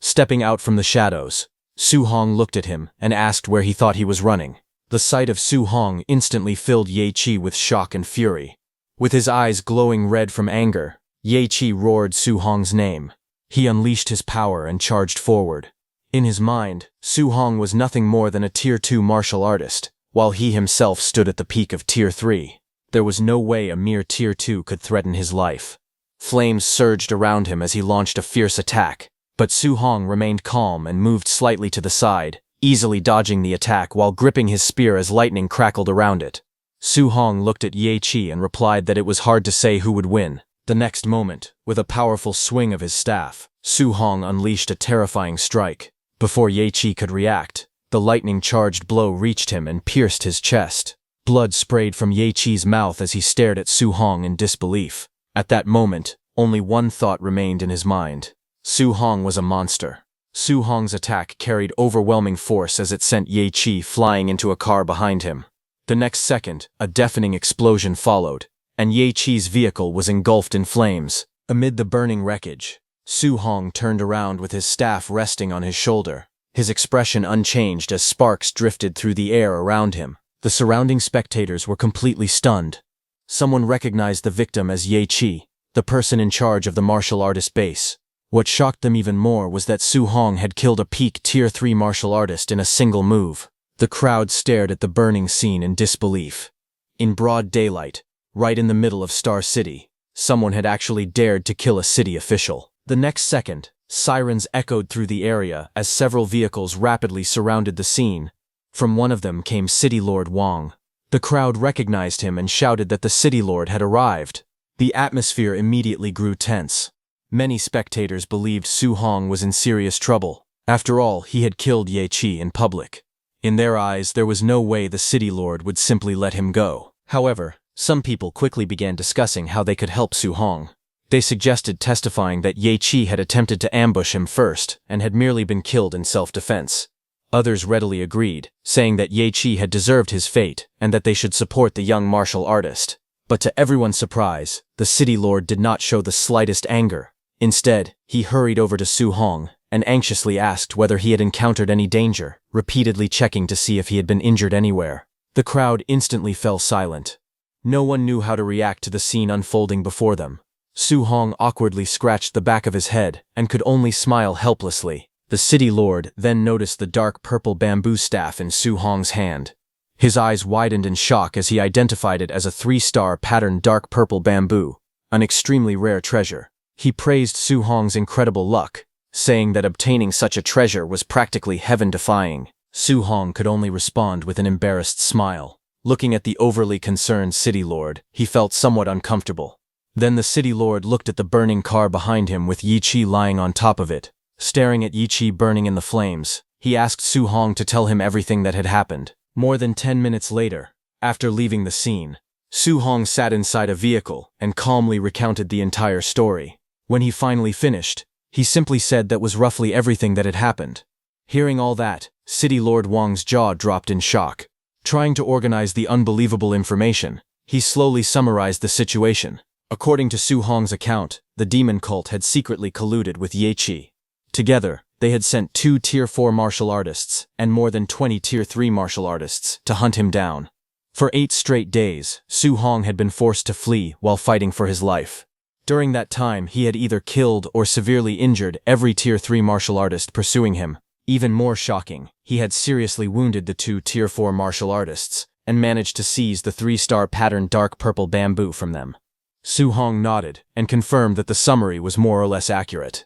[SPEAKER 1] Stepping out from the shadows, Su Hong looked at him and asked where he thought he was running. The sight of Su Hong instantly filled Ye Qi with shock and fury. With his eyes glowing red from anger, Ye Qi roared Su Hong's name. He unleashed his power and charged forward. In his mind, Su Hong was nothing more than a Tier 2 martial artist, while he himself stood at the peak of Tier 3. There was no way a mere Tier 2 could threaten his life. Flames surged around him as he launched a fierce attack, but Su Hong remained calm and moved slightly to the side, easily dodging the attack while gripping his spear as lightning crackled around it. Su Hong looked at Ye Qi and replied that it was hard to say who would win. The next moment, with a powerful swing of his staff, Su Hong unleashed a terrifying strike. Before Ye Qi could react, the lightning-charged blow reached him and pierced his chest. Blood sprayed from Ye Qi's mouth as he stared at Su Hong in disbelief. At that moment, only one thought remained in his mind. Su Hong was a monster. Su Hong's attack carried overwhelming force as it sent Ye Qi flying into a car behind him. The next second, a deafening explosion followed, and Ye Qi's vehicle was engulfed in flames. Amid the burning wreckage, Su Hong turned around with his staff resting on his shoulder, his expression unchanged as sparks drifted through the air around him. The surrounding spectators were completely stunned. Someone recognized the victim as Ye Qi, the person in charge of the martial artist base. What shocked them even more was that Su Hong had killed a peak Tier 3 martial artist in a single move. The crowd stared at the burning scene in disbelief. In broad daylight, right in the middle of Star City, someone had actually dared to kill a city official. The next second, sirens echoed through the area as several vehicles rapidly surrounded the scene. From one of them came City Lord Wang. The crowd recognized him and shouted that the City Lord had arrived. The atmosphere immediately grew tense. Many spectators believed Su Hong was in serious trouble. After all, he had killed Ye Qi in public. In their eyes, there was no way the City Lord would simply let him go. However, some people quickly began discussing how they could help Su Hong. They suggested testifying that Ye Qi had attempted to ambush him first and had merely been killed in self-defense. Others readily agreed, saying that Ye Qi had deserved his fate and that they should support the young martial artist. But to everyone's surprise, the City Lord did not show the slightest anger. Instead, he hurried over to Su Hong and anxiously asked whether he had encountered any danger, repeatedly checking to see if he had been injured anywhere. The crowd instantly fell silent. No one knew how to react to the scene unfolding before them. Su Hong awkwardly scratched the back of his head and could only smile helplessly. The City Lord then noticed the dark purple bamboo staff in Su Hong's hand. His eyes widened in shock as he identified it as a 3-star patterned dark purple bamboo, an extremely rare treasure. He praised Su Hong's incredible luck, saying that obtaining such a treasure was practically heaven-defying. Su Hong could only respond with an embarrassed smile. Looking at the overly concerned City Lord, he felt somewhat uncomfortable. Then the City Lord looked at the burning car behind him with Ye Qi lying on top of it. Staring at Ye Qi burning in the flames, he asked Su Hong to tell him everything that had happened. More than 10 minutes later, after leaving the scene, Su Hong sat inside a vehicle and calmly recounted the entire story. When he finally finished, he simply said that was roughly everything that had happened. Hearing all that, City Lord Wang's jaw dropped in shock. Trying to organize the unbelievable information, he slowly summarized the situation. According to Su Hong's account, the demon cult had secretly colluded with Ye Qi. Together, they had sent 2 Tier 4 martial artists and more than 20 Tier 3 martial artists to hunt him down. For 8 straight days, Su Hong had been forced to flee while fighting for his life. During that time, he had either killed or severely injured every Tier 3 martial artist pursuing him. Even more shocking, he had seriously wounded the 2 Tier 4 martial artists and managed to seize the 3-star patterned dark purple bamboo from them. Su Hong nodded and confirmed that the summary was more or less accurate.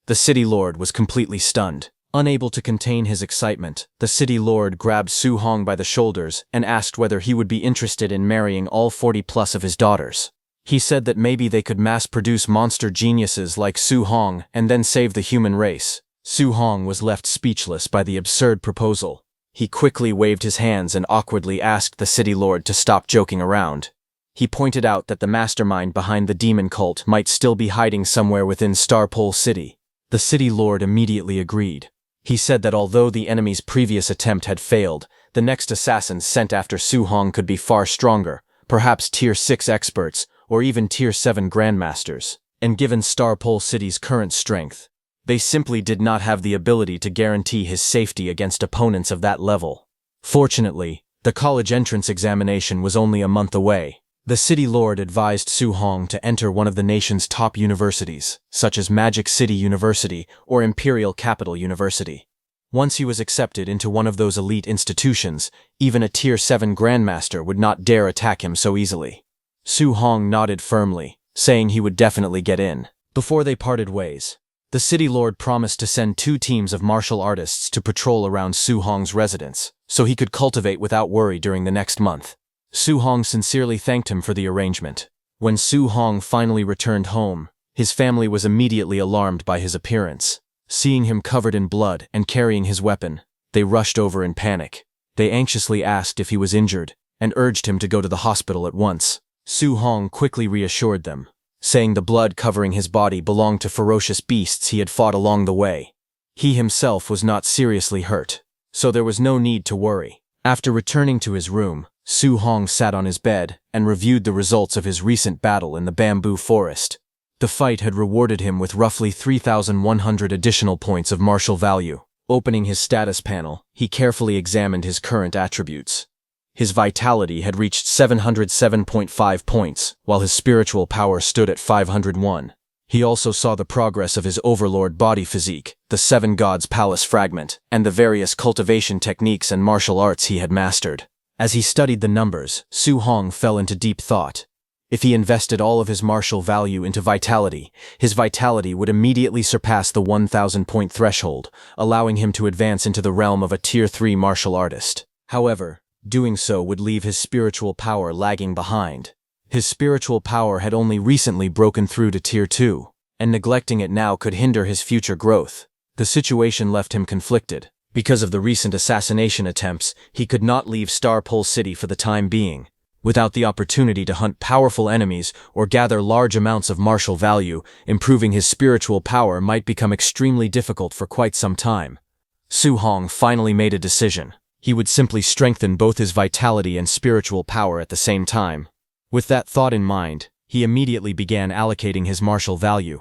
[SPEAKER 1] The city lord was completely stunned. Unable to contain his excitement, the city lord grabbed Su Hong by the shoulders and asked whether he would be interested in marrying all 40+ of his daughters. He said that maybe they could mass-produce monster geniuses like Su Hong and then save the human race. Su Hong was left speechless by the absurd proposal. He quickly waved his hands and awkwardly asked the city lord to stop joking around. He pointed out that the mastermind behind the demon cult might still be hiding somewhere within Starpole City. The city lord immediately agreed. He said that although the enemy's previous attempt had failed, the next assassins sent after Su Hong could be far stronger, perhaps Tier 6 experts or even Tier 7 grandmasters. And given Starpole City's current strength, they simply did not have the ability to guarantee his safety against opponents of that level. Fortunately, the college entrance examination was only a month away. The city lord advised Su Hong to enter one of the nation's top universities, such as Magic City University or Imperial Capital University. Once he was accepted into one of those elite institutions, even a Tier 7 grandmaster would not dare attack him so easily. Su Hong nodded firmly, saying he would definitely get in. Before they parted ways, the city lord promised to send 2 teams of martial artists to patrol around Su Hong's residence, so he could cultivate without worry during the next month. Su Hong sincerely thanked him for the arrangement. When Su Hong finally returned home, his family was immediately alarmed by his appearance. Seeing him covered in blood and carrying his weapon, they rushed over in panic. They anxiously asked if he was injured and urged him to go to the hospital at once. Su Hong quickly reassured them, saying the blood covering his body belonged to ferocious beasts he had fought along the way. He himself was not seriously hurt, so there was no need to worry. After returning to his room, Su Hong sat on his bed and reviewed the results of his recent battle in the bamboo forest. The fight had rewarded him with roughly 3,100 additional points of martial value. Opening his status panel, he carefully examined his current attributes. His vitality had reached 707.5 points, while his spiritual power stood at 501. He also saw the progress of his overlord body physique, the 7 Gods Palace fragment, and the various cultivation techniques and martial arts he had mastered. As he studied the numbers, Su Hong fell into deep thought. If he invested all of his martial value into vitality, his vitality would immediately surpass the 1,000-point threshold, allowing him to advance into the realm of a Tier 3 martial artist. However, doing so would leave his spiritual power lagging behind. His spiritual power had only recently broken through to Tier 2, and neglecting it now could hinder his future growth. The situation left him conflicted. Because of the recent assassination attempts, he could not leave Starpole City for the time being. Without the opportunity to hunt powerful enemies or gather large amounts of martial value, improving his spiritual power might become extremely difficult for quite some time. Su Hong finally made a decision. He would simply strengthen both his vitality and spiritual power at the same time. With that thought in mind, he immediately began allocating his martial value.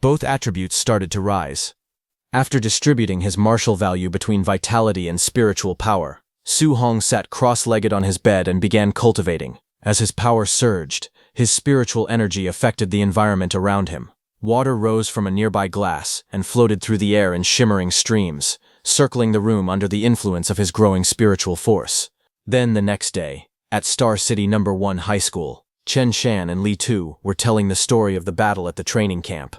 [SPEAKER 1] Both attributes started to rise. After distributing his martial value between vitality and spiritual power, Su Hong sat cross-legged on his bed and began cultivating. As his power surged, his spiritual energy affected the environment around him. Water rose from a nearby glass and floated through the air in shimmering streams, circling the room under the influence of his growing spiritual force. Then the next day, at Star City No. 1 High School, Chen Shan and Li Tu were telling the story of the battle at the training camp.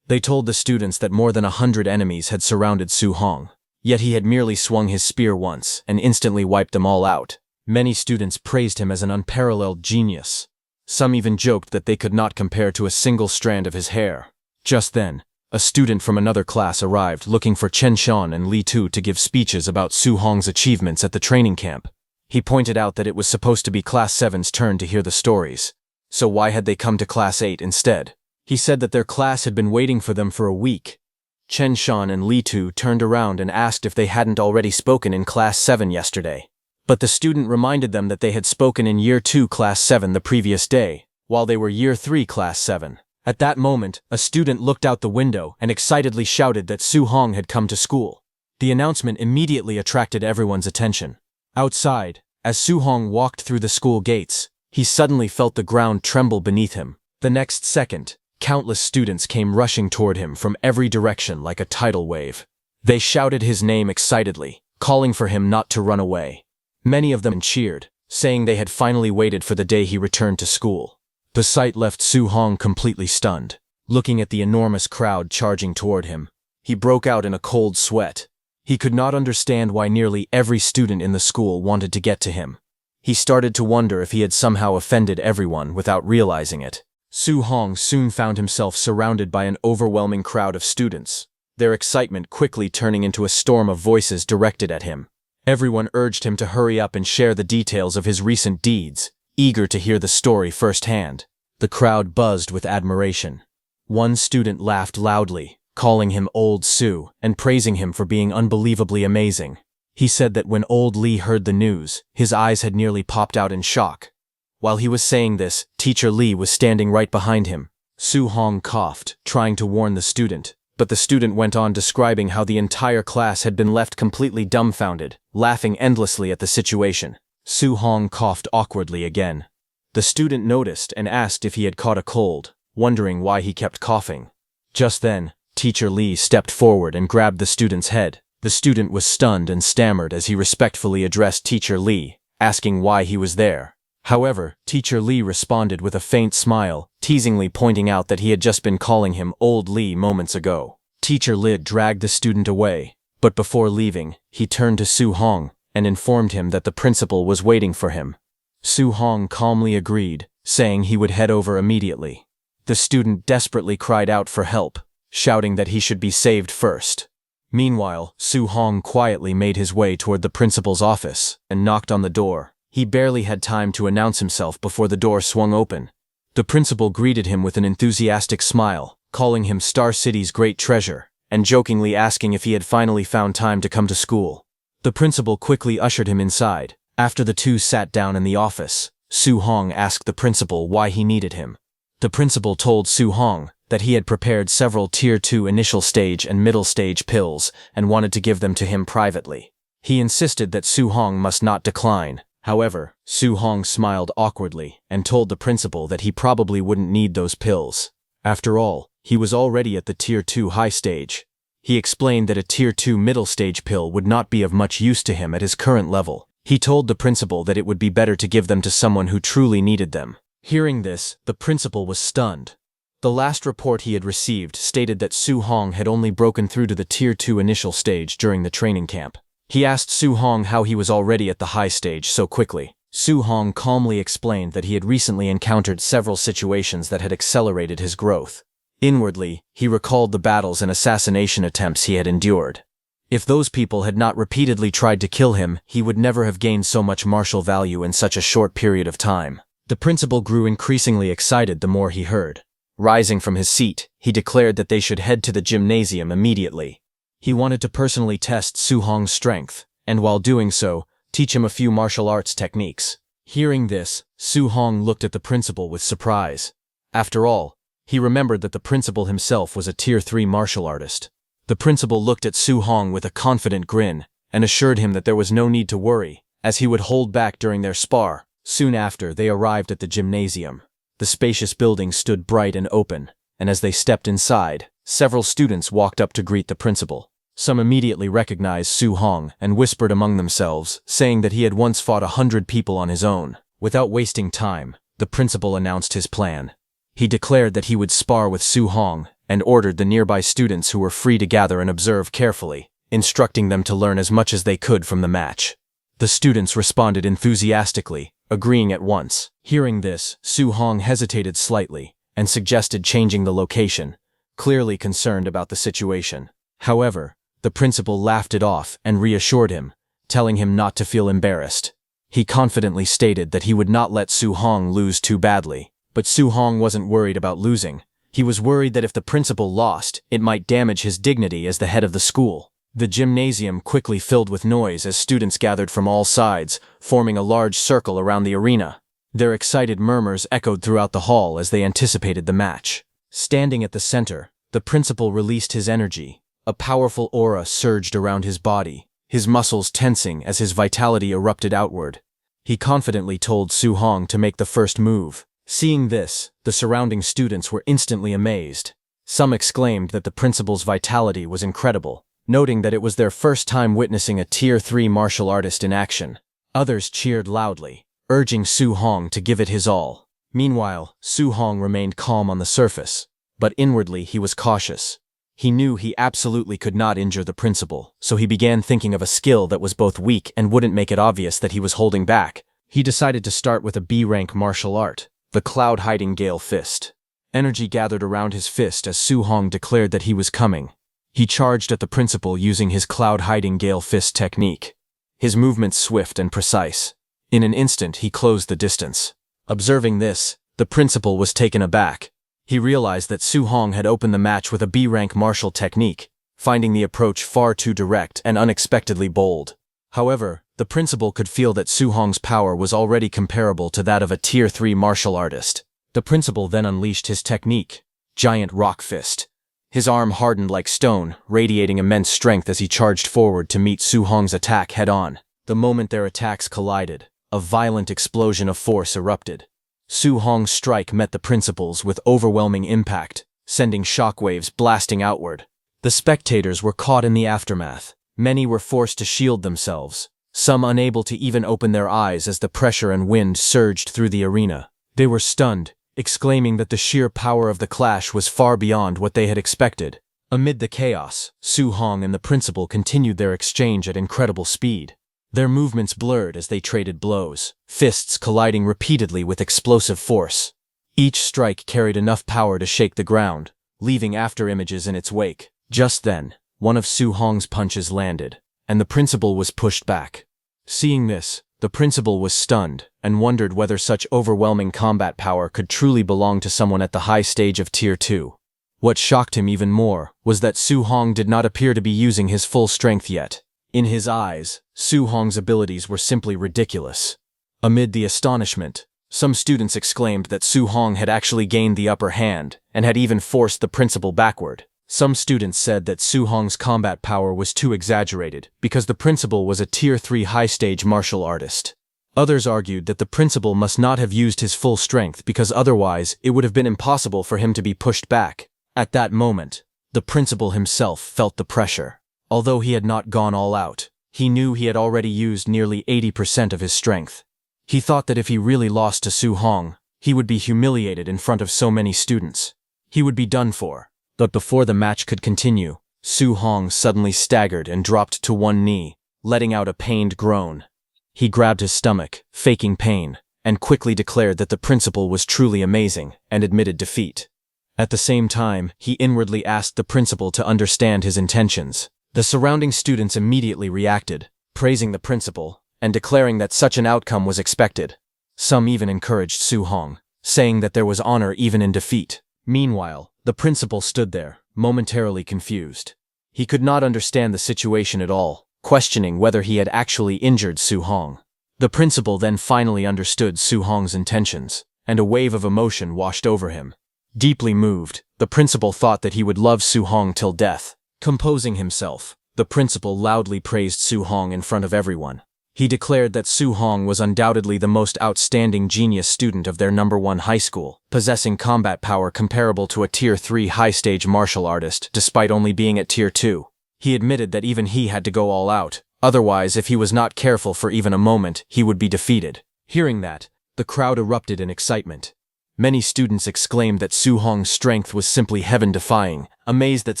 [SPEAKER 1] They told the students that more than 100 enemies had surrounded Su Hong, yet he had merely swung his spear once and instantly wiped them all out. Many students praised him as an unparalleled genius. Some even joked that they could not compare to a single strand of his hair. Just then, a student from another class arrived looking for Chen Shan and Li Tu to give speeches about Su Hong's achievements at the training camp. He pointed out that it was supposed to be Class 7's turn to hear the stories, so why had they come to Class 8 instead? He said that their class had been waiting for them for a week. Chen Shan and Li Tu turned around and asked if they hadn't already spoken in Class 7 yesterday. But the student reminded them that they had spoken in Year 2 Class 7 the previous day, while they were Year 3 Class 7. At that moment, a student looked out the window and excitedly shouted that Su Hong had come to school. The announcement immediately attracted everyone's attention. Outside, as Su Hong walked through the school gates, he suddenly felt the ground tremble beneath him. The next second, countless students came rushing toward him from every direction like a tidal wave. They shouted his name excitedly, calling for him not to run away. Many of them cheered, saying they had finally waited for the day he returned to school. The sight left Su Hong completely stunned. Looking at the enormous crowd charging toward him, he broke out in a cold sweat. He could not understand why nearly every student in the school wanted to get to him. He started to wonder if he had somehow offended everyone without realizing it. Su Hong soon found himself surrounded by an overwhelming crowd of students, their excitement quickly turning into a storm of voices directed at him. Everyone urged him to hurry up and share the details of his recent deeds, eager to hear the story firsthand. The crowd buzzed with admiration. One student laughed loudly, calling him Old Su and praising him for being unbelievably amazing. He said that when Old Lee heard the news, his eyes had nearly popped out in shock. While he was saying this, Teacher Lee was standing right behind him. Su Hong coughed, trying to warn the student, but the student went on describing how the entire class had been left completely dumbfounded, laughing endlessly at the situation. Su Hong coughed awkwardly again. The student noticed and asked if he had caught a cold, wondering why he kept coughing. Just then, Teacher Lee stepped forward and grabbed the student's head. The student was stunned and stammered as he respectfully addressed Teacher Lee, asking why he was there. However, Teacher Lee responded with a faint smile, teasingly pointing out that he had just been calling him Old Lee moments ago. Teacher Lee dragged the student away, but before leaving, he turned to Su Hong and informed him that the principal was waiting for him. Su Hong calmly agreed, saying he would head over immediately. The student desperately cried out for help, shouting that he should be saved first. Meanwhile, Su Hong quietly made his way toward the principal's office and knocked on the door. He barely had time to announce himself before the door swung open. The principal greeted him with an enthusiastic smile, calling him Star City's great treasure, and jokingly asking if he had finally found time to come to school. The principal quickly ushered him inside. After the two sat down in the office, Su Hong asked the principal why he needed him. The principal told Su Hong that he had prepared several Tier 2 initial stage and middle stage pills and wanted to give them to him privately. He insisted that Su Hong must not decline. However, Su Hong smiled awkwardly and told the principal that he probably wouldn't need those pills. After all, he was already at the Tier 2 high stage. He explained that a Tier 2 middle stage pill would not be of much use to him at his current level. He told the principal that it would be better to give them to someone who truly needed them. Hearing this, the principal was stunned. The last report he had received stated that Su Hong had only broken through to the Tier 2 initial stage during the training camp. He asked Su Hong how he was already at the high stage so quickly. Su Hong calmly explained that he had recently encountered several situations that had accelerated his growth. Inwardly, he recalled the battles and assassination attempts he had endured. If those people had not repeatedly tried to kill him, he would never have gained so much martial value in such a short period of time. The principal grew increasingly excited the more he heard. Rising from his seat, he declared that they should head to the gymnasium immediately. He wanted to personally test Su Hong's strength, and while doing so, teach him a few martial arts techniques. Hearing this, Su Hong looked at the principal with surprise. After all, he remembered that the principal himself was a Tier 3 martial artist. The principal looked at Su Hong with a confident grin and assured him that there was no need to worry, as he would hold back during their spar. Soon after, they arrived at the gymnasium. The spacious building stood bright and open, and as they stepped inside, several students walked up to greet the principal. Some immediately recognized Su Hong and whispered among themselves, saying that he had once fought 100 people on his own. Without wasting time, the principal announced his plan. He declared that he would spar with Su Hong and ordered the nearby students who were free to gather and observe carefully, instructing them to learn as much as they could from the match. The students responded enthusiastically, agreeing at once. Hearing this, Su Hong hesitated slightly and suggested changing the location, clearly concerned about the situation. However, the principal laughed it off and reassured him, telling him not to feel embarrassed. He confidently stated that he would not let Su Hong lose too badly. But Su Hong wasn't worried about losing. He was worried that if the principal lost, it might damage his dignity as the head of the school. The gymnasium quickly filled with noise as students gathered from all sides, forming a large circle around the arena. Their excited murmurs echoed throughout the hall as they anticipated the match. Standing at the center, the principal released his energy. A powerful aura surged around his body, his muscles tensing as his vitality erupted outward. He confidently told Su Hong to make the first move. Seeing this, the surrounding students were instantly amazed. Some exclaimed that the principal's vitality was incredible, noting that it was their first time witnessing a Tier 3 martial artist in action. Others cheered loudly, urging Su Hong to give it his all. Meanwhile, Su Hong remained calm on the surface, but inwardly he was cautious. He knew he absolutely could not injure the principal, so he began thinking of a skill that was both weak and wouldn't make it obvious that he was holding back. He decided to start with a B-rank martial art, the Cloud-Hiding Gale Fist. Energy gathered around his fist as Su Hong declared that he was coming. He charged at the principal using his Cloud-Hiding Gale Fist technique. His movements swift and precise. In an instant, he closed the distance. Observing this, the principal was taken aback. He realized that Su Hong had opened the match with a B-rank martial technique, finding the approach far too direct and unexpectedly bold. However, the principal could feel that Su Hong's power was already comparable to that of a Tier 3 martial artist. The principal then unleashed his technique, Giant Rock Fist. His arm hardened like stone, radiating immense strength as he charged forward to meet Su Hong's attack head-on. The moment their attacks collided, a violent explosion of force erupted. Su Hong's strike met the principal's with overwhelming impact, sending shockwaves blasting outward. The spectators were caught in the aftermath. Many were forced to shield themselves, some unable to even open their eyes as the pressure and wind surged through the arena. They were stunned, exclaiming that the sheer power of the clash was far beyond what they had expected. Amid the chaos, Su Hong and the principal continued their exchange at incredible speed. Their movements blurred as they traded blows, fists colliding repeatedly with explosive force. Each strike carried enough power to shake the ground, leaving afterimages in its wake. Just then, one of Su Hong's punches landed, and the principal was pushed back. Seeing this, the principal was stunned and wondered whether such overwhelming combat power could truly belong to someone at the high stage of Tier 2. What shocked him even more was that Su Hong did not appear to be using his full strength yet. In his eyes, Su Hong's abilities were simply ridiculous. Amid the astonishment, some students exclaimed that Su Hong had actually gained the upper hand and had even forced the principal backward. Some students said that Su Hong's combat power was too exaggerated because the principal was a Tier 3 high-stage martial artist. Others argued that the principal must not have used his full strength because otherwise it would have been impossible for him to be pushed back. At that moment, the principal himself felt the pressure. Although he had not gone all out, he knew he had already used nearly 80% of his strength. He thought that if he really lost to Su Hong, he would be humiliated in front of so many students. He would be done for. But before the match could continue, Su Hong suddenly staggered and dropped to one knee, letting out a pained groan. He grabbed his stomach, faking pain, and quickly declared that the principal was truly amazing and admitted defeat. At the same time, he inwardly asked the principal to understand his intentions. The surrounding students immediately reacted, praising the principal and declaring that such an outcome was expected. Some even encouraged Su Hong, saying that there was honor even in defeat. Meanwhile, the principal stood there, momentarily confused. He could not understand the situation at all, questioning whether he had actually injured Su Hong. The principal then finally understood Su Hong's intentions, and a wave of emotion washed over him. Deeply moved, the principal thought that he would love Su Hong till death. Composing himself, the principal loudly praised Su Hong in front of everyone. He declared that Su Hong was undoubtedly the most outstanding genius student of their #1 high school, possessing combat power comparable to a Tier 3 high-stage martial artist despite only being at Tier 2. He admitted that even he had to go all out, otherwise if he was not careful for even a moment, he would be defeated. Hearing that, the crowd erupted in excitement. Many students exclaimed that Su Hong's strength was simply heaven-defying, amazed that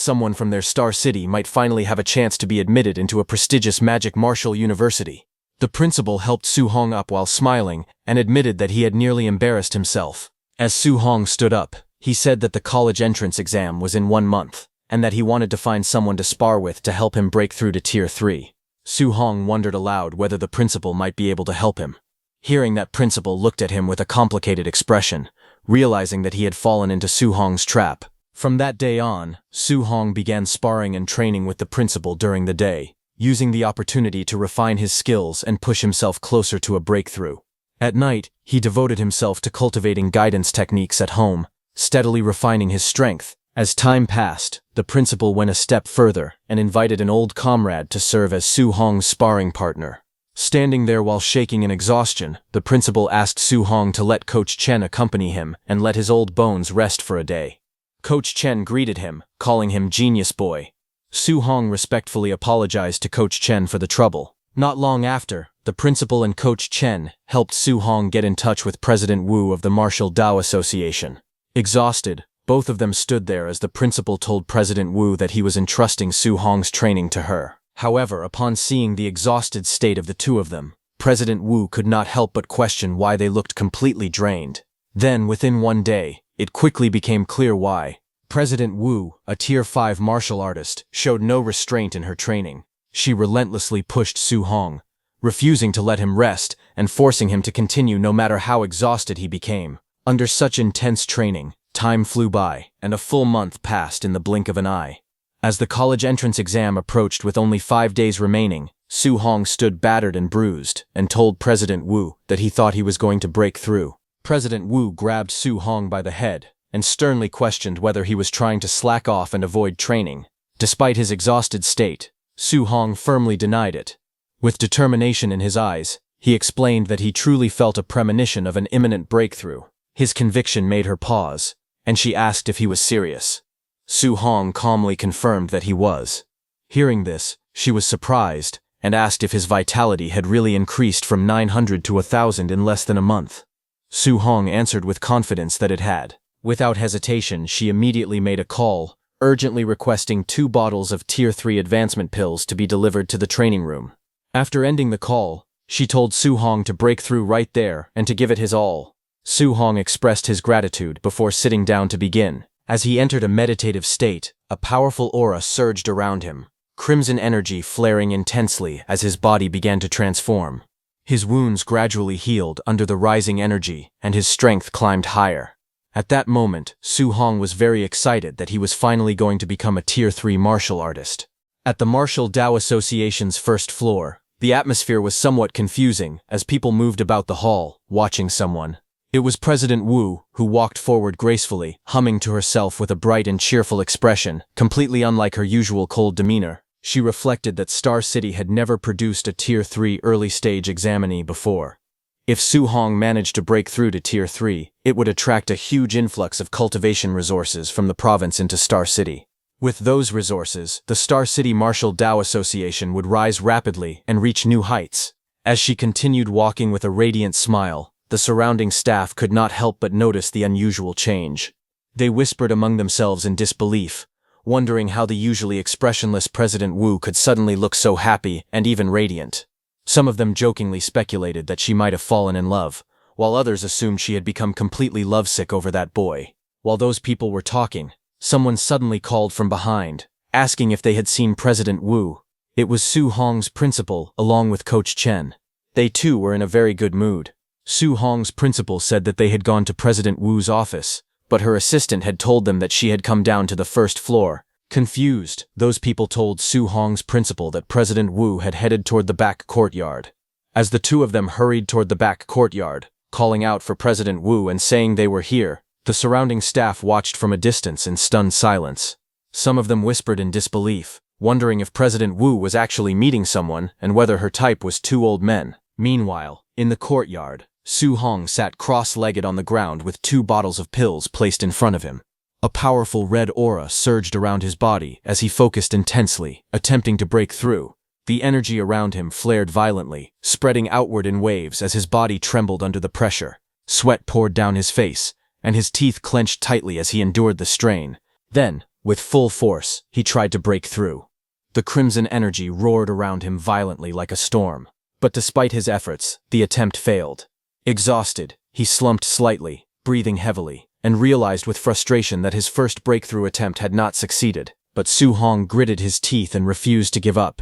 [SPEAKER 1] someone from their star city might finally have a chance to be admitted into a prestigious magic martial university. The principal helped Su Hong up while smiling and admitted that he had nearly embarrassed himself. As Su Hong stood up, he said that the college entrance exam was in 1 month, and that he wanted to find someone to spar with to help him break through to Tier 3. Su Hong wondered aloud whether the principal might be able to help him. Hearing that, principal looked at him with a complicated expression, realizing that he had fallen into Su Hong's trap. From that day on, Su Hong began sparring and training with the principal during the day, using the opportunity to refine his skills and push himself closer to a breakthrough. At night, he devoted himself to cultivating guidance techniques at home, steadily refining his strength. As time passed, the principal went a step further and invited an old comrade to serve as Su Hong's sparring partner. Standing there while shaking in exhaustion, the principal asked Su Hong to let Coach Chen accompany him and let his old bones rest for a day. Coach Chen greeted him, calling him Genius Boy. Su Hong respectfully apologized to Coach Chen for the trouble. Not long after, the principal and Coach Chen helped Su Hong get in touch with President Wu of the Martial Dao Association. Exhausted, both of them stood there as the principal told President Wu that he was entrusting Su Hong's training to her. However, upon seeing the exhausted state of the two of them, President Wu could not help but question why they looked completely drained. Then, within one day, it quickly became clear why. President Wu, a Tier 5 martial artist, showed no restraint in her training. She relentlessly pushed Su Hong, refusing to let him rest and forcing him to continue no matter how exhausted he became. Under such intense training, time flew by, and a full month passed in the blink of an eye. As the college entrance exam approached with only 5 days remaining, Su Hong stood battered and bruised and told President Wu that he thought he was going to break through. President Wu grabbed Su Hong by the head and sternly questioned whether he was trying to slack off and avoid training. Despite his exhausted state, Su Hong firmly denied it. With determination in his eyes, he explained that he truly felt a premonition of an imminent breakthrough. His conviction made her pause, and she asked if he was serious. Su Hong calmly confirmed that he was. Hearing this, she was surprised and asked if his vitality had really increased from 900 to 1,000 in less than a month. Su Hong answered with confidence that it had. Without hesitation, she immediately made a call, urgently requesting 2 bottles of Tier 3 advancement pills to be delivered to the training room. After ending the call, she told Su Hong to break through right there and to give it his all. Su Hong expressed his gratitude before sitting down to begin. As he entered a meditative state, a powerful aura surged around him, crimson energy flaring intensely as his body began to transform. His wounds gradually healed under the rising energy, and his strength climbed higher. At that moment, Su Hong was very excited that he was finally going to become a Tier 3 martial artist. At the Martial Dao Association's first floor, the atmosphere was somewhat confusing as people moved about the hall, watching someone. It was President Wu, who walked forward gracefully, humming to herself with a bright and cheerful expression, completely unlike her usual cold demeanor. She reflected that Star City had never produced a Tier 3 early-stage examinee before. If Su Hong managed to break through to Tier 3, it would attract a huge influx of cultivation resources from the province into Star City. With those resources, the Star City Martial Dao Association would rise rapidly and reach new heights. As she continued walking with a radiant smile, the surrounding staff could not help but notice the unusual change. They whispered among themselves in disbelief, wondering how the usually expressionless President Wu could suddenly look so happy and even radiant. Some of them jokingly speculated that she might have fallen in love, while others assumed she had become completely lovesick over that boy. While those people were talking, someone suddenly called from behind, asking if they had seen President Wu. It was Su Hong's principal, along with Coach Chen. They too were in a very good mood. Su Hong's principal said that they had gone to President Wu's office, but her assistant had told them that she had come down to the first floor. Confused, those people told Su Hong's principal that President Wu had headed toward the back courtyard. As the two of them hurried toward the back courtyard, calling out for President Wu and saying they were here, the surrounding staff watched from a distance in stunned silence. Some of them whispered in disbelief, wondering if President Wu was actually meeting someone and whether her type was 2 old men. Meanwhile, in the courtyard, Su Hong sat cross-legged on the ground with 2 bottles of pills placed in front of him. A powerful red aura surged around his body as he focused intensely, attempting to break through. The energy around him flared violently, spreading outward in waves as his body trembled under the pressure. Sweat poured down his face, and his teeth clenched tightly as he endured the strain. Then, with full force, he tried to break through. The crimson energy roared around him violently like a storm. But despite his efforts, the attempt failed. Exhausted, he slumped slightly, breathing heavily, and realized with frustration that his first breakthrough attempt had not succeeded. But Su Hong gritted his teeth and refused to give up.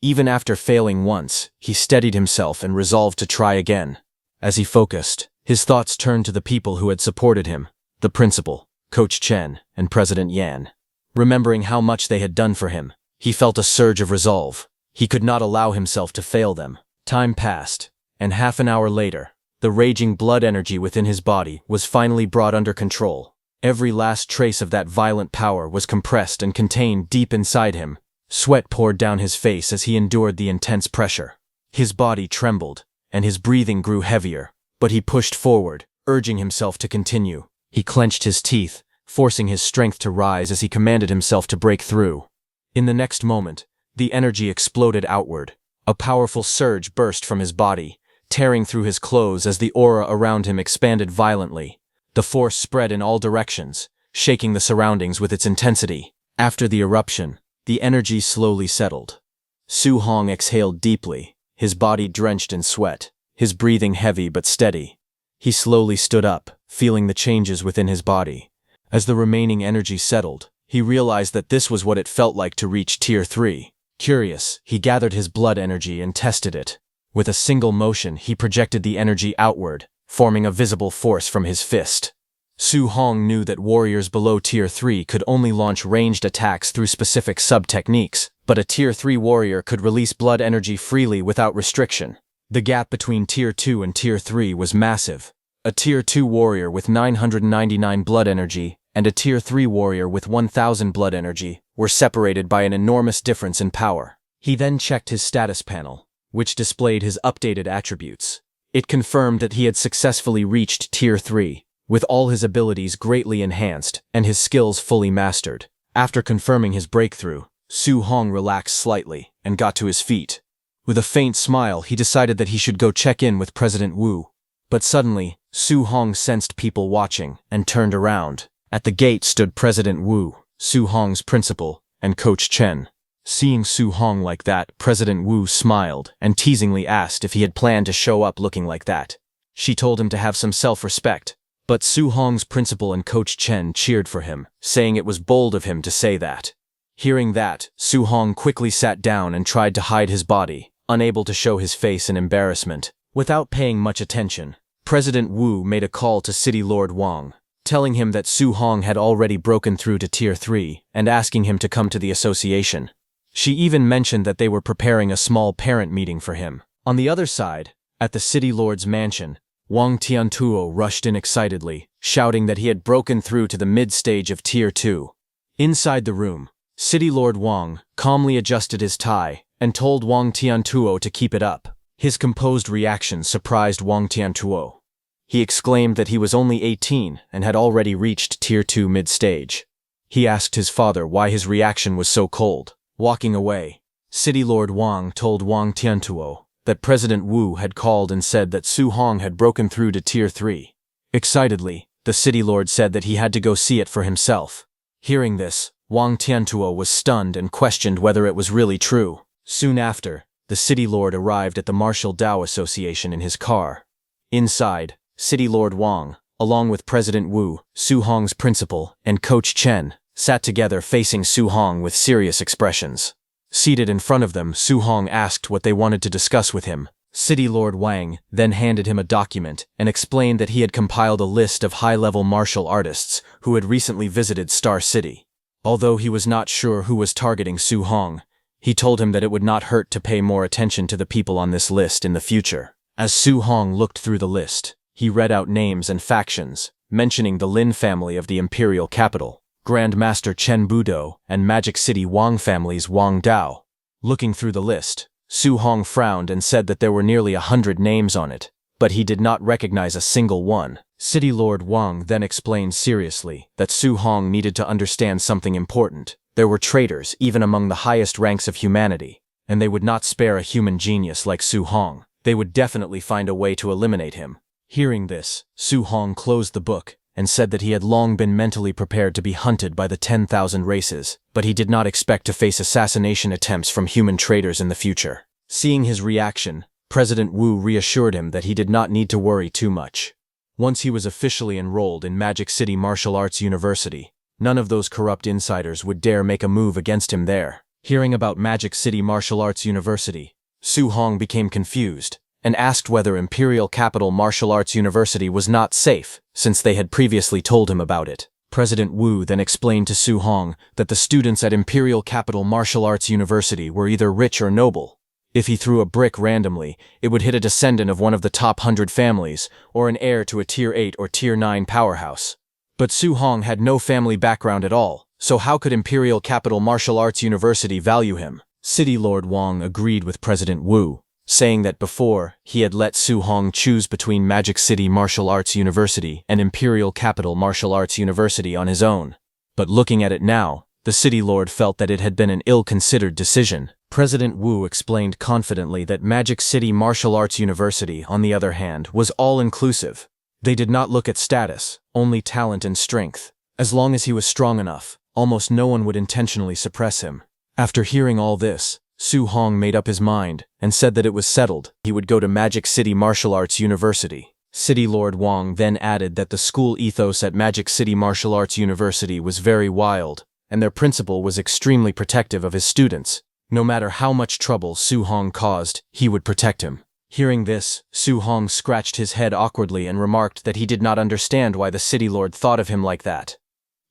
[SPEAKER 1] Even after failing once, he steadied himself and resolved to try again. As he focused, his thoughts turned to the people who had supported him, the principal. Coach Chen, and President Yan. Remembering how much they had done for him, he felt a surge of resolve. He could not allow himself to fail them. Time passed, and half an hour later, the raging blood energy within his body was finally brought under control. Every last trace of that violent power was compressed and contained deep inside him. Sweat poured down his face as he endured the intense pressure. His body trembled, and his breathing grew heavier, but he pushed forward, urging himself to continue. He clenched his teeth, forcing his strength to rise as he commanded himself to break through. In the next moment, the energy exploded outward. A powerful surge burst from his body, tearing through his clothes as the aura around him expanded violently. The force spread in all directions, shaking the surroundings with its intensity. After the eruption, the energy slowly settled. Su Hong exhaled deeply, his body drenched in sweat, his breathing heavy but steady. He slowly stood up, feeling the changes within his body. As the remaining energy settled, he realized that this was what it felt like to reach Tier 3. Curious, he gathered his blood energy and tested it. With a single motion, he projected the energy outward, forming a visible force from his fist. Su Hong knew that warriors below Tier 3 could only launch ranged attacks through specific sub-techniques, but a Tier 3 warrior could release blood energy freely without restriction. The gap between Tier 2 and Tier 3 was massive. A Tier 2 warrior with 999 blood energy and a Tier 3 warrior with 1000 blood energy were separated by an enormous difference in power. He then checked his status panel, which displayed his updated attributes. It confirmed that he had successfully reached Tier 3, with all his abilities greatly enhanced and his skills fully mastered. After confirming his breakthrough, Su Hong relaxed slightly and got to his feet. With a faint smile, he decided that he should go check in with President Wu. But suddenly, Su Hong sensed people watching and turned around. At the gate stood President Wu, Su Hong's principal, and Coach Chen. Seeing Su Hong like that, President Wu smiled and teasingly asked if he had planned to show up looking like that. She told him to have some self-respect, but Su Hong's principal and Coach Chen cheered for him, saying it was bold of him to say that. Hearing that, Su Hong quickly sat down and tried to hide his body, unable to show his face in embarrassment. Without paying much attention, President Wu made a call to City Lord Wang, telling him that Su Hong had already broken through to Tier 3 and asking him to come to the association. She even mentioned that they were preparing a small parent meeting for him. On the other side, at the City Lord's mansion, Wang Tiantuo rushed in excitedly, shouting that he had broken through to the mid-stage of Tier 2. Inside the room, City Lord Wang calmly adjusted his tie and told Wang Tiantuo to keep it up. His composed reaction surprised Wang Tiantuo. He exclaimed that he was only 18 and had already reached Tier 2 mid-stage. He asked his father why his reaction was so cold. Walking away, City Lord Wang told Wang Tiantuo that President Wu had called and said that Su Hong had broken through to Tier 3. Excitedly, the City Lord said that he had to go see it for himself. Hearing this, Wang Tiantuo was stunned and questioned whether it was really true. Soon after, the City Lord arrived at the Martial Dao Association in his car. Inside, City Lord Wang, along with President Wu, Su Hong's principal, and Coach Chen, sat together facing Su Hong with serious expressions. Seated in front of them, Su Hong asked what they wanted to discuss with him. City Lord Wang then handed him a document and explained that he had compiled a list of high-level martial artists who had recently visited Star City. Although he was not sure who was targeting Su Hong, he told him that it would not hurt to pay more attention to the people on this list in the future. As Su Hong looked through the list, he read out names and factions, mentioning the Lin family of the imperial capital, Grand Master Chen Budo, and Magic City Wang family's Wang Dao. Looking through the list, Su Hong frowned and said that there were nearly 100 names on it, but he did not recognize a single one. City Lord Wang then explained seriously that Su Hong needed to understand something important. There were traitors even among the highest ranks of humanity, and they would not spare a human genius like Su Hong. They would definitely find a way to eliminate him. Hearing this, Su Hong closed the book and said that he had long been mentally prepared to be hunted by the 10,000 races, but he did not expect to face assassination attempts from human traitors in the future. Seeing his reaction, President Wu reassured him that he did not need to worry too much. Once he was officially enrolled in Magic City Martial Arts University, none of those corrupt insiders would dare make a move against him there. Hearing about Magic City Martial Arts University, Su Hong became confused and asked whether Imperial Capital Martial Arts University was not safe, since they had previously told him about it. President Wu then explained to Su Hong that the students at Imperial Capital Martial Arts University were either rich or noble. If he threw a brick randomly, it would hit a descendant of one of the top 100 families, or an heir to a Tier 8 or Tier 9 powerhouse. But Su Hong had no family background at all, so how could Imperial Capital Martial Arts University value him? City Lord Wang agreed with President Wu, saying that before, he had let Su Hong choose between Magic City Martial Arts University and Imperial Capital Martial Arts University on his own. But looking at it now, the City Lord felt that it had been an ill-considered decision. President Wu explained confidently that Magic City Martial Arts University, on the other hand, was all-inclusive. They did not look at status, only talent and strength. As long as he was strong enough, almost no one would intentionally suppress him. After hearing all this, Su Hong made up his mind and said that it was settled. He would go to Magic City Martial Arts University. City Lord Wang then added that the school ethos at Magic City Martial Arts University was very wild, and their principal was extremely protective of his students. No matter how much trouble Su Hong caused, he would protect him. Hearing this, Su Hong scratched his head awkwardly and remarked that he did not understand why the City Lord thought of him like that.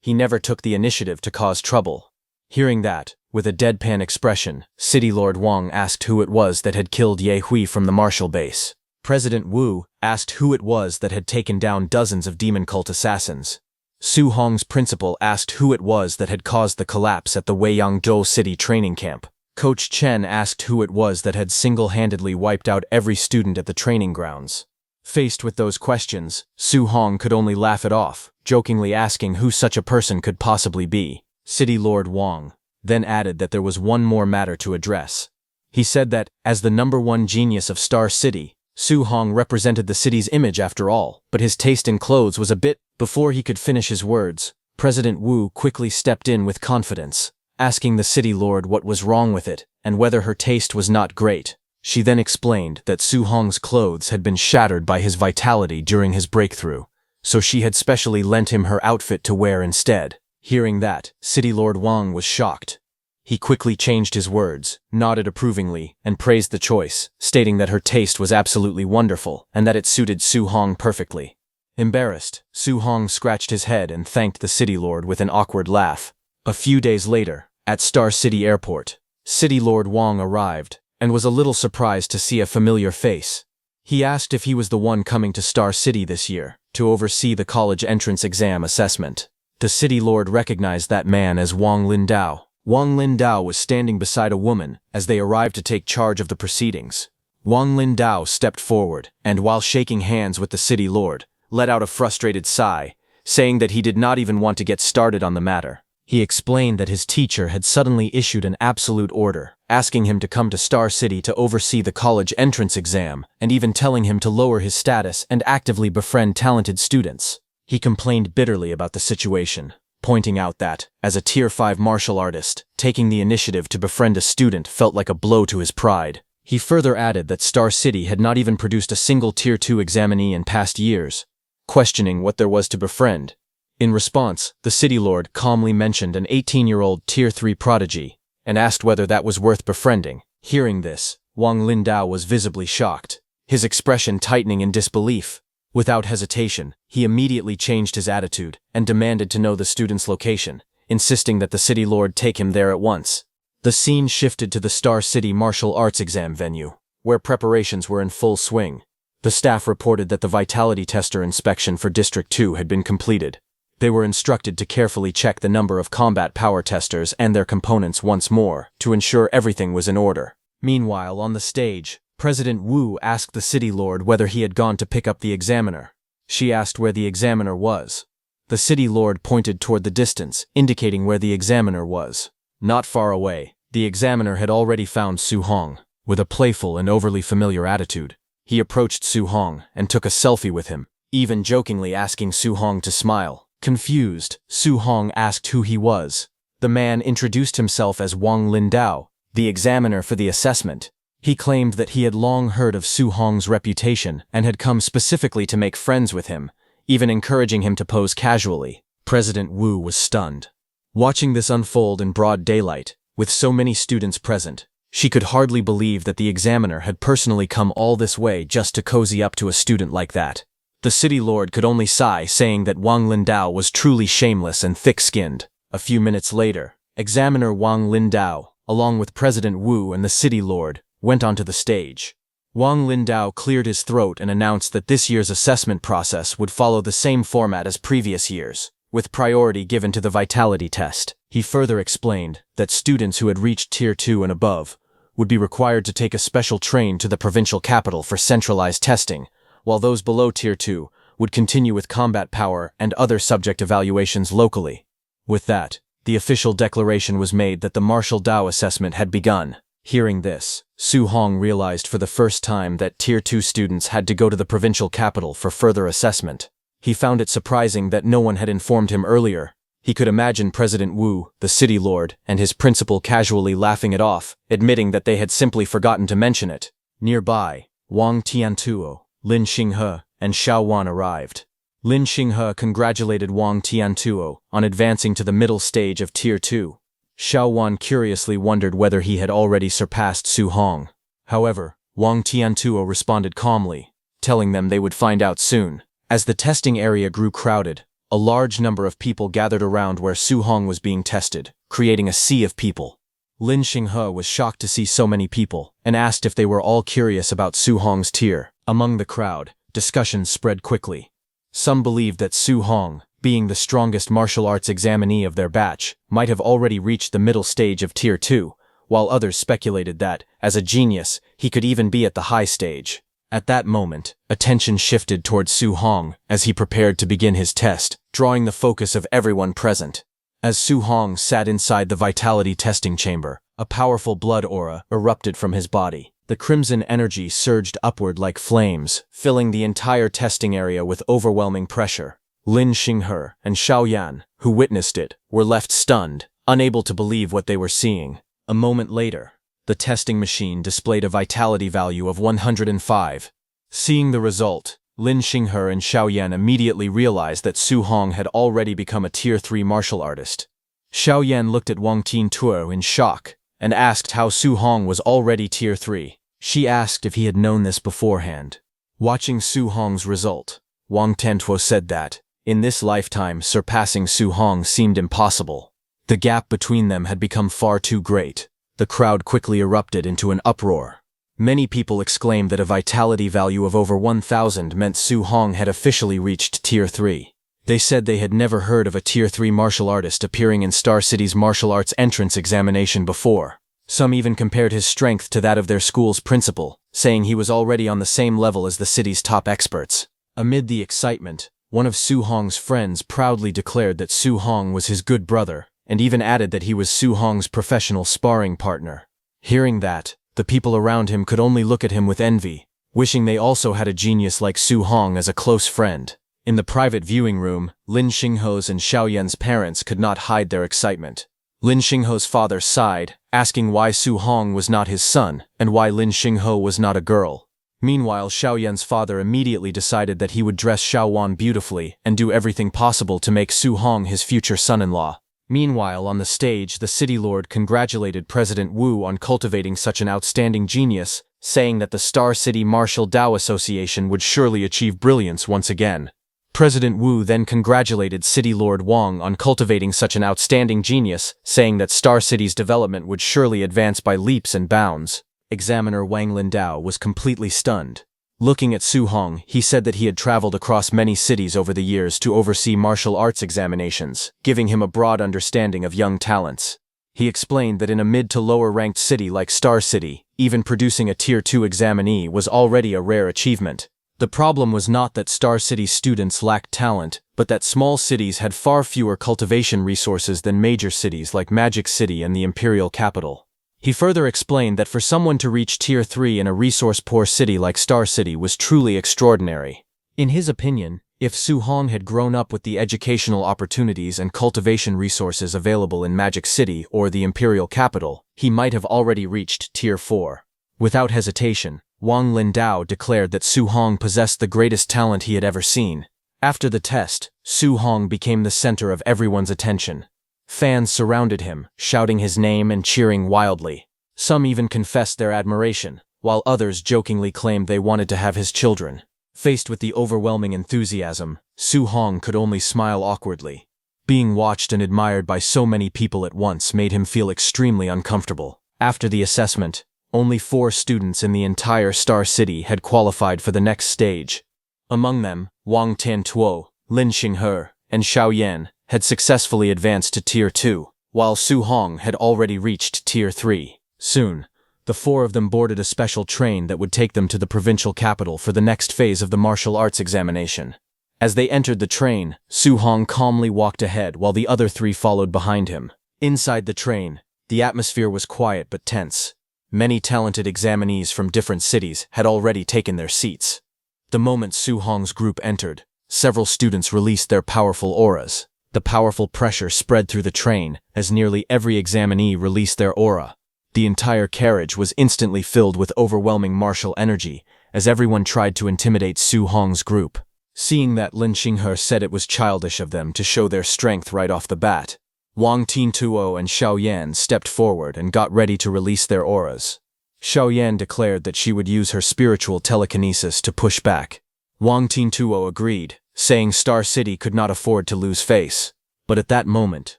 [SPEAKER 1] He never took the initiative to cause trouble. Hearing that, with a deadpan expression, City Lord Wang asked who it was that had killed Ye Hui from the martial base. President Wu asked who it was that had taken down dozens of demon cult assassins. Su Hong's principal asked who it was that had caused the collapse at the Weiyangzhou City training camp. Coach Chen asked who it was that had single-handedly wiped out every student at the training grounds. Faced with those questions, Su Hong could only laugh it off, jokingly asking who such a person could possibly be. City Lord Wang then added that there was one more matter to address. He said that, as the #1 genius of Star City, Su Hong represented the city's image after all, but his taste in clothes was a bit. Before he could finish his words, President Wu quickly stepped in with confidence, asking the City Lord what was wrong with it and whether her taste was not great. She then explained that Su Hong's clothes had been shattered by his vitality during his breakthrough, so she had specially lent him her outfit to wear instead. Hearing that, City Lord Wang was shocked. He quickly changed his words, nodded approvingly, and praised the choice, stating that her taste was absolutely wonderful and that it suited Su Hong perfectly. Embarrassed, Su Hong scratched his head and thanked the City Lord with an awkward laugh. A few days later, at Star City Airport, City Lord Wang arrived and was a little surprised to see a familiar face. He asked if he was the one coming to Star City this year to oversee the college entrance exam assessment. The City Lord recognized that man as Wang Lindao. Wang Lindao was standing beside a woman as they arrived to take charge of the proceedings. Wang Lindao stepped forward and, while shaking hands with the City Lord, let out a frustrated sigh, saying that he did not even want to get started on the matter. He explained that his teacher had suddenly issued an absolute order, asking him to come to Star City to oversee the college entrance exam, and even telling him to lower his status and actively befriend talented students. He complained bitterly about the situation, pointing out that, as a Tier 5 martial artist, taking the initiative to befriend a student felt like a blow to his pride. He further added that Star City had not even produced a single Tier 2 examinee in past years, questioning what there was to befriend. In response, the City Lord calmly mentioned an 18-year-old Tier 3 prodigy, and asked whether that was worth befriending. Hearing this, Wang Lindao was visibly shocked, his expression tightening in disbelief. Without hesitation, he immediately changed his attitude and demanded to know the student's location, insisting that the City Lord take him there at once. The scene shifted to the Star City martial arts exam venue, where preparations were in full swing. The staff reported that the vitality tester inspection for District 2 had been completed. They were instructed to carefully check the number of combat power testers and their components once more to ensure everything was in order. Meanwhile, on the stage, President Wu asked the City Lord whether he had gone to pick up the examiner. She asked where the examiner was. The City Lord pointed toward the distance, indicating where the examiner was. Not far away, the examiner had already found Su Hong. With a playful and overly familiar attitude, he approached Su Hong and took a selfie with him, even jokingly asking Su Hong to smile. Confused, Su Hong asked who he was. The man introduced himself as Wang Lindao, the examiner for the assessment. He claimed that he had long heard of Su Hong's reputation and had come specifically to make friends with him, even encouraging him to pose casually. President Wu was stunned. Watching this unfold in broad daylight, with so many students present, she could hardly believe that the examiner had personally come all this way just to cozy up to a student like that. The city lord could only sigh, saying that Wang Lindao was truly shameless and thick-skinned. A few minutes later, examiner Wang Lindao, along with President Wu and the city lord, went onto the stage. Wang Lindao cleared his throat and announced that this year's assessment process would follow the same format as previous years, with priority given to the vitality test. He further explained that students who had reached Tier 2 and above would be required to take a special train to the provincial capital for centralized testing, while those below Tier 2 would continue with combat power and other subject evaluations locally. With that, the official declaration was made that the martial Dao assessment had begun. Hearing this, Su Hong realized for the first time that Tier 2 students had to go to the provincial capital for further assessment. He found it surprising that no one had informed him earlier. He could imagine President Wu, the city lord, and his principal casually laughing it off, admitting that they had simply forgotten to mention it. Nearby, Wang Tiantuo, Lin Xinghe, and Xiao Wan arrived. Lin Xinghe congratulated Wang Tiantuo on advancing to the middle stage of Tier 2. Xiao Wan curiously wondered whether he had already surpassed Su Hong. However, Wang Tiantuo responded calmly, telling them they would find out soon. As the testing area grew crowded, a large number of people gathered around where Su Hong was being tested, creating a sea of people. Lin Xinghe was shocked to see so many people, and asked if they were all curious about Su Hong's tier. Among the crowd, discussions spread quickly. Some believed that Su Hong, being the strongest martial arts examinee of their batch, might have already reached the middle stage of Tier 2, while others speculated that, as a genius, he could even be at the high stage. At that moment, attention shifted towards Su Hong as he prepared to begin his test, drawing the focus of everyone present. As Su Hong sat inside the vitality testing chamber, a powerful blood aura erupted from his body. The crimson energy surged upward like flames, filling the entire testing area with overwhelming pressure. Lin Xinghe and Xiao Yan, who witnessed it, were left stunned, unable to believe what they were seeing. A moment later, the testing machine displayed a vitality value of 105. Seeing the result, Lin Xinghe and Xiao Yan immediately realized that Su Hong had already become a Tier 3 martial artist. Xiao Yan looked at Wang Tiantuo in shock and asked how Su Hong was already Tier 3. She asked if he had known this beforehand. Watching Su Hong's result, Wang Tiantuo said that, in this lifetime, surpassing Su Hong seemed impossible. The gap between them had become far too great. The crowd quickly erupted into an uproar. Many people exclaimed that a vitality value of over 1,000 meant Su Hong had officially reached Tier 3. They said they had never heard of a Tier 3 martial artist appearing in Star City's martial arts entrance examination before. Some even compared his strength to that of their school's principal, saying he was already on the same level as the city's top experts. Amid the excitement, one of Su Hong's friends proudly declared that Su Hong was his good brother, and even added that he was Su Hong's professional sparring partner. Hearing that, the people around him could only look at him with envy, wishing they also had a genius like Su Hong as a close friend. In the private viewing room, Lin Xinghe's and Xiao Yan's parents could not hide their excitement. Lin Xinghe's father sighed, asking why Su Hong was not his son, and why Lin Xinghe was not a girl. Meanwhile, Xiao Yan's father immediately decided that he would dress Xiao Wan beautifully and do everything possible to make Su Hong his future son-in-law. Meanwhile, on the stage, the city lord congratulated President Wu on cultivating such an outstanding genius, saying that the Star City Martial Dao Association would surely achieve brilliance once again. President Wu then congratulated City Lord Wang on cultivating such an outstanding genius, saying that Star City's development would surely advance by leaps and bounds. Examiner Wang Lindao was completely stunned. Looking at Su Hong, he said that he had traveled across many cities over the years to oversee martial arts examinations, giving him a broad understanding of young talents. He explained that in a mid to lower ranked city like Star City, even producing a Tier 2 examinee was already a rare achievement. The problem was not that Star City students lacked talent, but that small cities had far fewer cultivation resources than major cities like Magic City and the imperial capital. He further explained that for someone to reach Tier 3 in a resource-poor city like Star City was truly extraordinary. In his opinion, if Su Hong had grown up with the educational opportunities and cultivation resources available in Magic City or the imperial capital, he might have already reached Tier 4. Without hesitation, Wang Lindao declared that Su Hong possessed the greatest talent he had ever seen. After the test, Su Hong became the center of everyone's attention. Fans surrounded him, shouting his name and cheering wildly. Some even confessed their admiration, while others jokingly claimed they wanted to have his children. Faced with the overwhelming enthusiasm, Su Hong could only smile awkwardly. Being watched and admired by so many people at once made him feel extremely uncomfortable. After the assessment, only 4 students in the entire Star City had qualified for the next stage. Among them, Wang Tiantuo, Lin Xinghe, and Xiao Yan had successfully advanced to Tier 2, while Su Hong had already reached Tier 3. Soon, the 4 of them boarded a special train that would take them to the provincial capital for the next phase of the martial arts examination. As they entered the train, Su Hong calmly walked ahead while the other 3 followed behind him. Inside the train, the atmosphere was quiet but tense. Many talented examinees from different cities had already taken their seats. The moment Su Hong's group entered, several students released their powerful auras. The powerful pressure spread through the train as nearly every examinee released their aura. The entire carriage was instantly filled with overwhelming martial energy as everyone tried to intimidate Su Hong's group. Seeing that, Lin Xinghe said it was childish of them to show their strength right off the bat. Wang Tiantuo and Xiao Yan stepped forward and got ready to release their auras. Xiao Yan declared that she would use her spiritual telekinesis to push back. Wang Tiantuo agreed, saying Star City could not afford to lose face. But at that moment,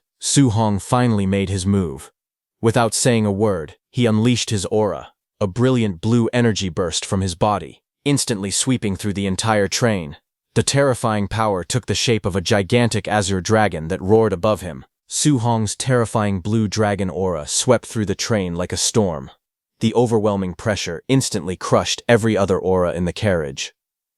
[SPEAKER 1] Su Hong finally made his move. Without saying a word, he unleashed his aura. A brilliant blue energy burst from his body, instantly sweeping through the entire train. The terrifying power took the shape of a gigantic azure dragon that roared above him. Su Hong's terrifying blue dragon aura swept through the train like a storm. The overwhelming pressure instantly crushed every other aura in the carriage.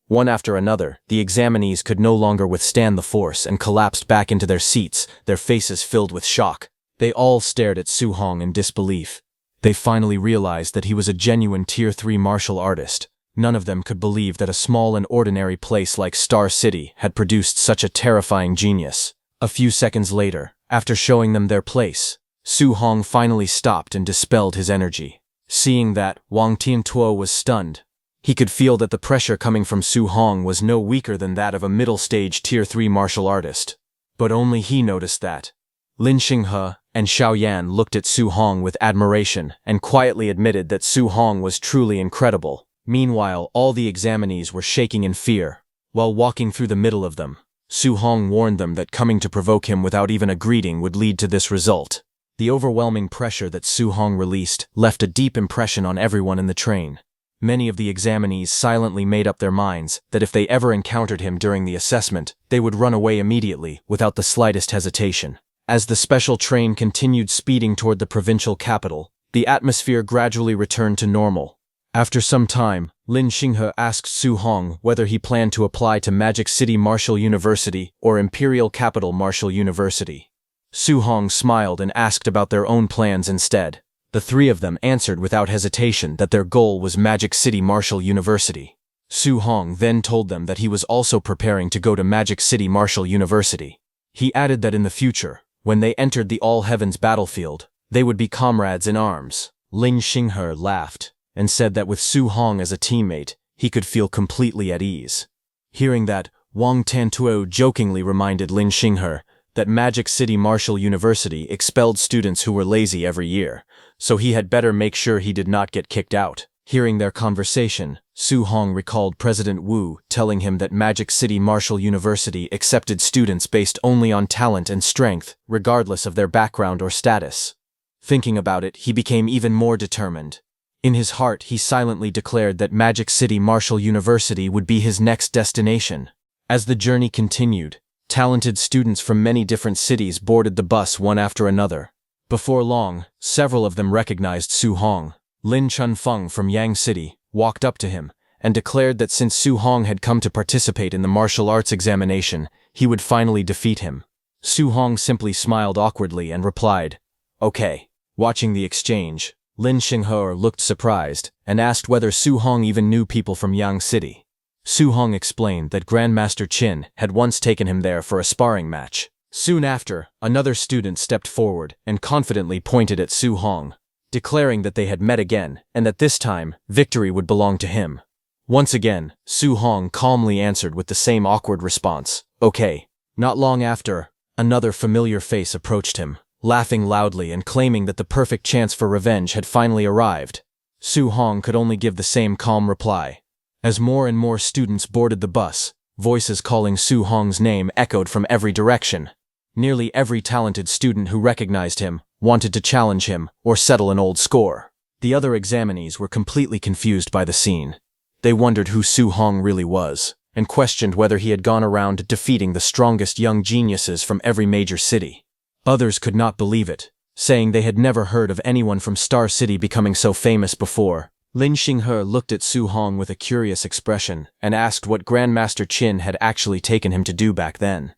[SPEAKER 1] One after another, the examinees could no longer withstand the force and collapsed back into their seats, their faces filled with shock. They all stared at Su Hong in disbelief. They finally realized that he was a genuine Tier 3 martial artist. None of them could believe that a small and ordinary place like Star City had produced such a terrifying genius. A few seconds later, after showing them their place, Su Hong finally stopped and dispelled his energy. Seeing that, Wang Tiantuo was stunned. He could feel that the pressure coming from Su Hong was no weaker than that of a middle-stage Tier 3 martial artist. But only he noticed that. Lin Xinghe and Xiao Yan looked at Su Hong with admiration and quietly admitted that Su Hong was truly incredible. Meanwhile, all the examinees were shaking in fear. While walking through the middle of them, Su Hong warned them that coming to provoke him without even a greeting would lead to this result. The overwhelming pressure that Su Hong released left a deep impression on everyone in the train. Many of the examinees silently made up their minds that if they ever encountered him during the assessment, they would run away immediately without the slightest hesitation. As the special train continued speeding toward the provincial capital, the atmosphere gradually returned to normal. After some time, Lin Xinghe asked Su Hong whether he planned to apply to Magic City Martial University or Imperial Capital Martial University. Su Hong smiled and asked about their own plans instead. The 3 of them answered without hesitation that their goal was Magic City Martial University. Su Hong then told them that he was also preparing to go to Magic City Martial University. He added that in the future, when they entered the All Heavens battlefield, they would be comrades in arms. Lin Xinghe laughed and said that with Su Hong as a teammate, he could feel completely at ease. Hearing that, Wang Tiantuo jokingly reminded Lin Xinghe that Magic City Martial University expelled students who were lazy every year, so he had better make sure he did not get kicked out. Hearing their conversation, Su Hong recalled President Wu telling him that Magic City Martial University accepted students based only on talent and strength, regardless of their background or status. Thinking about it, he became even more determined. In his heart, he silently declared that Magic City Martial University would be his next destination. As the journey continued, talented students from many different cities boarded the bus one after another. Before long, several of them recognized Su Hong. Lin Chunfeng from Yang City walked up to him and declared that since Su Hong had come to participate in the martial arts examination, he would finally defeat him. Su Hong simply smiled awkwardly and replied, "Okay." Watching the exchange, Lin Xinghe looked surprised and asked whether Su Hong even knew people from Yang City. Su Hong explained that Grandmaster Qin had once taken him there for a sparring match. Soon after, another student stepped forward and confidently pointed at Su Hong, declaring that they had met again and that this time, victory would belong to him. Once again, Su Hong calmly answered with the same awkward response, "Okay." Not long after, another familiar face approached him, laughing loudly and claiming that the perfect chance for revenge had finally arrived. Su Hong could only give the same calm reply, As more and more students boarded the bus, voices calling Su Hong's name echoed from every direction. Nearly every talented student who recognized him wanted to challenge him or settle an old score. The other examinees were completely confused by the scene. They wondered who Su Hong really was, and questioned whether he had gone around defeating the strongest young geniuses from every major city. Others could not believe it, saying they had never heard of anyone from Star City becoming so famous before. Lin Xinghe looked at Su Hong with a curious expression and asked what Grandmaster Qin had actually taken him to do back then.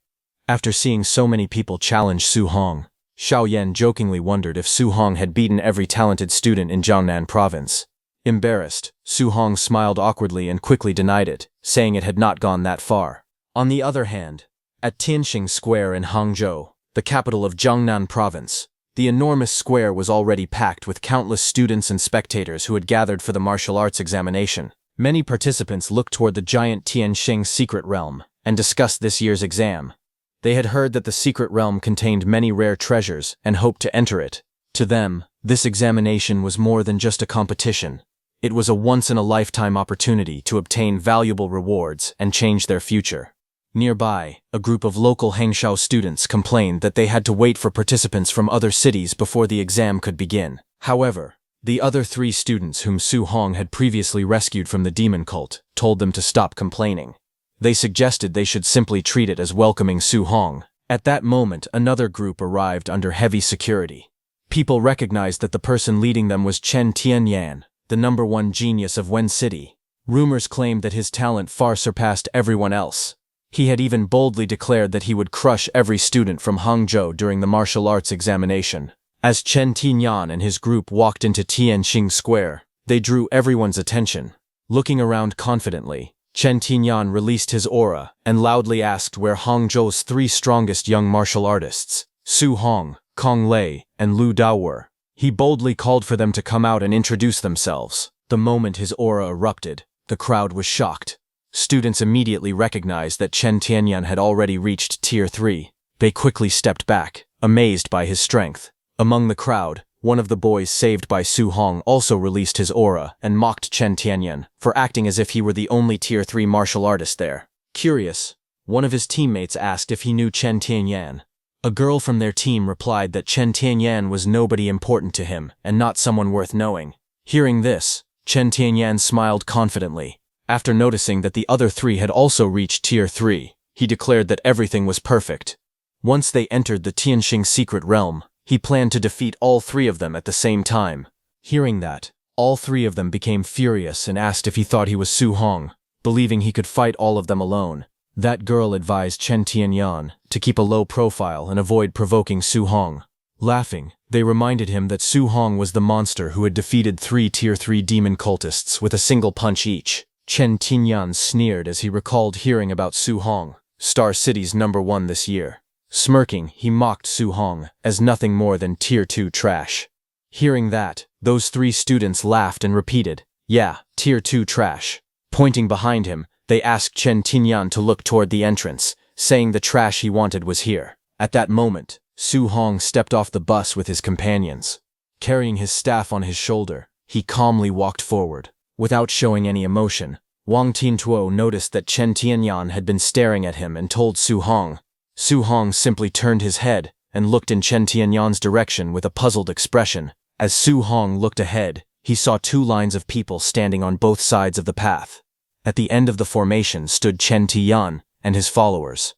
[SPEAKER 1] After seeing so many people challenge Su Hong, Xiao Yan jokingly wondered if Su Hong had beaten every talented student in Jiangnan province. Embarrassed, Su Hong smiled awkwardly and quickly denied it, saying it had not gone that far. On the other hand, at Tianxing Square in Hangzhou, the capital of Jiangnan province, the enormous square was already packed with countless students and spectators who had gathered for the martial arts examination. Many participants looked toward the giant Tianxing secret realm and discussed this year's exam. They had heard that the secret realm contained many rare treasures and hoped to enter it. To them, this examination was more than just a competition. It was a once-in-a-lifetime opportunity to obtain valuable rewards and change their future. Nearby, a group of local Hangzhou students complained that they had to wait for participants from other cities before the exam could begin. However, the other 3 students whom Su Hong had previously rescued from the demon cult told them to stop complaining. They suggested they should simply treat it as welcoming Su Hong. At that moment, another group arrived under heavy security. People recognized that the person leading them was Chen Tianyan, the #1 genius of Wen City. Rumors claimed that his talent far surpassed everyone else. He had even boldly declared that he would crush every student from Hangzhou during the martial arts examination. As Chen Tianyan and his group walked into Tianxing Square, they drew everyone's attention. Looking around confidently, Chen Tianyan released his aura and loudly asked where Hangzhou's 3 strongest young martial artists, Su Hong, Kong Lei, and Lu Dao were. He boldly called for them to come out and introduce themselves. The moment his aura erupted, the crowd was shocked. Students immediately recognized that Chen Tianyan had already reached Tier 3. They quickly stepped back, amazed by his strength. Among the crowd, one of the boys saved by Su Hong also released his aura and mocked Chen Tianyan for acting as if he were the only Tier 3 martial artist there. Curious, one of his teammates asked if he knew Chen Tianyan. A girl from their team replied that Chen Tianyan was nobody important to him and not someone worth knowing. Hearing this, Chen Tianyan smiled confidently. After noticing that the other 3 had also reached Tier 3, he declared that everything was perfect. Once they entered the Tianxing secret realm, he planned to defeat all 3 of them at the same time. Hearing that, all 3 of them became furious and asked if he thought he was Su Hong, believing he could fight all of them alone. That girl advised Chen Tianyan to keep a low profile and avoid provoking Su Hong. Laughing, they reminded him that Su Hong was the monster who had defeated 3 Tier 3 demon cultists with a single punch each. Chen Tianyan sneered as he recalled hearing about Su Hong, Star City's #1 this year. Smirking, he mocked Su Hong as nothing more than Tier 2 trash. Hearing that, those 3 students laughed and repeated, "Yeah, Tier 2 trash." Pointing behind him, they asked Chen Tianyan to look toward the entrance, saying the trash he wanted was here. At that moment, Su Hong stepped off the bus with his companions. Carrying his staff on his shoulder, he calmly walked forward. Without showing any emotion, Wang Tiantuo noticed that Chen Tianyan had been staring at him and told Su Hong. Su Hong simply turned his head and looked in Chen Tianyan's direction with a puzzled expression. As Su Hong looked ahead, he saw 2 lines of people standing on both sides of the path. At the end of the formation stood Chen Tian and his followers.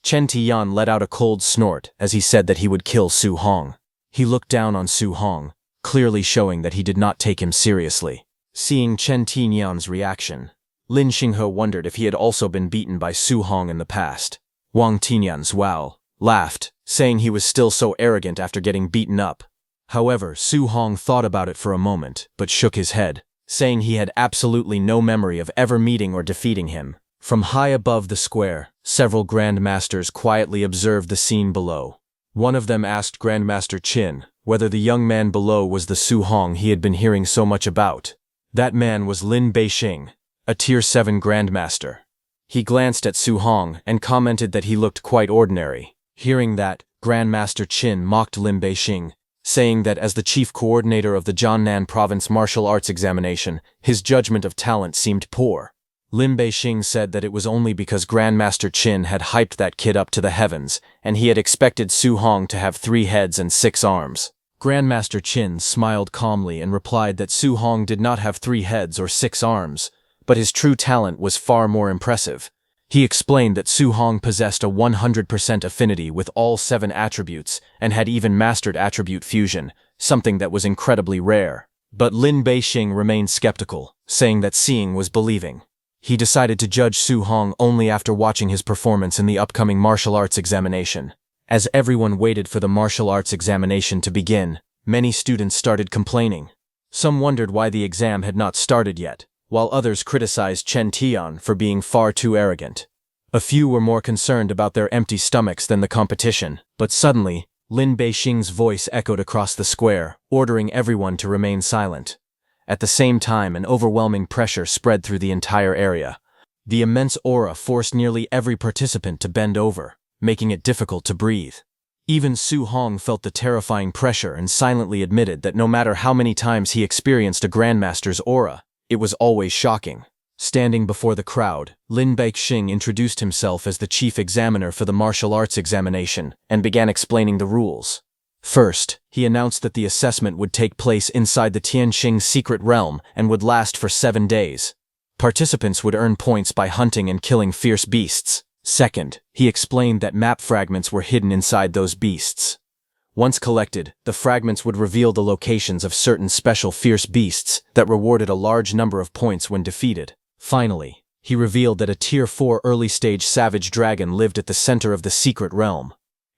[SPEAKER 1] Chen Tian let out a cold snort as he said that he would kill Su Hong. He looked down on Su Hong, clearly showing that he did not take him seriously. Seeing Chen Tianyan's reaction, Lin Xinghe wondered if he had also been beaten by Su Hong in the past. Wang Tianyan's wow laughed, saying he was still so arrogant after getting beaten up. However, Su Hong thought about it for a moment, but shook his head, saying he had absolutely no memory of ever meeting or defeating him. From high above the square, several grandmasters quietly observed the scene below. One of them asked Grandmaster Qin whether the young man below was the Su Hong he had been hearing so much about. That man was Lin Beixing, a Tier 7 Grandmaster. He glanced at Su Hong and commented that he looked quite ordinary. Hearing that, Grandmaster Qin mocked Lin Beixing, saying that as the chief coordinator of the Jiangnan province martial arts examination, his judgment of talent seemed poor. Lin Beixing said that it was only because Grandmaster Qin had hyped that kid up to the heavens, and he had expected Su Hong to have 3 heads and 6 arms. Grandmaster Qin smiled calmly and replied that Su Hong did not have 3 heads or 6 arms, but his true talent was far more impressive. He explained that Su Hong possessed a 100% affinity with all 7 attributes and had even mastered attribute fusion, something that was incredibly rare. But Lin Beixing remained skeptical, saying that seeing was believing. He decided to judge Su Hong only after watching his performance in the upcoming martial arts examination. As everyone waited for the martial arts examination to begin, many students started complaining. Some wondered why the exam had not started yet, while others criticized Chen Tian for being far too arrogant. A few were more concerned about their empty stomachs than the competition, but suddenly, Lin Beixing's voice echoed across the square, ordering everyone to remain silent. At the same time, an overwhelming pressure spread through the entire area. The immense aura forced nearly every participant to bend over, making it difficult to breathe. Even Su Hong felt the terrifying pressure and silently admitted that no matter how many times he experienced a grandmaster's aura, it was always shocking. Standing before the crowd, Lin Beixing introduced himself as the chief examiner for the martial arts examination and began explaining the rules. First, he announced that the assessment would take place inside the Tianxing secret realm and would last for 7 days. Participants would earn points by hunting and killing fierce beasts. Second, he explained that map fragments were hidden inside those beasts. Once collected, the fragments would reveal the locations of certain special fierce beasts that rewarded a large number of points when defeated. Finally, he revealed that a Tier 4 early-stage savage dragon lived at the center of the secret realm.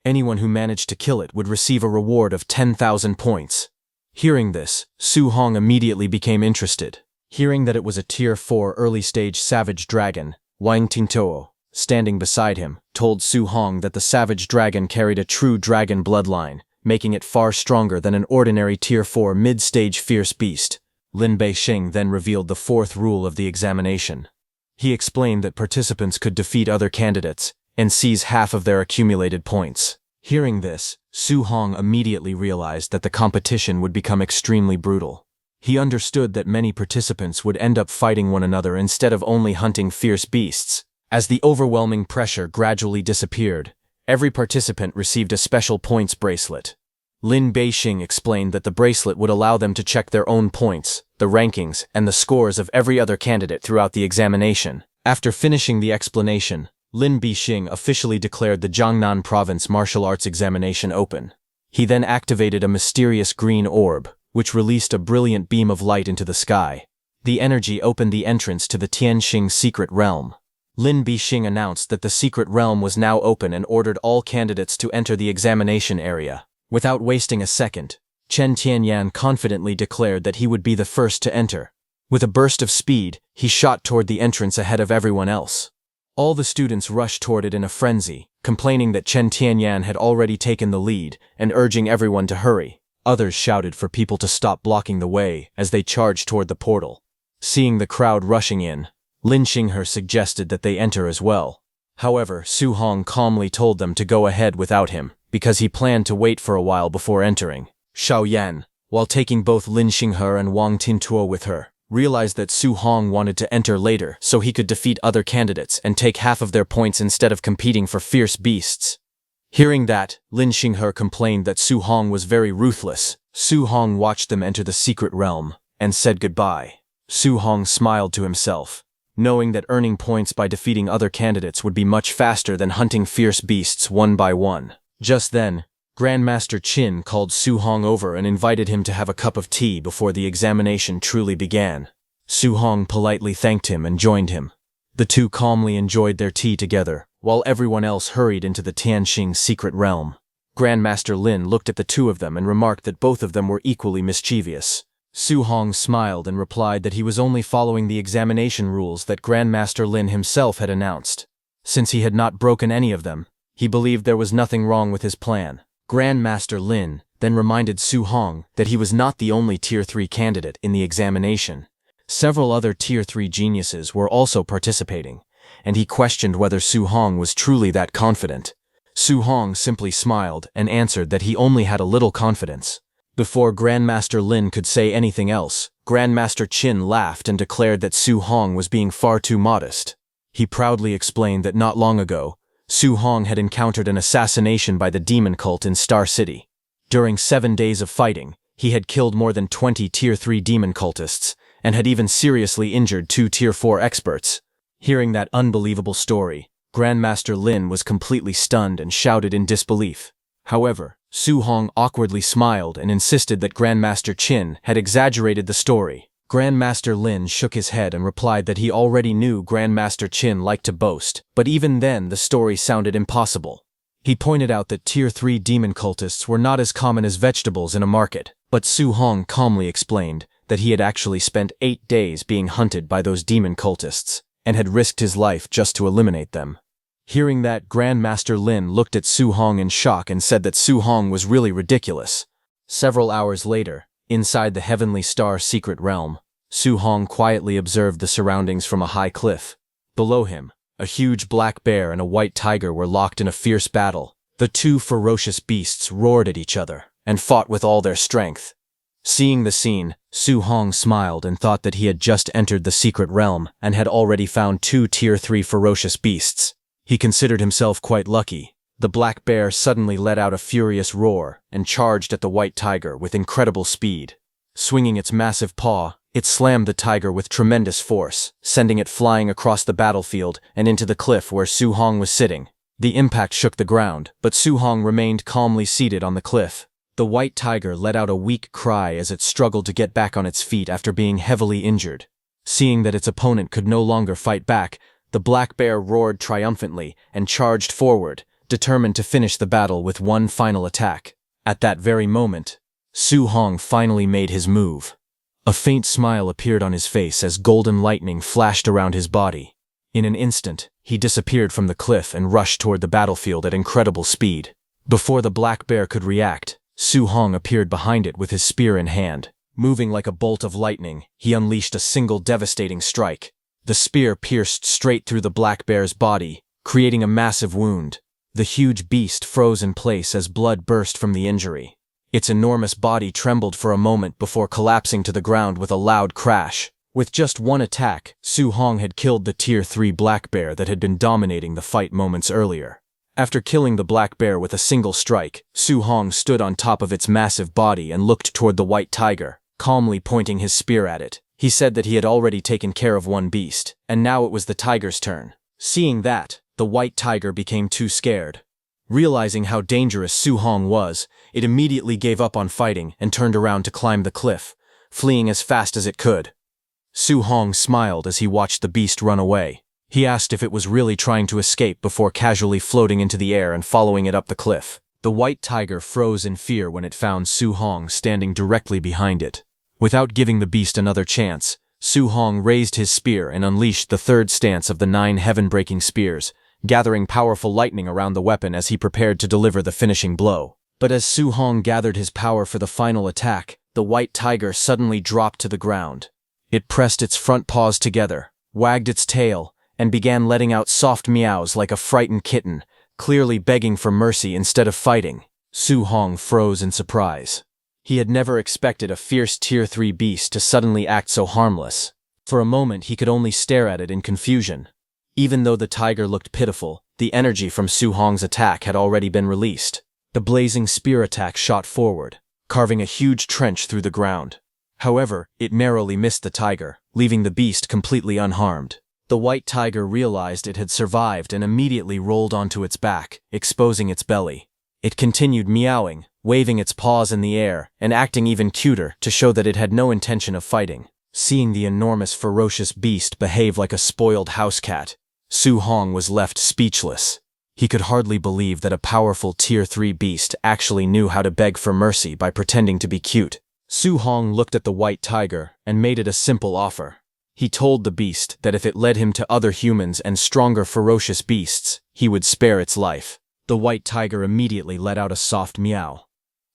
[SPEAKER 1] Anyone who managed to kill it would receive a reward of 10,000 points. Hearing this, Su Hong immediately became interested. Hearing that it was a Tier 4 early-stage savage dragon, Wang Tingtuo, standing beside him, told Su Hong that the savage dragon carried a true dragon bloodline, making it far stronger than an ordinary Tier 4 mid-stage fierce beast. Lin Beixing then revealed the 4th rule of the examination. He explained that participants could defeat other candidates and seize half of their accumulated points. Hearing this, Su Hong immediately realized that the competition would become extremely brutal. He understood that many participants would end up fighting one another instead of only hunting fierce beasts. As the overwhelming pressure gradually disappeared, every participant received a special points bracelet. Lin Beixing explained that the bracelet would allow them to check their own points, the rankings, and the scores of every other candidate throughout the examination. After finishing the explanation, Lin Beixing officially declared the Jiangnan Province martial arts examination open. He then activated a mysterious green orb, which released a brilliant beam of light into the sky. The energy opened the entrance to the Tianxing secret realm. Lin Beixing announced that the secret realm was now open and ordered all candidates to enter the examination area. Without wasting a second, Chen Tianyan confidently declared that he would be the first to enter. With a burst of speed, he shot toward the entrance ahead of everyone else. All the students rushed toward it in a frenzy, complaining that Chen Tianyan had already taken the lead and urging everyone to hurry. Others shouted for people to stop blocking the way as they charged toward the portal. Seeing the crowd rushing in, Lin Xinghe suggested that they enter as well. However, Su Hong calmly told them to go ahead without him, because he planned to wait for a while before entering. Xiao Yan, while taking both Lin Xinghe and Wang Tingtuo with her, realized that Su Hong wanted to enter later so he could defeat other candidates and take half of their points instead of competing for fierce beasts. Hearing that, Lin Xinghe complained that Su Hong was very ruthless. Su Hong watched them enter the secret realm and said goodbye. Su Hong smiled to himself, knowing that earning points by defeating other candidates would be much faster than hunting fierce beasts one by one. Just then, Grandmaster Qin called Su Hong over and invited him to have a cup of tea before the examination truly began. Su Hong politely thanked him and joined him. The two calmly enjoyed their tea together, while everyone else hurried into the Tianxing secret realm. Grandmaster Lin looked at the two of them and remarked that both of them were equally mischievous. Su Hong smiled and replied that he was only following the examination rules that Grandmaster Lin himself had announced. Since he had not broken any of them, he believed there was nothing wrong with his plan. Grandmaster Lin then reminded Su Hong that he was not the only Tier 3 candidate in the examination. Several other Tier 3 geniuses were also participating, and he questioned whether Su Hong was truly that confident. Su Hong simply smiled and answered that he only had a little confidence. Before Grandmaster Lin could say anything else, Grandmaster Qin laughed and declared that Su Hong was being far too modest. He proudly explained that not long ago, Su Hong had encountered an assassination by the demon cult in Star City. During 7 days of fighting, he had killed more than 20 Tier 3 demon cultists, and had even seriously injured 2 Tier 4 experts. Hearing that unbelievable story, Grandmaster Lin was completely stunned and shouted in disbelief. However, Su Hong awkwardly smiled and insisted that Grandmaster Qin had exaggerated the story. Grandmaster Lin shook his head and replied that he already knew Grandmaster Qin liked to boast, but even then the story sounded impossible. He pointed out that Tier 3 demon cultists were not as common as vegetables in a market, but Su Hong calmly explained that he had actually spent 8 days being hunted by those demon cultists, and had risked his life just to eliminate them. Hearing that, Grandmaster Lin looked at Su Hong in shock and said that Su Hong was really ridiculous. Several hours later, inside the Heavenly Star secret realm, Su Hong quietly observed the surroundings from a high cliff. Below him, a huge black bear and a white tiger were locked in a fierce battle. The 2 ferocious beasts roared at each other and fought with all their strength. Seeing the scene, Su Hong smiled and thought that he had just entered the secret realm and had already found 2 Tier 3 ferocious beasts. He considered himself quite lucky. The black bear suddenly let out a furious roar and charged at the white tiger with incredible speed. Swinging its massive paw, it slammed the tiger with tremendous force, sending it flying across the battlefield and into the cliff where Su Hong was sitting. The impact shook the ground, but Su Hong remained calmly seated on the cliff. The white tiger let out a weak cry as it struggled to get back on its feet after being heavily injured. Seeing that its opponent could no longer fight back, the black bear roared triumphantly and charged forward, determined to finish the battle with one final attack. At that very moment, Su Hong finally made his move. A faint smile appeared on his face as golden lightning flashed around his body. In an instant, he disappeared from the cliff and rushed toward the battlefield at incredible speed. Before the black bear could react, Su Hong appeared behind it with his spear in hand. Moving like a bolt of lightning, he unleashed a single devastating strike. The spear pierced straight through the black bear's body, creating a massive wound. The huge beast froze in place as blood burst from the injury. Its enormous body trembled for a moment before collapsing to the ground with a loud crash. With just one attack, Su Hong had killed the Tier 3 black bear that had been dominating the fight moments earlier. After killing the black bear with a single strike, Su Hong stood on top of its massive body and looked toward the white tiger, calmly pointing his spear at it. He said that he had already taken care of one beast, and now it was the tiger's turn. Seeing that, the white tiger became too scared. Realizing how dangerous Su Hong was, it immediately gave up on fighting and turned around to climb the cliff, fleeing as fast as it could. Su Hong smiled as he watched the beast run away. He asked if it was really trying to escape before casually floating into the air and following it up the cliff. The white tiger froze in fear when it found Su Hong standing directly behind it. Without giving the beast another chance, Su Hong raised his spear and unleashed the 3rd stance of the 9 heaven-breaking spears, gathering powerful lightning around the weapon as he prepared to deliver the finishing blow. But as Su Hong gathered his power for the final attack, the white tiger suddenly dropped to the ground. It pressed its front paws together, wagged its tail, and began letting out soft meows like a frightened kitten, clearly begging for mercy instead of fighting. Su Hong froze in surprise. He had never expected a fierce Tier 3 beast to suddenly act so harmless. For a moment he could only stare at it in confusion. Even though the tiger looked pitiful, the energy from Su Hong's attack had already been released. The blazing spear attack shot forward, carving a huge trench through the ground. However, it narrowly missed the tiger, leaving the beast completely unharmed. The white tiger realized it had survived and immediately rolled onto its back, exposing its belly. It continued meowing, waving its paws in the air, and acting even cuter to show that it had no intention of fighting. Seeing the enormous ferocious beast behave like a spoiled house cat, Su Hong was left speechless. He could hardly believe that a powerful Tier 3 beast actually knew how to beg for mercy by pretending to be cute. Su Hong looked at the white tiger and made it a simple offer. He told the beast that if it led him to other humans and stronger ferocious beasts, he would spare its life. The white tiger immediately let out a soft meow.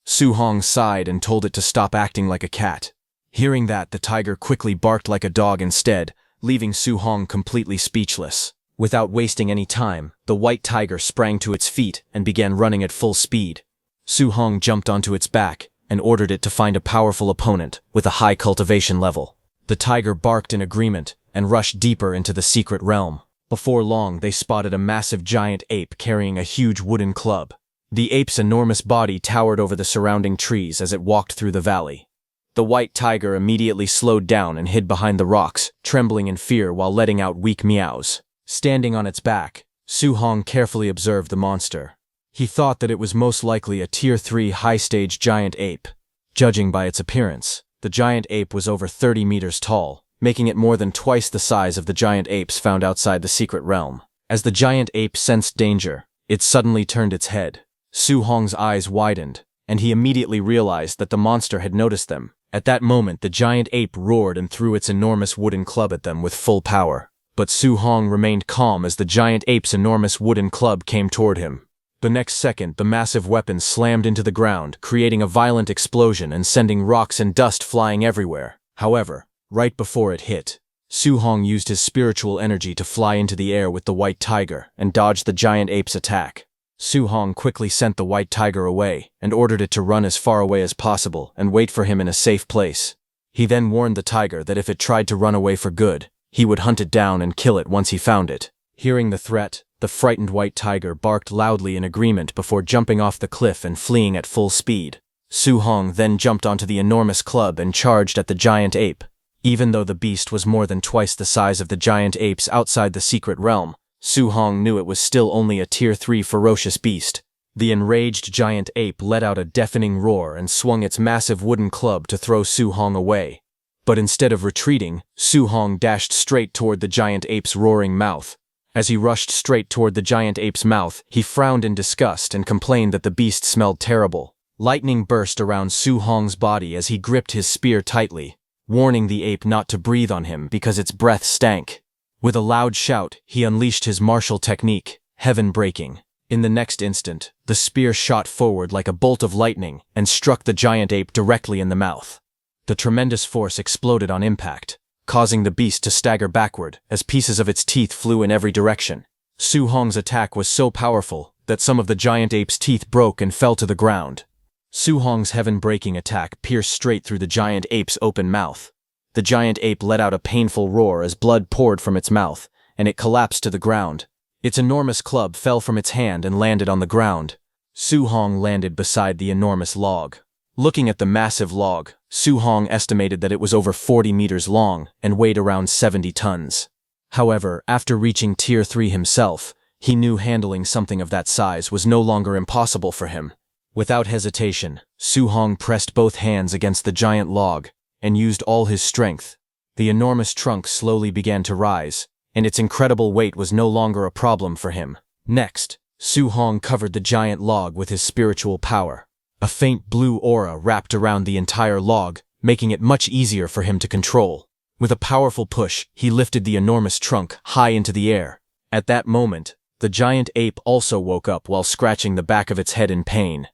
[SPEAKER 1] Su Hong sighed and told it to stop acting like a cat. Hearing that, the tiger quickly barked like a dog instead, leaving Su Hong completely speechless. Without wasting any time, the white tiger sprang to its feet and began running at full speed. Su Hong jumped onto its back, and ordered it to find a powerful opponent with a high cultivation level. The tiger barked in agreement and rushed deeper into the secret realm. Before long, they spotted a massive giant ape carrying a huge wooden club. The ape's enormous body towered over the surrounding trees as it walked through the valley. The white tiger immediately slowed down and hid behind the rocks, trembling in fear while letting out weak meows. Standing on its back, Su Hong carefully observed the monster. He thought that it was most likely a Tier 3 high-stage giant ape. Judging by its appearance, the giant ape was over 30 meters tall, making it more than twice the size of the giant apes found outside the secret realm. As the giant ape sensed danger, it suddenly turned its head. Su Hong's eyes widened, and he immediately realized that the monster had noticed them. At that moment, the giant ape roared and threw its enormous wooden club at them with full power. But Su Hong remained calm as the giant ape's enormous wooden club came toward him. The next second, the massive weapon slammed into the ground, creating a violent explosion and sending rocks and dust flying everywhere. However, right before it hit, Su Hong used his spiritual energy to fly into the air with the white tiger and dodged the giant ape's attack. Su Hong quickly sent the white tiger away and ordered it to run as far away as possible and wait for him in a safe place. He then warned the tiger that if it tried to run away for good, he would hunt it down and kill it once he found it. Hearing the threat, the frightened white tiger barked loudly in agreement before jumping off the cliff and fleeing at full speed. Su Hong then jumped onto the enormous club and charged at the giant ape. Even though the beast was more than twice the size of the giant apes outside the secret realm, Su Hong knew it was still only a Tier 3 ferocious beast. The enraged giant ape let out a deafening roar and swung its massive wooden club to throw Su Hong away. But instead of retreating, Su Hong dashed straight toward the giant ape's roaring mouth. As he rushed straight toward the giant ape's mouth, he frowned in disgust and complained that the beast smelled terrible. Lightning burst around Su Hong's body as he gripped his spear tightly, warning the ape not to breathe on him because its breath stank. With a loud shout, he unleashed his martial technique, heaven breaking. In the next instant, the spear shot forward like a bolt of lightning and struck the giant ape directly in the mouth. The tremendous force exploded on impact, causing the beast to stagger backward as pieces of its teeth flew in every direction. Su Hong's attack was so powerful that some of the giant ape's teeth broke and fell to the ground. Su Hong's heaven-breaking attack pierced straight through the giant ape's open mouth. The giant ape let out a painful roar as blood poured from its mouth, and it collapsed to the ground. Its enormous club fell from its hand and landed on the ground. Su Hong landed beside the enormous log. Looking at the massive log, Su Hong estimated that it was over 40 meters long and weighed around 70 tons. However, after reaching Tier 3 himself, he knew handling something of that size was no longer impossible for him. Without hesitation, Su Hong pressed both hands against the giant log and used all his strength. The enormous trunk slowly began to rise, and its incredible weight was no longer a problem for him. Next, Su Hong covered the giant log with his spiritual power. A faint blue aura wrapped around the entire log, making it much easier for him to control. With a powerful push, he lifted the enormous trunk high into the air. At that moment, the giant ape also woke up while scratching the back of its head in pain.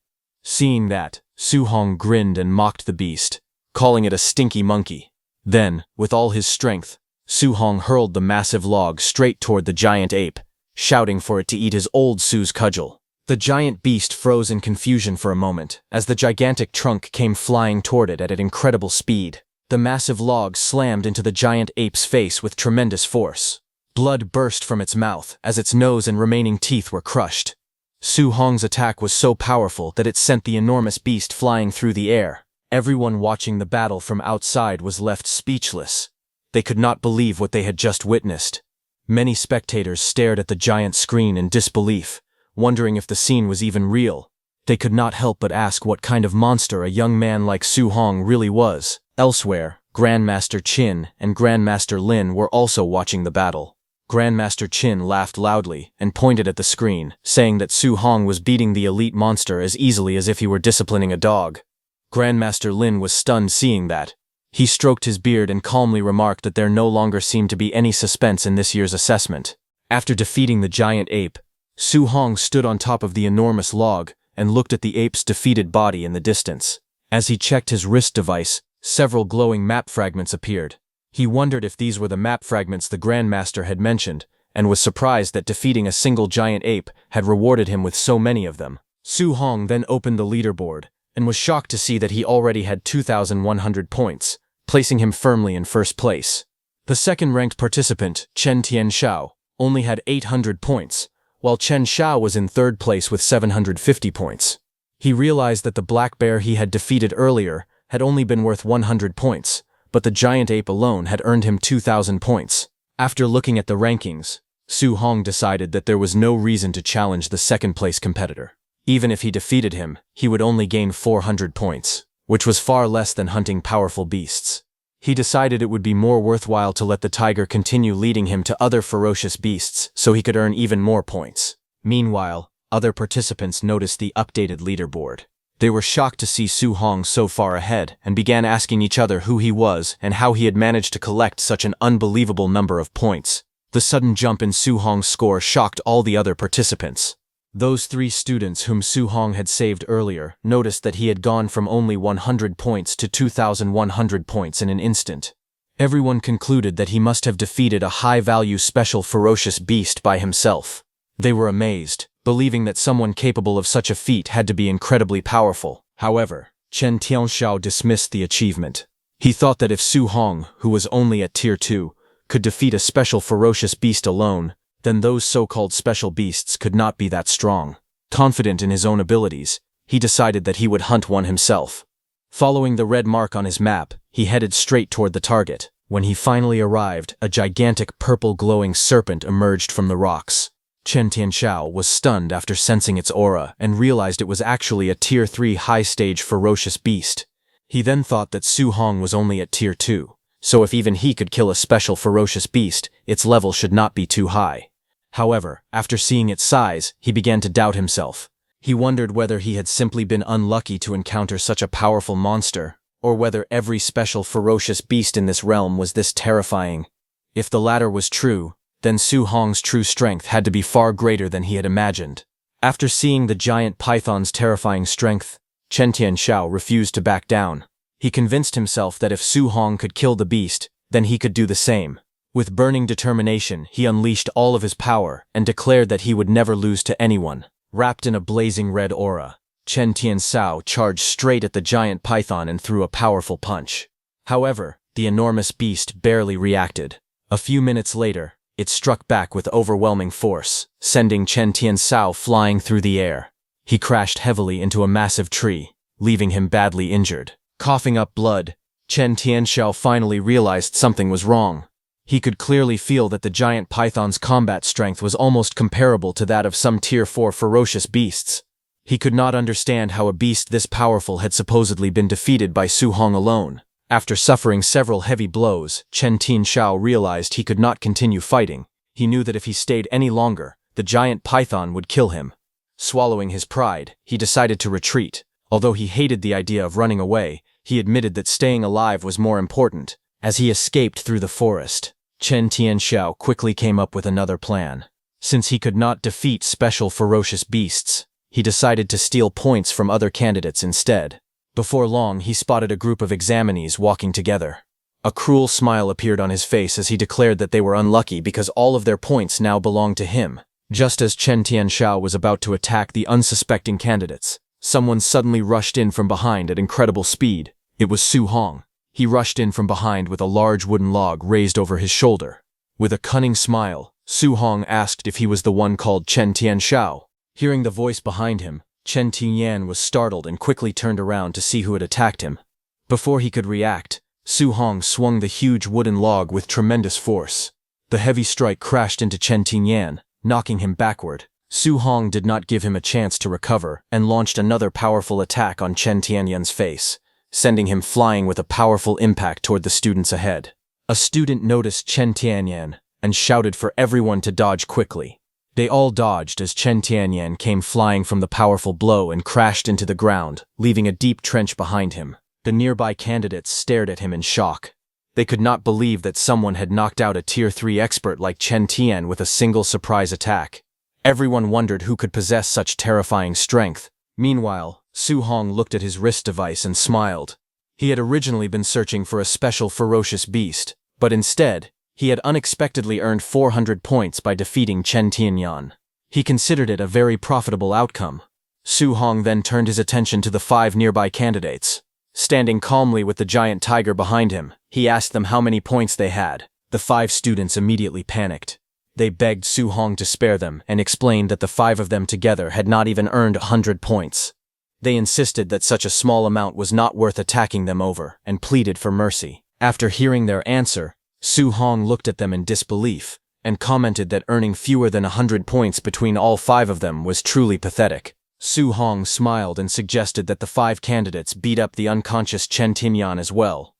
[SPEAKER 1] Seeing that, Su Hong grinned and mocked the beast, calling it a stinky monkey. Then, with all his strength, Su Hong hurled the massive log straight toward the giant ape, shouting for it to eat his old Su's cudgel. The giant beast froze in confusion for a moment as the gigantic trunk came flying toward it at an incredible speed. The massive log slammed into the giant ape's face with tremendous force. Blood burst from its mouth as its nose and remaining teeth were crushed. Su Hong's attack was so powerful that it sent the enormous beast flying through the air. Everyone watching the battle from outside was left speechless. They could not believe what they had just witnessed. Many spectators stared at the giant screen in disbelief, wondering if the scene was even real. They could not help but ask what kind of monster a young man like Su Hong really was. Elsewhere, Grandmaster Qin and Grandmaster Lin were also watching the battle. Grandmaster Qin laughed loudly and pointed at the screen, saying that Su Hong was beating the elite monster as easily as if he were disciplining a dog. Grandmaster Lin was stunned seeing that. He stroked his beard and calmly remarked that there no longer seemed to be any suspense in this year's assessment. After defeating the giant ape, Su Hong stood on top of the enormous log and looked at the ape's defeated body in the distance. As he checked his wrist device, several glowing map fragments appeared. He wondered if these were the map fragments the Grandmaster had mentioned, and was surprised that defeating a single giant ape had rewarded him with so many of them. Su Hong then opened the leaderboard and was shocked to see that he already had 2,100 points, placing him firmly in first place. The second-ranked participant, Chen Tianxiao, only had 800 points, while Chen Xiao was in third place with 750 points. He realized that the black bear he had defeated earlier had only been worth 100 points, but the giant ape alone had earned him 2,000 points. After looking at the rankings, Su Hong decided that there was no reason to challenge the second-place competitor. Even if he defeated him, he would only gain 400 points, which was far less than hunting powerful beasts. He decided it would be more worthwhile to let the tiger continue leading him to other ferocious beasts so he could earn even more points. Meanwhile, other participants noticed the updated leaderboard. They were shocked to see Su Hong so far ahead and began asking each other who he was and how he had managed to collect such an unbelievable number of points. The sudden jump in Su Hong's score shocked all the other participants. Those 3 students whom Su Hong had saved earlier noticed that he had gone from only 100 points to 2,100 points in an instant. Everyone concluded that he must have defeated a high-value special ferocious beast by himself. They were amazed, believing that someone capable of such a feat had to be incredibly powerful. However, Chen Tianxiao dismissed the achievement. He thought that if Su Hong, who was only at Tier 2, could defeat a special ferocious beast alone, then those so-called special beasts could not be that strong. Confident in his own abilities, he decided that he would hunt one himself. Following the red mark on his map, he headed straight toward the target. When he finally arrived, a gigantic purple glowing serpent emerged from the rocks. Chen Tianxiao was stunned after sensing its aura and realized it was actually a Tier 3 high-stage ferocious beast. He then thought that Su Hong was only at Tier 2, so if even he could kill a special ferocious beast, its level should not be too high. However, after seeing its size, he began to doubt himself. He wondered whether he had simply been unlucky to encounter such a powerful monster, or whether every special ferocious beast in this realm was this terrifying. If the latter was true, then Su Hong's true strength had to be far greater than he had imagined. After seeing the giant python's terrifying strength, Chen Tianxiao refused to back down. He convinced himself that if Su Hong could kill the beast, then he could do the same. With burning determination, he unleashed all of his power and declared that he would never lose to anyone. Wrapped in a blazing red aura, Chen Tianxiao charged straight at the giant python and threw a powerful punch. However, the enormous beast barely reacted. A few minutes later, it struck back with overwhelming force, sending Chen Tianxiao flying through the air. He crashed heavily into a massive tree, leaving him badly injured. Coughing up blood, Chen Tianxiao finally realized something was wrong. He could clearly feel that the giant python's combat strength was almost comparable to that of some Tier 4 ferocious beasts. He could not understand how a beast this powerful had supposedly been defeated by Su Hong alone. After suffering several heavy blows, Chen Tianxiao realized he could not continue fighting. He knew that if he stayed any longer, the giant python would kill him. Swallowing his pride, he decided to retreat. Although he hated the idea of running away, he admitted that staying alive was more important. As he escaped through the forest, Chen Tianxiao quickly came up with another plan. Since he could not defeat special ferocious beasts, he decided to steal points from other candidates instead. Before long, he spotted a group of examinees walking together. A cruel smile appeared on his face as he declared that they were unlucky because all of their points now belonged to him. Just as Chen Tianxiao was about to attack the unsuspecting candidates, someone suddenly rushed in from behind at incredible speed. It was Su Hong. He rushed in from behind with a large wooden log raised over his shoulder. With a cunning smile, Su Hong asked if he was the one called Chen Tianxiao. Hearing the voice behind him, Chen Tianyan was startled and quickly turned around to see who had attacked him. Before he could react, Su Hong swung the huge wooden log with tremendous force. The heavy strike crashed into Chen Tianyan, knocking him backward. Su Hong did not give him a chance to recover and launched another powerful attack on Chen Tianyan's face, sending him flying with a powerful impact toward the students ahead. A student noticed Chen Tianyan and shouted for everyone to dodge quickly. They all dodged as Chen Tianyan came flying from the powerful blow and crashed into the ground, leaving a deep trench behind him. The nearby candidates stared at him in shock. They could not believe that someone had knocked out a Tier 3 expert like Chen Tian with a single surprise attack. Everyone wondered who could possess such terrifying strength. Meanwhile, Su Hong looked at his wrist device and smiled. He had originally been searching for a special ferocious beast, but instead, he had unexpectedly earned 400 points by defeating Chen Tianyan. He considered it a very profitable outcome. Su Hong then turned his attention to the 5 nearby candidates. Standing calmly with the giant tiger behind him, he asked them how many points they had. The 5 students immediately panicked. They begged Su Hong to spare them and explained that the 5 of them together had not even earned 100 points. They insisted that such a small amount was not worth attacking them over and pleaded for mercy. After hearing their answer, Su Hong looked at them in disbelief and commented that earning fewer than 100 points between all 5 of them was truly pathetic. Su Hong smiled and suggested that the 5 candidates beat up the unconscious Chen Tinyan as well.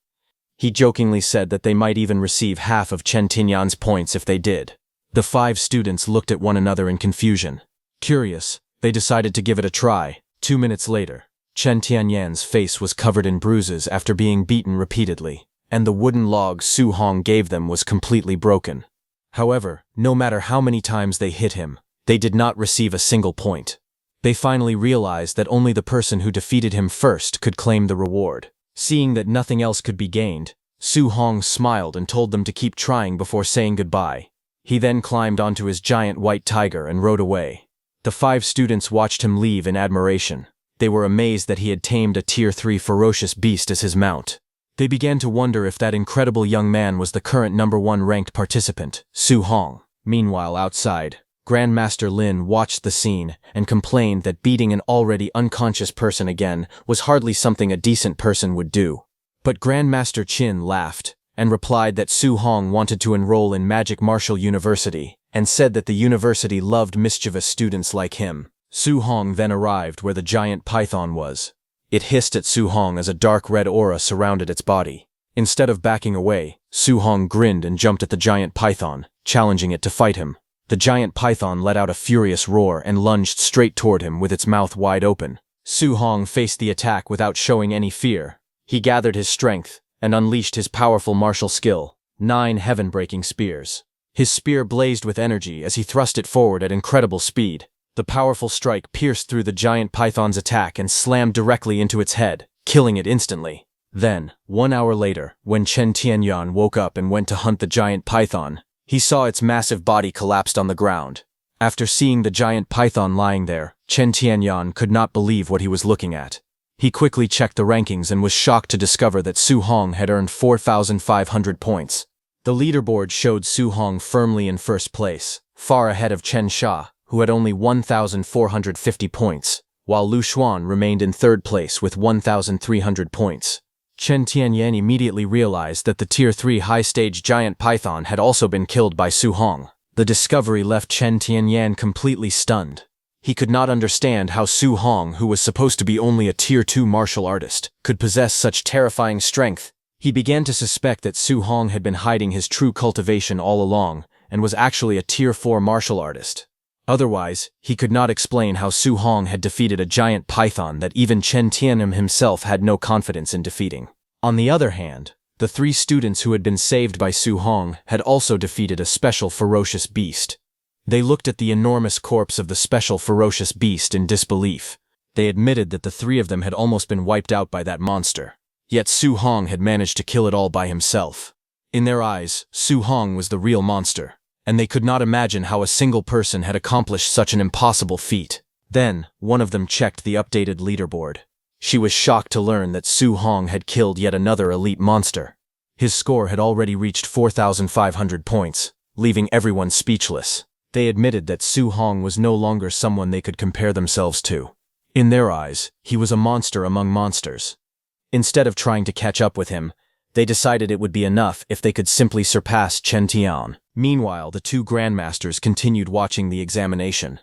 [SPEAKER 1] He jokingly said that they might even receive half of Chen Tinyan's points if they did. The 5 students looked at one another in confusion. Curious, they decided to give it a try. 2 minutes later, Chen Tianyan's face was covered in bruises after being beaten repeatedly, and the wooden log Su Hong gave them was completely broken. However, no matter how many times they hit him, they did not receive a single point. They finally realized that only the person who defeated him first could claim the reward. Seeing that nothing else could be gained, Su Hong smiled and told them to keep trying before saying goodbye. He then climbed onto his giant white tiger and rode away. The 5 students watched him leave in admiration. They were amazed that he had tamed a Tier 3 ferocious beast as his mount. They began to wonder if that incredible young man was the current #1 ranked participant, Su Hong. Meanwhile, outside, Grandmaster Lin watched the scene and complained that beating an already unconscious person again was hardly something a decent person would do. But Grandmaster Qin laughed and replied that Su Hong wanted to enroll in Magic Martial University and said that the university loved mischievous students like him. Su Hong then arrived where the giant python was. It hissed at Su Hong as a dark red aura surrounded its body. Instead of backing away, Su Hong grinned and jumped at the giant python, challenging it to fight him. The giant python let out a furious roar and lunged straight toward him with its mouth wide open. Su Hong faced the attack without showing any fear. He gathered his strength and unleashed his powerful martial skill, 9 heaven-breaking spears. His spear blazed with energy as he thrust it forward at incredible speed. The powerful strike pierced through the giant python's attack and slammed directly into its head, killing it instantly. Then, 1 hour later, when Chen Tianyan woke up and went to hunt the giant python, he saw its massive body collapsed on the ground. After seeing the giant python lying there, Chen Tianyan could not believe what he was looking at. He quickly checked the rankings and was shocked to discover that Su Hong had earned 4,500 points. The leaderboard showed Su Hong firmly in first place, far ahead of Chen Sha, who had only 1,450 points, while Lu Xuan remained in third place with 1,300 points. Chen Tianyan immediately realized that the Tier 3 high-stage giant python had also been killed by Su Hong. The discovery left Chen Tianyan completely stunned. He could not understand how Su Hong, who was supposed to be only a Tier 2 martial artist, could possess such terrifying strength. He began to suspect that Su Hong had been hiding his true cultivation all along and was actually a Tier 4 martial artist. Otherwise, he could not explain how Su Hong had defeated a giant python that even Chen Tianyan himself had no confidence in defeating. On the other hand, the 3 students who had been saved by Su Hong had also defeated a special ferocious beast. They looked at the enormous corpse of the special ferocious beast in disbelief. They admitted that the 3 of them had almost been wiped out by that monster. Yet Su Hong had managed to kill it all by himself. In their eyes, Su Hong was the real monster, and they could not imagine how a single person had accomplished such an impossible feat. Then, one of them checked the updated leaderboard. She was shocked to learn that Su Hong had killed yet another elite monster. His score had already reached 4,500 points, leaving everyone speechless. They admitted that Su Hong was no longer someone they could compare themselves to. In their eyes, he was a monster among monsters. Instead of trying to catch up with him, they decided it would be enough if they could simply surpass Chen Tian. Meanwhile, the 2 grandmasters continued watching the examination.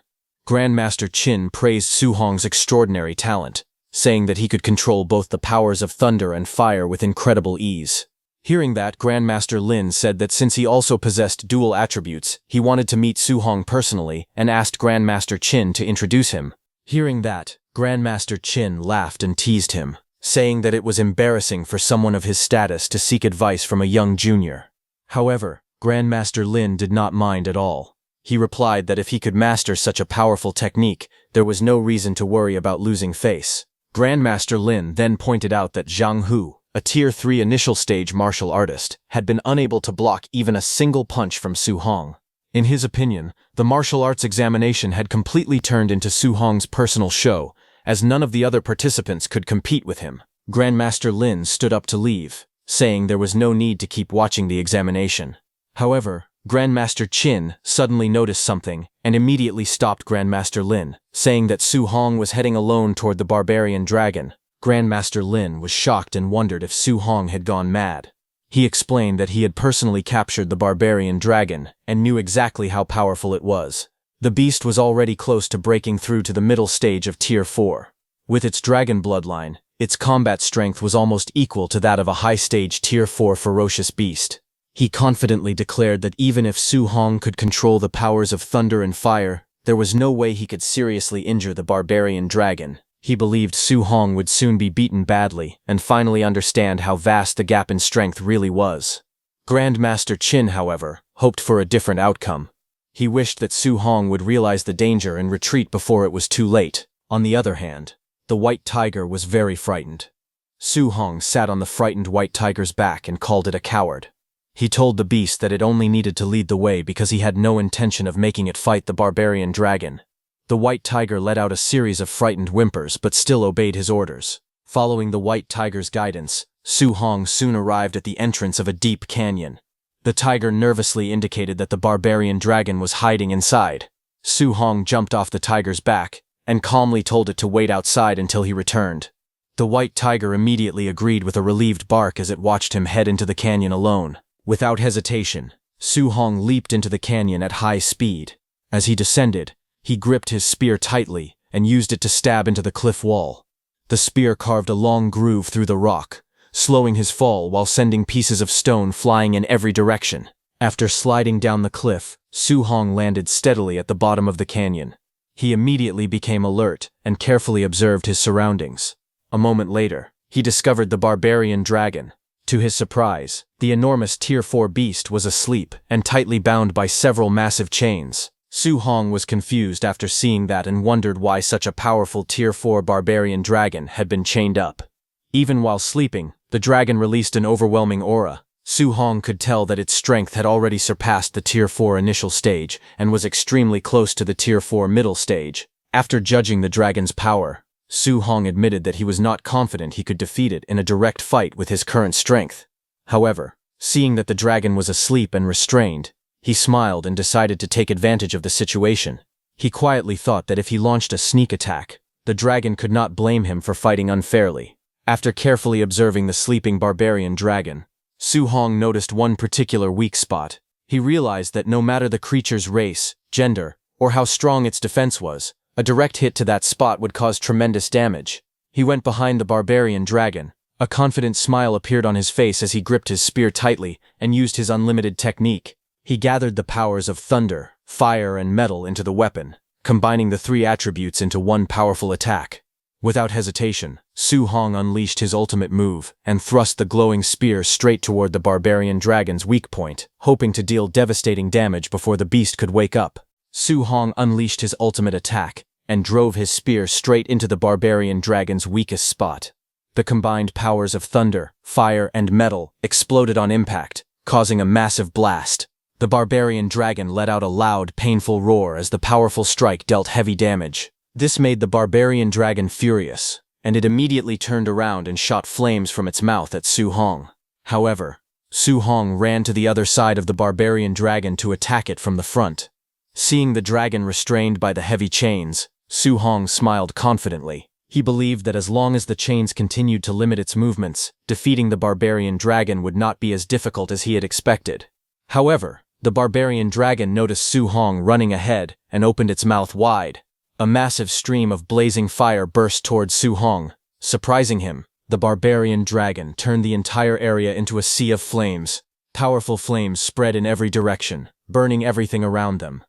[SPEAKER 1] Grandmaster Qin praised Su Hong's extraordinary talent, saying that he could control both the powers of thunder and fire with incredible ease. Hearing that, Grandmaster Lin said that since he also possessed dual attributes, he wanted to meet Su Hong personally and asked Grandmaster Qin to introduce him. Hearing that, Grandmaster Qin laughed and teased him, saying that it was embarrassing for someone of his status to seek advice from a young junior. However, Grandmaster Lin did not mind at all. He replied that if he could master such a powerful technique, there was no reason to worry about losing face. Grandmaster Lin then pointed out that Zhang Hu, a Tier 3 initial stage martial artist, had been unable to block even a single punch from Su Hong. In his opinion, the martial arts examination had completely turned into Su Hong's personal show, as none of the other participants could compete with him. Grandmaster Lin stood up to leave, saying there was no need to keep watching the examination. However, Grandmaster Qin suddenly noticed something and immediately stopped Grandmaster Lin, saying that Su Hong was heading alone toward the barbarian dragon. Grandmaster Lin was shocked and wondered if Su Hong had gone mad. He explained that he had personally captured the barbarian dragon and knew exactly how powerful it was. The beast was already close to breaking through to the middle stage of Tier 4. With its dragon bloodline, its combat strength was almost equal to that of a high-stage Tier 4 ferocious beast. He confidently declared that even if Su Hong could control the powers of thunder and fire, there was no way he could seriously injure the barbarian dragon. He believed Su Hong would soon be beaten badly and finally understand how vast the gap in strength really was. Grandmaster Qin, however, hoped for a different outcome. He wished that Su Hong would realize the danger and retreat before it was too late. On the other hand, the white tiger was very frightened. Su Hong sat on the frightened white tiger's back and called it a coward. He told the beast that it only needed to lead the way because he had no intention of making it fight the barbarian dragon. The white tiger let out a series of frightened whimpers but still obeyed his orders. Following the white tiger's guidance, Su Hong soon arrived at the entrance of a deep canyon. The tiger nervously indicated that the barbarian dragon was hiding inside. Su Hong jumped off the tiger's back and calmly told it to wait outside until he returned. The white tiger immediately agreed with a relieved bark as it watched him head into the canyon alone. Without hesitation, Su Hong leaped into the canyon at high speed. As he descended, he gripped his spear tightly and used it to stab into the cliff wall. The spear carved a long groove through the rock, slowing his fall while sending pieces of stone flying in every direction. After sliding down the cliff, Su Hong landed steadily at the bottom of the canyon. He immediately became alert and carefully observed his surroundings. A moment later, he discovered the barbarian dragon. To his surprise, the enormous Tier 4 beast was asleep and tightly bound by several massive chains. Su Hong was confused after seeing that and wondered why such a powerful Tier 4 barbarian dragon had been chained up. Even while sleeping, the dragon released an overwhelming aura. Su Hong could tell that its strength had already surpassed the Tier 4 initial stage and was extremely close to the Tier 4 middle stage. After judging the dragon's power, Su Hong admitted that he was not confident he could defeat it in a direct fight with his current strength. However, seeing that the dragon was asleep and restrained, he smiled and decided to take advantage of the situation. He quietly thought that if he launched a sneak attack, the dragon could not blame him for fighting unfairly. After carefully observing the sleeping barbarian dragon, Su Hong noticed one particular weak spot. He realized that no matter the creature's race, gender, or how strong its defense was, a direct hit to that spot would cause tremendous damage. He went behind the barbarian dragon. A confident smile appeared on his face as he gripped his spear tightly and used his unlimited technique. He gathered the powers of thunder, fire, and metal into the weapon, combining the three attributes into one powerful attack. Without hesitation, Su Hong unleashed his ultimate move and thrust the glowing spear straight toward the barbarian dragon's weak point, hoping to deal devastating damage before the beast could wake up. Su Hong unleashed his ultimate attack and drove his spear straight into the barbarian dragon's weakest spot. The combined powers of thunder, fire, and metal exploded on impact, causing a massive blast. The barbarian dragon let out a loud, painful roar as the powerful strike dealt heavy damage. This made the barbarian dragon furious, and it immediately turned around and shot flames from its mouth at Su Hong. However, Su Hong ran to the other side of the barbarian dragon to attack it from the front. Seeing the dragon restrained by the heavy chains, Su Hong smiled confidently. He believed that as long as the chains continued to limit its movements, defeating the barbarian dragon would not be as difficult as he had expected. However, the barbarian dragon noticed Su Hong running ahead and opened its mouth wide. A massive stream of blazing fire burst towards Su Hong. Surprising him, the barbarian dragon turned the entire area into a sea of flames. Powerful flames spread in every direction, burning everything around them.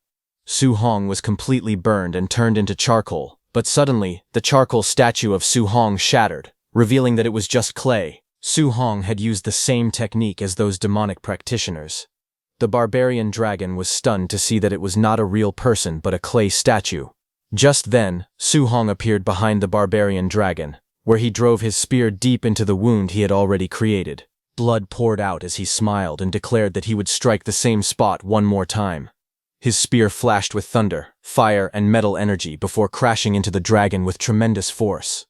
[SPEAKER 1] Su Hong was completely burned and turned into charcoal, but suddenly, the charcoal statue of Su Hong shattered, revealing that it was just clay. Su Hong had used the same technique as those demonic practitioners. The barbarian dragon was stunned to see that it was not a real person but a clay statue. Just then, Su Hong appeared behind the barbarian dragon, where he drove his spear deep into the wound he had already created. Blood poured out as he smiled and declared that he would strike the same spot one more time. His spear flashed with thunder, fire, and metal energy before crashing into the dragon with tremendous force.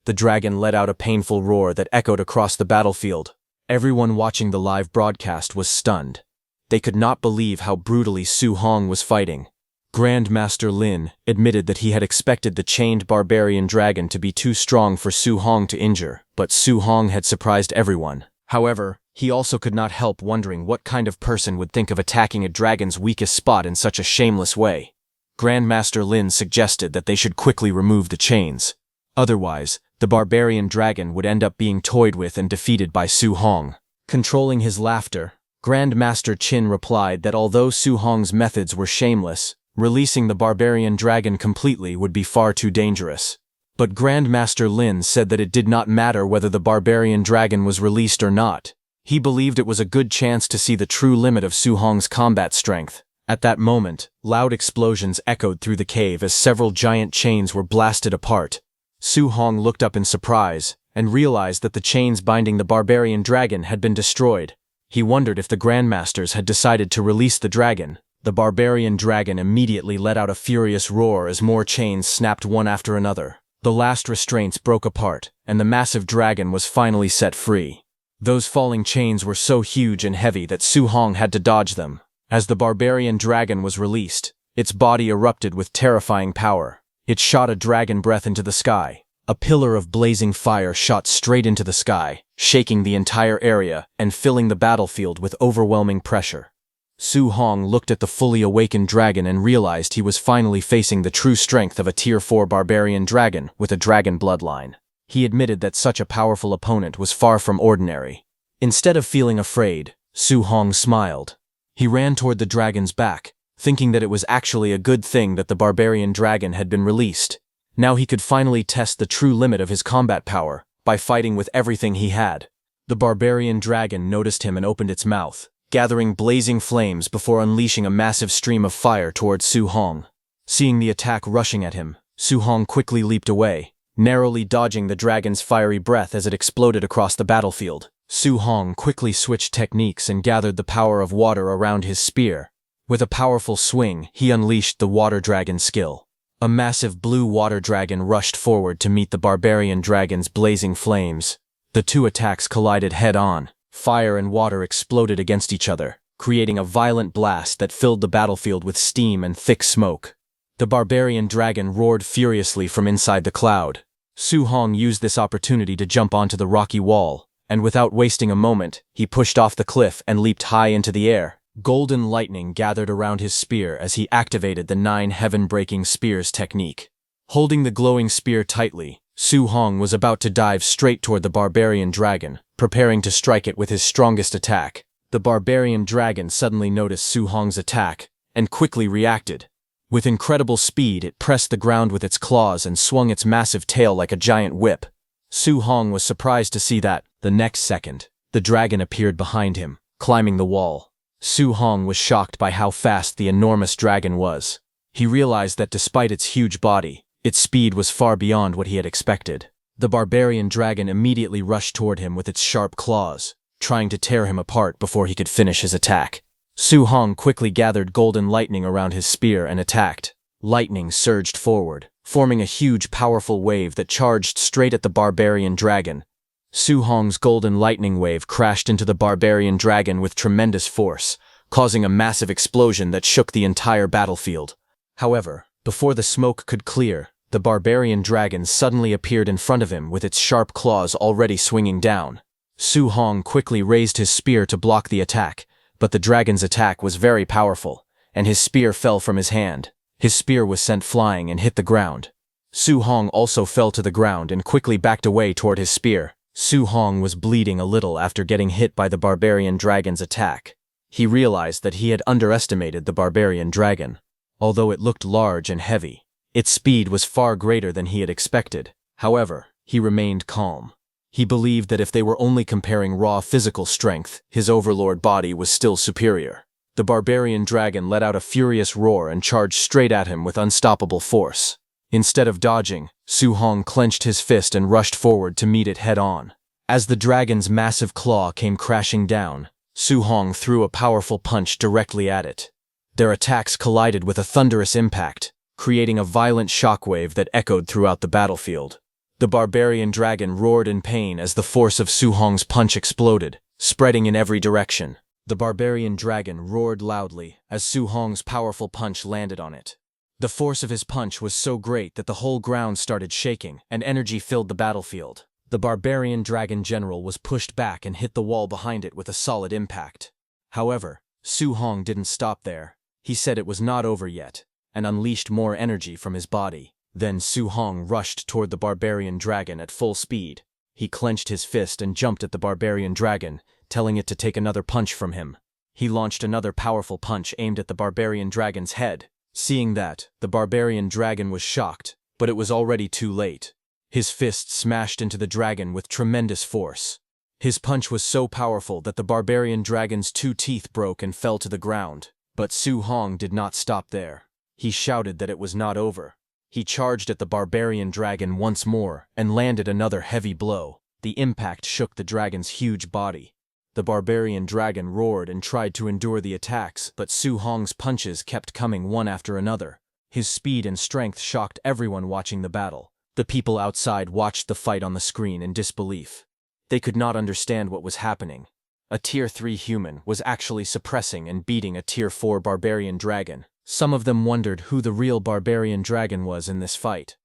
[SPEAKER 1] The dragon let out a painful roar that echoed across the battlefield. Everyone watching the live broadcast was stunned. They could not believe how brutally Su Hong was fighting. Grandmaster Lin admitted that he had expected the chained barbarian dragon to be too strong for Su Hong to injure, but Su Hong had surprised everyone. However, he also could not help wondering what kind of person would think of attacking a dragon's weakest spot in such a shameless way. Grandmaster Lin suggested that they should quickly remove the chains. Otherwise, the barbarian dragon would end up being toyed with and defeated by Su Hong. Controlling his laughter, Grandmaster Qin replied that although Su Hong's methods were shameless, releasing the barbarian dragon completely would be far too dangerous. But Grandmaster Lin said that it did not matter whether the barbarian dragon was released or not. He believed it was a good chance to see the true limit of Su Hong's combat strength. At that moment, loud explosions echoed through the cave as several giant chains were blasted apart. Su Hong looked up in surprise and realized that the chains binding the barbarian dragon had been destroyed. He wondered if the Grandmasters had decided to release the dragon. The barbarian dragon immediately let out a furious roar as more chains snapped one after another. The last restraints broke apart, and the massive dragon was finally set free. Those falling chains were so huge and heavy that Su Hong had to dodge them. As the barbarian dragon was released, its body erupted with terrifying power. It shot a dragon breath into the sky. A pillar of blazing fire shot straight into the sky, shaking the entire area and filling the battlefield with overwhelming pressure. Su Hong looked at the fully awakened dragon and realized he was finally facing the true strength of a Tier 4 barbarian dragon with a dragon bloodline. He admitted that such a powerful opponent was far from ordinary. Instead of feeling afraid, Su Hong smiled. He ran toward the dragon's back, thinking that it was actually a good thing that the barbarian dragon had been released. Now he could finally test the true limit of his combat power by fighting with everything he had. The barbarian dragon noticed him and opened its mouth, gathering blazing flames before unleashing a massive stream of fire towards Su Hong. Seeing the attack rushing at him, Su Hong quickly leaped away, narrowly dodging the dragon's fiery breath as it exploded across the battlefield. Su Hong quickly switched techniques and gathered the power of water around his spear. With a powerful swing, he unleashed the water dragon skill. A massive blue water dragon rushed forward to meet the barbarian dragon's blazing flames. The two attacks collided head-on. Fire and water exploded against each other, creating a violent blast that filled the battlefield with steam and thick smoke. The barbarian dragon roared furiously from inside the cloud. Su Hong used this opportunity to jump onto the rocky wall, and without wasting a moment, he pushed off the cliff and leaped high into the air. Golden lightning gathered around his spear as he activated the 9 heaven-breaking spears technique. Holding the glowing spear tightly, Su Hong was about to dive straight toward the barbarian dragon, preparing to strike it with his strongest attack. The barbarian dragon suddenly noticed Su Hong's attack and quickly reacted. With incredible speed, it pressed the ground with its claws and swung its massive tail like a giant whip. Su Hong was surprised to see that, the next second, the dragon appeared behind him, climbing the wall. Su Hong was shocked by how fast the enormous dragon was. He realized that despite its huge body, its speed was far beyond what he had expected. The barbarian dragon immediately rushed toward him with its sharp claws, trying to tear him apart before he could finish his attack. Su Hong quickly gathered golden lightning around his spear and attacked. Lightning surged forward, forming a huge, powerful wave that charged straight at the barbarian dragon. Su Hong's golden lightning wave crashed into the barbarian dragon with tremendous force, causing a massive explosion that shook the entire battlefield. However, before the smoke could clear, the barbarian dragon suddenly appeared in front of him with its sharp claws already swinging down. Su Hong quickly raised his spear to block the attack, but the dragon's attack was very powerful, and his spear fell from his hand. His spear was sent flying and hit the ground. Su Hong also fell to the ground and quickly backed away toward his spear. Su Hong was bleeding a little after getting hit by the barbarian dragon's attack. He realized that he had underestimated the barbarian dragon. Although it looked large and heavy, its speed was far greater than he had expected. However, he remained calm. He believed that if they were only comparing raw physical strength, his overlord body was still superior. The barbarian dragon let out a furious roar and charged straight at him with unstoppable force. Instead of dodging, Su Hong clenched his fist and rushed forward to meet it head-on. As the dragon's massive claw came crashing down, Su Hong threw a powerful punch directly at it. Their attacks collided with a thunderous impact, creating a violent shockwave that echoed throughout the battlefield. The barbarian dragon roared in pain as the force of Su Hong's punch exploded, spreading in every direction. The barbarian dragon roared loudly as Su Hong's powerful punch landed on it. The force of his punch was so great that the whole ground started shaking, and energy filled the battlefield. The barbarian dragon general was pushed back and hit the wall behind it with a solid impact. However, Su Hong didn't stop there. He said it was not over yet, and unleashed more energy from his body. Then Su Hong rushed toward the barbarian dragon at full speed. He clenched his fist and jumped at the barbarian dragon, telling it to take another punch from him. He launched another powerful punch aimed at the barbarian dragon's head. Seeing that, the barbarian dragon was shocked, but it was already too late. His fist smashed into the dragon with tremendous force. His punch was so powerful that the barbarian dragon's 2 teeth broke and fell to the ground. But Su Hong did not stop there. He shouted that it was not over. He charged at the barbarian dragon once more and landed another heavy blow. The impact shook the dragon's huge body. The barbarian dragon roared and tried to endure the attacks, but Su Hong's punches kept coming one after another. His speed and strength shocked everyone watching the battle. The people outside watched the fight on the screen in disbelief. They could not understand what was happening. A Tier 3 human was actually suppressing and beating a Tier 4 barbarian dragon. Some of them wondered who the real barbarian dragon was in this fight.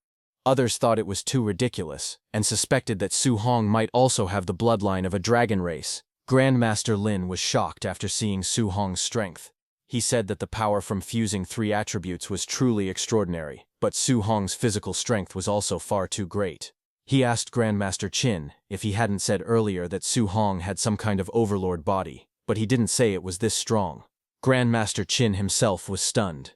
[SPEAKER 1] Others thought it was too ridiculous, and suspected that Su Hong might also have the bloodline of a dragon race. Grandmaster Lin was shocked after seeing Su Hong's strength. He said that the power from fusing 3 attributes was truly extraordinary, but Su Hong's physical strength was also far too great. He asked Grandmaster Qin if he hadn't said earlier that Su Hong had some kind of overlord body, but he didn't say it was this strong. Grandmaster Qin himself was stunned.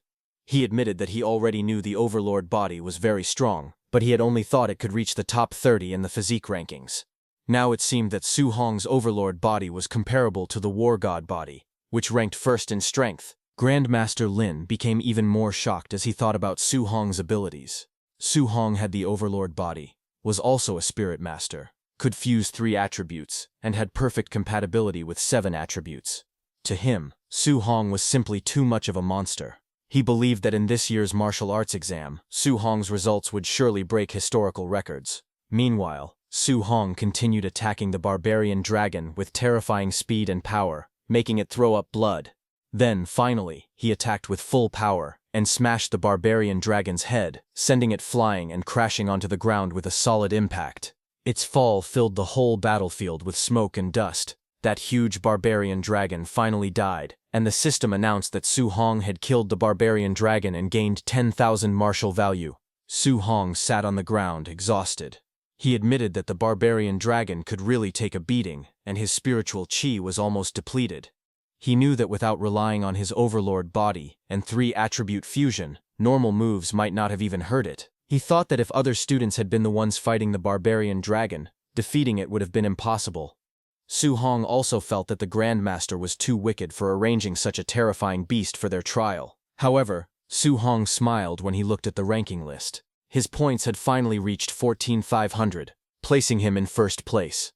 [SPEAKER 1] He admitted that he already knew the overlord body was very strong, but he had only thought it could reach the top 30 in the physique rankings. Now it seemed that Su Hong's overlord body was comparable to the war god body, which ranked first in strength. Grandmaster Lin became even more shocked as he thought about Su Hong's abilities. Su Hong had the overlord body, was also a spirit master, could fuse 3 attributes, and had perfect compatibility with 7 attributes. To him, Su Hong was simply too much of a monster. He believed that in this year's martial arts exam, Su Hong's results would surely break historical records. Meanwhile, Su Hong continued attacking the barbarian dragon with terrifying speed and power, making it throw up blood. Then, finally, he attacked with full power and smashed the barbarian dragon's head, sending it flying and crashing onto the ground with a solid impact. Its fall filled the whole battlefield with smoke and dust. That huge barbarian dragon finally died, and the system announced that Su Hong had killed the barbarian dragon and gained 10,000 martial value. Su Hong sat on the ground, exhausted. He admitted that the barbarian dragon could really take a beating, and his spiritual chi was almost depleted. He knew that without relying on his overlord body and 3-attribute fusion, normal moves might not have even hurt it. He thought that if other students had been the ones fighting the barbarian dragon, defeating it would have been impossible. Su Hong also felt that the Grandmaster was too wicked for arranging such a terrifying beast for their trial. However, Su Hong smiled when he looked at the ranking list. His points had finally reached 14,500, placing him in first place.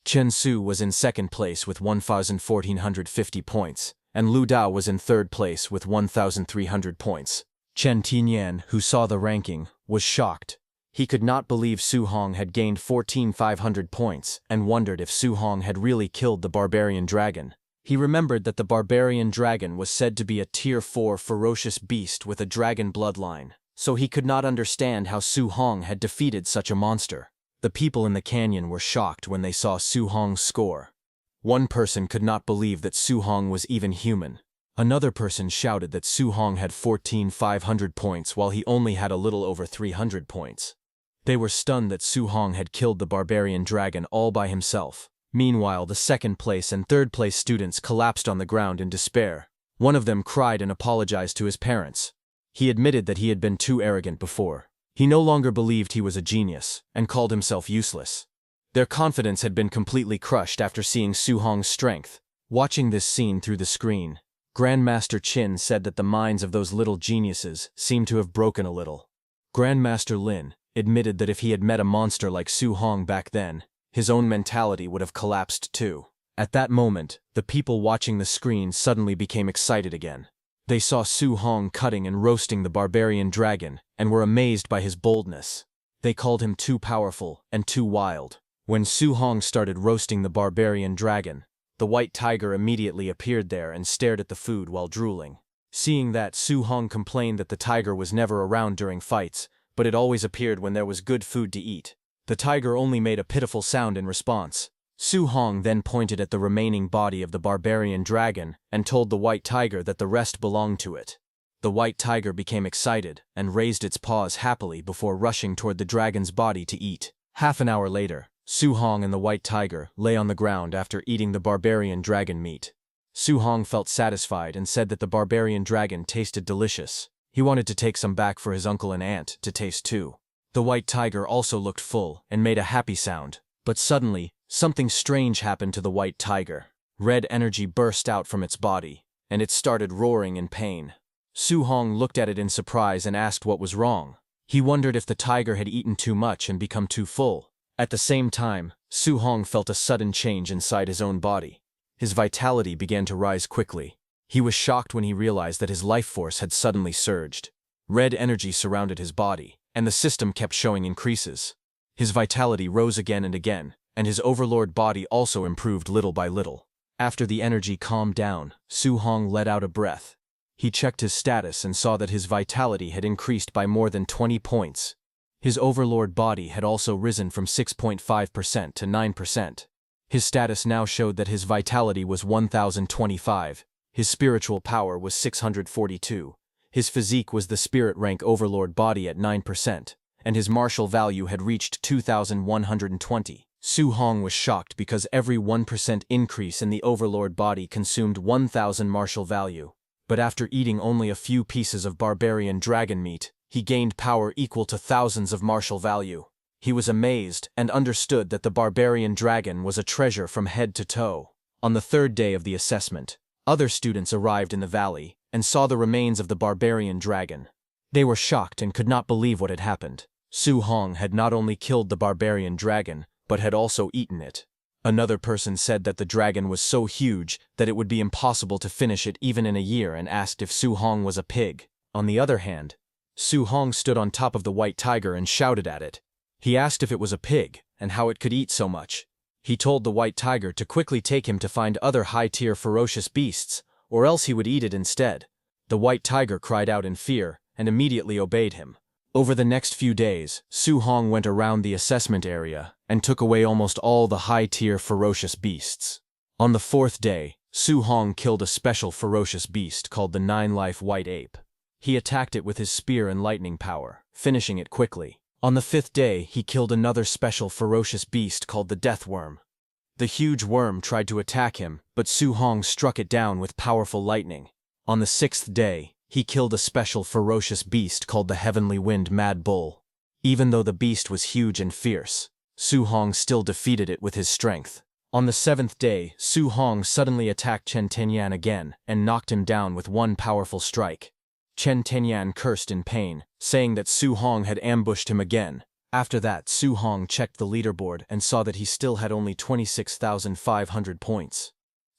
[SPEAKER 1] Chen Su was in second place with 1,450 points, and Lu Dao was in third place with 1,300 points. Chen Tianyan, who saw the ranking, was shocked. He could not believe Su Hong had gained 14,500 points and wondered if Su Hong had really killed the barbarian dragon. He remembered that the barbarian dragon was said to be a Tier 4 ferocious beast with a dragon bloodline, so he could not understand how Su Hong had defeated such a monster. The people in the canyon were shocked when they saw Su Hong's score. One person could not believe that Su Hong was even human. Another person shouted that Su Hong had 14,500 points while he only had a little over 300 points. They were stunned that Su Hong had killed the barbarian dragon all by himself. Meanwhile, the second place and third place students collapsed on the ground in despair. One of them cried and apologized to his parents. He admitted that he had been too arrogant before. He no longer believed he was a genius, and called himself useless. Their confidence had been completely crushed after seeing Su Hong's strength. Watching this scene through the screen, Grandmaster Qin said that the minds of those little geniuses seemed to have broken a little. Grandmaster Lin admitted that if he had met a monster like Su Hong back then, his own mentality would have collapsed too. At that moment, the people watching the screen suddenly became excited again. They saw Su Hong cutting and roasting the barbarian dragon, and were amazed by his boldness. They called him too powerful and too wild. When Su Hong started roasting the barbarian dragon, the white tiger immediately appeared there and stared at the food while drooling. Seeing that, Su Hong complained that the tiger was never around during fights, but it always appeared when there was good food to eat. The tiger only made a pitiful sound in response. Su Hong then pointed at the remaining body of the barbarian dragon and told the white tiger that the rest belonged to it. The white tiger became excited and raised its paws happily before rushing toward the dragon's body to eat. Half an hour later, Su Hong and the white tiger lay on the ground after eating the barbarian dragon meat. Su Hong felt satisfied and said that the barbarian dragon tasted delicious. He wanted to take some back for his uncle and aunt to taste too. The white tiger also looked full and made a happy sound. But suddenly, something strange happened to the white tiger. Red energy burst out from its body, and it started roaring in pain. Su Hong looked at it in surprise and asked what was wrong. He wondered if the tiger had eaten too much and become too full. At the same time, Su Hong felt a sudden change inside his own body. His vitality began to rise quickly. He was shocked when he realized that his life force had suddenly surged. Red energy surrounded his body, and the system kept showing increases. His vitality rose again and again, and his overlord body also improved little by little. After the energy calmed down, Su Hong let out a breath. He checked his status and saw that his vitality had increased by more than 20 points. His overlord body had also risen from 6.5% to 9%. His status now showed that his vitality was 1025, his spiritual power was 642, his physique was the spirit rank overlord body at 9%, and his martial value had reached 2120. Su Hong was shocked because every 1% increase in the overlord body consumed 1000 martial value. But after eating only a few pieces of barbarian dragon meat, he gained power equal to thousands of martial value. He was amazed and understood that the barbarian dragon was a treasure from head to toe. On the third day of the assessment, other students arrived in the valley and saw the remains of the barbarian dragon. They were shocked and could not believe what had happened. Su Hong had not only killed the barbarian dragon, but had also eaten it. Another person said that the dragon was so huge that it would be impossible to finish it even in a year and asked if Su Hong was a pig. On the other hand, Su Hong stood on top of the white tiger and shouted at it. He asked if it was a pig and how it could eat so much. He told the white tiger to quickly take him to find other high-tier ferocious beasts, or else he would eat it instead. The white tiger cried out in fear and immediately obeyed him. Over the next few days, Su Hong went around the assessment area and took away almost all the high-tier ferocious beasts. On the fourth day, Su Hong killed a special ferocious beast called the 9-life white ape. He attacked it with his spear and lightning power, finishing it quickly. On the fifth day, he killed another special ferocious beast called the death worm. The huge worm tried to attack him, but Su Hong struck it down with powerful lightning. On the sixth day, he killed a special ferocious beast called the heavenly wind mad bull. Even though the beast was huge and fierce, Su Hong still defeated it with his strength. On the seventh day, Su Hong suddenly attacked Chen Tenyan again and knocked him down with one powerful strike. Chen Tenyan cursed in pain, saying that Su Hong had ambushed him again. After that, Su Hong checked the leaderboard and saw that he still had only 26,500 points.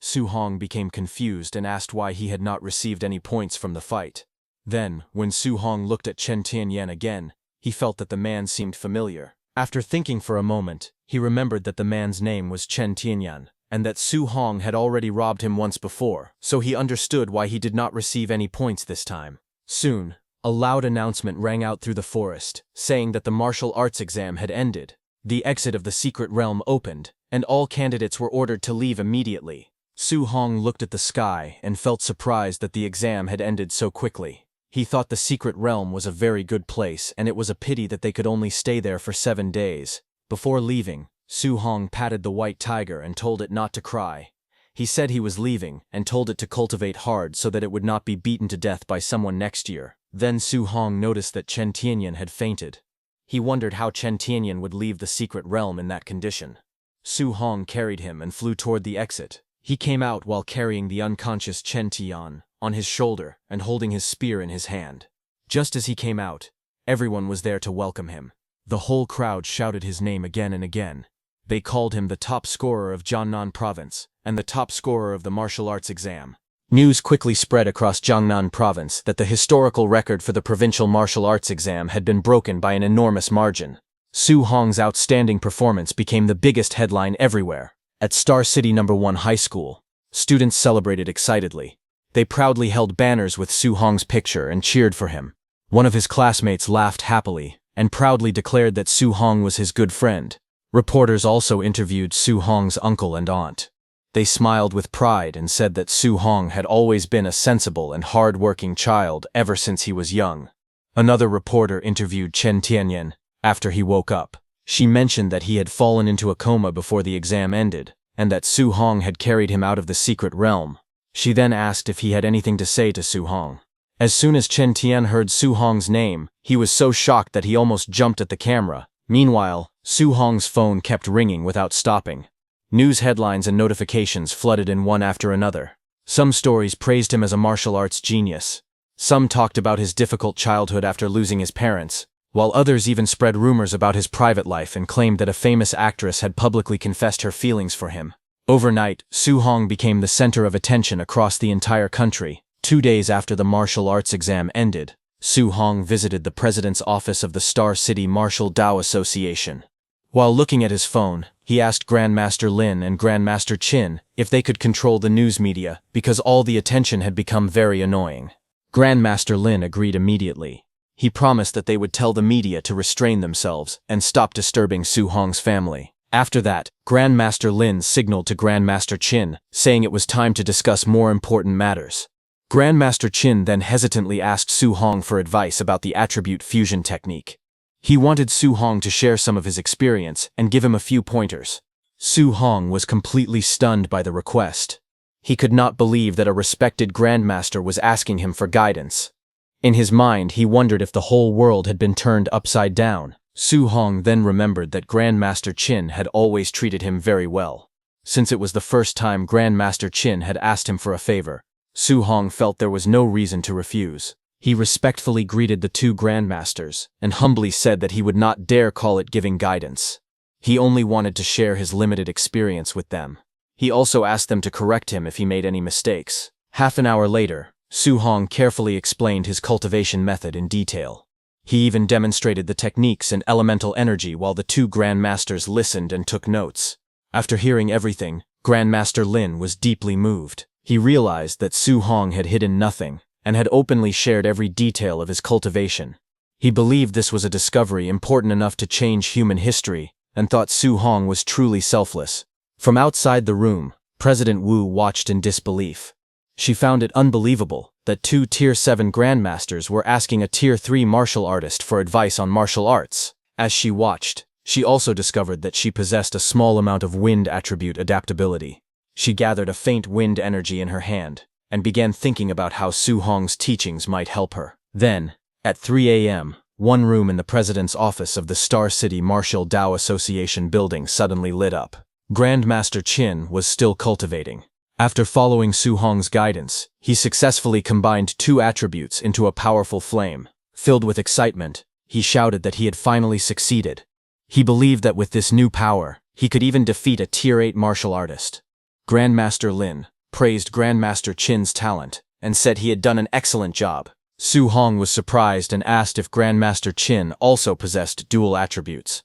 [SPEAKER 1] Su Hong became confused and asked why he had not received any points from the fight. Then, when Su Hong looked at Chen Tianyan again, he felt that the man seemed familiar. After thinking for a moment, he remembered that the man's name was Chen Tianyan, and that Su Hong had already robbed him once before, so he understood why he did not receive any points this time. Soon, a loud announcement rang out through the forest, saying that the martial arts exam had ended. The exit of the secret realm opened, and all candidates were ordered to leave immediately. Su Hong looked at the sky and felt surprised that the exam had ended so quickly. He thought the secret realm was a very good place and it was a pity that they could only stay there for 7 days. Before leaving, Su Hong patted the white tiger and told it not to cry. He said he was leaving and told it to cultivate hard so that it would not be beaten to death by someone next year. Then Su Hong noticed that Chen Tianyan had fainted. He wondered how Chen Tianyan would leave the secret realm in that condition. Su Hong carried him and flew toward the exit. He came out while carrying the unconscious Chen Tian on his shoulder and holding his spear in his hand. Just as he came out, everyone was there to welcome him. The whole crowd shouted his name again and again. They called him the top scorer of Jiangnan province and the top scorer of the martial arts exam. News quickly spread across Jiangnan province that the historical record for the provincial martial arts exam had been broken by an enormous margin. Su Hong's outstanding performance became the biggest headline everywhere. At Star City No. 1 High School, students celebrated excitedly. They proudly held banners with Su Hong's picture and cheered for him. One of his classmates laughed happily and proudly declared that Su Hong was his good friend. Reporters also interviewed Su Hong's uncle and aunt. They smiled with pride and said that Su Hong had always been a sensible and hard-working child ever since he was young. Another reporter interviewed Chen Tianyan after he woke up. She mentioned that he had fallen into a coma before the exam ended, and that Su Hong had carried him out of the secret realm. She then asked if he had anything to say to Su Hong. As soon as Chen Tian heard Su Hong's name, he was so shocked that he almost jumped at the camera. Meanwhile, Su Hong's phone kept ringing without stopping. News headlines and notifications flooded in one after another. Some stories praised him as a martial arts genius. Some talked about his difficult childhood after losing his parents, while others even spread rumors about his private life and claimed that a famous actress had publicly confessed her feelings for him. Overnight, Su Hong became the center of attention across the entire country. 2 days after the martial arts exam ended, Su Hong visited the president's office of the Star City Martial Dao Association. While looking at his phone, he asked Grandmaster Lin and Grandmaster Qin if they could control the news media because all the attention had become very annoying. Grandmaster Lin agreed immediately. He promised that they would tell the media to restrain themselves and stop disturbing Su Hong's family. After that, Grandmaster Lin signaled to Grandmaster Qin, saying it was time to discuss more important matters. Grandmaster Qin then hesitantly asked Su Hong for advice about the attribute fusion technique. He wanted Su Hong to share some of his experience and give him a few pointers. Su Hong was completely stunned by the request. He could not believe that a respected grandmaster was asking him for guidance. In his mind, he wondered if the whole world had been turned upside down. Su Hong then remembered that Grandmaster Qin had always treated him very well. Since it was the first time Grandmaster Qin had asked him for a favor, Su Hong felt there was no reason to refuse. He respectfully greeted the two grandmasters and humbly said that he would not dare call it giving guidance. He only wanted to share his limited experience with them. He also asked them to correct him if he made any mistakes. Half an hour later, Su Hong carefully explained his cultivation method in detail. He even demonstrated the techniques and elemental energy while the two grandmasters listened and took notes. After hearing everything, Grandmaster Lin was deeply moved. He realized that Su Hong had hidden nothing and had openly shared every detail of his cultivation. He believed this was a discovery important enough to change human history and thought Su Hong was truly selfless. From outside the room, President Wu watched in disbelief. She found it unbelievable that two Tier 7 grandmasters were asking a Tier 3 martial artist for advice on martial arts. As she watched, she also discovered that she possessed a small amount of wind attribute adaptability. She gathered a faint wind energy in her hand and began thinking about how Su Hong's teachings might help her. Then, at 3 a.m., one room in the president's office of the Star City Martial Dao Association building suddenly lit up. Grandmaster Qin was still cultivating. After following Su Hong's guidance, he successfully combined two attributes into a powerful flame. Filled with excitement, he shouted that he had finally succeeded. He believed that with this new power, he could even defeat a Tier 8 martial artist. Grandmaster Lin praised Grandmaster Qin's talent and said he had done an excellent job. Su Hong was surprised and asked if Grandmaster Qin also possessed dual attributes.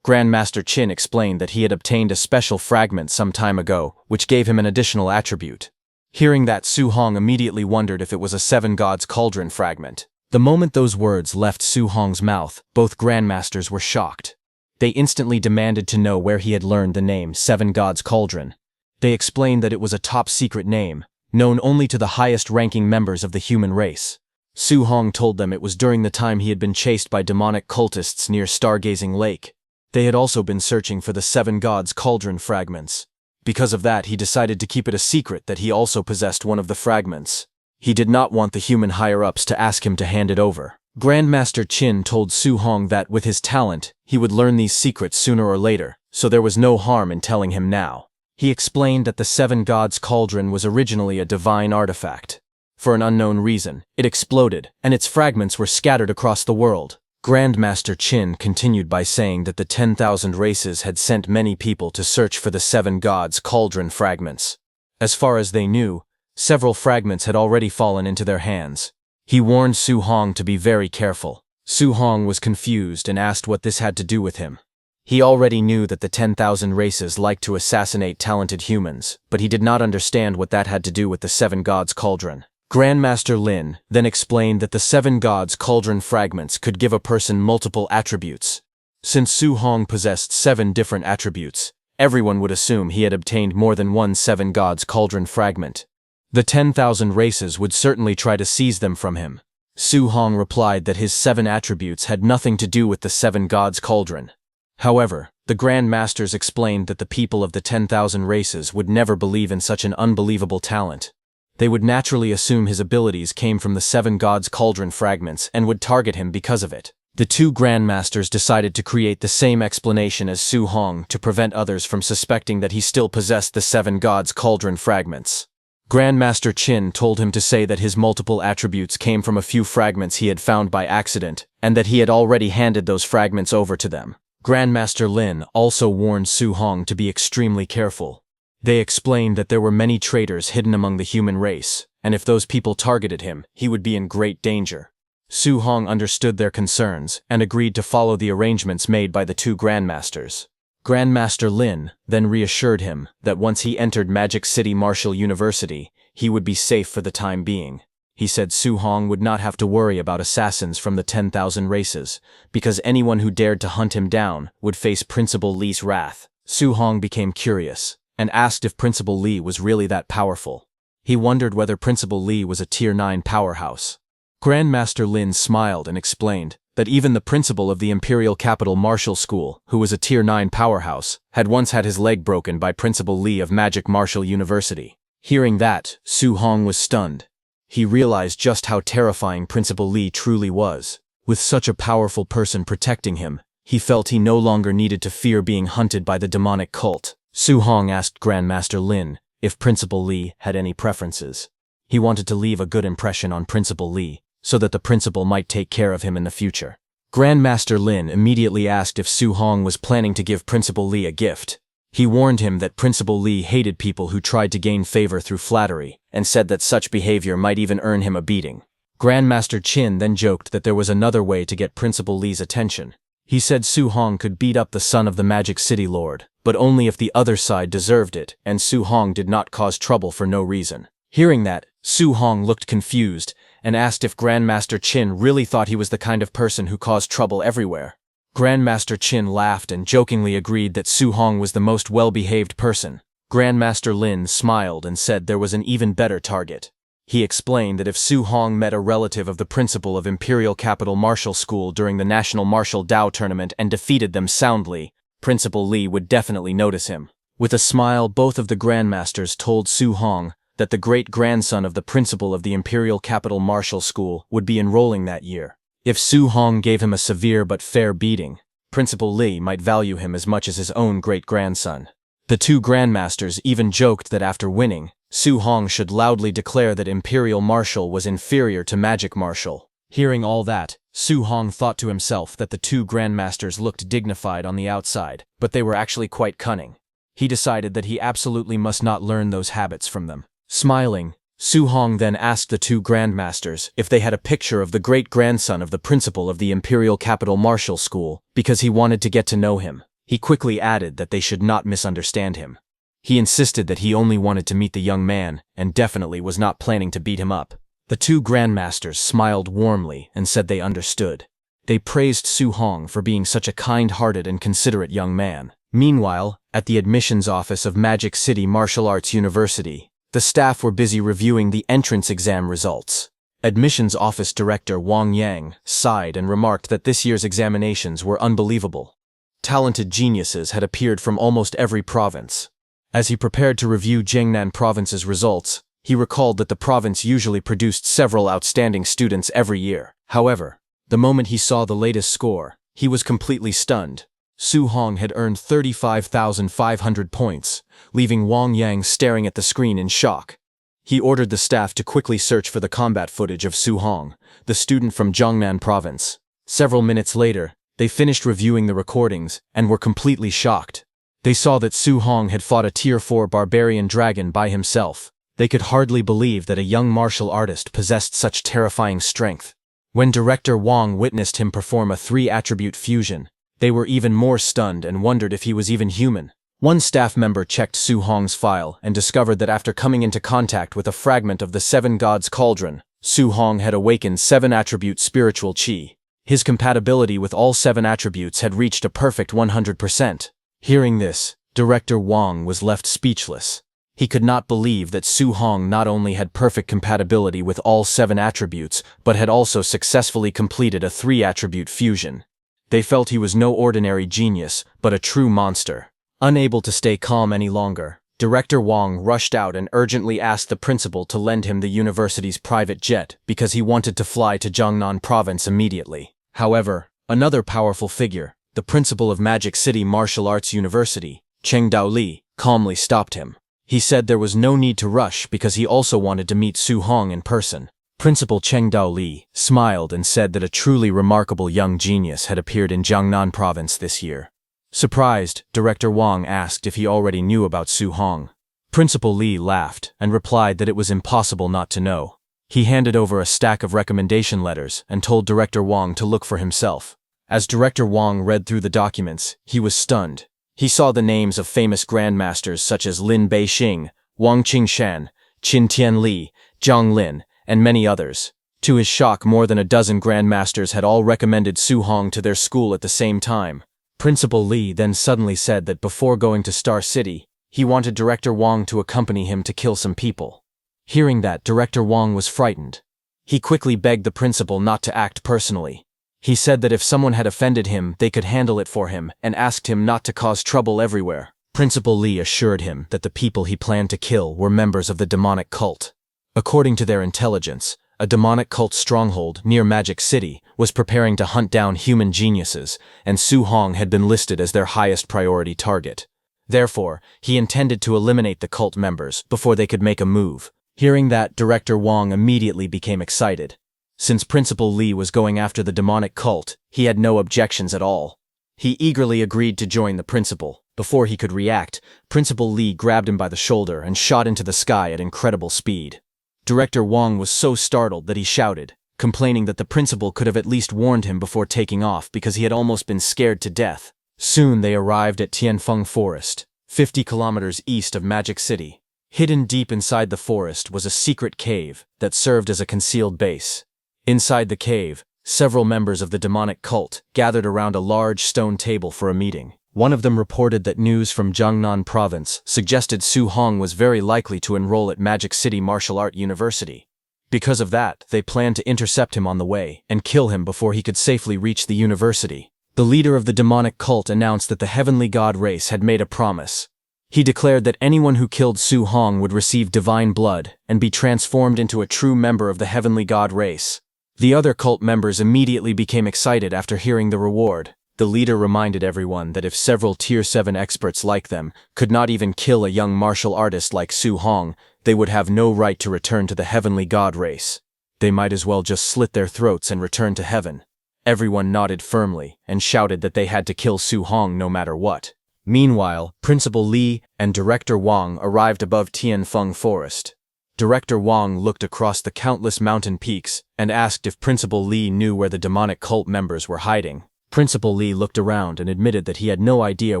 [SPEAKER 1] Grandmaster Qin explained that he had obtained a special fragment some time ago, which gave him an additional attribute. Hearing that, Su Hong immediately wondered if it was a Seven Gods Cauldron fragment. The moment those words left Su Hong's mouth, both grandmasters were shocked. They instantly demanded to know where he had learned the name Seven Gods Cauldron. They explained that it was a top-secret name, known only to the highest-ranking members of the human race. Su Hong told them it was during the time he had been chased by demonic cultists near Stargazing Lake. They had also been searching for the Seven Gods Cauldron fragments. Because of that, he decided to keep it a secret that he also possessed one of the fragments. He did not want the human higher-ups to ask him to hand it over. Grandmaster Qin told Su Hong that, with his talent, he would learn these secrets sooner or later, so there was no harm in telling him now. He explained that the Seven Gods Cauldron was originally a divine artifact. For an unknown reason, it exploded, and its fragments were scattered across the world. Grandmaster Qin continued by saying that the 10,000 races had sent many people to search for the Seven Gods Cauldron fragments. As far as they knew, Several fragments had already fallen into their hands. He warned Su Hong to be very careful. Su Hong was confused and asked what this had to do with him. He already knew that the 10,000 races liked to assassinate talented humans, but he did not understand what that had to do with the Seven Gods Cauldron. Grandmaster Lin then explained that the Seven Gods Cauldron fragments could give a person multiple attributes. Since Su Hong possessed 7 different attributes, everyone would assume he had obtained more than one Seven Gods Cauldron fragment. The 10,000 races would certainly try to seize them from him. Su Hong replied that his 7 attributes had nothing to do with the Seven Gods Cauldron. However, the Grand Masters explained that the people of the 10,000 races would never believe in such an unbelievable talent. They would naturally assume his abilities came from the Seven Gods Cauldron fragments and would target him because of it. The 2 Grand Masters decided to create the same explanation as Su Hong to prevent others from suspecting that he still possessed the Seven Gods Cauldron fragments. Grandmaster Qin told him to say that his multiple attributes came from a few fragments he had found by accident, and that he had already handed those fragments over to them. Grandmaster Lin also warned Su Hong to be extremely careful. They explained that there were many traitors hidden among the human race, and if those people targeted him, he would be in great danger. Su Hong understood their concerns and agreed to follow the arrangements made by the 2 Grandmasters. Grandmaster Lin then reassured him that once he entered Magic City Martial University, he would be safe for the time being. He said Su Hong would not have to worry about assassins from the 10,000 races, because anyone who dared to hunt him down would face Principal Li's wrath. Su Hong became curious and asked if Principal Li was really that powerful. He wondered whether Principal Li was a Tier 9 powerhouse. Grandmaster Lin smiled and explained that even the principal of the Imperial Capital Martial School, who was a Tier 9 powerhouse, had once had his leg broken by Principal Li of Magic Martial University. Hearing that, Su Hong was stunned. He realized just how terrifying Principal Li truly was. With such a powerful person protecting him, he felt he no longer needed to fear being hunted by the demonic cult. Su Hong asked Grandmaster Lin if Principal Li had any preferences. He wanted to leave a good impression on Principal Li, so that the principal might take care of him in the future. Grandmaster Lin immediately asked if Su Hong was planning to give Principal Li a gift. He warned him that Principal Li hated people who tried to gain favor through flattery, and said that such behavior might even earn him a beating. Grandmaster Qin then joked that there was another way to get Principal Li's attention. He said Su Hong could beat up the son of the Magic City Lord, but only if the other side deserved it, and Su Hong did not cause trouble for no reason. Hearing that, Su Hong looked confused and asked if Grandmaster Qin really thought he was the kind of person who caused trouble everywhere. Grandmaster Qin laughed and jokingly agreed that Su Hong was the most well-behaved person. Grandmaster Lin smiled and said there was an even better target. He explained that if Su Hong met a relative of the principal of Imperial Capital Martial School during the National Martial Dao Tournament and defeated them soundly, Principal Li would definitely notice him. With a smile, both of the Grandmasters told Su Hong that the great-grandson of the principal of the Imperial Capital Martial School would be enrolling that year. If Su Hong gave him a severe but fair beating, Principal Li might value him as much as his own great-grandson. The 2 Grandmasters even joked that after winning, Su Hong should loudly declare that Imperial Martial was inferior to Magic Martial. Hearing all that, Su Hong thought to himself that the 2 Grandmasters looked dignified on the outside, but they were actually quite cunning. He decided that he absolutely must not learn those habits from them. Smiling, Su Hong then asked the 2 Grandmasters if they had a picture of the great-grandson of the principal of the Imperial Capital Martial School, because he wanted to get to know him. He quickly added that they should not misunderstand him. He insisted that he only wanted to meet the young man, and definitely was not planning to beat him up. The 2 Grandmasters smiled warmly and said they understood. They praised Su Hong for being such a kind-hearted and considerate young man. Meanwhile, at the admissions office of Magic City Martial Arts University, the staff were busy reviewing the entrance exam results. Admissions Office Director Wang Yang sighed and remarked that this year's examinations were unbelievable. Talented geniuses had appeared from almost every province. As he prepared to review Jiangnan Province's results, he recalled that the province usually produced several outstanding students every year. However, the moment he saw the latest score, he was completely stunned. Su Hong had earned 35,500 points, leaving Wang Yang staring at the screen in shock. He ordered the staff to quickly search for the combat footage of Su Hong, the student from Jiangnan Province. Several minutes later, they finished reviewing the recordings and were completely shocked. They saw that Su Hong had fought a Tier 4 barbarian dragon by himself. They could hardly believe that a young martial artist possessed such terrifying strength. When Director Wong witnessed him perform a 3-attribute fusion, they were even more stunned and wondered if he was even human. One staff member checked Su Hong's file and discovered that after coming into contact with a fragment of the 7 Gods' Cauldron, Su Hong had awakened 7-attribute spiritual qi. His compatibility with all 7 attributes had reached a perfect 100%. Hearing this, Director Wong was left speechless. He could not believe that Su Hong not only had perfect compatibility with all 7 attributes, but had also successfully completed a 3-attribute fusion. They felt he was no ordinary genius, but a true monster. Unable to stay calm any longer, Director Wong rushed out and urgently asked the principal to lend him the university's private jet because he wanted to fly to Jiangnan province immediately. However, another powerful figure, the principal of Magic City Martial Arts University, Cheng Daoli, calmly stopped him. He said there was no need to rush because he also wanted to meet Su Hong in person. Principal Cheng Daoli smiled and said that a truly remarkable young genius had appeared in Jiangnan province this year. Surprised, Director Wong asked if he already knew about Su Hong. Principal Li laughed and replied that it was impossible not to know. He handed over a stack of recommendation letters and told Director Wong to look for himself. As Director Wong read through the documents, he was stunned. He saw the names of famous grandmasters such as Lin Beixing, Wang Qingshan, Qin Tianli, Zhang Lin, and many others. To his shock, more than a dozen grandmasters had all recommended Su Hong to their school at the same time. Principal Li then suddenly said that before going to Star City, he wanted Director Wong to accompany him to kill some people. Hearing that, Director Wong was frightened. He quickly begged the principal not to act personally. He said that if someone had offended him, they could handle it for him and asked him not to cause trouble everywhere. Principal Li assured him that the people he planned to kill were members of the demonic cult. According to their intelligence, a demonic cult stronghold near Magic City was preparing to hunt down human geniuses, and Su Hong had been listed as their highest priority target. Therefore, he intended to eliminate the cult members before they could make a move. Hearing that, Director Wong immediately became excited. Since Principal Li was going after the demonic cult, he had no objections at all. He eagerly agreed to join the principal. Before he could react, Principal Li grabbed him by the shoulder and shot into the sky at incredible speed. Director Wong was so startled that he shouted, complaining that the principal could have at least warned him before taking off because he had almost been scared to death. Soon they arrived at Tianfeng Forest, 50 kilometers east of Magic City. Hidden deep inside the forest was a secret cave that served as a concealed base. Inside the cave, several members of the demonic cult gathered around a large stone table for a meeting. One of them reported that news from Jiangnan province suggested Su Hong was very likely to enroll at Magic City Martial Art University. Because of that, they planned to intercept him on the way and kill him before he could safely reach the university. The leader of the demonic cult announced that the heavenly god race had made a promise. He declared that anyone who killed Su Hong would receive divine blood and be transformed into a true member of the heavenly god race. The other cult members immediately became excited after hearing the reward. The leader reminded everyone that if several Tier 7 experts like them could not even kill a young martial artist like Su Hong, they would have no right to return to the heavenly god race. They might as well just slit their throats and return to heaven. Everyone nodded firmly and shouted that they had to kill Su Hong no matter what. Meanwhile, Principal Li and Director Wong arrived above Tianfeng Forest. Director Wong looked across the countless mountain peaks and asked if Principal Li knew where the demonic cult members were hiding. Principal Li looked around and admitted that he had no idea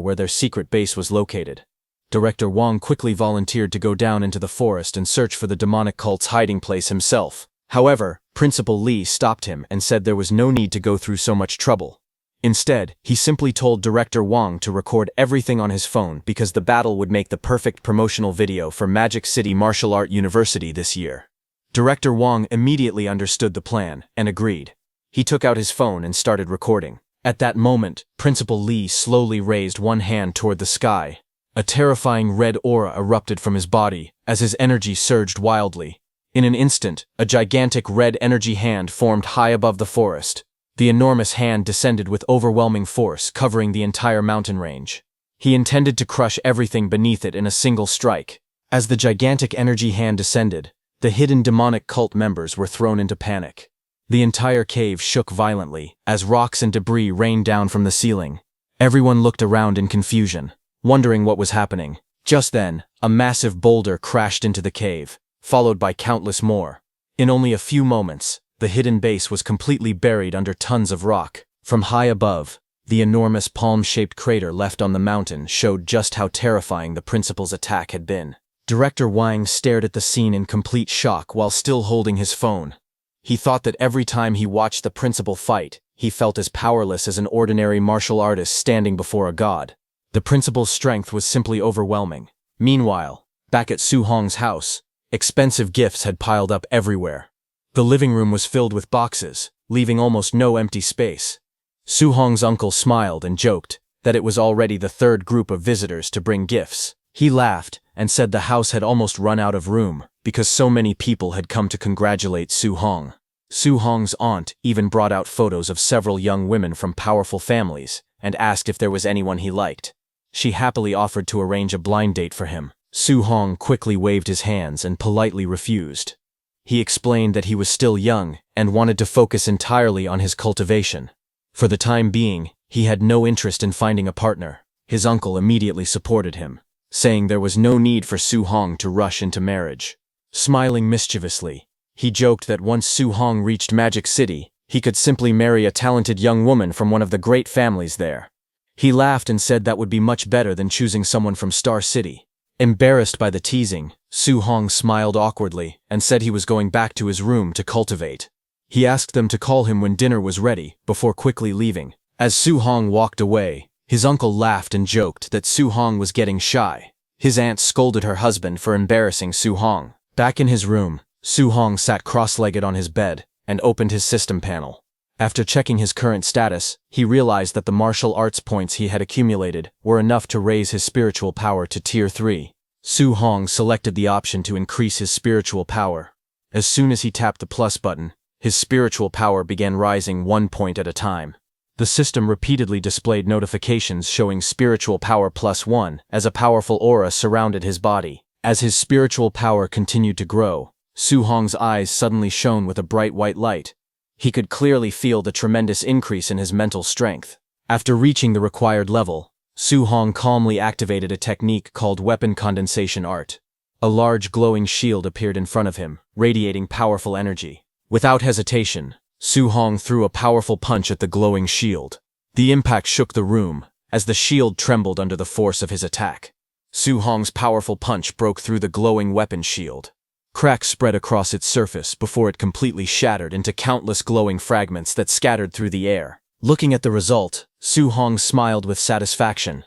[SPEAKER 1] where their secret base was located. Director Wong quickly volunteered to go down into the forest and search for the demonic cult's hiding place himself. However, Principal Li stopped him and said there was no need to go through so much trouble. Instead, he simply told Director Wong to record everything on his phone because the battle would make the perfect promotional video for Magic City Martial Art University this year. Director Wong immediately understood the plan and agreed. He took out his phone and started recording. At that moment, Principal Li slowly raised one hand toward the sky. A terrifying red aura erupted from his body as his energy surged wildly. In an instant, a gigantic red energy hand formed high above the forest. The enormous hand descended with overwhelming force, covering the entire mountain range. He intended to crush everything beneath it in a single strike. As the gigantic energy hand descended, the hidden demonic cult members were thrown into panic. The entire cave shook violently as rocks and debris rained down from the ceiling. Everyone looked around in confusion, wondering what was happening. Just then, a massive boulder crashed into the cave. followed by countless more. In only a few moments, the hidden base was completely buried under tons of rock. From high above, the enormous palm-shaped crater left on the mountain showed just how terrifying the principal's attack had been. Director Wang stared at the scene in complete shock while still holding his phone. He thought that every time he watched the principal fight, he felt as powerless as an ordinary martial artist standing before a god. The principal's strength was simply overwhelming. Meanwhile, back at Su Hong's house, expensive gifts had piled up everywhere. The living room was filled with boxes, leaving almost no empty space. Su Hong's uncle smiled and joked that it was already the third group of visitors to bring gifts. He laughed and said the house had almost run out of room because so many people had come to congratulate Su Hong. Su Hong's aunt even brought out photos of several young women from powerful families and asked if there was anyone he liked. She happily offered to arrange a blind date for him. Su Hong quickly waved his hands and politely refused. He explained that he was still young and wanted to focus entirely on his cultivation. For the time being, he had no interest in finding a partner. His uncle immediately supported him, saying there was no need for Su Hong to rush into marriage. Smiling mischievously, he joked that once Su Hong reached Magic City, he could simply marry a talented young woman from one of the great families there. He laughed and said that would be much better than choosing someone from Star City. Embarrassed by the teasing, Su Hong smiled awkwardly and said he was going back to his room to cultivate. He asked them to call him when dinner was ready, before quickly leaving. As Su Hong walked away, his uncle laughed and joked that Su Hong was getting shy. His aunt scolded her husband for embarrassing Su Hong. Back in his room, Su Hong sat cross-legged on his bed and opened his system panel. After checking his current status, he realized that the martial arts points he had accumulated were enough to raise his spiritual power to Tier 3. Su Hong selected the option to increase his spiritual power. As soon as he tapped the plus button, his spiritual power began rising 1 point at a time. The system repeatedly displayed notifications showing spiritual power +1 as a powerful aura surrounded his body. As his spiritual power continued to grow, Su Hong's eyes suddenly shone with a bright white light. He could clearly feel the tremendous increase in his mental strength. After reaching the required level, Su Hong calmly activated a technique called Weapon Condensation Art. A large glowing shield appeared in front of him, radiating powerful energy. Without hesitation, Su Hong threw a powerful punch at the glowing shield. The impact shook the room, as the shield trembled under the force of his attack. Su Hong's powerful punch broke through the glowing weapon shield. Cracks spread across its surface before it completely shattered into countless glowing fragments that scattered through the air. Looking at the result, Su Hong smiled with satisfaction.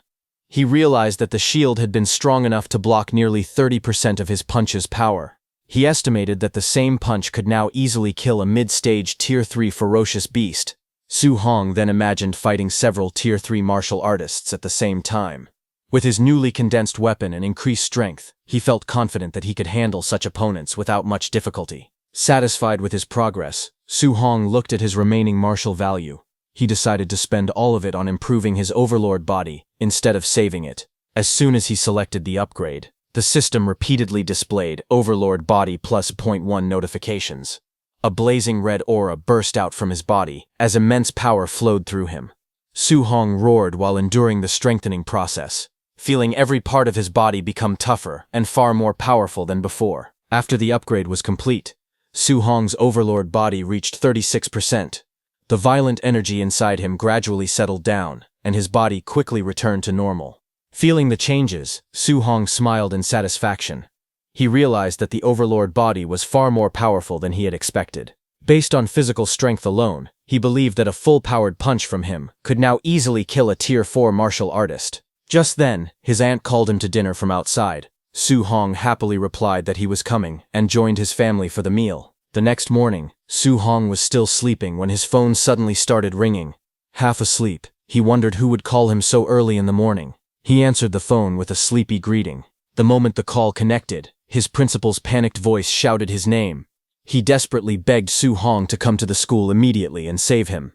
[SPEAKER 1] He realized that the shield had been strong enough to block nearly 30% of his punch's power. He estimated that the same punch could now easily kill a mid-stage Tier 3 ferocious beast. Su Hong then imagined fighting several Tier 3 martial artists at the same time. With his newly condensed weapon and increased strength, he felt confident that he could handle such opponents without much difficulty. Satisfied with his progress, Su Hong looked at his remaining martial value. He decided to spend all of it on improving his overlord body instead of saving it. As soon as he selected the upgrade, the system repeatedly displayed Overlord Body +0.1 notifications. A blazing red aura burst out from his body as immense power flowed through him. Su Hong roared while enduring the strengthening process, feeling every part of his body become tougher and far more powerful than before. After the upgrade was complete, Su Hong's Overlord body reached 36%. The violent energy inside him gradually settled down, and his body quickly returned to normal. Feeling the changes, Su Hong smiled in satisfaction. He realized that the Overlord body was far more powerful than he had expected. Based on physical strength alone, he believed that a full-powered punch from him could now easily kill a Tier 4 martial artist. Just then, his aunt called him to dinner from outside. Su Hong happily replied that he was coming and joined his family for the meal. The next morning, Su Hong was still sleeping when his phone suddenly started ringing. Half asleep, he wondered who would call him so early in the morning. He answered the phone with a sleepy greeting. The moment the call connected, his principal's panicked voice shouted his name. He desperately begged Su Hong to come to the school immediately and save him.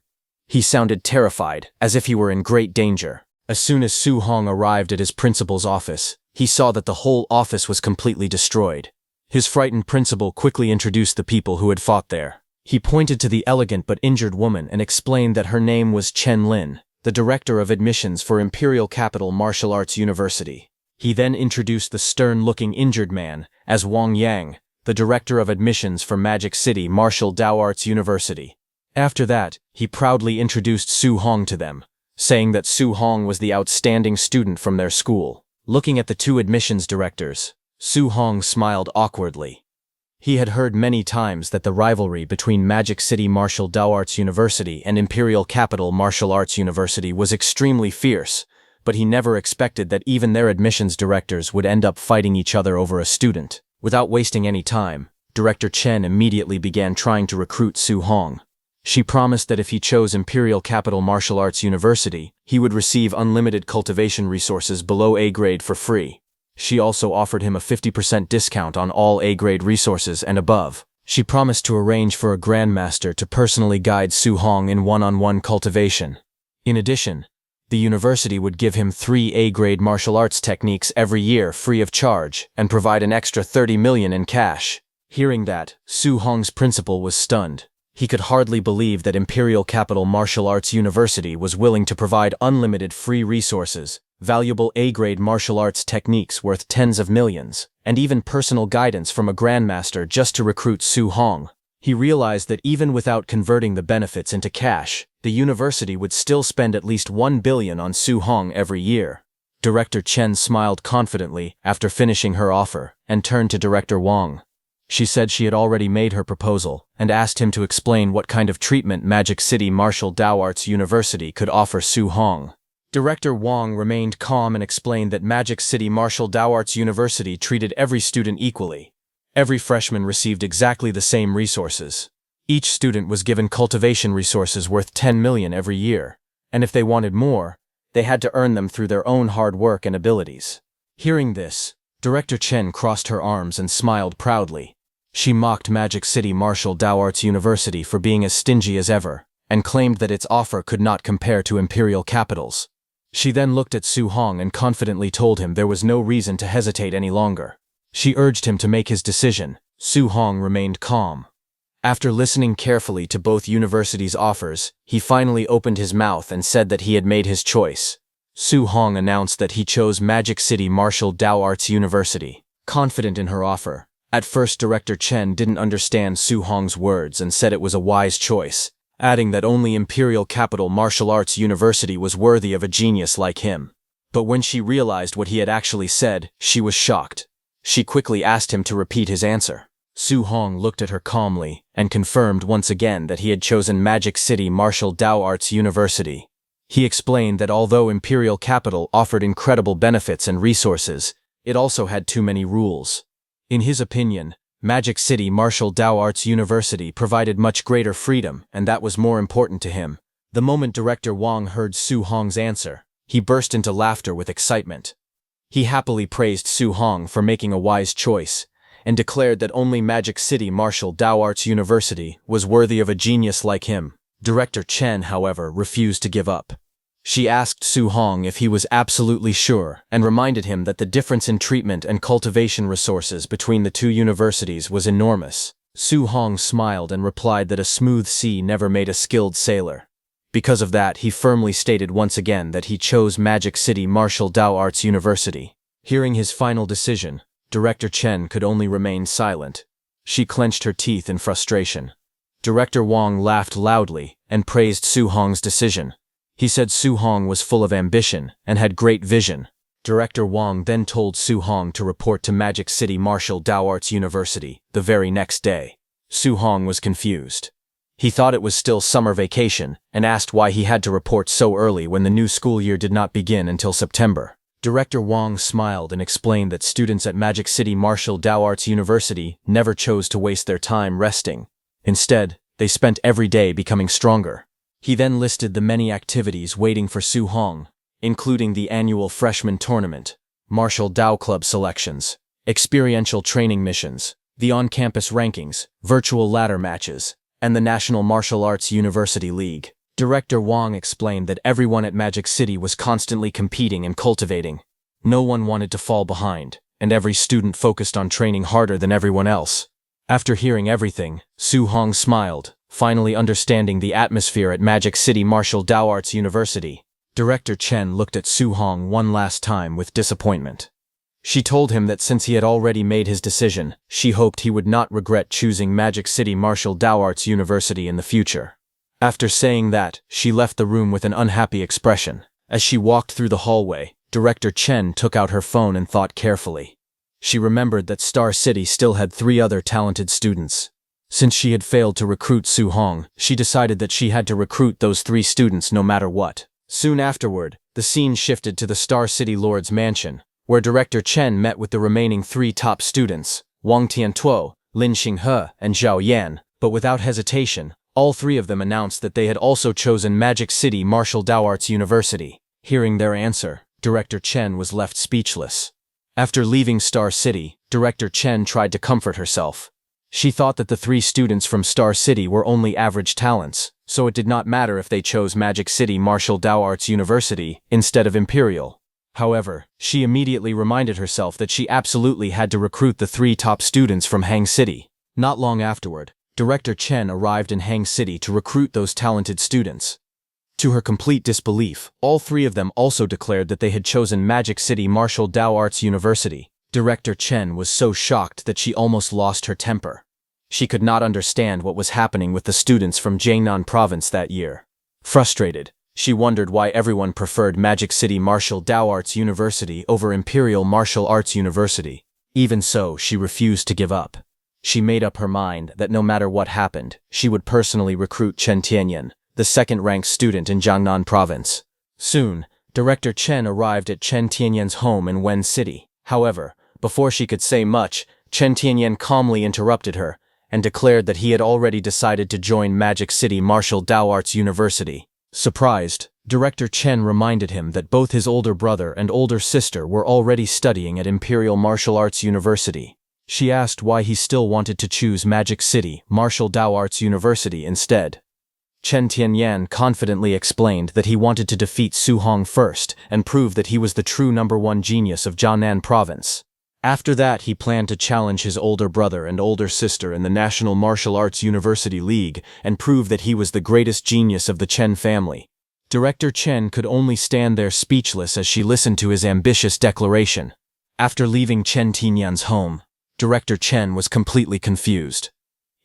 [SPEAKER 1] He sounded terrified, as if he were in great danger. As soon as Su Hong arrived at his principal's office, he saw that the whole office was completely destroyed. His frightened principal quickly introduced the people who had fought there. He pointed to the elegant but injured woman and explained that her name was Chen Lin, the director of admissions for Imperial Capital Martial Arts University. He then introduced the stern-looking injured man as Wang Yang, the director of admissions for Magic City Martial Dao Arts University. After that, he proudly introduced Su Hong to them, saying that Su Hong was the outstanding student from their school. Looking at the two admissions directors, Su Hong smiled awkwardly. He had heard many times that the rivalry between Magic City Martial Dao Arts University and Imperial Capital Martial Arts University was extremely fierce, but he never expected that even their admissions directors would end up fighting each other over a student. Without wasting any time, Director Chen immediately began trying to recruit Su Hong. She promised that if he chose Imperial Capital Martial Arts University, he would receive unlimited cultivation resources below A grade for free. She also offered him a 50% discount on all A-grade resources and above. She promised to arrange for a grandmaster to personally guide Su Hong in one-on-one cultivation. In addition, the university would give him 3 A-grade martial arts techniques every year free of charge and provide an extra 30 million in cash. Hearing that, Su Hong's principal was stunned. He could hardly believe that Imperial Capital Martial Arts University was willing to provide unlimited free resources, valuable A-grade martial arts techniques worth tens of millions, and even personal guidance from a grandmaster just to recruit Su Hong. He realized that even without converting the benefits into cash, the university would still spend at least 1 billion on Su Hong every year. Director Chen smiled confidently after finishing her offer and turned to Director Wang. She said she had already made her proposal and asked him to explain what kind of treatment Magic City Martial Dao Arts University could offer Su Hong. Director Wang remained calm and explained that Magic City Martial Dao Arts University treated every student equally. Every freshman received exactly the same resources. Each student was given cultivation resources worth 10 million every year, and if they wanted more, they had to earn them through their own hard work and abilities. Hearing this, Director Chen crossed her arms and smiled proudly. She mocked Magic City Martial Dao Arts University for being as stingy as ever, and claimed that its offer could not compare to Imperial Capital's. She then looked at Su Hong and confidently told him there was no reason to hesitate any longer. She urged him to make his decision. Su Hong remained calm. After listening carefully to both universities' offers, he finally opened his mouth and said that he had made his choice. Su Hong announced that he chose Magic City Martial Dao Arts University. Confident in her offer, at first Director Chen didn't understand Su Hong's words and said it was a wise choice, adding that only Imperial Capital Martial Arts University was worthy of a genius like him. But when she realized what he had actually said, she was shocked. She quickly asked him to repeat his answer. Su Hong looked at her calmly and confirmed once again that he had chosen Magic City Martial Dao Arts University. He explained that although Imperial Capital offered incredible benefits and resources, it also had too many rules. In his opinion, Magic City Martial Dao Arts University provided much greater freedom, and that was more important to him. The moment Director Wang heard Su Hong's answer, he burst into laughter with excitement. He happily praised Su Hong for making a wise choice, and declared that only Magic City Martial Dao Arts University was worthy of a genius like him. Director Chen, however, refused to give up. She asked Su Hong if he was absolutely sure and reminded him that the difference in treatment and cultivation resources between the two universities was enormous. Su Hong smiled and replied that a smooth sea never made a skilled sailor. Because of that, he firmly stated once again that he chose Magic City Martial Dao Arts University. Hearing his final decision, Director Chen could only remain silent. She clenched her teeth in frustration. Director Wang laughed loudly and praised Su Hong's decision. He said Su Hong was full of ambition and had great vision. Director Wang then told Su Hong to report to Magic City Martial Dao Arts University the very next day. Su Hong was confused. He thought it was still summer vacation and asked why he had to report so early when the new school year did not begin until September. Director Wang smiled and explained that students at Magic City Martial Dao Arts University never chose to waste their time resting. Instead, they spent every day becoming stronger. He then listed the many activities waiting for Su Hong, including the annual freshman tournament, Martial Dao Club selections, experiential training missions, the on-campus rankings, virtual ladder matches, and the National Martial Arts University League. Director Wang explained that everyone at Magic City was constantly competing and cultivating. No one wanted to fall behind, and every student focused on training harder than everyone else. After hearing everything, Su Hong smiled, finally understanding the atmosphere at Magic City Martial Dao Arts University. Director Chen looked at Su Hong one last time with disappointment. She told him that since he had already made his decision, she hoped he would not regret choosing Magic City Martial Arts University in the future. After saying that, she left the room with an unhappy expression. As she walked through the hallway, Director Chen took out her phone and thought carefully. She remembered that Star City still had 3 other talented students. Since she had failed to recruit Su Hong, she decided that she had to recruit those 3 students no matter what. Soon afterward, the scene shifted to the Star City Lord's mansion, where Director Chen met with the remaining 3 top students, Wang Tiantuo, Lin Xinghe, and Zhao Yan, but without hesitation, all 3 of them announced that they had also chosen Magic City Martial Arts University. Hearing their answer, Director Chen was left speechless. After leaving Star City, Director Chen tried to comfort herself. She thought that the 3 students from Star City were only average talents, so it did not matter if they chose Magic City Martial Arts University instead of Imperial. However, she immediately reminded herself that she absolutely had to recruit the 3 top students from Hang City. Not long afterward, Director Chen arrived in Hang City to recruit those talented students. To her complete disbelief, all 3 of them also declared that they had chosen Magic City Martial Arts University. Director Chen was so shocked that she almost lost her temper. She could not understand what was happening with the students from Jiangnan Province that year. Frustrated, she wondered why everyone preferred Magic City Martial Arts University over Imperial Martial Arts University. Even so, she refused to give up. She made up her mind that no matter what happened, she would personally recruit Chen Tianyan, the 2nd-ranked student in Jiangnan Province. Soon, Director Chen arrived at Chen Tianyan's home in Wen City. However, before she could say much, Chen Tianyan calmly interrupted her and declared that he had already decided to join Magic City Martial Arts University. Surprised, Director Chen reminded him that both his older brother and older sister were already studying at Imperial Martial Arts University. She asked why he still wanted to choose Magic City Martial Arts University instead. Chen Tianyan confidently explained that he wanted to defeat Su Hong first and prove that he was the true #1 genius of Jiangnan Province. After that, he planned to challenge his older brother and older sister in the National Martial Arts University League and prove that he was the greatest genius of the Chen family. Director Chen could only stand there speechless as she listened to his ambitious declaration. After leaving Chen Tianyan's home, Director Chen was completely confused.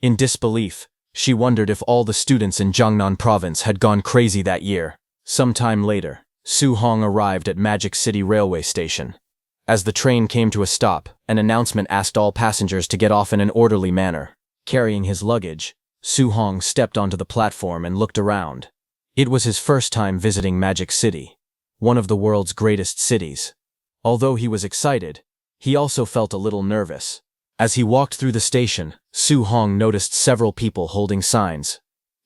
[SPEAKER 1] In disbelief, she wondered if all the students in Jiangnan Province had gone crazy that year. Some time later, Su Hong arrived at Magic City Railway Station. As the train came to a stop, an announcement asked all passengers to get off in an orderly manner. Carrying his luggage, Su Hong stepped onto the platform and looked around. It was his first time visiting Magic City, one of the world's greatest cities. Although he was excited, he also felt a little nervous. As he walked through the station, Su Hong noticed several people holding signs.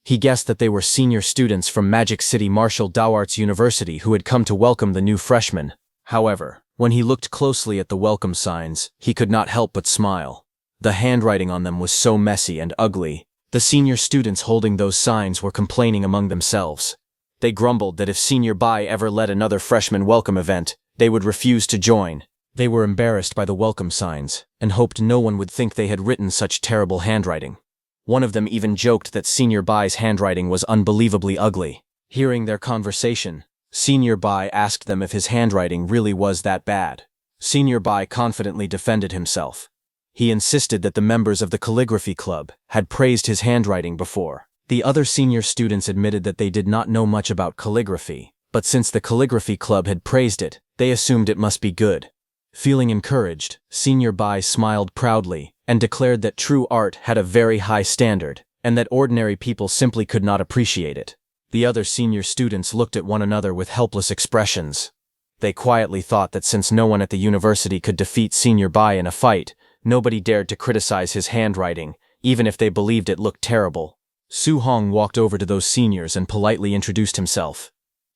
[SPEAKER 1] He guessed that they were senior students from Magic City Martial Arts University who had come to welcome the new freshmen. However, when he looked closely at the welcome signs, he could not help but smile. The handwriting on them was so messy and ugly. The senior students holding those signs were complaining among themselves. They grumbled that if Senior Bai ever led another freshman welcome event, they would refuse to join. They were embarrassed by the welcome signs, and hoped no one would think they had written such terrible handwriting. One of them even joked that Senior Bai's handwriting was unbelievably ugly. Hearing their conversation, Senior Bai asked them if his handwriting really was that bad. Senior Bai confidently defended himself. He insisted that the members of the calligraphy club had praised his handwriting before. The other senior students admitted that they did not know much about calligraphy, but since the calligraphy club had praised it, they assumed it must be good. Feeling encouraged, Senior Bai smiled proudly and declared that true art had a very high standard, and that ordinary people simply could not appreciate it. The other senior students looked at one another with helpless expressions. They quietly thought that since no one at the university could defeat Senior Bai in a fight, nobody dared to criticize his handwriting, even if they believed it looked terrible. Su Hong walked over to those seniors and politely introduced himself.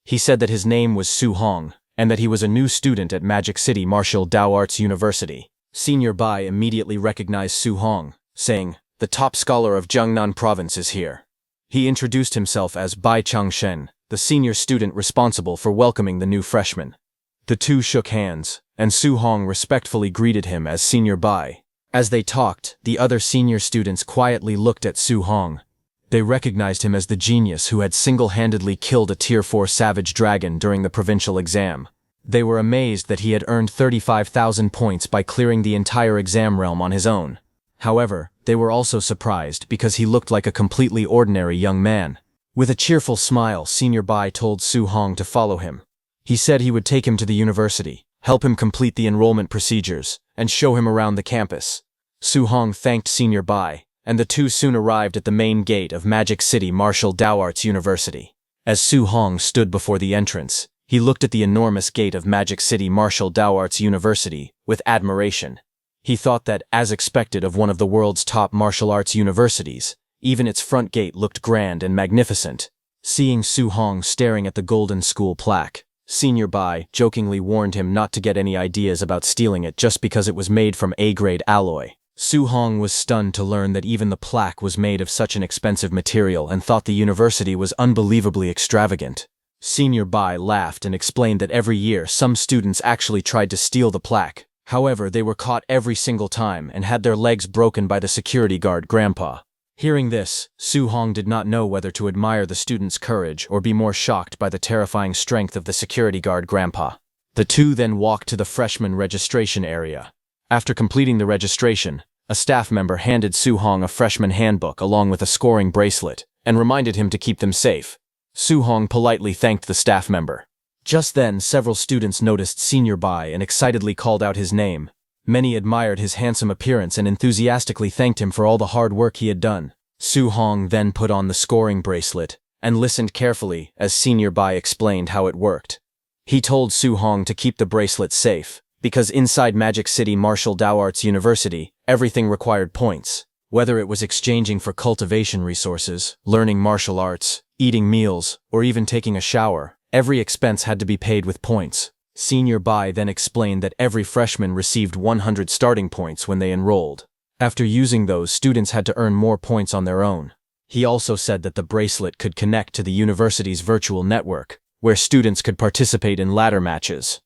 [SPEAKER 1] He said that his name was Su Hong, and that he was a new student at Magic City Martial Arts University. Senior Bai immediately recognized Su Hong, saying, "The top scholar of Jiangnan Province is here." He introduced himself as Bai Changshen, the senior student responsible for welcoming the new freshman. The two shook hands, and Su Hong respectfully greeted him as Senior Bai. As they talked, the other senior students quietly looked at Su Hong. They recognized him as the genius who had single-handedly killed a Tier 4 savage dragon during the provincial exam. They were amazed that he had earned 35,000 points by clearing the entire exam realm on his own. However, they were also surprised because he looked like a completely ordinary young man. With a cheerful smile, Senior Bai told Su Hong to follow him. He said he would take him to the university, help him complete the enrollment procedures, and show him around the campus. Su Hong thanked Senior Bai, and the two soon arrived at the main gate of Magic City Martial Dao Arts University. As Su Hong stood before the entrance, he looked at the enormous gate of Magic City Martial Dao Arts University with admiration. He thought that, as expected of one of the world's top martial arts universities, even its front gate looked grand and magnificent. Seeing Su Hong staring at the Golden School plaque, Senior Bai jokingly warned him not to get any ideas about stealing it just because it was made from A-grade alloy. Su Hong was stunned to learn that even the plaque was made of such an expensive material and thought the university was unbelievably extravagant. Senior Bai laughed and explained that every year some students actually tried to steal the plaque. However, they were caught every single time and had their legs broken by the security guard grandpa. Hearing this, Su Hong did not know whether to admire the student's courage or be more shocked by the terrifying strength of the security guard grandpa. The two then walked to the freshman registration area. After completing the registration, a staff member handed Su Hong a freshman handbook along with a scoring bracelet and reminded him to keep them safe. Su Hong politely thanked the staff member. Just then, several students noticed Senior Bai and excitedly called out his name. Many admired his handsome appearance and enthusiastically thanked him for all the hard work he had done. Su Hong then put on the scoring bracelet and listened carefully as Senior Bai explained how it worked. He told Su Hong to keep the bracelet safe, because inside Magic City Martial Dao Arts University, everything required points. Whether it was exchanging for cultivation resources, learning martial arts, eating meals, or even taking a shower, every expense had to be paid with points. Senior Bai then explained that every freshman received 100 starting points when they enrolled. After using those, students had to earn more points on their own. He also said that the bracelet could connect to the university's virtual network, where students could participate in ladder matches.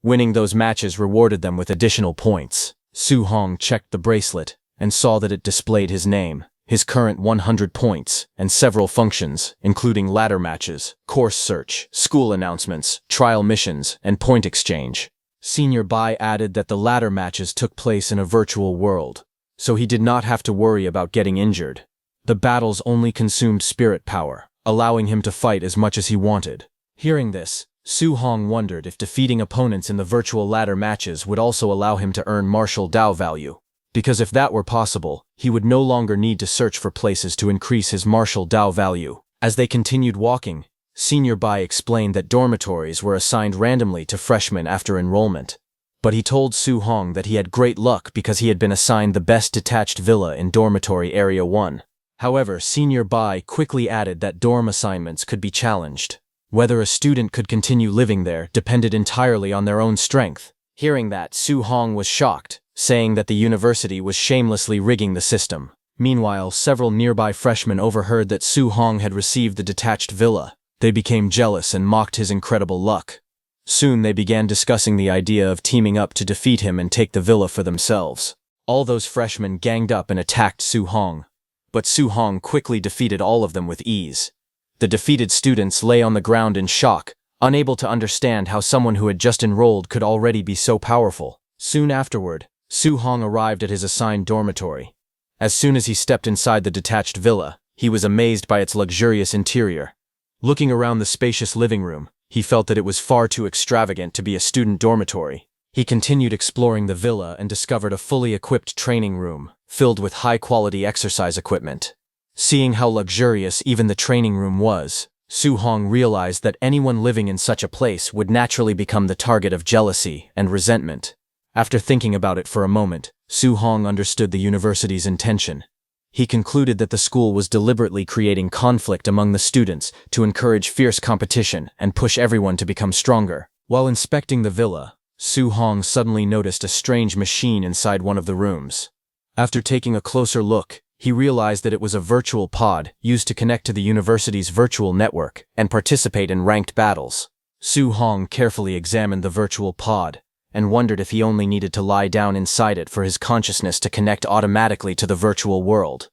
[SPEAKER 1] Winning those matches rewarded them with additional points. Su Hong checked the bracelet and saw that it displayed his name, his current 100 points, and several functions, including ladder matches, course search, school announcements, trial missions, and point exchange. Senior Bai added that the ladder matches took place in a virtual world, so he did not have to worry about getting injured. The battles only consumed spirit power, allowing him to fight as much as he wanted. Hearing this, Su Hong wondered if defeating opponents in the virtual ladder matches would also allow him to earn martial Dao value. Because if that were possible, he would no longer need to search for places to increase his martial Dao value. As they continued walking, Senior Bai explained that dormitories were assigned randomly to freshmen after enrollment. But he told Su Hong that he had great luck because he had been assigned the best detached villa in Dormitory Area 1. However, Senior Bai quickly added that dorm assignments could be challenged. Whether a student could continue living there depended entirely on their own strength. Hearing that, Su Hong was shocked, saying that the university was shamelessly rigging the system. Meanwhile, several nearby freshmen overheard that Su Hong had received the detached villa. They became jealous and mocked his incredible luck. Soon they began discussing the idea of teaming up to defeat him and take the villa for themselves. All those freshmen ganged up and attacked Su Hong, but Su Hong quickly defeated all of them with ease. The defeated students lay on the ground in shock, unable to understand how someone who had just enrolled could already be so powerful. Soon afterward, Su Hong arrived at his assigned dormitory. As soon as he stepped inside the detached villa, he was amazed by its luxurious interior. Looking around the spacious living room, he felt that it was far too extravagant to be a student dormitory. He continued exploring the villa and discovered a fully equipped training room, filled with high-quality exercise equipment. Seeing how luxurious even the training room was, Su Hong realized that anyone living in such a place would naturally become the target of jealousy and resentment. After thinking about it for a moment, Su Hong understood the university's intention. He concluded that the school was deliberately creating conflict among the students to encourage fierce competition and push everyone to become stronger. While inspecting the villa, Su Hong suddenly noticed a strange machine inside one of the rooms. After taking a closer look, he realized that it was a virtual pod used to connect to the university's virtual network and participate in ranked battles. Su Hong carefully examined the virtual pod and wondered if he only needed to lie down inside it for his consciousness to connect automatically to the virtual world.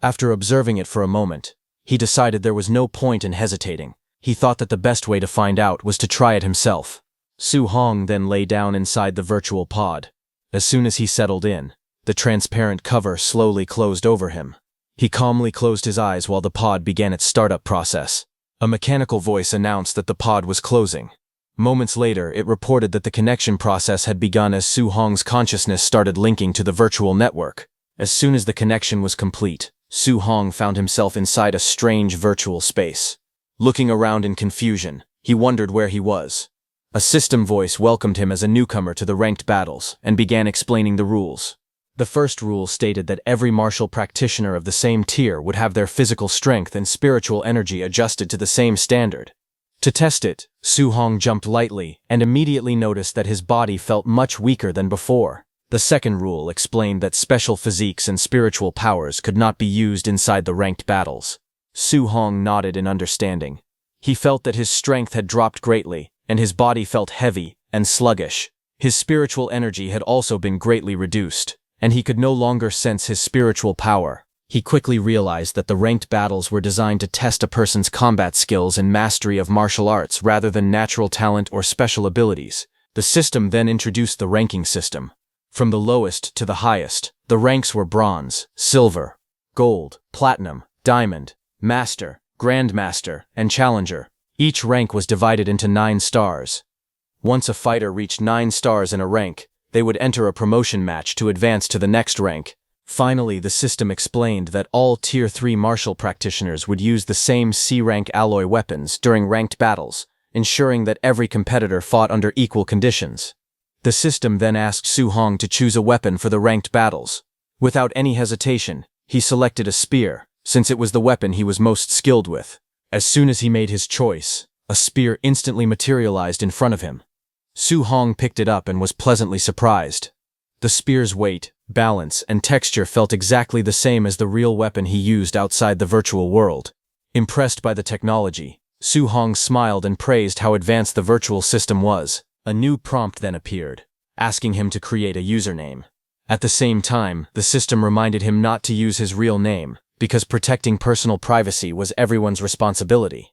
[SPEAKER 1] After observing it for a moment, he decided there was no point in hesitating. He thought that the best way to find out was to try it himself. Su Hong then lay down inside the virtual pod. As soon as he settled in, the transparent cover slowly closed over him. He calmly closed his eyes while the pod began its startup process. A mechanical voice announced that the pod was closing. Moments later, it reported that the connection process had begun as Su Hong's consciousness started linking to the virtual network. As soon as the connection was complete, Su Hong found himself inside a strange virtual space. Looking around in confusion, he wondered where he was. A system voice welcomed him as a newcomer to the ranked battles and began explaining the rules. The first rule stated that every martial practitioner of the same tier would have their physical strength and spiritual energy adjusted to the same standard. To test it, Su Hong jumped lightly and immediately noticed that his body felt much weaker than before. The second rule explained that special physiques and spiritual powers could not be used inside the ranked battles. Su Hong nodded in understanding. He felt that his strength had dropped greatly, and his body felt heavy and sluggish. His spiritual energy had also been greatly reduced, and he could no longer sense his spiritual power. He quickly realized that the ranked battles were designed to test a person's combat skills and mastery of martial arts rather than natural talent or special abilities. The system then introduced the ranking system. From the lowest to the highest, the ranks were bronze, silver, gold, platinum, diamond, master, grandmaster, and challenger. Each rank was divided into 9 stars. Once a fighter reached 9 stars in a rank, they would enter a promotion match to advance to the next rank. Finally, the system explained that all Tier 3 martial practitioners would use the same C-rank alloy weapons during ranked battles, ensuring that every competitor fought under equal conditions. The system then asked Su Hong to choose a weapon for the ranked battles. Without any hesitation, he selected a spear, since it was the weapon he was most skilled with. As soon as he made his choice, a spear instantly materialized in front of him. Su Hong picked it up and was pleasantly surprised. The spear's weight, balance, and texture felt exactly the same as the real weapon he used outside the virtual world. Impressed by the technology, Su Hong smiled and praised how advanced the virtual system was. A new prompt then appeared, asking him to create a username. At the same time, the system reminded him not to use his real name, because protecting personal privacy was everyone's responsibility.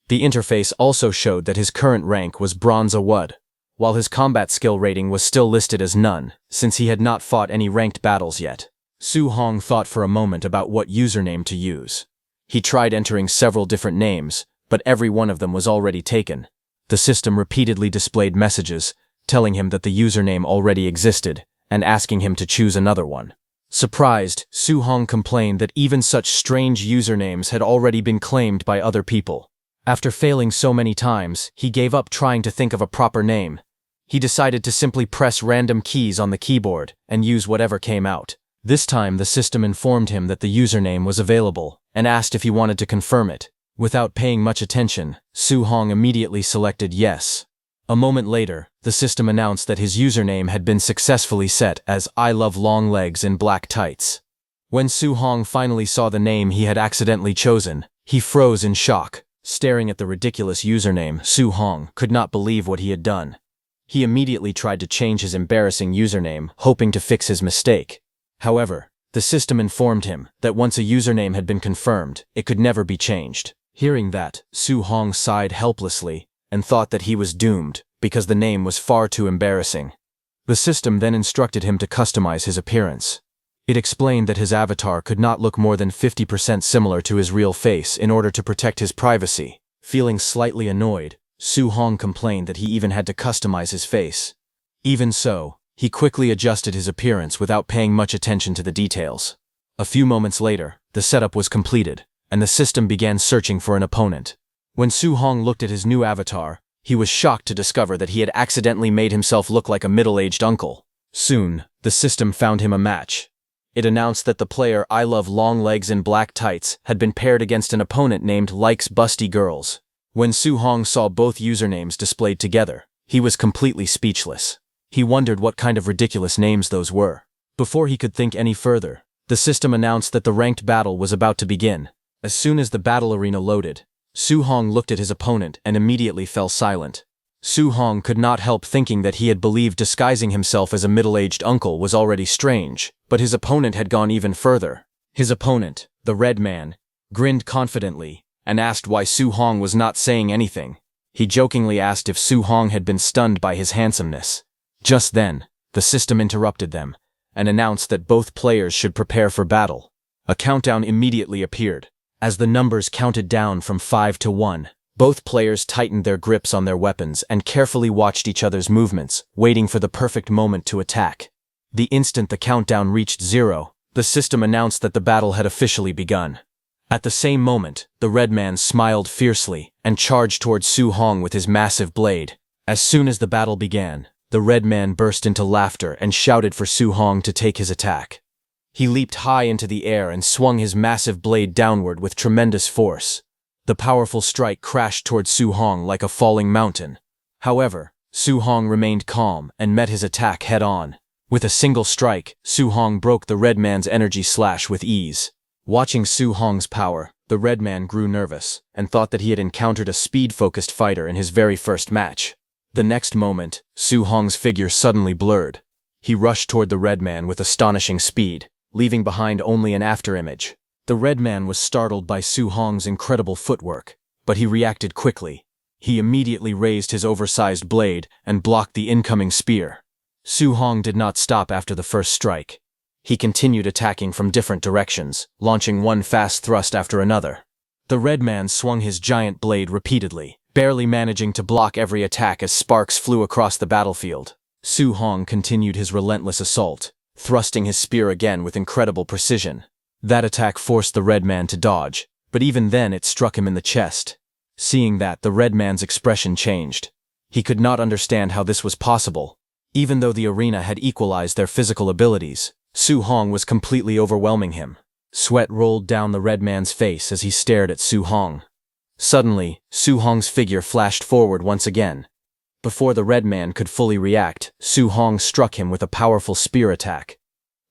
[SPEAKER 1] The interface also showed that his current rank was Bronze Awud, while his combat skill rating was still listed as none, since he had not fought any ranked battles yet. Su Hong thought for a moment about what username to use. He tried entering several different names, but every one of them was already taken. The system repeatedly displayed messages, telling him that the username already existed, and asking him to choose another one. Surprised, Su Hong complained that even such strange usernames had already been claimed by other people. After failing so many times, he gave up trying to think of a proper name. He decided to simply press random keys on the keyboard and use whatever came out. This time, the system informed him that the username was available and asked if he wanted to confirm it. Without paying much attention, Su Hong immediately selected yes. A moment later, the system announced that his username had been successfully set as I love long legs in black tights. When Su Hong finally saw the name he had accidentally chosen, he froze in shock. Staring at the ridiculous username, Su Hong could not believe what he had done. He immediately tried to change his embarrassing username, hoping to fix his mistake. However, the system informed him that once a username had been confirmed, it could never be changed. Hearing that, Su Hong sighed helplessly and thought that he was doomed because the name was far too embarrassing. The system then instructed him to customize his appearance. It explained that his avatar could not look more than 50% similar to his real face in order to protect his privacy. Feeling slightly annoyed, Su Hong complained that he even had to customize his face. Even so, he quickly adjusted his appearance without paying much attention to the details. A few moments later, the setup was completed, and the system began searching for an opponent. When Su Hong looked at his new avatar, he was shocked to discover that he had accidentally made himself look like a middle-aged uncle. Soon, the system found him a match. It announced that the player I love long legs in black tights had been paired against an opponent named Likes Busty Girls. When Su Hong saw both usernames displayed together, he was completely speechless. He wondered what kind of ridiculous names those were. Before he could think any further, the system announced that the ranked battle was about to begin. As soon as the battle arena loaded, Su Hong looked at his opponent and immediately fell silent. Su Hong could not help thinking that he had believed disguising himself as a middle-aged uncle was already strange, but his opponent had gone even further. His opponent, the red man, grinned confidently and asked why Su Hong was not saying anything. He jokingly asked if Su Hong had been stunned by his handsomeness. Just then, the system interrupted them and announced that both players should prepare for battle. A countdown immediately appeared. As the numbers counted down from 5 to 1, both players tightened their grips on their weapons and carefully watched each other's movements, waiting for the perfect moment to attack. The instant the countdown reached 0, the system announced that the battle had officially begun. At the same moment, the red man smiled fiercely and charged towards Su Hong with his massive blade. As soon as the battle began, the red man burst into laughter and shouted for Su Hong to take his attack. He leaped high into the air and swung his massive blade downward with tremendous force. The powerful strike crashed towards Su Hong like a falling mountain. However, Su Hong remained calm and met his attack head-on. With a single strike, Su Hong broke the red man's energy slash with ease. Watching Su Hong's power, the red man grew nervous and thought that he had encountered a speed-focused fighter in his very first match. The next moment, Su Hong's figure suddenly blurred. He rushed toward the red man with astonishing speed, leaving behind only an afterimage. The red man was startled by Su Hong's incredible footwork, but he reacted quickly. He immediately raised his oversized blade and blocked the incoming spear. Su Hong did not stop after the first strike. He continued attacking from different directions, launching one fast thrust after another. The red man swung his giant blade repeatedly, barely managing to block every attack as sparks flew across the battlefield. Su Hong continued his relentless assault, thrusting his spear again with incredible precision. That attack forced the red man to dodge, but even then it struck him in the chest. Seeing that, the red man's expression changed. He could not understand how this was possible. Even though the arena had equalized their physical abilities, Su Hong was completely overwhelming him. Sweat rolled down the red man's face as he stared at Su Hong. Suddenly, Su Hong's figure flashed forward once again. Before the red man could fully react, Su Hong struck him with a powerful spear attack.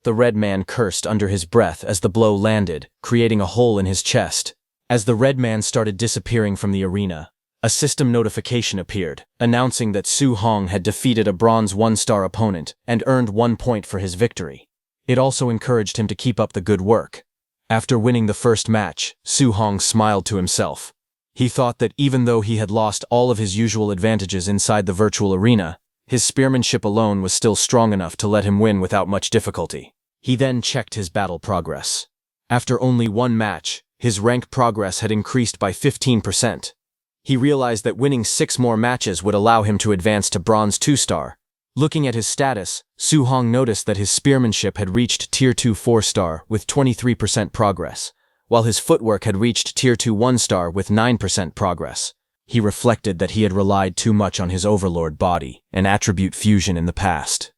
[SPEAKER 1] The red man cursed under his breath as the blow landed, creating a hole in his chest. As the red man started disappearing from the arena, a system notification appeared, announcing that Su Hong had defeated a bronze 1-star opponent and earned 1 point for his victory. It also encouraged him to keep up the good work. After winning the first match, Su Hong smiled to himself. He thought that even though he had lost all of his usual advantages inside the virtual arena, his spearmanship alone was still strong enough to let him win without much difficulty. He then checked his battle progress. After only one match, his rank progress had increased by 15%. He realized that winning 6 more matches would allow him to advance to bronze 2-star. Looking at his status, Su Hong noticed that his spearmanship had reached Tier 2 4-star with 23% progress, while his footwork had reached Tier 2 1-star with 9% progress. He reflected that he had relied too much on his overlord body and attribute fusion in the past.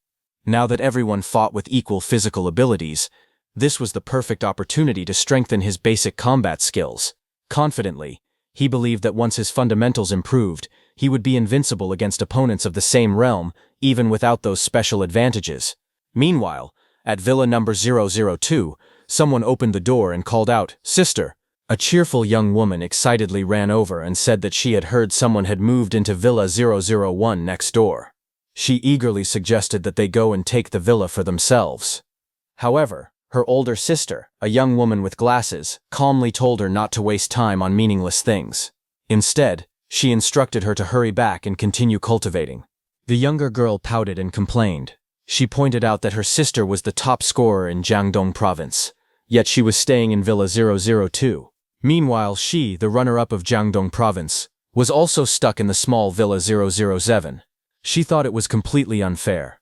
[SPEAKER 1] Now that everyone fought with equal physical abilities, this was the perfect opportunity to strengthen his basic combat skills. Confidently, he believed that once his fundamentals improved, he would be invincible against opponents of the same realm, even without those special advantages. Meanwhile, at Villa number 002, someone opened the door and called out, "Sister!" A cheerful young woman excitedly ran over and said that she had heard someone had moved into Villa 001 next door. She eagerly suggested that they go and take the villa for themselves. However, her older sister, a young woman with glasses, calmly told her not to waste time on meaningless things. Instead, she instructed her to hurry back and continue cultivating. The younger girl pouted and complained. She pointed out that her sister was the top scorer in Jiangdong province, yet she was staying in Villa 002. Meanwhile, she, the runner-up of Jiangdong province, was also stuck in the small Villa 007. She thought it was completely unfair.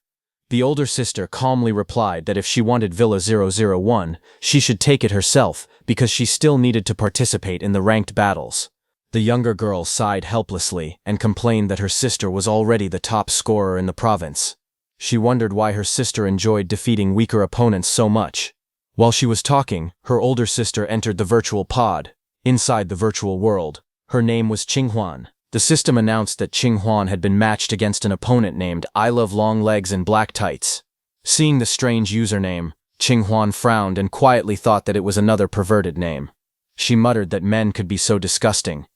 [SPEAKER 1] The older sister calmly replied that if she wanted Villa 001, she should take it herself because she still needed to participate in the ranked battles. The younger girl sighed helplessly and complained that her sister was already the top scorer in the province. She wondered why her sister enjoyed defeating weaker opponents so much. While she was talking, her older sister entered the virtual pod. Inside the virtual world, her name was Qinghuan. The system announced that Qinghuan had been matched against an opponent named I Love Long Legs and Black Tights. Seeing the strange username, Qinghuan frowned and quietly thought that it was another perverted name. She muttered that men could be so disgusting,